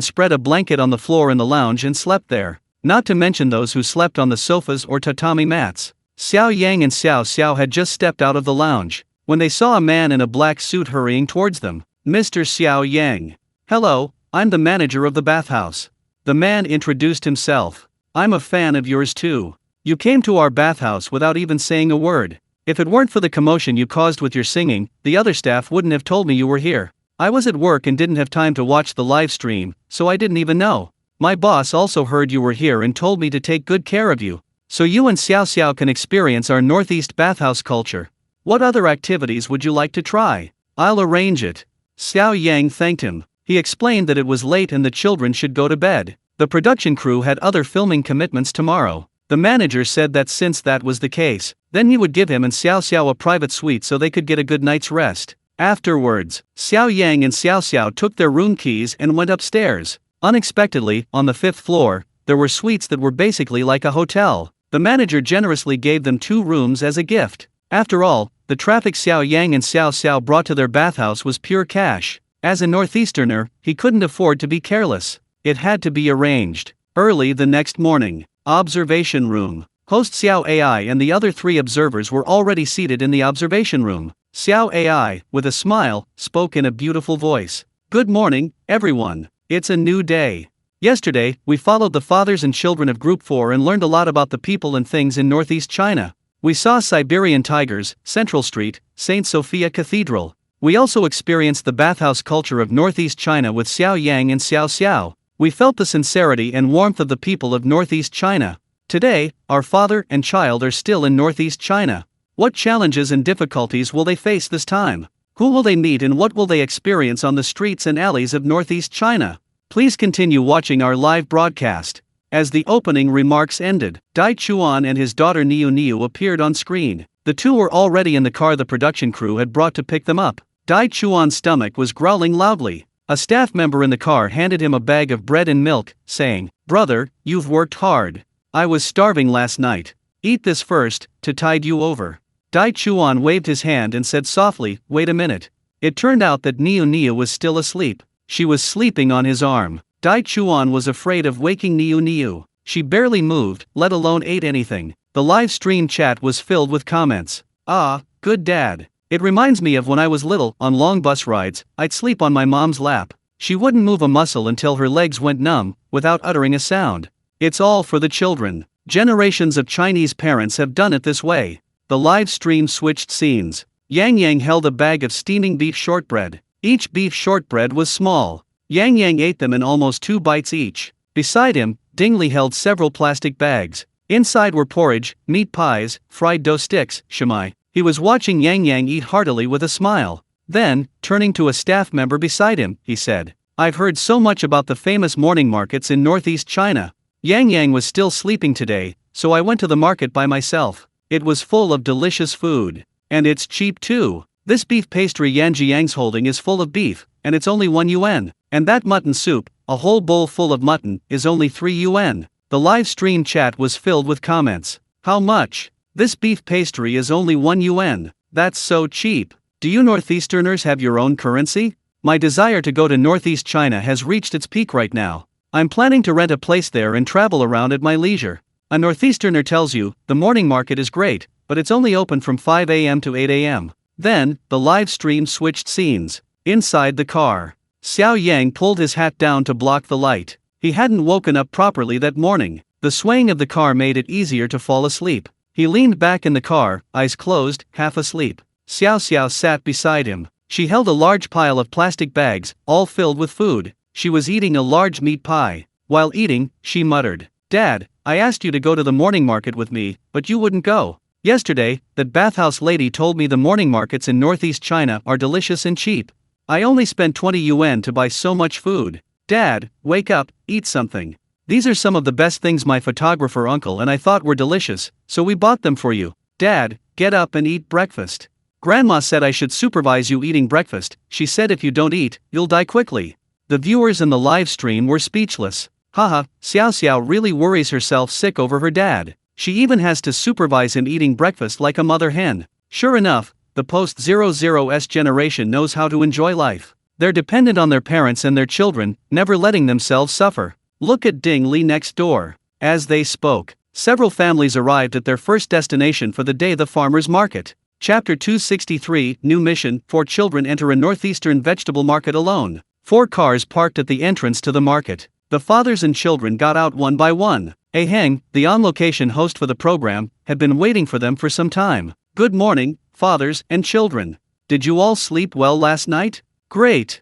spread a blanket on the floor in the lounge and slept there. Not to mention those who slept on the sofas or tatami mats. Xiao Yang and Xiao Xiao had just stepped out of the lounge when they saw a man in a black suit hurrying towards them. Mr. Xiao Yang. Hello, I'm the manager of the bathhouse. The man introduced himself. I'm a fan of yours too. You came to our bathhouse without even saying a word. If it weren't for the commotion you caused with your singing, the other staff wouldn't have told me you were here. I was at work and didn't have time to watch the live stream, so I didn't even know. My boss also heard you were here and told me to take good care of you, so you and Xiao Xiao can experience our Northeast bathhouse culture. What other activities would you like to try? I'll arrange it. Xiao Yang thanked him. He explained that it was late and the children should go to bed. The production crew had other filming commitments tomorrow. The manager said that since that was the case, then he would give him and Xiao Xiao a private suite so they could get a good night's rest. Afterwards, Xiao Yang and Xiao Xiao took their room keys and went upstairs. Unexpectedly, on the 5th floor, there were suites that were basically like a hotel. The manager generously gave them 2 rooms as a gift. After all, the traffic Xiao Yang and Xiao Xiao brought to their bathhouse was pure cash. As a Northeasterner, he couldn't afford to be careless. It had to be arranged. Early the next morning. Observation room. Host Xiao AI and the other 3 observers were already seated in the observation room. Xiao AI, with a smile, spoke in a beautiful voice. Good morning, everyone. It's a new day. Yesterday, we followed the fathers and children of Group 4 and learned a lot about the people and things in Northeast China. We saw Siberian tigers, Central Street, St. Sophia Cathedral. We also experienced the bathhouse culture of Northeast China with Xiao Yang and Xiao Xiao. We felt the sincerity and warmth of the people of Northeast China. Today, our father and child are still in northeast China. What challenges and difficulties will they face this time? Who will they meet and what will they experience on the streets and alleys of northeast China? Please continue watching our live broadcast. As the opening remarks ended, Dai Chuan and his daughter Niu Niu appeared on screen. The two were already in the car the production crew had brought to pick them up. Dai Chuan's stomach was growling loudly. A staff member in the car handed him a bag of bread and milk, saying, "Brother, you've worked hard. I was starving last night. Eat this first, to tide you over." Dai Chuan waved his hand and said softly, "Wait a minute." It turned out that Niu Niu was still asleep. She was sleeping on his arm. Dai Chuan was afraid of waking Niu Niu. She barely moved, let alone ate anything. The live stream chat was filled with comments. "Ah, good dad. It reminds me of when I was little. On long bus rides, I'd sleep on my mom's lap. She wouldn't move a muscle until her legs went numb, without uttering a sound. It's all for the children. Generations of Chinese parents have done it this way." The live stream switched scenes. Yang held a bag of steaming beef shortbread. Each beef shortbread was small. Yang ate them in almost 2 bites each. Beside him, Dingli held several plastic bags. Inside were porridge, meat pies, fried dough sticks, shumai. He was watching Yang eat heartily with a smile. Then, turning to a staff member beside him, he said, "I've heard so much about the famous morning markets in northeast China. Yang was still sleeping today, so I went to the market by myself. It was full of delicious food. And it's cheap too. This beef pastry Yang's holding is full of beef, and it's only 1 yuan. And that mutton soup, a whole bowl full of mutton, is only 3 yuan. The live stream chat was filled with comments. "How much? This beef pastry is only 1 yuan. That's so cheap. Do you Northeasterners have your own currency? My desire to go to Northeast China has reached its peak right now. I'm planning to rent a place there and travel around at my leisure." A Northeasterner tells you, "The morning market is great, but it's only open from 5 a.m. to 8 a.m. Then, the live stream switched scenes. Inside the car, Xiao Yang pulled his hat down to block the light. He hadn't woken up properly that morning. The swaying of the car made it easier to fall asleep. He leaned back in the car, eyes closed, half asleep. Xiao sat beside him. She held a large pile of plastic bags, all filled with food. She was eating a large meat pie. While eating, she muttered, "Dad, I asked you to go to the morning market with me, but you wouldn't go. Yesterday, that bathhouse lady told me the morning markets in northeast China are delicious and cheap. I only spent 20 yuan to buy so much food. Dad, wake up, eat something. These are some of the best things my photographer uncle and I thought were delicious, so we bought them for you. Dad, get up and eat breakfast. Grandma said I should supervise you eating breakfast. She said if you don't eat, you'll die quickly." The viewers in the live stream were speechless. Haha, Xiao really worries herself sick over her dad. She even has to supervise him eating breakfast like a mother hen. Sure enough, the post-00s generation knows how to enjoy life. They're dependent on their parents and their children, never letting themselves suffer. Look at Ding Li next door. As they spoke, several families arrived at their first destination for the day, the farmer's market. Chapter 263, New Mission. 4 children enter a northeastern vegetable market alone. 4 cars parked at the entrance to the market. The fathers and children got out one by one. Heng, the on-location host for the program, had been waiting for them for some time. "Good morning, fathers and children. Did you all sleep well last night?" Great.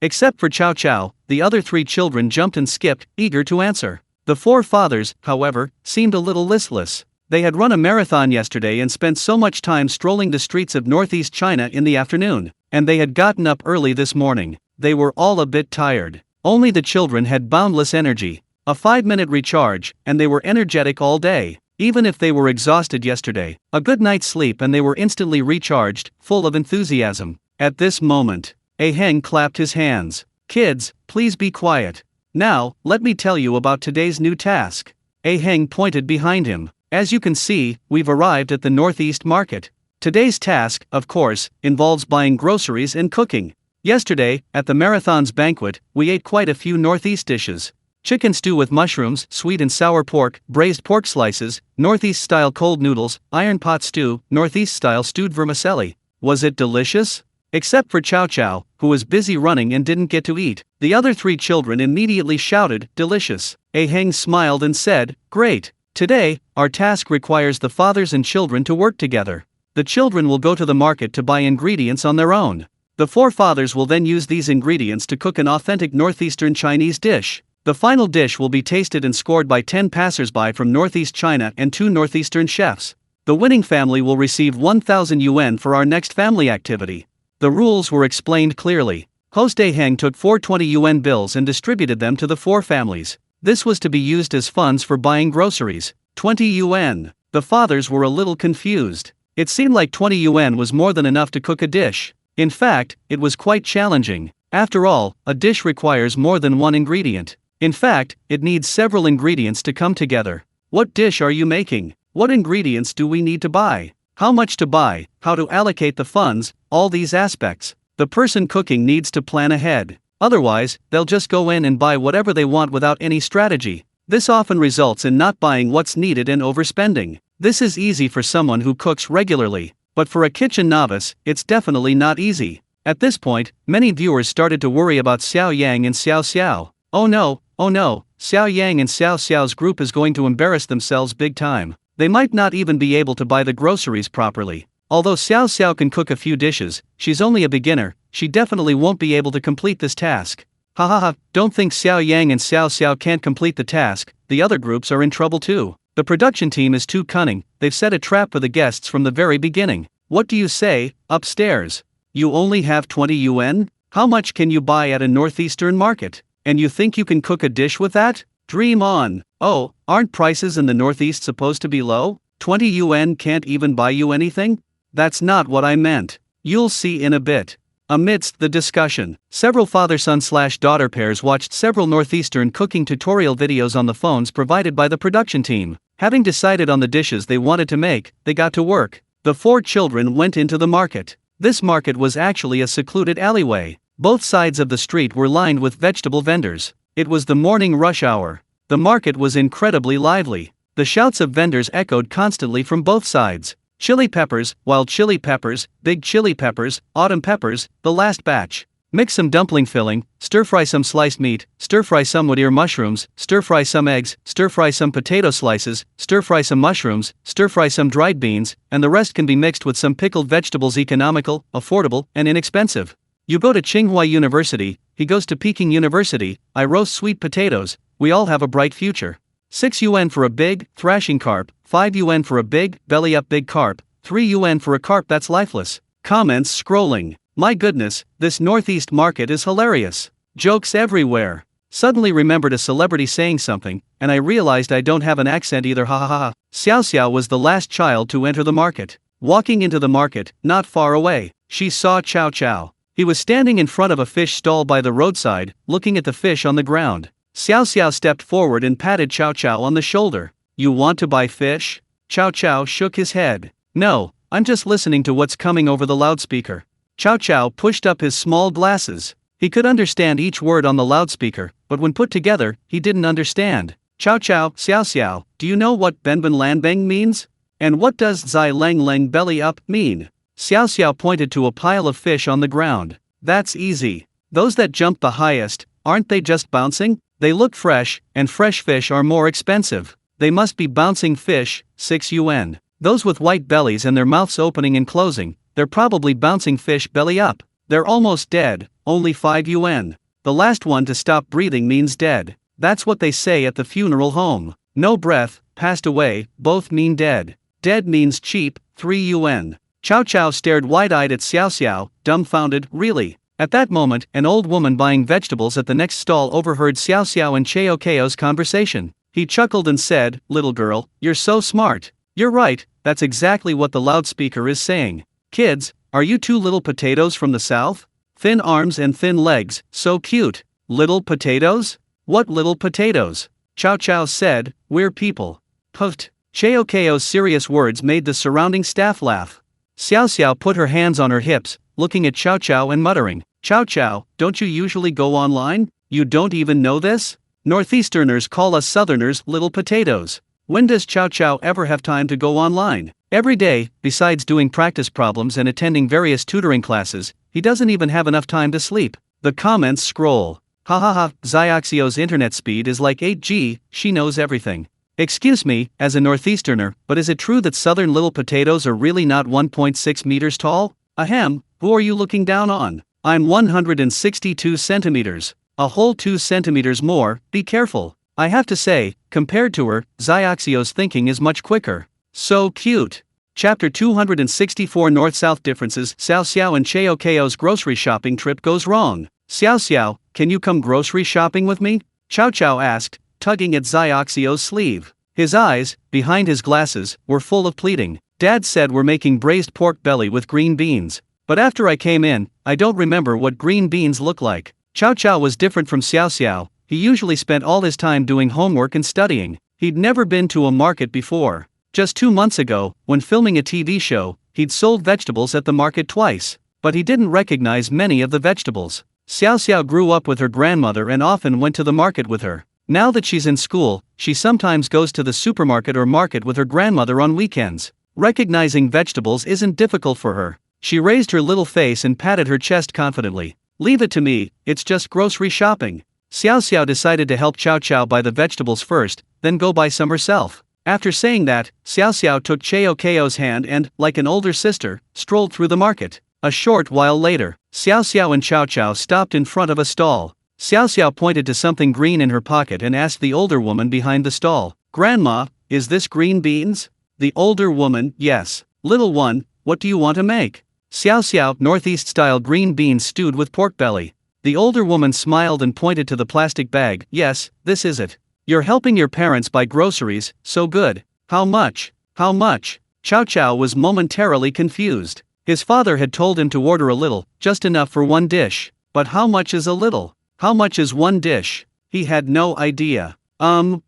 Except for Chow, the other 3 children jumped and skipped, eager to answer. The 4 fathers, however, seemed a little listless. They had run a marathon yesterday and spent so much time strolling the streets of northeast China in the afternoon, and they had gotten up early this morning. They were all a bit tired. Only the children had boundless energy. A 5-minute recharge, and they were energetic all day. Even if they were exhausted yesterday, a good night's sleep and they were instantly recharged, full of enthusiasm. At this moment, Heng clapped his hands. "Kids, please be quiet. Now, let me tell you about today's new task." Heng pointed behind him. "As you can see, we've arrived at the northeast market. Today's task, of course, involves buying groceries and cooking. Yesterday, at the marathon's banquet, we ate quite a few northeast dishes. Chicken stew with mushrooms, sweet and sour pork, braised pork slices, northeast-style cold noodles, iron pot stew, northeast-style stewed vermicelli. Was it delicious?" Except for Chow, who was busy running and didn't get to eat, the other 3 children immediately shouted, "Delicious." Heng smiled and said, "Great. Today, our task requires the fathers and children to work together. The children will go to the market to buy ingredients on their own. The 4 fathers will then use these ingredients to cook an authentic northeastern Chinese dish. The final dish will be tasted and scored by 10 passersby from Northeast China and 2 Northeastern chefs. The winning family will receive 1,000 yuan for our next family activity. The rules were explained clearly. Host Heng took 4 20 yuan bills and distributed them to the 4 families. This was to be used as funds for buying groceries. 20 yuan. The fathers were a little confused. It seemed like 20 yuan was more than enough to cook a dish. In fact, it was quite challenging. After all, a dish requires more than one ingredient. In fact, it needs several ingredients to come together. What dish are you making? What ingredients do we need to buy? How much to buy? How to allocate the funds? All these aspects. The person cooking needs to plan ahead. Otherwise, they'll just go in and buy whatever they want without any strategy. This often results in not buying what's needed and overspending. This is easy for someone who cooks regularly, but for a kitchen novice, it's definitely not easy. At this point, many viewers started to worry about Xiao Yang and Xiao Xiao. Oh no, Xiao Yang and Xiao Xiao's group is going to embarrass themselves big time. They might not even be able to buy the groceries properly. Although Xiao Xiao can cook a few dishes, she's only a beginner, she definitely won't be able to complete this task. Don't think Xiao Yang and Xiao Xiao can't complete the task, the other groups are in trouble too. The production team is too cunning, they've set a trap for the guests from the very beginning. What do you say, upstairs? You only have 20 yuan? How much can you buy at a northeastern market? And you think you can cook a dish with that? Dream on. Oh, aren't prices in the Northeast supposed to be low? 20 yuan can't even buy you anything? That's not what I meant. You'll see in a bit. Amidst the discussion, several father-son/daughter pairs watched several Northeastern cooking tutorial videos on the phones provided by the production team. Having decided on the dishes they wanted to make, they got to work. The 4 children went into the market. This market was actually a secluded alleyway. Both sides of the street were lined with vegetable vendors. It was the morning rush hour. The market was incredibly lively. The shouts of vendors echoed constantly from both sides. Chili peppers, wild chili peppers, big chili peppers, autumn peppers, the last batch. Mix some dumpling filling, stir-fry some sliced meat, stir-fry some wood ear mushrooms, stir-fry some eggs, stir-fry some potato slices, stir-fry some mushrooms, stir-fry some dried beans, and the rest can be mixed with some pickled vegetables. Economical, affordable, and inexpensive. You go to Tsinghua University, he goes to Peking University, I roast sweet potatoes, we all have a bright future. 6 yuan for a big, thrashing carp, 5 yuan for a big, belly-up big carp, 3 yuan for a carp that's lifeless. Comments scrolling. My goodness, this Northeast market is hilarious. Jokes everywhere. Suddenly remembered a celebrity saying something, and I realized I don't have an accent either. Xiao Xiao was the last child to enter the market. Walking into the market, not far away, she saw Chow Chow. He was standing in front of a fish stall by the roadside, looking at the fish on the ground. Xiao Xiao stepped forward and patted Chow Chow on the shoulder. You want to buy fish? Chow Chow shook his head. No, I'm just listening to what's coming over the loudspeaker. Chow Chow pushed up his small glasses. He could understand each word on the loudspeaker, but when put together, he didn't understand. Chow Chow, Xiao Xiao, do you know what Benben Lanbeng means? And what does Zai Leng Leng belly up mean? Xiao Xiao pointed to a pile of fish on the ground. That's easy. Those that jump the highest, aren't they just bouncing? They look fresh, and fresh fish are more expensive. They must be bouncing fish, 6 yuan. Those with white bellies and their mouths opening and closing, they're probably bouncing fish belly up. They're almost dead, only 5 yuan. The last one to stop breathing means dead. That's what they say at the funeral home. No breath, passed away, both mean dead. Dead means cheap, 3 yuan. Chow Chow stared wide-eyed at Xiao Xiao, dumbfounded. Really? At that moment, an old woman buying vegetables at the next stall overheard Xiao Xiao and Cheo Keo's conversation. He chuckled and said, "Little girl, you're so smart. You're right, that's exactly what the loudspeaker is saying. Kids, are you 2 little potatoes from the south? Thin arms and thin legs, so cute. Little potatoes? What little potatoes?" Chow Chow said, "We're people." Puffed. Cheo Keo's serious words made the surrounding staff laugh. Xiao Xiao put her hands on her hips, looking at Chow Chow and muttering, "Chow Chow, don't you usually go online? You don't even know this? Northeasterners call us Southerners little potatoes. When does Chow Chow ever have time to go online? Every day, besides doing practice problems and attending various tutoring classes, he doesn't even have enough time to sleep." The comments scroll. Xiaoxio's internet speed is like 8G, she knows everything. Excuse me, as a Northeasterner, but is it true that southern little potatoes are really not 1.6 meters tall? Ahem, who are you looking down on? I'm 162 centimeters. A whole 2 centimeters more, be careful. I have to say, compared to her, Xiaoxiao's thinking is much quicker. So cute. Chapter 264 North-South Differences. Xiao Xiao and Xiaoxiao's grocery shopping trip goes wrong. Xiao Xiao, can you come grocery shopping with me? Xiao Xiao asked, tugging at Xiaoxiao's sleeve. His eyes, behind his glasses, were full of pleading. Dad said we're making braised pork belly with green beans. But after I came in, I don't remember what green beans look like. Xiao Xiao was different from Xiao Xiao. He usually spent all his time doing homework and studying. He'd never been to a market before. Just 2 months ago, when filming a TV show, he'd sold vegetables at the market twice. But he didn't recognize many of the vegetables. Xiao Xiao grew up with her grandmother and often went to the market with her. Now that she's in school, she sometimes goes to the supermarket or market with her grandmother on weekends. Recognizing vegetables isn't difficult for her. She raised her little face and patted her chest confidently. Leave it to me, it's just grocery shopping. Xiao Xiao decided to help Xiao Xiao buy the vegetables first, then go buy some herself. After saying that, Xiao Xiao took Xiaoxiao's hand and, like an older sister, strolled through the market. A short while later, Xiao Xiao and Xiao Xiao stopped in front of a stall. Xiao Xiao pointed to something green in her pocket and asked the older woman behind the stall, "Grandma, is this green beans?" The older woman, "Yes." "Little one, what do you want to make?" Xiao Xiao, Northeast-style green beans stewed with pork belly. The older woman smiled and pointed to the plastic bag. "Yes, this is it. You're helping your parents buy groceries, so good. How much? How much?" Xiao Xiao was momentarily confused. His father had told him to order a little, just enough for one dish. But how much is a little? How much is one dish? He had no idea. Xiao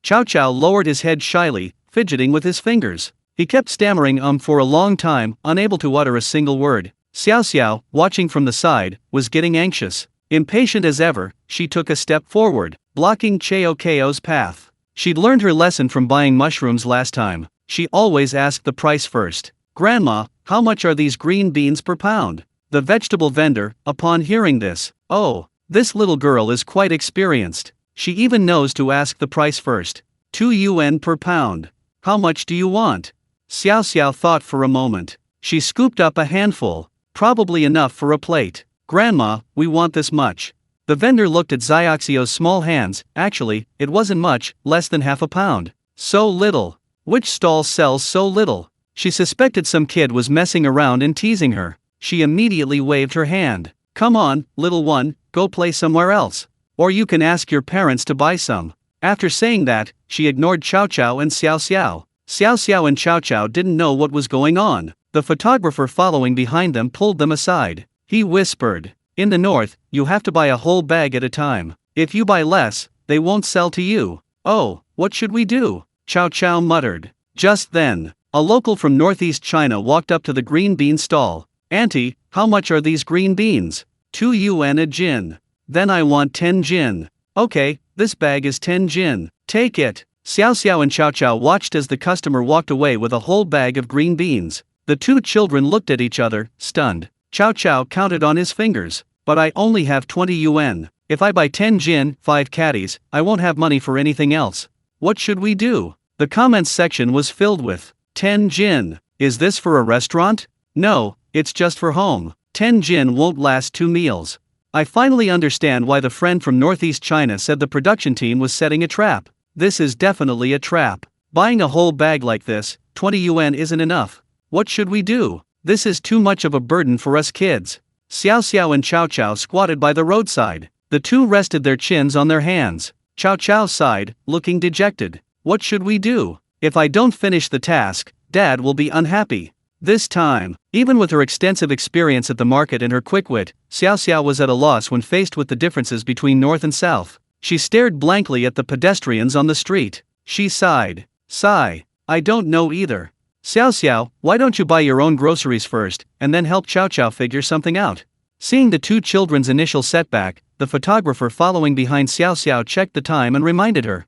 Xiao lowered his head shyly, fidgeting with his fingers. He kept stammering for a long time, unable to utter a single word. Xiao Xiao, watching from the side, was getting anxious. Impatient as ever, she took a step forward, blocking Xiaoxiao's path. She'd learned her lesson from buying mushrooms last time. She always asked the price first. "Grandma, how much are these green beans per pound?" The vegetable vendor, upon hearing this, "Oh, this little girl is quite experienced. She even knows to ask the price first. 2 yuan per pound. How much do you want?" Xiao Xiao thought for a moment. She scooped up a handful. Probably enough for a plate. "Grandma, we want this much." The vendor looked at Xiaoxiao's small hands. Actually, it wasn't much, less than half a pound. So little. Which stall sells so little? She suspected some kid was messing around and teasing her. She immediately waved her hand. "Come on, little one, go play somewhere else. Or you can ask your parents to buy some." After saying that, she ignored Xiao Xiao and Xiao Xiao. Xiao Xiao and Xiao Xiao didn't know what was going on. The photographer following behind them pulled them aside. He whispered, "In the north, you have to buy a whole bag at a time. If you buy less, they won't sell to you." "Oh, what should we do?" Xiao Xiao muttered. Just then, a local from northeast China walked up to the green bean stall. "Auntie, how much are these green beans?" 2 yuan a jin. "Then I want 10 jin." "Okay, this bag is 10 jin. Take it." Xiao Xiao and Xiao Xiao watched as the customer walked away with a whole bag of green beans. The two children looked at each other, stunned. Xiao Xiao counted on his fingers. "But I only have 20 yuan. If I buy 10 jin, 5 caddies, I won't have money for anything else. What should we do?" The comments section was filled with, "10 jin. Is this for a restaurant? No, it's just for home. 10 jin won't last 2 meals." I finally understand why the friend from Northeast China said the production team was setting a trap. This is definitely a trap. Buying a whole bag like this, 20 yuan isn't enough. What should we do? This is too much of a burden for us kids. Xiao Xiao and Xiao Xiao squatted by the roadside. The two rested their chins on their hands. Xiao Xiao sighed, looking dejected. "What should we do? If I don't finish the task, Dad will be unhappy." This time, even with her extensive experience at the market and her quick wit, Xiao Xiao was at a loss when faced with the differences between North and South. She stared blankly at the pedestrians on the street. She sighed. "Sigh. I don't know either." "Xiao Xiao, why don't you buy your own groceries first, and then help Xiao Xiao figure something out?" Seeing the two children's initial setback, the photographer following behind Xiao Xiao checked the time and reminded her.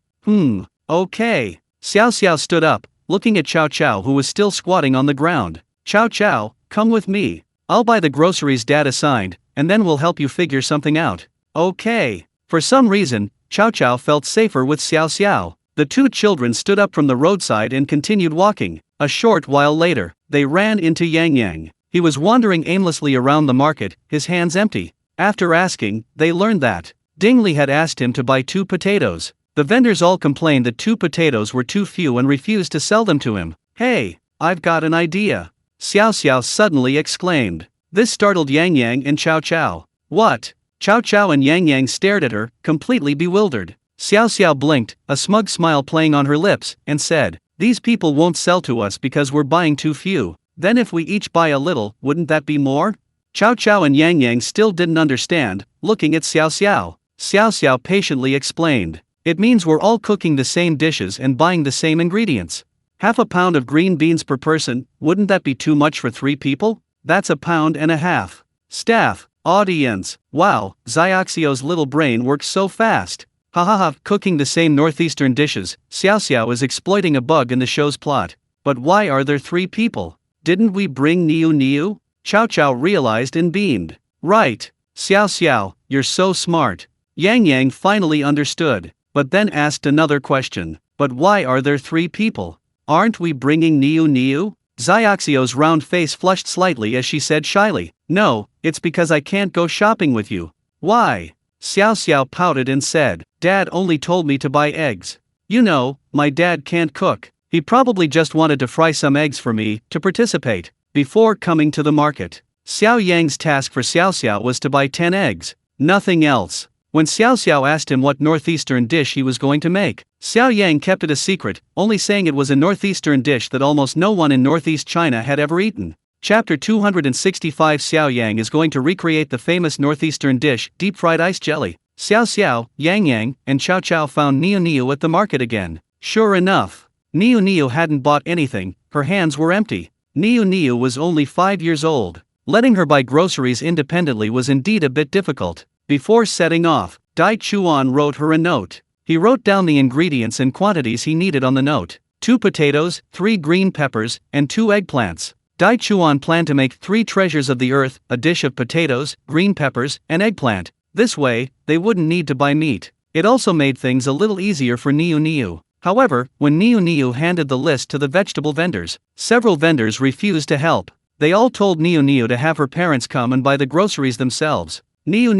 Okay. Xiao Xiao stood up, looking at Xiao Xiao who was still squatting on the ground. "Xiao Xiao, come with me. I'll buy the groceries Dad assigned, and then we'll help you figure something out." "Okay." For some reason, Xiao Xiao felt safer with Xiao Xiao. The two children stood up from the roadside and continued walking. A short while later, they ran into Yang Yang. He was wandering aimlessly around the market, his hands empty. After asking, they learned that Ding Li had asked him to buy 2 potatoes. The vendors all complained that 2 potatoes were too few and refused to sell them to him. "Hey, I've got an idea!" Xiao suddenly exclaimed. This startled Yang Yang and Chao. "What?" Chao and Yang Yang stared at her, completely bewildered. Xiao blinked, a smug smile playing on her lips, and said, "These people won't sell to us because we're buying too few. Then if we each buy a little, wouldn't that be more?" Chao and Yang Yang still didn't understand, looking at Xiao. Xiao patiently explained, "It means we're all cooking the same dishes and buying the same ingredients. Half a pound of green beans per person, wouldn't that be too much for 3 people? That's 1.5 pounds. Staff, audience, wow, Xiao's little brain works so fast. Hahaha, cooking the same northeastern dishes, Xiao is exploiting a bug in the show's plot. But why are there 3 people? Didn't we bring Niu? Chao realized and beamed. Right, Xiao, you're so smart. Yang Yang finally understood, but then asked another question. But why are there 3 people? Aren't we bringing Niu? Xiao's round face flushed slightly as she said shyly, "No, it's because I can't go shopping with you." "Why?" Xiao pouted and said, "Dad only told me to buy eggs. You know, my dad can't cook. He probably just wanted to fry some eggs for me to participate before coming to the market." Xiao Yang's task for Xiao was to buy 10 eggs, nothing else. When Xiao asked him what northeastern dish he was going to make, Xiao Yang kept it a secret, only saying it was a northeastern dish that almost no one in northeast China had ever eaten. Chapter 265 Xiao Yang is going to recreate the famous northeastern dish, deep-fried ice jelly. Xiao, Yang, and Chao found Niu at the market again. Sure enough, Niu hadn't bought anything, her hands were empty. Niu was only 5 years old. Letting her buy groceries independently was indeed a bit difficult. Before setting off, Dai Chuan wrote her a note. He wrote down the ingredients and quantities he needed on the note: 2 potatoes, 3 green peppers, and 2 eggplants. Dai Chuan planned to make 3 treasures of the earth, a dish of potatoes, green peppers, and eggplant. This way, they wouldn't need to buy meat. It also made things a little easier for Niu. However, when Niu handed the list to the vegetable vendors, several vendors refused to help. They all told Niu to have her parents come and buy the groceries themselves. "Niu,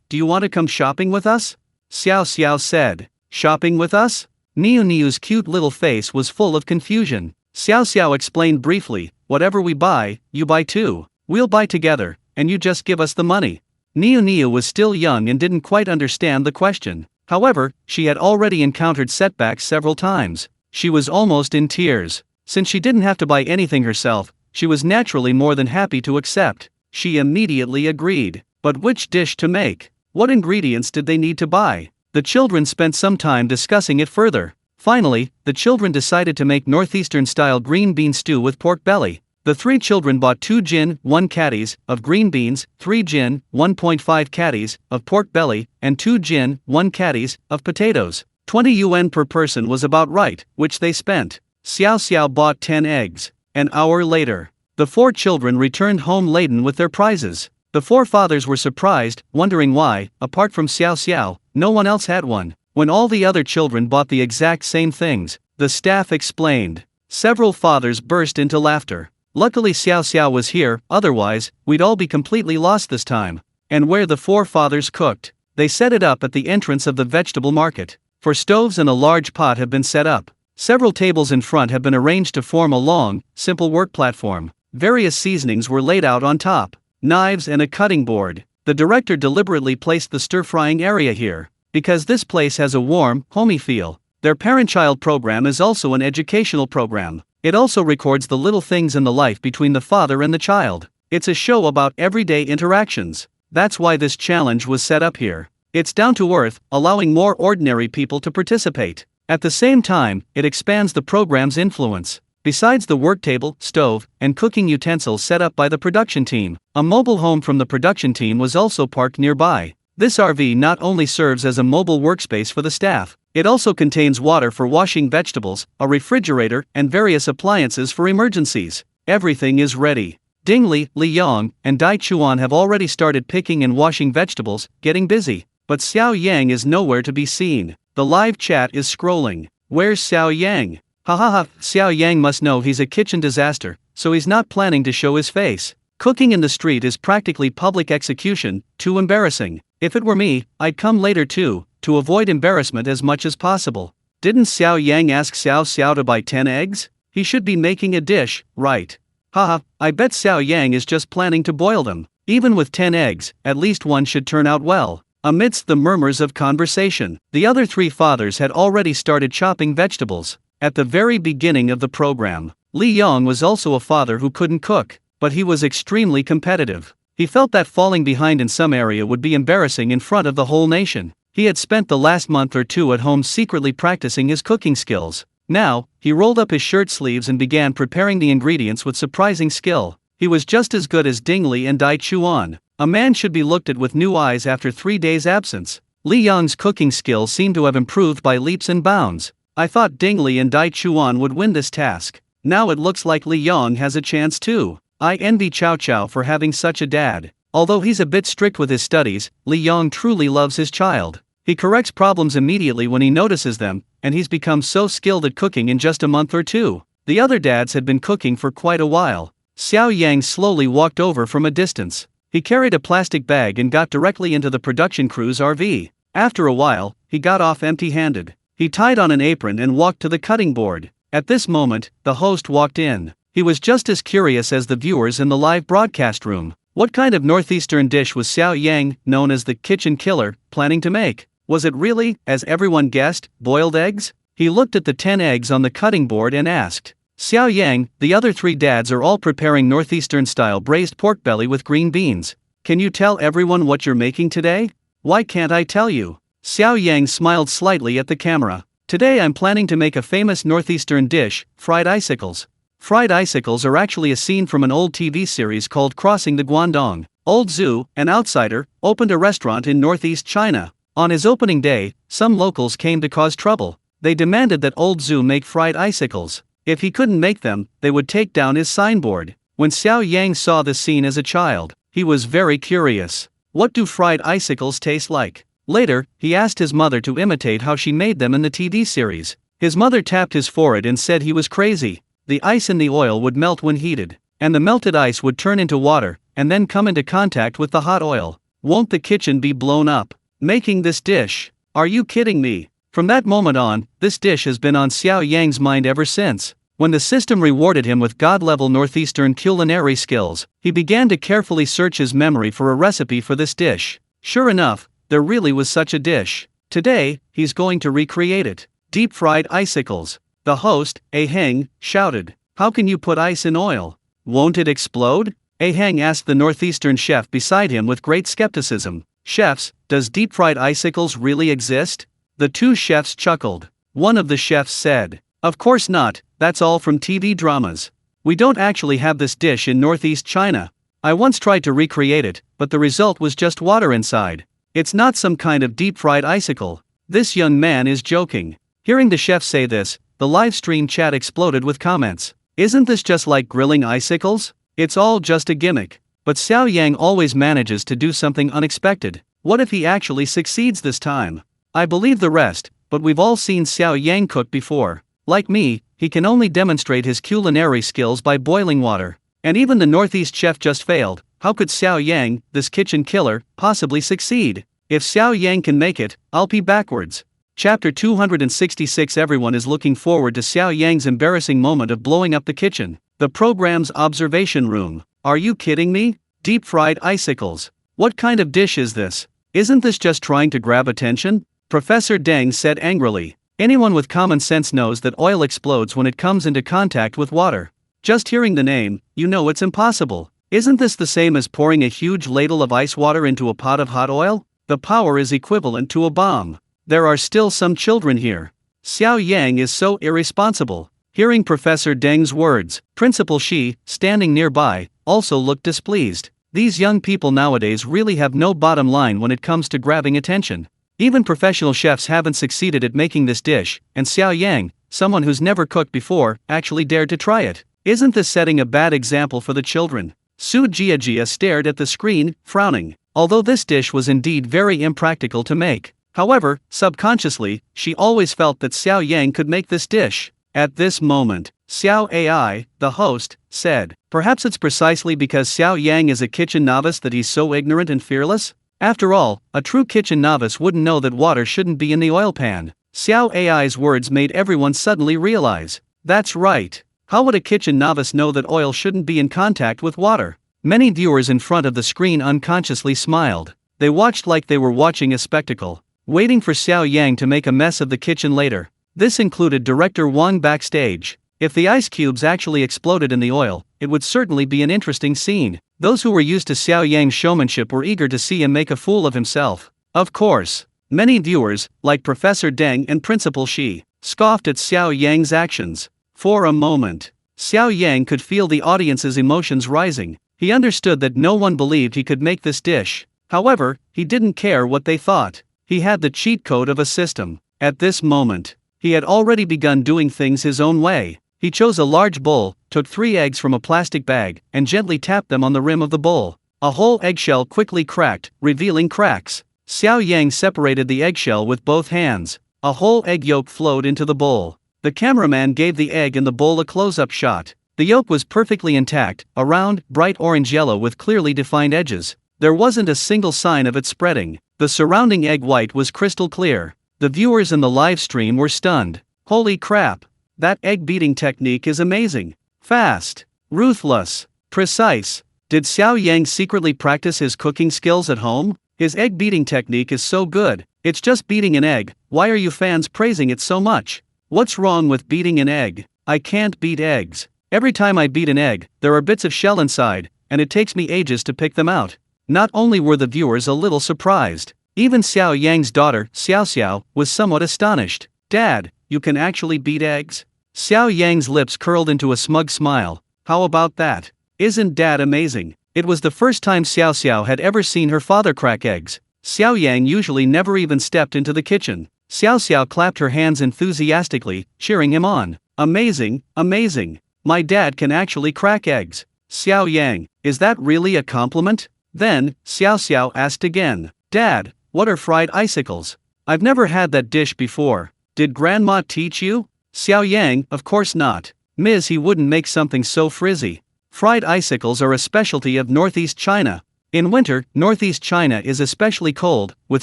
do you want to come shopping with us?" Xiao said. "Shopping with us?" Niu's cute little face was full of confusion. Xiao explained briefly, "Whatever we buy, you buy too. We'll buy together, and you just give us the money." Niu was still young and didn't quite understand the question. However, she had already encountered setbacks several times. She was almost in tears. Since she didn't have to buy anything herself, she was naturally more than happy to accept. She immediately agreed. But which dish to make? What ingredients did they need to buy? The children spent some time discussing it further. Finally, the children decided to make northeastern-style green bean stew with pork belly. The 3 children bought 2 jin, 1 caddies, of green beans, 3 jin, 1.5 caddies, of pork belly, and 2 jin, 1 caddies, of potatoes. 20 yuan per person was about right, which they spent. Xiao bought 10 eggs. An hour later, the 4 children returned home laden with their prizes. The 4 fathers were surprised, wondering why, apart from Xiao, no one else had one. When all the other children bought the exact same things, the staff explained. Several fathers burst into laughter. Luckily Xiao was here, otherwise, we'd all be completely lost this time. And where the 4 fathers cooked, they set it up at the entrance of the vegetable market. For stoves and a large pot have been set up. Several tables in front have been arranged to form a long, simple work platform. Various seasonings were laid out on top. Knives and a cutting board. The director deliberately placed the stir-frying area here, because this place has a warm, homey feel. Their parent-child program is also an educational program. It also records the little things in the life between the father and the child. It's a show about everyday interactions. That's why this challenge was set up here. It's down to earth, allowing more ordinary people to participate. At the same time, it expands the program's influence. Besides the work table, stove, and cooking utensils set up by the production team, a mobile home from the production team was also parked nearby. This RV not only serves as a mobile workspace for the staff, it also contains water for washing vegetables, a refrigerator, and various appliances for emergencies. Everything is ready. Ding Li, Yang, and Dai Chuan have already started picking and washing vegetables, getting busy. But Xiao Yang is nowhere to be seen. The live chat is scrolling. Where's Xiao Yang? Hahaha, Xiao Yang must know he's a kitchen disaster, so he's not planning to show his face. Cooking in the street is practically public execution, too embarrassing. If it were me, I'd come later too, to avoid embarrassment as much as possible. Didn't Xiao Yang ask Xiao to buy 10 eggs? He should be making a dish, right? Haha, I bet Xiao Yang is just planning to boil them. Even with 10 eggs, at least one should turn out well. Amidst the murmurs of conversation, the other three fathers had already started chopping vegetables. At the very beginning of the program, Li Yong was also a father who couldn't cook, but he was extremely competitive. He felt that falling behind in some area would be embarrassing in front of the whole nation. He had spent the last month or two at home secretly practicing his cooking skills. Now, he rolled up his shirt sleeves and began preparing the ingredients with surprising skill. He was just as good as Ding Li and Dai Chuan. A man should be looked at with new eyes after 3 days' absence. Li Yong's cooking skills seemed to have improved by leaps and bounds. I thought Ding Li and Dai Chuan would win this task. Now it looks like Li Yong has a chance too. I envy Chow Chow for having such a dad. Although he's a bit strict with his studies, Li Yong truly loves his child. He corrects problems immediately when he notices them, and he's become so skilled at cooking in just a month or two. The other dads had been cooking for quite a while. Xiao Yang slowly walked over from a distance. He carried a plastic bag and got directly into the production crew's RV. After a while, he got off empty-handed. He tied on an apron and walked to the cutting board. At this moment, the host walked in. He was just as curious as the viewers in the live broadcast room. What kind of northeastern dish was Xiao Yang, known as the kitchen killer, planning to make? Was it really, as everyone guessed, boiled eggs? He looked at the 10 eggs on the cutting board and asked. Xiao Yang, the other 3 dads are all preparing northeastern-style braised pork belly with green beans. Can you tell everyone what you're making today? Why can't I tell you? Xiao Yang smiled slightly at the camera. Today I'm planning to make a famous northeastern dish, fried icicles. Fried icicles are actually a scene from an old TV series called Crossing the Guangdong. Old Zhu, an outsider, opened a restaurant in northeast China. On his opening day, some locals came to cause trouble. They demanded that Old Zhu make fried icicles. If he couldn't make them, they would take down his signboard. When Xiao Yang saw this scene as a child, he was very curious. What do fried icicles taste like? Later, he asked his mother to imitate how she made them in the TV series. His mother tapped his forehead and said he was crazy. The ice in the oil would melt when heated, and the melted ice would turn into water, and then come into contact with the hot oil. Won't the kitchen be blown up? Making this dish? Are you kidding me? From that moment on, this dish has been on Xiao Yang's mind ever since. When the system rewarded him with god-level northeastern culinary skills, he began to carefully search his memory for a recipe for this dish. Sure enough, there really was such a dish. Today, he's going to recreate it. Deep-fried icicles. The host, A Heng, shouted. How can you put ice in oil? Won't it explode? A Heng asked the northeastern chef beside him with great skepticism. Chefs, does deep-fried icicles really exist? The 2 chefs chuckled. One of the chefs said, of course not, that's all from TV dramas. We don't actually have this dish in northeast China. I once tried to recreate it, but the result was just water inside. It's not some kind of deep-fried icicle. This young man is joking. Hearing the chef say this, the live stream chat exploded with comments. Isn't this just like grilling icicles? It's all just a gimmick. But Xiao Yang always manages to do something unexpected. What if he actually succeeds this time? I believe the rest, but we've all seen Xiao Yang cook before. Like me, he can only demonstrate his culinary skills by boiling water. And even the northeast chef just failed. How could Xiao Yang, this kitchen killer, possibly succeed? If Xiao Yang can make it, I'll be backwards. Chapter 266. Everyone is looking forward to Xiao Yang's embarrassing moment of blowing up the kitchen. The program's observation room. Are you kidding me? Deep-fried icicles. What kind of dish is this? Isn't this just trying to grab attention? Professor Deng said angrily. Anyone with common sense knows that oil explodes when it comes into contact with water. Just hearing the name, you know it's impossible. Isn't this the same as pouring a huge ladle of ice water into a pot of hot oil? The power is equivalent to a bomb. There are still some children here. Xiao Yang is so irresponsible. Hearing Professor Deng's words, Principal Shi, standing nearby, also looked displeased. These young people nowadays really have no bottom line when it comes to grabbing attention. Even professional chefs haven't succeeded at making this dish, and Xiao Yang, someone who's never cooked before, actually dared to try it. Isn't this setting a bad example for the children? Su Jiajia stared at the screen, frowning. Although this dish was indeed very impractical to make. However, subconsciously, she always felt that Xiao Yang could make this dish. At this moment, Xiao Ai, the host, said, perhaps it's precisely because Xiao Yang is a kitchen novice that he's so ignorant and fearless? After all, a true kitchen novice wouldn't know that water shouldn't be in the oil pan. Xiao Ai's words made everyone suddenly realize. That's right. How would a kitchen novice know that oil shouldn't be in contact with water? Many viewers in front of the screen unconsciously smiled. They watched like they were watching a spectacle, waiting for Xiao Yang to make a mess of the kitchen later. This included director Wang backstage. If the ice cubes actually exploded in the oil, it would certainly be an interesting scene. Those who were used to Xiao Yang's showmanship were eager to see him make a fool of himself. Of course, many viewers, like Professor Deng and Principal Shi, scoffed at Xiao Yang's actions. For a moment, Xiao Yang could feel the audience's emotions rising. He understood that no one believed he could make this dish. However, he didn't care what they thought. He had the cheat code of a system. At this moment, he had already begun doing things his own way. He chose a large bowl, took 3 eggs from a plastic bag, and gently tapped them on the rim of the bowl. A whole eggshell quickly cracked, revealing cracks. Xiao Yang separated the eggshell with both hands. A whole egg yolk flowed into the bowl. The cameraman gave the egg in the bowl a close-up shot. The yolk was perfectly intact, a round, bright orange yellow with clearly defined edges. There wasn't a single sign of it spreading. The surrounding egg white was crystal clear. The viewers in the live stream were stunned. Holy crap! That egg beating technique is amazing. Fast, ruthless, precise. Did Xiao Yang secretly practice his cooking skills at home? His egg beating technique is so good. It's just beating an egg. Why are you fans praising it so much? What's wrong with beating an egg? I can't beat eggs. Every time I beat an egg, there are bits of shell inside, and it takes me ages to pick them out. Not only were the viewers a little surprised, even Xiao Yang's daughter, Xiao Xiao, was somewhat astonished. Dad, you can actually beat eggs? Xiao Yang's lips curled into a smug smile. How about that? Isn't Dad amazing? It was the first time Xiao Xiao had ever seen her father crack eggs. Xiao Yang usually never even stepped into the kitchen. Xiao Xiao clapped her hands enthusiastically, cheering him on. Amazing, amazing. My dad can actually crack eggs. Xiao Yang, is that really a compliment? Then, Xiao Xiao asked again. Dad, what are fried icicles? I've never had that dish before. Did Grandma teach you? Xiao Yang, of course not. Ms. He wouldn't make something so frizzy. Fried icicles are a specialty of Northeast China. In winter, Northeast China is especially cold, with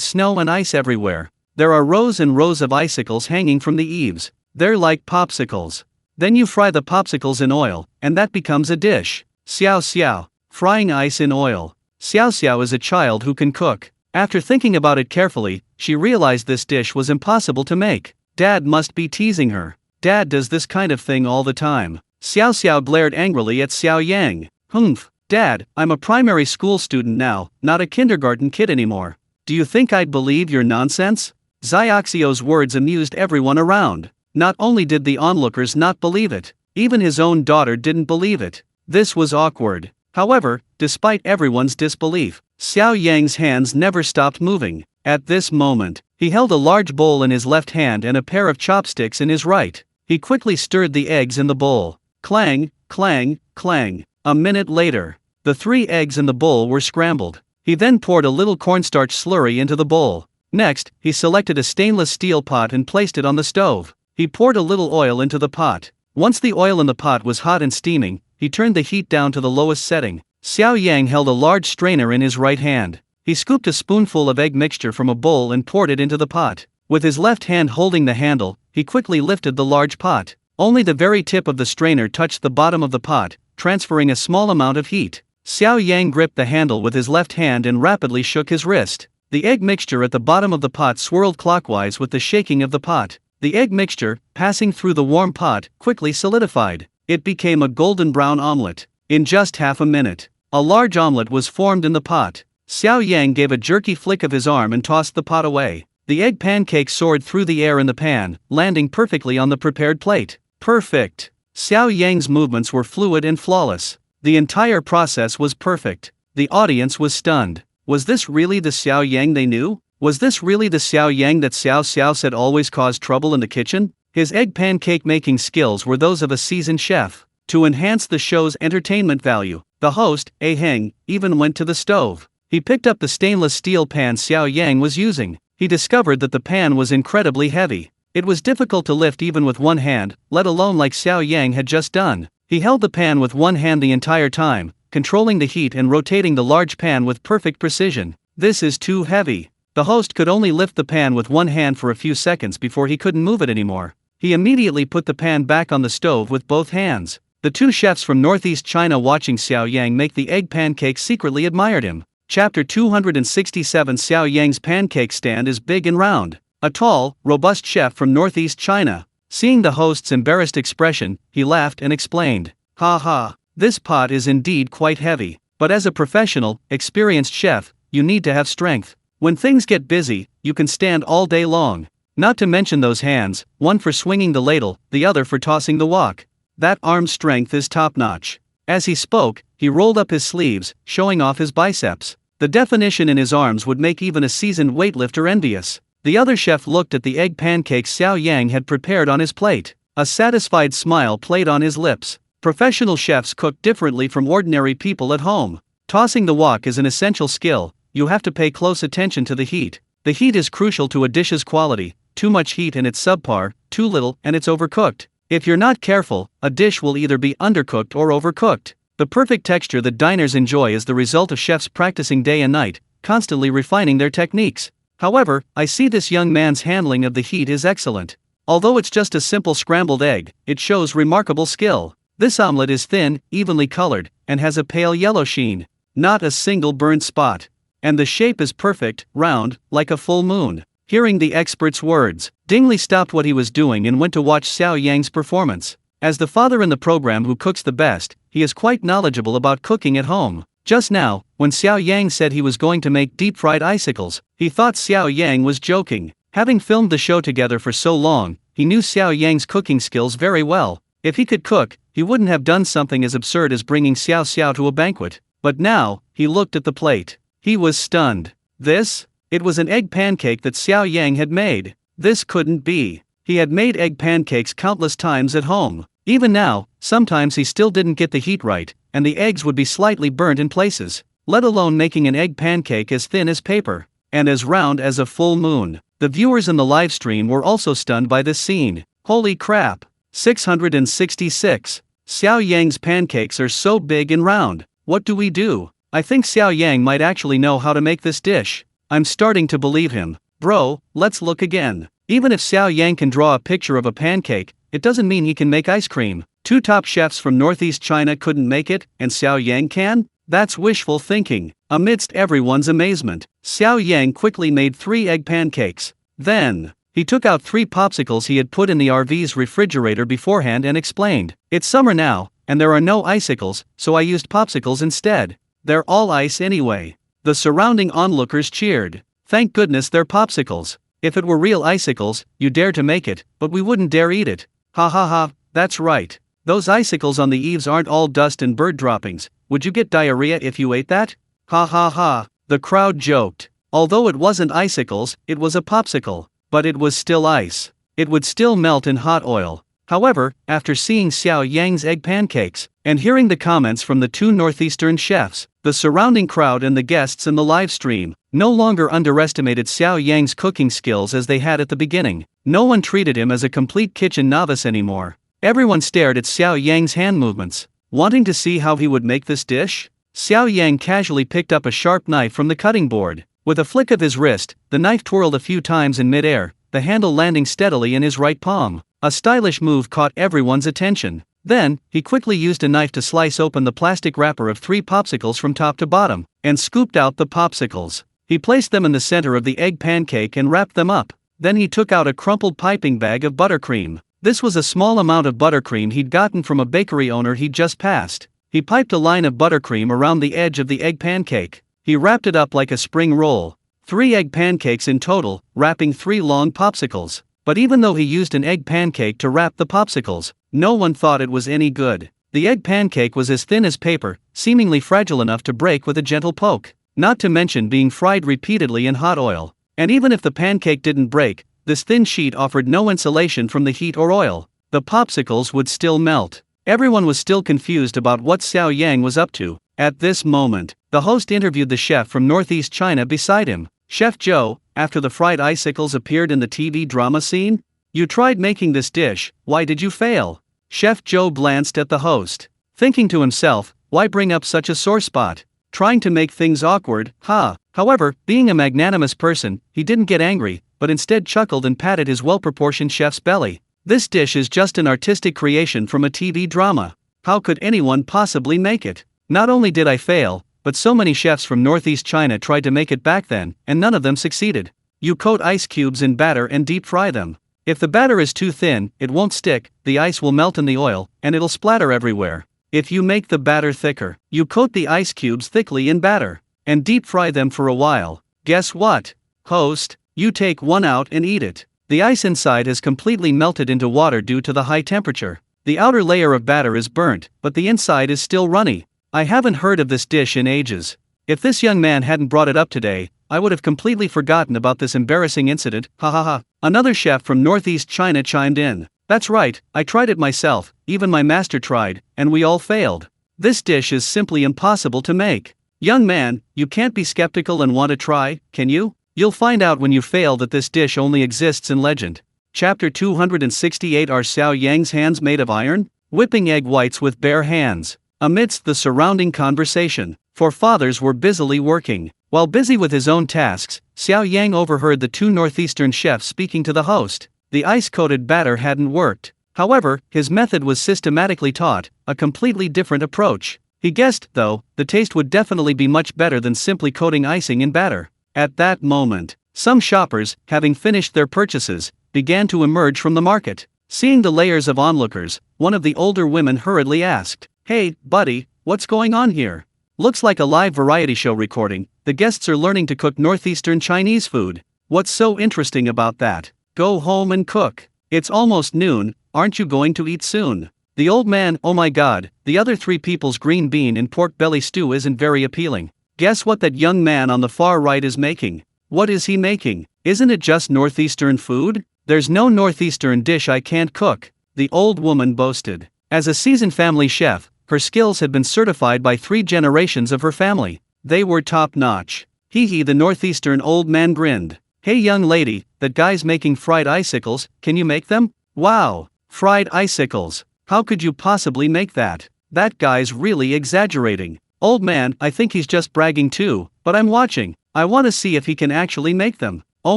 snow and ice everywhere. There are rows and rows of icicles hanging from the eaves. They're like popsicles. Then you fry the popsicles in oil, and that becomes a dish. Xiao Xiao, frying ice in oil. Xiao Xiao is a child who can cook. After thinking about it carefully, she realized this dish was impossible to make. Dad must be teasing her. Dad does this kind of thing all the time. Xiao Xiao glared angrily at Xiao Yang. Humph, Dad, I'm a primary school student now, not a kindergarten kid anymore. Do you think I'd believe your nonsense? Xiaoxio's words amused everyone around. Not only did the onlookers not believe it, even his own daughter didn't believe it. This was awkward. However, despite everyone's disbelief, Xiao Yang's hands never stopped moving. At this moment, he held a large bowl in his left hand and a pair of chopsticks in his right. He quickly stirred the eggs in the bowl. Clang, clang, clang. A minute later, the 3 eggs in the bowl were scrambled. He then poured a little cornstarch slurry into the bowl. Next, he selected a stainless steel pot and placed it on the stove. He poured a little oil into the pot. Once the oil in the pot was hot and steaming, he turned the heat down to the lowest setting. Xiao Yang held a large strainer in his right hand. He scooped a spoonful of egg mixture from a bowl and poured it into the pot. With his left hand holding the handle, he quickly lifted the large pot. Only the very tip of the strainer touched the bottom of the pot, transferring a small amount of heat. Xiao Yang gripped the handle with his left hand and rapidly shook his wrist. The egg mixture at the bottom of the pot swirled clockwise with the shaking of the pot. The egg mixture, passing through the warm pot, quickly solidified. It became a golden brown omelette. In just half a minute, a large omelette was formed in the pot. Xiao Yang gave a jerky flick of his arm and tossed the pot away. The egg pancake soared through the air in the pan, landing perfectly on the prepared plate. Perfect. Xiao Yang's movements were fluid and flawless. The entire process was perfect. The audience was stunned. Was this really the Xiao Yang they knew? Was this really the Xiao Yang that Xiao Xiao said always caused trouble in the kitchen? His egg pancake making skills were those of a seasoned chef. To enhance the show's entertainment value, the host, A Heng, even went to the stove. He picked up the stainless steel pan Xiao Yang was using. He discovered that the pan was incredibly heavy. It was difficult to lift even with one hand, let alone like Xiao Yang had just done. He held the pan with one hand the entire time, controlling the heat and rotating the large pan with perfect precision. This is too heavy. The host could only lift the pan with one hand for a few seconds before he couldn't move it anymore. He immediately put the pan back on the stove with both hands. The two chefs from northeast China watching Xiao Yang make the egg pancake secretly admired him. Chapter 267. Xiao Yang's pancake stand is big and round. A tall, robust chef from northeast China. Seeing the host's embarrassed expression, he laughed and explained, "Ha ha, this pot is indeed quite heavy. But as a professional, experienced chef, you need to have strength. When things get busy, you can stand all day long. Not to mention those hands, one for swinging the ladle, the other for tossing the wok. That arm strength is top-notch." As he spoke, he rolled up his sleeves, showing off his biceps. The definition in his arms would make even a seasoned weightlifter envious. The other chef looked at the egg pancakes Xiao Yang had prepared on his plate. A satisfied smile played on his lips. Professional chefs cook differently from ordinary people at home. Tossing the wok is an essential skill. You have to pay close attention to the heat. The heat is crucial to a dish's quality. Too much heat and it's subpar, too little and it's overcooked. If you're not careful, a dish will either be undercooked or overcooked. The perfect texture that diners enjoy is the result of chefs practicing day and night, constantly refining their techniques. However, I see this young man's handling of the heat is excellent. Although it's just a simple scrambled egg, it shows remarkable skill. This omelette is thin, evenly colored, and has a pale yellow sheen. Not a single burnt spot. And the shape is perfect, round, like a full moon. Hearing the expert's words, Dingley stopped what he was doing and went to watch Xiao Yang's performance. As the father in the program who cooks the best, he is quite knowledgeable about cooking at home. Just now, when Xiao Yang said he was going to make deep-fried icicles, he thought Xiao Yang was joking. Having filmed the show together for so long, he knew Xiao Yang's cooking skills very well. If he could cook, he wouldn't have done something as absurd as bringing Xiao Xiao to a banquet. But now, he looked at the plate. He was stunned. This? It was an egg pancake that Xiao Yang had made. This couldn't be. He had made egg pancakes countless times at home. Even now, sometimes he still didn't get the heat right, and the eggs would be slightly burnt in places, let alone making an egg pancake as thin as paper, and as round as a full moon. The viewers in the live stream were also stunned by this scene. Holy crap! 666. Xiao Yang's pancakes are so big and round. What do we do? I think Xiao Yang might actually know how to make this dish. I'm starting to believe him. Bro, let's look again. Even if Xiao Yang can draw a picture of a pancake, it doesn't mean he can make ice cream. Two top chefs from northeast China couldn't make it, and Xiao Yang can? That's wishful thinking. Amidst everyone's amazement, Xiao Yang quickly made 3 egg pancakes. Then, he took out 3 popsicles he had put in the RV's refrigerator beforehand and explained, "It's summer now, and there are no icicles, so I used popsicles instead. They're all ice anyway." The surrounding onlookers cheered. Thank goodness they're popsicles. If it were real icicles, you dare to make it, but we wouldn't dare eat it. Ha ha ha, that's right. Those icicles on the eaves aren't all dust and bird droppings. Would you get diarrhea if you ate that? Ha ha ha, the crowd joked. Although it wasn't icicles, it was a popsicle. But it was still ice. It would still melt in hot oil. However, after seeing Xiao Yang's egg pancakes, and hearing the comments from the 2 northeastern chefs, the surrounding crowd and the guests in the live stream no longer underestimated Xiao Yang's cooking skills as they had at the beginning. No one treated him as a complete kitchen novice anymore. Everyone stared at Xiao Yang's hand movements, wanting to see how he would make this dish. Xiao Yang casually picked up a sharp knife from the cutting board. With a flick of his wrist, the knife twirled a few times in midair, the handle landing steadily in his right palm. A stylish move caught everyone's attention. Then, he quickly used a knife to slice open the plastic wrapper of 3 popsicles from top to bottom, and scooped out the popsicles. He placed them in the center of the egg pancake and wrapped them up. Then he took out a crumpled piping bag of buttercream. This was a small amount of buttercream he'd gotten from a bakery owner he'd just passed. He piped a line of buttercream around the edge of the egg pancake. He wrapped it up like a spring roll. 3 egg pancakes in total, wrapping 3 long popsicles. But even though he used an egg pancake to wrap the popsicles, no one thought it was any good. The egg pancake was as thin as paper, seemingly fragile enough to break with a gentle poke. Not to mention being fried repeatedly in hot oil. And even if the pancake didn't break, this thin sheet offered no insulation from the heat or oil. The popsicles would still melt. Everyone was still confused about what Xiao Yang was up to. At this moment, the host interviewed the chef from northeast China beside him. "Chef Joe, after the fried icicles appeared in the TV drama scene? You tried making this dish, why did you fail?" Chef Joe glanced at the host, thinking to himself, why bring up such a sore spot? Trying to make things awkward, ha. However, being a magnanimous person, he didn't get angry, but instead chuckled and patted his well-proportioned chef's belly. This dish is just an artistic creation from a TV drama. How could anyone possibly make it? Not only did I fail, but so many chefs from Northeast China tried to make it back then, and none of them succeeded. You coat ice cubes in batter and deep fry them. If the batter is too thin, it won't stick, the ice will melt in the oil, and it'll splatter everywhere. If you make the batter thicker, you coat the ice cubes thickly in batter, and deep fry them for a while. Guess what? Host, you take one out and eat it. The ice inside has completely melted into water due to the high temperature. The outer layer of batter is burnt, but the inside is still runny. I haven't heard of this dish in ages. If this young man hadn't brought it up today, I would have completely forgotten about this embarrassing incident, ha ha ha. Another chef from Northeast China chimed in. That's right, I tried it myself, even my master tried, and we all failed. This dish is simply impossible to make. Young man, you can't be skeptical and want to try, can you? You'll find out when you fail that this dish only exists in legend. Chapter 268. Are Xiao Yang's hands made of iron? Whipping egg whites with bare hands. Amidst the surrounding conversation, four fathers were busily working. While busy with his own tasks, Xiao Yang overheard the two northeastern chefs speaking to the host. The ice-coated batter hadn't worked. However, his method was systematically taught, a completely different approach. He guessed, though, the taste would definitely be much better than simply coating icing in batter. At that moment, some shoppers, having finished their purchases, began to emerge from the market. Seeing the layers of onlookers, one of the older women hurriedly asked, "Hey, buddy, what's going on here? Looks like a live variety show recording. The guests are learning to cook northeastern Chinese food. What's so interesting about that? Go home and cook. It's almost noon, aren't you going to eat soon?" The old man, oh my god, the other three people's green bean and pork belly stew isn't very appealing. Guess what that young man on the far right is making? What is he making? Isn't it just northeastern food? There's no northeastern dish I can't cook, the old woman boasted. As a seasoned family chef, her skills had been certified by 3 generations of her family. They were top-notch. Hee, the northeastern old man grinned. Hey young lady, that guy's making fried icicles, can you make them? Wow, fried icicles. How could you possibly make that? That guy's really exaggerating. Old man, I think he's just bragging too, but I'm watching. I want to see if he can actually make them. Oh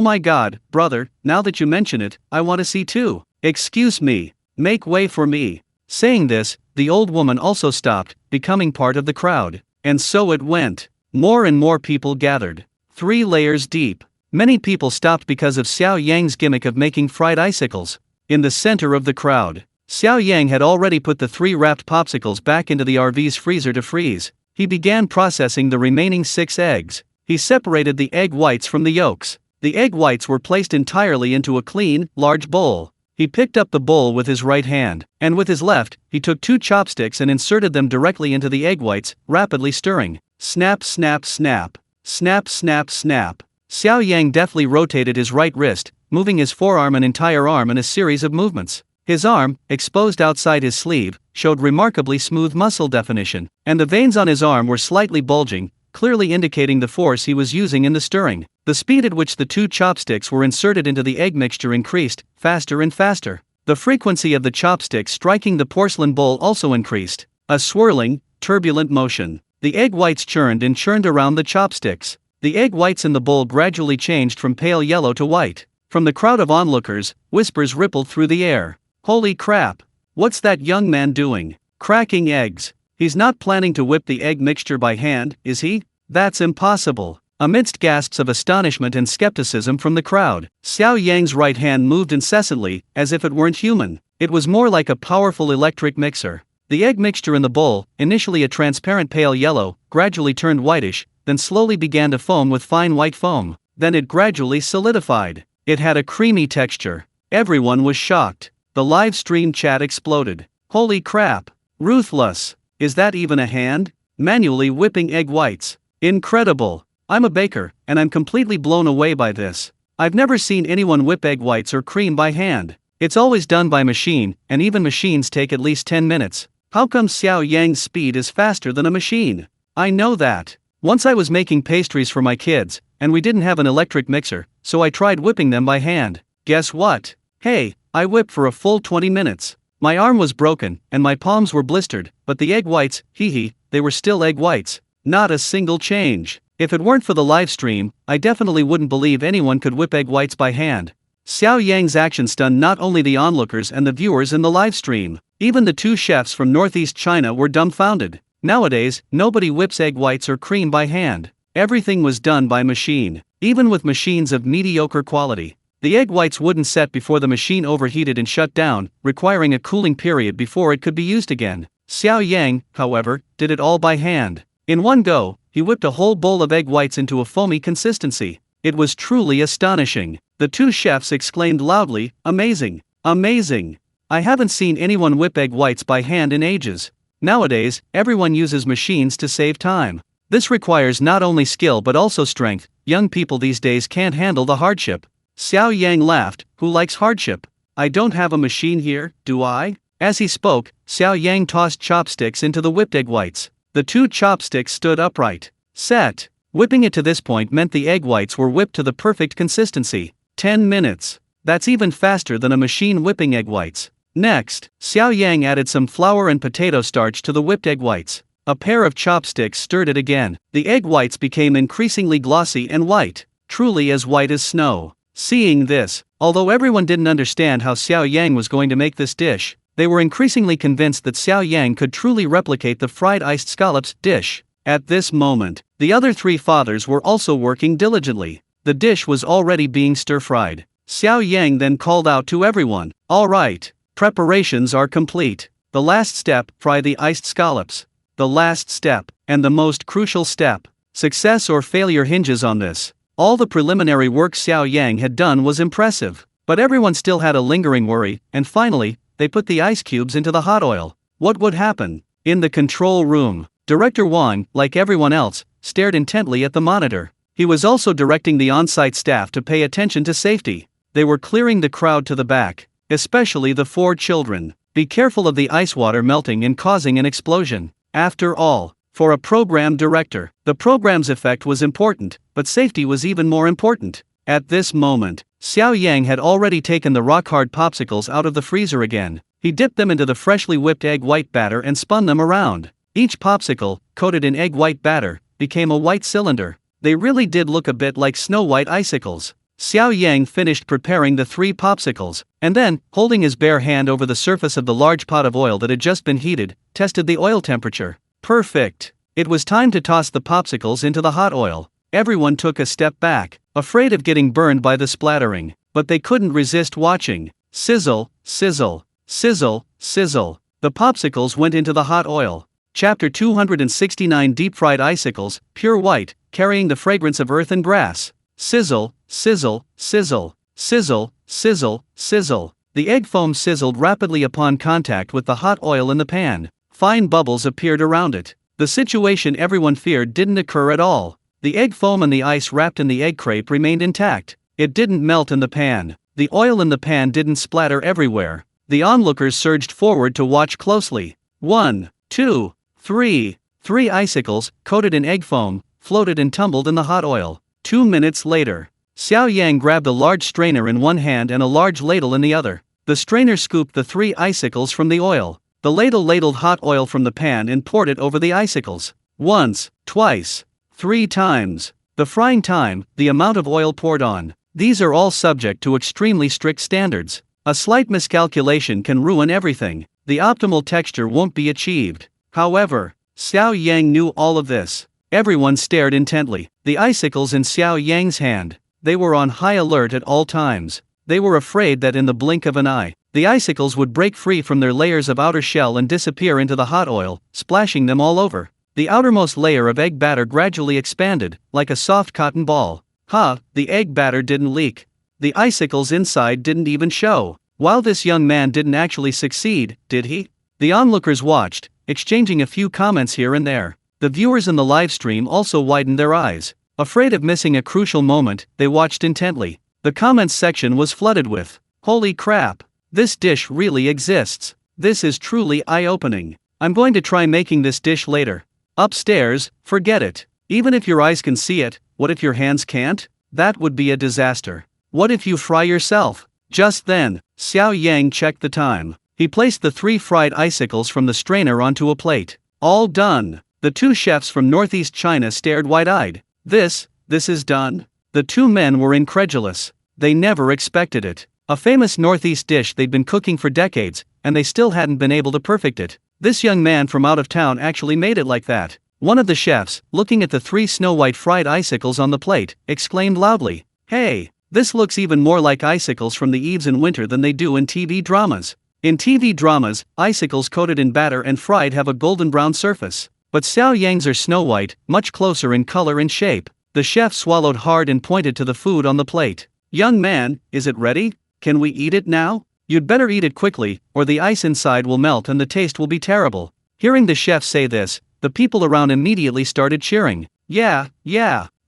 my god, brother, now that you mention it, I want to see too. Excuse me. Make way for me. Saying this, the old woman also stopped, becoming part of the crowd. And so it went. More and more people gathered. 3 layers deep. Many people stopped because of Xiao Yang's gimmick of making fried icicles. In the center of the crowd, Xiao Yang had already put the 3 wrapped popsicles back into the RV's freezer to freeze. He began processing the remaining 6 eggs. He separated the egg whites from the yolks. The egg whites were placed entirely into a clean, large bowl. He picked up the bowl with his right hand, and with his left, he took 2 chopsticks and inserted them directly into the egg whites, rapidly stirring. Snap, snap, snap. Snap, snap, snap. Xiao Yang deftly rotated his right wrist, moving his forearm and entire arm in a series of movements. His arm, exposed outside his sleeve, showed remarkably smooth muscle definition, and the veins on his arm were slightly bulging, clearly indicating the force he was using in the stirring. The speed at which the 2 chopsticks were inserted into the egg mixture increased, faster and faster. The frequency of the chopsticks striking the porcelain bowl also increased. A swirling, turbulent motion. The egg whites churned and churned around the chopsticks. The egg whites in the bowl gradually changed from pale yellow to white. From the crowd of onlookers, whispers rippled through the air. Holy crap! What's that young man doing? Cracking eggs. He's not planning to whip the egg mixture by hand, is he? That's impossible. Amidst gasps of astonishment and skepticism from the crowd, Xiao Yang's right hand moved incessantly, as if it weren't human. It was more like a powerful electric mixer. The egg mixture in the bowl, initially a transparent pale yellow, gradually turned whitish, then slowly began to foam with fine white foam. Then it gradually solidified. It had a creamy texture. Everyone was shocked. The live stream chat exploded. Holy crap! Ruthless! Is that even a hand? Manually whipping egg whites. Incredible! I'm a baker, and I'm completely blown away by this. I've never seen anyone whip egg whites or cream by hand. It's always done by machine, and even machines take at least 10 minutes. How come Xiao Yang's speed is faster than a machine? I know that. Once I was making pastries for my kids, and we didn't have an electric mixer, so I tried whipping them by hand. Guess what? Hey, I whipped for a full 20 minutes. My arm was broken, and my palms were blistered, but the egg whites, they were still egg whites. Not a single change. If it weren't for the live stream, I definitely wouldn't believe anyone could whip egg whites by hand. Xiao Yang's action stunned not only the onlookers and the viewers in the live stream, even the two chefs from northeast China were dumbfounded. Nowadays, nobody whips egg whites or cream by hand. Everything was done by machine, even with machines of mediocre quality. The egg whites wouldn't set before the machine overheated and shut down, requiring a cooling period before it could be used again. Xiao Yang, however, did it all by hand. In one go, he whipped a whole bowl of egg whites into a foamy consistency. It was truly astonishing. The two chefs exclaimed loudly, "Amazing! Amazing! I haven't seen anyone whip egg whites by hand in ages." Nowadays, everyone uses machines to save time. This requires not only skill but also strength. Young people these days can't handle the hardship. Xiao Yang laughed. Who likes hardship? I don't have a machine here, do I? As he spoke, Xiao Yang tossed chopsticks into the whipped egg whites. The two chopsticks stood upright. Set. Whipping it to this point meant the egg whites were whipped to the perfect consistency. 10 minutes. That's even faster than a machine whipping egg whites. Next, Xiao Yang added some flour and potato starch to the whipped egg whites. A pair of chopsticks stirred it again. The egg whites became increasingly glossy and white, truly as white as snow. Seeing this, although everyone didn't understand how Xiao Yang was going to make this dish, they were increasingly convinced that Xiao Yang could truly replicate the fried iced scallops dish. At this moment, the other three fathers were also working diligently. The dish was already being stir-fried. Xiao Yang then called out to everyone, "All right. Preparations are complete. The last step, fry the iced scallops. The last step, and the most crucial step. Success or failure hinges on this." All the preliminary work Xiao Yang had done was impressive, but everyone still had a lingering worry, and finally, they put the ice cubes into the hot oil. What would happen? In the control room, Director Wang, like everyone else, stared intently at the monitor. He was also directing the on-site staff to pay attention to safety. They were clearing the crowd to the back, especially the 4 children. Be careful of the ice water melting and causing an explosion. After all, for a program director, the program's effect was important, but safety was even more important. At this moment, Xiao Yang had already taken the rock-hard popsicles out of the freezer again. He dipped them into the freshly whipped egg white batter and spun them around. Each popsicle, coated in egg white batter, became a white cylinder. They really did look a bit like snow-white icicles. Xiao Yang finished preparing the 3 popsicles, and then, holding his bare hand over the surface of the large pot of oil that had just been heated, tested the oil temperature. Perfect. It was time to toss the popsicles into the hot oil. Everyone took a step back, afraid of getting burned by the splattering, but they couldn't resist watching. Sizzle, sizzle, sizzle, sizzle. The popsicles went into the hot oil. Chapter 269 Deep-fried icicles, pure white, carrying the fragrance of earth and grass. Sizzle, sizzle, sizzle, sizzle, sizzle, sizzle. The egg foam sizzled rapidly upon contact with the hot oil in the pan. Fine bubbles appeared around it. The situation everyone feared didn't occur at all. The egg foam and the ice wrapped in the egg crepe remained intact. It didn't melt in the pan. The oil in the pan didn't splatter everywhere. The onlookers surged forward to watch closely. 1, 2, 3. 3 icicles, coated in egg foam, floated and tumbled in the hot oil. 2 minutes later, Xiao Yang grabbed a large strainer in one hand and a large ladle in the other. The strainer scooped the 3 icicles from the oil. The ladle ladled hot oil from the pan and poured it over the icicles. Once, twice, 3 times. The frying time, the amount of oil poured on. These are all subject to extremely strict standards. A slight miscalculation can ruin everything. The optimal texture won't be achieved. However, Xiao Yang knew all of this. Everyone stared intently. The icicles in Xiao Yang's hand. They were on high alert at all times. They were afraid that in the blink of an eye, the icicles would break free from their layers of outer shell and disappear into the hot oil, splashing them all over. The outermost layer of egg batter gradually expanded, like a soft cotton ball. The egg batter didn't leak. The icicles inside didn't even show. While this young man didn't actually succeed, did he? The onlookers watched, exchanging a few comments here and there. The viewers in the live stream also widened their eyes. Afraid of missing a crucial moment, they watched intently. The comments section was flooded with, "Holy crap! This dish really exists. This is truly eye-opening. I'm going to try making this dish later." Upstairs, forget it. Even if your eyes can see it, what if your hands can't? That would be a disaster. What if you fry yourself? Just then, Xiao Yang checked the time. He placed the 3 fried icicles from the strainer onto a plate. All done. The two chefs from northeast China stared wide-eyed. This is done? The two men were incredulous. They never expected it. A famous northeast dish they'd been cooking for decades, and they still hadn't been able to perfect it. This young man from out of town actually made it like that. One of the chefs, looking at the 3 snow-white fried icicles on the plate, exclaimed loudly, "Hey, this looks even more like icicles from the eaves in winter than they do in TV dramas." In TV dramas, icicles coated in batter and fried have a golden brown surface. But Xiao Yang's are snow-white, much closer in color and shape. The chef swallowed hard and pointed to the food on the plate. "Young man, is it ready? Can we eat it now? You'd better eat it quickly, or the ice inside will melt and the taste will be terrible." Hearing the chef say this, the people around immediately started cheering. Yeah,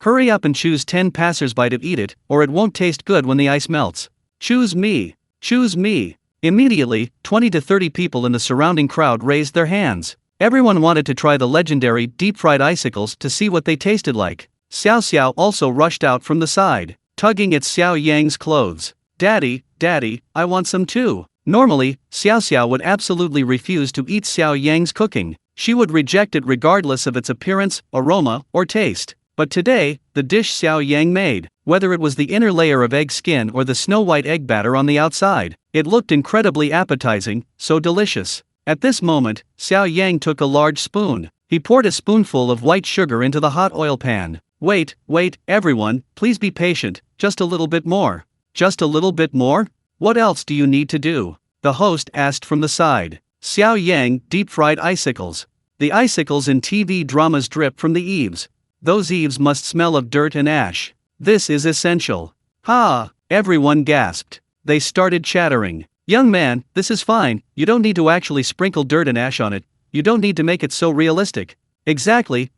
hurry up and choose 10 passersby to eat it, or it won't taste good when the ice melts. Choose me. Immediately, 20 to 30 people in the surrounding crowd raised their hands. Everyone wanted to try the legendary deep-fried icicles to see what they tasted like. Xiao also rushed out from the side, tugging at Xiao Yang's clothes. Daddy, I want some too." Normally, Xiao would absolutely refuse to eat Xiao Yang's cooking. She would reject it regardless of its appearance, aroma, or taste. But today, the dish Xiao Yang made, whether it was the inner layer of egg skin or the snow-white egg batter on the outside, it looked incredibly appetizing, so delicious. At this moment, Xiao Yang took a large spoon. He poured a spoonful of white sugar into the hot oil pan. Wait, everyone, please be patient, just a little bit more." "Just a little bit more? What else do you need to do?" the host asked from the side. Xiao Yang deep-fried icicles. The icicles in TV dramas drip from the eaves. Those eaves must smell of dirt and ash. This is essential. "Ha!" everyone gasped. They started chattering. "Young man, this is fine, you don't need to actually sprinkle dirt and ash on it, you don't need to make it so realistic." Exactly,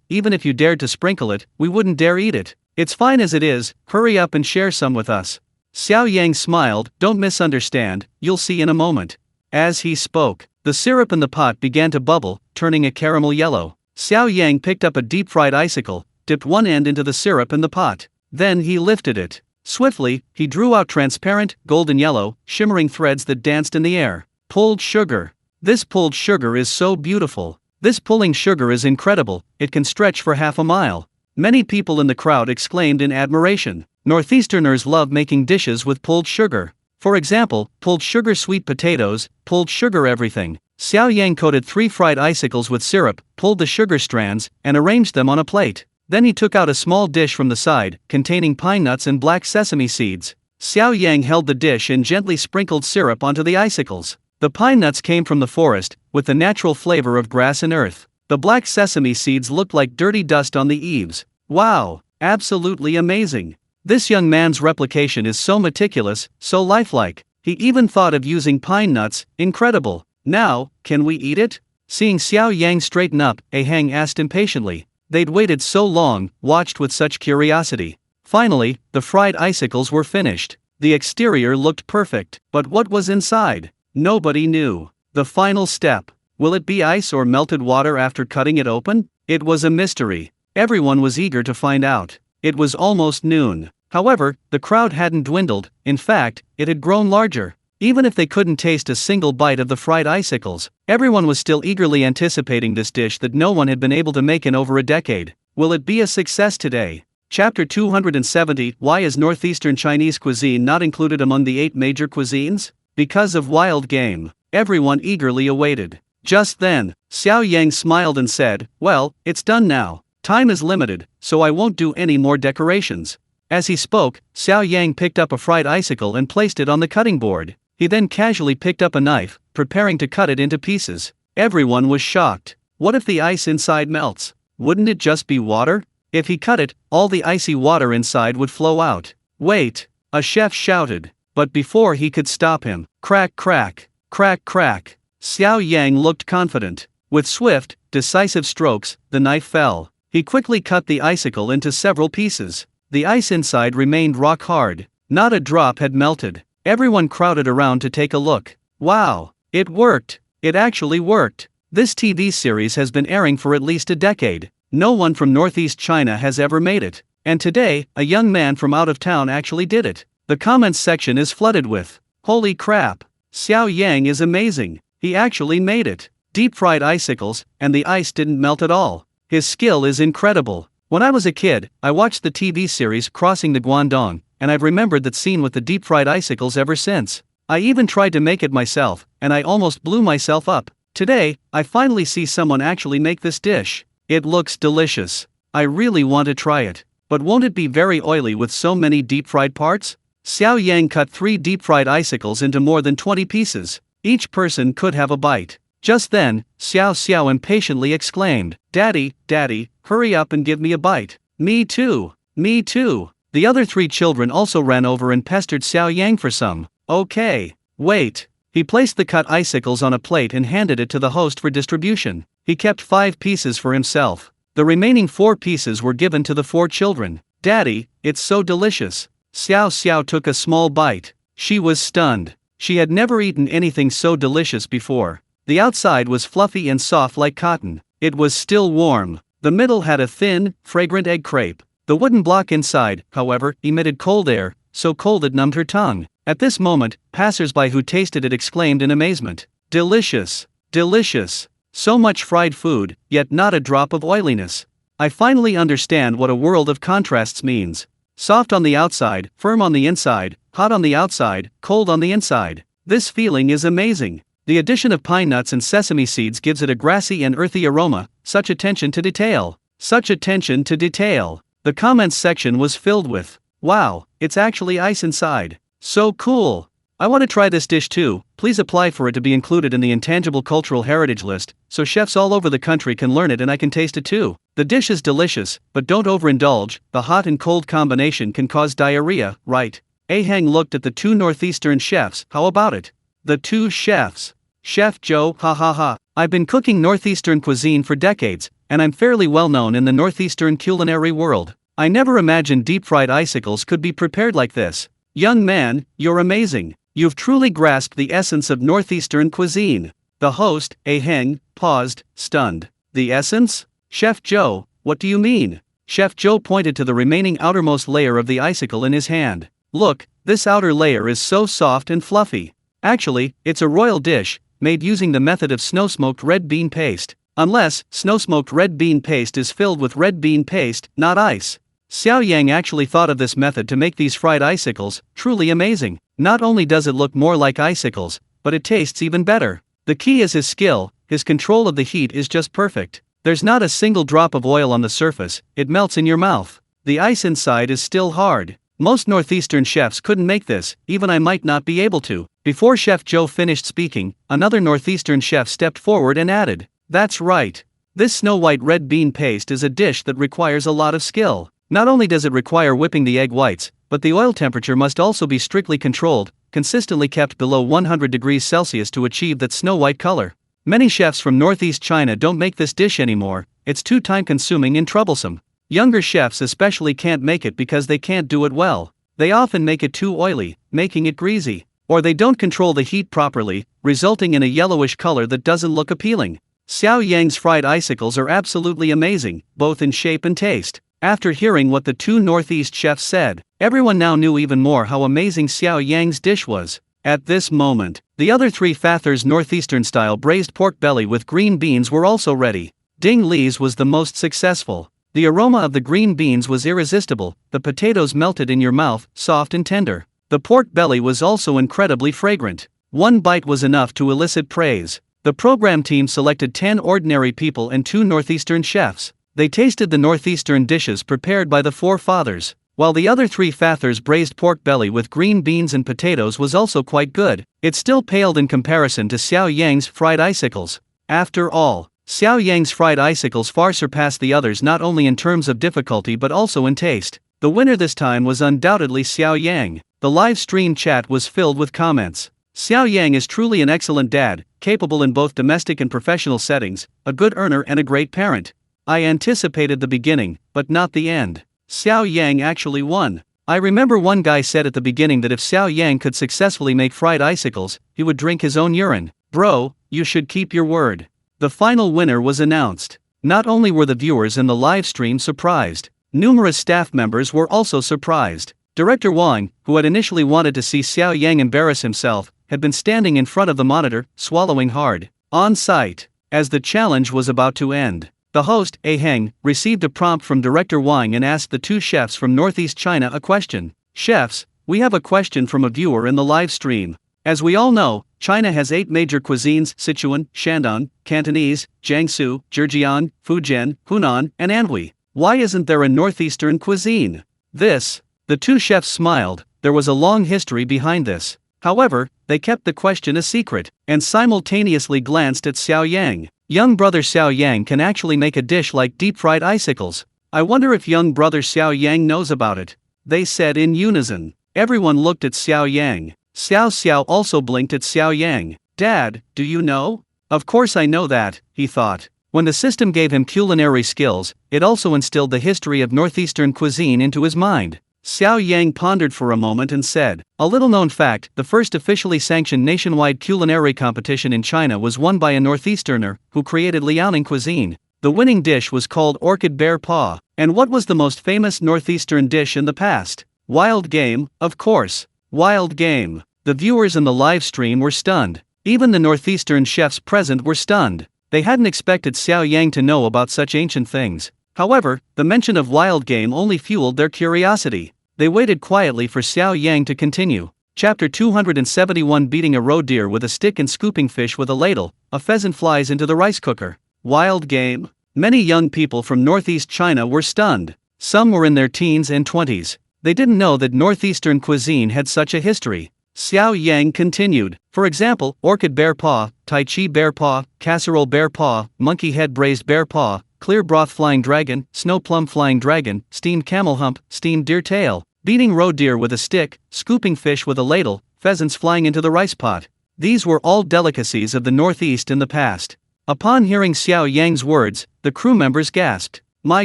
even if you dared to sprinkle it, we wouldn't dare eat it. "It's fine as it is, hurry up and share some with us." Xiao Yang smiled. "Don't misunderstand, you'll see in a moment." As he spoke, the syrup in the pot began to bubble, turning a caramel yellow. Xiao Yang picked up a deep-fried icicle, dipped one end into the syrup in the pot. Then he lifted it. Swiftly, he drew out transparent, golden yellow, shimmering threads that danced in the air. Pulled sugar. This pulled sugar is so beautiful. This pulling sugar is incredible, it can stretch for half a mile. Many people in the crowd exclaimed in admiration. Northeasterners love making dishes with pulled sugar. For example, pulled sugar sweet potatoes, pulled sugar everything. Xiao Yang coated 3 fried icicles with syrup, pulled the sugar strands, and arranged them on a plate. Then he took out a small dish from the side, containing pine nuts and black sesame seeds. Xiao Yang held the dish and gently sprinkled syrup onto the icicles. The pine nuts came from the forest, with the natural flavor of grass and earth. The black sesame seeds looked like dirty dust on the eaves. Wow, absolutely amazing. This young man's replication is so meticulous, so lifelike. He even thought of using pine nuts, incredible. "Now, can we eat it?" Seeing Xiao Yang straighten up, Hang asked impatiently. They'd waited so long, watched with such curiosity. Finally, the fried icicles were finished. The exterior looked perfect, but what was inside? Nobody knew. The final step. Will it be ice or melted water after cutting it open? It was a mystery. Everyone was eager to find out. It was almost noon. However, the crowd hadn't dwindled, in fact, it had grown larger. Even if they couldn't taste a single bite of the fried icicles, everyone was still eagerly anticipating this dish that no one had been able to make in over a decade. Will it be a success today? Chapter 270. Why is Northeastern Chinese cuisine not included among the 8 major cuisines? Because of wild game. Everyone eagerly awaited. Just then, Xiao Yang smiled and said, "Well, it's done now. Time is limited, so I won't do any more decorations." As he spoke, Xiao Yang picked up a fried icicle and placed it on the cutting board. He then casually picked up a knife, preparing to cut it into pieces. Everyone was shocked. What if the ice inside melts? Wouldn't it just be water? If he cut it, all the icy water inside would flow out. "Wait!" a chef shouted. But before he could stop him, crack, crack, crack, crack. Xiao Yang looked confident. With swift, decisive strokes, the knife fell. He quickly cut the icicle into several pieces. The ice inside remained rock hard. Not a drop had melted. Everyone crowded around to take a look. Wow! It worked! It actually worked! This TV series has been airing for at least a decade. No one from Northeast China has ever made it. And today, a young man from out of town actually did it. The comments section is flooded with, "Holy crap! Xiao Yang is amazing! He actually made it! deep-fried icicles, and the ice didn't melt at all. His skill is incredible. When I was a kid, I watched the TV series Crossing the Guangdong, and I've remembered that scene with the deep-fried icicles ever since. I even tried to make it myself, and I almost blew myself up. Today, I finally see someone actually make this dish. It looks delicious. I really want to try it. But won't it be very oily with so many deep-fried parts? Xiao Yang cut 3 deep-fried icicles into more than 20 pieces. Each person could have a bite. Just then, Xiao impatiently exclaimed, "Daddy, Daddy, hurry up and give me a bite." "Me too, me too." The other 3 children also ran over and pestered Xiao Yang for some. "Okay, wait." He placed the cut icicles on a plate and handed it to the host for distribution. He kept 5 pieces for himself. The remaining 4 pieces were given to the 4 children. "Daddy, it's so delicious." Xiao took a small bite. She was stunned. She had never eaten anything so delicious before. The outside was fluffy and soft like cotton. It was still warm. The middle had a thin, fragrant egg crepe. The wooden block inside, however, emitted cold air, so cold it numbed her tongue. At this moment, passers-by who tasted it exclaimed in amazement, "Delicious! Delicious! So much fried food, yet not a drop of oiliness. I finally understand what a world of contrasts means. Soft on the outside, firm on the inside, hot on the outside, cold on the inside. This feeling is amazing. The addition of pine nuts and sesame seeds gives it a grassy and earthy aroma. Such attention to detail. Such attention to detail." The comments section was filled with, "Wow, it's actually ice inside. So cool. I want to try this dish too." Please apply for it to be included in the Intangible Cultural Heritage List, so chefs all over the country can learn it and I can taste it too. The dish is delicious, but don't overindulge. The hot and cold combination can cause diarrhea, right? Ahang looked at the 2 northeastern chefs. "How about it?" The 2 chefs. Chef Joe, ha ha ha. "I've been cooking northeastern cuisine for decades, and I'm fairly well known in the northeastern culinary world. I never imagined deep-fried icicles could be prepared like this. Young man, you're amazing. You've truly grasped the essence of northeastern cuisine." The host, Aheng, paused, stunned. "The essence? Chef Joe, what do you mean?" Chef Joe pointed to the remaining outermost layer of the icicle in his hand. "Look, this outer layer is so soft and fluffy. Actually, it's a royal dish, made using the method of snow-smoked red bean paste. Unless, snow-smoked red bean paste is filled with red bean paste, not ice." Xiao Yang actually thought of this method to make these fried icicles. Truly amazing. Not only does it look more like icicles, but it tastes even better. The key is his skill. His control of the heat is just perfect. There's not a single drop of oil on the surface, it melts in your mouth. The ice inside is still hard. Most northeastern chefs couldn't make this, even I might not be able to. Before Chef Joe finished speaking, another northeastern chef stepped forward and added, "That's right. This snow-white red bean paste is a dish that requires a lot of skill. Not only does it require whipping the egg whites, but the oil temperature must also be strictly controlled, consistently kept below 100 degrees Celsius to achieve that snow-white color. Many chefs from northeast China don't make this dish anymore. It's too time-consuming and troublesome. Younger chefs especially can't make it because they can't do it well. They often make it too oily, making it greasy. Or they don't control the heat properly, resulting in a yellowish color that doesn't look appealing." Xiao Yang's fried icicles are absolutely amazing, both in shape and taste. After hearing what the 2 northeast chefs said, everyone now knew even more how amazing Xiao Yang's dish was. At this moment, the other 3 Fathers northeastern-style braised pork belly with green beans were also ready. Ding Li's was the most successful. The aroma of the green beans was irresistible, the potatoes melted in your mouth, soft and tender. The pork belly was also incredibly fragrant. One bite was enough to elicit praise. The program team selected 10 ordinary people and 2 northeastern chefs. They tasted the northeastern dishes prepared by the 4 fathers. While the other 3 Fathers braised pork belly with green beans and potatoes was also quite good, it still paled in comparison to Xiao Yang's fried icicles. After all, Xiao Yang's fried icicles far surpassed the others not only in terms of difficulty but also in taste. The winner this time was undoubtedly Xiao Yang. The live stream chat was filled with comments. "Xiao Yang is truly an excellent dad, capable in both domestic and professional settings, a good earner and a great parent. I anticipated the beginning, but not the end. Xiao Yang actually won. I remember one guy said at the beginning that if Xiao Yang could successfully make fried icicles, he would drink his own urine. Bro, you should keep your word." The final winner was announced. Not only were the viewers in the live stream surprised, numerous staff members were also surprised. Director Wang, who had initially wanted to see Xiao Yang embarrass himself, had been standing in front of the monitor, swallowing hard. On site, as the challenge was about to end. The host, A Heng, received a prompt from director Wang and asked the two chefs from Northeast China a question. Chefs, we have a question from a viewer in the live stream. As we all know, China has 8 major cuisines: Sichuan, Shandong, Cantonese, Jiangsu, Zhejiang, Fujian, Hunan, and Anhui. Why isn't there a northeastern cuisine? The two chefs smiled. There was a long history behind this. However, they kept the question a secret, and simultaneously glanced at Xiao Yang. Young brother Xiao Yang can actually make a dish like deep-fried icicles. I wonder if young brother Xiao Yang knows about it, they said in unison. Everyone looked at Xiao Yang. Xiao also blinked at Xiao Yang. Dad, do you know? Of course I know that, he thought. When the system gave him culinary skills, it also instilled the history of northeastern cuisine into his mind. Xiao Yang pondered for a moment and said, a little-known fact, the first officially sanctioned nationwide culinary competition in China was won by a northeasterner, who created Liaoning cuisine. The winning dish was called orchid bear paw. And what was the most famous northeastern dish in the past? Wild game, of course. Wild game. The viewers in the live stream were stunned. Even the northeastern chefs present were stunned. They hadn't expected Xiao Yang to know about such ancient things. However, the mention of wild game only fueled their curiosity. They waited quietly for Xiao Yang to continue. Chapter 271. Beating a roe deer with a stick and scooping fish with a ladle, a pheasant flies into the rice cooker. Wild game? Many young people from northeast China were stunned. Some were in their teens and 20s. They didn't know that northeastern cuisine had such a history. Xiao Yang continued. For example, orchid bear paw, tai chi bear paw, casserole bear paw, monkey head braised bear paw, clear broth flying dragon, snow plum flying dragon, steamed camel hump, steamed deer tail, beating roe deer with a stick, scooping fish with a ladle, pheasants flying into the rice pot. These were all delicacies of the Northeast in the past. Upon hearing Xiao Yang's words, the crew members gasped. My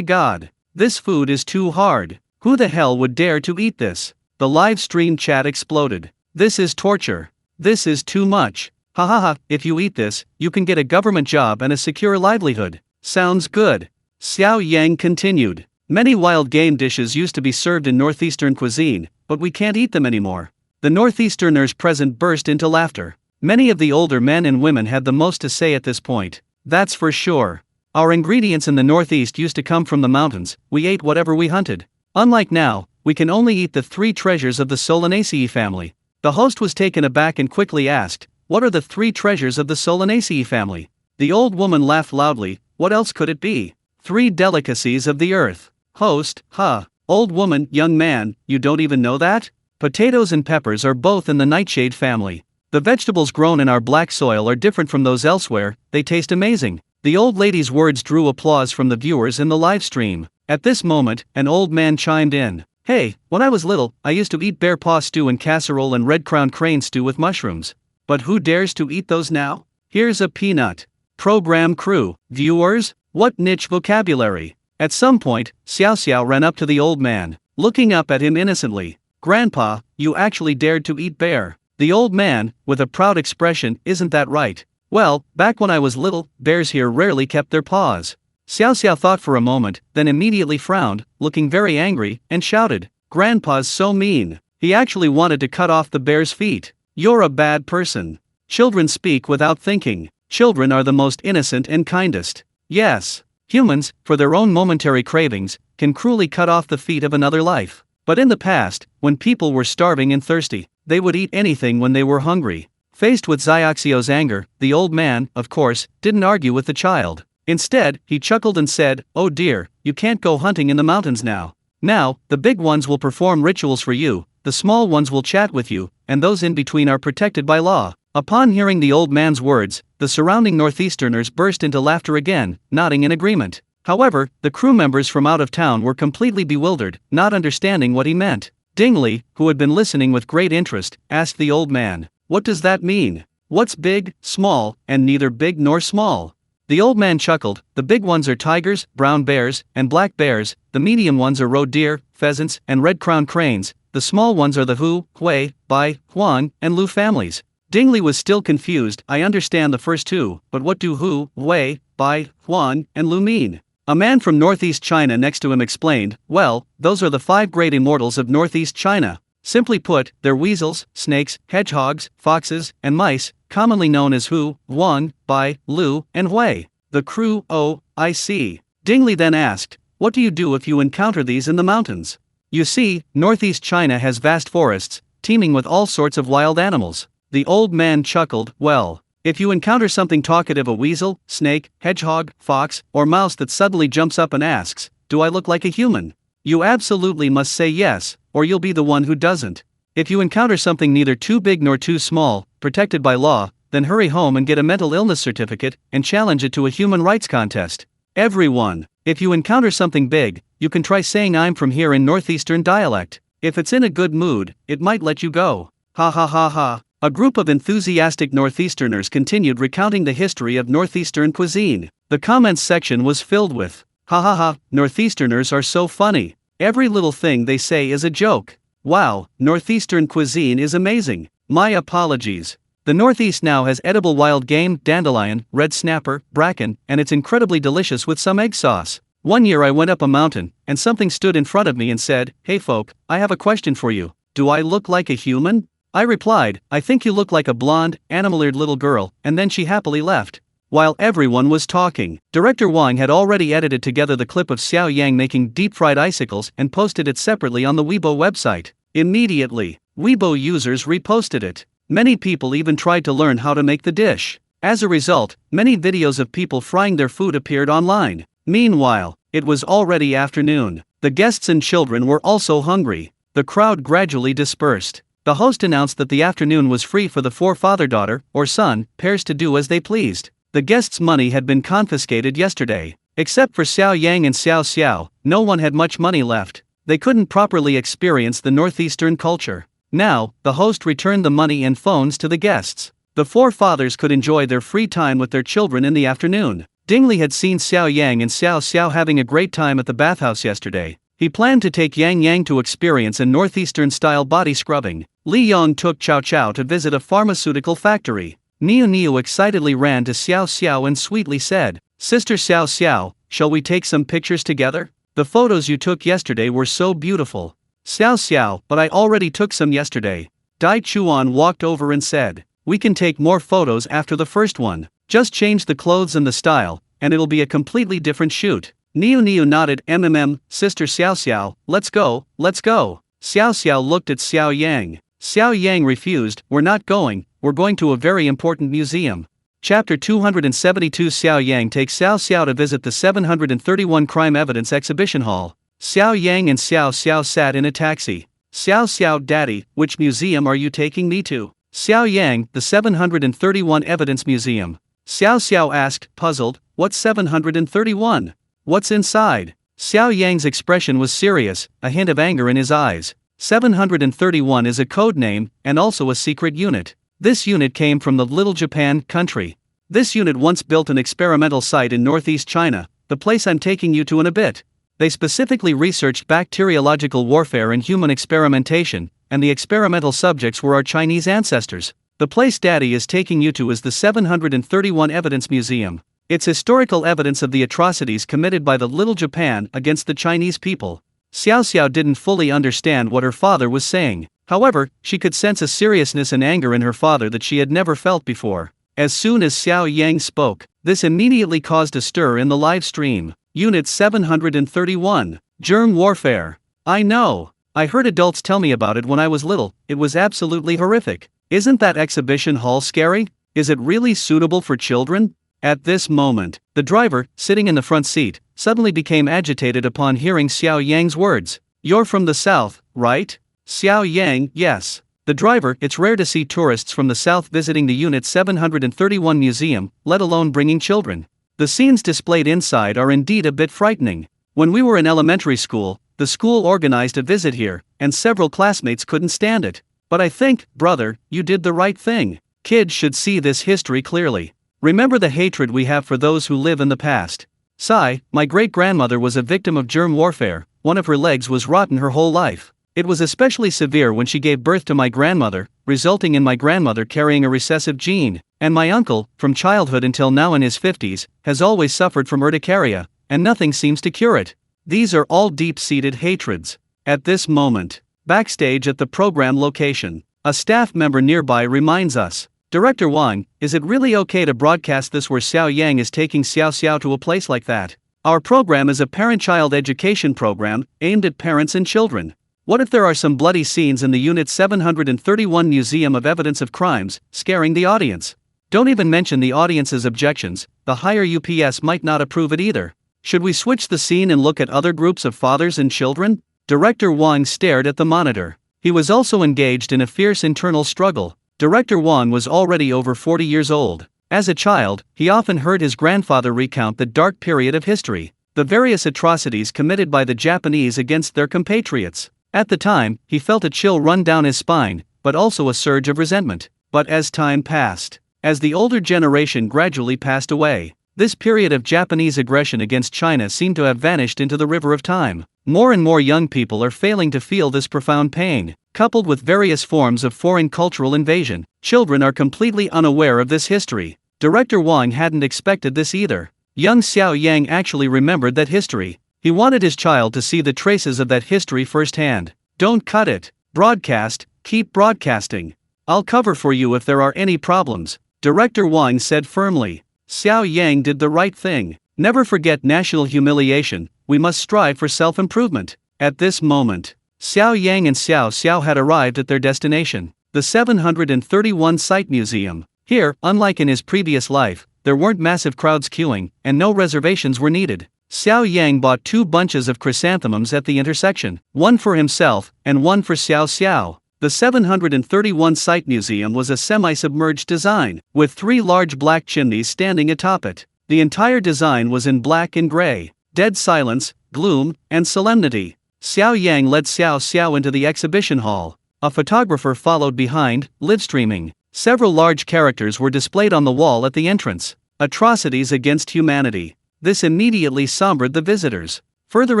God, this food is too hard. Who the hell would dare to eat this? The live stream chat exploded. This is torture. This is too much. Ha ha ha, if you eat this, you can get a government job and a secure livelihood. Sounds good. Xiao Yang continued. Many wild game dishes used to be served in northeastern cuisine, but we can't eat them anymore. The northeasterners present burst into laughter. Many of the older men and women had the most to say at this point. That's for sure. Our ingredients in the Northeast used to come from the mountains. We ate whatever we hunted. Unlike now, we can only eat the 3 treasures of the Solanaceae family. The host was taken aback and quickly asked, what are the 3 treasures of the Solanaceae family? The old woman laughed loudly. What else could it be? 3 delicacies of the earth. Host, huh. Old woman, young man, you don't even know that? Potatoes and peppers are both in the nightshade family. The vegetables grown in our black soil are different from those elsewhere, they taste amazing. The old lady's words drew applause from the viewers in the live stream. At this moment, an old man chimed in. Hey, when I was little, I used to eat bear paw stew and casserole and red-crowned crane stew with mushrooms. But who dares to eat those now? Here's a peanut. Program crew, viewers, what niche vocabulary? At some point, Xiao ran up to the old man, looking up at him innocently. Grandpa, you actually dared to eat bear. The old man, with a proud expression, isn't that right? Well, back when I was little, bears here rarely kept their paws. Xiao thought for a moment, then immediately frowned, looking very angry, and shouted, Grandpa's so mean. He actually wanted to cut off the bear's feet. You're a bad person. Children speak without thinking. Children are the most innocent and kindest. Yes, humans, for their own momentary cravings, can cruelly cut off the feet of another life. But in the past, when people were starving and thirsty, they would eat anything when they were hungry. Faced with Xiao's anger, the old man, of course, didn't argue with the child. Instead, he chuckled and said, oh dear, you can't go hunting in the mountains now. Now, the big ones will perform rituals for you, the small ones will chat with you, and those in between are protected by law. Upon hearing the old man's words, the surrounding Northeasterners burst into laughter again, nodding in agreement. However, the crew members from out of town were completely bewildered, not understanding what he meant. Dingley, who had been listening with great interest, asked the old man, what does that mean? What's big, small, and neither big nor small? The old man chuckled, the big ones are tigers, brown bears, and black bears, the medium ones are roe deer, pheasants, and red-crowned cranes, the small ones are the Hu, Hui, Bai, Huang, and Lu families. Dingley was still confused. I understand the first 2, but what do Hu, Hui, Bai, Huang, and Lu mean? A man from northeast China next to him explained, well, those are the 5 great immortals of northeast China. Simply put, they're weasels, snakes, hedgehogs, foxes, and mice, commonly known as Hu, Wang, Bai, Lu, and Hui. The crew, oh, I see. Dingley then asked, what do you do if you encounter these in the mountains? You see, northeast China has vast forests, teeming with all sorts of wild animals. The old man chuckled, well, if you encounter something talkative, a weasel, snake, hedgehog, fox, or mouse that suddenly jumps up and asks, do I look like a human? You absolutely must say yes, or you'll be the one who doesn't. If you encounter something neither too big nor too small, protected by law, then hurry home and get a mental illness certificate and challenge it to a human rights contest. Everyone, if you encounter something big, you can try saying I'm from here in northeastern dialect. If it's in a good mood, it might let you go. Ha ha ha ha. A group of enthusiastic northeasterners continued recounting the history of northeastern cuisine. The comments section was filled with, ha ha ha, northeasterners are so funny. Every little thing they say is a joke. Wow, northeastern cuisine is amazing. My apologies. The Northeast now has edible wild game, dandelion, red snapper, bracken, and it's incredibly delicious with some egg sauce. One year I went up a mountain, and something stood in front of me and said, hey folk, I have a question for you. Do I look like a human? I replied, I think you look like a blonde, animal-eared little girl, and then she happily left. While everyone was talking, Director Wang had already edited together the clip of Xiao Yang making deep-fried icicles and posted it separately on the Weibo website. Immediately, Weibo users reposted it. Many people even tried to learn how to make the dish. As a result, many videos of people frying their food appeared online. Meanwhile, it was already afternoon. The guests and children were also hungry. The crowd gradually dispersed. The host announced that the afternoon was free for the 4 father-daughter, or son, pairs to do as they pleased. The guests' money had been confiscated yesterday. Except for Xiao Yang and Xiao Xiao, no one had much money left. They couldn't properly experience the northeastern culture. Now, the host returned the money and phones to the guests. The 4 fathers could enjoy their free time with their children in the afternoon. Dingley had seen Xiao Yang and Xiao Xiao having a great time at the bathhouse yesterday. He planned to take Yang to experience a northeastern-style body scrubbing. Li Yong took Chow Chow to visit a pharmaceutical factory. Niu excitedly ran to Xiao Xiao and sweetly said, Sister Xiao Xiao, shall we take some pictures together? The photos you took yesterday were so beautiful. Xiao Xiao, but I already took some yesterday. Dai Chuan walked over and said, we can take more photos after the first one. Just change the clothes and the style, and it'll be a completely different shoot. Niu nodded, Sister Xiao Xiao, let's go, let's go. Xiao Xiao looked at Xiao Yang. Xiao Yang refused, we're not going, we're going to a very important museum. Chapter 272 Xiao Yang takes Xiao Xiao to visit the 731 Crime Evidence Exhibition Hall. Xiao Yang and Xiao Xiao sat in a taxi. Xiao Xiao, Daddy, which museum are you taking me to? Xiao Yang, the 731 Evidence Museum. Xiao Xiao asked, puzzled, what's 731? What's inside? Xiao Yang's expression was serious, a hint of anger in his eyes. 731 is a code name, and also a secret unit. This unit came from the Little Japan country. This unit once built an experimental site in northeast China, the place I'm taking you to in a bit. They specifically researched bacteriological warfare and human experimentation, and the experimental subjects were our Chinese ancestors. The place Daddy is taking you to is the 731 Evidence Museum. It's historical evidence of the atrocities committed by the Little Japan against the Chinese people. Xiao Xiao didn't fully understand what her father was saying. However, she could sense a seriousness and anger in her father that she had never felt before. As soon as Xiao Yang spoke, this immediately caused a stir in the live stream. Unit 731. Germ warfare. I know. I heard adults tell me about it when I was little, it was absolutely horrific. Isn't that exhibition hall scary? Is it really suitable for children? At this moment, the driver, sitting in the front seat, suddenly became agitated upon hearing Xiao Yang's words. You're from the south, right? Xiao Yang, yes. The driver, it's rare to see tourists from the south visiting the Unit 731 museum, let alone bringing children. The scenes displayed inside are indeed a bit frightening. When we were in elementary school, the school organized a visit here, and several classmates couldn't stand it. But I think, brother, you did the right thing. Kids should see this history clearly. Remember the hatred we have for those who live in the past. Sai, my great-grandmother was a victim of germ warfare. One of her legs was rotten her whole life. It was especially severe when she gave birth to my grandmother, resulting in my grandmother carrying a recessive gene, and my uncle, from childhood until now in his 50s, has always suffered from urticaria, and nothing seems to cure it. These are all deep-seated hatreds. At this moment, backstage at the program location, a staff member nearby reminds us, Director Wang, is it really okay to broadcast this where Xiao Yang is taking Xiao Xiao to a place like that? Our program is a parent-child education program aimed at parents and children. What if there are some bloody scenes in the Unit 731 Museum of Evidence of Crimes, scaring the audience? Don't even mention the audience's objections, the higher UPS might not approve it either. Should we switch the scene and look at other groups of fathers and children? Director Wang stared at the monitor. He was also engaged in a fierce internal struggle. Director Wang was already over 40 years old. As a child, he often heard his grandfather recount the dark period of history, the various atrocities committed by the Japanese against their compatriots. At the time, he felt a chill run down his spine, but also a surge of resentment. But as time passed, as the older generation gradually passed away, this period of Japanese aggression against China seemed to have vanished into the river of time. More and more young people are failing to feel this profound pain, coupled with various forms of foreign cultural invasion. Children are completely unaware of this history. Director Wang hadn't expected this either. Young Xiao Yang actually remembered that history. He wanted his child to see the traces of that history firsthand. Don't cut it. Broadcast, keep broadcasting. I'll cover for you if there are any problems, Director Wang said firmly. Xiao Yang did the right thing. Never forget national humiliation, we must strive for self-improvement. At this moment, Xiao Yang and Xiao Xiao had arrived at their destination, the 731 Site Museum. Here, unlike in his previous life, there weren't massive crowds queuing, and no reservations were needed. Xiao Yang bought 2 bunches of chrysanthemums at the intersection, one for himself, and one for Xiao Xiao. The 731 Site Museum was a semi-submerged design, with 3 large black chimneys standing atop it. The entire design was in black and gray. Dead silence, gloom, and solemnity. Xiao Yang led Xiao Xiao into the exhibition hall. A photographer followed behind, livestreaming. Several large characters were displayed on the wall at the entrance. Atrocities against humanity. This immediately sobered the visitors. Further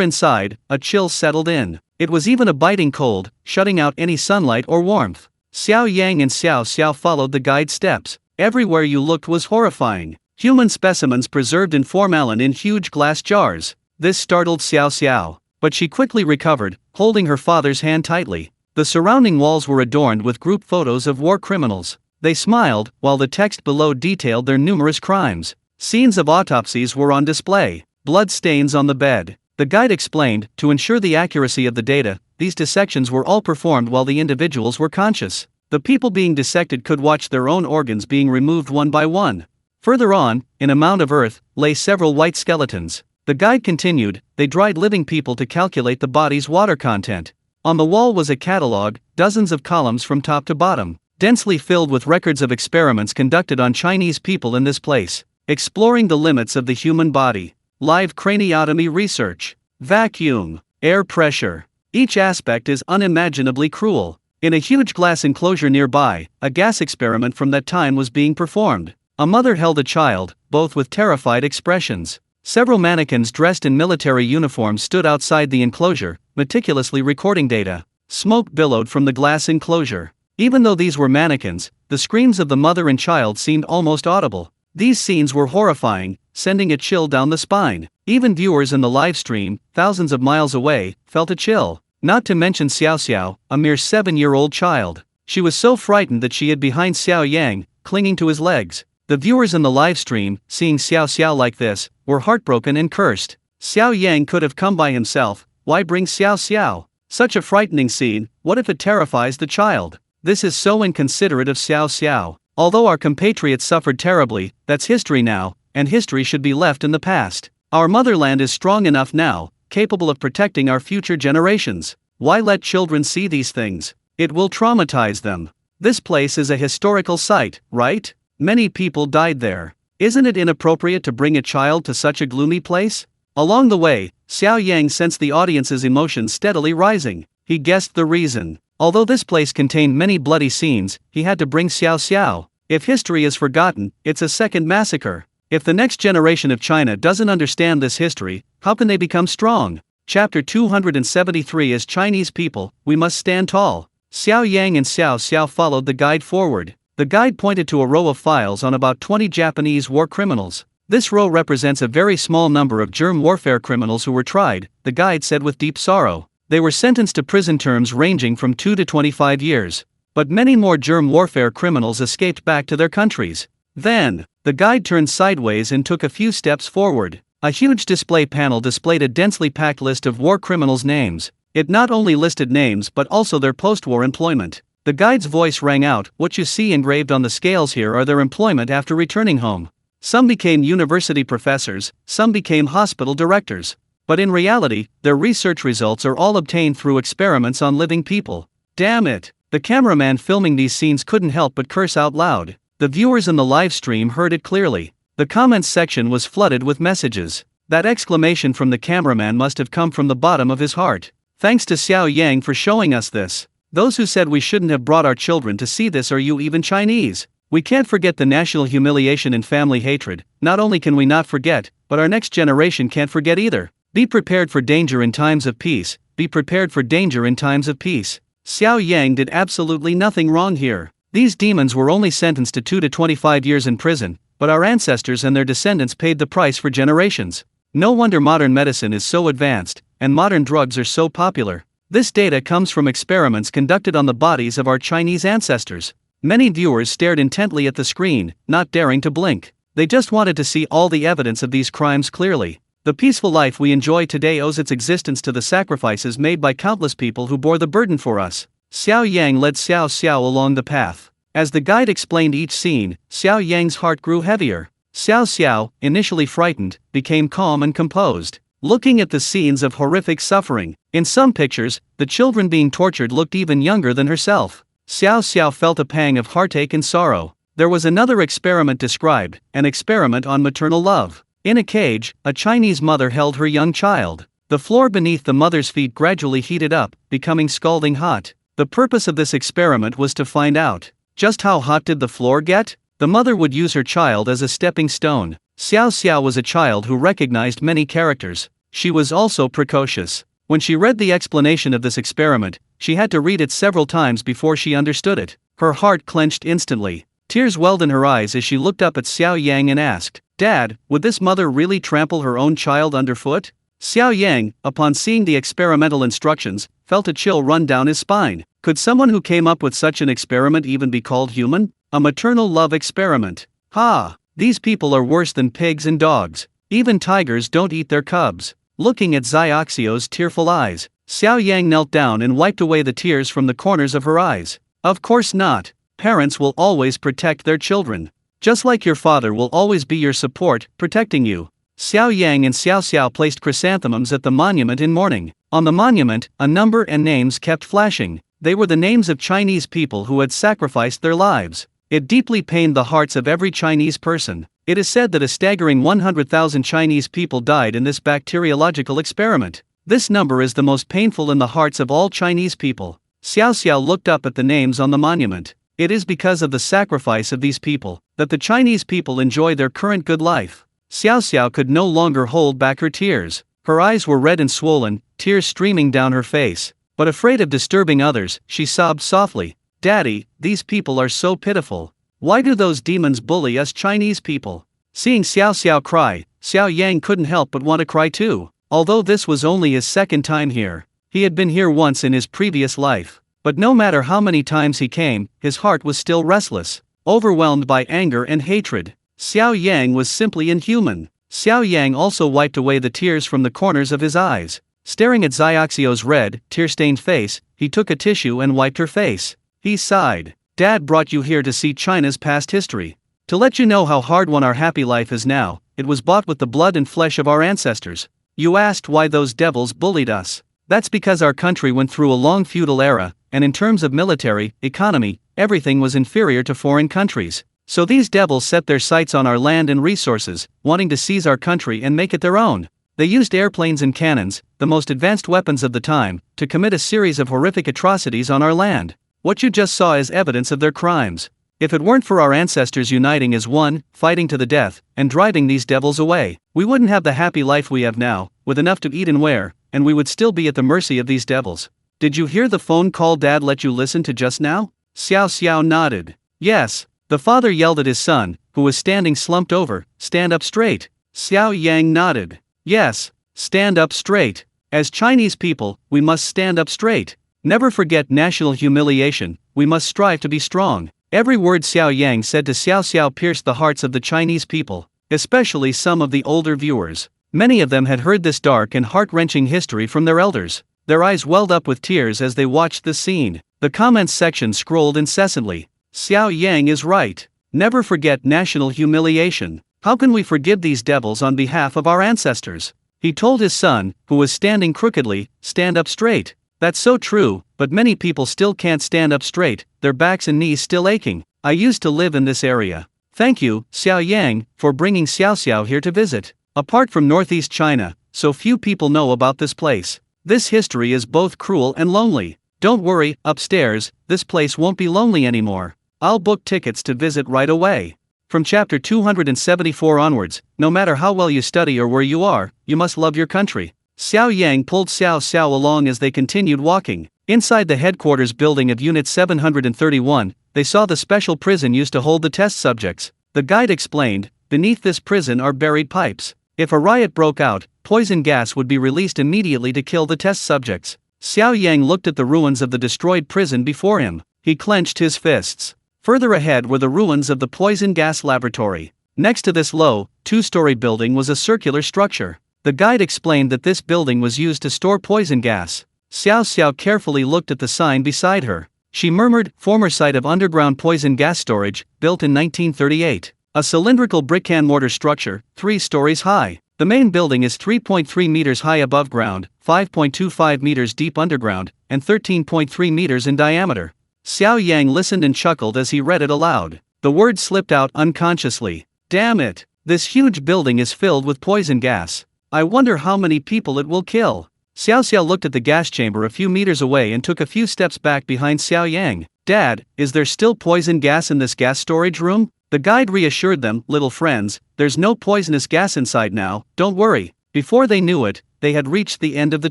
inside, a chill settled in. It was even a biting cold, shutting out any sunlight or warmth. Xiao Yang and Xiao Xiao followed the guide's steps. Everywhere you looked was horrifying. Human specimens preserved in formalin in huge glass jars. This startled Xiao Xiao, but she quickly recovered, holding her father's hand tightly. The surrounding walls were adorned with group photos of war criminals. They smiled, while the text below detailed their numerous crimes. Scenes of autopsies were on display. Blood stains on the bed. The guide explained, to ensure the accuracy of the data, these dissections were all performed while the individuals were conscious. The people being dissected could watch their own organs being removed one by one. Further on, in a mound of earth, lay several white skeletons. The guide continued, they dried living people to calculate the body's water content. On the wall was a catalog, dozens of columns from top to bottom, densely filled with records of experiments conducted on Chinese people in this place, exploring the limits of the human body. Live craniotomy research. Vacuum. Air pressure. Each aspect is unimaginably cruel. In a huge glass enclosure nearby, a gas experiment from that time was being performed. A mother held a child, both with terrified expressions. Several mannequins dressed in military uniforms stood outside the enclosure, meticulously recording data. Smoke billowed from the glass enclosure. Even though these were mannequins, the screams of the mother and child seemed almost audible. These scenes were horrifying, sending a chill down the spine. Even viewers in the live stream, thousands of miles away, felt a chill. Not to mention Xiao Xiao, a mere 7-year-old child. She was so frightened that she hid behind Xiao Yang, clinging to his legs. The viewers in the live stream, seeing Xiao Xiao like this, were heartbroken and cursed. Xiao Yang could have come by himself, why bring Xiao Xiao? Such a frightening scene, what if it terrifies the child? This is so inconsiderate of Xiao Xiao. Although our compatriots suffered terribly, that's history now, and history should be left in the past. Our motherland is strong enough now, capable of protecting our future generations. Why let children see these things? It will traumatize them. This place is a historical site, right? Many people died there. Isn't it inappropriate to bring a child to such a gloomy place? Along the way, Xiao Yang sensed the audience's emotions steadily rising. He guessed the reason. Although this place contained many bloody scenes, he had to bring Xiao Xiao. If history is forgotten, it's a second massacre. If the next generation of China doesn't understand this history, how can they become strong? Chapter 273 As Chinese people, we must stand tall. Xiao Yang and Xiao Xiao followed the guide forward. The guide pointed to a row of files on about 20 Japanese war criminals. This row represents a very small number of germ warfare criminals who were tried, the guide said with deep sorrow. They were sentenced to prison terms ranging from 2 to 25 years. but many more germ warfare criminals escaped back to their countries. Then, the guide turned sideways and took a few steps forward. A huge display panel displayed a densely packed list of war criminals' names. It not only listed names but also their post-war employment. The guide's voice rang out, "What you see engraved on the scales here are their employment after returning home. Some became university professors, some became hospital directors. But in reality, their research results are all obtained through experiments on living people." Damn it! The cameraman filming these scenes couldn't help but curse out loud. The viewers in the live stream heard it clearly. The comments section was flooded with messages. That exclamation from the cameraman must have come from the bottom of his heart. "Thanks to Xiao Yang for showing us this. Those who said we shouldn't have brought our children to see this, are you even Chinese? We can't forget the national humiliation and family hatred. Not only can we not forget, but our next generation can't forget either. Be prepared for danger in times of peace. Be prepared for danger in times of peace." Xiao Yang did absolutely nothing wrong here. These demons were only sentenced to 2 to 25 years in prison, but our ancestors and their descendants paid the price for generations. No wonder modern medicine is so advanced, and modern drugs are so popular. This data comes from experiments conducted on the bodies of our Chinese ancestors. Many viewers stared intently at the screen, not daring to blink. They just wanted to see all the evidence of these crimes clearly. The peaceful life we enjoy today owes its existence to the sacrifices made by countless people who bore the burden for us. Xiao Yang led Xiao Xiao along the path. As the guide explained each scene, Xiao Yang's heart grew heavier. Xiao Xiao, initially frightened, became calm and composed, looking at the scenes of horrific suffering. In some pictures, the children being tortured looked even younger than herself. Xiao Xiao felt a pang of heartache and sorrow. There was another experiment described, an experiment on maternal love. In a cage, a Chinese mother held her young child. The floor beneath the mother's feet gradually heated up, becoming scalding hot. The purpose of this experiment was to find out, just how hot did the floor get? The mother would use her child as a stepping stone. Xiao Xiao was a child who recognized many characters. She was also precocious. When she read the explanation of this experiment, she had to read it several times before she understood it. Her heart clenched instantly. Tears welled in her eyes as she looked up at Xiao Yang and asked, "Dad, would this mother really trample her own child underfoot?" Xiao Yang, upon seeing the experimental instructions, felt a chill run down his spine. Could someone who came up with such an experiment even be called human? A maternal love experiment. Ha! These people are worse than pigs and dogs. Even tigers don't eat their cubs. Looking at Xiaoxiao's tearful eyes, Xiao Yang knelt down and wiped away the tears from the corners of her eyes. Of course not. Parents will always protect their children. Just like your father will always be your support, protecting you. Xiao Yang and Xiao Xiao placed chrysanthemums at the monument in mourning. On the monument, a number and names kept flashing. They were the names of Chinese people who had sacrificed their lives. It deeply pained the hearts of every Chinese person. It is said that a staggering 100,000 Chinese people died in this bacteriological experiment. This number is the most painful in the hearts of all Chinese people. Xiao Xiao looked up at the names on the monument. It is because of the sacrifice of these people that the Chinese people enjoy their current good life. Xiao Xiao could no longer hold back her tears. Her eyes were red and swollen, tears streaming down her face. But afraid of disturbing others, she sobbed softly, "Daddy, these people are so pitiful. Why do those demons bully us Chinese people?" Seeing Xiao Xiao cry, Xiao Yang couldn't help but want to cry too. Although this was only his second time here, he had been here once in his previous life. But no matter how many times he came, his heart was still restless, overwhelmed by anger and hatred. Xiao Yang was simply inhuman. Xiao Yang also wiped away the tears from the corners of his eyes. Staring at Xiaoxiao's red, tear-stained face, he took a tissue and wiped her face. He sighed. "Dad brought you here to see China's past history. To let you know how hard-won our happy life is now. It was bought with the blood and flesh of our ancestors. You asked why those devils bullied us. That's because our country went through a long feudal era, and in terms of military, economy, everything was inferior to foreign countries. So these devils set their sights on our land and resources, wanting to seize our country and make it their own. They used airplanes and cannons, the most advanced weapons of the time, to commit a series of horrific atrocities on our land. What you just saw is evidence of their crimes. If it weren't for our ancestors uniting as one, fighting to the death, and driving these devils away, we wouldn't have the happy life we have now, with enough to eat and wear, and we would still be at the mercy of these devils." "Did you hear the phone call Dad let you listen to just now?" Xiao Xiao nodded. "Yes." The father yelled at his son, who was standing slumped over, "Stand up straight." Xiao Yang nodded. "Yes, stand up straight. As Chinese people, we must stand up straight. Never forget national humiliation, we must strive to be strong. Every word Xiao Yang said to Xiao Xiao pierced the hearts of the Chinese people, especially some of the older viewers. Many of them had heard this dark and heart-wrenching history from their elders. Their eyes welled up with tears as they watched the scene. The comments section scrolled incessantly. Xiao Yang is right. Never forget national humiliation. How can we forgive these devils on behalf of our ancestors? He told his son, who was standing crookedly, stand up straight. That's so true, but many people still can't stand up straight, their backs and knees still aching. I used to live in this area. Thank you, Xiao Yang, for bringing Xiao Xiao here to visit. Apart from Northeast China, so few people know about this place. This history is both cruel and lonely. Don't worry, upstairs, this place won't be lonely anymore. I'll book tickets to visit right away. From chapter 274 onwards, no matter how well you study or where you are, you must love your country. Xiao Yang pulled Xiao Xiao along as they continued walking. Inside the headquarters building of Unit 731, they saw the special prison used to hold the test subjects. The guide explained, beneath this prison are buried pipes. If a riot broke out, poison gas would be released immediately to kill the test subjects. Xiao Yang looked at the ruins of the destroyed prison before him. He clenched his fists. Further ahead were the ruins of the poison gas laboratory. Next to this low, two-story building was a circular structure. The guide explained that this building was used to store poison gas. Xiao Xiao carefully looked at the sign beside her. She murmured, former site of underground poison gas storage, built in 1938. A cylindrical brick and mortar structure, 3 stories high. The main building is 3.3 meters high above ground, 5.25 meters deep underground, and 13.3 meters in diameter. Xiao Yang listened and chuckled as he read it aloud. The words slipped out unconsciously. Damn it! This huge building is filled with poison gas. I wonder how many people it will kill. Xiao Xiao looked at the gas chamber a few meters away and took a few steps back behind Xiao Yang. Dad, is there still poison gas in this gas storage room? The guide reassured them, little friends, there's no poisonous gas inside now, don't worry. Before they knew it, they had reached the end of the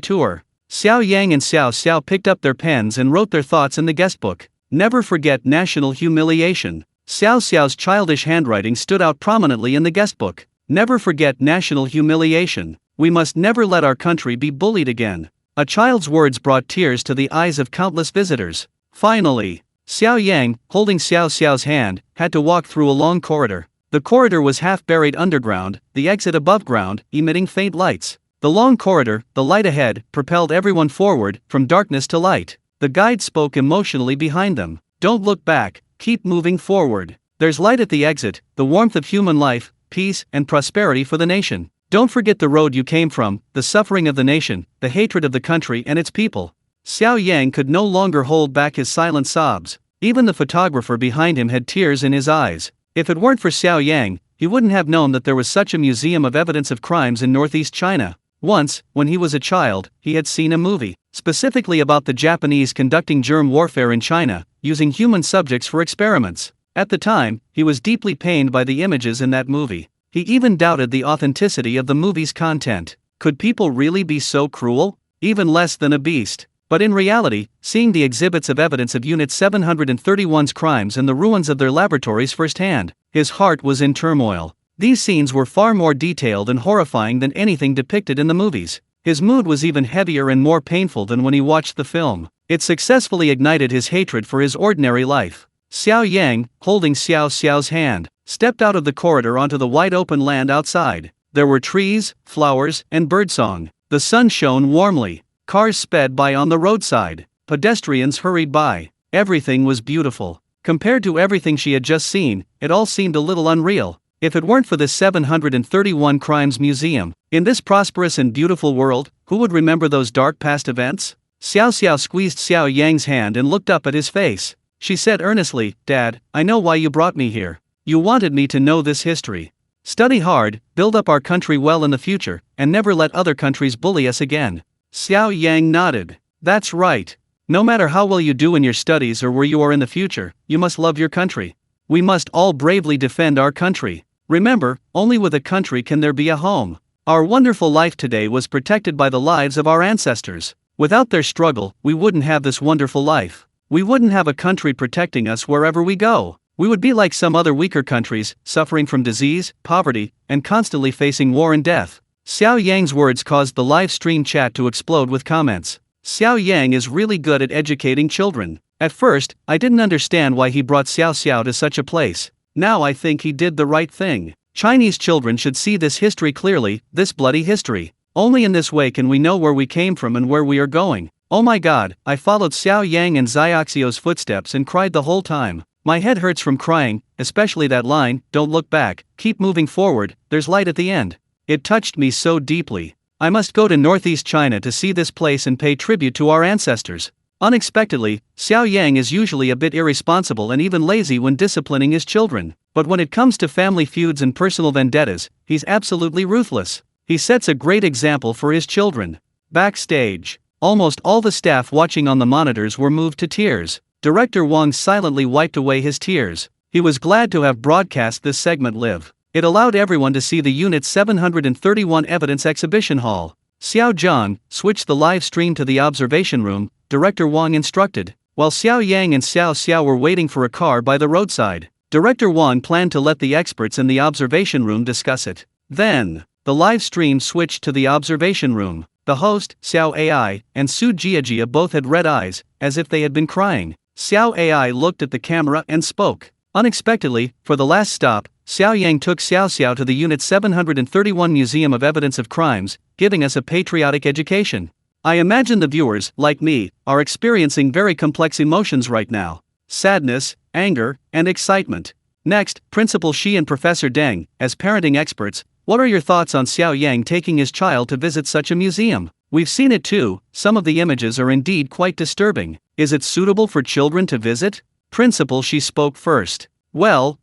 tour. Xiao Yang and Xiao Xiao picked up their pens and wrote their thoughts in the guest book. Never forget national humiliation. Xiao Xiao's childish handwriting stood out prominently in the guest book. Never forget national humiliation. We must never let our country be bullied again. A child's words brought tears to the eyes of countless visitors. Finally, Xiao Yang, holding Xiao Xiao's hand, had to walk through a long corridor. The corridor was half buried underground, the exit above ground, emitting faint lights. The long corridor, the light ahead, propelled everyone forward, from darkness to light. The guide spoke emotionally behind them. Don't look back, keep moving forward. There's light at the exit, the warmth of human life, peace, and prosperity for the nation. Don't forget the road you came from, the suffering of the nation, the hatred of the country and its people. Xiao Yang could no longer hold back his silent sobs. Even the photographer behind him had tears in his eyes. If it weren't for Xiao Yang, he wouldn't have known that there was such a museum of evidence of crimes in Northeast China. Once, when he was a child, he had seen a movie, specifically about the Japanese conducting germ warfare in China, using human subjects for experiments. At the time, he was deeply pained by the images in that movie. He even doubted the authenticity of the movie's content. Could people really be so cruel? Even less than a beast. But in reality, seeing the exhibits of evidence of Unit 731's crimes and the ruins of their laboratories firsthand, his heart was in turmoil. These scenes were far more detailed and horrifying than anything depicted in the movies. His mood was even heavier and more painful than when he watched the film. It successfully ignited his hatred for his ordinary life. Xiao Yang, holding Xiao Xiao's hand, stepped out of the corridor onto the wide open land outside. There were trees, flowers, and birdsong. The sun shone warmly. Cars sped by on the roadside. Pedestrians hurried by. Everything was beautiful. Compared to everything she had just seen, it all seemed a little unreal. If it weren't for this 731 Crimes Museum, in this prosperous and beautiful world, who would remember those dark past events? Xiao Xiao squeezed Xiao Yang's hand and looked up at his face. She said earnestly, Dad, I know why you brought me here. You wanted me to know this history. Study hard, build up our country well in the future, and never let other countries bully us again. Xiao Yang nodded. That's right. No matter how well you do in your studies or where you are in the future, you must love your country. We must all bravely defend our country. Remember, only with a country can there be a home. Our wonderful life today was protected by the lives of our ancestors. Without their struggle, we wouldn't have this wonderful life. We wouldn't have a country protecting us wherever we go. We would be like some other weaker countries, suffering from disease, poverty, and constantly facing war and death. Xiao Yang's words caused the live stream chat to explode with comments. Xiao Yang is really good at educating children. At first, I didn't understand why he brought Xiao Xiao to such a place. Now I think he did the right thing. Chinese children should see this history clearly, this bloody history. Only in this way can we know where we came from and where we are going. Oh my god, I followed Xiao Yang and Xiaoxio's footsteps and cried the whole time. My head hurts from crying, especially that line, "Don't look back, keep moving forward, there's light at the end." It touched me so deeply. I must go to northeast China to see this place and pay tribute to our ancestors. Unexpectedly, Xiao Yang is usually a bit irresponsible and even lazy when disciplining his children. But when it comes to family feuds and personal vendettas, he's absolutely ruthless. He sets a great example for his children. Backstage, almost all the staff watching on the monitors were moved to tears. Director Wang silently wiped away his tears. He was glad to have broadcast this segment live. It allowed everyone to see the Unit 731 Evidence Exhibition Hall. Xiao Zhang switched the live stream to the observation room, Director Wang instructed. While Xiao Yang and Xiao Xiao were waiting for a car by the roadside, Director Wang planned to let the experts in the observation room discuss it. Then, the live stream switched to the observation room. The host, Xiao AI, and Su Jiajia both had red eyes, as if they had been crying. Xiao AI looked at the camera and spoke. Unexpectedly, for the last stop, Xiao Yang took Xiao Xiao to the Unit 731 Museum of Evidence of Crimes, giving us a patriotic education. I imagine the viewers, like me, are experiencing very complex emotions right now. Sadness, anger, and excitement. Next, Principal Shi and Professor Deng, as parenting experts, what are your thoughts on Xiao Yang taking his child to visit such a museum? We've seen it too, some of the images are indeed quite disturbing. Is it suitable for children to visit? Principal Shi spoke first. Well,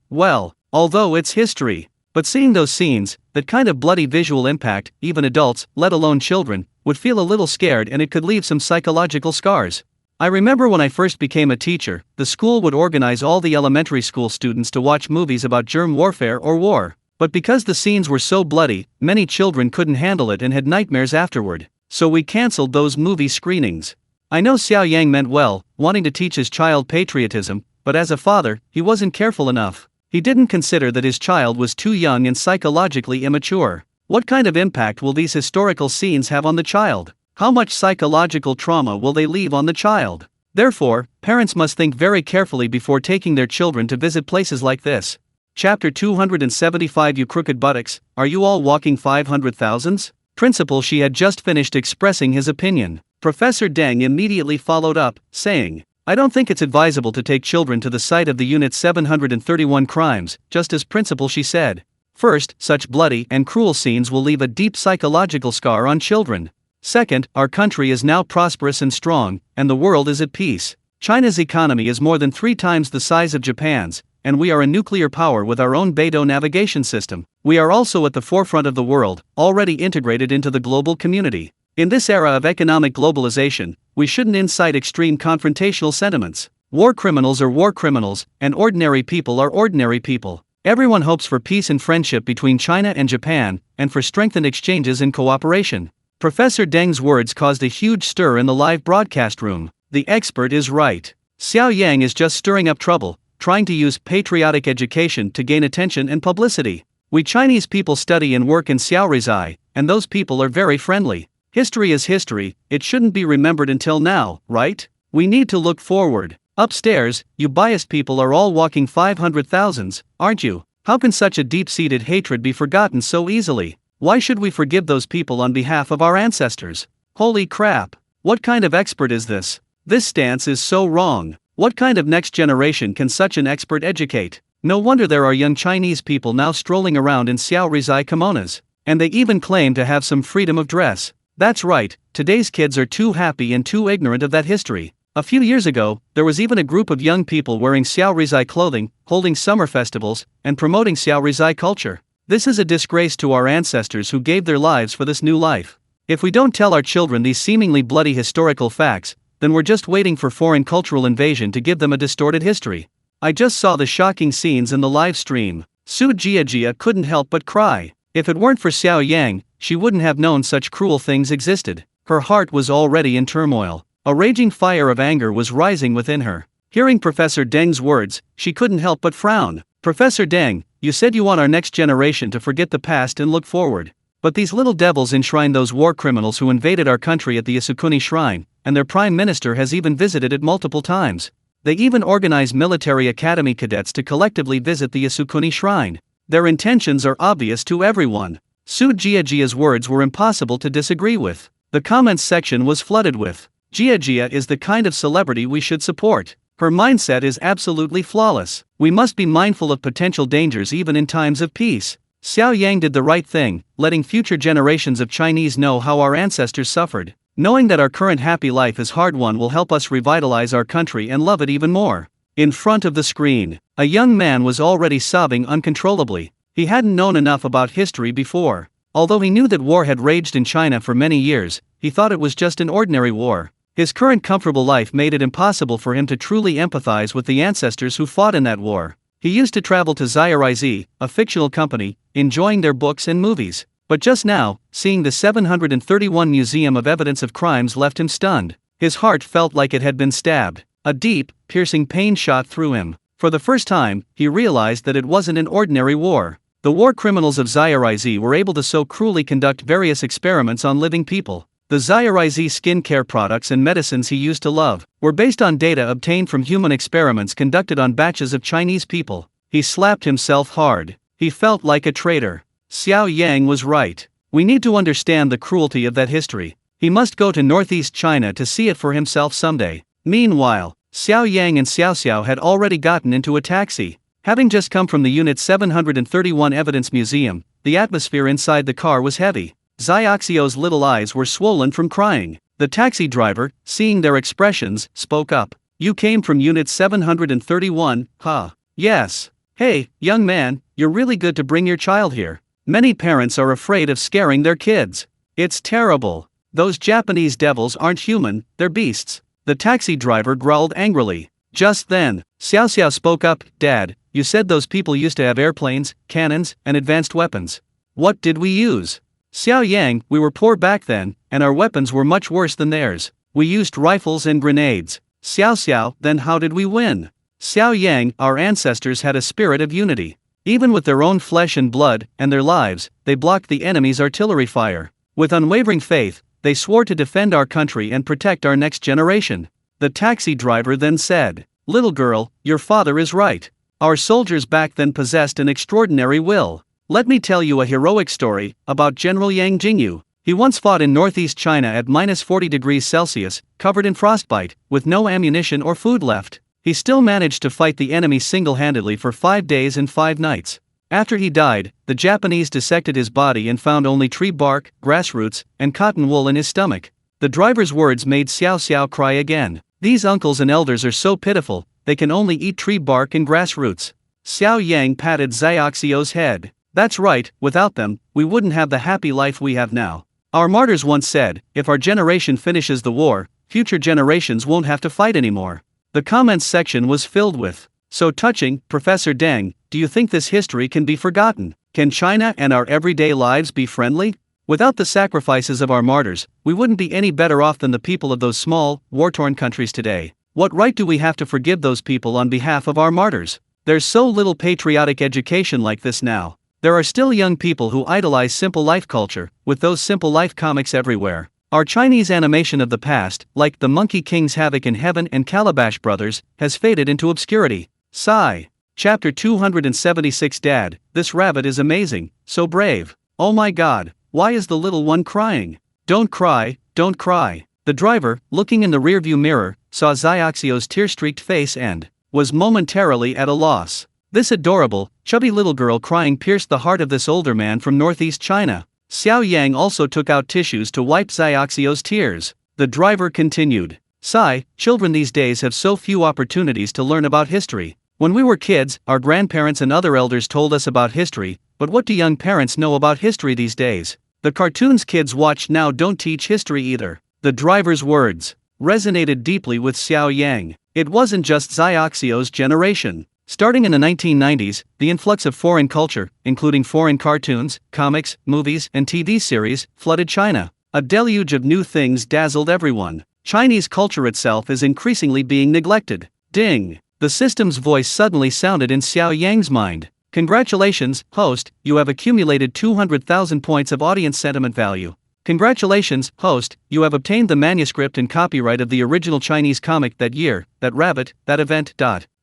although it's history. But seeing those scenes, that kind of bloody visual impact, even adults, let alone children, would feel a little scared and it could leave some psychological scars. I remember when I first became a teacher, the school would organize all the elementary school students to watch movies about germ warfare or war. But because the scenes were so bloody, many children couldn't handle it and had nightmares afterward. So we cancelled those movie screenings. I know Xiao Yang meant well, wanting to teach his child patriotism, but as a father, he wasn't careful enough. He didn't consider that his child was too young and psychologically immature. What kind of impact will these historical scenes have on the child? How much psychological trauma will they leave on the child? Therefore, parents must think very carefully before taking their children to visit places like this. Chapter 275. You crooked buttocks, are you all walking 500,000s? Principal Shi had just finished expressing his opinion. Professor Deng immediately followed up, saying, I don't think it's advisable to take children to the site of the Unit 731 crimes, just as Principal Shi said. First, such bloody and cruel scenes will leave a deep psychological scar on children. Second, our country is now prosperous and strong, and the world is at peace. China's economy is more than 3 times the size of Japan's, and we are a nuclear power with our own Beidou navigation system. We are also at the forefront of the world, already integrated into the global community. In this era of economic globalization, we shouldn't incite extreme confrontational sentiments. War criminals are war criminals, and ordinary people are ordinary people. Everyone hopes for peace and friendship between China and Japan, and for strengthened exchanges and cooperation. Professor Deng's words caused a huge stir in the live broadcast room. The expert is right. Xiao Yang is just stirring up trouble, trying to use patriotic education to gain attention and publicity. We Chinese people study and work in Xiaorizai, and those people are very friendly. History is history, it shouldn't be remembered until now, right? We need to look forward. Upstairs, you biased people are all walking 500,000s, aren't you? How can such a deep-seated hatred be forgotten so easily? Why should we forgive those people on behalf of our ancestors? Holy crap! What kind of expert is this? This stance is so wrong. What kind of next generation can such an expert educate? No wonder there are young Chinese people now strolling around in Xiaorizai kimonos. And they even claim to have some freedom of dress. That's right, today's kids are too happy and too ignorant of that history. A few years ago, there was even a group of young people wearing Xiaorizai clothing, holding summer festivals, and promoting Xiaorizai culture. This is a disgrace to our ancestors who gave their lives for this new life. If we don't tell our children these seemingly bloody historical facts, then we're just waiting for foreign cultural invasion to give them a distorted history. I just saw the shocking scenes in the live stream. Su Jiajia couldn't help but cry. If it weren't for Xiao Yang, she wouldn't have known such cruel things existed. Her heart was already in turmoil. A raging fire of anger was rising within her. Hearing Professor Deng's words, she couldn't help but frown. Professor Deng, you said you want our next generation to forget the past and look forward. But these little devils enshrine those war criminals who invaded our country at the Yasukuni Shrine, and their prime minister has even visited it multiple times. They even organize military academy cadets to collectively visit the Yasukuni Shrine. Their intentions are obvious to everyone. Su Jiajia's words were impossible to disagree with. The comments section was flooded with, "Jiajia is the kind of celebrity we should support. Her mindset is absolutely flawless. We must be mindful of potential dangers even in times of peace." Xiao Yang did the right thing, letting future generations of Chinese know how our ancestors suffered. Knowing that our current happy life is hard-won will help us revitalize our country and love it even more. In front of the screen, a young man was already sobbing uncontrollably. He hadn't known enough about history before. Although he knew that war had raged in China for many years, he thought it was just an ordinary war. His current comfortable life made it impossible for him to truly empathize with the ancestors who fought in that war. He used to travel to Xiao, a fictional company, enjoying their books and movies. But just now, seeing the 731 Museum of Evidence of Crimes left him stunned. His heart felt like it had been stabbed. A deep, piercing pain shot through him. For the first time, he realized that it wasn't an ordinary war. The war criminals of Xiao were able to so cruelly conduct various experiments on living people. The Xiao skincare products and medicines he used to love were based on data obtained from human experiments conducted on batches of Chinese people. He slapped himself hard. He felt like a traitor. Xiao Yang was right. We need to understand the cruelty of that history. He must go to northeast China to see it for himself someday. Meanwhile, Xiao Yang and Xiao Xiao had already gotten into a taxi. Having just come from the Unit 731 Evidence Museum, the atmosphere inside the car was heavy. Xiaoxiu's little eyes were swollen from crying. The taxi driver, seeing their expressions, spoke up. "You came from Unit 731, huh?" "Yes." "Hey, young man, you're really good to bring your child here." Many parents are afraid of scaring their kids. It's terrible. Those Japanese devils aren't human, they're beasts. The taxi driver growled angrily. Just then, Xiao Xiao spoke up. "Dad, you said those people used to have airplanes, cannons, and advanced weapons. What did we use?" "Xiao Yang, we were poor back then, and our weapons were much worse than theirs. We used rifles and grenades." "Xiao Xiao, then how did we win?" "Xiao Yang, our ancestors had a spirit of unity. Even with their own flesh and blood, and their lives, they blocked the enemy's artillery fire. With unwavering faith, they swore to defend our country and protect our next generation." The taxi driver then said, "Little girl, your father is right. Our soldiers back then possessed an extraordinary will. Let me tell you a heroic story about General Yang Jingyu. He once fought in northeast China at -40°C, covered in frostbite, with no ammunition or food left. He still managed to fight the enemy single-handedly for 5 days and 5 nights. After he died, the Japanese dissected his body and found only tree bark, grass roots, and cotton wool in his stomach." The driver's words made Xiao Xiao cry again. These uncles and elders are so pitiful, they can only eat tree bark and grass roots. Xiao Yang patted Xiaoxiu's head. "That's right, without them, we wouldn't have the happy life we have now. Our martyrs once said, if our generation finishes the war, future generations won't have to fight anymore." The comments section was filled with, "So touching, Professor Deng, do you think this history can be forgotten? Can China and our everyday lives be friendly? Without the sacrifices of our martyrs, we wouldn't be any better off than the people of those small, war-torn countries today. What right do we have to forgive those people on behalf of our martyrs? There's so little patriotic education like this now. There are still young people who idolize simple life culture, with those simple life comics everywhere. Our Chinese animation of the past, like The Monkey King's Havoc in Heaven and Calabash Brothers, has faded into obscurity." Sigh. Chapter 276. Dad, this rabbit is amazing, so brave. Oh my god, why is the little one crying? Don't cry, don't cry. The driver, looking in the rearview mirror, saw Xiaoxiu's tear-streaked face and was momentarily at a loss. This adorable, chubby little girl crying pierced the heart of this older man from northeast China. Xiao Yang also took out tissues to wipe Xiaoxiu's tears. The driver continued, "Sai, children these days have so few opportunities to learn about history. When we were kids, our grandparents and other elders told us about history, but what do young parents know about history these days? The cartoons kids watch now don't teach history either." The driver's words resonated deeply with Xiao Yang. It wasn't just Xiaoxiu's generation. Starting in the 1990s, the influx of foreign culture, including foreign cartoons, comics, movies, and TV series, flooded China. A deluge of new things dazzled everyone. Chinese culture itself is increasingly being neglected. Ding! The system's voice suddenly sounded in Xiao Yang's mind. Congratulations, host, you have accumulated 200,000 points of audience sentiment value. Congratulations, host, you have obtained the manuscript and copyright of the original Chinese comic that year, that rabbit, that event.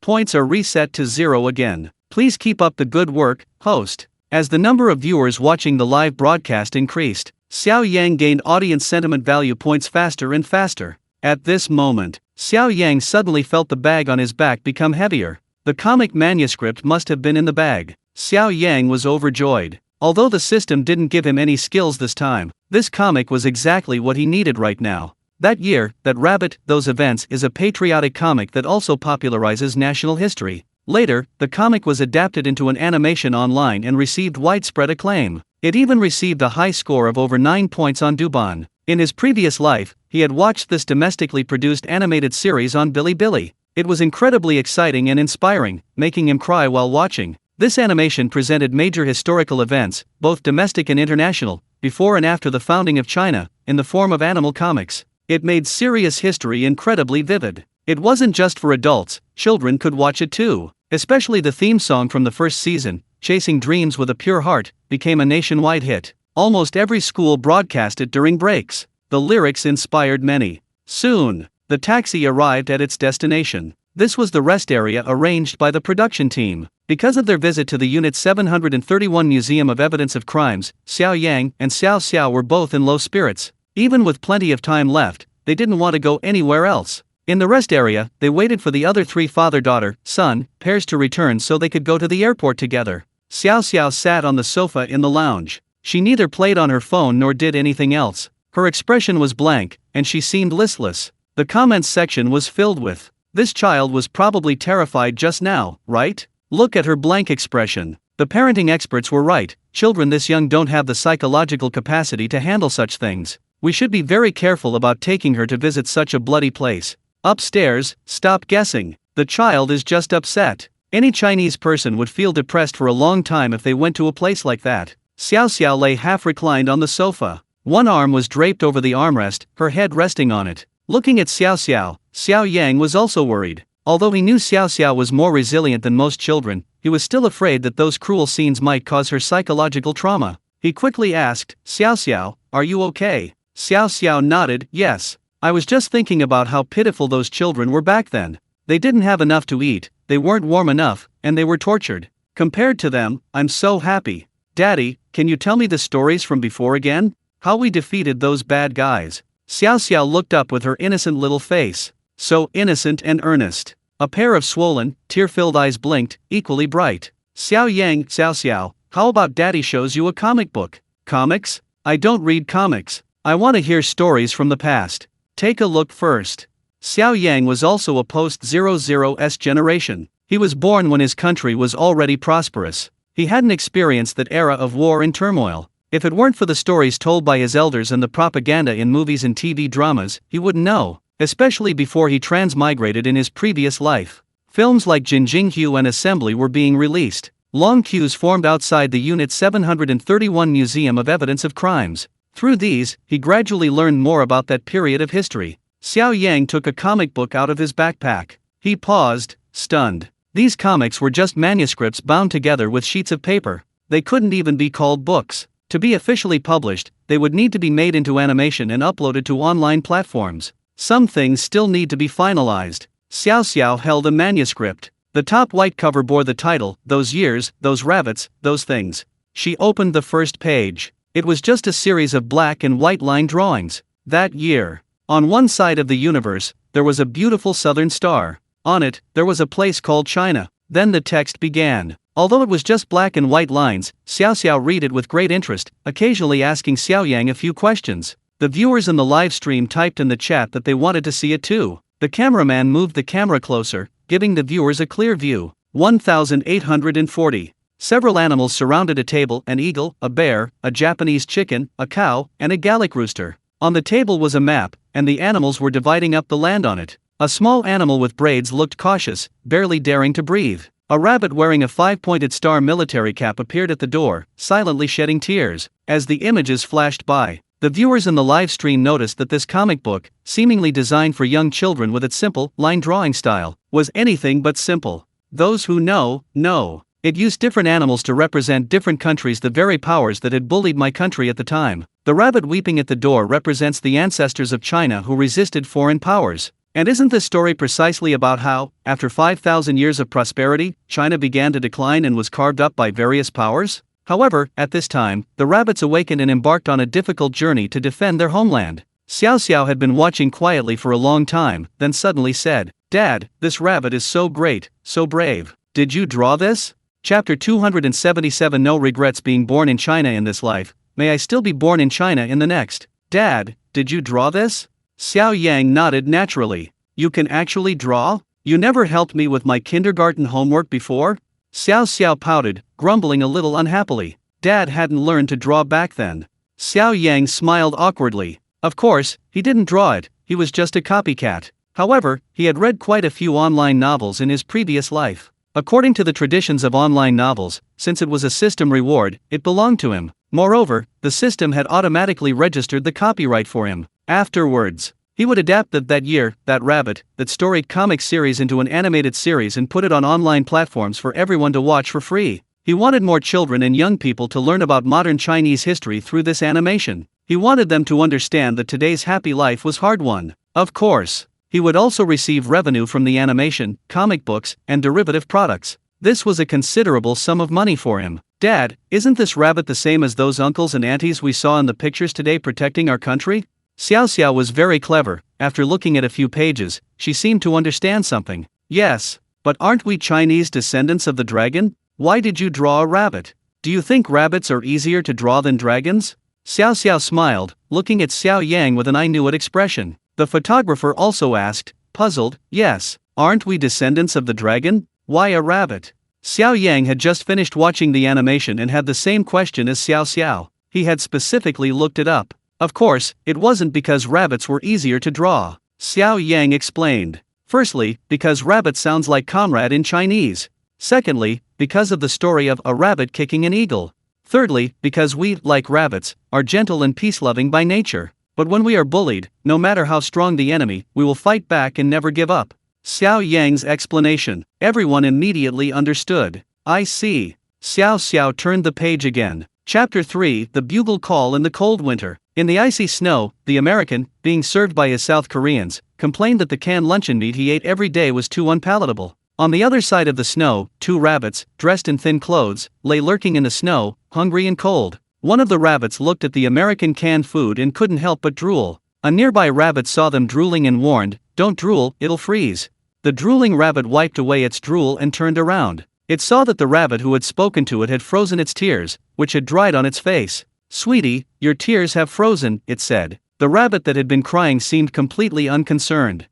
Points are reset to 0 again. Please keep up the good work, host. As the number of viewers watching the live broadcast increased, Xiao Yang gained audience sentiment value points faster and faster. At this moment, Xiao Yang suddenly felt the bag on his back become heavier. The comic manuscript must have been in the bag. Xiao Yang was overjoyed. Although the system didn't give him any skills this time, this comic was exactly what he needed right now. That year, that rabbit, those events is a patriotic comic that also popularizes national history. Later, the comic was adapted into an animation online and received widespread acclaim. It even received a high score of over 9 points on Douban. In his previous life, he had watched this domestically produced animated series on Bilibili. It was incredibly exciting and inspiring, making him cry while watching. This animation presented major historical events, both domestic and international, before and after the founding of China, in the form of animal comics. It made serious history incredibly vivid. It wasn't just for adults, children could watch it too. Especially the theme song from the first season, Chasing Dreams with a Pure Heart, became a nationwide hit. Almost every school broadcast it during breaks. The lyrics inspired many. Soon, the taxi arrived at its destination. This was the rest area arranged by the production team. Because of their visit to the Unit 731 Museum of Evidence of Crimes, Xiao Yang and Xiao Xiao were both in low spirits. Even with plenty of time left, they didn't want to go anywhere else. In the rest area, they waited for the other 3 father-daughter, son, pairs to return so they could go to the airport together. Xiao Xiao sat on the sofa in the lounge. She neither played on her phone nor did anything else. Her expression was blank, and she seemed listless. The comments section was filled with, "This child was probably terrified just now, right? Look at her blank expression." The parenting experts were right. Children this young don't have the psychological capacity to handle such things. We should be very careful about taking her to visit such a bloody place. Upstairs, stop guessing. The child is just upset. Any Chinese person would feel depressed for a long time if they went to a place like that. Xiao Xiao lay half reclined on the sofa. One arm was draped over the armrest, her head resting on it. Looking at Xiao Xiao, Xiao Yang was also worried. Although he knew Xiao Xiao was more resilient than most children, he was still afraid that those cruel scenes might cause her psychological trauma. He quickly asked, "Xiao Xiao, are you okay?" Xiao Xiao nodded, "Yes. I was just thinking about how pitiful those children were back then. They didn't have enough to eat, they weren't warm enough, and they were tortured. Compared to them, I'm so happy. Daddy, can you tell me the stories from before again? How we defeated those bad guys?" Xiao Xiao looked up with her innocent little face. So innocent and earnest. A pair of swollen, tear-filled eyes blinked, equally bright. Xiao Yang, Xiao Xiao, how about Daddy shows you a comic book? Comics? I don't read comics. I want to hear stories from the past. Take a look first. Xiao Yang was also a post-00s generation. He was born when his country was already prosperous. He hadn't experienced that era of war and turmoil. If it weren't for the stories told by his elders and the propaganda in movies and TV dramas, he wouldn't know, especially before he transmigrated in his previous life. Films like Jinjinghu and Assembly were being released. Long queues formed outside the Unit 731 Museum of Evidence of Crimes. Through these, he gradually learned more about that period of history. Xiao Yang took a comic book out of his backpack. He paused, stunned. These comics were just manuscripts bound together with sheets of paper. They couldn't even be called books. To be officially published, they would need to be made into animation and uploaded to online platforms. Some things still need to be finalized. Xiao Xiao held a manuscript. The top white cover bore the title, "Those Years, Those Rabbits, Those Things." She opened the first page. It was just a series of black and white line drawings. That year. On one side of the universe, there was a beautiful southern star. On it, there was a place called China. Then the text began. Although it was just black and white lines, Xiao Xiao read it with great interest, occasionally asking Xiao Yang a few questions. The viewers in the live stream typed in the chat that they wanted to see it too. The cameraman moved the camera closer, giving the viewers a clear view. 1840. Several animals surrounded a table: an eagle, a bear, a Japanese chicken, a cow, and a Gallic rooster. On the table was a map, and the animals were dividing up the land on it. A small animal with braids looked cautious, barely daring to breathe. A rabbit wearing a 5-pointed star military cap appeared at the door, silently shedding tears. As the images flashed by, the viewers in the live stream noticed that this comic book, seemingly designed for young children with its simple, line drawing style, was anything but simple. Those who know, know. It used different animals to represent different countries, the very powers that had bullied my country at the time. The rabbit weeping at the door represents the ancestors of China who resisted foreign powers. And isn't this story precisely about how, after 5,000 years of prosperity, China began to decline and was carved up by various powers? However, at this time, the rabbits awakened and embarked on a difficult journey to defend their homeland. Xiao Xiao had been watching quietly for a long time, then suddenly said, "Dad, this rabbit is so great, so brave. Did you draw this?" Chapter 277. No regrets being born in China in this life. May I still be born in China in the next. Dad, did you draw this? Xiao Yang nodded naturally. You can actually draw? You never helped me with my kindergarten homework before? Xiao Xiao pouted, grumbling a little unhappily. Dad hadn't learned to draw back then. Xiao Yang smiled awkwardly. Of course, he didn't draw it, he was just a copycat. However, he had read quite a few online novels in his previous life. According to the traditions of online novels, since it was a system reward, it belonged to him. Moreover, the system had automatically registered the copyright for him. Afterwards, he would adapt that year, that rabbit, that storied comic series into an animated series and put it on online platforms for everyone to watch for free. He wanted more children and young people to learn about modern Chinese history through this animation. He wanted them to understand that today's happy life was hard won. Of course, he would also receive revenue from the animation, comic books, and derivative products. This was a considerable sum of money for him. Dad, isn't this rabbit the same as those uncles and aunties we saw in the pictures today protecting our country? Xiao Xiao was very clever. After looking at a few pages, she seemed to understand something. Yes, but aren't we Chinese descendants of the dragon? Why did you draw a rabbit? Do you think rabbits are easier to draw than dragons? Xiao Xiao smiled, looking at Xiao Yang with an I knew it expression. The photographer also asked, puzzled, yes, aren't we descendants of the dragon? Why a rabbit? Xiao Yang had just finished watching the animation and had the same question as Xiao Xiao. He had specifically looked it up. Of course, it wasn't because rabbits were easier to draw. Xiao Yang explained. Firstly, because rabbit sounds like comrade in Chinese. Secondly, because of the story of a rabbit kicking an eagle. Thirdly, because we, like rabbits, are gentle and peace-loving by nature. But when we are bullied, no matter how strong the enemy, we will fight back and never give up. Xiao Yang's explanation. Everyone immediately understood. I see. Xiao Xiao turned the page again. Chapter 3. The Bugle Call in the Cold Winter. In the icy snow, the American, being served by his South Koreans, complained that the canned luncheon meat he ate every day was too unpalatable. On the other side of the snow, 2 rabbits, dressed in thin clothes, lay lurking in the snow, hungry and cold. One of the rabbits looked at the American canned food and couldn't help but drool. A nearby rabbit saw them drooling and warned, "Don't drool, it'll freeze." The drooling rabbit wiped away its drool and turned around. It saw that the rabbit who had spoken to it had frozen its tears, which had dried on its face. "Sweetie, your tears have frozen," it said. The rabbit that had been crying seemed completely unconcerned.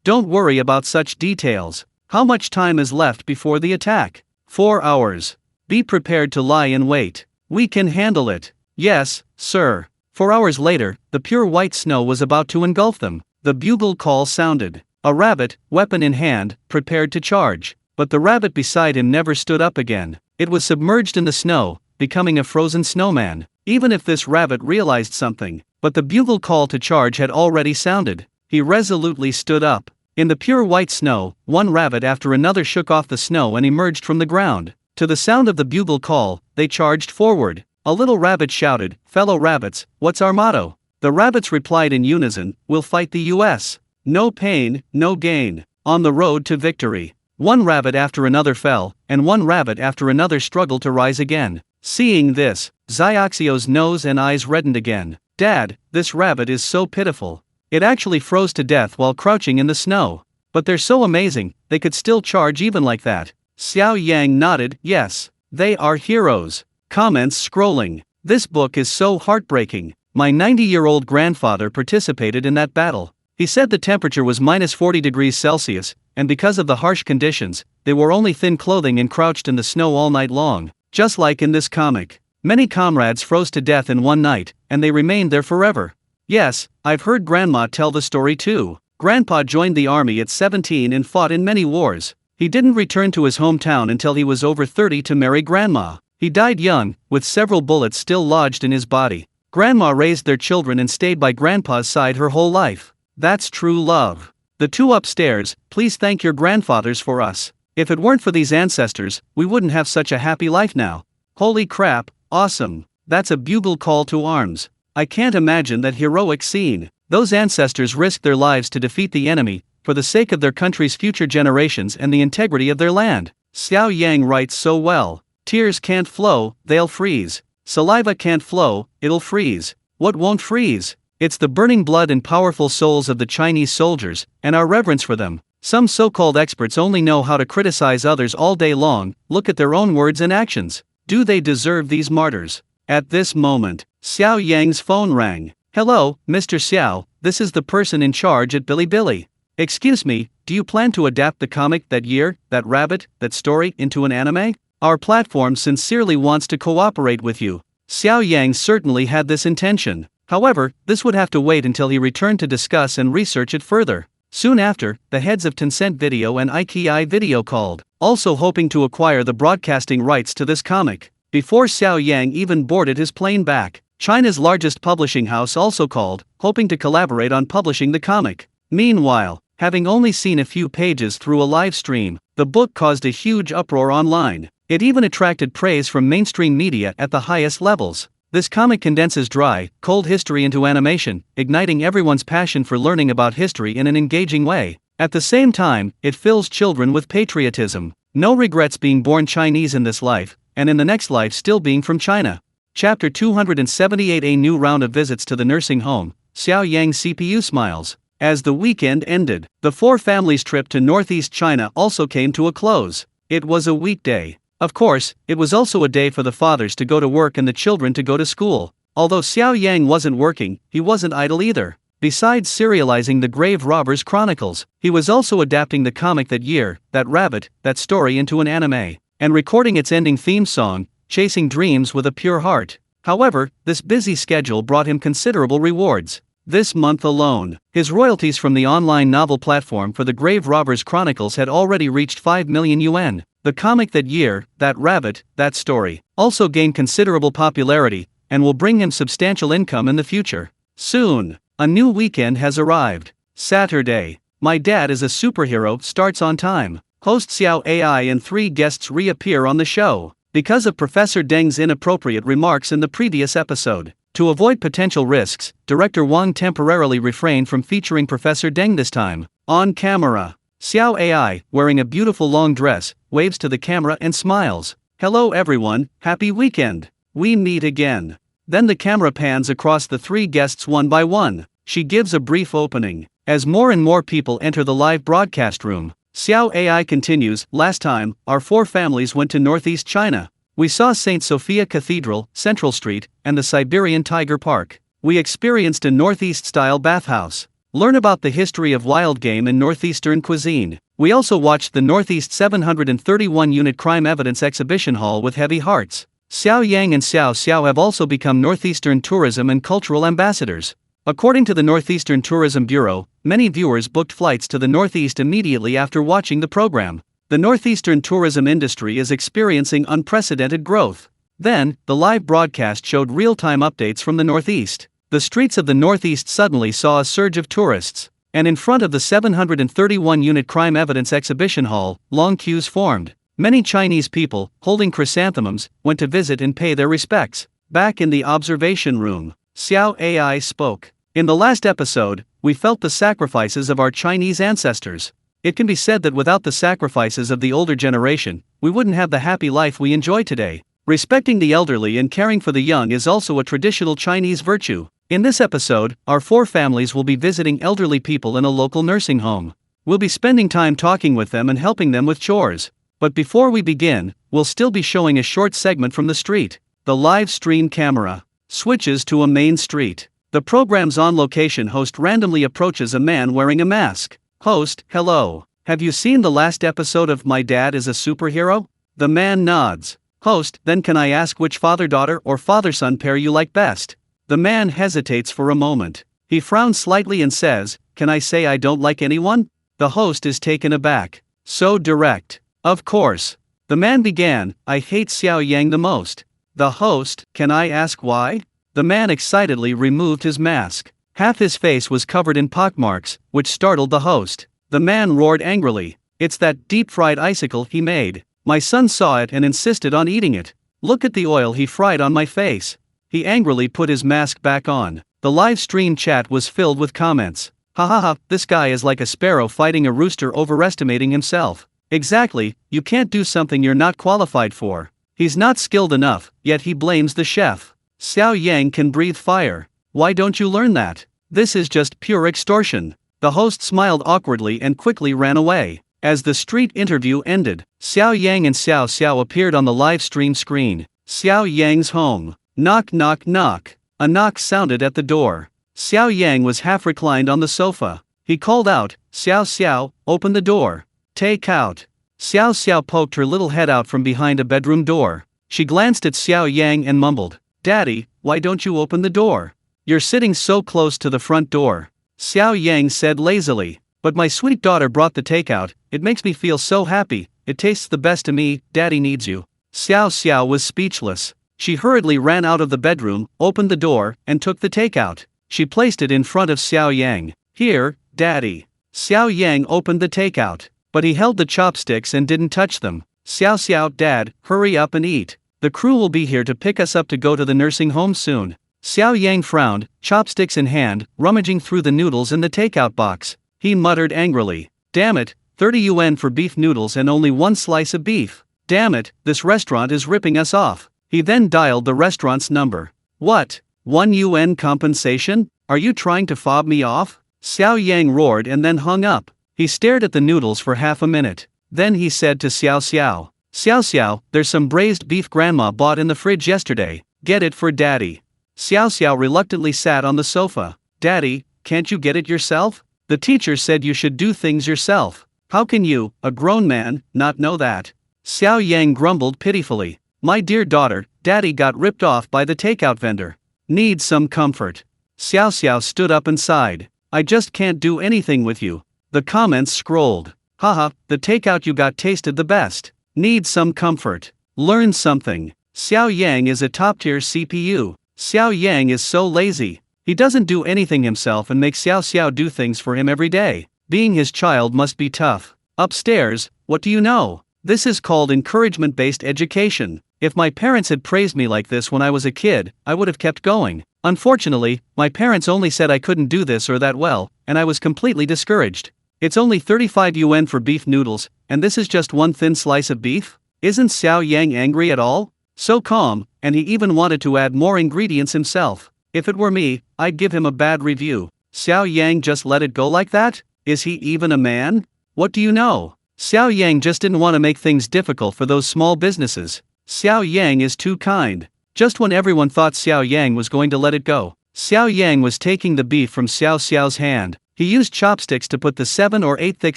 Don't worry about such details. How much time is left before the attack? 4 hours. Be prepared to lie in wait. We can handle it. Yes, sir. 4 hours later, the pure white snow was about to engulf them. The bugle call sounded. A rabbit, weapon in hand, prepared to charge. But the rabbit beside him never stood up again. It was submerged in the snow, becoming a frozen snowman. Even if this rabbit realized something, but the bugle call to charge had already sounded. He resolutely stood up. In the pure white snow, one rabbit after another shook off the snow and emerged from the ground. To the sound of the bugle call, they charged forward. A little rabbit shouted, "Fellow rabbits, what's our motto?" The rabbits replied in unison, "We'll fight the US. No pain, no gain. On the road to victory." One rabbit after another fell, and one rabbit after another struggled to rise again. Seeing this, Xiaoxiao's nose and eyes reddened again. "Dad, this rabbit is so pitiful. It actually froze to death while crouching in the snow. But they're so amazing, they could still charge even like that." Xiao Yang nodded, "Yes, they are heroes." Comments scrolling. "This book is so heartbreaking. My 90-year-old grandfather participated in that battle. He said the temperature was -40°C, and because of the harsh conditions, they wore only thin clothing and crouched in the snow all night long. Just like in this comic. Many comrades froze to death in one night, and they remained there forever. Yes, I've heard Grandma tell the story too. Grandpa joined the army at 17 and fought in many wars. He didn't return to his hometown until he was over 30 to marry Grandma. He died young, with several bullets still lodged in his body. Grandma raised their children and stayed by Grandpa's side her whole life. That's true love. The 2 upstairs, please thank your grandfathers for us. If it weren't for these ancestors, we wouldn't have such a happy life now. Holy crap, awesome. That's a bugle call to arms. I can't imagine that heroic scene. Those ancestors risked their lives to defeat the enemy, for the sake of their country's future generations and the integrity of their land. Xiao Yang writes so well. Tears can't flow, they'll freeze. Saliva can't flow, it'll freeze. What won't freeze? It's the burning blood and powerful souls of the Chinese soldiers, and our reverence for them. Some so-called experts only know how to criticize others all day long. Look at their own words and actions. Do they deserve these martyrs? At this moment, Xiao Yang's phone rang. Hello, Mr. Xiao, this is the person in charge at Bilibili. Excuse me, do you plan to adapt the comic That Year, That Rabbit, That Story into an anime? Our platform sincerely wants to cooperate with you. Xiao Yang certainly had this intention. However, this would have to wait until he returned to discuss and research it further. Soon after, the heads of Tencent Video and IKI Video called, also hoping to acquire the broadcasting rights to this comic. Before Xiao Yang even boarded his plane back, China's largest publishing house also called, hoping to collaborate on publishing the comic. Meanwhile, having only seen a few pages through a live stream, the book caused a huge uproar online. It even attracted praise from mainstream media at the highest levels. This comic condenses dry, cold history into animation, igniting everyone's passion for learning about history in an engaging way. At the same time, it fills children with patriotism. No regrets being born Chinese in this life, and in the next life still being from China. Chapter 278. A new round of visits to the nursing home. Xiao Yang CPU smiles. As the weekend ended, the four families' trip to northeast China also came to a close. It was a weekday. Of course, it was also a day for the fathers to go to work and the children to go to school. Although Xiao Yang wasn't working, he wasn't idle either. Besides serializing the Grave Robbers Chronicles, he was also adapting the comic That Year, That Rabbit, That Story into an anime, and recording its ending theme song, Chasing Dreams with a Pure Heart. However, this busy schedule brought him considerable rewards. This month alone, his royalties from the online novel platform for the Grave Robbers Chronicles had already reached 5 million yuan. The comic That Year, That Rabbit, That Story also gained considerable popularity and will bring him substantial income in the future. Soon, a new weekend has arrived. Saturday, My Dad is a Superhero starts on time. Host Xiao AI and 3 guests reappear on the show. Because of Professor Deng's inappropriate remarks in the previous episode, to avoid potential risks, Director Wang temporarily refrained from featuring Professor Deng this time. On camera, Xiao AI, wearing a beautiful long dress, waves to the camera and smiles. Hello everyone, happy weekend. We meet again. Then the camera pans across the 3 guests one by one. She gives a brief opening. As more and more people enter the live broadcast room, Xiao AI continues. Last time, our 4 families went to northeast China. We saw St. Sophia Cathedral, Central Street, and the Siberian Tiger Park. We experienced a northeast-style bathhouse. Learn about the history of wild game in northeastern cuisine. We also watched the Northeast 731-unit crime evidence exhibition hall with heavy hearts. Xiao Yang and Xiao Xiao have also become northeastern tourism and cultural ambassadors. According to the Northeastern Tourism Bureau, many viewers booked flights to the Northeast immediately after watching the program. The northeastern tourism industry is experiencing unprecedented growth. Then, the live broadcast showed real-time updates from the Northeast. The streets of the Northeast suddenly saw a surge of tourists, and in front of the 731-unit crime evidence exhibition hall, long queues formed. Many Chinese people, holding chrysanthemums, went to visit and pay their respects. Back in the observation room, Xiao AI spoke. In the last episode, we felt the sacrifices of our Chinese ancestors. It can be said that without the sacrifices of the older generation, we wouldn't have the happy life we enjoy today. Respecting the elderly and caring for the young is also a traditional Chinese virtue. In this episode, our 4 families will be visiting elderly people in a local nursing home. We'll be spending time talking with them and helping them with chores. But before we begin, we'll still be showing a short segment from the street. The live stream camera switches to a main street. The program's on-location host randomly approaches a man wearing a mask. Host, hello. Have you seen the last episode of My Dad is a Superhero? The man nods. Host, then can I ask which father-daughter or father-son pair you like best? The man hesitates for a moment. He frowns slightly and says, can I say I don't like anyone? The host is taken aback. So direct. Of course. The man began, I hate Xiao Yang the most. The host, can I ask why? The man excitedly removed his mask. Half his face was covered in pockmarks, which startled the host. The man roared angrily. It's that deep-fried icicle he made. My son saw it and insisted on eating it. Look at the oil he fried on my face. He angrily put his mask back on. The live stream chat was filled with comments. Ha ha ha, this guy is like a sparrow fighting a rooster overestimating himself. Exactly, you can't do something you're not qualified for. He's not skilled enough, yet he blames the chef. Xiao Yang can breathe fire. Why don't you learn that? This is just pure extortion. The host smiled awkwardly and quickly ran away. As the street interview ended, Xiao Yang and Xiao Xiao appeared on the live stream screen. Xiao Yang's home. Knock knock knock. A knock sounded at the door. Xiao Yang was half reclined on the sofa. He called out, Xiao Xiao, open the door. Take out. Xiao Xiao poked her little head out from behind a bedroom door. She glanced at Xiao Yang and mumbled, Daddy, why don't you open the door? You're sitting so close to the front door. Xiao Yang said lazily, but my sweet daughter brought the takeout, it makes me feel so happy, it tastes the best to me, Daddy needs you. Xiao Xiao was speechless. She hurriedly ran out of the bedroom, opened the door, and took the takeout. She placed it in front of Xiao Yang. Here, Daddy. Xiao Yang opened the takeout, but he held the chopsticks and didn't touch them. Xiao Xiao, Dad, hurry up and eat. The crew will be here to pick us up to go to the nursing home soon. Xiao Yang frowned, chopsticks in hand, rummaging through the noodles in the takeout box. He muttered angrily, damn it, 30 yuan for beef noodles and only one slice of beef. Damn it, this restaurant is ripping us off. He then dialed the restaurant's number. What? 1 yuan compensation? Are you trying to fob me off? Xiao Yang roared and then hung up. He stared at the noodles for half a minute. Then he said to Xiao Xiao, Xiao Xiao, there's some braised beef Grandma bought in the fridge yesterday. Get it for Daddy. Xiao Xiao reluctantly sat on the sofa. Daddy, can't you get it yourself? The teacher said you should do things yourself. How can you, a grown man, not know that? Xiao Yang grumbled pitifully. My dear daughter, Daddy got ripped off by the takeout vendor. Need some comfort. Xiao Xiao stood up and sighed. I just can't do anything with you. The comments scrolled. Haha, the takeout you got tasted the best. Need some comfort. Learn something. Xiao Yang is a top-tier CPU. Xiao Yang is so lazy. He doesn't do anything himself and makes Xiao Xiao do things for him every day. Being his child must be tough. Upstairs, what do you know? This is called encouragement-based education. If my parents had praised me like this when I was a kid, I would have kept going. Unfortunately, my parents only said I couldn't do this or that well, and I was completely discouraged. It's only 35 yuan for beef noodles, and this is just one thin slice of beef? Isn't Xiao Yang angry at all? So calm, and he even wanted to add more ingredients himself. If it were me, I'd give him a bad review. Xiao Yang just let it go like that? Is he even a man? What do you know? Xiao Yang just didn't want to make things difficult for those small businesses. Xiao Yang is too kind. Just when everyone thought Xiao Yang was going to let it go, Xiao Yang was taking the beef from Xiao Xiao's hand. He used chopsticks to put the 7 or 8 thick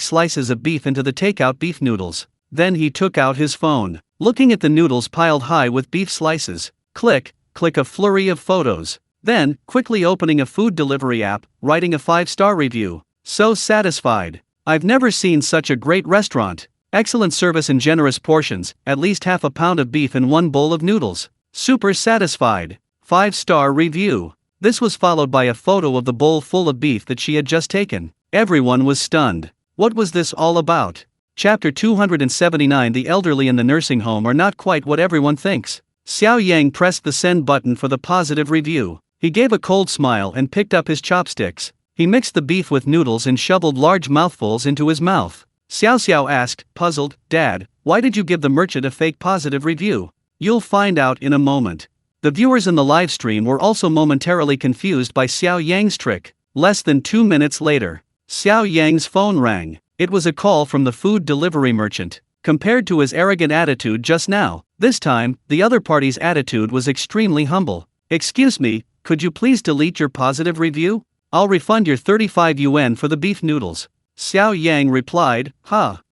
slices of beef into the takeout beef noodles. Then he took out his phone, looking at the noodles piled high with beef slices. Click, click a flurry of photos. Then, quickly opening a food delivery app, writing a 5-star review. So satisfied. I've never seen such a great restaurant. Excellent service and generous portions, at least half a pound of beef in one bowl of noodles. Super satisfied. 5-star review. This was followed by a photo of the bowl full of beef that she had just taken. Everyone was stunned. What was this all about? Chapter 279. The elderly in the nursing home are not quite what everyone thinks. Xiao Yang pressed the send button for the positive review. He gave a cold smile and picked up his chopsticks. He mixed the beef with noodles and shoveled large mouthfuls into his mouth. Xiao Xiao asked, puzzled, Dad, why did you give the merchant a fake positive review? You'll find out in a moment. The viewers in the live stream were also momentarily confused by Xiao Yang's trick. Less than 2 minutes later, Xiao Yang's phone rang. It was a call from the food delivery merchant. Compared to his arrogant attitude just now, this time, the other party's attitude was extremely humble. Excuse me, could you please delete your positive review? I'll refund your 35 yuan for the beef noodles. Xiao Yang replied,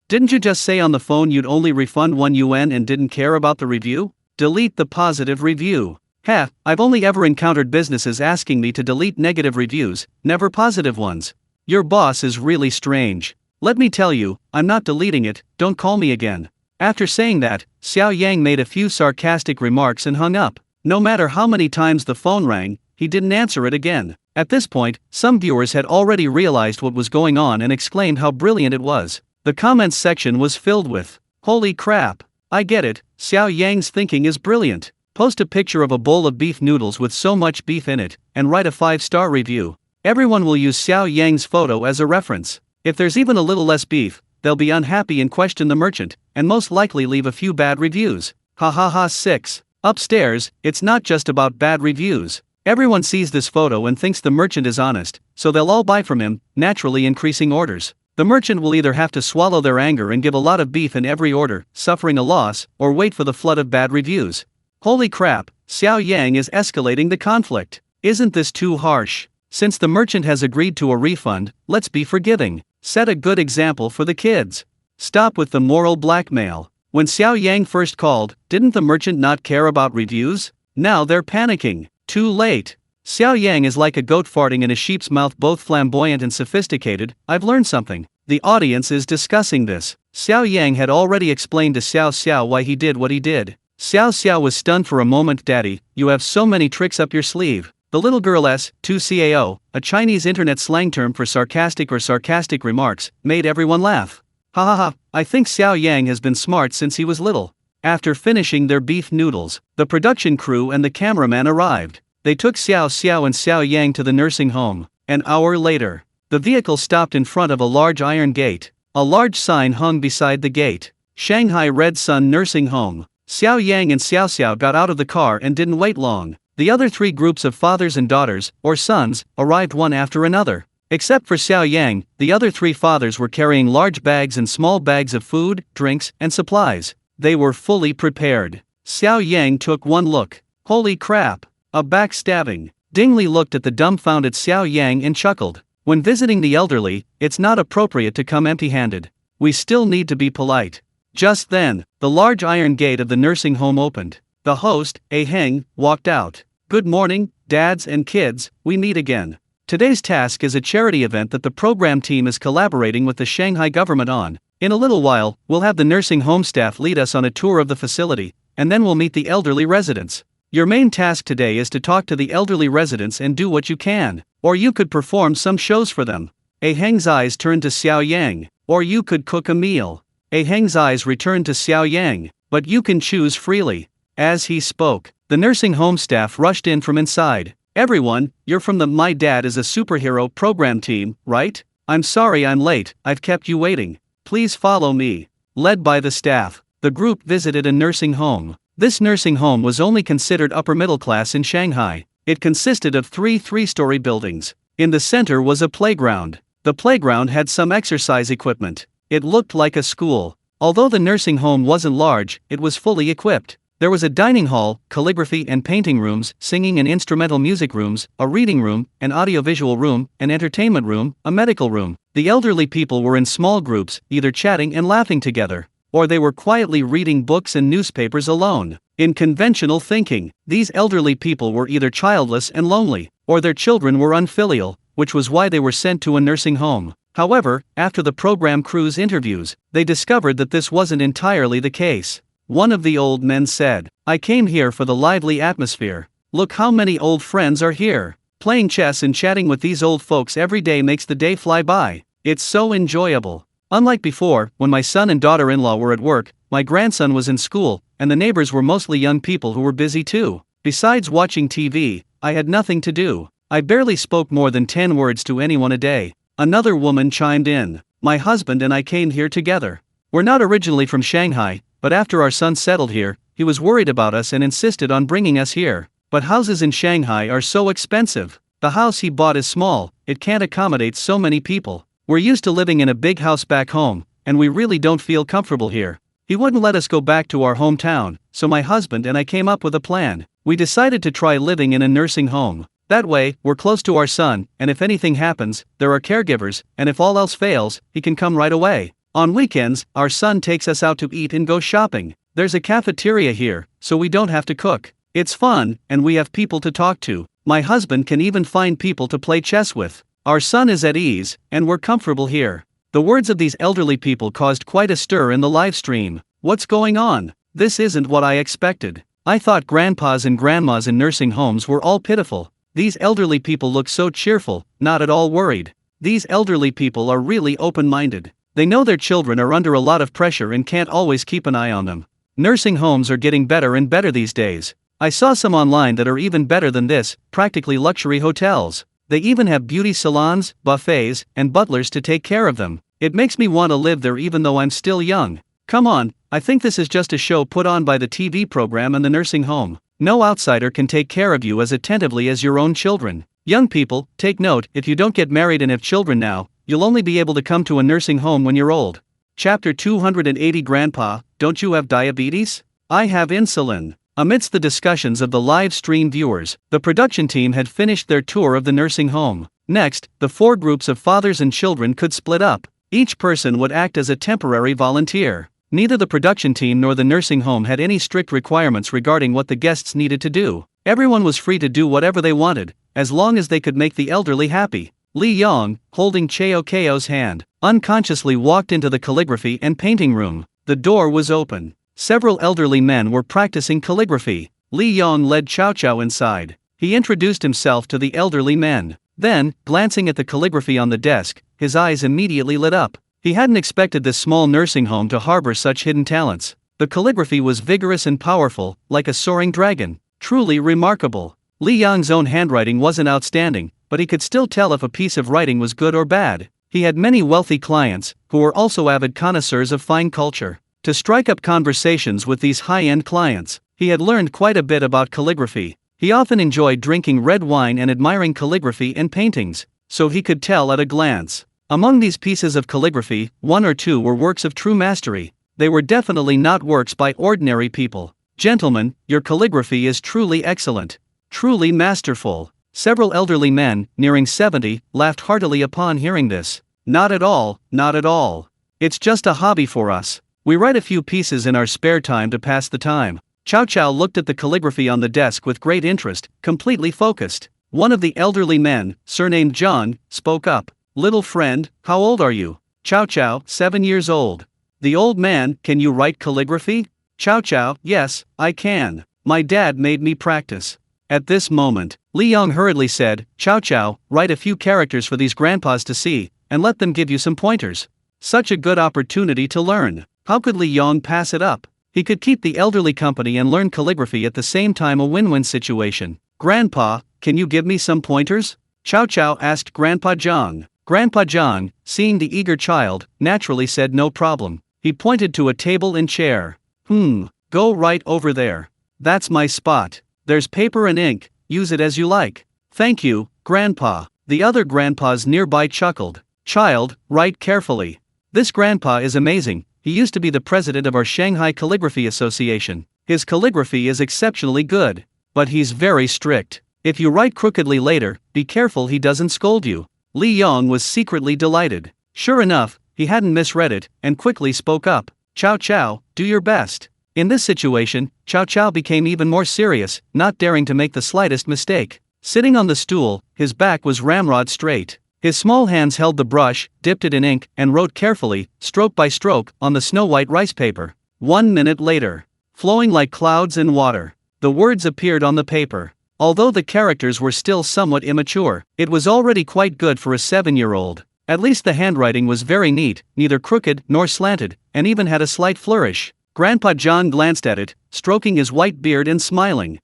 didn't you just say on the phone you'd only refund 1 yuan and didn't care about the review? Delete the positive review. I've only ever encountered businesses asking me to delete negative reviews, never positive ones. Your boss is really strange. Let me tell you, I'm not deleting it, don't call me again. After saying that, Xiao Yang made a few sarcastic remarks and hung up. No matter how many times the phone rang, he didn't answer it again. At this point, some viewers had already realized what was going on and exclaimed how brilliant it was. The comments section was filled with, "Holy crap! I get it, Xiao Yang's thinking is brilliant. Post a picture of a bowl of beef noodles with so much beef in it, and write a 5-star review. Everyone will use Xiao Yang's photo as a reference. If there's even a little less beef, they'll be unhappy and question the merchant, and most likely leave a few bad reviews. Ha ha ha. 6. Upstairs, it's not just about bad reviews. Everyone sees this photo and thinks the merchant is honest, so they'll all buy from him, naturally increasing orders. The merchant will either have to swallow their anger and give a lot of beef in every order, suffering a loss, or wait for the flood of bad reviews. Holy crap, Xiao Yang is escalating the conflict. Isn't this too harsh? Since the merchant has agreed to a refund, let's be forgiving. Set a good example for the kids. Stop with the moral blackmail. When Xiao Yang first called, didn't the merchant not care about reviews? Now they're panicking. Too late. Xiao Yang is like a goat farting in a sheep's mouth, both flamboyant and sophisticated. I've learned something. The audience is discussing this. Xiao Yang had already explained to Xiao Xiao why he did what he did. Xiao Xiao was stunned for a moment. Daddy, you have so many tricks up your sleeve. The little girl S2CAO, a Chinese internet slang term for sarcastic or sarcastic remarks, made everyone laugh. Ha ha ha, I think Xiao Yang has been smart since he was little. After finishing their beef noodles, the production crew and the cameraman arrived. They took Xiao Xiao and Xiao Yang to the nursing home. An hour later, the vehicle stopped in front of a large iron gate. A large sign hung beside the gate. Shanghai Red Sun Nursing Home. Xiao Yang and Xiao Xiao got out of the car and didn't wait long. The other 3 groups of fathers and daughters, or sons, arrived one after another. Except for Xiao Yang, the other 3 fathers were carrying large bags and small bags of food, drinks, and supplies. They were fully prepared. Xiao Yang took one look. Holy crap! A backstabbing. Dingley looked at the dumbfounded Xiao Yang and chuckled. When visiting the elderly, it's not appropriate to come empty-handed. We still need to be polite. Just then, the large iron gate of the nursing home opened. The host, A Heng, walked out. Good morning, dads and kids, we meet again. Today's task is a charity event that the program team is collaborating with the Shanghai government on. In a little while, we'll have the nursing home staff lead us on a tour of the facility, and then we'll meet the elderly residents. Your main task today is to talk to the elderly residents and do what you can. Or you could perform some shows for them. A Heng's eyes turned to Xiao Yang. Or you could cook a meal. A Heng's eyes returned to Xiao Yang. But you can choose freely. As he spoke, the nursing home staff rushed in from inside. Everyone, you're from the My Dad is a Superhero program team, right? I'm sorry I'm late, I've kept you waiting. Please follow me. Led by the staff, the group visited a nursing home. This nursing home was only considered upper middle class in Shanghai. It consisted of 3 3-story buildings. In the center was a playground. The playground had some exercise equipment. It looked like a school. Although the nursing home wasn't large, it was fully equipped. There was a dining hall, calligraphy and painting rooms, singing and instrumental music rooms, a reading room, an audiovisual room, an entertainment room, a medical room. The elderly people were in small groups, either chatting and laughing together, or they were quietly reading books and newspapers alone. In conventional thinking, these elderly people were either childless and lonely, or their children were unfilial, which was why they were sent to a nursing home. However, after the program crew's interviews, they discovered that this wasn't entirely the case. One of the old men said, I came here for the lively atmosphere. Look how many old friends are here. Playing chess and chatting with these old folks every day makes the day fly by. It's so enjoyable. Unlike before, when my son and daughter-in-law were at work, my grandson was in school, and the neighbors were mostly young people who were busy too. Besides watching TV, I had nothing to do. I barely spoke more than 10 words to anyone a day. Another woman chimed in. My husband and I came here together. We're not originally from Shanghai, but after our son settled here, he was worried about us and insisted on bringing us here. But houses in Shanghai are so expensive. The house he bought is small, it can't accommodate so many people. We're used to living in a big house back home, and we really don't feel comfortable here. He wouldn't let us go back to our hometown, so my husband and I came up with a plan. We decided to try living in a nursing home. That way, we're close to our son, and if anything happens, there are caregivers, and if all else fails, he can come right away. On weekends, our son takes us out to eat and go shopping. There's a cafeteria here, so we don't have to cook. It's fun, and we have people to talk to. My husband can even find people to play chess with. Our son is at ease, and we're comfortable here. The words of these elderly people caused quite a stir in the live stream. What's going on? This isn't what I expected. I thought grandpas and grandmas in nursing homes were all pitiful. These elderly people look so cheerful, not at all worried. These elderly people are really open-minded. They know their children are under a lot of pressure and can't always keep an eye on them. Nursing homes are getting better and better these days. I saw some online that are even better than this, practically luxury hotels. They even have beauty salons, buffets, and butlers to take care of them. It makes me want to live there even though I'm still young. Come on, I think this is just a show put on by the TV program and the nursing home. No outsider can take care of you as attentively as your own children. Young people, take note, if you don't get married and have children now, you'll only be able to come to a nursing home when you're old. Chapter 280 Grandpa, don't you have diabetes? I have insulin. Amidst the discussions of the live stream viewers, the production team had finished their tour of the nursing home. Next, the 4 groups of fathers and children could split up. Each person would act as a temporary volunteer. Neither the production team nor the nursing home had any strict requirements regarding what the guests needed to do. Everyone was free to do whatever they wanted, as long as they could make the elderly happy. Li Yang, holding Xiao Yang's hand, unconsciously walked into the calligraphy and painting room. The door was open. Several elderly men were practicing calligraphy. Li Yang led Xiao inside. He introduced himself to the elderly men. Then, glancing at the calligraphy on the desk, his eyes immediately lit up. He hadn't expected this small nursing home to harbor such hidden talents. The calligraphy was vigorous and powerful, like a soaring dragon. Truly remarkable. Li Yang's own handwriting wasn't outstanding, but he could still tell if a piece of writing was good or bad. He had many wealthy clients, who were also avid connoisseurs of fine culture. To strike up conversations with these high-end clients, he had learned quite a bit about calligraphy. He often enjoyed drinking red wine and admiring calligraphy and paintings, so he could tell at a glance. Among these pieces of calligraphy, 1 or 2 were works of true mastery. They were definitely not works by ordinary people. Gentlemen, your calligraphy is truly excellent. Truly masterful. Several elderly men, nearing 70, laughed heartily upon hearing this. Not at all, not at all. It's just a hobby for us. We write a few pieces in our spare time to pass the time. Xiao looked at the calligraphy on the desk with great interest, completely focused. One of the elderly men, surnamed John, spoke up. Little friend, how old are you? Xiao, 7 years old. The old man, can you write calligraphy? Xiao, yes, I can. My dad made me practice. At this moment, Li Yang hurriedly said, Xiao, write a few characters for these grandpas to see, and let them give you some pointers. Such a good opportunity to learn. How could Li Yang pass it up? He could keep the elderly company and learn calligraphy at the same time, a win-win situation. Grandpa, can you give me some pointers? Xiao asked Grandpa Zhang. Grandpa Zhang, seeing the eager child, naturally said no problem. He pointed to a table and chair. Go right over there. That's my spot. There's paper and ink, use it as you like. Thank you, Grandpa. The other grandpas nearby chuckled. Child, write carefully. This grandpa is amazing. He used to be the president of our Shanghai Calligraphy Association. His calligraphy is exceptionally good. But he's very strict. If you write crookedly later, be careful he doesn't scold you. Li Yang was secretly delighted. Sure enough, he hadn't misread it, and quickly spoke up. Xiao, do your best. In this situation, Xiao became even more serious, not daring to make the slightest mistake. Sitting on the stool, his back was ramrod straight. His small hands held the brush, dipped it in ink, and wrote carefully, stroke by stroke, on the snow-white rice paper. 1 minute later, flowing like clouds in water, the words appeared on the paper. Although the characters were still somewhat immature, it was already quite good for a 7-year-old. At least the handwriting was very neat, neither crooked nor slanted, and even had a slight flourish. Grandpa John glanced at it, stroking his white beard and smiling.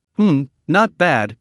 Not bad,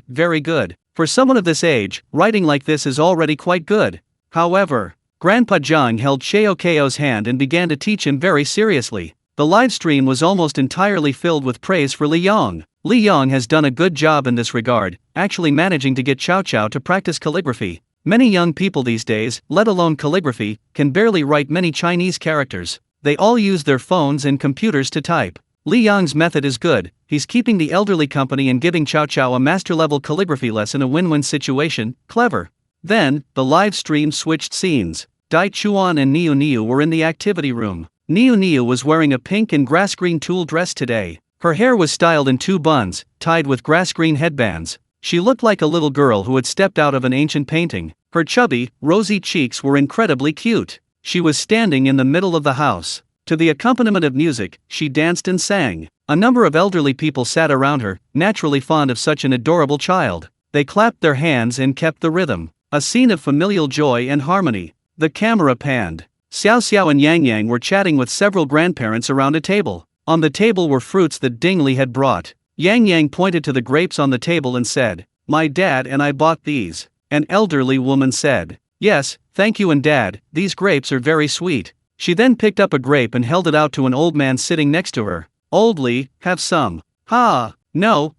very good. For someone of this age, writing like this is already quite good. However, Grandpa John held Xiao's hand and began to teach him very seriously. The live stream was almost entirely filled with praise for Li Yang. Li Yang has done a good job in this regard, actually managing to get Xiao to practice calligraphy. Many young people these days, let alone calligraphy, can barely write many Chinese characters. They all use their phones and computers to type. Li Yang's method is good. He's keeping the elderly company and giving Xiao a master-level calligraphy lesson, a win-win situation. Clever. Then, the live stream switched scenes. Dai Chuan and Niu were in the activity room. Niu was wearing a pink and grass-green tulle dress today. Her hair was styled in 2 buns, tied with grass-green headbands. She looked like a little girl who had stepped out of an ancient painting. Her chubby, rosy cheeks were incredibly cute. She was standing in the middle of the house. To the accompaniment of music, she danced and sang. A number of elderly people sat around her, naturally fond of such an adorable child. They clapped their hands and kept the rhythm. A scene of familial joy and harmony. The camera panned. Xiao Xiao and Yang Yang were chatting with several grandparents around a table. On the table were fruits that Dingley had brought. Yang Yang pointed to the grapes on the table and said, "My dad and I bought these." An elderly woman said, "Yes, thank you and Dad, these grapes are very sweet." She then picked up a grape and held it out to an old man sitting next to her. "Oldly, have some." "Ha, no,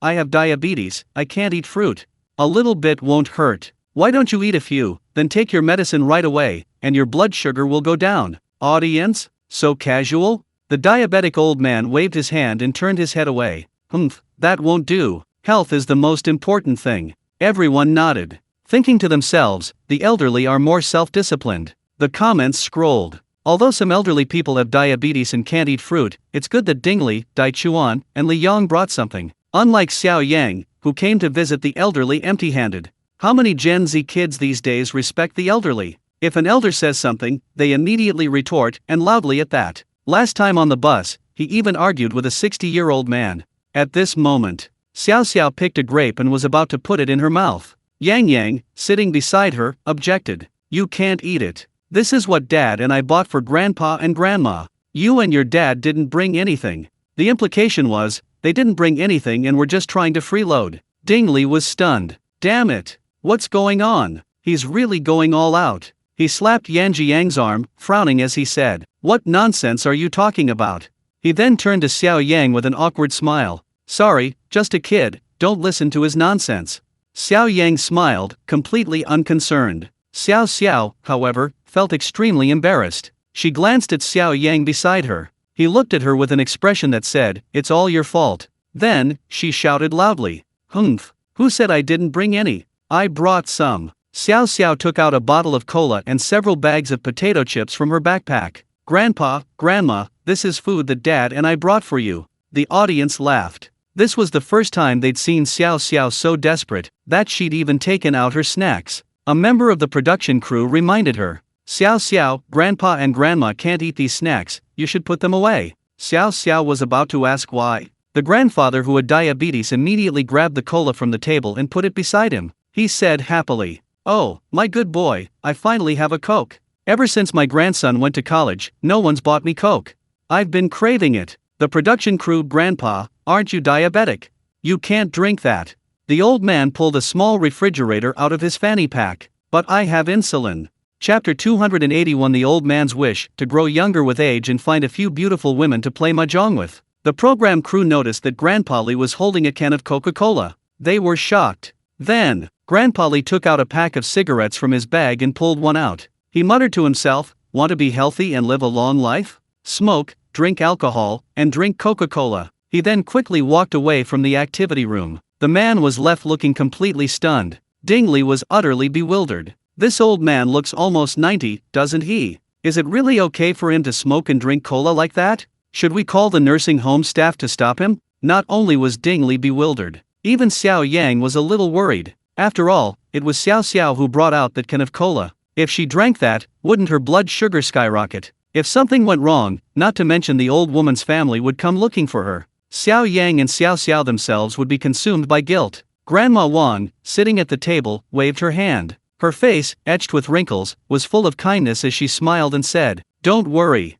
I have diabetes, I can't eat fruit." "A little bit won't hurt. Why don't you eat a few, then take your medicine right away, and your blood sugar will go down." Audience, so casual? The diabetic old man waved his hand and turned his head away. That won't do. Health is the most important thing." Everyone nodded, thinking to themselves, the elderly are more self-disciplined. The comments scrolled. Although some elderly people have diabetes and can't eat fruit, it's good that Dingley, Dai Chuan, and Li Yong brought something. Unlike Xiao Yang, who came to visit the elderly empty-handed. How many Gen Z kids these days respect the elderly? If an elder says something, they immediately retort, and loudly at that. Last time on the bus, he even argued with a 60-year-old man. At this moment, Xiao Xiao picked a grape and was about to put it in her mouth. Yang Yang, sitting beside her, objected. "You can't eat it. This is what Dad and I bought for Grandpa and Grandma. You and your dad didn't bring anything." The implication was, they didn't bring anything and were just trying to freeload. Dingley was stunned. Damn it. What's going on? He's really going all out. He slapped Yan Jiang's arm, frowning as he said, "What nonsense are you talking about?" He then turned to Xiao Yang with an awkward smile. "Sorry, just a kid, don't listen to his nonsense." Xiao Yang smiled, completely unconcerned. Xiao Xiao, however, felt extremely embarrassed. She glanced at Xiao Yang beside her. He looked at her with an expression that said, "It's all your fault." Then, she shouted loudly, "Who said I didn't bring any? I brought some." Xiao Xiao took out a bottle of cola and several bags of potato chips from her backpack. "Grandpa, Grandma, this is food that Dad and I brought for you." The audience laughed. This was the first time they'd seen Xiao Xiao so desperate that she'd even taken out her snacks. A member of the production crew reminded her, "Xiao Xiao, Grandpa and Grandma can't eat these snacks, you should put them away." Xiao Xiao was about to ask why. The grandfather who had diabetes immediately grabbed the cola from the table and put it beside him. He said happily, "Oh, my good boy, I finally have a Coke. Ever since my grandson went to college, no one's bought me Coke. I've been craving it." The production crew, "Grandpa, aren't you diabetic? You can't drink that." The old man pulled a small refrigerator out of his fanny pack. "But I have insulin." Chapter 281. The old man's wish, to grow younger with age and find a few beautiful women to play mahjong with. The program crew noticed that Grandpa Lee was holding a can of Coca-Cola. They were shocked. Then, Grandpa Lee took out a pack of cigarettes from his bag and pulled one out. He muttered to himself, "Want to be healthy and live a long life? Smoke, drink alcohol, and drink Coca-Cola." He then quickly walked away from the activity room. The man was left looking completely stunned. Dingley was utterly bewildered. This old man looks almost 90, doesn't he? Is it really okay for him to smoke and drink cola like that? Should we call the nursing home staff to stop him? Not only was Dingley bewildered, even Xiao Yang was a little worried. After all, it was Xiao Xiao who brought out that can of cola. If she drank that, wouldn't her blood sugar skyrocket? If something went wrong, not to mention the old woman's family would come looking for her. Xiao Yang and Xiao Xiao themselves would be consumed by guilt. Grandma Wang, sitting at the table, waved her hand. Her face, etched with wrinkles, was full of kindness as she smiled and said, Don't worry,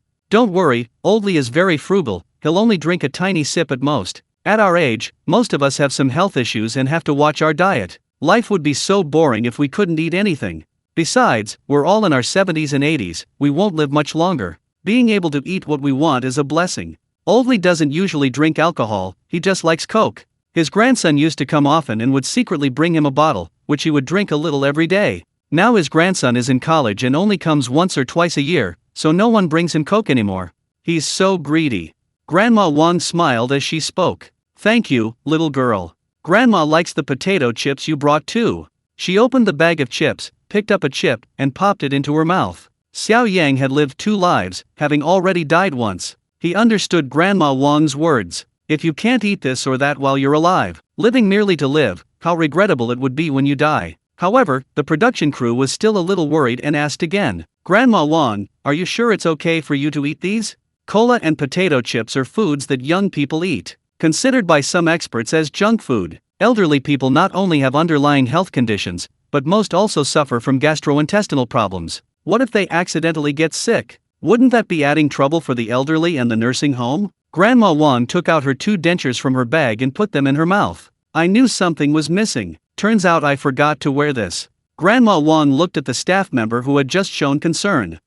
Oldly is very frugal, he'll only drink a tiny sip at most. At our age, most of us have some health issues and have to watch our diet. Life would be so boring if we couldn't eat anything. Besides, we're all in our 70s and 80s, we won't live much longer. Being able to eat what we want is a blessing. Oldly doesn't usually drink alcohol, he just likes Coke. His grandson used to come often and would secretly bring him a bottle, which he would drink a little every day. Now his grandson is in college and only comes once or twice a year, so no one brings him Coke anymore. He's so greedy. Grandma Wang smiled as she spoke. Thank you, little girl. Grandma likes the potato chips you brought too. She opened the bag of chips, picked up a chip, and popped it into her mouth. Xiao Yang had lived 2 lives, having already died once. He understood Grandma Wang's words. If you can't eat this or that while you're alive, living merely to live, how regrettable it would be when you die. However, the production crew was still a little worried and asked again, Grandma Wang, are you sure it's okay for you to eat these? Cola and potato chips are foods that young people eat. Considered by some experts as junk food, elderly people not only have underlying health conditions, but most also suffer from gastrointestinal problems. What if they accidentally get sick? Wouldn't that be adding trouble for the elderly and the nursing home? Grandma Wang took out her 2 dentures from her bag and put them in her mouth. I knew something was missing. Turns out I forgot to wear this. Grandma Wang looked at the staff member who had just shown concern.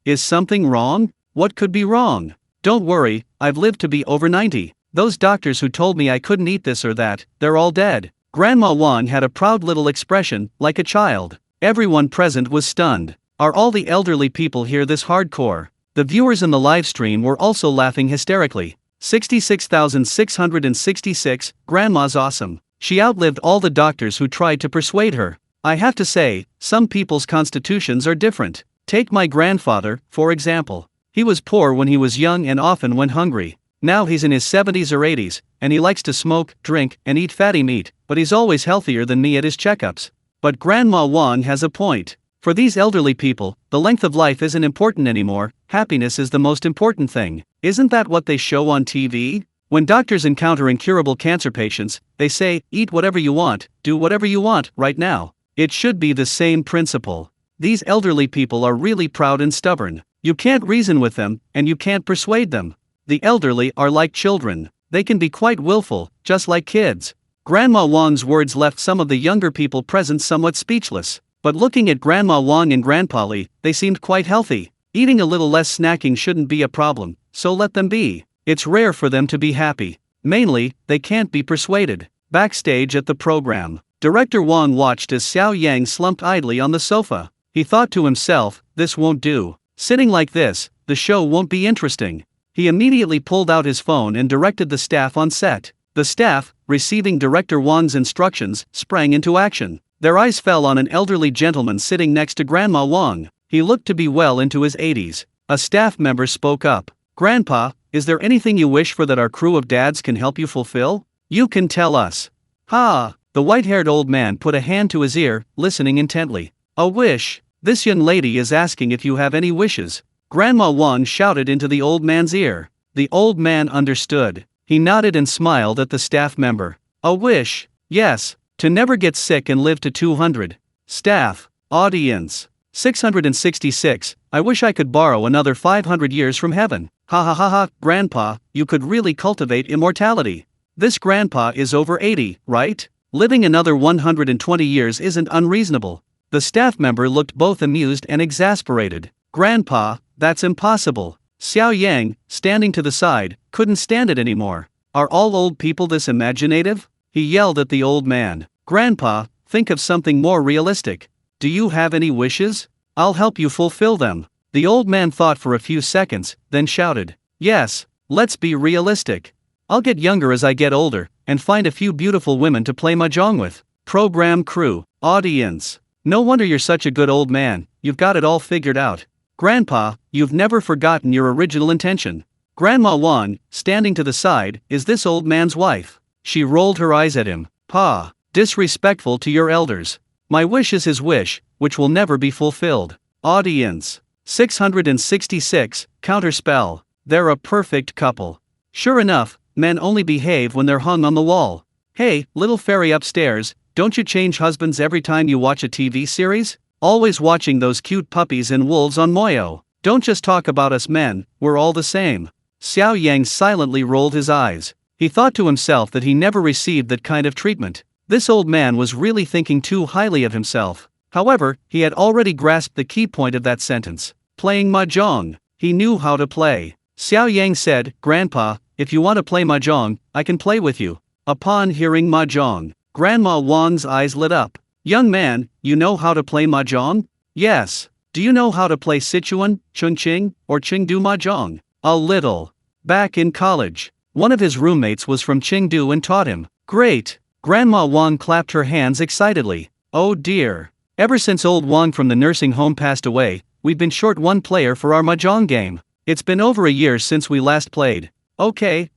Is something wrong? What could be wrong? Don't worry, I've lived to be over 90. Those doctors who told me I couldn't eat this or that, they're all dead. Grandma Wang had a proud little expression, like a child. Everyone present was stunned. Are all the elderly people here this hardcore? The viewers in the live stream were also laughing hysterically. 66,666, Grandma's awesome. She outlived all the doctors who tried to persuade her. I have to say, some people's constitutions are different. Take my grandfather, for example. He was poor when he was young and often went hungry. Now he's in his 70s or 80s, and he likes to smoke, drink, and eat fatty meat, but he's always healthier than me at his checkups. But Grandma Wang has a point. For these elderly people, the length of life isn't important anymore, happiness is the most important thing. Isn't that what they show on TV? When doctors encounter incurable cancer patients, they say, eat whatever you want, do whatever you want, right now. It should be the same principle. These elderly people are really proud and stubborn. You can't reason with them, and you can't persuade them. The elderly are like children. They can be quite willful, just like kids. Grandma Wang's words left some of the younger people present somewhat speechless. But looking at Grandma Wang and Grandpa Li, they seemed quite healthy. Eating a little less snacking shouldn't be a problem, so let them be. It's rare for them to be happy. Mainly, they can't be persuaded. Backstage at the program, Director Wang watched as Xiao Yang slumped idly on the sofa. He thought to himself, this won't do. Sitting like this, the show won't be interesting. He immediately pulled out his phone and directed the staff on set. The staff, receiving Director Wang's instructions, sprang into action. Their eyes fell on an elderly gentleman sitting next to Grandma Wang. He looked to be well into his 80s. A staff member spoke up. Grandpa, is there anything you wish for that our crew of dads can help you fulfill? You can tell us. The white-haired old man put a hand to his ear, listening intently. A wish? This young lady is asking if you have any wishes. Grandma Wang shouted into the old man's ear. The old man understood. He nodded and smiled at the staff member. A wish? Yes. To never get sick and live to 200. Staff. Audience. 666. I wish I could borrow another 500 years from heaven. Grandpa, you could really cultivate immortality. This grandpa is over 80, right? Living another 120 years isn't unreasonable. The staff member looked both amused and exasperated. Grandpa, that's impossible. Xiao Yang, standing to the side, couldn't stand it anymore. Are all old people this imaginative? He yelled at the old man. Grandpa, think of something more realistic. Do you have any wishes? I'll help you fulfill them. The old man thought for a few seconds, then shouted. Yes, let's be realistic. I'll get younger as I get older, and find a few beautiful women to play mahjong with. Program crew, audience. No wonder you're such a good old man, you've got it all figured out. Grandpa, you've never forgotten your original intention. Grandma Wang, standing to the side, is this old man's wife. She rolled her eyes at him. Pa, disrespectful to your elders. My wish is his wish, which will never be fulfilled. Audience. 666, counterspell. They're a perfect couple. Sure enough, men only behave when they're hung on the wall. Hey, little fairy upstairs, don't you change husbands every time you watch a TV series? Always watching those cute puppies and wolves on Moyo. Don't just talk about us men, we're all the same. Xiao Yang silently rolled his eyes. He thought to himself that he never received that kind of treatment. This old man was really thinking too highly of himself. However, he had already grasped the key point of that sentence. Playing mahjong. He knew how to play. Xiao Yang said, Grandpa, if you want to play mahjong, I can play with you. Upon hearing mahjong, Grandma Wang's eyes lit up. Young man, you know how to play mahjong? Yes. Do you know how to play Sichuan, Chongqing, or Chengdu mahjong? A little. Back in college, one of his roommates was from Chengdu and taught him. Great. Grandma Wang clapped her hands excitedly. Oh dear. Ever since old Wang from the nursing home passed away, we've been short one player for our mahjong game. It's been over a year since we last played. Okay.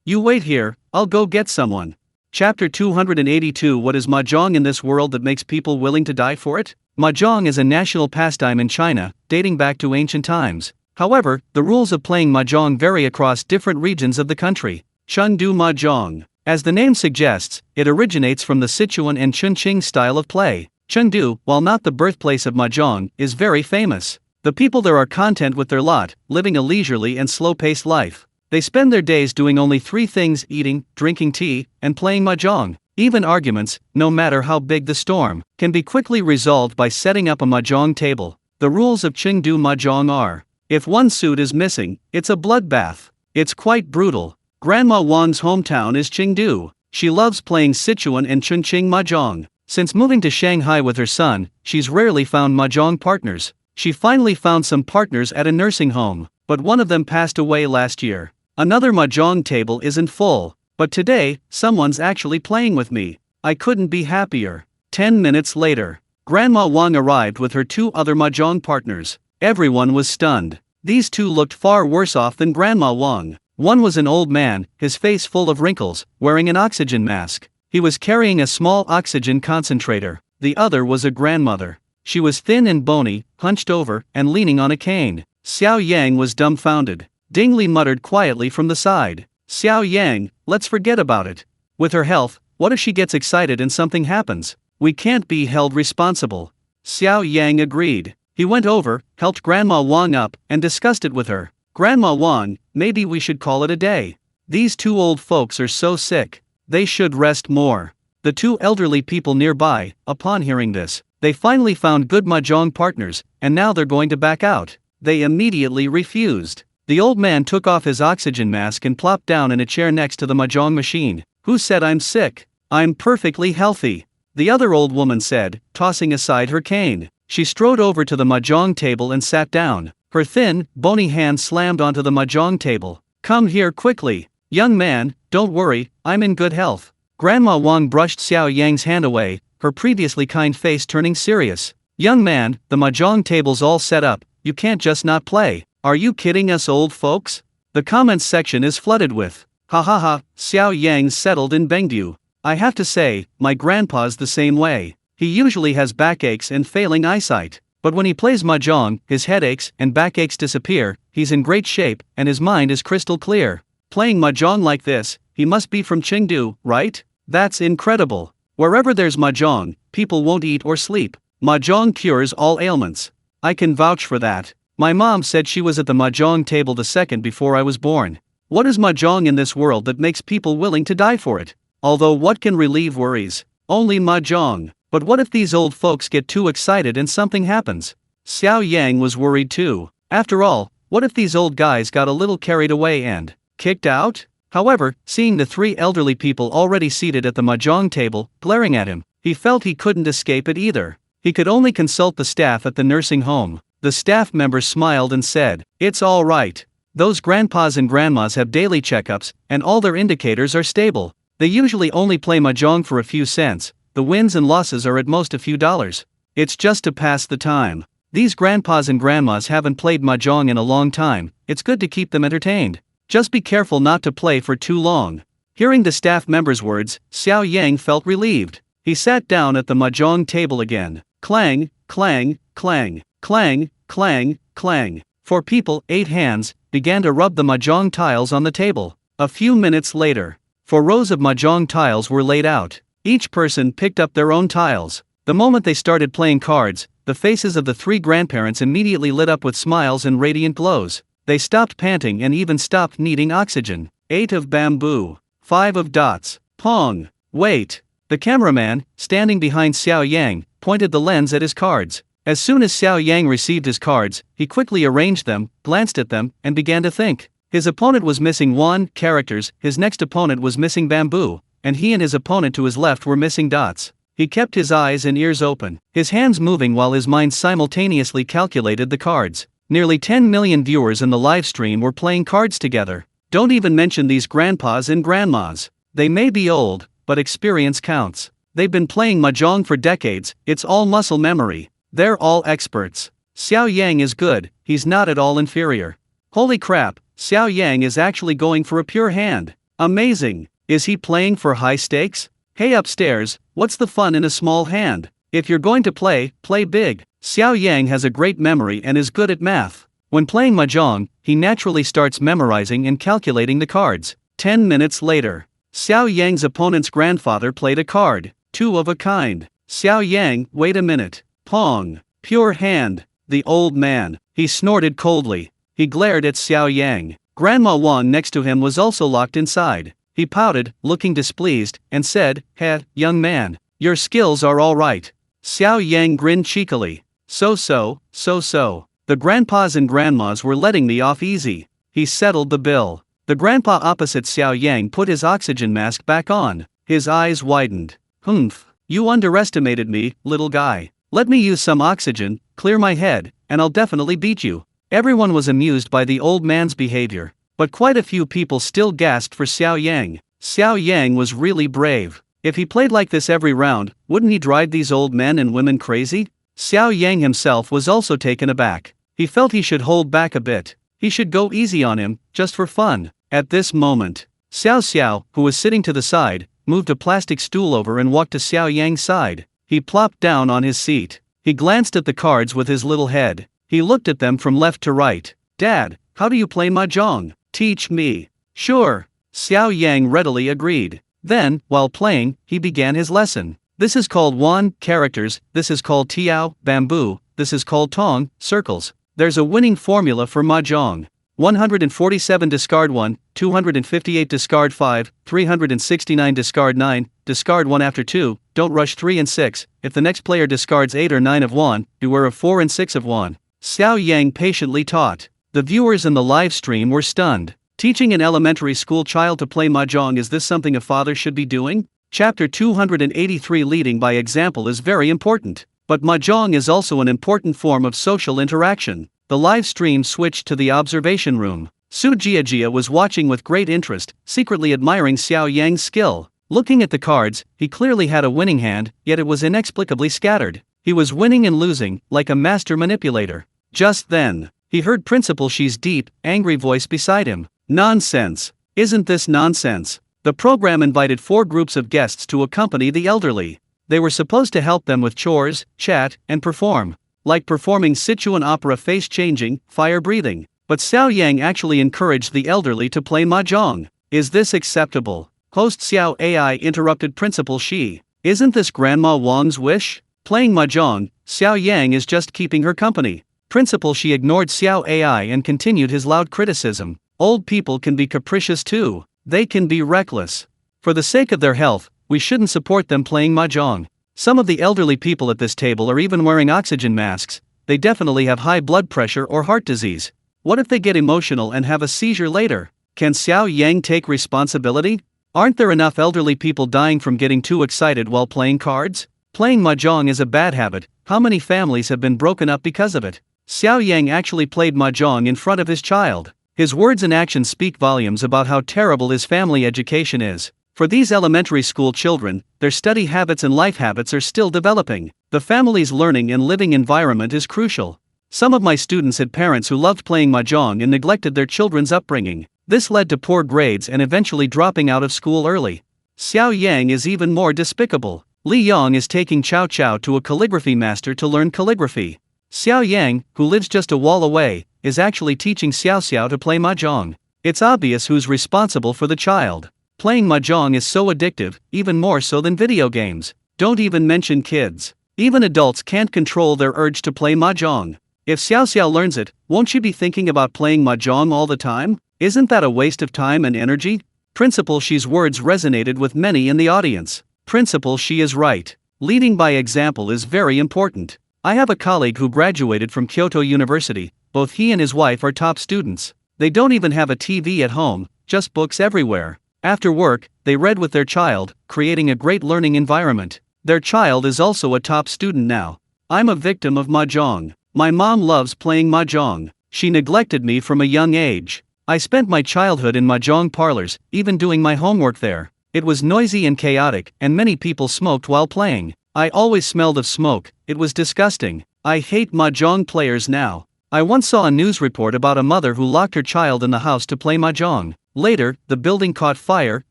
You wait here, I'll go get someone. Chapter 282. What is mahjong in this world that makes people willing to die for it? Mahjong is a national pastime in China, dating back to ancient times. However, the rules of playing mahjong vary across different regions of the country. Chengdu mahjong. As the name suggests, it originates from the Sichuan and Chongqing style of play. Chengdu, while not the birthplace of mahjong, is very famous. The people there are content with their lot, living a leisurely and slow-paced life. They spend their days doing only three things: eating, drinking tea, and playing mahjong. Even arguments, no matter how big the storm, can be quickly resolved by setting up a mahjong table. The rules of Chengdu mahjong are: if one suit is missing, it's a bloodbath. It's quite brutal. Grandma Wang's hometown is Chengdu. She loves playing Sichuan and Chongqing mahjong. Since moving to Shanghai with her son, she's rarely found mahjong partners. She finally found some partners at a nursing home, but one of them passed away last year. Another mahjong table isn't full, but today, someone's actually playing with me. I couldn't be happier. 10 minutes later, Grandma Wang arrived with her two other mahjong partners. Everyone was stunned. These two looked far worse off than Grandma Wang. One was an old man, his face full of wrinkles, wearing an oxygen mask. He was carrying a small oxygen concentrator. The other was a grandmother. She was thin and bony, hunched over, and leaning on a cane. Xiao Yang was dumbfounded. Ding Li muttered quietly from the side. Xiao Yang, let's forget about it. With her health, what if she gets excited and something happens? We can't be held responsible. Xiao Yang agreed. He went over, helped Grandma Wang up, and discussed it with her. Grandma Wang, maybe we should call it a day. These two old folks are so sick. They should rest more. The two elderly people nearby, upon hearing this, they finally found good mahjong partners, and now they're going to back out. They immediately refused. The old man took off his oxygen mask and plopped down in a chair next to the mahjong machine. Who said I'm sick? I'm perfectly healthy. The other old woman said, tossing aside her cane. She strode over to the mahjong table and sat down. Her thin, bony hand slammed onto the mahjong table. Come here quickly. Young man, don't worry, I'm in good health. Grandma Wang brushed Xiao Yang's hand away, her previously kind face turning serious. Young man, the mahjong table's all set up, you can't just not play. Are you kidding us old folks? The comments section is flooded with, ha ha ha, Xiao Yang settled in Bengdu. I have to say, my grandpa's the same way. He usually has backaches and failing eyesight. But when he plays mahjong, his headaches and backaches disappear, he's in great shape, and his mind is crystal clear. Playing mahjong like this, he must be from Chengdu, right? That's incredible. Wherever there's mahjong, people won't eat or sleep. Mahjong cures all ailments. I can vouch for that. My mom said she was at the mahjong table the second before I was born. What is mahjong in this world that makes people willing to die for it? Although what can relieve worries? Only mahjong. But what if these old folks get too excited and something happens? Xiao Yang was worried too. After all, what if these old guys got a little carried away and kicked out? However, seeing the three elderly people already seated at the mahjong table, glaring at him, he felt he couldn't escape it either. He could only consult the staff at the nursing home. The staff member smiled and said, "It's all right. Those grandpas and grandmas have daily checkups, and all their indicators are stable. They usually only play mahjong for a few cents. The wins and losses are at most a few dollars. It's just to pass the time. These grandpas and grandmas haven't played mahjong in a long time. It's good to keep them entertained. Just be careful not to play for too long." Hearing the staff member's words, Xiao Yang felt relieved. He sat down at the mahjong table again. Clang, clang, clang, clang, clang, clang. 4 people, 8 hands, began to rub the mahjong tiles on the table. A few minutes later, 4 rows of mahjong tiles were laid out. Each person picked up their own tiles. The moment they started playing cards, the faces of the 3 grandparents immediately lit up with smiles and radiant glows. They stopped panting and even stopped needing oxygen. 8 of bamboo. 5 of dots. Pong. Wait. The cameraman, standing behind Xiao Yang, pointed the lens at his cards. As soon as Xiao Yang received his cards, he quickly arranged them, glanced at them, and began to think. His opponent was missing 1 characters, his next opponent was missing bamboo, and he and his opponent to his left were missing dots. He kept his eyes and ears open, his hands moving while his mind simultaneously calculated the cards. Nearly 10 million viewers in the live stream were playing cards together. Don't even mention these grandpas and grandmas. They may be old, but experience counts. They've been playing mahjong for decades, it's all muscle memory. They're all experts. Xiao Yang is good, he's not at all inferior. Holy crap, Xiao Yang is actually going for a pure hand. Amazing. Is he playing for high stakes? Hey upstairs, what's the fun in a small hand? If you're going to play, play big. Xiao Yang has a great memory and is good at math. When playing mahjong, he naturally starts memorizing and calculating the cards. 10 minutes later, Xiao Yang's opponent's grandfather played a card, 2 of a kind. Xiao Yang, wait a minute. Pong. Pure hand. The old man. He snorted coldly. He glared at Xiao Yang. Grandma Wang next to him was also locked inside. He pouted, looking displeased, and said, "Heh, young man. Your skills are all right." Xiao Yang grinned cheekily. So. The grandpas and grandmas were letting me off easy. He settled the bill. The grandpa opposite Xiao Yang put his oxygen mask back on. His eyes widened. "Humph. You underestimated me, little guy. Let me use some oxygen, clear my head, and I'll definitely beat you." Everyone was amused by the old man's behavior, but quite a few people still gasped for Xiao Yang. Xiao Yang was really brave. If he played like this every round, wouldn't he drive these old men and women crazy? Xiao Yang himself was also taken aback. He felt he should hold back a bit. He should go easy on him, just for fun. At this moment, Xiao, who was sitting to the side, moved a plastic stool over and walked to Xiao Yang's side. He plopped down on his seat. He glanced at the cards with his little head. He looked at them from left to right. "Dad, how do you play mahjong? Teach me." "Sure." Xiao Yang readily agreed. Then, while playing, he began his lesson. "This is called wan, characters, this is called tiao, bamboo, this is called tong, circles. There's a winning formula for mahjong. 147 discard 1, 258 discard 5, 369 discard 9, discard 1 after 2, don't rush 3 and 6, if the next player discards 8 or 9 of 1, beware of 4 and 6 of 1. Xiao Yang patiently taught. The viewers in the live stream were stunned. Teaching an elementary school child to play mahjong, is this something a father should be doing? Chapter 283 Leading by example is very important. But mahjong is also an important form of social interaction. The live stream switched to the observation room. Su Jiajia was watching with great interest, secretly admiring Xiao Yang's skill. Looking at the cards, he clearly had a winning hand, yet it was inexplicably scattered. He was winning and losing, like a master manipulator. Just then, he heard Principal Shi's deep, angry voice beside him. "Nonsense! Isn't this nonsense?" The program invited 4 groups of guests to accompany the elderly. They were supposed to help them with chores, chat, and perform. Like performing Sichuan opera face changing, fire breathing. But Xiao Yang actually encouraged the elderly to play mahjong. "Is this acceptable?" Host Xiao Ai interrupted Principal Shi. "Isn't this Grandma Wang's wish? Playing mahjong, Xiao Yang is just keeping her company." Principal Shi ignored Xiao Ai and continued his loud criticism. "Old people can be capricious too. They can be reckless. For the sake of their health, we shouldn't support them playing mahjong. Some of the elderly people at this table are even wearing oxygen masks. They definitely have high blood pressure or heart disease. What if they get emotional and have a seizure later? Can Xiao Yang take responsibility? Aren't there enough elderly people dying from getting too excited while playing cards? Playing mahjong is a bad habit. How many families have been broken up because of it?" Xiao Yang actually played mahjong in front of his child. His words and actions speak volumes about how terrible his family education is. For these elementary school children, their study habits and life habits are still developing. The family's learning and living environment is crucial. Some of my students had parents who loved playing mahjong and neglected their children's upbringing. This led to poor grades and eventually dropping out of school early. Xiao Yang is even more despicable. Li Yang is taking Chow Chow to a calligraphy master to learn calligraphy. Xiao Yang, who lives just a wall away, is actually teaching Xiao to play mahjong. It's obvious who's responsible for the child. Playing mahjong is so addictive, even more so than video games. Don't even mention kids. Even adults can't control their urge to play mahjong. If Xiao learns it, won't she be thinking about playing mahjong all the time? Isn't that a waste of time and energy? Principal Shi's words resonated with many in the audience. Principal Shi is right. Leading by example is very important. I have a colleague who graduated from Kyoto University. Both he and his wife are top students. They don't even have a TV at home, just books everywhere. After work, they read with their child, creating a great learning environment. Their child is also a top student now. I'm a victim of mahjong. My mom loves playing mahjong. She neglected me from a young age. I spent my childhood in mahjong parlors, even doing my homework there. It was noisy and chaotic, and many people smoked while playing. I always smelled of smoke. It was disgusting. I hate mahjong players now. I once saw a news report about a mother who locked her child in the house to play mahjong. Later, the building caught fire,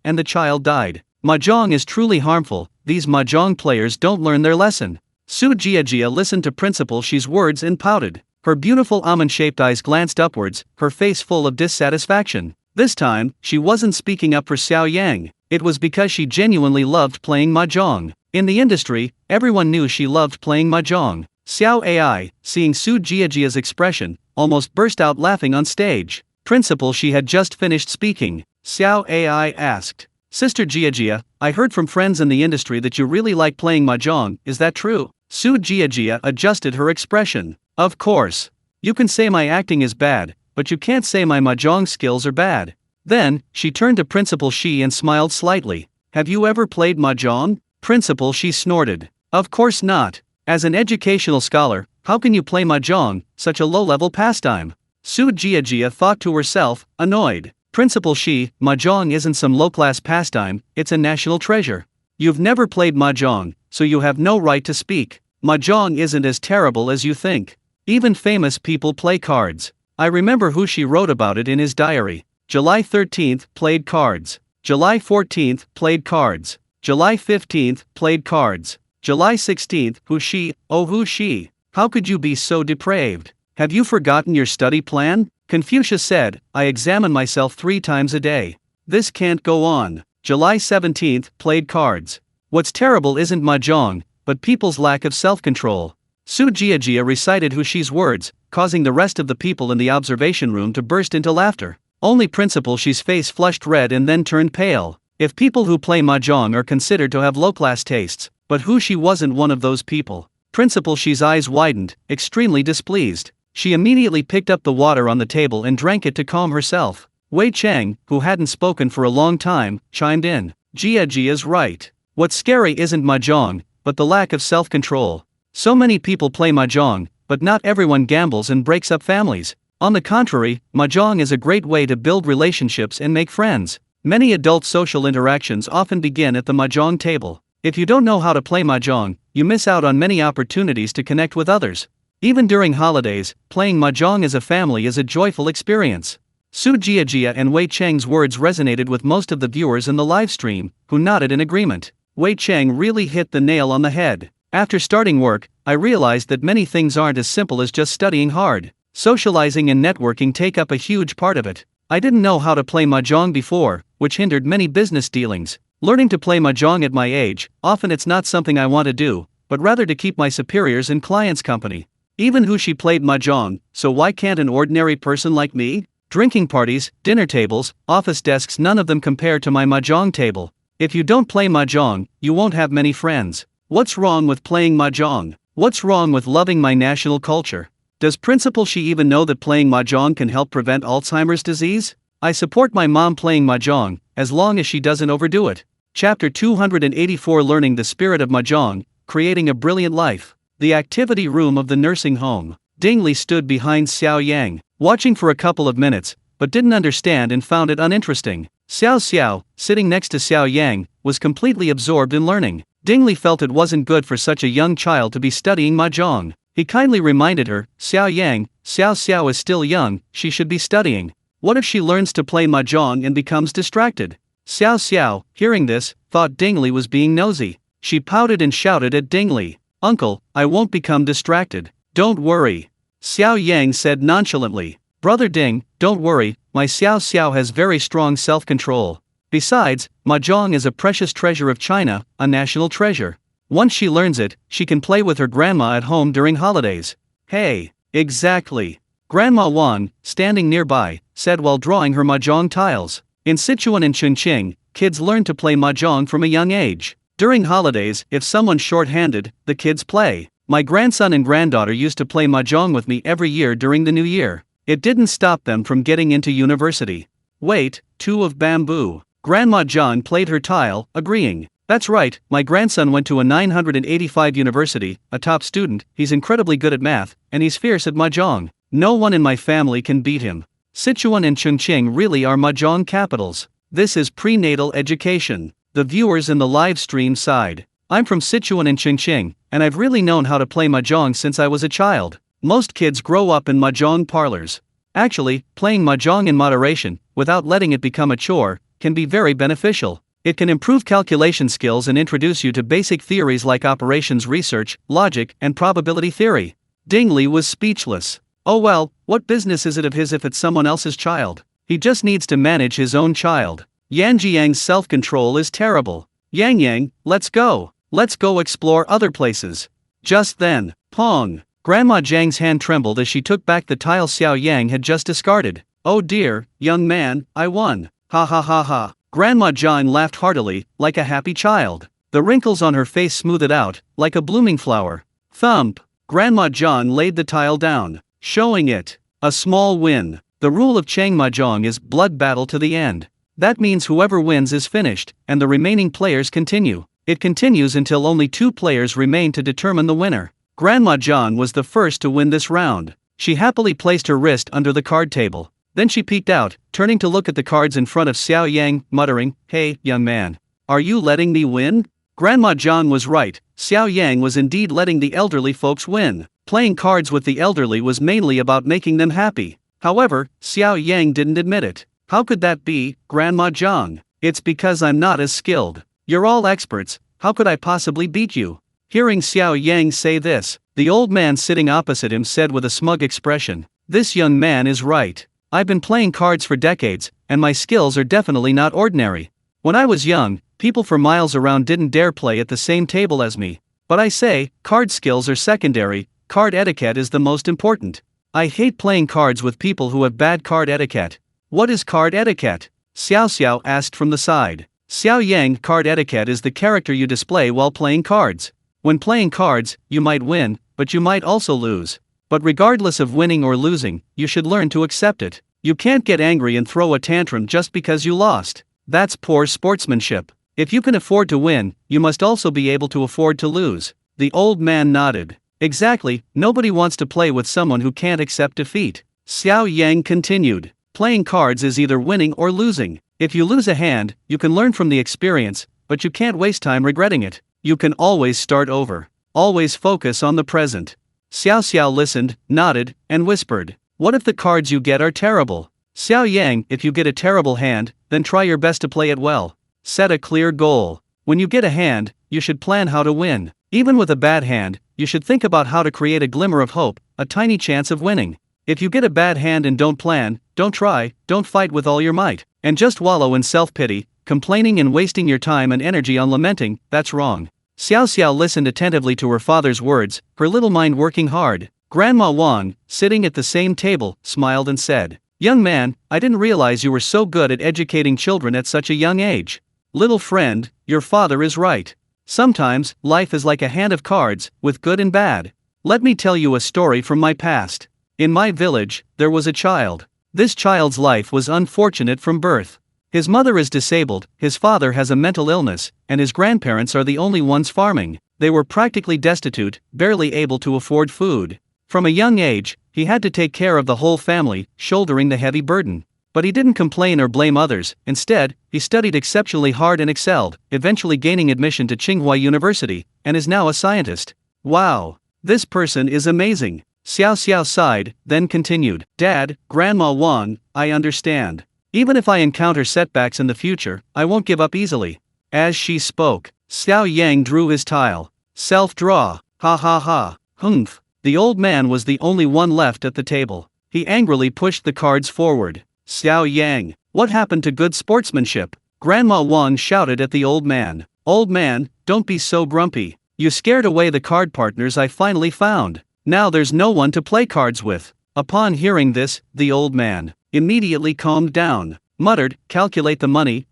and the child died. Mahjong is truly harmful. These mahjong players don't learn their lesson. Su Jiajia listened to Principal Shi's words and pouted. Her beautiful almond-shaped eyes glanced upwards, her face full of dissatisfaction. This time, she wasn't speaking up for Xiao Yang. It was because she genuinely loved playing mahjong. In the industry, everyone knew she loved playing mahjong. Xiao Ai, seeing Su Jiajia's expression, almost burst out laughing on stage. Principal, she had just finished speaking. Xiao Ai asked, "Sister Jiajia, I heard from friends in the industry that you really like playing mahjong, is that true?" Su Jiajia adjusted her expression. "Of course. You can say my acting is bad, but you can't say my mahjong skills are bad." Then, she turned to Principal Shi and smiled slightly. "Have you ever played mahjong?" Principal Shi snorted. "Of course not. As an educational scholar, how can you play mahjong, such a low-level pastime?" Su Jiajia thought to herself, annoyed. Principal Shi, mahjong isn't some low-class pastime, it's a national treasure. You've never played mahjong, so you have no right to speak. Mahjong isn't as terrible as you think. Even famous people play cards. I remember who she wrote about it in his diary. July 13th, played cards. July 14th, played cards. July 15th, played cards. July 16th, who she, oh who she? How could you be so depraved? Have you forgotten your study plan? Confucius said, I examine myself 3 times a day. This can't go on. July 17th, played cards. What's terrible isn't mahjong, but people's lack of self-control. Su Jiajia recited Hu Shi's words, causing the rest of the people in the observation room to burst into laughter. Only Principal Shi's face flushed red and then turned pale. If people who play mahjong are considered to have low-class tastes, but Hu Shi wasn't one of those people. Principal Shi's eyes widened, extremely displeased. She immediately picked up the water on the table and drank it to calm herself. Wei Cheng, who hadn't spoken for a long time, chimed in. Jiajia's right. What's scary isn't mahjong, but the lack of self-control. So many people play mahjong, but not everyone gambles and breaks up families. On the contrary, mahjong is a great way to build relationships and make friends. Many adult social interactions often begin at the mahjong table. If you don't know how to play mahjong, you miss out on many opportunities to connect with others. Even during holidays, playing mahjong as a family is a joyful experience. Su Jiajia and Wei Cheng's words resonated with most of the viewers in the live stream, who nodded in agreement. Wei Cheng really hit the nail on the head. After starting work, I realized that many things aren't as simple as just studying hard. Socializing and networking take up a huge part of it. I didn't know how to play mahjong before, which hindered many business dealings. Learning to play mahjong at my age, often it's not something I want to do, but rather to keep my superiors and clients company. Even Hu Shi played mahjong, so why can't an ordinary person like me? Drinking parties, dinner tables, office desks, none of them compare to my mahjong table. If you don't play mahjong, you won't have many friends. What's wrong with playing mahjong? What's wrong with loving my national culture? Does Principal Shi even know that playing mahjong can help prevent Alzheimer's disease? I support my mom playing mahjong, as long as she doesn't overdo it. Chapter 284, Learning the Spirit of Mahjong, Creating a Brilliant Life. The activity room of the nursing home. Ding Li stood behind Xiao Yang, watching for a couple of minutes, but didn't understand and found it uninteresting. Xiao Xiao, sitting next to Xiao Yang, was completely absorbed in learning. Ding Li felt it wasn't good for such a young child to be studying mahjong. He kindly reminded her, Xiao Yang, Xiao Xiao is still young, she should be studying. What if she learns to play mahjong and becomes distracted? Xiao Xiao, hearing this, thought Ding Li was being nosy. She pouted and shouted at Ding Li, Uncle, I won't become distracted. Don't worry. Xiao Yang said nonchalantly. Brother Ding, don't worry, my Xiao Xiao has very strong self-control. Besides, mahjong is a precious treasure of China, a national treasure. Once she learns it, she can play with her grandma at home during holidays. Hey, exactly. Grandma Wan, standing nearby, said while drawing her mahjong tiles. In Sichuan and Chongqing, kids learn to play mahjong from a young age. During holidays, if someone's short-handed, the kids play. My grandson and granddaughter used to play mahjong with me every year during the new year. It didn't stop them from getting into university. Wait, 2 of bamboo. Grandma John played her tile, agreeing. That's right, my grandson went to a 985 university, a top student, he's incredibly good at math, and he's fierce at mahjong. No one in my family can beat him. Sichuan and Chongqing really are mahjong capitals. This is prenatal education. The viewers in the live stream sighed. I'm from Sichuan and Chongqing, and I've really known how to play mahjong since I was a child. Most kids grow up in mahjong parlors. Actually, playing mahjong in moderation, without letting it become a chore, can be very beneficial. It can improve calculation skills and introduce you to basic theories like operations research, logic, and probability theory. Ding Li was speechless. Oh well, what business is it of his if it's someone else's child? He just needs to manage his own child. Yang's self-control is terrible. Yang, let's go. Let's go explore other places. Just then, Pong. Grandma Jiang's hand trembled as she took back the tile Xiao Yang had just discarded. Oh dear, young man, I won. Ha ha ha ha. Grandma Jiang laughed heartily, like a happy child. The wrinkles on her face smoothed out, like a blooming flower. Thump. Grandma Jiang laid the tile down, showing it. A small win. The rule of Chang Mahjong is blood battle to the end. That means whoever wins is finished, and the remaining players continue. It continues until only 2 players remain to determine the winner. Grandma Jiang was the first to win this round. She happily placed her wrist under the card table. Then she peeked out, turning to look at the cards in front of Xiao Yang, muttering, "Hey, young man. Are you letting me win?" Grandma Jiang was right. Xiao Yang was indeed letting the elderly folks win. Playing cards with the elderly was mainly about making them happy. However, Xiao Yang didn't admit it. How could that be, Grandma Jiang? It's because I'm not as skilled. You're all experts, how could I possibly beat you? Hearing Xiao Yang say this, the old man sitting opposite him said with a smug expression, "This young man is right. I've been playing cards for decades, and my skills are definitely not ordinary. When I was young, people for miles around didn't dare play at the same table as me. But I say, card skills are secondary, card etiquette is the most important. I hate playing cards with people who have bad card etiquette." "What is card etiquette?" Xiao asked from the side. Xiao Yang, card etiquette is the character you display while playing cards. When playing cards, you might win, but you might also lose. But regardless of winning or losing, you should learn to accept it. You can't get angry and throw a tantrum just because you lost. That's poor sportsmanship. If you can afford to win, you must also be able to afford to lose. The old man nodded. Exactly, nobody wants to play with someone who can't accept defeat. Xiao Yang continued. Playing cards is either winning or losing. If you lose a hand, you can learn from the experience, but you can't waste time regretting it. You can always start over. Always focus on the present. Xiao listened, nodded, and whispered, "What if the cards you get are terrible?" Xiao Yang, if you get a terrible hand, then try your best to play it well. Set a clear goal. When you get a hand, you should plan how to win. Even with a bad hand, you should think about how to create a glimmer of hope, a tiny chance of winning. If you get a bad hand and don't plan, don't try, don't fight with all your might, and just wallow in self-pity, complaining and wasting your time and energy on lamenting, that's wrong. Xiao listened attentively to her father's words, her little mind working hard. Grandma Wang, sitting at the same table, smiled and said, "Young man, I didn't realize you were so good at educating children at such a young age. Little friend, your father is right. Sometimes, life is like a hand of cards, with good and bad. Let me tell you a story from my past. In my village, there was a child. This child's life was unfortunate from birth. His mother is disabled, his father has a mental illness, and his grandparents are the only ones farming. They were practically destitute, barely able to afford food. From a young age, he had to take care of the whole family, shouldering the heavy burden. But he didn't complain or blame others. Instead, he studied exceptionally hard and excelled, eventually gaining admission to Tsinghua University, and is now a scientist. Wow! This person is amazing. Xiao sighed, then continued, "Dad, Grandma Wang, I understand. Even if I encounter setbacks in the future, I won't give up easily." As she spoke, Xiao Yang drew his tile. Self-draw. Ha ha ha. Humph. The old man was the only one left at the table. He angrily pushed the cards forward. Xiao Yang, what happened to good sportsmanship? Grandma Wang shouted at the old man. "Old man, don't be so grumpy. You scared away the card partners I finally found. Now there's no one to play cards with." Upon hearing this, the old man immediately calmed down, muttered, calculate the money,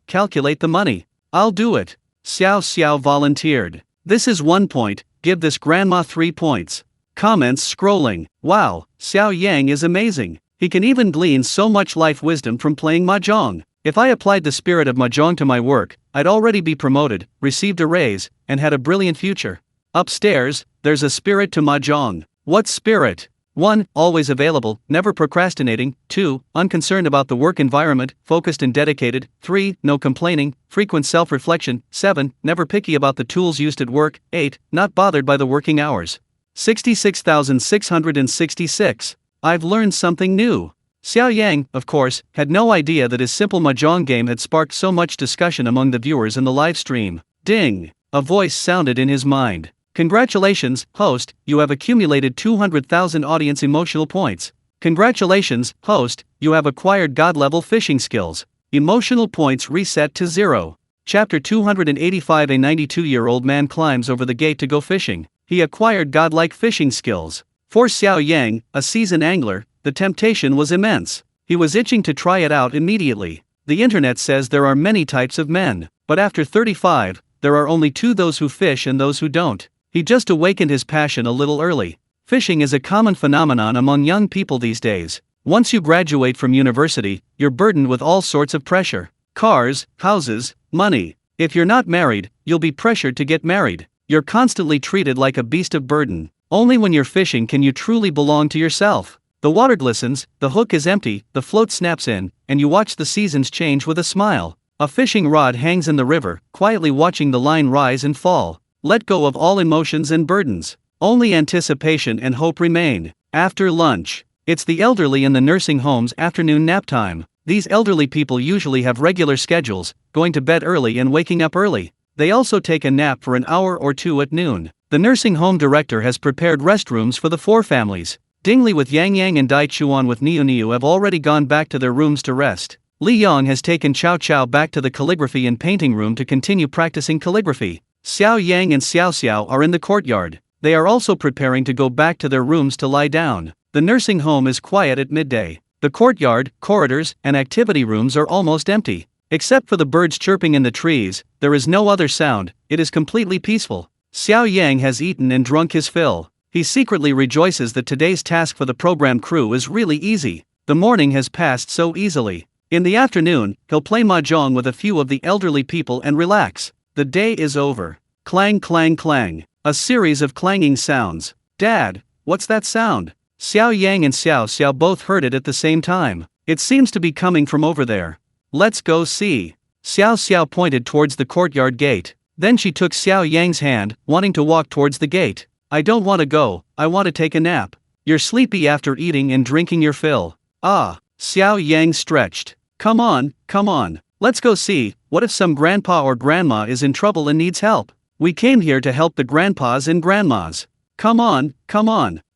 I'll do it." Xiao volunteered. "This is 1 point, give this grandma 3 points. Comments scrolling. Wow, Xiao Yang is amazing. He can even glean so much life wisdom from playing mahjong. If I applied the spirit of mahjong to my work, I'd already be promoted, received a raise, and had a brilliant future. Upstairs, there's a spirit to mahjong. What spirit? 1. Always available, never procrastinating. 2. Unconcerned about the work environment, focused and dedicated. 3. No complaining, frequent self-reflection. 7. Never picky about the tools used at work. 8. Not bothered by the working hours. 66,666. I've learned something new." Xiao Yang, of course, had no idea that his simple mahjong game had sparked so much discussion among the viewers in the live stream. Ding! A voice sounded in his mind. "Congratulations, host, you have accumulated 200,000 audience emotional points. Congratulations, host, you have acquired god-level fishing skills. Emotional points reset to 0. Chapter 285. A 92-year-old man climbs over the gate to go fishing. He acquired godlike fishing skills. For Xiao Yang, a seasoned angler, the temptation was immense. He was itching to try it out immediately. The internet says there are many types of men, but after 35, there are only two: those who fish and those who don't. He just awakened his passion a little early. Fishing is a common phenomenon among young people these days. Once you graduate from university, you're burdened with all sorts of pressure. Cars, houses, money. If you're not married, you'll be pressured to get married. You're constantly treated like a beast of burden. Only when you're fishing can you truly belong to yourself. The water glistens, the hook is empty, the float snaps in, and you watch the seasons change with a smile. A fishing rod hangs in the river, quietly watching the line rise and fall. Let go of all emotions and burdens. Only anticipation and hope remain. After lunch. It's the elderly in the nursing home's afternoon nap time. These elderly people usually have regular schedules, going to bed early and waking up early. They also take a nap for an hour or two at noon. The nursing home director has prepared restrooms for the 4 families. Dingli with Yang Yang and Dai Chuan with Niu Niu have already gone back to their rooms to rest. Li Yong has taken Chao Chao back to the calligraphy and painting room to continue practicing calligraphy. Xiao Yang and Xiao Xiao are in the courtyard. They are also preparing to go back to their rooms to lie down. The nursing home is quiet at midday. The courtyard, corridors, and activity rooms are almost empty. Except for the birds chirping in the trees, there is no other sound. It is completely peaceful. Xiao Yang has eaten and drunk his fill. He secretly rejoices that today's task for the program crew is really easy. The morning has passed so easily. In the afternoon, he'll play mahjong with a few of the elderly people and relax. The day is over. Clang clang clang. A series of clanging sounds. Dad, what's that sound? Xiao Yang and Xiao Xiao both heard it at the same time. It seems to be coming from over there. Let's go see. Xiao Xiao pointed towards the courtyard gate. Then she took Xiao Yang's hand, wanting to walk towards the gate. I don't want to go, I want to take a nap. You're sleepy after eating and drinking your fill. Ah, Xiao Yang stretched. Come on, let's go see. What if some grandpa or grandma is in trouble and needs help? We came here to help the grandpas and grandmas. Come on.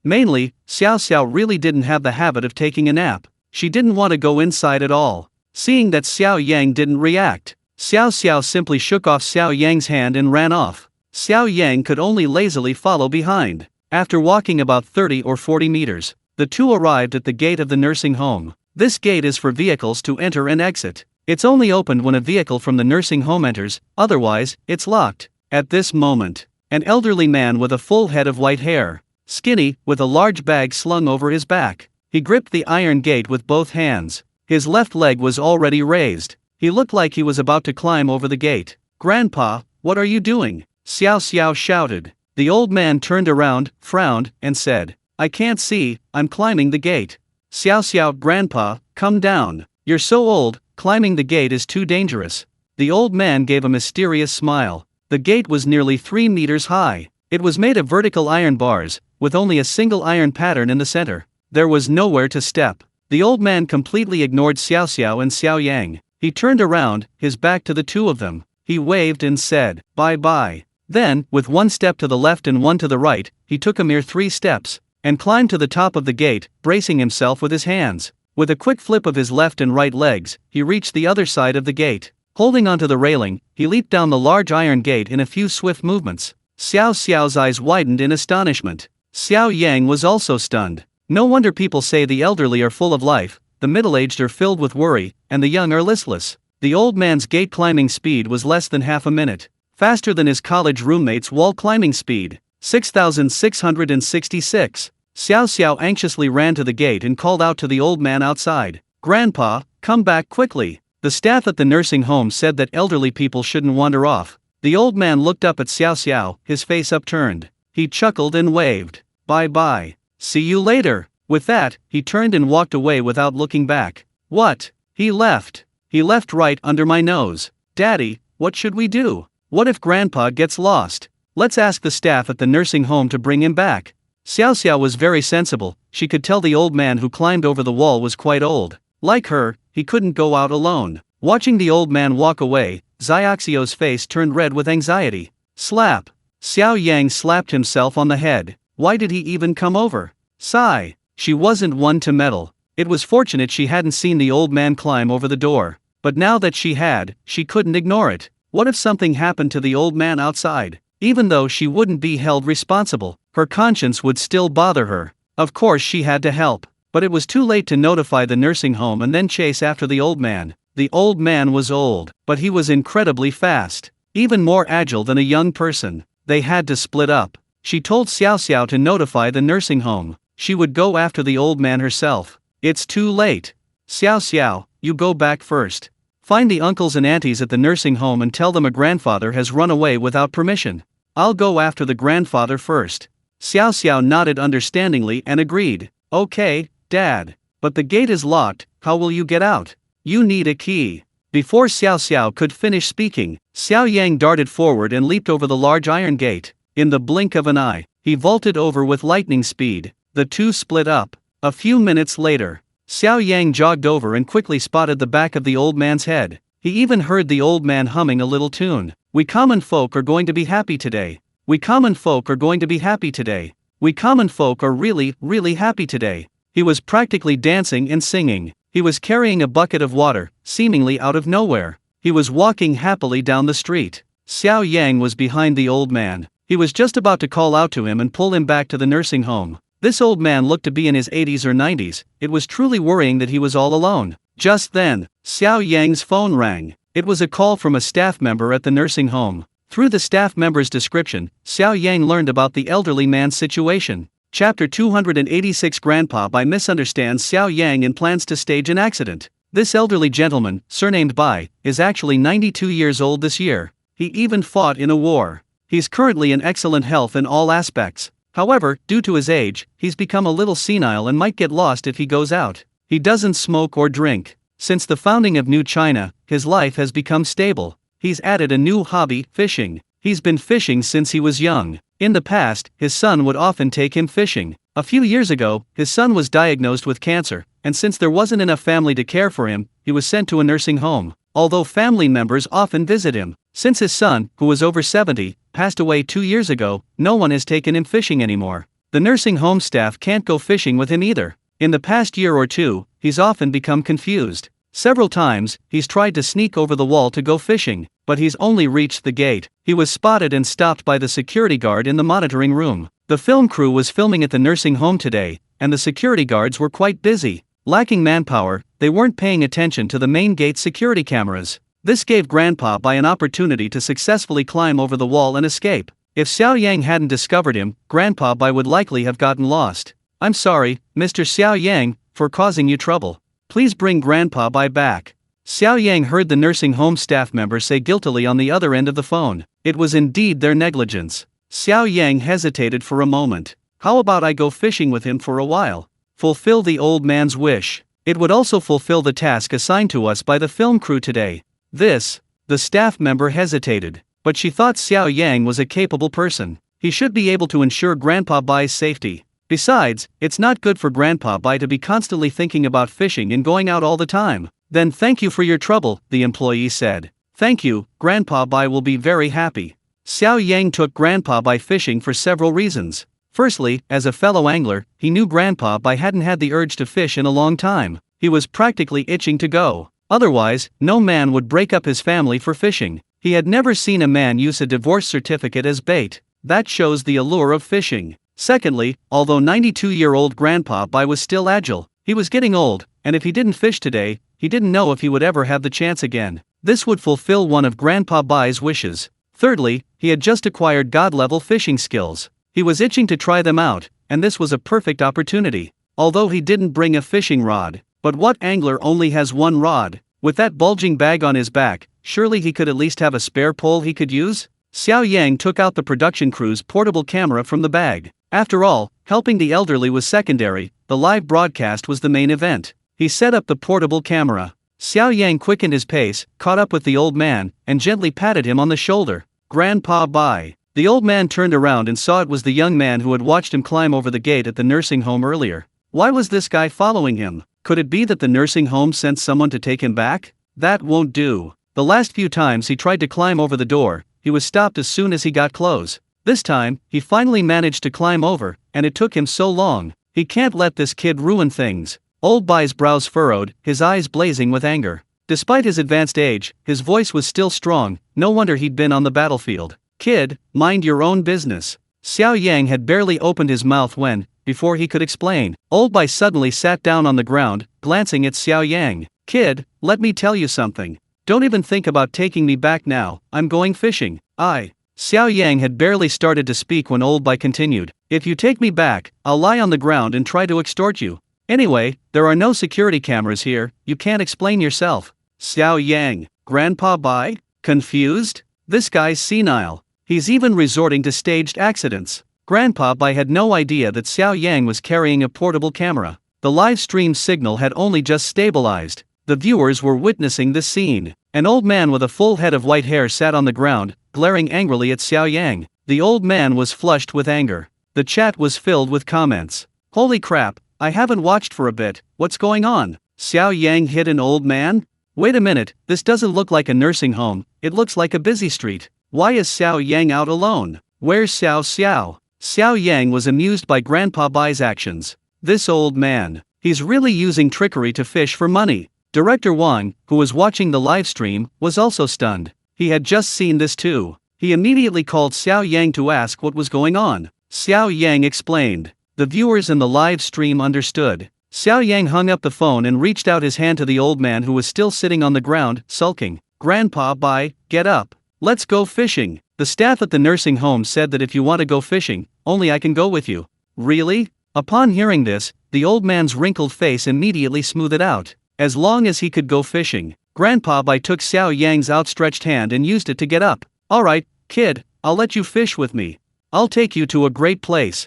Mainly, Xiao Xiao really didn't have the habit of taking a nap. She didn't want to go inside at all. Seeing that Xiao Yang didn't react, Xiao Xiao simply shook off Xiao Yang's hand and ran off. Xiao Yang could only lazily follow behind. After walking about 30 or 40 meters, the two arrived at the gate of the nursing home. This gate is for vehicles to enter and exit. It's only opened when a vehicle from the nursing home enters, otherwise, it's locked. At this moment, an elderly man with a full head of white hair, skinny, with a large bag slung over his back. He gripped the iron gate with both hands. His left leg was already raised. He looked like he was about to climb over the gate. Grandpa, what are you doing? Xiao Xiao shouted. The old man turned around, frowned, and said, I can't see, I'm climbing the gate. Xiao Xiao, Grandpa, come down. You're so old, climbing the gate is too dangerous. The old man gave a mysterious smile. The gate was nearly 3 meters high. It was made of vertical iron bars, with only a single iron pattern in the center. There was nowhere to step. The old man completely ignored Xiao Xiao and Xiao Yang. He turned around, his back to the two of them. He waved and said, bye-bye. Then, with one step to the left and one to the right, he took a mere 3 steps, and climbed to the top of the gate, bracing himself with his hands. With a quick flip of his left and right legs, he reached the other side of the gate. Holding onto the railing, he leaped down the large iron gate in a few swift movements. Xiao Xiao's eyes widened in astonishment. Xiao Yang was also stunned. No wonder people say the elderly are full of life, the middle-aged are filled with worry, and the young are listless. The old man's gate climbing speed was less than half a minute. Faster than his college roommate's wall climbing speed. 6,666. Xiao Xiao anxiously ran to the gate and called out to the old man outside. Grandpa, come back quickly. The staff at the nursing home said that elderly people shouldn't wander off. The old man looked up at Xiao Xiao, his face upturned. He chuckled and waved. Bye-bye. See you later. With that, he turned and walked away without looking back. What? He left. He left right under my nose. Daddy, what should we do? What if Grandpa gets lost? Let's ask the staff at the nursing home to bring him back. Xiao Xiao was very sensible. She could tell the old man who climbed over the wall was quite old. Like her, he couldn't go out alone. Watching the old man walk away, Xiaoxio's face turned red with anxiety. Slap. Xiao Yang slapped himself on the head. Why did he even come over? Sigh. She wasn't one to meddle. It was fortunate she hadn't seen the old man climb over the door. But now that she had, she couldn't ignore it. What if something happened to the old man outside? Even though she wouldn't be held responsible, her conscience would still bother her. Of course she had to help. But it was too late to notify the nursing home and then chase after the old man. The old man was old, but he was incredibly fast. Even more agile than a young person. They had to split up. She told Xiao to notify the nursing home. She would go after the old man herself. It's too late. Xiao, you go back first. Find the uncles and aunties at the nursing home and tell them a grandfather has run away without permission. I'll go after the grandfather first. Xiao nodded understandingly and agreed. Okay, Dad. But the gate is locked, how will you get out? You need a key. Before Xiao could finish speaking, Xiao Yang darted forward and leaped over the large iron gate. In the blink of an eye, he vaulted over with lightning speed. The two split up. A few minutes later, Xiao Yang jogged over and quickly spotted the back of the old man's head. He even heard the old man humming a little tune. We common folk are going to be happy today. We common folk are going to be happy today. We common folk are really, really happy today. He was practically dancing and singing. He was carrying a bucket of water, seemingly out of nowhere. He was walking happily down the street. Xiao Yang was behind the old man. He was just about to call out to him and pull him back to the nursing home. This old man looked to be in his 80s or 90s. It was truly worrying that he was all alone. Just then, Xiao Yang's phone rang. It was a call from a staff member at the nursing home. Through the staff member's description, Xiao Yang learned about the elderly man's situation. Chapter 286 Grandpa Bai misunderstands Xiao Yang and plans to stage an accident. This elderly gentleman, surnamed Bai, is actually 92 years old this year. He even fought in a war. He's currently in excellent health in all aspects. However, due to his age, he's become a little senile and might get lost if he goes out. He doesn't smoke or drink. Since the founding of New China, his life has become stable. He's added a new hobby, fishing. He's been fishing since he was young. In the past, his son would often take him fishing. A few years ago, his son was diagnosed with cancer, and since there wasn't enough family to care for him, he was sent to a nursing home. Although family members often visit him, since his son, who was over 70, passed away 2 years ago, no one has taken him fishing anymore. The nursing home staff can't go fishing with him either. In the past year or two, he's often become confused. Several times, he's tried to sneak over the wall to go fishing, but he's only reached the gate. He was spotted and stopped by the security guard in the monitoring room. The film crew was filming at the nursing home today, and the security guards were quite busy. Lacking manpower, they weren't paying attention to the main gate security cameras. This gave Grandpa Bai an opportunity to successfully climb over the wall and escape. If Xiao Yang hadn't discovered him, Grandpa Bai would likely have gotten lost. I'm sorry, Mr. Xiao Yang, for causing you trouble. Please bring Grandpa Bai back. Xiao Yang heard the nursing home staff member say guiltily on the other end of the phone. It was indeed their negligence. Xiao Yang hesitated for a moment. How about I go fishing with him for a while? Fulfill the old man's wish. It would also fulfill the task assigned to us by the film crew today. The staff member hesitated, but she thought Xiao Yang was a capable person. He should be able to ensure Grandpa Bai's safety. Besides, it's not good for Grandpa Bai to be constantly thinking about fishing and going out all the time. Then thank you for your trouble, the employee said. Thank you, Grandpa Bai will be very happy. Xiao Yang took Grandpa Bai fishing for several reasons. Firstly, as a fellow angler, he knew Grandpa Bai hadn't had the urge to fish in a long time. He was practically itching to go. Otherwise, no man would break up his family for fishing. He had never seen a man use a divorce certificate as bait. That shows the allure of fishing. Secondly, although 92-year-old Grandpa Bai was still agile, he was getting old, and if he didn't fish today, he didn't know if he would ever have the chance again. This would fulfill one of Grandpa Bai's wishes. Thirdly, he had just acquired God-level fishing skills. He was itching to try them out, and this was a perfect opportunity. Although he didn't bring a fishing rod. But what angler only has one rod? With that bulging bag on his back, surely he could at least have a spare pole he could use? Xiao Yang took out the production crew's portable camera from the bag. After all, helping the elderly was secondary, the live broadcast was the main event. He set up the portable camera. Xiao Yang quickened his pace, caught up with the old man, and gently patted him on the shoulder. Grandpa Bai. The old man turned around and saw it was the young man who had watched him climb over the gate at the nursing home earlier. Why was this guy following him? Could it be that the nursing home sent someone to take him back? That won't do. The last few times he tried to climb over the door, he was stopped as soon as he got close. This time, he finally managed to climb over, and it took him so long. He can't let this kid ruin things. Old Bai's brows furrowed, his eyes blazing with anger. Despite his advanced age, his voice was still strong, no wonder he'd been on the battlefield. Kid, mind your own business. Xiao Yang had barely opened his mouth when, before he could explain, Old Bai suddenly sat down on the ground, glancing at Xiao Yang. Kid, let me tell you something. Don't even think about taking me back now, I'm going fishing. Xiao Yang had barely started to speak when Old Bai continued. If you take me back, I'll lie on the ground and try to extort you. Anyway, there are no security cameras here, you can't explain yourself. Xiao Yang, Grandpa Bai? Confused? This guy's senile. He's even resorting to staged accidents. Grandpa Bai had no idea that Xiao Yang was carrying a portable camera. The live stream signal had only just stabilized. The viewers were witnessing this scene. An old man with a full head of white hair sat on the ground, glaring angrily at Xiao Yang. The old man was flushed with anger. The chat was filled with comments. Holy crap, I haven't watched for a bit, what's going on? Xiao Yang hit an old man? Wait a minute, this doesn't look like a nursing home, it looks like a busy street. Why is Xiao Yang out alone? Where's Xiao Xiao? Xiao Yang was amused by Grandpa Bai's actions. This old man, he's really using trickery to fish for money. Director Wang, who was watching the live stream, was also stunned. He had just seen this too. He immediately called Xiao Yang to ask what was going on. Xiao Yang explained. The viewers in the live stream understood. Xiao Yang hung up the phone and reached out his hand to the old man who was still sitting on the ground, sulking. Grandpa Bai, get up. Let's go fishing. The staff at the nursing home said that if you want to go fishing, only I can go with you. Really? Upon hearing this, the old man's wrinkled face immediately smoothed out. As long as he could go fishing, Grandpa Bai took Xiao Yang's outstretched hand and used it to get up. Alright, kid, I'll let you fish with me. I'll take you to a great place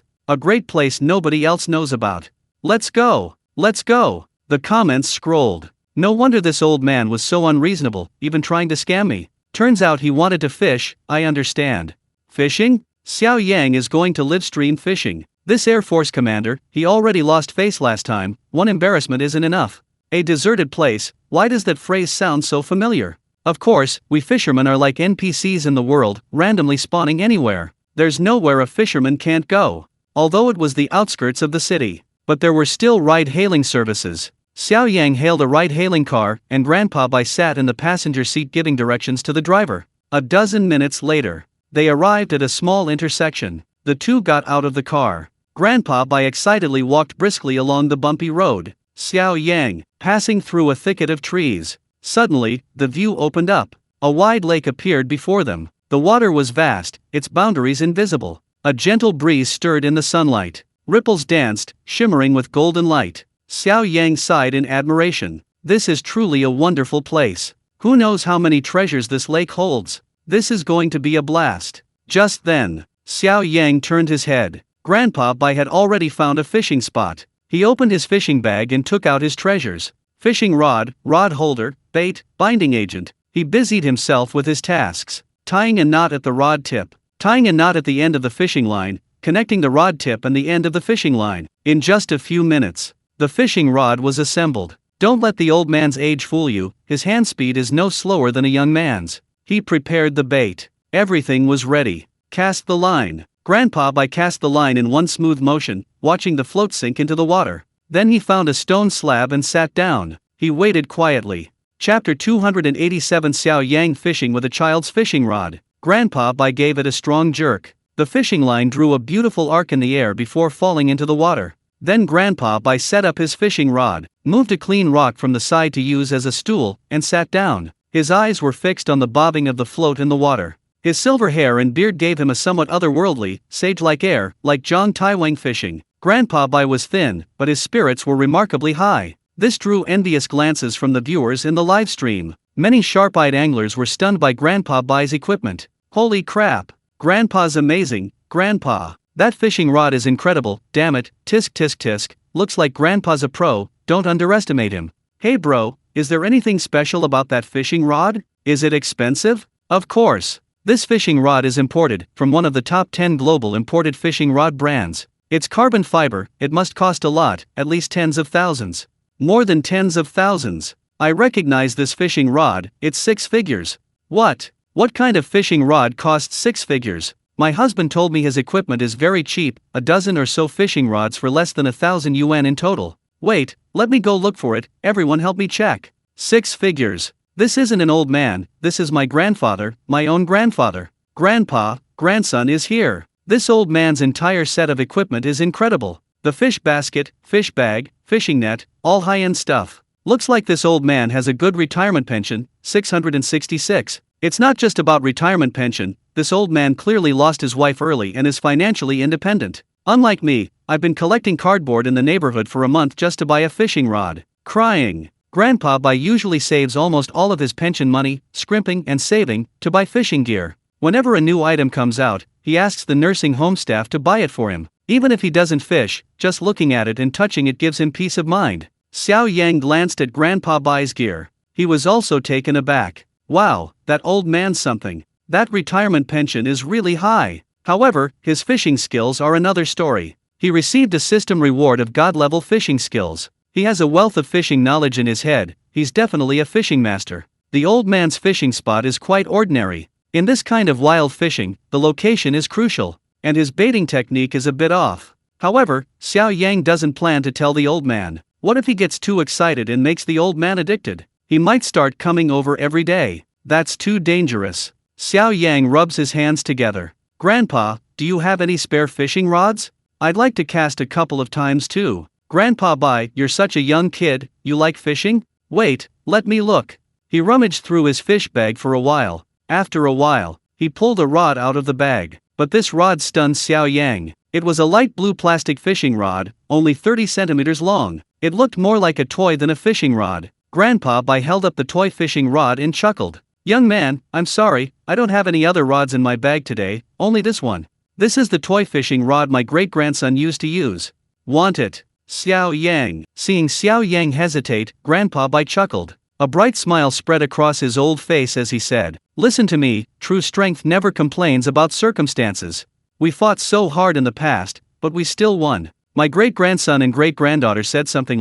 nobody else knows about. Let's go, let's go. The comments scrolled. No wonder this old man was so unreasonable, even trying to scam me. Turns out he wanted to fish, I understand. Fishing? Xiao Yang is going to live stream fishing. This Air Force commander, he already lost face last time, one embarrassment isn't enough. A deserted place, why does that phrase sound so familiar? Of course, we fishermen are like NPCs in the world, randomly spawning anywhere. There's nowhere a fisherman can't go. Although it was the outskirts of the city. But there were still ride-hailing services. Xiao Yang hailed a ride-hailing car, and Grandpa Bai sat in the passenger seat giving directions to the driver. A dozen minutes later, they arrived at a small intersection. The two got out of the car. Grandpa Bai excitedly walked briskly along the bumpy road. Xiao Yang, passing through a thicket of trees. Suddenly, the view opened up. A wide lake appeared before them. The water was vast, its boundaries invisible. A gentle breeze stirred in the sunlight. Ripples danced, shimmering with golden light. Xiao Yang sighed in admiration. This is truly a wonderful place. Who knows how many treasures this lake holds? This is going to be a blast. Just then, Xiao Yang turned his head. Grandpa Bai had already found a fishing spot. He opened his fishing bag and took out his treasures. Fishing rod, rod holder, bait, binding agent. He busied himself with his tasks. Tying a knot at the rod tip. Tying a knot at the end of the fishing line. Connecting the rod tip and the end of the fishing line. In just a few minutes, the fishing rod was assembled. Don't let the old man's age fool you, his hand speed is no slower than a young man's. He prepared the bait. Everything was ready. Cast the line. Grandpa Bai cast the line in one smooth motion, watching the float sink into the water. Then he found a stone slab and sat down. He waited quietly. Chapter 287 Xiao Yang fishing with a child's fishing rod. Grandpa Bai gave it a strong jerk. The fishing line drew a beautiful arc in the air before falling into the water. Then Grandpa Bai set up his fishing rod, moved a clean rock from the side to use as a stool, and sat down. His eyes were fixed on the bobbing of the float in the water. His silver hair and beard gave him a somewhat otherworldly, sage-like air, like Zhang Taiwang fishing. Grandpa Bai was thin, but his spirits were remarkably high. This drew envious glances from the viewers in the live stream. Many sharp-eyed anglers were stunned by Grandpa Bai's equipment. Holy crap! Grandpa's amazing, Grandpa. That fishing rod is incredible, damn it, tisk tisk tisk, looks like Grandpa's a pro, don't underestimate him. Hey bro, is there anything special about that fishing rod? Is it expensive? Of course. This fishing rod is imported from one of the top 10 global imported fishing rod brands. It's carbon fiber, it must cost a lot, at least tens of thousands. More than tens of thousands. I recognize this fishing rod, it's 6 figures. What? What kind of fishing rod costs 6 figures? My husband told me his equipment is very cheap, a dozen or so fishing rods for less than 1,000 yuan in total. Wait, let me go look for it, everyone help me check. 6 figures. This isn't an old man, this is my grandfather, my own grandfather. Grandpa, grandson is here. This old man's entire set of equipment is incredible. The fish basket, fish bag, fishing net, all high-end stuff. Looks like this old man has a good retirement pension, 666. It's not just about retirement pension, this old man clearly lost his wife early and is financially independent. Unlike me, I've been collecting cardboard in the neighborhood for a month just to buy a fishing rod. Crying. Grandpa Bai usually saves almost all of his pension money, scrimping and saving, to buy fishing gear. Whenever a new item comes out, he asks the nursing home staff to buy it for him. Even if he doesn't fish, just looking at it and touching it gives him peace of mind. Xiao Yang glanced at Grandpa Bai's gear. He was also taken aback. Wow, that old man's something. That retirement pension is really high. However, his fishing skills are another story. He received a system reward of God-level fishing skills. He has a wealth of fishing knowledge in his head, he's definitely a fishing master. The old man's fishing spot is quite ordinary. In this kind of wild fishing, the location is crucial, and his baiting technique is a bit off. However, Xiao Yang doesn't plan to tell the old man. What if he gets too excited and makes the old man addicted? He might start coming over every day. That's too dangerous. Xiao Yang rubs his hands together. Grandpa, do you have any spare fishing rods? I'd like to cast a couple of times too. Grandpa Bai, you're such a young kid, you like fishing? Wait, let me look. He rummaged through his fish bag for a while. After a while, he pulled a rod out of the bag. But this rod stunned Xiao Yang. It was a light blue plastic fishing rod, only 30 centimeters long. It looked more like a toy than a fishing rod. Grandpa Bai held up the toy fishing rod and chuckled. Young man, I'm sorry, I don't have any other rods in my bag today, only this one. This is the toy fishing rod my great-grandson used to use. Want it? Xiao Yang. Seeing Xiao Yang hesitate, Grandpa Bai chuckled. A bright smile spread across his old face as he said, listen to me, true strength never complains about circumstances. We fought so hard in the past, but we still won. My great-grandson and great-granddaughter said something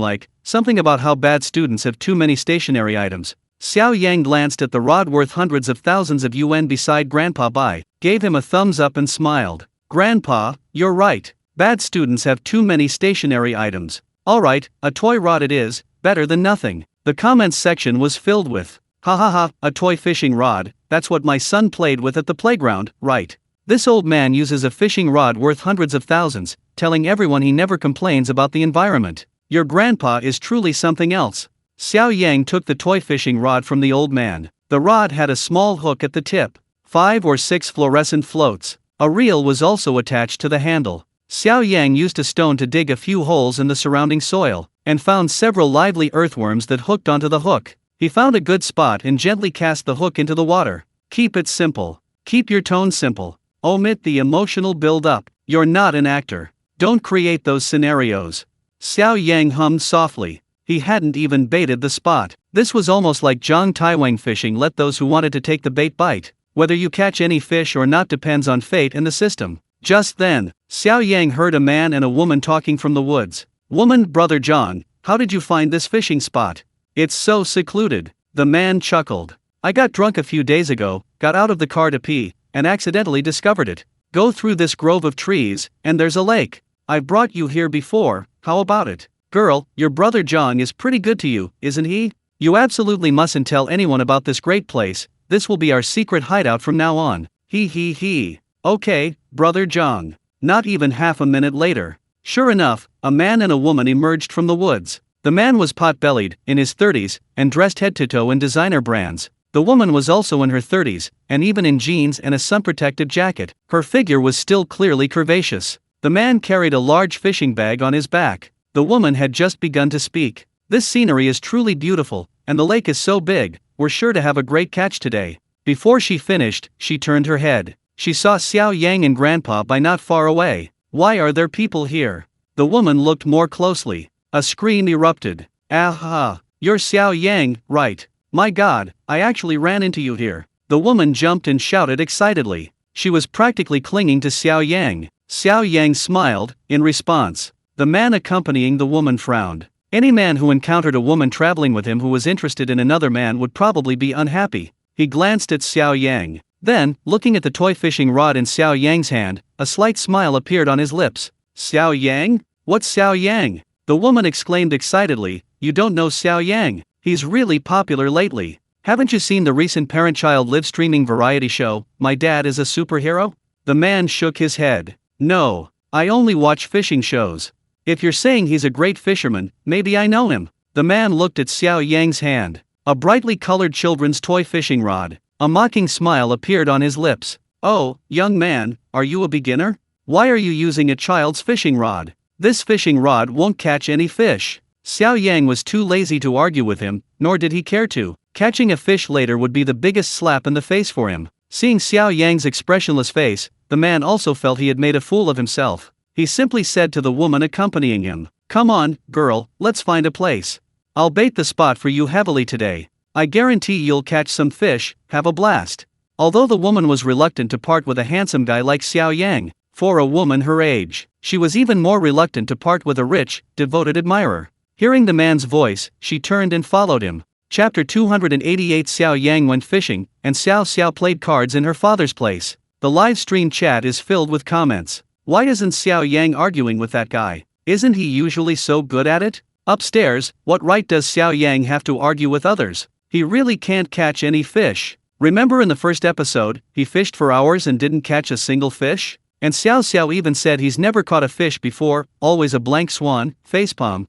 about how bad students have too many stationary items. Xiao Yang glanced at the rod worth hundreds of thousands of yuan beside Grandpa Bai, gave him a thumbs up and smiled. Grandpa, you're right. Bad students have too many stationary items. Alright, a toy rod it is, better than nothing. The comments section was filled with, ha ha ha, a toy fishing rod, that's what my son played with at the playground, right? This old man uses a fishing rod worth hundreds of thousands, telling everyone he never complains about the environment. Your grandpa is truly something else. Xiao Yang took the toy fishing rod from the old man. The rod had a small hook at the tip. 5 or 6 fluorescent floats. A reel was also attached to the handle. Xiao Yang used a stone to dig a few holes in the surrounding soil, and found several lively earthworms that hooked onto the hook. He found a good spot and gently cast the hook into the water. Keep it simple. Keep your tone simple. Omit the emotional build-up. You're not an actor. Don't create those scenarios. Xiao Yang hummed softly. He hadn't even baited the spot. This was almost like Zhang Taiwang fishing. Let those who wanted to take the bait bite. Whether you catch any fish or not depends on fate and the system. Just then, Xiao Yang heard a man and a woman talking from the woods. Woman, brother Zhang, how did you find this fishing spot? It's so secluded. The man chuckled. I got drunk a few days ago, got out of the car to pee, and accidentally discovered it. Go through this grove of trees, and there's a lake. I've brought you here before, how about it? Girl, your brother Zhang is pretty good to you, isn't he? You absolutely mustn't tell anyone about this great place, this will be our secret hideout from now on. He. Okay, brother Zhang. Not even half a minute later. Sure enough, a man and a woman emerged from the woods. The man was pot-bellied, in his 30s, and dressed head to toe in designer brands. The woman was also in her 30s, and even in jeans and a sun-protected jacket. Her figure was still clearly curvaceous. The man carried a large fishing bag on his back. The woman had just begun to speak. This scenery is truly beautiful, and the lake is so big, we're sure to have a great catch today. Before she finished, she turned her head. She saw Xiao Yang and Grandpa Bai not far away. Why are there people here? The woman looked more closely. A scream erupted. Aha! You're Xiao Yang, right? My God, I actually ran into you here. The woman jumped and shouted excitedly. She was practically clinging to Xiao Yang. Xiao Yang smiled, in response. The man accompanying the woman frowned. Any man who encountered a woman traveling with him who was interested in another man would probably be unhappy. He glanced at Xiao Yang. Then, looking at the toy fishing rod in Xiao Yang's hand, a slight smile appeared on his lips. Xiao Yang? What's Xiao Yang? The woman exclaimed excitedly, you don't know Xiao Yang? He's really popular lately. Haven't you seen the recent parent-child live-streaming variety show, My Dad is a Superhero? The man shook his head. No, I only watch fishing shows. If you're saying he's a great fisherman, maybe I know him. The man looked at Xiao Yang's hand. A brightly colored children's toy fishing rod. A mocking smile appeared on his lips. Oh, young man, are you a beginner? Why are you using a child's fishing rod? This fishing rod won't catch any fish. Xiao Yang was too lazy to argue with him, nor did he care to. Catching a fish later would be the biggest slap in the face for him. Seeing Xiao Yang's expressionless face, the man also felt he had made a fool of himself. He simply said to the woman accompanying him, "Come on, girl, let's find a place. I'll bait the spot for you heavily today. I guarantee you'll catch some fish, have a blast." Although the woman was reluctant to part with a handsome guy like Xiao Yang, for a woman her age, she was even more reluctant to part with a rich, devoted admirer. Hearing the man's voice, she turned and followed him. Chapter 288. Xiao Yang went fishing, and Xiao Xiao played cards in her father's place. The live stream chat is filled with comments. Why isn't Xiao Yang arguing with that guy? Isn't he usually so good at it? Upstairs, what right does Xiao Yang have to argue with others? He really can't catch any fish. Remember in the first episode, he fished for hours and didn't catch a single fish? And Xiao Xiao even said he's never caught a fish before, always a blank swan, facepalm.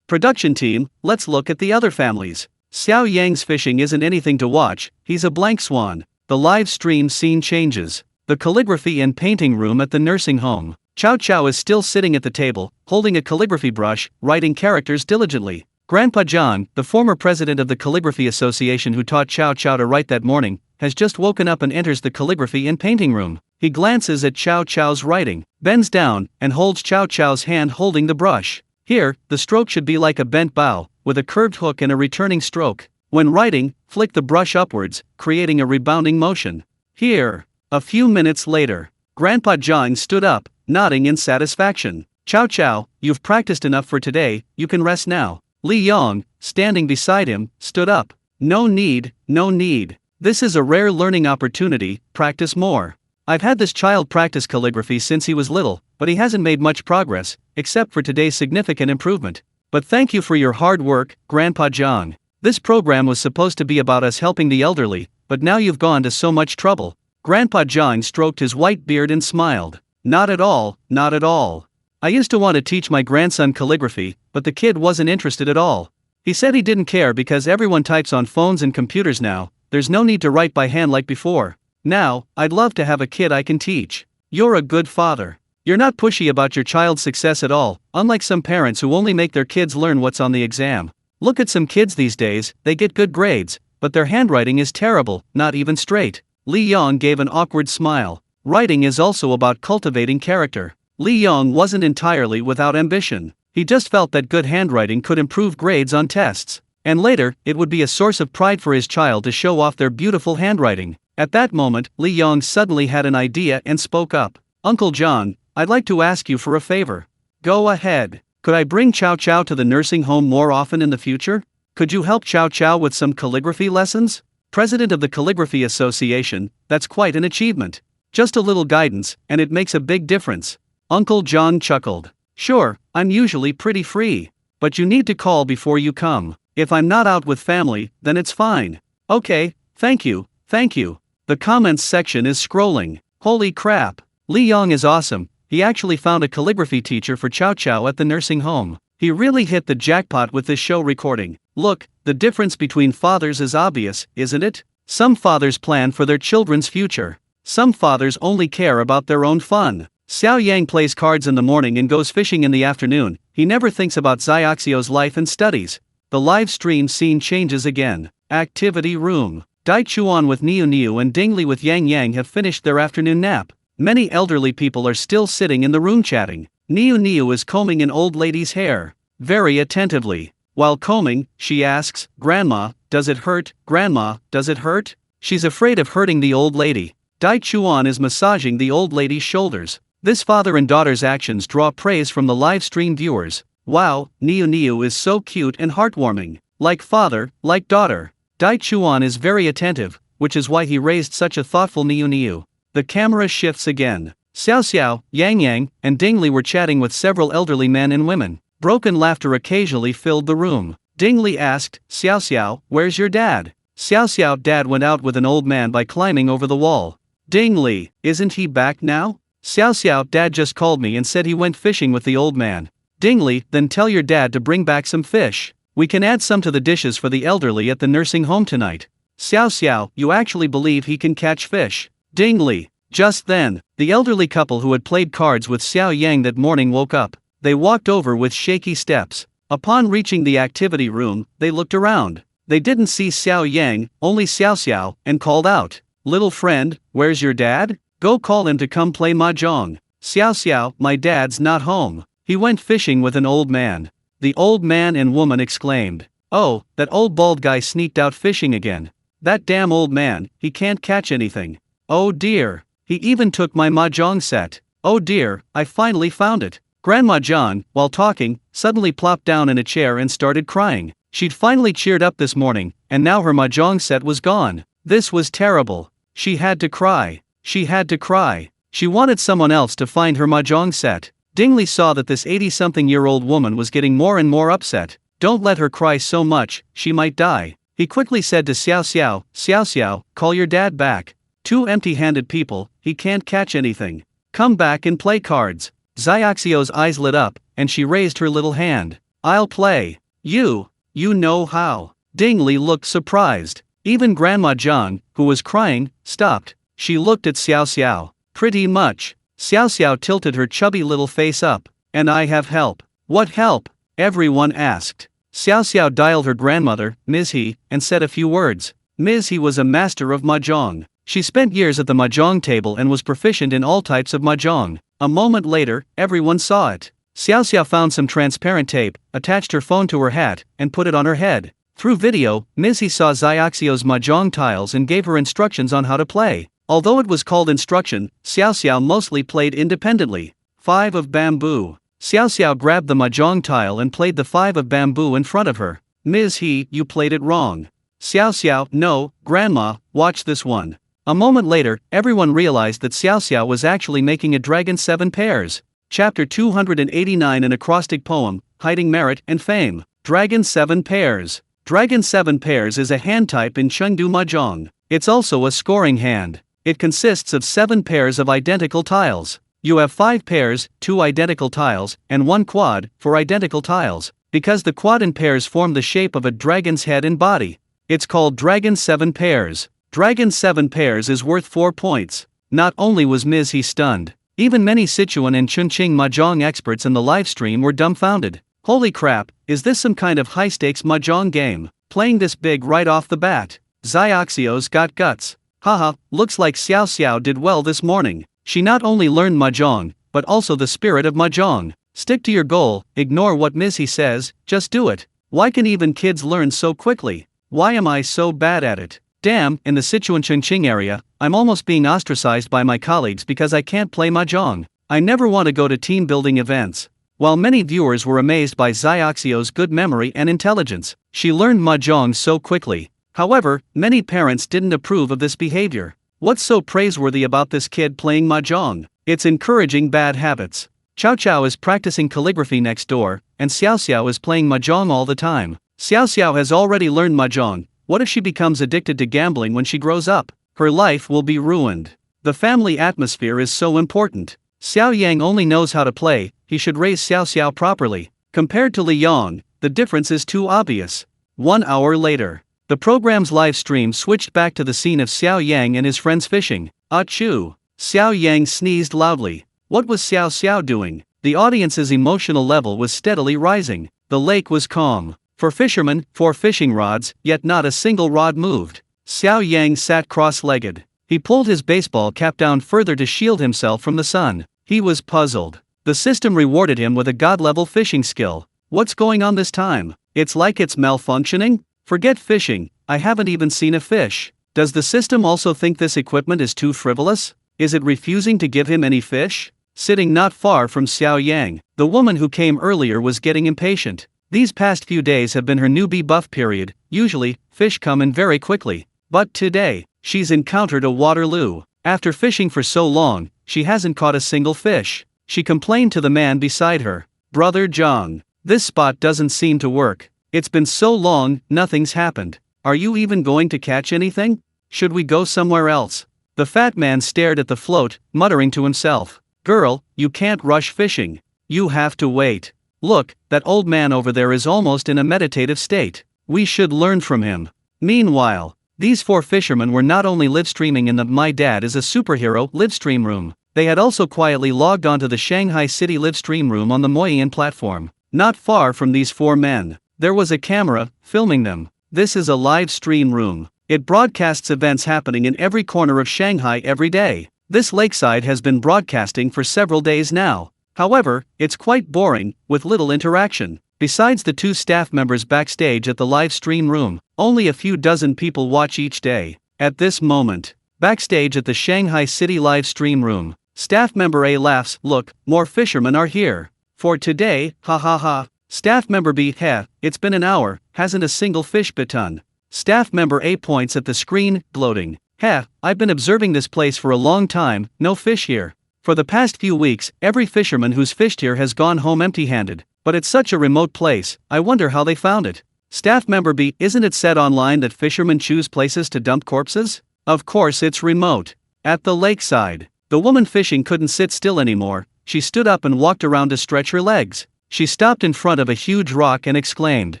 Production team, let's look at the other families. Xiao Yang's fishing isn't anything to watch, he's a blank swan. The live stream scene changes. The calligraphy and painting room at the nursing home. Chow Chow is still sitting at the table, holding a calligraphy brush, writing characters diligently. Grandpa John, the former president of the Calligraphy Association who taught Chow Chow to write that morning, has just woken up and enters the calligraphy and painting room. He glances at Chow Chow's writing, bends down, and holds Chow Chow's hand holding the brush. Here, the stroke should be like a bent bow, with a curved hook and a returning stroke. When writing, flick the brush upwards, creating a rebounding motion. Here. A few minutes later, Grandpa John stood up, nodding in satisfaction. Chow Chow, you've practiced enough for today, you can rest now. Li Yong, standing beside him, stood up. No need, no need. This is a rare learning opportunity, practice more. I've had this child practice calligraphy since he was little, but he hasn't made much progress, except for today's significant improvement. But thank you for your hard work, Grandpa John. This program was supposed to be about us helping the elderly, but now you've gone to so much trouble. Grandpa John stroked his white beard and smiled. Not at all, not at all. I used to want to teach my grandson calligraphy, but the kid wasn't interested at all. He said he didn't care because everyone types on phones and computers now, there's no need to write by hand like before. Now, I'd love to have a kid I can teach. You're a good father. You're not pushy about your child's success at all, unlike some parents who only make their kids learn what's on the exam. Look at some kids these days, they get good grades, but their handwriting is terrible, not even straight. Li Yong gave an awkward smile. Writing is also about cultivating character. Li Yong wasn't entirely without ambition. He just felt that good handwriting could improve grades on tests. And later, it would be a source of pride for his child to show off their beautiful handwriting. At that moment, Li Yong suddenly had an idea and spoke up. Uncle John, I'd like to ask you for a favor. Go ahead. Could I bring Chow Chow to the nursing home more often in the future? Could you help Chow Chow with some calligraphy lessons? President of the Calligraphy Association, that's quite an achievement. Just a little guidance, and it makes a big difference. Uncle John chuckled. Sure, I'm usually pretty free. But you need to call before you come. If I'm not out with family, then it's fine. Okay, thank you, thank you. The comments section is scrolling. Holy crap. Li Yong is awesome. He actually found a calligraphy teacher for Chow Chow at the nursing home. He really hit the jackpot with this show recording. Look, the difference between fathers is obvious, isn't it? Some fathers plan for their children's future. Some fathers only care about their own fun. Xiao Yang plays cards in the morning and goes fishing in the afternoon. He never thinks about Xiaoxiu's life and studies. The live stream scene changes again. Activity room. Dai Chuan with Niu Niu and Dingli with Yang Yang have finished their afternoon nap. Many elderly people are still sitting in the room chatting. Niu Niu is combing an old lady's hair. Very attentively. While combing, she asks, Grandma, does it hurt? Grandma, does it hurt? She's afraid of hurting the old lady. Dai Chuan is massaging the old lady's shoulders. This father and daughter's actions draw praise from the live stream viewers. Wow, Niu Niu is so cute and heartwarming. Like father, like daughter. Dai Chuan is very attentive, which is why he raised such a thoughtful Niu Niu. The camera shifts again. Xiao Xiao, Yang Yang, and Dingli were chatting with several elderly men and women. Broken laughter occasionally filled the room. Ding Li asked, Xiao Xiao, where's your dad? Xiao Xiao dad went out with an old man by climbing over the wall. Ding Li, isn't he back now? Xiao Xiao dad just called me and said he went fishing with the old man. Ding Li, then tell your dad to bring back some fish. We can add some to the dishes for the elderly at the nursing home tonight. Xiao Xiao, you actually believe he can catch fish? Ding Li. Just then, the elderly couple who had played cards with Xiao Yang that morning woke up. They walked over with shaky steps. Upon reaching the activity room, they looked around. They didn't see Xiao Yang, only Xiao Xiao, and called out, Little friend, where's your dad? Go call him to come play mahjong. Xiao Xiao, my dad's not home. He went fishing with an old man. The old man and woman exclaimed, Oh, that old bald guy sneaked out fishing again. That damn old man, he can't catch anything. Oh dear. He even took my mahjong set. Oh dear, I finally found it. Grandma John, while talking, suddenly plopped down in a chair and started crying. She'd finally cheered up this morning, and now her mahjong set was gone. This was terrible. She had to cry. She had to cry. She wanted someone else to find her mahjong set. Ding Li saw that this 80-something-year-old woman was getting more and more upset. Don't let her cry so much, she might die. He quickly said to Xiao Xiao, Xiao Xiao, call your dad back. Two empty-handed people, he can't catch anything. Come back and play cards. Xiaoxio's eyes lit up, and she raised her little hand. I'll play. You know how. Ding Li looked surprised. Even Grandma John, who was crying, stopped. She looked at Xiao Xiao. Pretty much. Xiao Xiao tilted her chubby little face up. And I have help. What help? Everyone asked. Xiao Xiao dialed her grandmother, Ms. He, and said a few words. Ms. He was a master of mahjong. She spent years at the mahjong table and was proficient in all types of mahjong. A moment later, everyone saw it. Xiao Xiao found some transparent tape, attached her phone to her hat, and put it on her head. Through video, Ms. He saw Xiaoxio's mahjong tiles and gave her instructions on how to play. Although it was called instruction, Xiao Xiao mostly played independently. 5 of bamboo. Xiao Xiao grabbed the mahjong tile and played the 5 of bamboo in front of her. Ms. He, you played it wrong. Xiao Xiao, no, Grandma, watch this one. A moment later, everyone realized that Xiao Xiao was actually making a dragon 7 pairs. Chapter 289, an acrostic poem, hiding merit and fame. Dragon 7 pairs. Dragon 7 pairs is a hand type in Chengdu Mahjong. It's also a scoring hand. It consists of 7 pairs of identical tiles. You have 5 pairs, 2 identical tiles, and 1 quad, for identical tiles. Because the quad and pairs form the shape of a dragon's head and body. It's called Dragon 7 pairs. Dragon 7 pairs is worth 4 points. Not only was Ms. He stunned, even many Sichuan and Chunqing mahjong experts in the livestream were dumbfounded. Holy crap, is this some kind of high-stakes mahjong game? Playing this big right off the bat. Xiaoxio's got guts. Haha, looks like Xiao Xiao did well this morning. She not only learned mahjong, but also the spirit of mahjong. Stick to your goal, ignore what Ms. He says, just do it. Why can even kids learn so quickly? Why am I so bad at it? Damn, in the Sichuan Chongqing area, I'm almost being ostracized by my colleagues because I can't play mahjong. I never want to go to team building events. While many viewers were amazed by Xiaoxio's good memory and intelligence, she learned mahjong so quickly. However, many parents didn't approve of this behavior. What's so praiseworthy about this kid playing mahjong? It's encouraging bad habits. Chow Chow is practicing calligraphy next door, and Xiao Xiao is playing mahjong all the time. Xiao Xiao has already learned mahjong. What if she becomes addicted to gambling when she grows up? Her life will be ruined. The family atmosphere is so important. Xiao Yang only knows how to play, he should raise Xiao Xiao properly. Compared to Li Yang, the difference is too obvious. 1 hour later, the program's live stream switched back to the scene of Xiao Yang and his friends fishing. Achoo! Xiao Yang sneezed loudly. What was Xiao Xiao doing? The audience's emotional level was steadily rising. The lake was calm. For fishermen, 4 fishing rods, yet not a single rod moved. Xiao Yang sat cross-legged. He pulled his baseball cap down further to shield himself from the sun. He was puzzled. The system rewarded him with a god-level fishing skill. What's going on this time? It's like it's malfunctioning? Forget fishing, I haven't even seen a fish. Does the system also think this equipment is too frivolous? Is it refusing to give him any fish? Sitting not far from Xiao Yang, the woman who came earlier was getting impatient. These past few days have been her newbie buff period. Usually, fish come in very quickly. But today, she's encountered a Waterloo. After fishing for so long, she hasn't caught a single fish. She complained to the man beside her. Brother Zhang, this spot doesn't seem to work. It's been so long, nothing's happened. Are you even going to catch anything? Should we go somewhere else? The fat man stared at the float, muttering to himself. Girl, you can't rush fishing. You have to wait. Look, that old man over there is almost in a meditative state. We should learn from him. Meanwhile, these 4 fishermen were not only live streaming in the My Dad is a Superhero live stream room, they had also quietly logged onto the Shanghai City live stream room on the Moyin platform. Not far from these 4 men, there was a camera filming them. This is a live stream room. It broadcasts events happening in every corner of Shanghai every day. This lakeside has been broadcasting for several days now. However, it's quite boring, with little interaction. Besides the 2 staff members backstage at the live stream room, only a few dozen people watch each day. At this moment, backstage at the Shanghai City live stream room, staff member A laughs, look, more fishermen are here. For today, ha ha ha. Staff member B, heh, it's been an hour, hasn't a single fish bitten. Staff member A points at the screen, gloating. Heh, I've been observing this place for a long time, no fish here. For the past few weeks, every fisherman who's fished here has gone home empty-handed. But it's such a remote place, I wonder how they found it. Staff member B, isn't it said online that fishermen choose places to dump corpses? Of course it's remote. At the lakeside, the woman fishing couldn't sit still anymore. She stood up and walked around to stretch her legs. She stopped in front of a huge rock and exclaimed,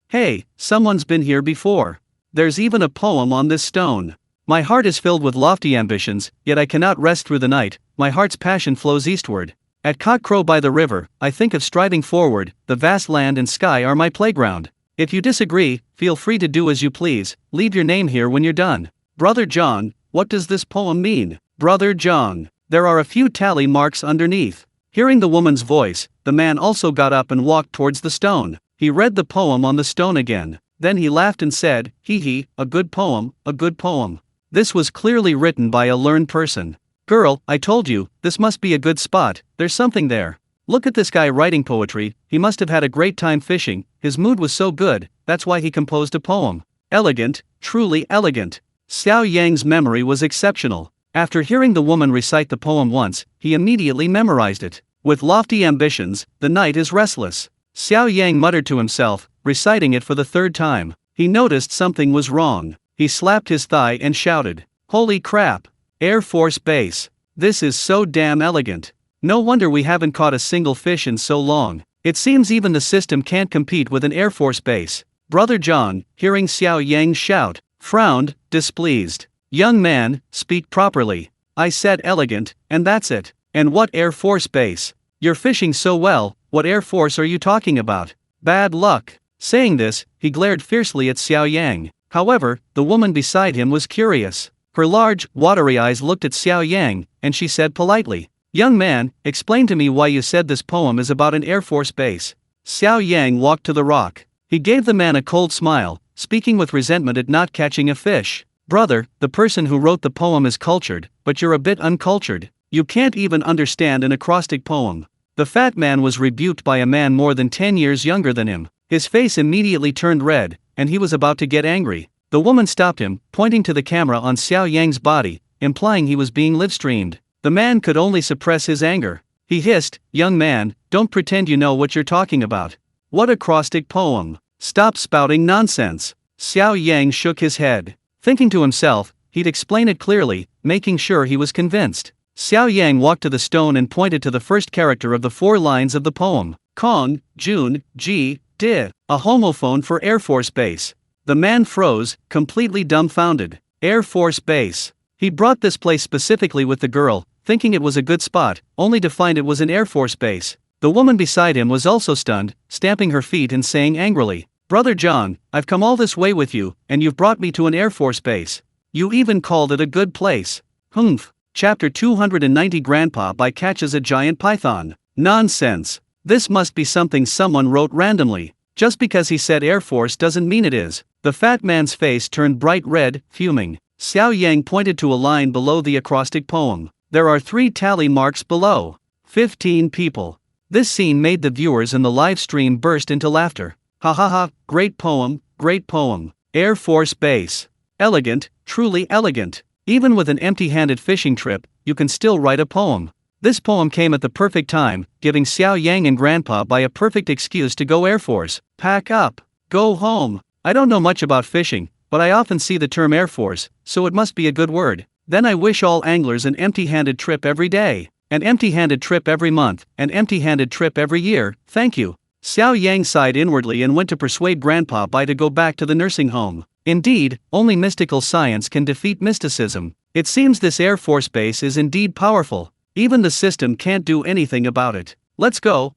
"Hey, someone's been here before. There's even a poem on this stone. My heart is filled with lofty ambitions, yet I cannot rest through the night, my heart's passion flows eastward. At cockcrow by the river, I think of striving forward, the vast land and sky are my playground. If you disagree, feel free to do as you please, leave your name here when you're done." Brother John, what does this poem mean? Brother John, there are a few tally marks underneath. Hearing the woman's voice, the man also got up and walked towards the stone. He read the poem on the stone again. Then he laughed and said, "Hee hee, a good poem, a good poem." This was clearly written by a learned person. Girl, I told you, this must be a good spot, there's something there. Look at this guy writing poetry, he must have had a great time fishing, his mood was so good, that's why he composed a poem. Elegant, truly elegant. Xiao Yang's memory was exceptional. After hearing the woman recite the poem once, he immediately memorized it. With lofty ambitions, the night is restless. Xiao Yang muttered to himself, reciting it for the 3rd time. He noticed something was wrong. He slapped his thigh and shouted, "Holy crap! Air Force Base. This is so damn elegant. No wonder we haven't caught a single fish in so long. It seems even the system can't compete with an Air Force Base." Brother John, hearing Xiao Yang shout, frowned, displeased. "Young man, speak properly. I said elegant, and that's it. And what Air Force Base? You're fishing so well, what Air Force are you talking about? Bad luck." Saying this, he glared fiercely at Xiao Yang. However, the woman beside him was curious. Her large, watery eyes looked at Xiao Yang, and she said politely, "Young man, explain to me why you said this poem is about an Air Force base." Xiao Yang walked to the rock. He gave the man a cold smile, speaking with resentment at not catching a fish. "Brother, the person who wrote the poem is cultured, but you're a bit uncultured. You can't even understand an acrostic poem." The fat man was rebuked by a man more than 10 years younger than him. His face immediately turned red, and he was about to get angry. The woman stopped him, pointing to the camera on Xiao Yang's body, implying he was being live-streamed. The man could only suppress his anger. He hissed, "Young man, don't pretend you know what you're talking about. What acrostic poem? Stop spouting nonsense." Xiao Yang shook his head. Thinking to himself, he'd explain it clearly, making sure he was convinced. Xiao Yang walked to the stone and pointed to the first character of the 4 lines of the poem. Kong, Jun, Ji, Di, a homophone for Air Force Base. The man froze, completely dumbfounded. Air Force Base. He brought this place specifically with the girl, thinking it was a good spot, only to find it was an Air Force Base. The woman beside him was also stunned, stamping her feet and saying angrily, "Brother John, I've come all this way with you, and you've brought me to an Air Force Base. You even called it a good place. Humph." Chapter 290 Grandpa by catches a giant python. Nonsense. This must be something someone wrote randomly. Just because he said Air Force doesn't mean it is. The fat man's face turned bright red, fuming. Xiao Yang pointed to a line below the acrostic poem. There are 3 tally marks below. 15 people. This scene made the viewers in the live stream burst into laughter. Ha ha ha, great poem, great poem. Air Force Base. Elegant, truly elegant. Even with an empty-handed fishing trip, you can still write a poem. This poem came at the perfect time, giving Xiao Yang and Grandpa by a perfect excuse to go Air Force. Pack up. Go home. I don't know much about fishing, but I often see the term Air Force, so it must be a good word. Then I wish all anglers an empty-handed trip every day, an empty-handed trip every month, an empty-handed trip every year, thank you. Xiao Yang sighed inwardly and went to persuade Grandpa Bai to go back to the nursing home. Indeed, only mystical science can defeat mysticism. It seems this Air Force base is indeed powerful. Even the system can't do anything about it. Let's go,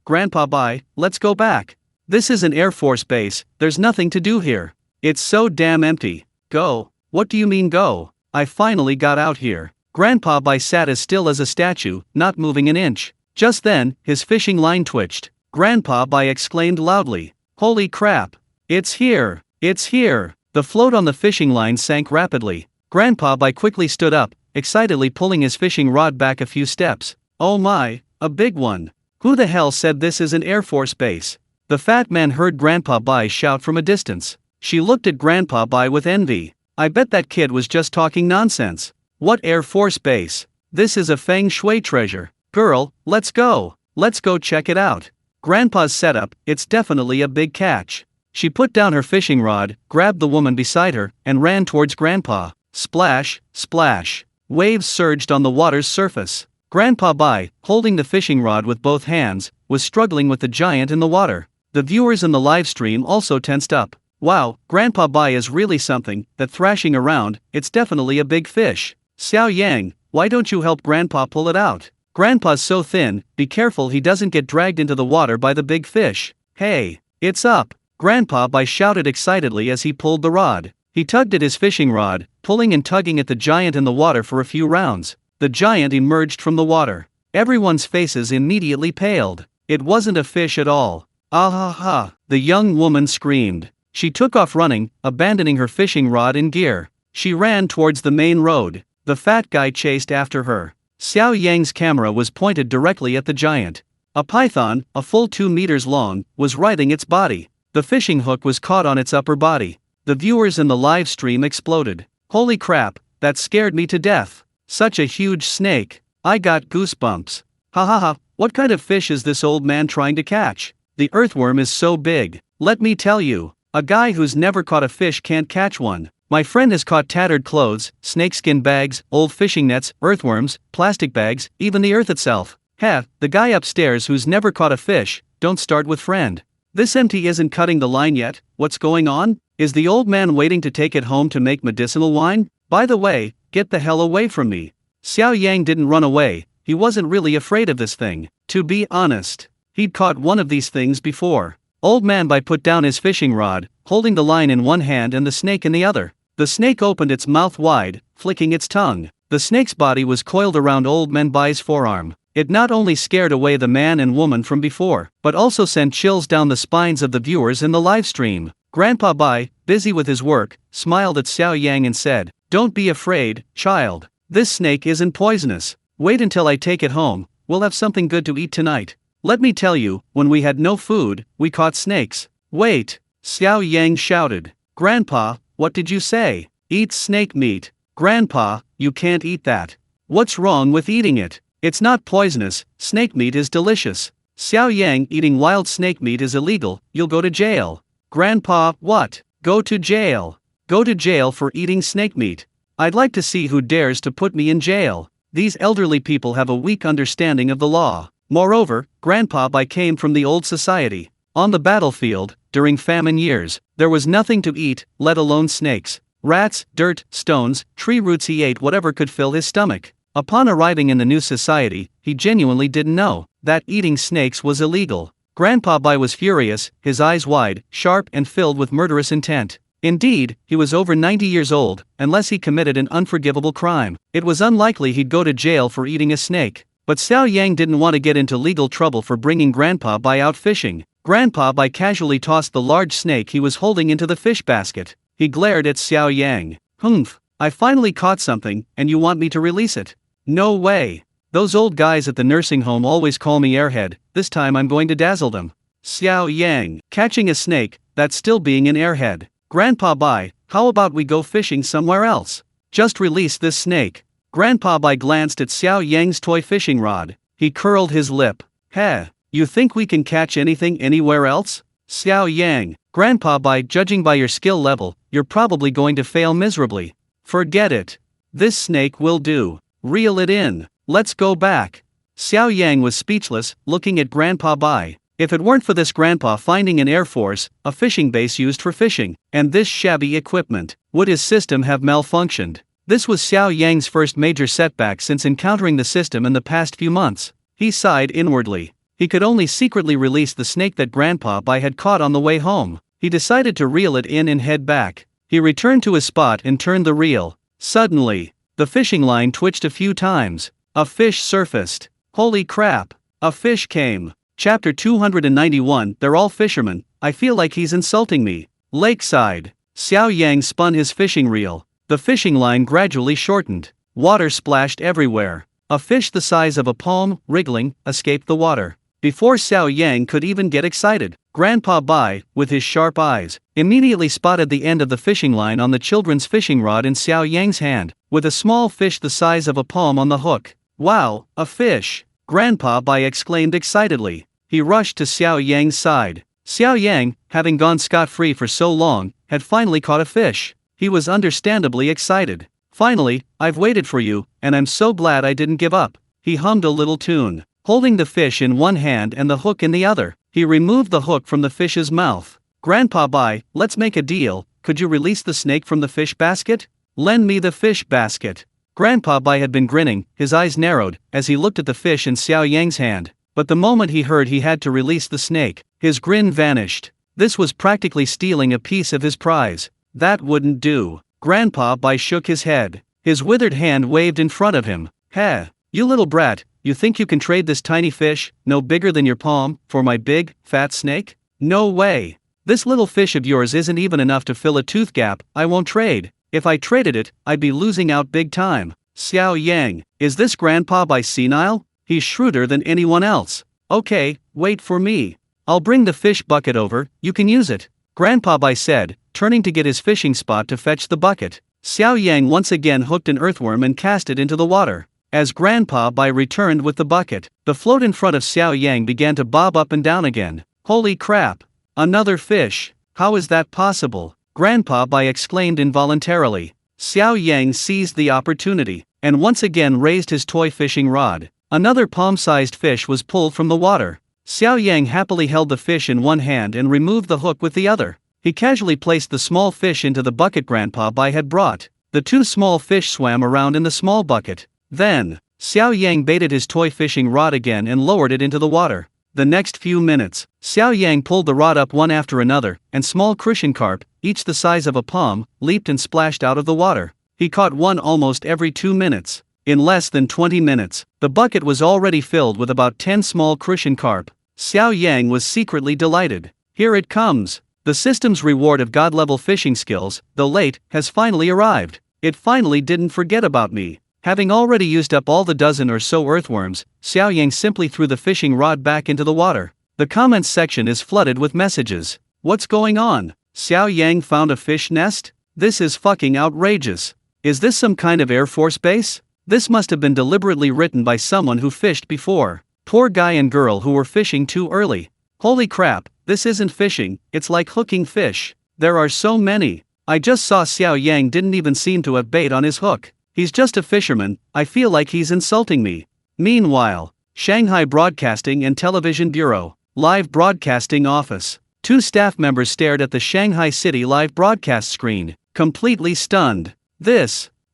Grandpa Bai, let's go back. This is an Air Force base, there's nothing to do here. It's so damn empty. Go. What do you mean go? I finally got out here. Grandpa Bai sat as still as a statue, not moving an inch. Just then, his fishing line twitched. Grandpa Bai exclaimed loudly, "Holy crap! It's here! It's here!" The float on the fishing line sank rapidly. Grandpa Bai quickly stood up, excitedly pulling his fishing rod back a few steps. Oh my, a big one! Who the hell said this is an Air Force base? The fat man heard Grandpa Bai shout from a distance. She looked at Grandpa Bai with envy. I bet that kid was just talking nonsense. What Air Force base? This is a feng shui treasure. Girl, let's go. Let's go check it out. Grandpa's setup, it's definitely a big catch. She put down her fishing rod, grabbed the woman beside her, and ran towards Grandpa. Splash, splash. Waves surged on the water's surface. Grandpa Bai, holding the fishing rod with both hands, was struggling with the giant in the water. The viewers in the live stream also tensed up. Wow, Grandpa Bai is really something, that thrashing around, it's definitely a big fish. Xiao Yang, why don't you help Grandpa pull it out? Grandpa's so thin, be careful he doesn't get dragged into the water by the big fish. Hey, it's up! Grandpa Bai shouted excitedly as he pulled the rod. He tugged at his fishing rod, pulling and tugging at the giant in the water for a few rounds. The giant emerged from the water. Everyone's faces immediately paled. It wasn't a fish at all. Ah ha ha, the young woman screamed. She took off running, abandoning her fishing rod in gear. She ran towards the main road. The fat guy chased after her. Xiao Yang's camera was pointed directly at the giant. A python, a full 2 meters long, was riding its body. The fishing hook was caught on its upper body. The viewers in the live stream exploded. Holy crap, that scared me to death. Such a huge snake. I got goosebumps. Ha ha ha, what kind of fish is this old man trying to catch? The earthworm is so big. Let me tell you, a guy who's never caught a fish can't catch one. My friend has caught tattered clothes, snakeskin bags, old fishing nets, earthworms, plastic bags, even the earth itself. Heh, the guy upstairs who's never caught a fish, don't start with friend. This empty isn't cutting the line yet, what's going on? Is the old man waiting to take it home to make medicinal wine? By the way, get the hell away from me. Xiao Yang didn't run away, he wasn't really afraid of this thing. To be honest, he'd caught one of these things before. Old Man Bai put down his fishing rod, holding the line in one hand and the snake in the other. The snake opened its mouth wide, flicking its tongue. The snake's body was coiled around Old Man Bai's forearm. It not only scared away the man and woman from before, but also sent chills down the spines of the viewers in the live stream. Grandpa Bai, busy with his work, smiled at Xiao Yang and said, "Don't be afraid, child. This snake isn't poisonous. Wait until I take it home, we'll have something good to eat tonight. Let me tell you, when we had no food, we caught snakes." Wait! Xiao Yang shouted. Grandpa, what did you say? Eat snake meat. Grandpa, you can't eat that. What's wrong with eating it? It's not poisonous, snake meat is delicious. Xiao Yang, eating wild snake meat is illegal, you'll go to jail. Grandpa, what? Go to jail. Go to jail for eating snake meat. I'd like to see who dares to put me in jail. These elderly people have a weak understanding of the law. Moreover, Grandpa Bai came from the old society. On the battlefield, during famine years, there was nothing to eat, let alone snakes. Rats, dirt, stones, tree roots, he ate whatever could fill his stomach. Upon arriving in the new society, he genuinely didn't know that eating snakes was illegal. Grandpa Bai was furious, his eyes wide, sharp and filled with murderous intent. Indeed, he was over 90 years old, unless he committed an unforgivable crime. It was unlikely he'd go to jail for eating a snake. But Xiao Yang didn't want to get into legal trouble for bringing Grandpa Bai out fishing. Grandpa Bai casually tossed the large snake he was holding into the fish basket. He glared at Xiao Yang. Humph, I finally caught something, and you want me to release it? No way. Those old guys at the nursing home always call me airhead, this time I'm going to dazzle them. Xiao Yang, catching a snake, that's still being an airhead. Grandpa Bai, how about we go fishing somewhere else? Just release this snake. Grandpa Bai glanced at Xiao Yang's toy fishing rod. He curled his lip. Heh, you think we can catch anything anywhere else? Xiao Yang, Grandpa, judging by your skill level, you're probably going to fail miserably. Forget it. This snake will do. Reel it in. Let's go back. Xiao Yang was speechless, looking at Grandpa Bai. If it weren't for this grandpa finding an air force, a fishing base used for fishing, and this shabby equipment, would his system have malfunctioned? This was Xiao Yang's first major setback since encountering the system in the past few months. He sighed inwardly. He could only secretly release the snake that Grandpa Bai had caught on the way home. He decided to reel it in and head back. He returned to his spot and turned the reel. Suddenly, the fishing line twitched a few times. A fish surfaced. Holy crap! A fish came. Chapter 291. They're all fishermen. I feel like he's insulting me. Lakeside. Xiao Yang spun his fishing reel. The fishing line gradually shortened. Water splashed everywhere. A fish the size of a palm, wriggling, escaped the water. Before Xiao Yang could even get excited, Grandpa Bai, with his sharp eyes, immediately spotted the end of the fishing line on the children's fishing rod in Xiao Yang's hand, with a small fish the size of a palm on the hook. Wow, a fish! Grandpa Bai exclaimed excitedly. He rushed to Xiao Yang's side. Xiao Yang, having gone scot-free for so long, had finally caught a fish. He was understandably excited. Finally, I've waited for you, and I'm so glad I didn't give up. He hummed a little tune. Holding the fish in one hand and the hook in the other, he removed the hook from the fish's mouth. Grandpa Bai, let's make a deal. Could you release the snake from the fish basket? Lend me the fish basket. Grandpa Bai had been grinning, his eyes narrowed, as he looked at the fish in Xiao Yang's hand. But the moment he heard he had to release the snake, his grin vanished. This was practically stealing a piece of his prize. That wouldn't do. Grandpa Bai shook his head. His withered hand waved in front of him. Heh, you little brat, you think you can trade this tiny fish, no bigger than your palm, for my big, fat snake? No way. This little fish of yours isn't even enough to fill a tooth gap. I won't trade. If I traded it, I'd be losing out big time. Xiao Yang, is this Grandpa Bai senile? He's shrewder than anyone else. Okay, wait for me. I'll bring the fish bucket over, you can use it. Grandpa Bai said, turning to get his fishing spot to fetch the bucket. Xiao Yang once again hooked an earthworm and cast it into the water. As Grandpa Bai returned with the bucket, the float in front of Xiao Yang began to bob up and down again. Holy crap! Another fish! How is that possible? Grandpa Bai exclaimed involuntarily. Xiao Yang seized the opportunity, and once again raised his toy fishing rod. Another palm-sized fish was pulled from the water. Xiao Yang happily held the fish in one hand and removed the hook with the other. He casually placed the small fish into the bucket Grandpa Bai had brought. The two small fish swam around in the small bucket. Then, Xiao Yang baited his toy fishing rod again and lowered it into the water. The next few minutes, Xiao Yang pulled the rod up one after another, and small crucian carp, each the size of a palm, leaped and splashed out of the water. He caught one almost every 2 minutes. In less than 20 minutes, the bucket was already filled with about 10 small crucian carp. Xiao Yang was secretly delighted. Here it comes. The system's reward of god-level fishing skills, though late, has finally arrived. It finally didn't forget about me. Having already used up all the dozen or so earthworms, Xiao Yang simply threw the fishing rod back into the water. The comments section is flooded with messages. What's going on? Xiao Yang found a fish nest? This is fucking outrageous. Is this some kind of Air Force base? This must have been deliberately written by someone who fished before. Poor guy and girl who were fishing too early. Holy crap, this isn't fishing, it's like hooking fish. There are so many. I just saw Xiao Yang didn't even seem to have bait on his hook. He's just a fisherman, I feel like he's insulting me. Meanwhile, Shanghai Broadcasting and Television Bureau, Live Broadcasting Office. Two staff members stared at the Shanghai City live broadcast screen, completely stunned.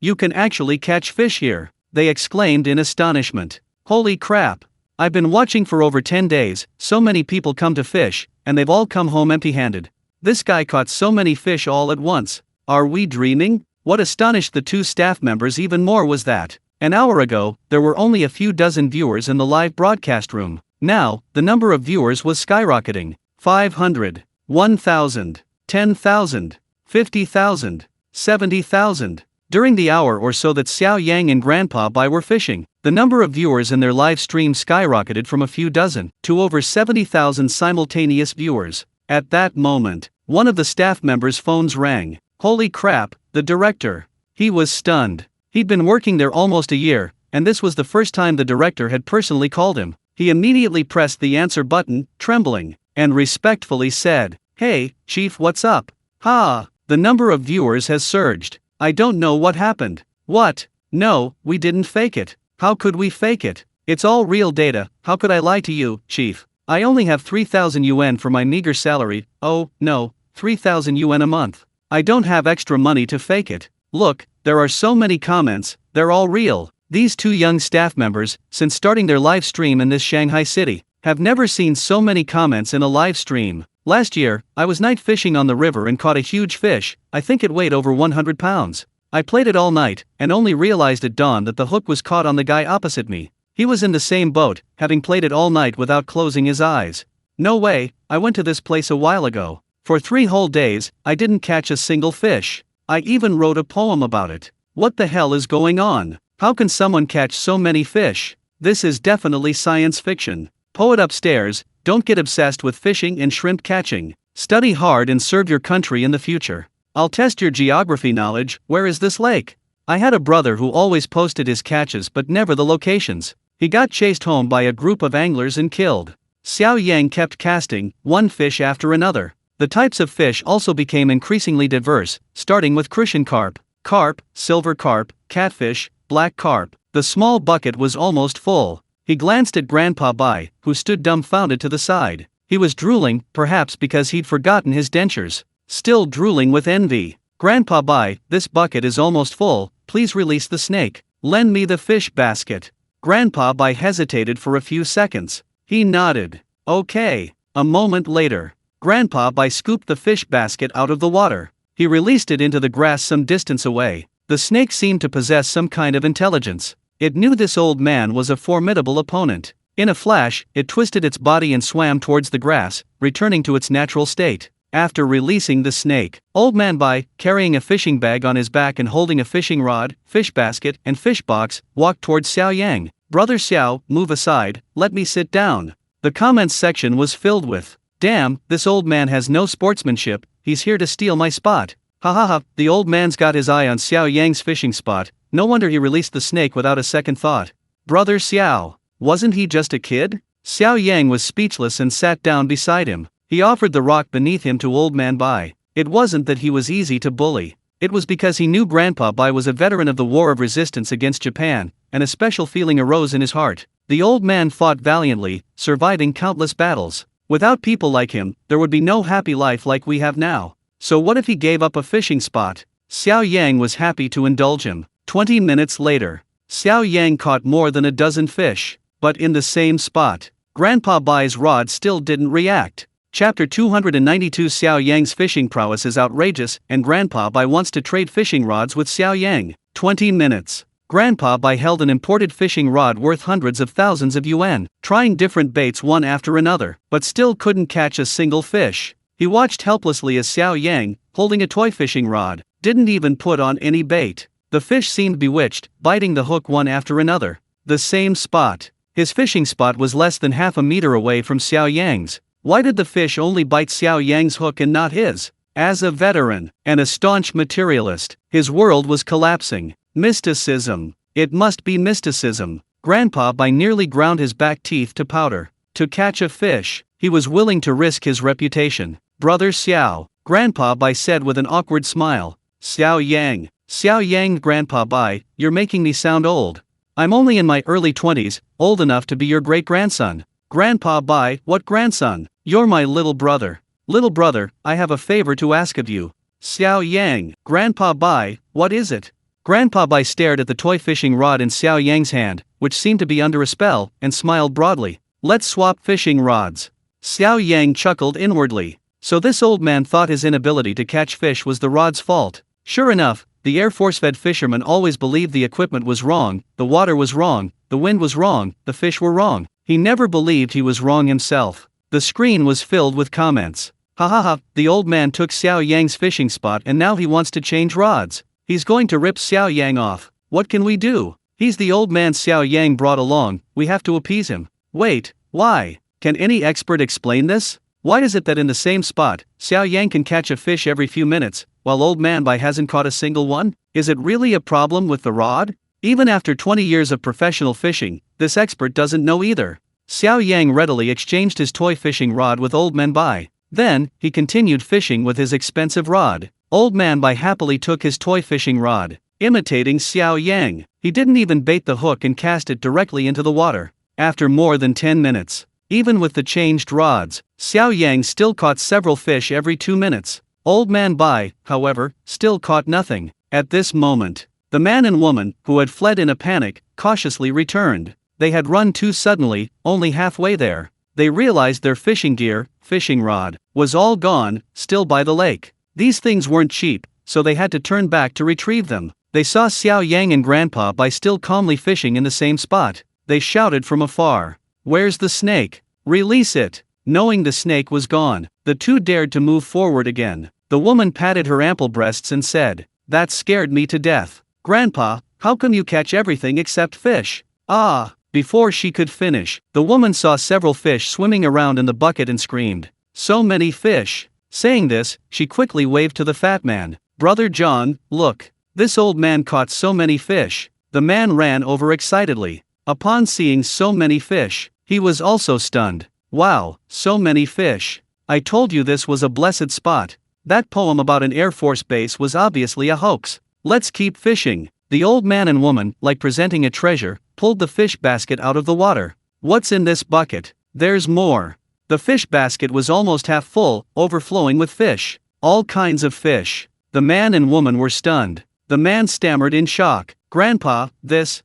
You can actually catch fish here, they exclaimed in astonishment. Holy crap! I've been watching for over 10 days, so many people come to fish, and they've all come home empty-handed. This guy caught so many fish all at once. Are we dreaming? What astonished the two staff members even more was that, an hour ago, there were only a few dozen viewers in the live broadcast room. Now, the number of viewers was skyrocketing. 500, 1,000, 10,000, 50,000, 70,000. During the hour or so that Xiao Yang and Grandpa Bai were fishing, the number of viewers in their live stream skyrocketed from a few dozen to over 70,000 simultaneous viewers. At that moment, one of the staff members' phones rang. Holy crap, the director. He was stunned. He'd been working there almost a year, and this was the first time the director had personally called him. He immediately pressed the answer button, trembling, and respectfully said, Hey, Chief, what's up? Ha! The number of viewers has surged. I don't know what happened. What? No, we didn't fake it. How could we fake it? It's all real data. How could I lie to you, Chief? I only have 3,000 yuan for my meager salary. Oh, no, 3,000 yuan a month. I don't have extra money to fake it. Look, there are so many comments, they're all real. These two young staff members, since starting their live stream in this Shanghai city, have never seen so many comments in a live stream. Last year, I was night fishing on the river and caught a huge fish. I think it weighed over 100 pounds. I played it all night, and only realized at dawn that the hook was caught on the guy opposite me. He was in the same boat, having played it all night without closing his eyes. No way, I went to this place a while ago. For 3 whole days, I didn't catch a single fish. I even wrote a poem about it. What the hell is going on? How can someone catch so many fish? This is definitely science fiction. Poet upstairs, don't get obsessed with fishing and shrimp catching. Study hard and serve your country in the future. I'll test your geography knowledge. Where is this lake? I had a brother who always posted his catches but never the locations. He got chased home by a group of anglers and killed. Xiao Yang kept casting, one fish after another. The types of fish also became increasingly diverse, starting with crucian carp, silver carp, catfish, black carp. The small bucket was almost full. He glanced at Grandpa Bai, who stood dumbfounded to the side. He was drooling, perhaps because he'd forgotten his dentures. Still drooling with envy. Grandpa Bai, this bucket is almost full, please release the snake. Lend me the fish basket. Grandpa Bai hesitated for a few seconds. He nodded. Okay. A moment later, Grandpa Bai scooped the fish basket out of the water. He released it into the grass some distance away. The snake seemed to possess some kind of intelligence. It knew this old man was a formidable opponent. In a flash, it twisted its body and swam towards the grass, returning to its natural state. After releasing the snake, Old Man Bai, carrying a fishing bag on his back and holding a fishing rod, fish basket, and fish box, walked towards Xiao Yang. Brother Xiao, move aside, let me sit down. The comments section was filled with, damn, this old man has no sportsmanship, he's here to steal my spot. Ha ha ha, the old man's got his eye on Xiao Yang's fishing spot, no wonder he released the snake without a second thought. Brother Xiao, wasn't he just a kid? Xiao Yang was speechless and sat down beside him. He offered the rock beneath him to Old Man Bai. It wasn't that he was easy to bully. It was because he knew Grandpa Bai was a veteran of the War of Resistance against Japan, and a special feeling arose in his heart. The old man fought valiantly, surviving countless battles. Without people like him, there would be no happy life like we have now. So what if he gave up a fishing spot? Xiao Yang was happy to indulge him. 20 minutes later, Xiao Yang caught more than a dozen fish, but in the same spot. Grandpa Bai's rod still didn't react. Chapter 292 Xiao Yang's fishing prowess is outrageous, and Grandpa Bai wants to trade fishing rods with Xiao Yang. 20 minutes. Grandpa Bai held an imported fishing rod worth hundreds of thousands of yuan, trying different baits one after another, but still couldn't catch a single fish. He watched helplessly as Xiao Yang, holding a toy fishing rod, didn't even put on any bait. The fish seemed bewitched, biting the hook one after another. The same spot. His fishing spot was less than half a meter away from Xiao Yang's. Why did the fish only bite Xiao Yang's hook and not his? As a veteran, and a staunch materialist, his world was collapsing. Mysticism. It must be mysticism. Grandpa Bai nearly ground his back teeth to powder. To catch a fish, he was willing to risk his reputation. Brother Xiao, Grandpa Bai said with an awkward smile. Xiao Yang, Grandpa Bai, you're making me sound old. I'm only in my early 20s, old enough to be your great-grandson. Grandpa Bai, what grandson? You're my little brother. Little brother, I have a favor to ask of you. Xiao Yang, Grandpa Bai, what is it? Grandpa Bai stared at the toy fishing rod in Xiao Yang's hand, which seemed to be under a spell, and smiled broadly. Let's swap fishing rods. Xiao Yang chuckled inwardly. So this old man thought his inability to catch fish was the rod's fault. Sure enough, the Air Force-fed fisherman always believed the equipment was wrong, the water was wrong, the wind was wrong, the fish were wrong. He never believed he was wrong himself. The screen was filled with comments. Ha ha ha, the old man took Xiao Yang's fishing spot and now he wants to change rods. He's going to rip Xiao Yang off. What can we do? He's the old man Xiao Yang brought along, we have to appease him. Wait, why? Can any expert explain this? Why is it that in the same spot, Xiao Yang can catch a fish every few minutes, while Old Man Bai hasn't caught a single one? Is it really a problem with the rod? Even after 20 years of professional fishing, this expert doesn't know either. Xiao Yang readily exchanged his toy fishing rod with Old Man Bai. Then, he continued fishing with his expensive rod. Old Man Bai happily took his toy fishing rod, imitating Xiao Yang. He didn't even bait the hook and cast it directly into the water. After more than 10 minutes, even with the changed rods, Xiao Yang still caught several fish every 2 minutes. Old Man Bai, however, still caught nothing. At this moment, the man and woman, who had fled in a panic, cautiously returned. They had run too suddenly, only halfway there. They realized their fishing gear, fishing rod, was all gone, still by the lake. These things weren't cheap, so they had to turn back to retrieve them. They saw Xiao Yang and Grandpa Bai still calmly fishing in the same spot. They shouted from afar, "Where's the snake? Release it!" Knowing the snake was gone, the two dared to move forward again. The woman patted her ample breasts and said, "That scared me to death. Grandpa, how come you catch everything except fish?" "Ah!" Before she could finish, the woman saw several fish swimming around in the bucket and screamed, "So many fish!" Saying this, she quickly waved to the fat man. "Brother John, look. This old man caught so many fish." The man ran over excitedly. Upon seeing so many fish, he was also stunned. "Wow, so many fish. I told you this was a blessed spot. That poem about an Air Force base was obviously a hoax. Let's keep fishing." The old man and woman, like presenting a treasure, pulled the fish basket out of the water. "What's in this bucket?" "There's more." The fish basket was almost half full, overflowing with fish. All kinds of fish. The man and woman were stunned. The man stammered in shock, "Grandpa, this,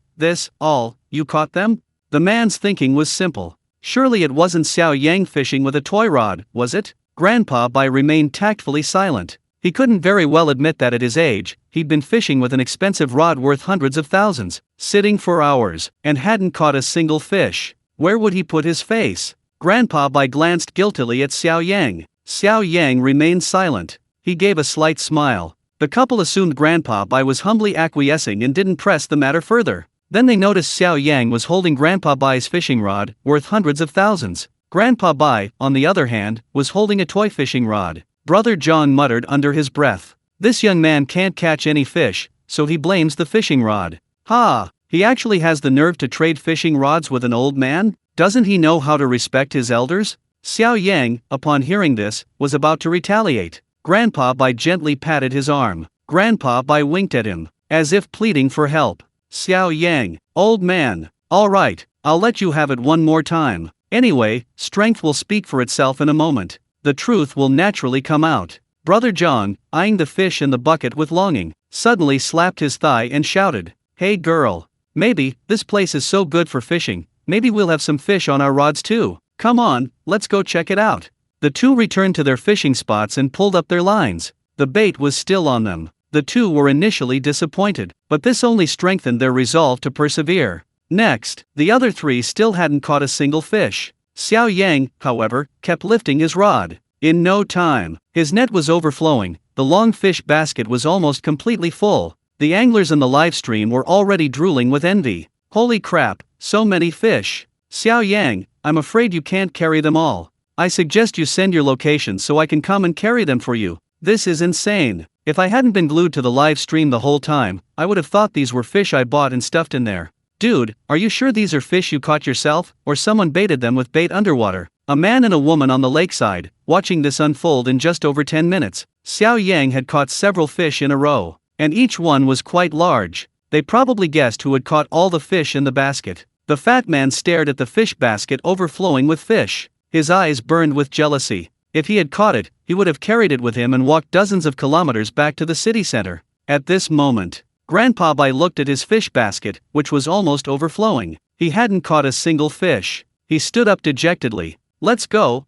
all, you caught them?" The man's thinking was simple. Surely it wasn't Xiao Yang fishing with a toy rod, was it? Grandpa Bai remained tactfully silent. He couldn't very well admit that at his age, he'd been fishing with an expensive rod worth hundreds of thousands, sitting for hours, and hadn't caught a single fish. Where would he put his face? Grandpa Bai glanced guiltily at Xiao Yang. Xiao Yang remained silent. He gave a slight smile. The couple assumed Grandpa Bai was humbly acquiescing and didn't press the matter further. Then they noticed Xiao Yang was holding Grandpa Bai's fishing rod, worth hundreds of thousands. Grandpa Bai, on the other hand, was holding a toy fishing rod. Brother John muttered under his breath, "This young man can't catch any fish, so he blames the fishing rod. Ha! He actually has the nerve to trade fishing rods with an old man? Doesn't he know how to respect his elders?" Xiao Yang, upon hearing this, was about to retaliate. Grandpa Bai gently patted his arm. Grandpa Bai winked at him, as if pleading for help. "Xiao Yang, old man, all right, I'll let you have it one more time. Anyway, strength will speak for itself in a moment. The truth will naturally come out." Brother John, eyeing the fish in the bucket with longing, suddenly slapped his thigh and shouted, "Hey girl, maybe, this place is so good for fishing, maybe we'll have some fish on our rods too. Come on, let's go check it out." The two returned to their fishing spots and pulled up their lines. The bait was still on them. The two were initially disappointed, but this only strengthened their resolve to persevere. Next, the other three still hadn't caught a single fish. Xiao Yang, however, kept lifting his rod. In no time, his net was overflowing. The long fish basket was almost completely full. The anglers in the live stream were already drooling with envy. "Holy crap, so many fish. Xiao Yang, I'm afraid you can't carry them all. I suggest you send your location so I can come and carry them for you. This is insane. If I hadn't been glued to the live stream the whole time, I would have thought these were fish I bought and stuffed in there. Dude, are you sure these are fish you caught yourself, or someone baited them with bait underwater?" A man and a woman on the lakeside, watching this unfold in just over 10 minutes. Xiao Yang had caught several fish in a row, and each one was quite large. They probably guessed who had caught all the fish in the basket. The fat man stared at the fish basket overflowing with fish. His eyes burned with jealousy. If he had caught it, he would have carried it with him and walked dozens of kilometers back to the city center. At this moment, Grandpa Bai looked at his fish basket, which was almost overflowing. He hadn't caught a single fish. He stood up dejectedly. Let's go.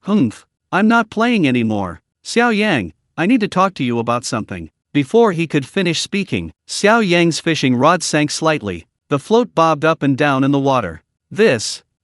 Humph. I'm not playing anymore. Xiao Yang, I need to talk to you about something." Before he could finish speaking, Xiao Yang's fishing rod sank slightly. The float bobbed up and down in the water.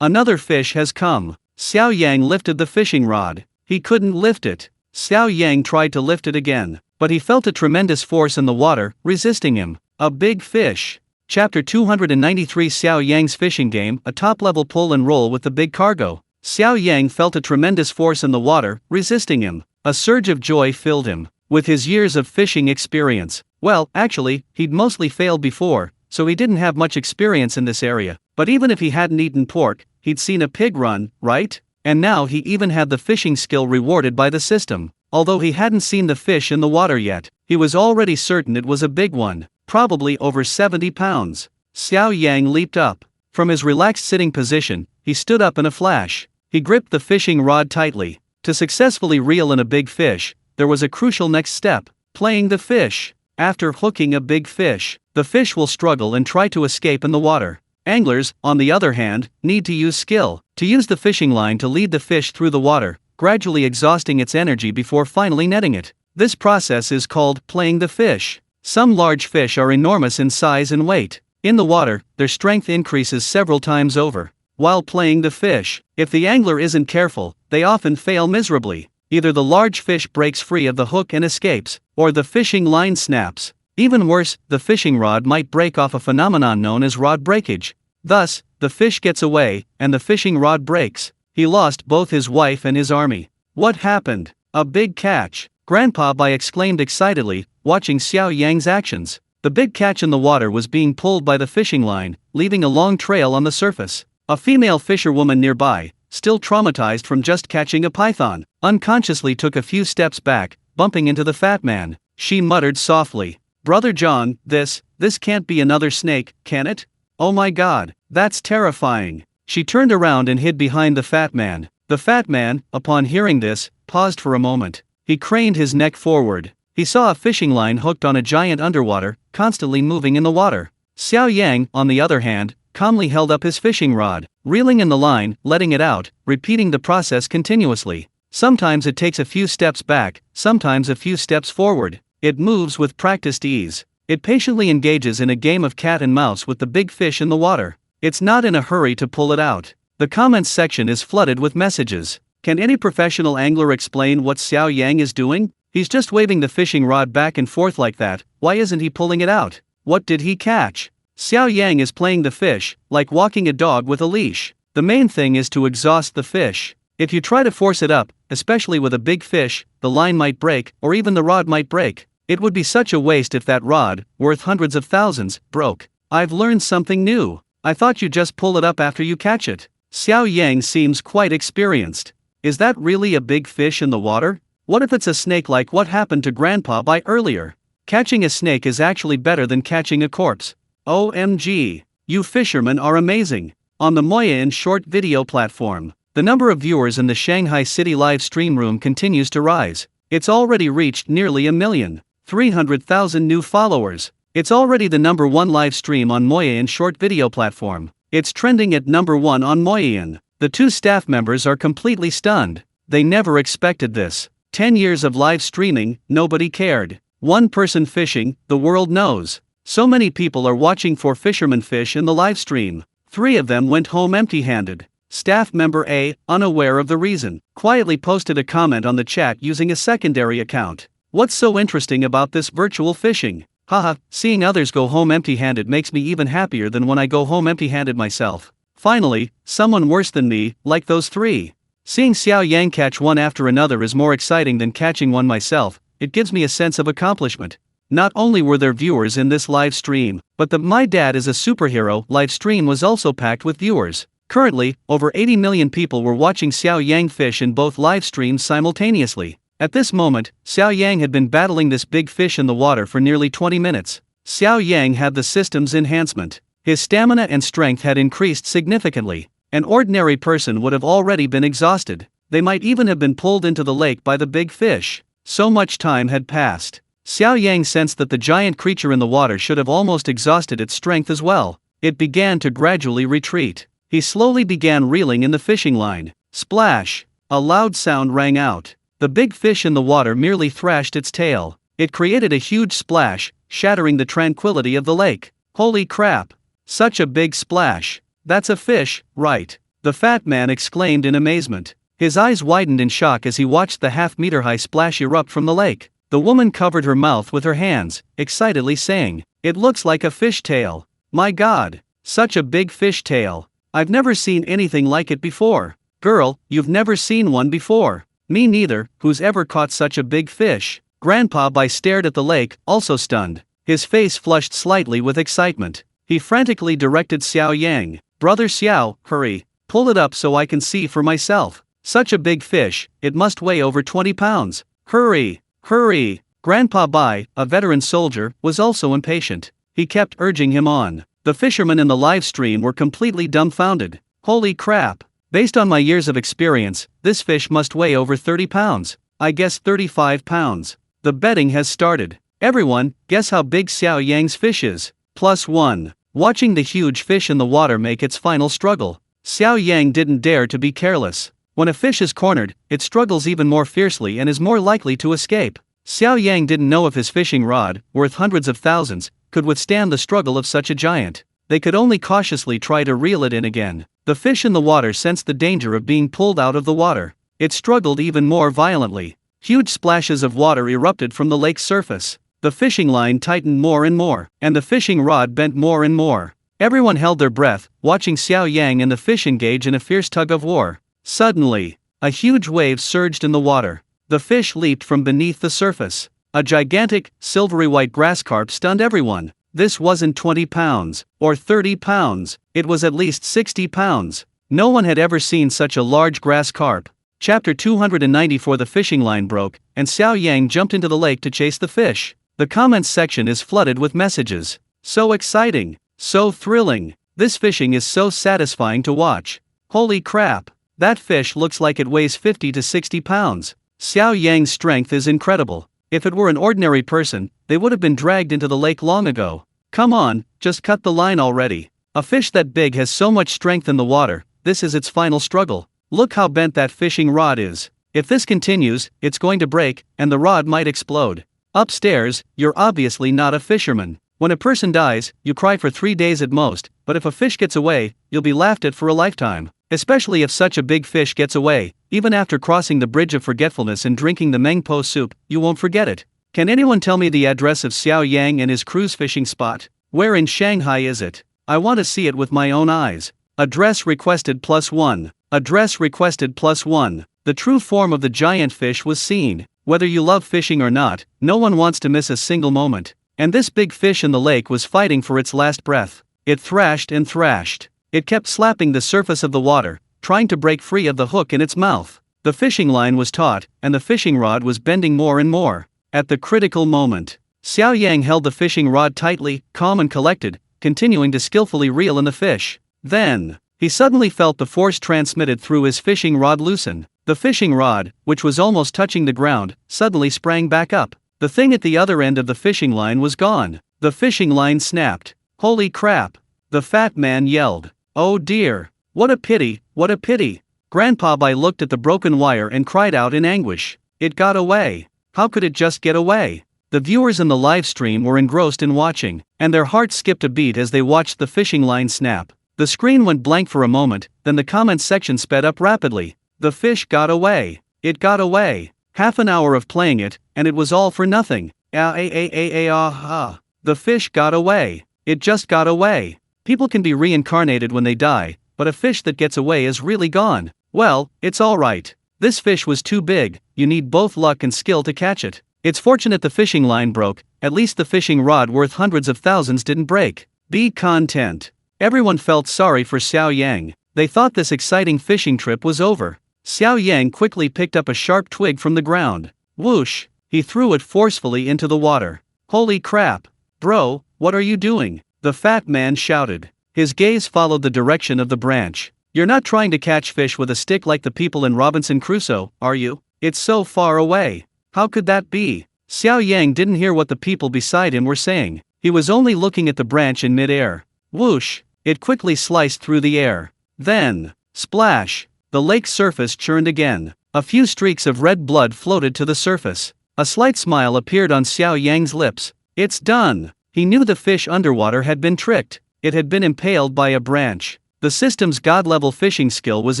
Another fish has come. Xiao Yang lifted the fishing rod. He couldn't lift it. Xiao Yang tried to lift it again, but he felt a tremendous force in the water, resisting him. A big fish. Chapter 293 Xiao Yang's fishing game, a top-level pull and roll with the big cargo. Xiao Yang felt a tremendous force in the water, resisting him. A surge of joy filled him. With his years of fishing experience, well, actually, he'd mostly failed before, so he didn't have much experience in this area. But even if he hadn't eaten pork, he'd seen a pig run, right? And now he even had the fishing skill rewarded by the system. Although he hadn't seen the fish in the water yet, he was already certain it was a big one, probably over 70 pounds. Xiao Yang leaped up. From his relaxed sitting position, he stood up in a flash. He gripped the fishing rod tightly. To successfully reel in a big fish, there was a crucial next step: playing the fish. After hooking a big fish, the fish will struggle and try to escape in the water. Anglers, on the other hand, need to use skill, to use the fishing line to lead the fish through the water, gradually exhausting its energy before finally netting it. This process is called playing the fish. Some large fish are enormous in size and weight. In the water, their strength increases several times over. While playing the fish, if the angler isn't careful, they often fail miserably. Either the large fish breaks free of the hook and escapes, or the fishing line snaps. Even worse, the fishing rod might break off, a phenomenon known as rod breakage. Thus, the fish gets away, and the fishing rod breaks. He lost both his wife and his army. What happened? A big catch! Grandpa Bai exclaimed excitedly, watching Xiao Yang's actions. The big catch in the water was being pulled by the fishing line, leaving a long trail on the surface. A female fisherwoman nearby, still traumatized from just catching a python, unconsciously took a few steps back, bumping into the fat man. She muttered softly, "Brother John, this can't be another snake, can it? Oh my God, that's terrifying." She turned around and hid behind the fat man. The fat man, upon hearing this, paused for a moment. He craned his neck forward. He saw a fishing line hooked on a giant underwater, constantly moving in the water. Xiao Yang, on the other hand, calmly held up his fishing rod, reeling in the line, letting it out, repeating the process continuously. Sometimes it takes a few steps back, sometimes a few steps forward. It moves with practiced ease. It patiently engages in a game of cat and mouse with the big fish in the water. It's not in a hurry to pull it out. The comments section is flooded with messages. Can any professional angler explain what Xiao Yang is doing? He's just waving the fishing rod back and forth like that. Why isn't he pulling it out? What did he catch? Xiao Yang is playing the fish, like walking a dog with a leash. The main thing is to exhaust the fish. If you try to force it up, especially with a big fish, the line might break, or even the rod might break. It would be such a waste if that rod, worth hundreds of thousands, broke. I've learned something new. I thought you just pull it up after you catch it. Xiao Yang seems quite experienced. Is that really a big fish in the water? What if it's a snake, like what happened to Grandpa Bai earlier? Catching a snake is actually better than catching a corpse. OMG. You fishermen are amazing. On the Moyin short video platform, the number of viewers in the Shanghai City live stream room continues to rise. It's already reached nearly 1,300,000 new followers. It's already the #1 live stream on Moyin short video platform. It's trending at #1 on Moyin. The two staff members are completely stunned. They never expected this. 10 years of live streaming, nobody cared. One person fishing, the world knows. So many people are watching for fishermen fish in the live stream. 3 of them went home empty-handed. Staff member A, unaware of the reason, quietly posted a comment on the chat using a secondary account. What's so interesting about this virtual fishing? Haha, seeing others go home empty-handed makes me even happier than when I go home empty-handed myself. Finally, someone worse than me, like those 3. Seeing Xiao Yang catch one after another is more exciting than catching one myself. It gives me a sense of accomplishment. Not only were there viewers in this live stream, but the "My Dad is a Superhero" live stream was also packed with viewers. Currently, over 80 million people were watching Xiao Yang fish in both live streams simultaneously. At this moment, Xiao Yang had been battling this big fish in the water for nearly 20 minutes. Xiao Yang had the system's enhancement. His stamina and strength had increased significantly. An ordinary person would have already been exhausted. They might even have been pulled into the lake by the big fish. So much time had passed. Xiao Yang sensed that the giant creature in the water should have almost exhausted its strength as well. It began to gradually retreat. He slowly began reeling in the fishing line. Splash! A loud sound rang out. The big fish in the water merely thrashed its tail. It created a huge splash, shattering the tranquility of the lake. Holy crap! Such a big splash! That's a fish, right? The fat man exclaimed in amazement. His eyes widened in shock as he watched the half-meter-high splash erupt from the lake. The woman covered her mouth with her hands, excitedly saying, "It looks like a fish tail. My God! Such a big fish tail. I've never seen anything like it before." "Girl, you've never seen one before." "Me neither, who's ever caught such a big fish?" Grandpa Bai stared at the lake, also stunned. His face flushed slightly with excitement. He frantically directed Xiao Yang. "Brother Xiao, hurry. Pull it up so I can see for myself." Such a big fish, it must weigh over 20 pounds. Hurry, hurry. Grandpa Bai, a veteran soldier, was also impatient. He kept urging him on. The fishermen in the live stream were completely dumbfounded. Holy crap! Based on my years of experience, this fish must weigh over 30 pounds. I guess 35 pounds. The betting has started. Everyone, guess how big Xiao Yang's fish is? +1. Watching the huge fish in the water make its final struggle, Xiao Yang didn't dare to be careless. When a fish is cornered, it struggles even more fiercely and is more likely to escape. Xiao Yang didn't know if his fishing rod, worth hundreds of thousands, could withstand the struggle of such a giant. They could only cautiously try to reel it in again. The fish in the water sensed the danger of being pulled out of the water. It struggled even more violently. Huge splashes of water erupted from the lake's surface. The fishing line tightened more and more, and the fishing rod bent more and more. Everyone held their breath, watching Xiao Yang and the fish engage in a fierce tug of war. Suddenly, a huge wave surged in the water. The fish leaped from beneath the surface. A gigantic, silvery white grass carp stunned everyone. This wasn't 20 pounds, or 30 pounds, it was at least 60 pounds. No one had ever seen such a large grass carp. Chapter 294. The fishing line broke, and Xiao Yang jumped into the lake to chase the fish. The comments section is flooded with messages. So exciting, so thrilling, this fishing is so satisfying to watch. Holy crap, that fish looks like it weighs 50 to 60 pounds. Xiao Yang's strength is incredible. If it were an ordinary person, they would have been dragged into the lake long ago. Come on, just cut the line already. A fish that big has so much strength in the water, this is its final struggle. Look how bent that fishing rod is. If this continues, it's going to break, and the rod might explode. Upstairs, you're obviously not a fisherman. When a person dies, you cry for 3 days at most, but if a fish gets away, you'll be laughed at for a lifetime. Especially if such a big fish gets away, even after crossing the bridge of forgetfulness and drinking the Mengpo soup, you won't forget it. Can anyone tell me the address of Xiao Yang and his cruise fishing spot? Where in Shanghai is it? I want to see it with my own eyes. Address requested +1. Address requested +1. The true form of the giant fish was seen. Whether you love fishing or not, no one wants to miss a single moment. And this big fish in the lake was fighting for its last breath. It thrashed and thrashed. It kept slapping the surface of the water, trying to break free of the hook in its mouth. The fishing line was taut, and the fishing rod was bending more and more. At the critical moment, Xiao Yang held the fishing rod tightly, calm and collected, continuing to skillfully reel in the fish. Then, he suddenly felt the force transmitted through his fishing rod loosen. The fishing rod, which was almost touching the ground, suddenly sprang back up. The thing at the other end of the fishing line was gone. The fishing line snapped. Holy crap! The fat man yelled. Oh dear! What a pity, what a pity! Grandpa Bai looked at the broken wire and cried out in anguish. It got away. How could it just get away? The viewers in the live stream were engrossed in watching, and their hearts skipped a beat as they watched the fishing line snap. The screen went blank for a moment, then the comments section sped up rapidly. The fish got away. It got away. Half an hour of playing it, and it was all for nothing. The fish got away. It just got away. People can be reincarnated when they die, but a fish that gets away is really gone. Well, it's alright. This fish was too big, you need both luck and skill to catch it. It's fortunate the fishing line broke, at least the fishing rod worth hundreds of thousands didn't break. Be content. Everyone felt sorry for Xiao Yang. They thought this exciting fishing trip was over. Xiao Yang quickly picked up a sharp twig from the ground. Whoosh! He threw it forcefully into the water. Holy crap! Bro, what are you doing? The fat man shouted. His gaze followed the direction of the branch. You're not trying to catch fish with a stick like the people in Robinson Crusoe, are you? It's so far away. How could that be? Xiao Yang didn't hear what the people beside him were saying. He was only looking at the branch in mid-air. Whoosh! It quickly sliced through the air. Then, splash! The lake's surface churned again. A few streaks of red blood floated to the surface. A slight smile appeared on Xiao Yang's lips. It's done! He knew the fish underwater had been tricked. It had been impaled by a branch. The system's god-level fishing skill was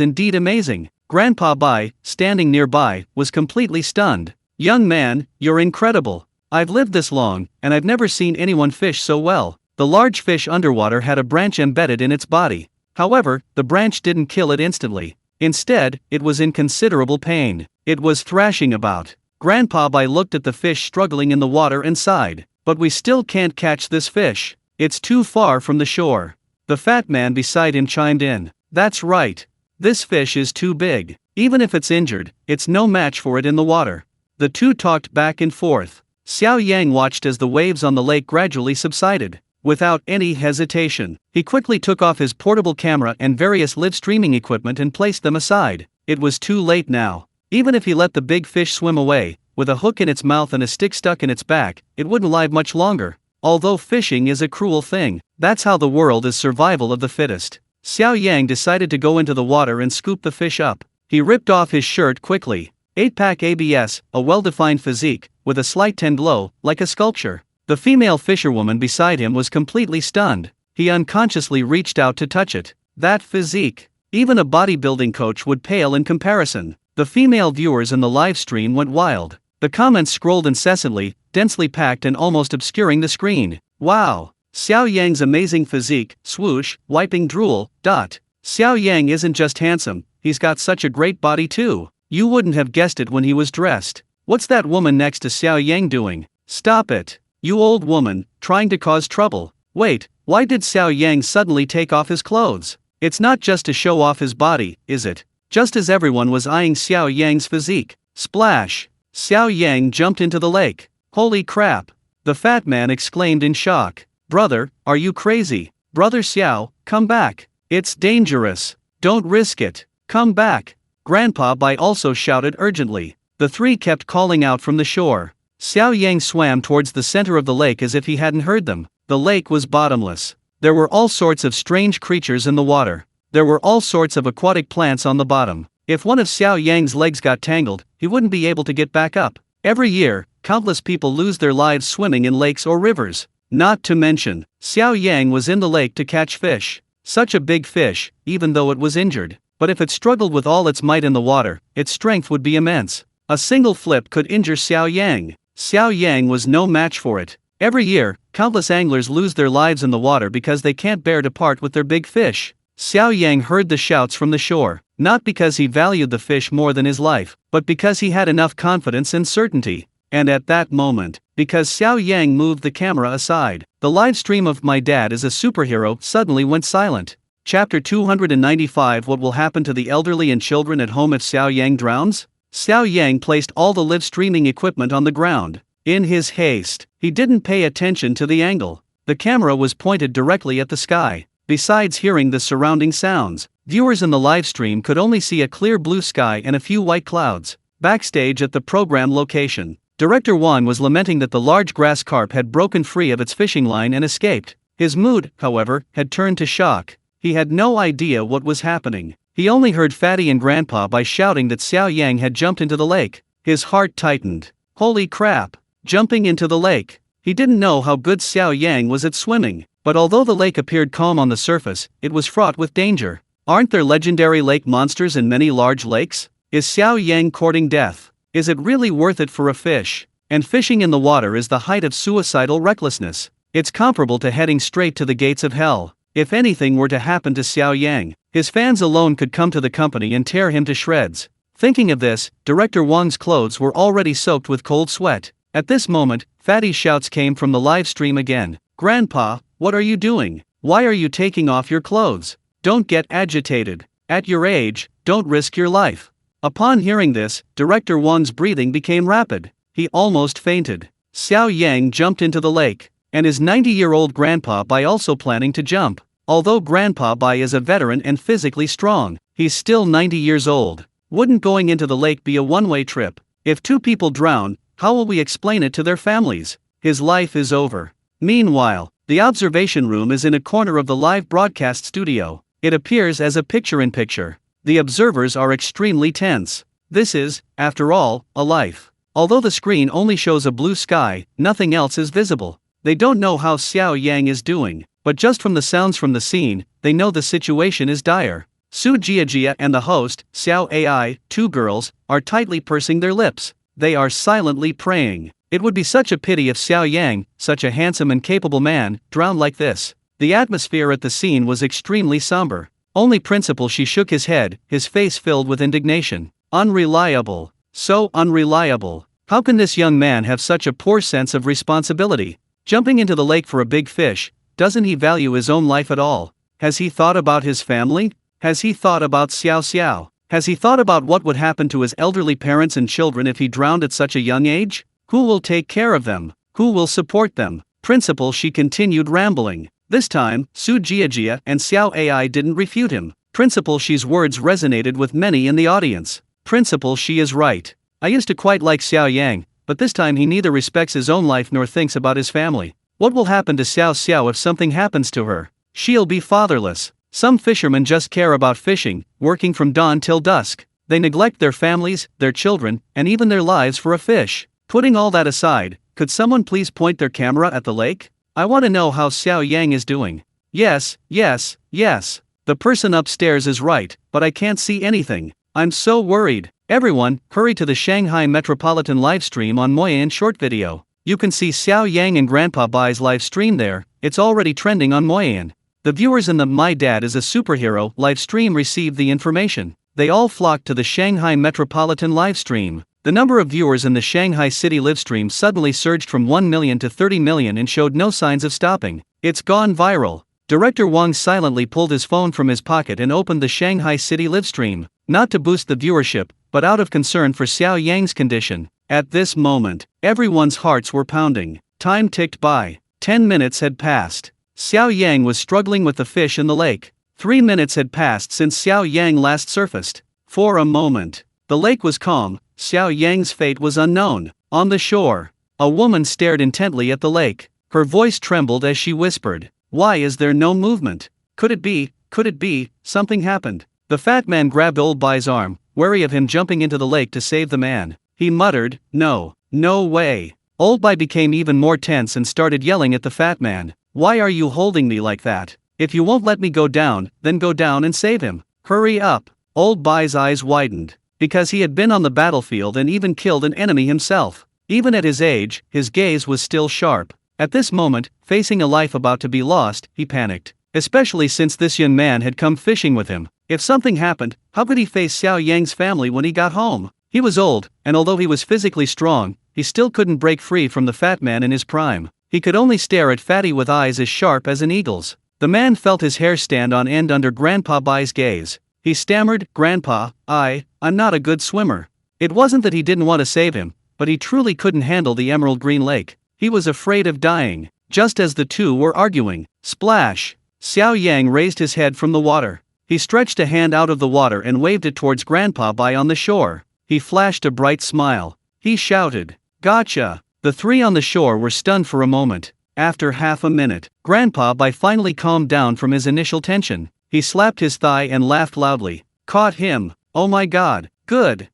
indeed amazing. Grandpa Bai, standing nearby, was completely stunned. Young man, you're incredible. I've lived this long, and I've never seen anyone fish so well. The large fish underwater had a branch embedded in its body. However, the branch didn't kill it instantly. Instead, it was in considerable pain. It was thrashing about. Grandpa Bai looked at the fish struggling in the water and sighed. But we still can't catch this fish. It's too far from the shore. The fat man beside him chimed in. That's right. This fish is too big. Even if it's injured, it's no match for it in the water. The two talked back and forth. Xiao Yang watched as the waves on the lake gradually subsided. Without any hesitation, he quickly took off his portable camera and various live streaming equipment and placed them aside. It was too late now. Even if he let the big fish swim away, with a hook in its mouth and a stick stuck in its back, it wouldn't live much longer. Although fishing is a cruel thing, that's how the world is, survival of the fittest. Xiao Yang decided to go into the water and scoop the fish up. He ripped off his shirt quickly. 8-pack abs, a well-defined physique, with a slight tan glow, like a sculpture. The female fisherwoman beside him was completely stunned. He unconsciously reached out to touch it. That physique. Even a bodybuilding coach would pale in comparison. The female viewers in the live stream went wild. The comments scrolled incessantly, densely packed and almost obscuring the screen. Wow! Xiao Yang's amazing physique, swoosh, wiping drool, dot. Xiao Yang isn't just handsome, he's got such a great body too. You wouldn't have guessed it when he was dressed. What's that woman next to Xiao Yang doing? Stop it. You old woman, trying to cause trouble. Wait, why did Xiao Yang suddenly take off his clothes? It's not just to show off his body, is it? Just as everyone was eyeing Xiao Yang's physique. Splash! Xiao Yang jumped into the lake. Holy crap! The fat man exclaimed in shock. Brother, are you crazy? Brother Xiao, come back. It's dangerous. Don't risk it. Come back. Grandpa Bai also shouted urgently. The three kept calling out from the shore. Xiao Yang swam towards the center of the lake as if he hadn't heard them. The lake was bottomless. There were all sorts of strange creatures in the water. There were all sorts of aquatic plants on the bottom. If one of Xiao Yang's legs got tangled, he wouldn't be able to get back up. Every year, countless people lose their lives swimming in lakes or rivers. Not to mention, Xiao Yang was in the lake to catch fish. Such a big fish, even though it was injured. But if it struggled with all its might in the water, its strength would be immense. A single flip could injure Xiao Yang. Xiao Yang was no match for it. Every year, countless anglers lose their lives in the water because they can't bear to part with their big fish. Xiao Yang heard the shouts from the shore, not because he valued the fish more than his life, but because he had enough confidence and certainty. And at that moment, because Xiao Yang moved the camera aside, the live stream of My Dad is a Superhero suddenly went silent. Chapter 295. What will happen to the elderly and children at home if Xiao Yang drowns? Xiao Yang placed all the live streaming equipment on the ground. In his haste, he didn't pay attention to the angle. The camera was pointed directly at the sky. Besides hearing the surrounding sounds, viewers in the live stream could only see a clear blue sky and a few white clouds. Backstage at the program location, Director Wang was lamenting that the large grass carp had broken free of its fishing line and escaped. His mood, however, had turned to shock. He had no idea what was happening. He only heard Fatty and Grandpa by shouting that Xiao Yang had jumped into the lake. His heart tightened. Holy crap! Jumping into the lake. He didn't know how good Xiao Yang was at swimming, but although the lake appeared calm on the surface, it was fraught with danger. Aren't there legendary lake monsters in many large lakes? Is Xiao Yang courting death? Is it really worth it for a fish? And fishing in the water is the height of suicidal recklessness. It's comparable to heading straight to the gates of hell. If anything were to happen to Xiao Yang, his fans alone could come to the company and tear him to shreds. Thinking of this, Director Wang's clothes were already soaked with cold sweat. At this moment, Fatty's shouts came from the live stream again. Grandpa, what are you doing? Why are you taking off your clothes? Don't get agitated. At your age, don't risk your life. Upon hearing this, Director Wang's breathing became rapid. He almost fainted. Xiao Yang jumped into the lake. And his 90-year-old Grandpa Bai also planning to jump. Although Grandpa Bai is a veteran and physically strong, he's still 90 years old. Wouldn't going into the lake be a one-way trip? If two people drown, how will we explain it to their families? His life is over. Meanwhile, the observation room is in a corner of the live broadcast studio. It appears as a picture-in-picture. The observers are extremely tense. This is, after all, a life. Although the screen only shows a blue sky, nothing else is visible. They don't know how Xiao Yang is doing, but just from the sounds from the scene, they know the situation is dire. Su Jiajia and the host, Xiao Ai, two girls, are tightly pursing their lips. They are silently praying. It would be such a pity if Xiao Yang, such a handsome and capable man, drowned like this. The atmosphere at the scene was extremely somber. Only Principal Shi shook his head, his face filled with indignation. Unreliable. So unreliable. How can this young man have such a poor sense of responsibility? Jumping into the lake for a big fish, doesn't he value his own life at all? Has he thought about his family? Has he thought about Xiao Xiao? Has he thought about what would happen to his elderly parents and children if he drowned at such a young age? Who will take care of them? Who will support them? Principal, she continued rambling. This time, Su Jiajia and Xiao Ai didn't refute him. Principal Shi's words resonated with many in the audience. Principal Shi is right. I used to quite like Xiao Yang, but this time he neither respects his own life nor thinks about his family. What will happen to Xiao Xiao if something happens to her? She'll be fatherless. Some fishermen just care about fishing, working from dawn till dusk. They neglect their families, their children, and even their lives for a fish. Putting all that aside, could someone please point their camera at the lake? I want to know how Xiao Yang is doing. Yes. The person upstairs is right, but I can't see anything. I'm so worried. Everyone, hurry to the Shanghai Metropolitan livestream on Moyan short video. You can see Xiao Yang and Grandpa Bai's live stream there. It's already trending on Moyan. The viewers in the My Dad is a Superhero live stream received the information. They all flocked to the Shanghai Metropolitan livestream. The number of viewers in the Shanghai City livestream suddenly surged from 1 million to 30 million and showed no signs of stopping. It's gone viral. Director Wang silently pulled his phone from his pocket and opened the Shanghai City livestream, not to boost the viewership, but out of concern for Xiao Yang's condition. At this moment, everyone's hearts were pounding. Time ticked by. 10 minutes had passed. Xiao Yang was struggling with the fish in the lake. 3 minutes had passed since Xiao Yang last surfaced. For a moment, the lake was calm. Xiao Yang's fate was unknown. On the shore, a woman stared intently at the lake. Her voice trembled as she whispered, "Why is there no movement? Could it be, something happened?" The fat man grabbed old Bai's arm, wary of him jumping into the lake to save the man. He muttered, "No way." Old Bai became even more tense and started yelling at the fat man. "Why are you holding me like that? If you won't let me go down, then go down and save him. Hurry up." Old Bai's eyes widened. Because he had been on the battlefield and even killed an enemy himself. Even at his age, his gaze was still sharp. At this moment, facing a life about to be lost, he panicked. Especially since this young man had come fishing with him. If something happened, how could he face Xiao Yang's family when he got home? He was old, and although he was physically strong, he still couldn't break free from the fat man in his prime. He could only stare at Fatty with eyes as sharp as an eagle's. The man felt his hair stand on end under Grandpa Bai's gaze. He stammered, "Grandpa, I'm not a good swimmer." It wasn't that he didn't want to save him, but he truly couldn't handle the emerald green lake. He was afraid of dying. Just as the two were arguing, splash! Xiao Yang raised his head from the water. He stretched a hand out of the water and waved it towards Grandpa Bai on the shore. He flashed a bright smile. He shouted, "Gotcha!" The three on the shore were stunned for a moment. After half a minute, Grandpa Bai finally calmed down from his initial tension. He slapped his thigh and laughed loudly. "Caught him! Oh my god! Good!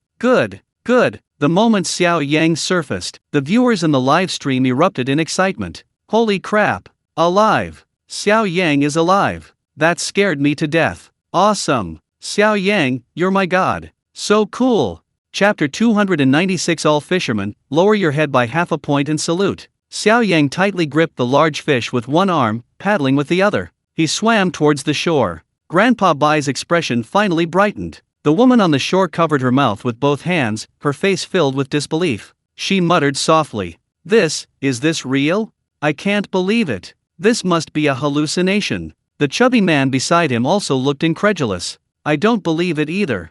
The moment Xiao Yang surfaced, the viewers in the live stream erupted in excitement. "Holy crap! Alive! Xiao Yang is alive! That scared me to death! Awesome! Xiao Yang, you're my god! So cool!" Chapter 296. All fishermen, lower your head by half a point and salute. Xiao Yang tightly gripped the large fish with one arm, paddling with the other. He swam towards the shore. Grandpa Bai's expression finally brightened. The woman on the shore covered her mouth with both hands, her face filled with disbelief. She muttered softly, Is this real? I can't believe it. This must be a hallucination." The chubby man beside him also looked incredulous. "I don't believe it either.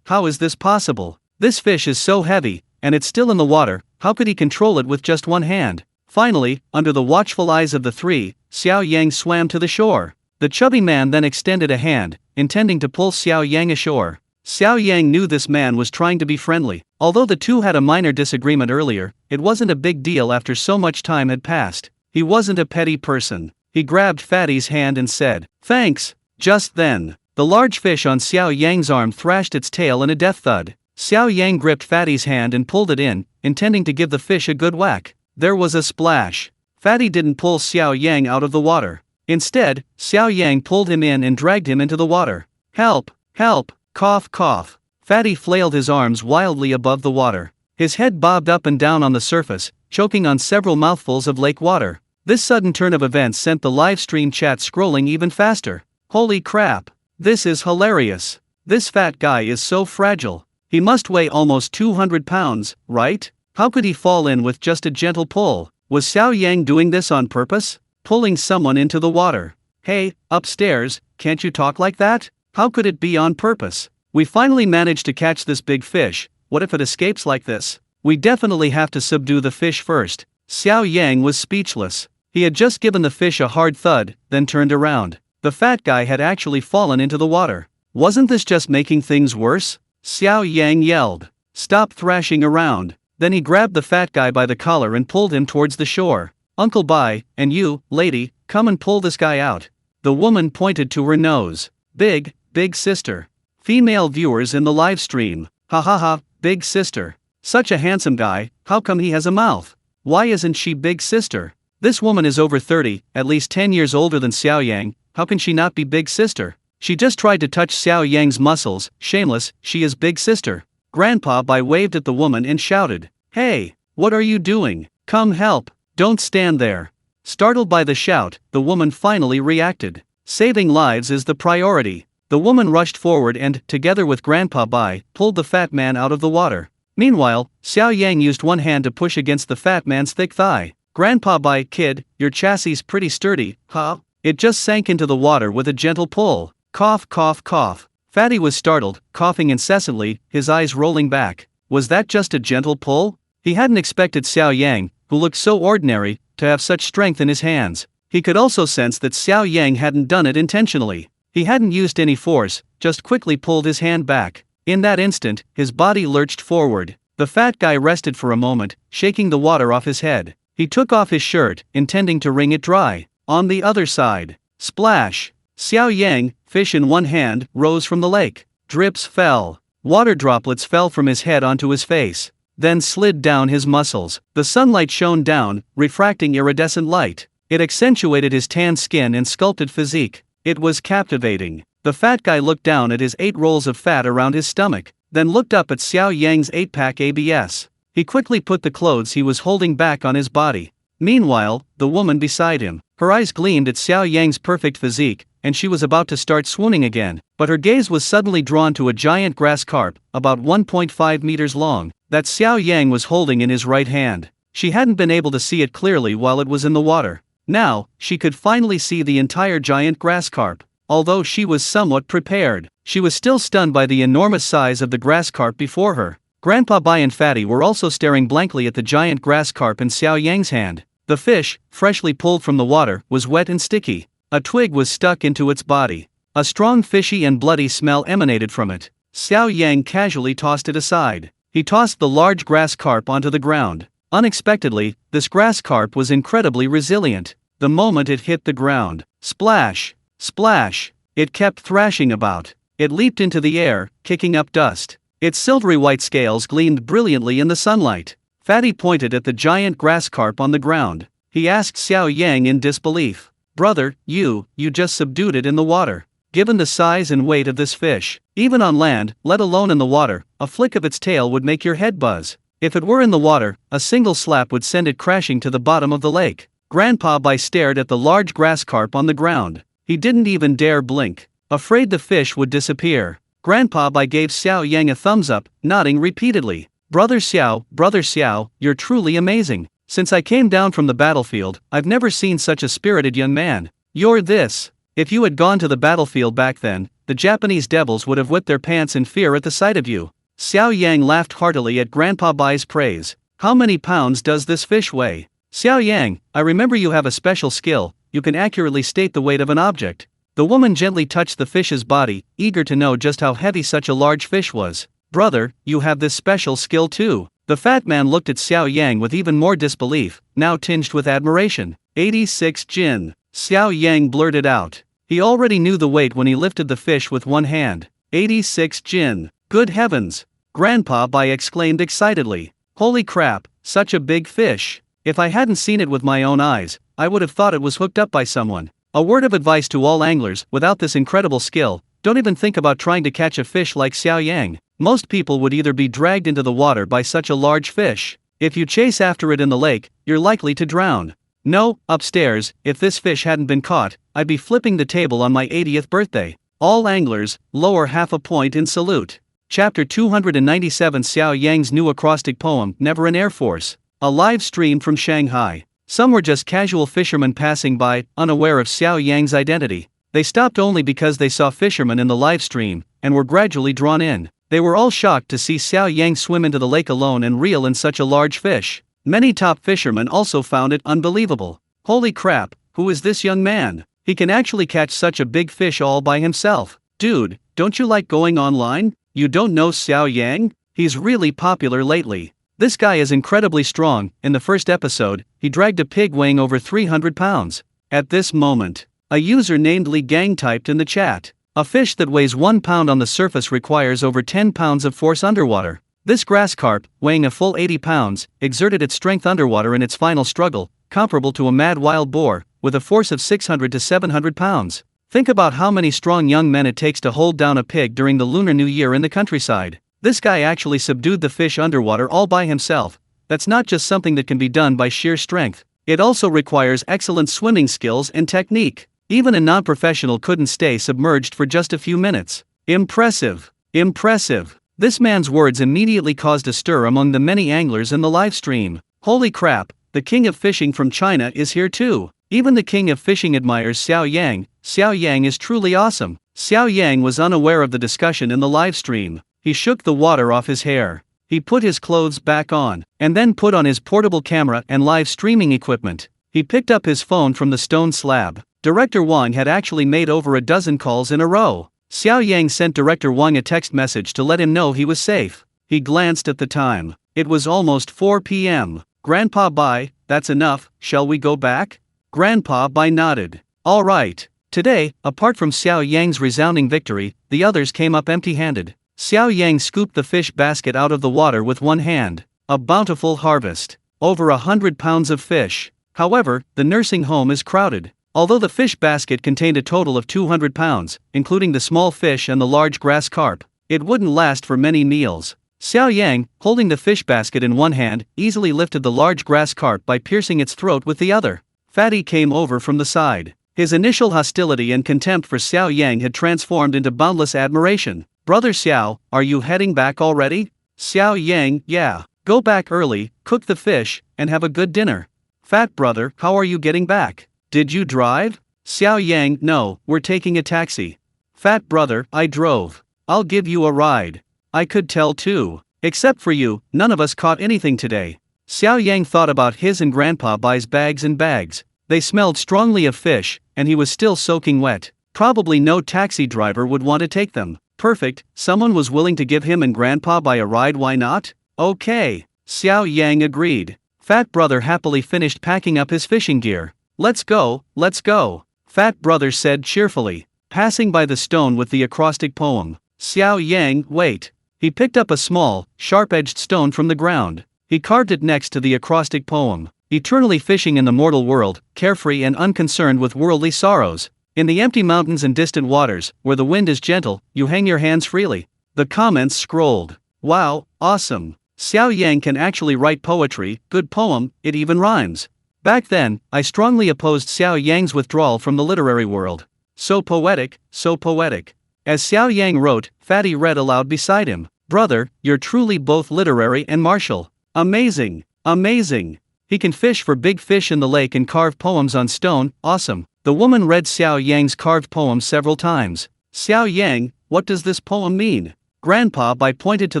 How is this possible? This fish is so heavy, and it's still in the water, how could he control it with just one hand?" Finally, under the watchful eyes of the three, Xiao Yang swam to the shore. The chubby man then extended a hand, intending to pull Xiao Yang ashore. Xiao Yang knew this man was trying to be friendly. Although the two had a minor disagreement earlier, it wasn't a big deal after so much time had passed. He wasn't a petty person. He grabbed Fatty's hand and said, "Thanks." Just then, the large fish on Xiao Yang's arm thrashed its tail in a death thud. Xiao Yang gripped Fatty's hand and pulled it in, intending to give the fish a good whack. There was a splash. Fatty didn't pull Xiao Yang out of the water. Instead, Xiao Yang pulled him in and dragged him into the water. "Help! Help! Cough, cough." Fatty flailed his arms wildly above the water. His head bobbed up and down on the surface, choking on several mouthfuls of lake water. This sudden turn of events sent the live stream chat scrolling even faster. "Holy crap! This is hilarious. This fat guy is so fragile. He must weigh almost 200 pounds, right? How could he fall in with just a gentle pull? Was Xiao Yang doing this on purpose? Pulling someone into the water? Hey, upstairs, can't you talk like that? How could it be on purpose? We finally managed to catch this big fish. What if it escapes like this? We definitely have to subdue the fish first. Xiao Yang was speechless. He had just given the fish a hard thud, then turned around. The fat guy had actually fallen into the water. Wasn't this just making things worse? Xiao Yang yelled. Stop thrashing around. Then he grabbed the fat guy by the collar and pulled him towards the shore. Uncle Bai, and you, lady, come and pull this guy out. The woman pointed to her nose. Big sister. Female viewers in the live stream. Ha ha ha, big sister. Such a handsome guy, how come he has a mouth? Why isn't she big sister? This woman is over 30, at least 10 years older than Xiao Yang, how can she not be big sister? She just tried to touch Xiao Yang's muscles, shameless, she is big sister. Grandpa Bai waved at the woman and shouted, Hey, what are you doing? Come help, don't stand there. Startled by the shout, the woman finally reacted. Saving lives is the priority. The woman rushed forward and, together with Grandpa Bai, pulled the fat man out of the water. Meanwhile, Xiao Yang used one hand to push against the fat man's thick thigh. Grandpa Bai, kid, your chassis pretty sturdy, huh? It just sank into the water with a gentle pull. Cough, cough, cough. Fatty was startled, coughing incessantly, his eyes rolling back. Was that just a gentle pull? He hadn't expected Xiao Yang, who looked so ordinary, to have such strength in his hands. He could also sense that Xiao Yang hadn't done it intentionally. He hadn't used any force, just quickly pulled his hand back. In that instant, his body lurched forward. The fat guy rested for a moment, shaking the water off his head. He took off his shirt, intending to wring it dry. On the other side, splash! Xiao Yang, fish in one hand, rose from the lake. Drips fell. Water droplets fell from his head onto his face, then slid down his muscles. The sunlight shone down, refracting iridescent light. It accentuated his tan skin and sculpted physique. It was captivating. The fat guy looked down at his 8 rolls of fat around his stomach, then looked up at Xiao Yang's 8-pack abs. He quickly put the clothes he was holding back on his body. Meanwhile, the woman beside him, her eyes gleamed at Xiao Yang's perfect physique, and she was about to start swooning again, but her gaze was suddenly drawn to a giant grass carp, about 1.5 meters long, that Xiao Yang was holding in his right hand. She hadn't been able to see it clearly while it was in the water. Now, she could finally see the entire giant grass carp. Although she was somewhat prepared, she was still stunned by the enormous size of the grass carp before her. Grandpa Bai and Fatty were also staring blankly at the giant grass carp in Xiao Yang's hand. The fish, freshly pulled from the water, was wet and sticky. A twig was stuck into its body. A strong fishy and bloody smell emanated from it. Xiao Yang casually tossed it aside. He tossed the large grass carp onto the ground. Unexpectedly, this grass carp was incredibly resilient. The moment it hit the ground, splash! Splash! It kept thrashing about. It leaped into the air, kicking up dust. Its silvery white scales gleamed brilliantly in the sunlight. Fatty pointed at the giant grass carp on the ground. He asked Xiao Yang in disbelief. Brother, you just subdued it in the water. Given the size and weight of this fish, even on land, let alone in the water, a flick of its tail would make your head buzz. If it were in the water, a single slap would send it crashing to the bottom of the lake. Grandpa Bai stared at the large grass carp on the ground. He didn't even dare blink, afraid the fish would disappear. Grandpa Bai gave Xiao Yang a thumbs up, nodding repeatedly. Brother Xiao, you're truly amazing. Since I came down from the battlefield, I've never seen such a spirited young man. You're this. If you had gone to the battlefield back then, the Japanese devils would have whipped their pants in fear at the sight of you. Xiao Yang laughed heartily at Grandpa Bai's praise. How many pounds does this fish weigh? Xiao Yang, I remember you have a special skill. You can accurately state the weight of an object. The woman gently touched the fish's body, eager to know just how heavy such a large fish was. Brother, you have this special skill too. The fat man looked at Xiao Yang with even more disbelief, now tinged with admiration. 86 jin. Xiao Yang blurted out. He already knew the weight when he lifted the fish with one hand. 86 jin. Good heavens! Grandpa Bai exclaimed excitedly. Holy crap, such a big fish. If I hadn't seen it with my own eyes, I would have thought it was hooked up by someone. A word of advice to all anglers: without this incredible skill, don't even think about trying to catch a fish like Xiao Yang. Most people would either be dragged into the water by such a large fish. If you chase after it in the lake, you're likely to drown. No, upstairs, if this fish hadn't been caught, I'd be flipping the table on my 80th birthday. All anglers, lower half a point in salute. Chapter 297 Xiao Yang's new acrostic poem, Never an Air Force. A live stream from Shanghai. Some were just casual fishermen passing by, unaware of Xiao Yang's identity. They stopped only because they saw fishermen in the live stream, and were gradually drawn in. They were all shocked to see Xiao Yang swim into the lake alone and reel in such a large fish. Many top fishermen also found it unbelievable. Holy crap, who is this young man? He can actually catch such a big fish all by himself. Dude, don't you like going online? You don't know Xiao Yang? He's really popular lately. This guy is incredibly strong. In the first episode, he dragged a pig weighing over 300 pounds. At this moment, a user named Li Gang typed in the chat, "A fish that weighs 1 pound on the surface requires over 10 pounds of force underwater." This grass carp, weighing a full 80 pounds, exerted its strength underwater in its final struggle, comparable to a mad wild boar, with a force of 600 to 700 pounds. Think about how many strong young men it takes to hold down a pig during the Lunar New Year in the countryside. This guy actually subdued the fish underwater all by himself. That's not just something that can be done by sheer strength. It also requires excellent swimming skills and technique. Even a non-professional couldn't stay submerged for just a few minutes. Impressive. Impressive. This man's words immediately caused a stir among the many anglers in the live stream. Holy crap, the king of fishing from China is here too. Even the king of fishing admires Xiao Yang. Xiao Yang is truly awesome. Xiao Yang was unaware of the discussion in the live stream. He shook the water off his hair. He put his clothes back on, and then put on his portable camera and live streaming equipment. He picked up his phone from the stone slab. Director Wang had actually made over a dozen calls in a row. Xiao Yang sent Director Wang a text message to let him know he was safe. He glanced at the time. It was almost 4 p.m. "Grandpa Bai, that's enough, shall we go back?" Grandpa Bai nodded. "All right." Today, apart from Xiao Yang's resounding victory, the others came up empty-handed. Xiao Yang scooped the fish basket out of the water with one hand. A bountiful harvest. Over 100 pounds of fish. However, the nursing home is crowded. Although the fish basket contained a total of 200 pounds, including the small fish and the large grass carp, it wouldn't last for many meals. Xiao Yang, holding the fish basket in one hand, easily lifted the large grass carp by piercing its throat with the other. Fatty came over from the side. His initial hostility and contempt for Xiao Yang had transformed into boundless admiration. "Brother Xiao, are you heading back already?" Xiao Yang, "Yeah. Go back early, cook the fish, and have a good dinner." "Fat brother, how are you getting back? Did you drive?" Xiao Yang, "No, we're taking a taxi." "Fat brother, I drove. I'll give you a ride." "I could tell too. Except for you, none of us caught anything today." Xiao Yang thought about his and Grandpa Bai's bags and bags. They smelled strongly of fish, and he was still soaking wet. Probably no taxi driver would want to take them. Perfect, someone was willing to give him and Grandpa Bai a ride, why not? Okay. Xiao Yang agreed. Fat brother happily finished packing up his fishing gear. Let's go, let's go. Fat brother said cheerfully, passing by the stone with the acrostic poem. Xiao Yang, wait. He picked up a small, sharp-edged stone from the ground. He carved it next to the acrostic poem. Eternally fishing in the mortal world, carefree and unconcerned with worldly sorrows. In the empty mountains and distant waters, where the wind is gentle, you hang your hands freely. The comments scrolled. Wow, awesome. Xiao Yang can actually write poetry, good poem, it even rhymes. Back then, I strongly opposed Xiao Yang's withdrawal from the literary world. So poetic, so poetic. As Xiao Yang wrote, Fatty read aloud beside him. Brother, you're truly both literary and martial. Amazing, amazing. He can fish for big fish in the lake and carve poems on stone, awesome. The woman read Xiao Yang's carved poem several times. Xiao Yang, what does this poem mean? Grandpa Bai pointed to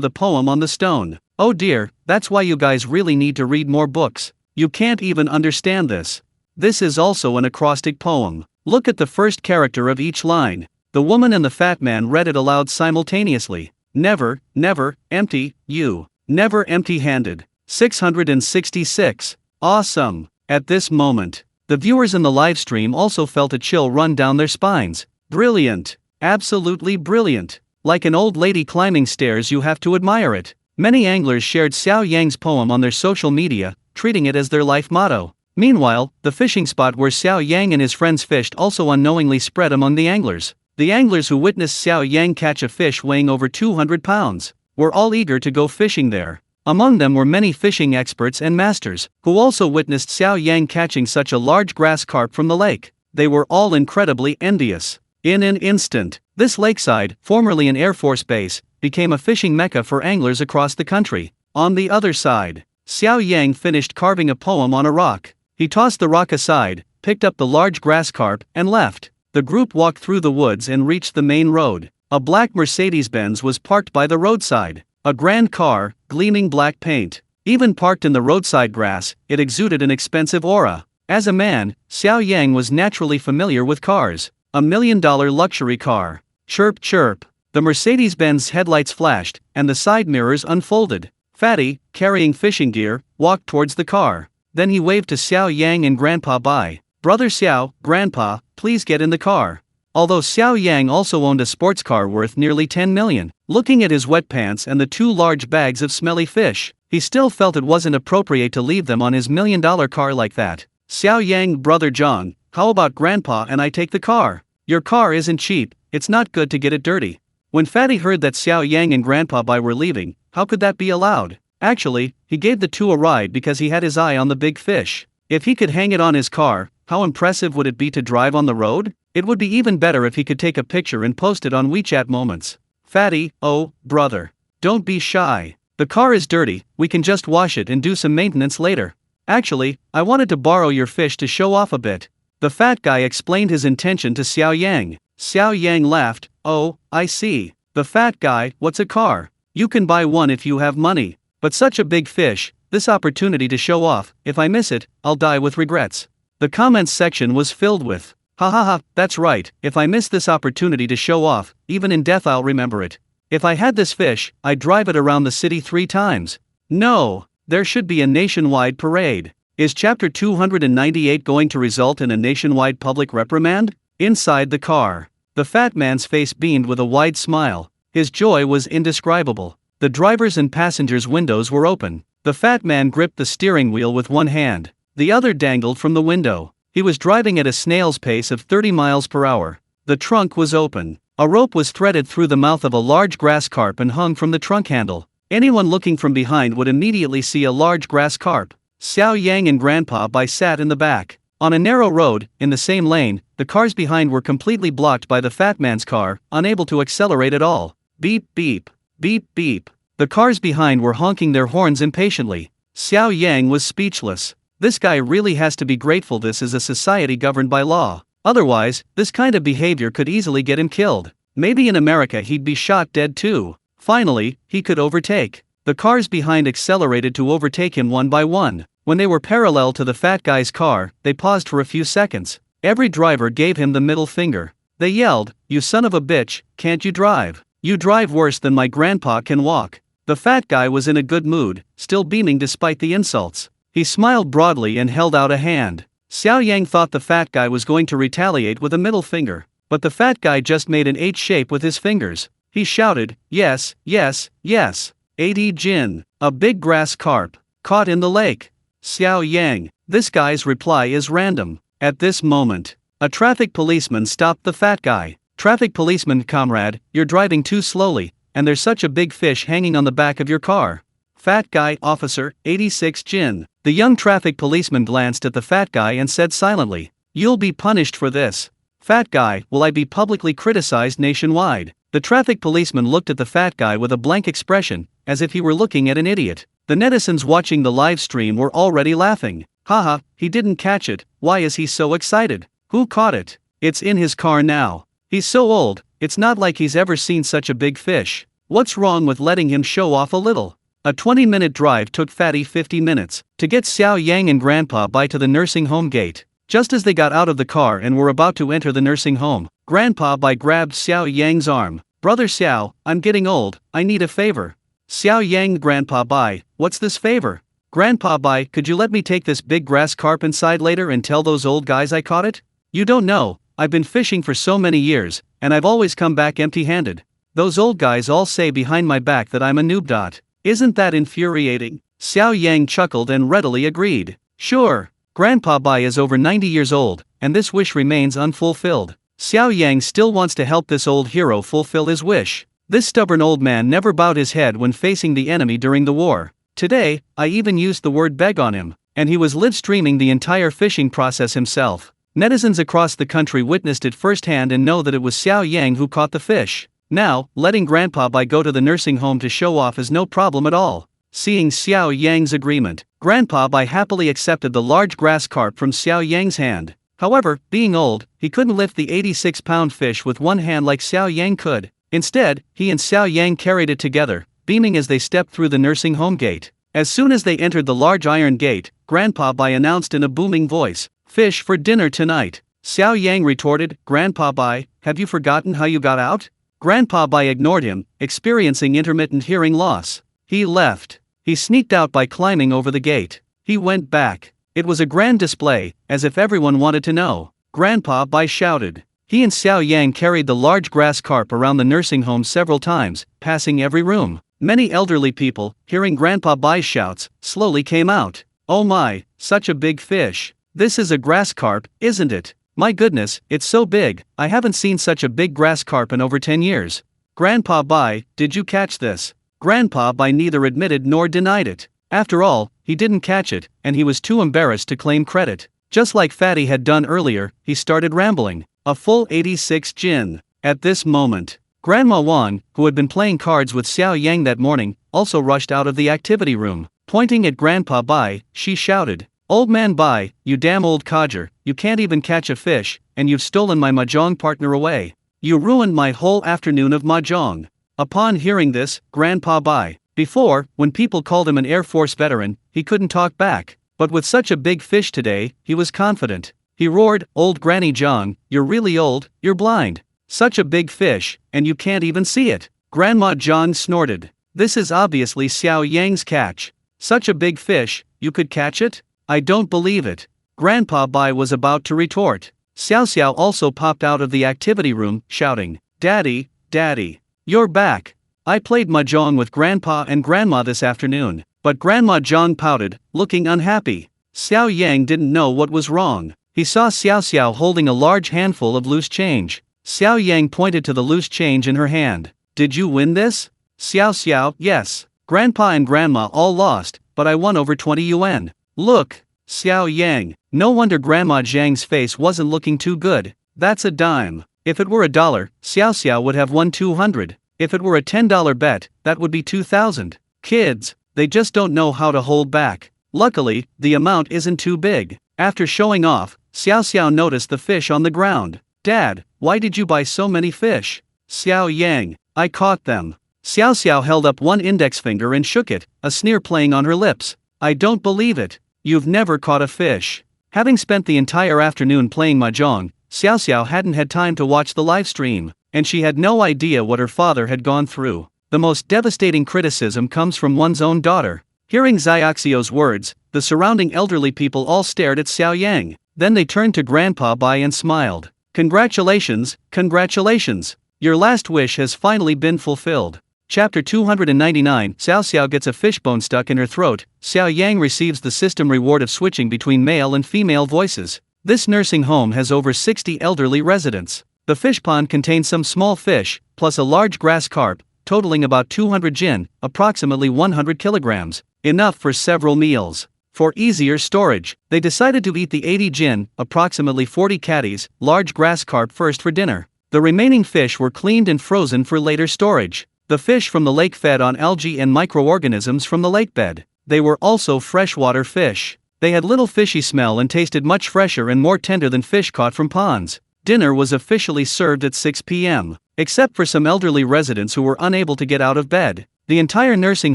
the poem on the stone. Oh dear, that's why you guys really need to read more books. You can't even understand this. This is also an acrostic poem. Look at the first character of each line. The woman and the fat man read it aloud simultaneously. Never, never, empty, you. Never empty-handed. 666. Awesome. At this moment, the viewers in the live stream also felt a chill run down their spines. Brilliant. Absolutely brilliant. Like an old lady climbing stairs, you have to admire it. Many anglers shared Xiao Yang's poem on their social media, treating it as their life motto. Meanwhile, the fishing spot where Xiao Yang and his friends fished also unknowingly spread among the anglers. The anglers who witnessed Xiao Yang catch a fish weighing over 200 pounds were all eager to go fishing there. Among them were many fishing experts and masters, who also witnessed Xiao Yang catching such a large grass carp from the lake. They were all incredibly envious. In an instant, this lakeside, formerly an Air Force base, became a fishing mecca for anglers across the country. On the other side, Xiao Yang finished carving a poem on a rock. He tossed the rock aside, picked up the large grass carp, and left. The group walked through the woods and reached the main road. A black Mercedes-Benz was parked by the roadside. A grand car, gleaming black paint. Even parked in the roadside grass, it exuded an expensive aura. As a man, Xiao Yang was naturally familiar with cars. $1 million luxury car. Chirp chirp. The Mercedes-Benz headlights flashed, and the side mirrors unfolded. Fatty, carrying fishing gear, walked towards the car. Then he waved to Xiao Yang and Grandpa Bai. Brother Xiao, Grandpa, please get in the car. Although Xiao Yang also owned a sports car worth nearly 10 million, looking at his wet pants and the 2 large bags of smelly fish, he still felt it wasn't appropriate to leave them on his $1 million car like that. Xiao Yang, Brother Zhang, how about Grandpa and I take the car? Your car isn't cheap, it's not good to get it dirty. When Fatty heard that Xiao Yang and Grandpa Bai were leaving, how could that be allowed? Actually, he gave the 2 a ride because he had his eye on the big fish. If he could hang it on his car, how impressive would it be to drive on the road? It would be even better if he could take a picture and post it on WeChat Moments. Fatty, oh, brother. Don't be shy. The car is dirty, we can just wash it and do some maintenance later. Actually, I wanted to borrow your fish to show off a bit. The fat guy explained his intention to Xiao Yang. Xiao Yang laughed, oh, I see. The fat guy, what's a car? You can buy one if you have money. But such a big fish, this opportunity to show off, if I miss it, I'll die with regrets. The comments section was filled with, ha ha ha, that's right, if I miss this opportunity to show off, even in death I'll remember it. If I had this fish, I'd drive it around the city 3 times. No, there should be a nationwide parade. Is chapter 298 going to result in a nationwide public reprimand? Inside the car, the fat man's face beamed with a wide smile. His joy was indescribable. The driver's and passengers' windows were open. The fat man gripped the steering wheel with one hand. The other dangled from the window. He was driving at a snail's pace of 30 miles per hour. The trunk was open. A rope was threaded through the mouth of a large grass carp and hung from the trunk handle. Anyone looking from behind would immediately see a large grass carp. Xiao Yang and Grandpa Bai sat in the back. On a narrow road, in the same lane, the cars behind were completely blocked by the fat man's car, unable to accelerate at all. Beep beep. Beep beep. The cars behind were honking their horns impatiently. Xiao Yang was speechless. This guy really has to be grateful this is a society governed by law. Otherwise, this kind of behavior could easily get him killed. Maybe in America he'd be shot dead too. Finally, he could overtake. The cars behind accelerated to overtake him one by one. When they were parallel to the fat guy's car, they paused for a few seconds. Every driver gave him the middle finger. They yelled, "You son of a bitch, can't you drive? You drive worse than my grandpa can walk." The fat guy was in a good mood, still beaming despite the insults. He smiled broadly and held out a hand. Xiao Yang thought the fat guy was going to retaliate with a middle finger, but the fat guy just made an H shape with his fingers. He shouted, "Yes, yes, yes. 80 Jin, a big grass carp, caught in the lake." Xiao Yang, this guy's reply is random. At this moment, a traffic policeman stopped the fat guy. "Traffic policeman comrade, you're driving too slowly, and there's such a big fish hanging on the back of your car." Fat guy, officer, 86 Jin. The young traffic policeman glanced at the fat guy and said silently, "You'll be punished for this." Fat guy, will I be publicly criticized nationwide? The traffic policeman looked at the fat guy with a blank expression, as if he were looking at an idiot. The netizens watching the live stream were already laughing. Haha, he didn't catch it, why is he so excited? Who caught it? It's in his car now. He's so old, it's not like he's ever seen such a big fish. What's wrong with letting him show off a little? A 20-minute drive took Fatty 50 minutes to get Xiao Yang and Grandpa Bai to the nursing home gate. Just as they got out of the car and were about to enter the nursing home, Grandpa Bai grabbed Xiao Yang's arm. "Brother Xiao, I'm getting old, I need a favor." Xiao Yang, Grandpa Bai, what's this favor? Grandpa Bai, could you let me take this big grass carp inside later and tell those old guys I caught it? You don't know, I've been fishing for so many years, and I've always come back empty-handed. Those old guys all say behind my back that I'm a noob. Isn't that infuriating? Xiao Yang chuckled and readily agreed. Sure. Grandpa Bai is over 90 years old, and this wish remains unfulfilled. Xiao Yang still wants to help this old hero fulfill his wish. This stubborn old man never bowed his head when facing the enemy during the war. Today, I even used the word beg on him, and he was live streaming the entire fishing process himself. Netizens across the country witnessed it firsthand and know that it was Xiao Yang who caught the fish. Now, letting Grandpa Bai go to the nursing home to show off is no problem at all. Seeing Xiao Yang's agreement, Grandpa Bai happily accepted the large grass carp from Xiao Yang's hand. However, being old, he couldn't lift the 86-pound fish with one hand like Xiao Yang could. Instead, he and Xiao Yang carried it together, beaming as they stepped through the nursing home gate. As soon as they entered the large iron gate, Grandpa Bai announced in a booming voice, "Fish for dinner tonight." Xiao Yang retorted, "Grandpa Bai, have you forgotten how you got out?" Grandpa Bai ignored him, experiencing intermittent hearing loss. He left. He sneaked out by climbing over the gate. He went back. It was a grand display, as if everyone wanted to know. Grandpa Bai shouted. He and Xiao Yang carried the large grass carp around the nursing home several times, passing every room. Many elderly people, hearing Grandpa Bai's shouts, slowly came out. "Oh my, such a big fish. This is a grass carp, isn't it? My goodness, it's so big, I haven't seen such a big grass carp in over 10 years. Grandpa Bai, did you catch this?" Grandpa Bai neither admitted nor denied it. After all, he didn't catch it, and he was too embarrassed to claim credit. Just like Fatty had done earlier, he started rambling. A full 86 jin. At this moment, Grandma Wang, who had been playing cards with Xiao Yang that morning, also rushed out of the activity room. Pointing at Grandpa Bai, she shouted, "Old man Bai, you damn old codger, you can't even catch a fish, and you've stolen my mahjong partner away. You ruined my whole afternoon of mahjong." Upon hearing this, Grandpa Bai, before, when people called him an Air Force veteran, he couldn't talk back. But with such a big fish today, he was confident. He roared, "Old Granny Zhang, you're really old, you're blind. Such a big fish, and you can't even see it." Grandma Zhang snorted. "This is obviously Xiao Yang's catch. Such a big fish, you could catch it? I don't believe it." Grandpa Bai was about to retort. Xiao Xiao also popped out of the activity room, shouting, "Daddy, Daddy, you're back. I played mahjong with Grandpa and Grandma this afternoon." But Grandma Zhang pouted, looking unhappy. Xiao Yang didn't know what was wrong. He saw Xiao Xiao holding a large handful of loose change. Xiao Yang pointed to the loose change in her hand. "Did you win this?" Xiao Xiao, "Yes. Grandpa and Grandma all lost, but I won over 20 yuan. Look." Xiao Yang, no wonder Grandma Zhang's face wasn't looking too good. "That's a dime. If it were $1, Xiao Xiao would have won 200. If it were a $10 bet, that would be 2,000. Kids, they just don't know how to hold back. Luckily, the amount isn't too big." After showing off, Xiao Xiao noticed the fish on the ground. "Dad, why did you buy so many fish?" Xiao Yang, "I caught them." Xiao Xiao held up one index finger and shook it, a sneer playing on her lips. "I don't believe it. You've never caught a fish." Having spent the entire afternoon playing mahjong, Xiao Xiao hadn't had time to watch the live stream, and she had no idea what her father had gone through. The most devastating criticism comes from one's own daughter. Hearing Xiaoxio's words, the surrounding elderly people all stared at Xiao Yang. Then they turned to Grandpa Bai and smiled. "Congratulations, congratulations. Your last wish has finally been fulfilled." Chapter 299. Xiao Xiao gets a fishbone stuck in her throat. Xiao Yang receives the system reward of switching between male and female voices. This nursing home has over 60 elderly residents. The fish pond contains some small fish, plus a large grass carp, totaling about 200 jin, approximately 100 kilograms, enough for several meals. For easier storage, they decided to eat the 80 jin, approximately 40 catties, large grass carp first for dinner. The remaining fish were cleaned and frozen for later storage. The fish from the lake fed on algae and microorganisms from the lake bed. They were also freshwater fish. They had little fishy smell and tasted much fresher and more tender than fish caught from ponds. Dinner was officially served at 6 p.m. Except for some elderly residents who were unable to get out of bed. The entire nursing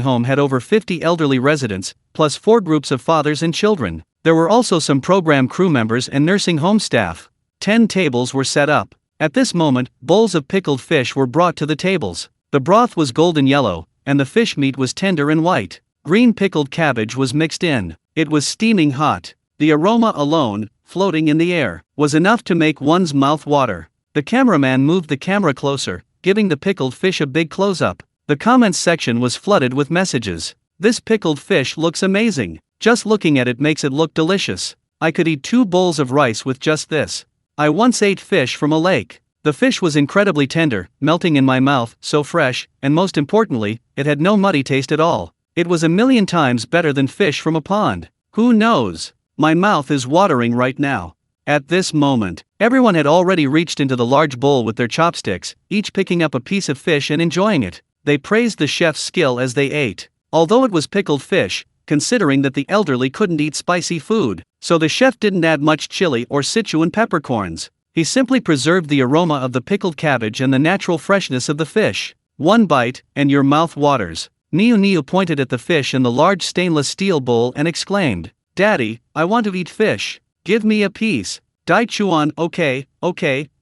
home had over 50 elderly residents, plus 4 groups of fathers and children. There were also some program crew members and nursing home staff. 10 tables were set up. At this moment, bowls of pickled fish were brought to the tables. The broth was golden yellow, and the fish meat was tender and white. Green pickled cabbage was mixed in. It was steaming hot. The aroma alone, floating in the air, was enough to make one's mouth water. The cameraman moved the camera closer, giving the pickled fish a big close-up. The comments section was flooded with messages. "This pickled fish looks amazing. Just looking at it makes it look delicious. I could eat 2 bowls of rice with just this. I once ate fish from a lake. The fish was incredibly tender, melting in my mouth, so fresh, and most importantly, it had no muddy taste at all. It was a million times better than fish from a pond. Who knows? My mouth is watering right now." At this moment, everyone had already reached into the large bowl with their chopsticks, each picking up a piece of fish and enjoying it. They praised the chef's skill as they ate. Although it was pickled fish, considering that the elderly couldn't eat spicy food, so the chef didn't add much chili or Sichuan peppercorns. He simply preserved the aroma of the pickled cabbage and the natural freshness of the fish. One bite, and your mouth waters. Niu pointed at the fish in the large stainless steel bowl and exclaimed, "Daddy, I want to eat fish. Give me a piece." Dai Chuan, okay,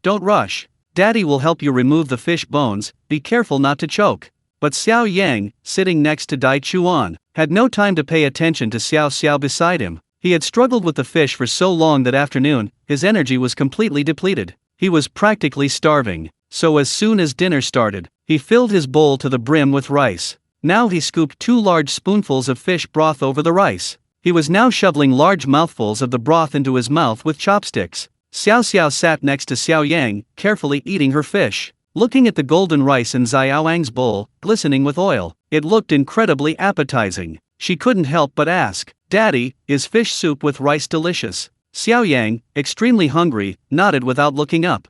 don't rush. Daddy will help you remove the fish bones, be careful not to choke. But Xiao Yang, sitting next to Dai Chuan, had no time to pay attention to Xiao beside him. He had struggled with the fish for so long that afternoon, his energy was completely depleted. He was practically starving, so as soon as dinner started, he filled his bowl to the brim with rice. Now he scooped 2 large spoonfuls of fish broth over the rice. He was now shoveling large mouthfuls of the broth into his mouth with chopsticks. Xiao sat next to Xiao Yang, carefully eating her fish. Looking at the golden rice in Xiao Yang's bowl, glistening with oil, it looked incredibly appetizing. She couldn't help but ask, "Daddy, is fish soup with rice delicious?" Xiao Yang, extremely hungry, nodded without looking up.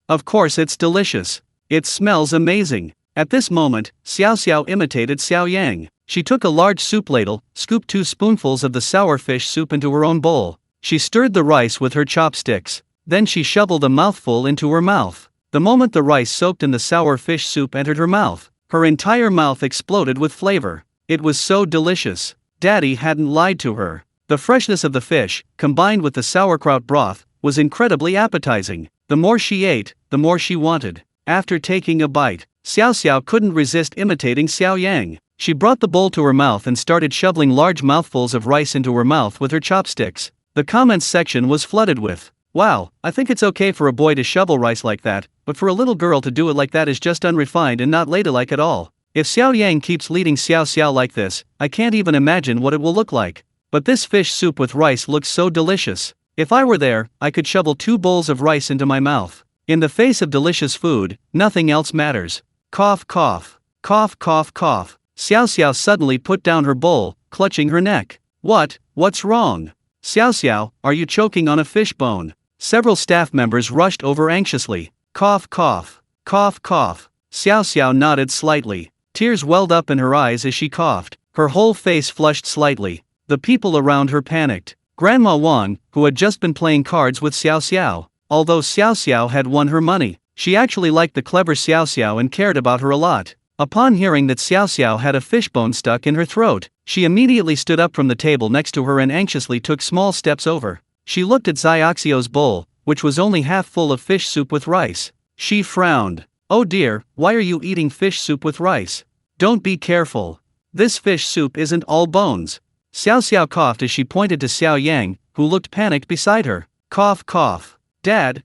Of course it's delicious. It smells amazing." At this moment, Xiao imitated Xiao Yang. She took a large soup ladle, scooped 2 spoonfuls of the sour fish soup into her own bowl. She stirred the rice with her chopsticks. Then she shoveled a mouthful into her mouth. The moment the rice soaked in the sour fish soup entered her mouth, her entire mouth exploded with flavor. It was so delicious. Daddy hadn't lied to her. The freshness of the fish, combined with the sauerkraut broth, was incredibly appetizing. The more she ate, the more she wanted. After taking a bite, Xiao couldn't resist imitating Xiao Yang. She brought the bowl to her mouth and started shoveling large mouthfuls of rice into her mouth with her chopsticks. The comments section was flooded with, "Wow, I think it's okay for a boy to shovel rice like that, but for a little girl to do it like that is just unrefined and not ladylike at all. If Xiao Yang keeps leading Xiao like this, I can't even imagine what it will look like. But this fish soup with rice looks so delicious. If I were there, I could shovel 2 bowls of rice into my mouth." In the face of delicious food, nothing else matters. Cough cough. Cough cough cough. Xiao suddenly put down her bowl, clutching her neck. What's wrong? Xiao, are you choking on a fish bone? Several staff members rushed over anxiously. Cough cough. Cough cough. Xiao nodded slightly. Tears welled up in her eyes as she coughed. Her whole face flushed slightly. The people around her panicked. Grandma Wang, who had just been playing cards with Xiao. Although Xiao had won her money, she actually liked the clever Xiao and cared about her a lot. Upon hearing that Xiao had a fishbone stuck in her throat, she immediately stood up from the table next to her and anxiously took small steps over. She looked at Xiao's bowl, which was only half full of fish soup with rice. She frowned. "Oh dear, why are you eating fish soup with rice? Don't be careful. This fish soup isn't all bones." Xiao coughed as she pointed to Xiao Yang, who looked panicked beside her. Cough cough. Dad,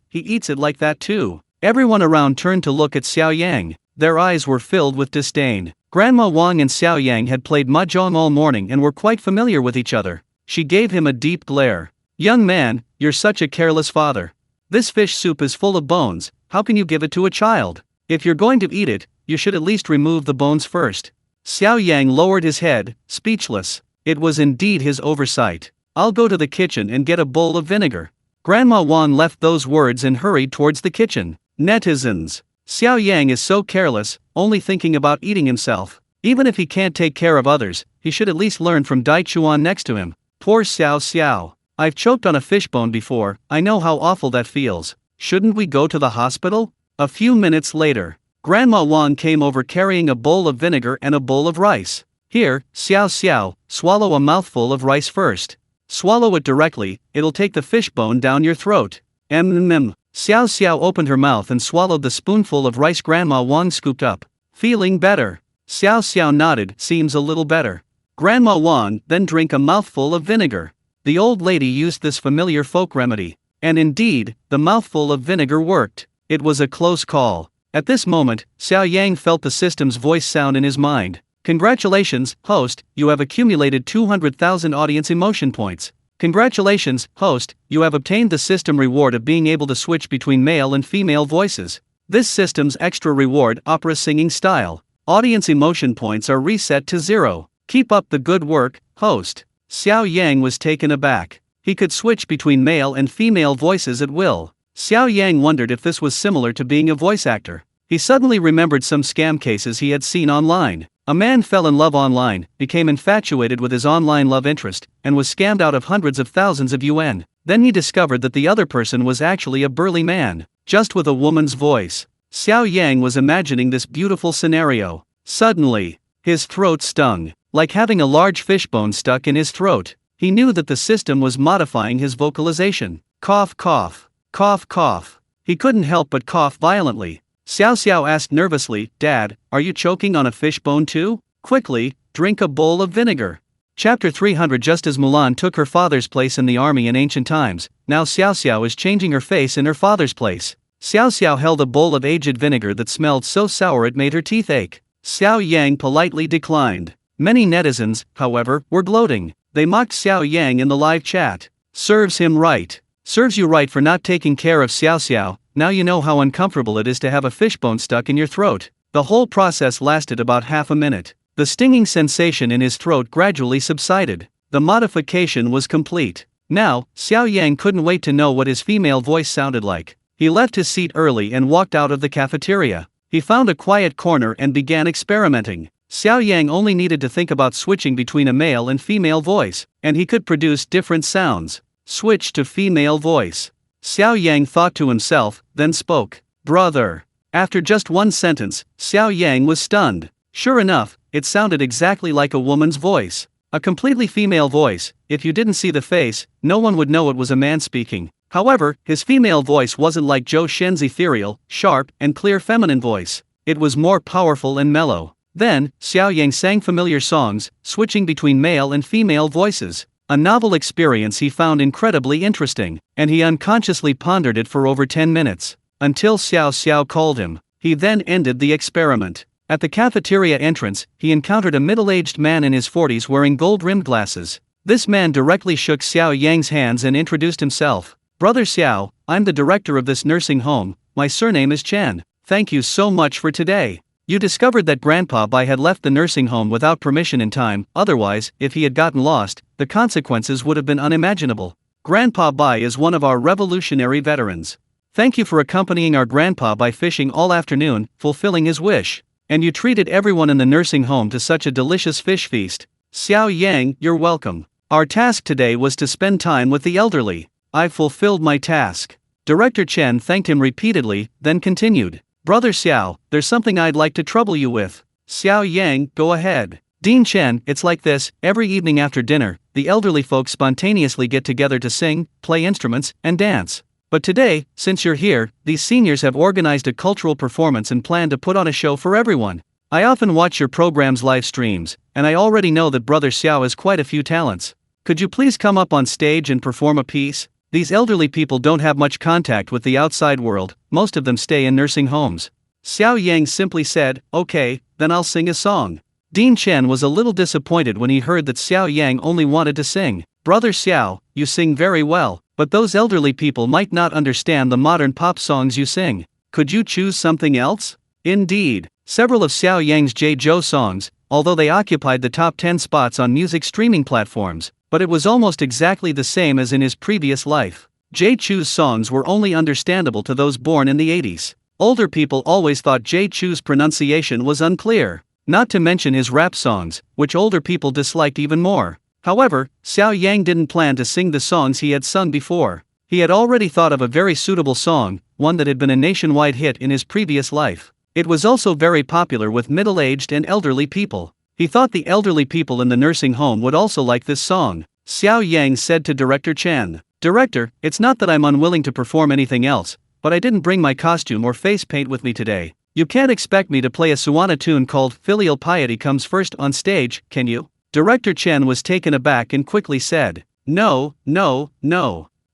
he eats it like that too." Everyone around turned to look at Xiao Yang. Their eyes were filled with disdain. Grandma Wang and Xiao Yang had played mahjong all morning and were quite familiar with each other. She gave him a deep glare. "Young man, you're such a careless father. This fish soup is full of bones, how can you give it to a child? If you're going to eat it, you should at least remove the bones first." Xiao Yang lowered his head, speechless. It was indeed his oversight. "I'll go to the kitchen and get a bowl of vinegar." Grandma Wang left those words and hurried towards the kitchen. Netizens. Xiao Yang is so careless, only thinking about eating himself. Even if he can't take care of others, he should at least learn from Dai Chuan next to him. Poor Xiao. I've choked on a fishbone before, I know how awful that feels. Shouldn't we go to the hospital? A few minutes later, Grandma Wang came over carrying a bowl of vinegar and a bowl of rice. "Here, Xiao, swallow a mouthful of rice first. Swallow it directly, it'll take the fishbone down your throat." Xiao opened her mouth and swallowed the spoonful of rice Grandma Wang scooped up. "Feeling better?" Xiao nodded, "Seems a little better." Grandma Wang, "Then drink a mouthful of vinegar." The old lady used this familiar folk remedy. And indeed, the mouthful of vinegar worked. It was a close call. At this moment, Xiao Yang felt the system's voice sound in his mind. "Congratulations, host, you have accumulated 200,000 audience emotion points. Congratulations, host, you have obtained the system reward of being able to switch between male and female voices. This system's extra reward, opera singing style. Audience emotion points are reset to 0. Keep up the good work, host." Xiao Yang was taken aback. He could switch between male and female voices at will. Xiao Yang wondered if this was similar to being a voice actor. He suddenly remembered some scam cases he had seen online. A man fell in love online, became infatuated with his online love interest, and was scammed out of hundreds of thousands of yuan. Then he discovered that the other person was actually a burly man, just with a woman's voice. Xiao Yang was imagining this beautiful scenario. Suddenly, his throat stung, like having a large fishbone stuck in his throat. He knew that the system was modifying his vocalization. Cough, cough, cough, cough. He couldn't help but cough violently. Xiao asked nervously, "Dad, are you choking on a fishbone too? Quickly, drink a bowl of vinegar." Chapter 300. Just as Mulan took her father's place in the army in ancient times, now Xiao is changing her face in her father's place. Xiao held a bowl of aged vinegar that smelled so sour it made her teeth ache. Xiao Yang politely declined. Many netizens, however, were gloating. They mocked Xiao Yang in the live chat. Serves him right. Serves you right for not taking care of Xiao. Now you know how uncomfortable it is to have a fishbone stuck in your throat. The whole process lasted about half a minute. The stinging sensation in his throat gradually subsided. The modification was complete. Now, Xiao Yang couldn't wait to know what his female voice sounded like. He left his seat early and walked out of the cafeteria. He found a quiet corner and began experimenting. Xiao Yang only needed to think about switching between a male and female voice, and he could produce different sounds. Switch to female voice. Xiao Yang thought to himself, then spoke. Brother. After just one sentence, Xiao Yang was stunned. Sure enough, it sounded exactly like a woman's voice. A completely female voice. If you didn't see the face, no one would know it was a man speaking. However, his female voice wasn't like Zhou Shen's ethereal, sharp, and clear feminine voice. It was more powerful and mellow. Then, Xiao Yang sang familiar songs, switching between male and female voices. A novel experience he found incredibly interesting, and he unconsciously pondered it for over 10 minutes, until Xiao called him. He then ended the experiment. At the cafeteria entrance, he encountered a middle-aged man in his 40s wearing gold-rimmed glasses. This man directly shook Xiao Yang's hands and introduced himself. Brother Xiao, I'm the director of this nursing home, my surname is Chen. Thank you so much for today. You discovered that Grandpa Bai had left the nursing home without permission in time, otherwise, if he had gotten lost, the consequences would have been unimaginable. Grandpa Bai is one of our revolutionary veterans. Thank you for accompanying our Grandpa Bai fishing all afternoon, fulfilling his wish. And you treated everyone in the nursing home to such a delicious fish feast. Xiao Yang, you're welcome. Our task today was to spend time with the elderly. I've fulfilled my task. Director Chen thanked him repeatedly, then continued. Brother Xiao, there's something I'd like to trouble you with. Xiao Yang, go ahead. Dean Chen, it's like this, every evening after dinner, the elderly folks spontaneously get together to sing, play instruments, and dance. But today, since you're here, these seniors have organized a cultural performance and plan to put on a show for everyone. I often watch your program's live streams, and I already know that Brother Xiao has quite a few talents. Could you please come up on stage and perform a piece? These elderly people don't have much contact with the outside world, most of them stay in nursing homes. Xiao Yang simply said, okay, then I'll sing a song. Dean Chen was a little disappointed when he heard that Xiao Yang only wanted to sing. Brother Xiao, you sing very well, but those elderly people might not understand the modern pop songs you sing. Could you choose something else? Indeed, several of Xiao Yang's Zhou songs, although they occupied the top 10 spots on music streaming platforms, but it was almost exactly the same as in his previous life. Zhu's songs were only understandable to those born in the 80s. Older people always thought Zhu's pronunciation was unclear, not to mention his rap songs, which older people disliked even more. However, Xiao Yang didn't plan to sing the songs he had sung before. He had already thought of a very suitable song, one that had been a nationwide hit in his previous life. It was also very popular with middle-aged and elderly people. He thought the elderly people in the nursing home would also like this song. Xiao Yang said to Director Chen, Director, it's not that I'm unwilling to perform anything else, but I didn't bring my costume or face paint with me today. You can't expect me to play a Suwana tune called Filial Piety Comes First on stage, can you? Director Chen was taken aback and quickly said, No.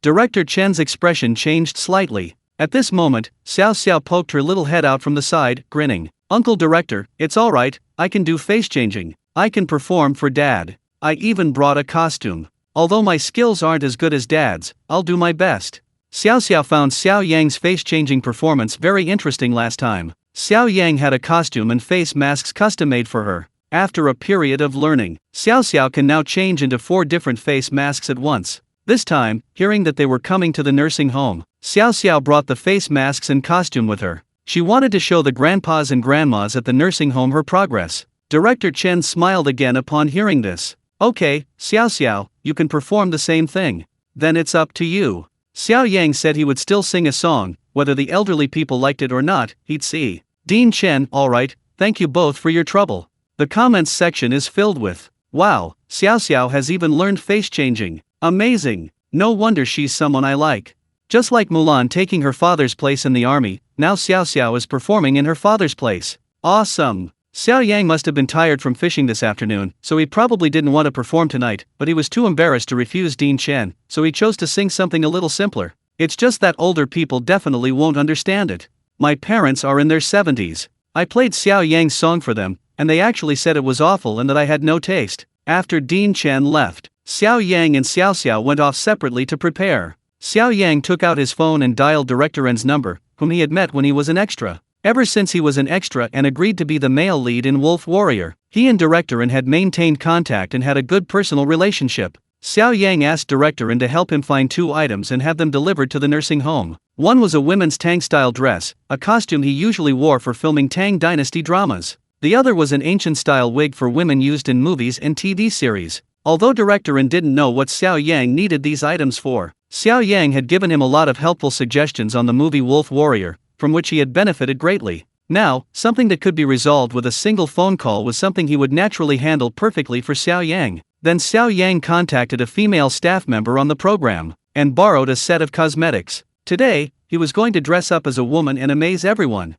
Director Chen's expression changed slightly. At this moment, Xiao poked her little head out from the side, grinning. Uncle Director, it's alright, I can do face changing. I can perform for Dad. I even brought a costume. Although my skills aren't as good as Dad's, I'll do my best. Xiao found Xiao Yang's face changing performance very interesting last time. Xiao Yang had a costume and face masks custom made for her. After a period of learning, Xiao can now change into 4 different face masks at once. This time, hearing that they were coming to the nursing home, Xiao brought the face masks and costume with her. She wanted to show the grandpas and grandmas at the nursing home her progress. Director Chen smiled again upon hearing this. Okay, Xiao, you can perform the same thing. Then it's up to you. Xiao Yang said he would still sing a song, whether the elderly people liked it or not, he'd see. Dean Chen, alright, thank you both for your trouble. The comments section is filled with, wow, Xiao has even learned face changing. Amazing. No wonder she's someone I like. Just like Mulan taking her father's place in the army, now Xiao is performing in her father's place. Awesome. Xiao Yang must have been tired from fishing this afternoon, so he probably didn't want to perform tonight, but he was too embarrassed to refuse Dean Chen, so he chose to sing something a little simpler. It's just that older people definitely won't understand it. My parents are in their 70s. I played Xiao Yang's song for them, and they actually said it was awful and that I had no taste. After Dean Chen left, Xiao Yang and Xiao went off separately to prepare. Xiao Yang took out his phone and dialed Director N's number, whom he had met when he was an extra. Ever since he was an extra and agreed to be the male lead in Wolf Warrior, he and Director N had maintained contact and had a good personal relationship. Xiao Yang asked Director N to help him find 2 items and have them delivered to the nursing home. One was a women's Tang-style dress, a costume he usually wore for filming Tang Dynasty dramas. The other was an ancient-style wig for women used in movies and TV series. Although Director N didn't know what Xiao Yang needed these items for, Xiao Yang had given him a lot of helpful suggestions on the movie Wolf Warrior, from which he had benefited greatly. Now, something that could be resolved with a single phone call was something he would naturally handle perfectly for Xiao Yang. Then Xiao Yang contacted a female staff member on the program, and borrowed a set of cosmetics. Today, he was going to dress up as a woman and amaze everyone.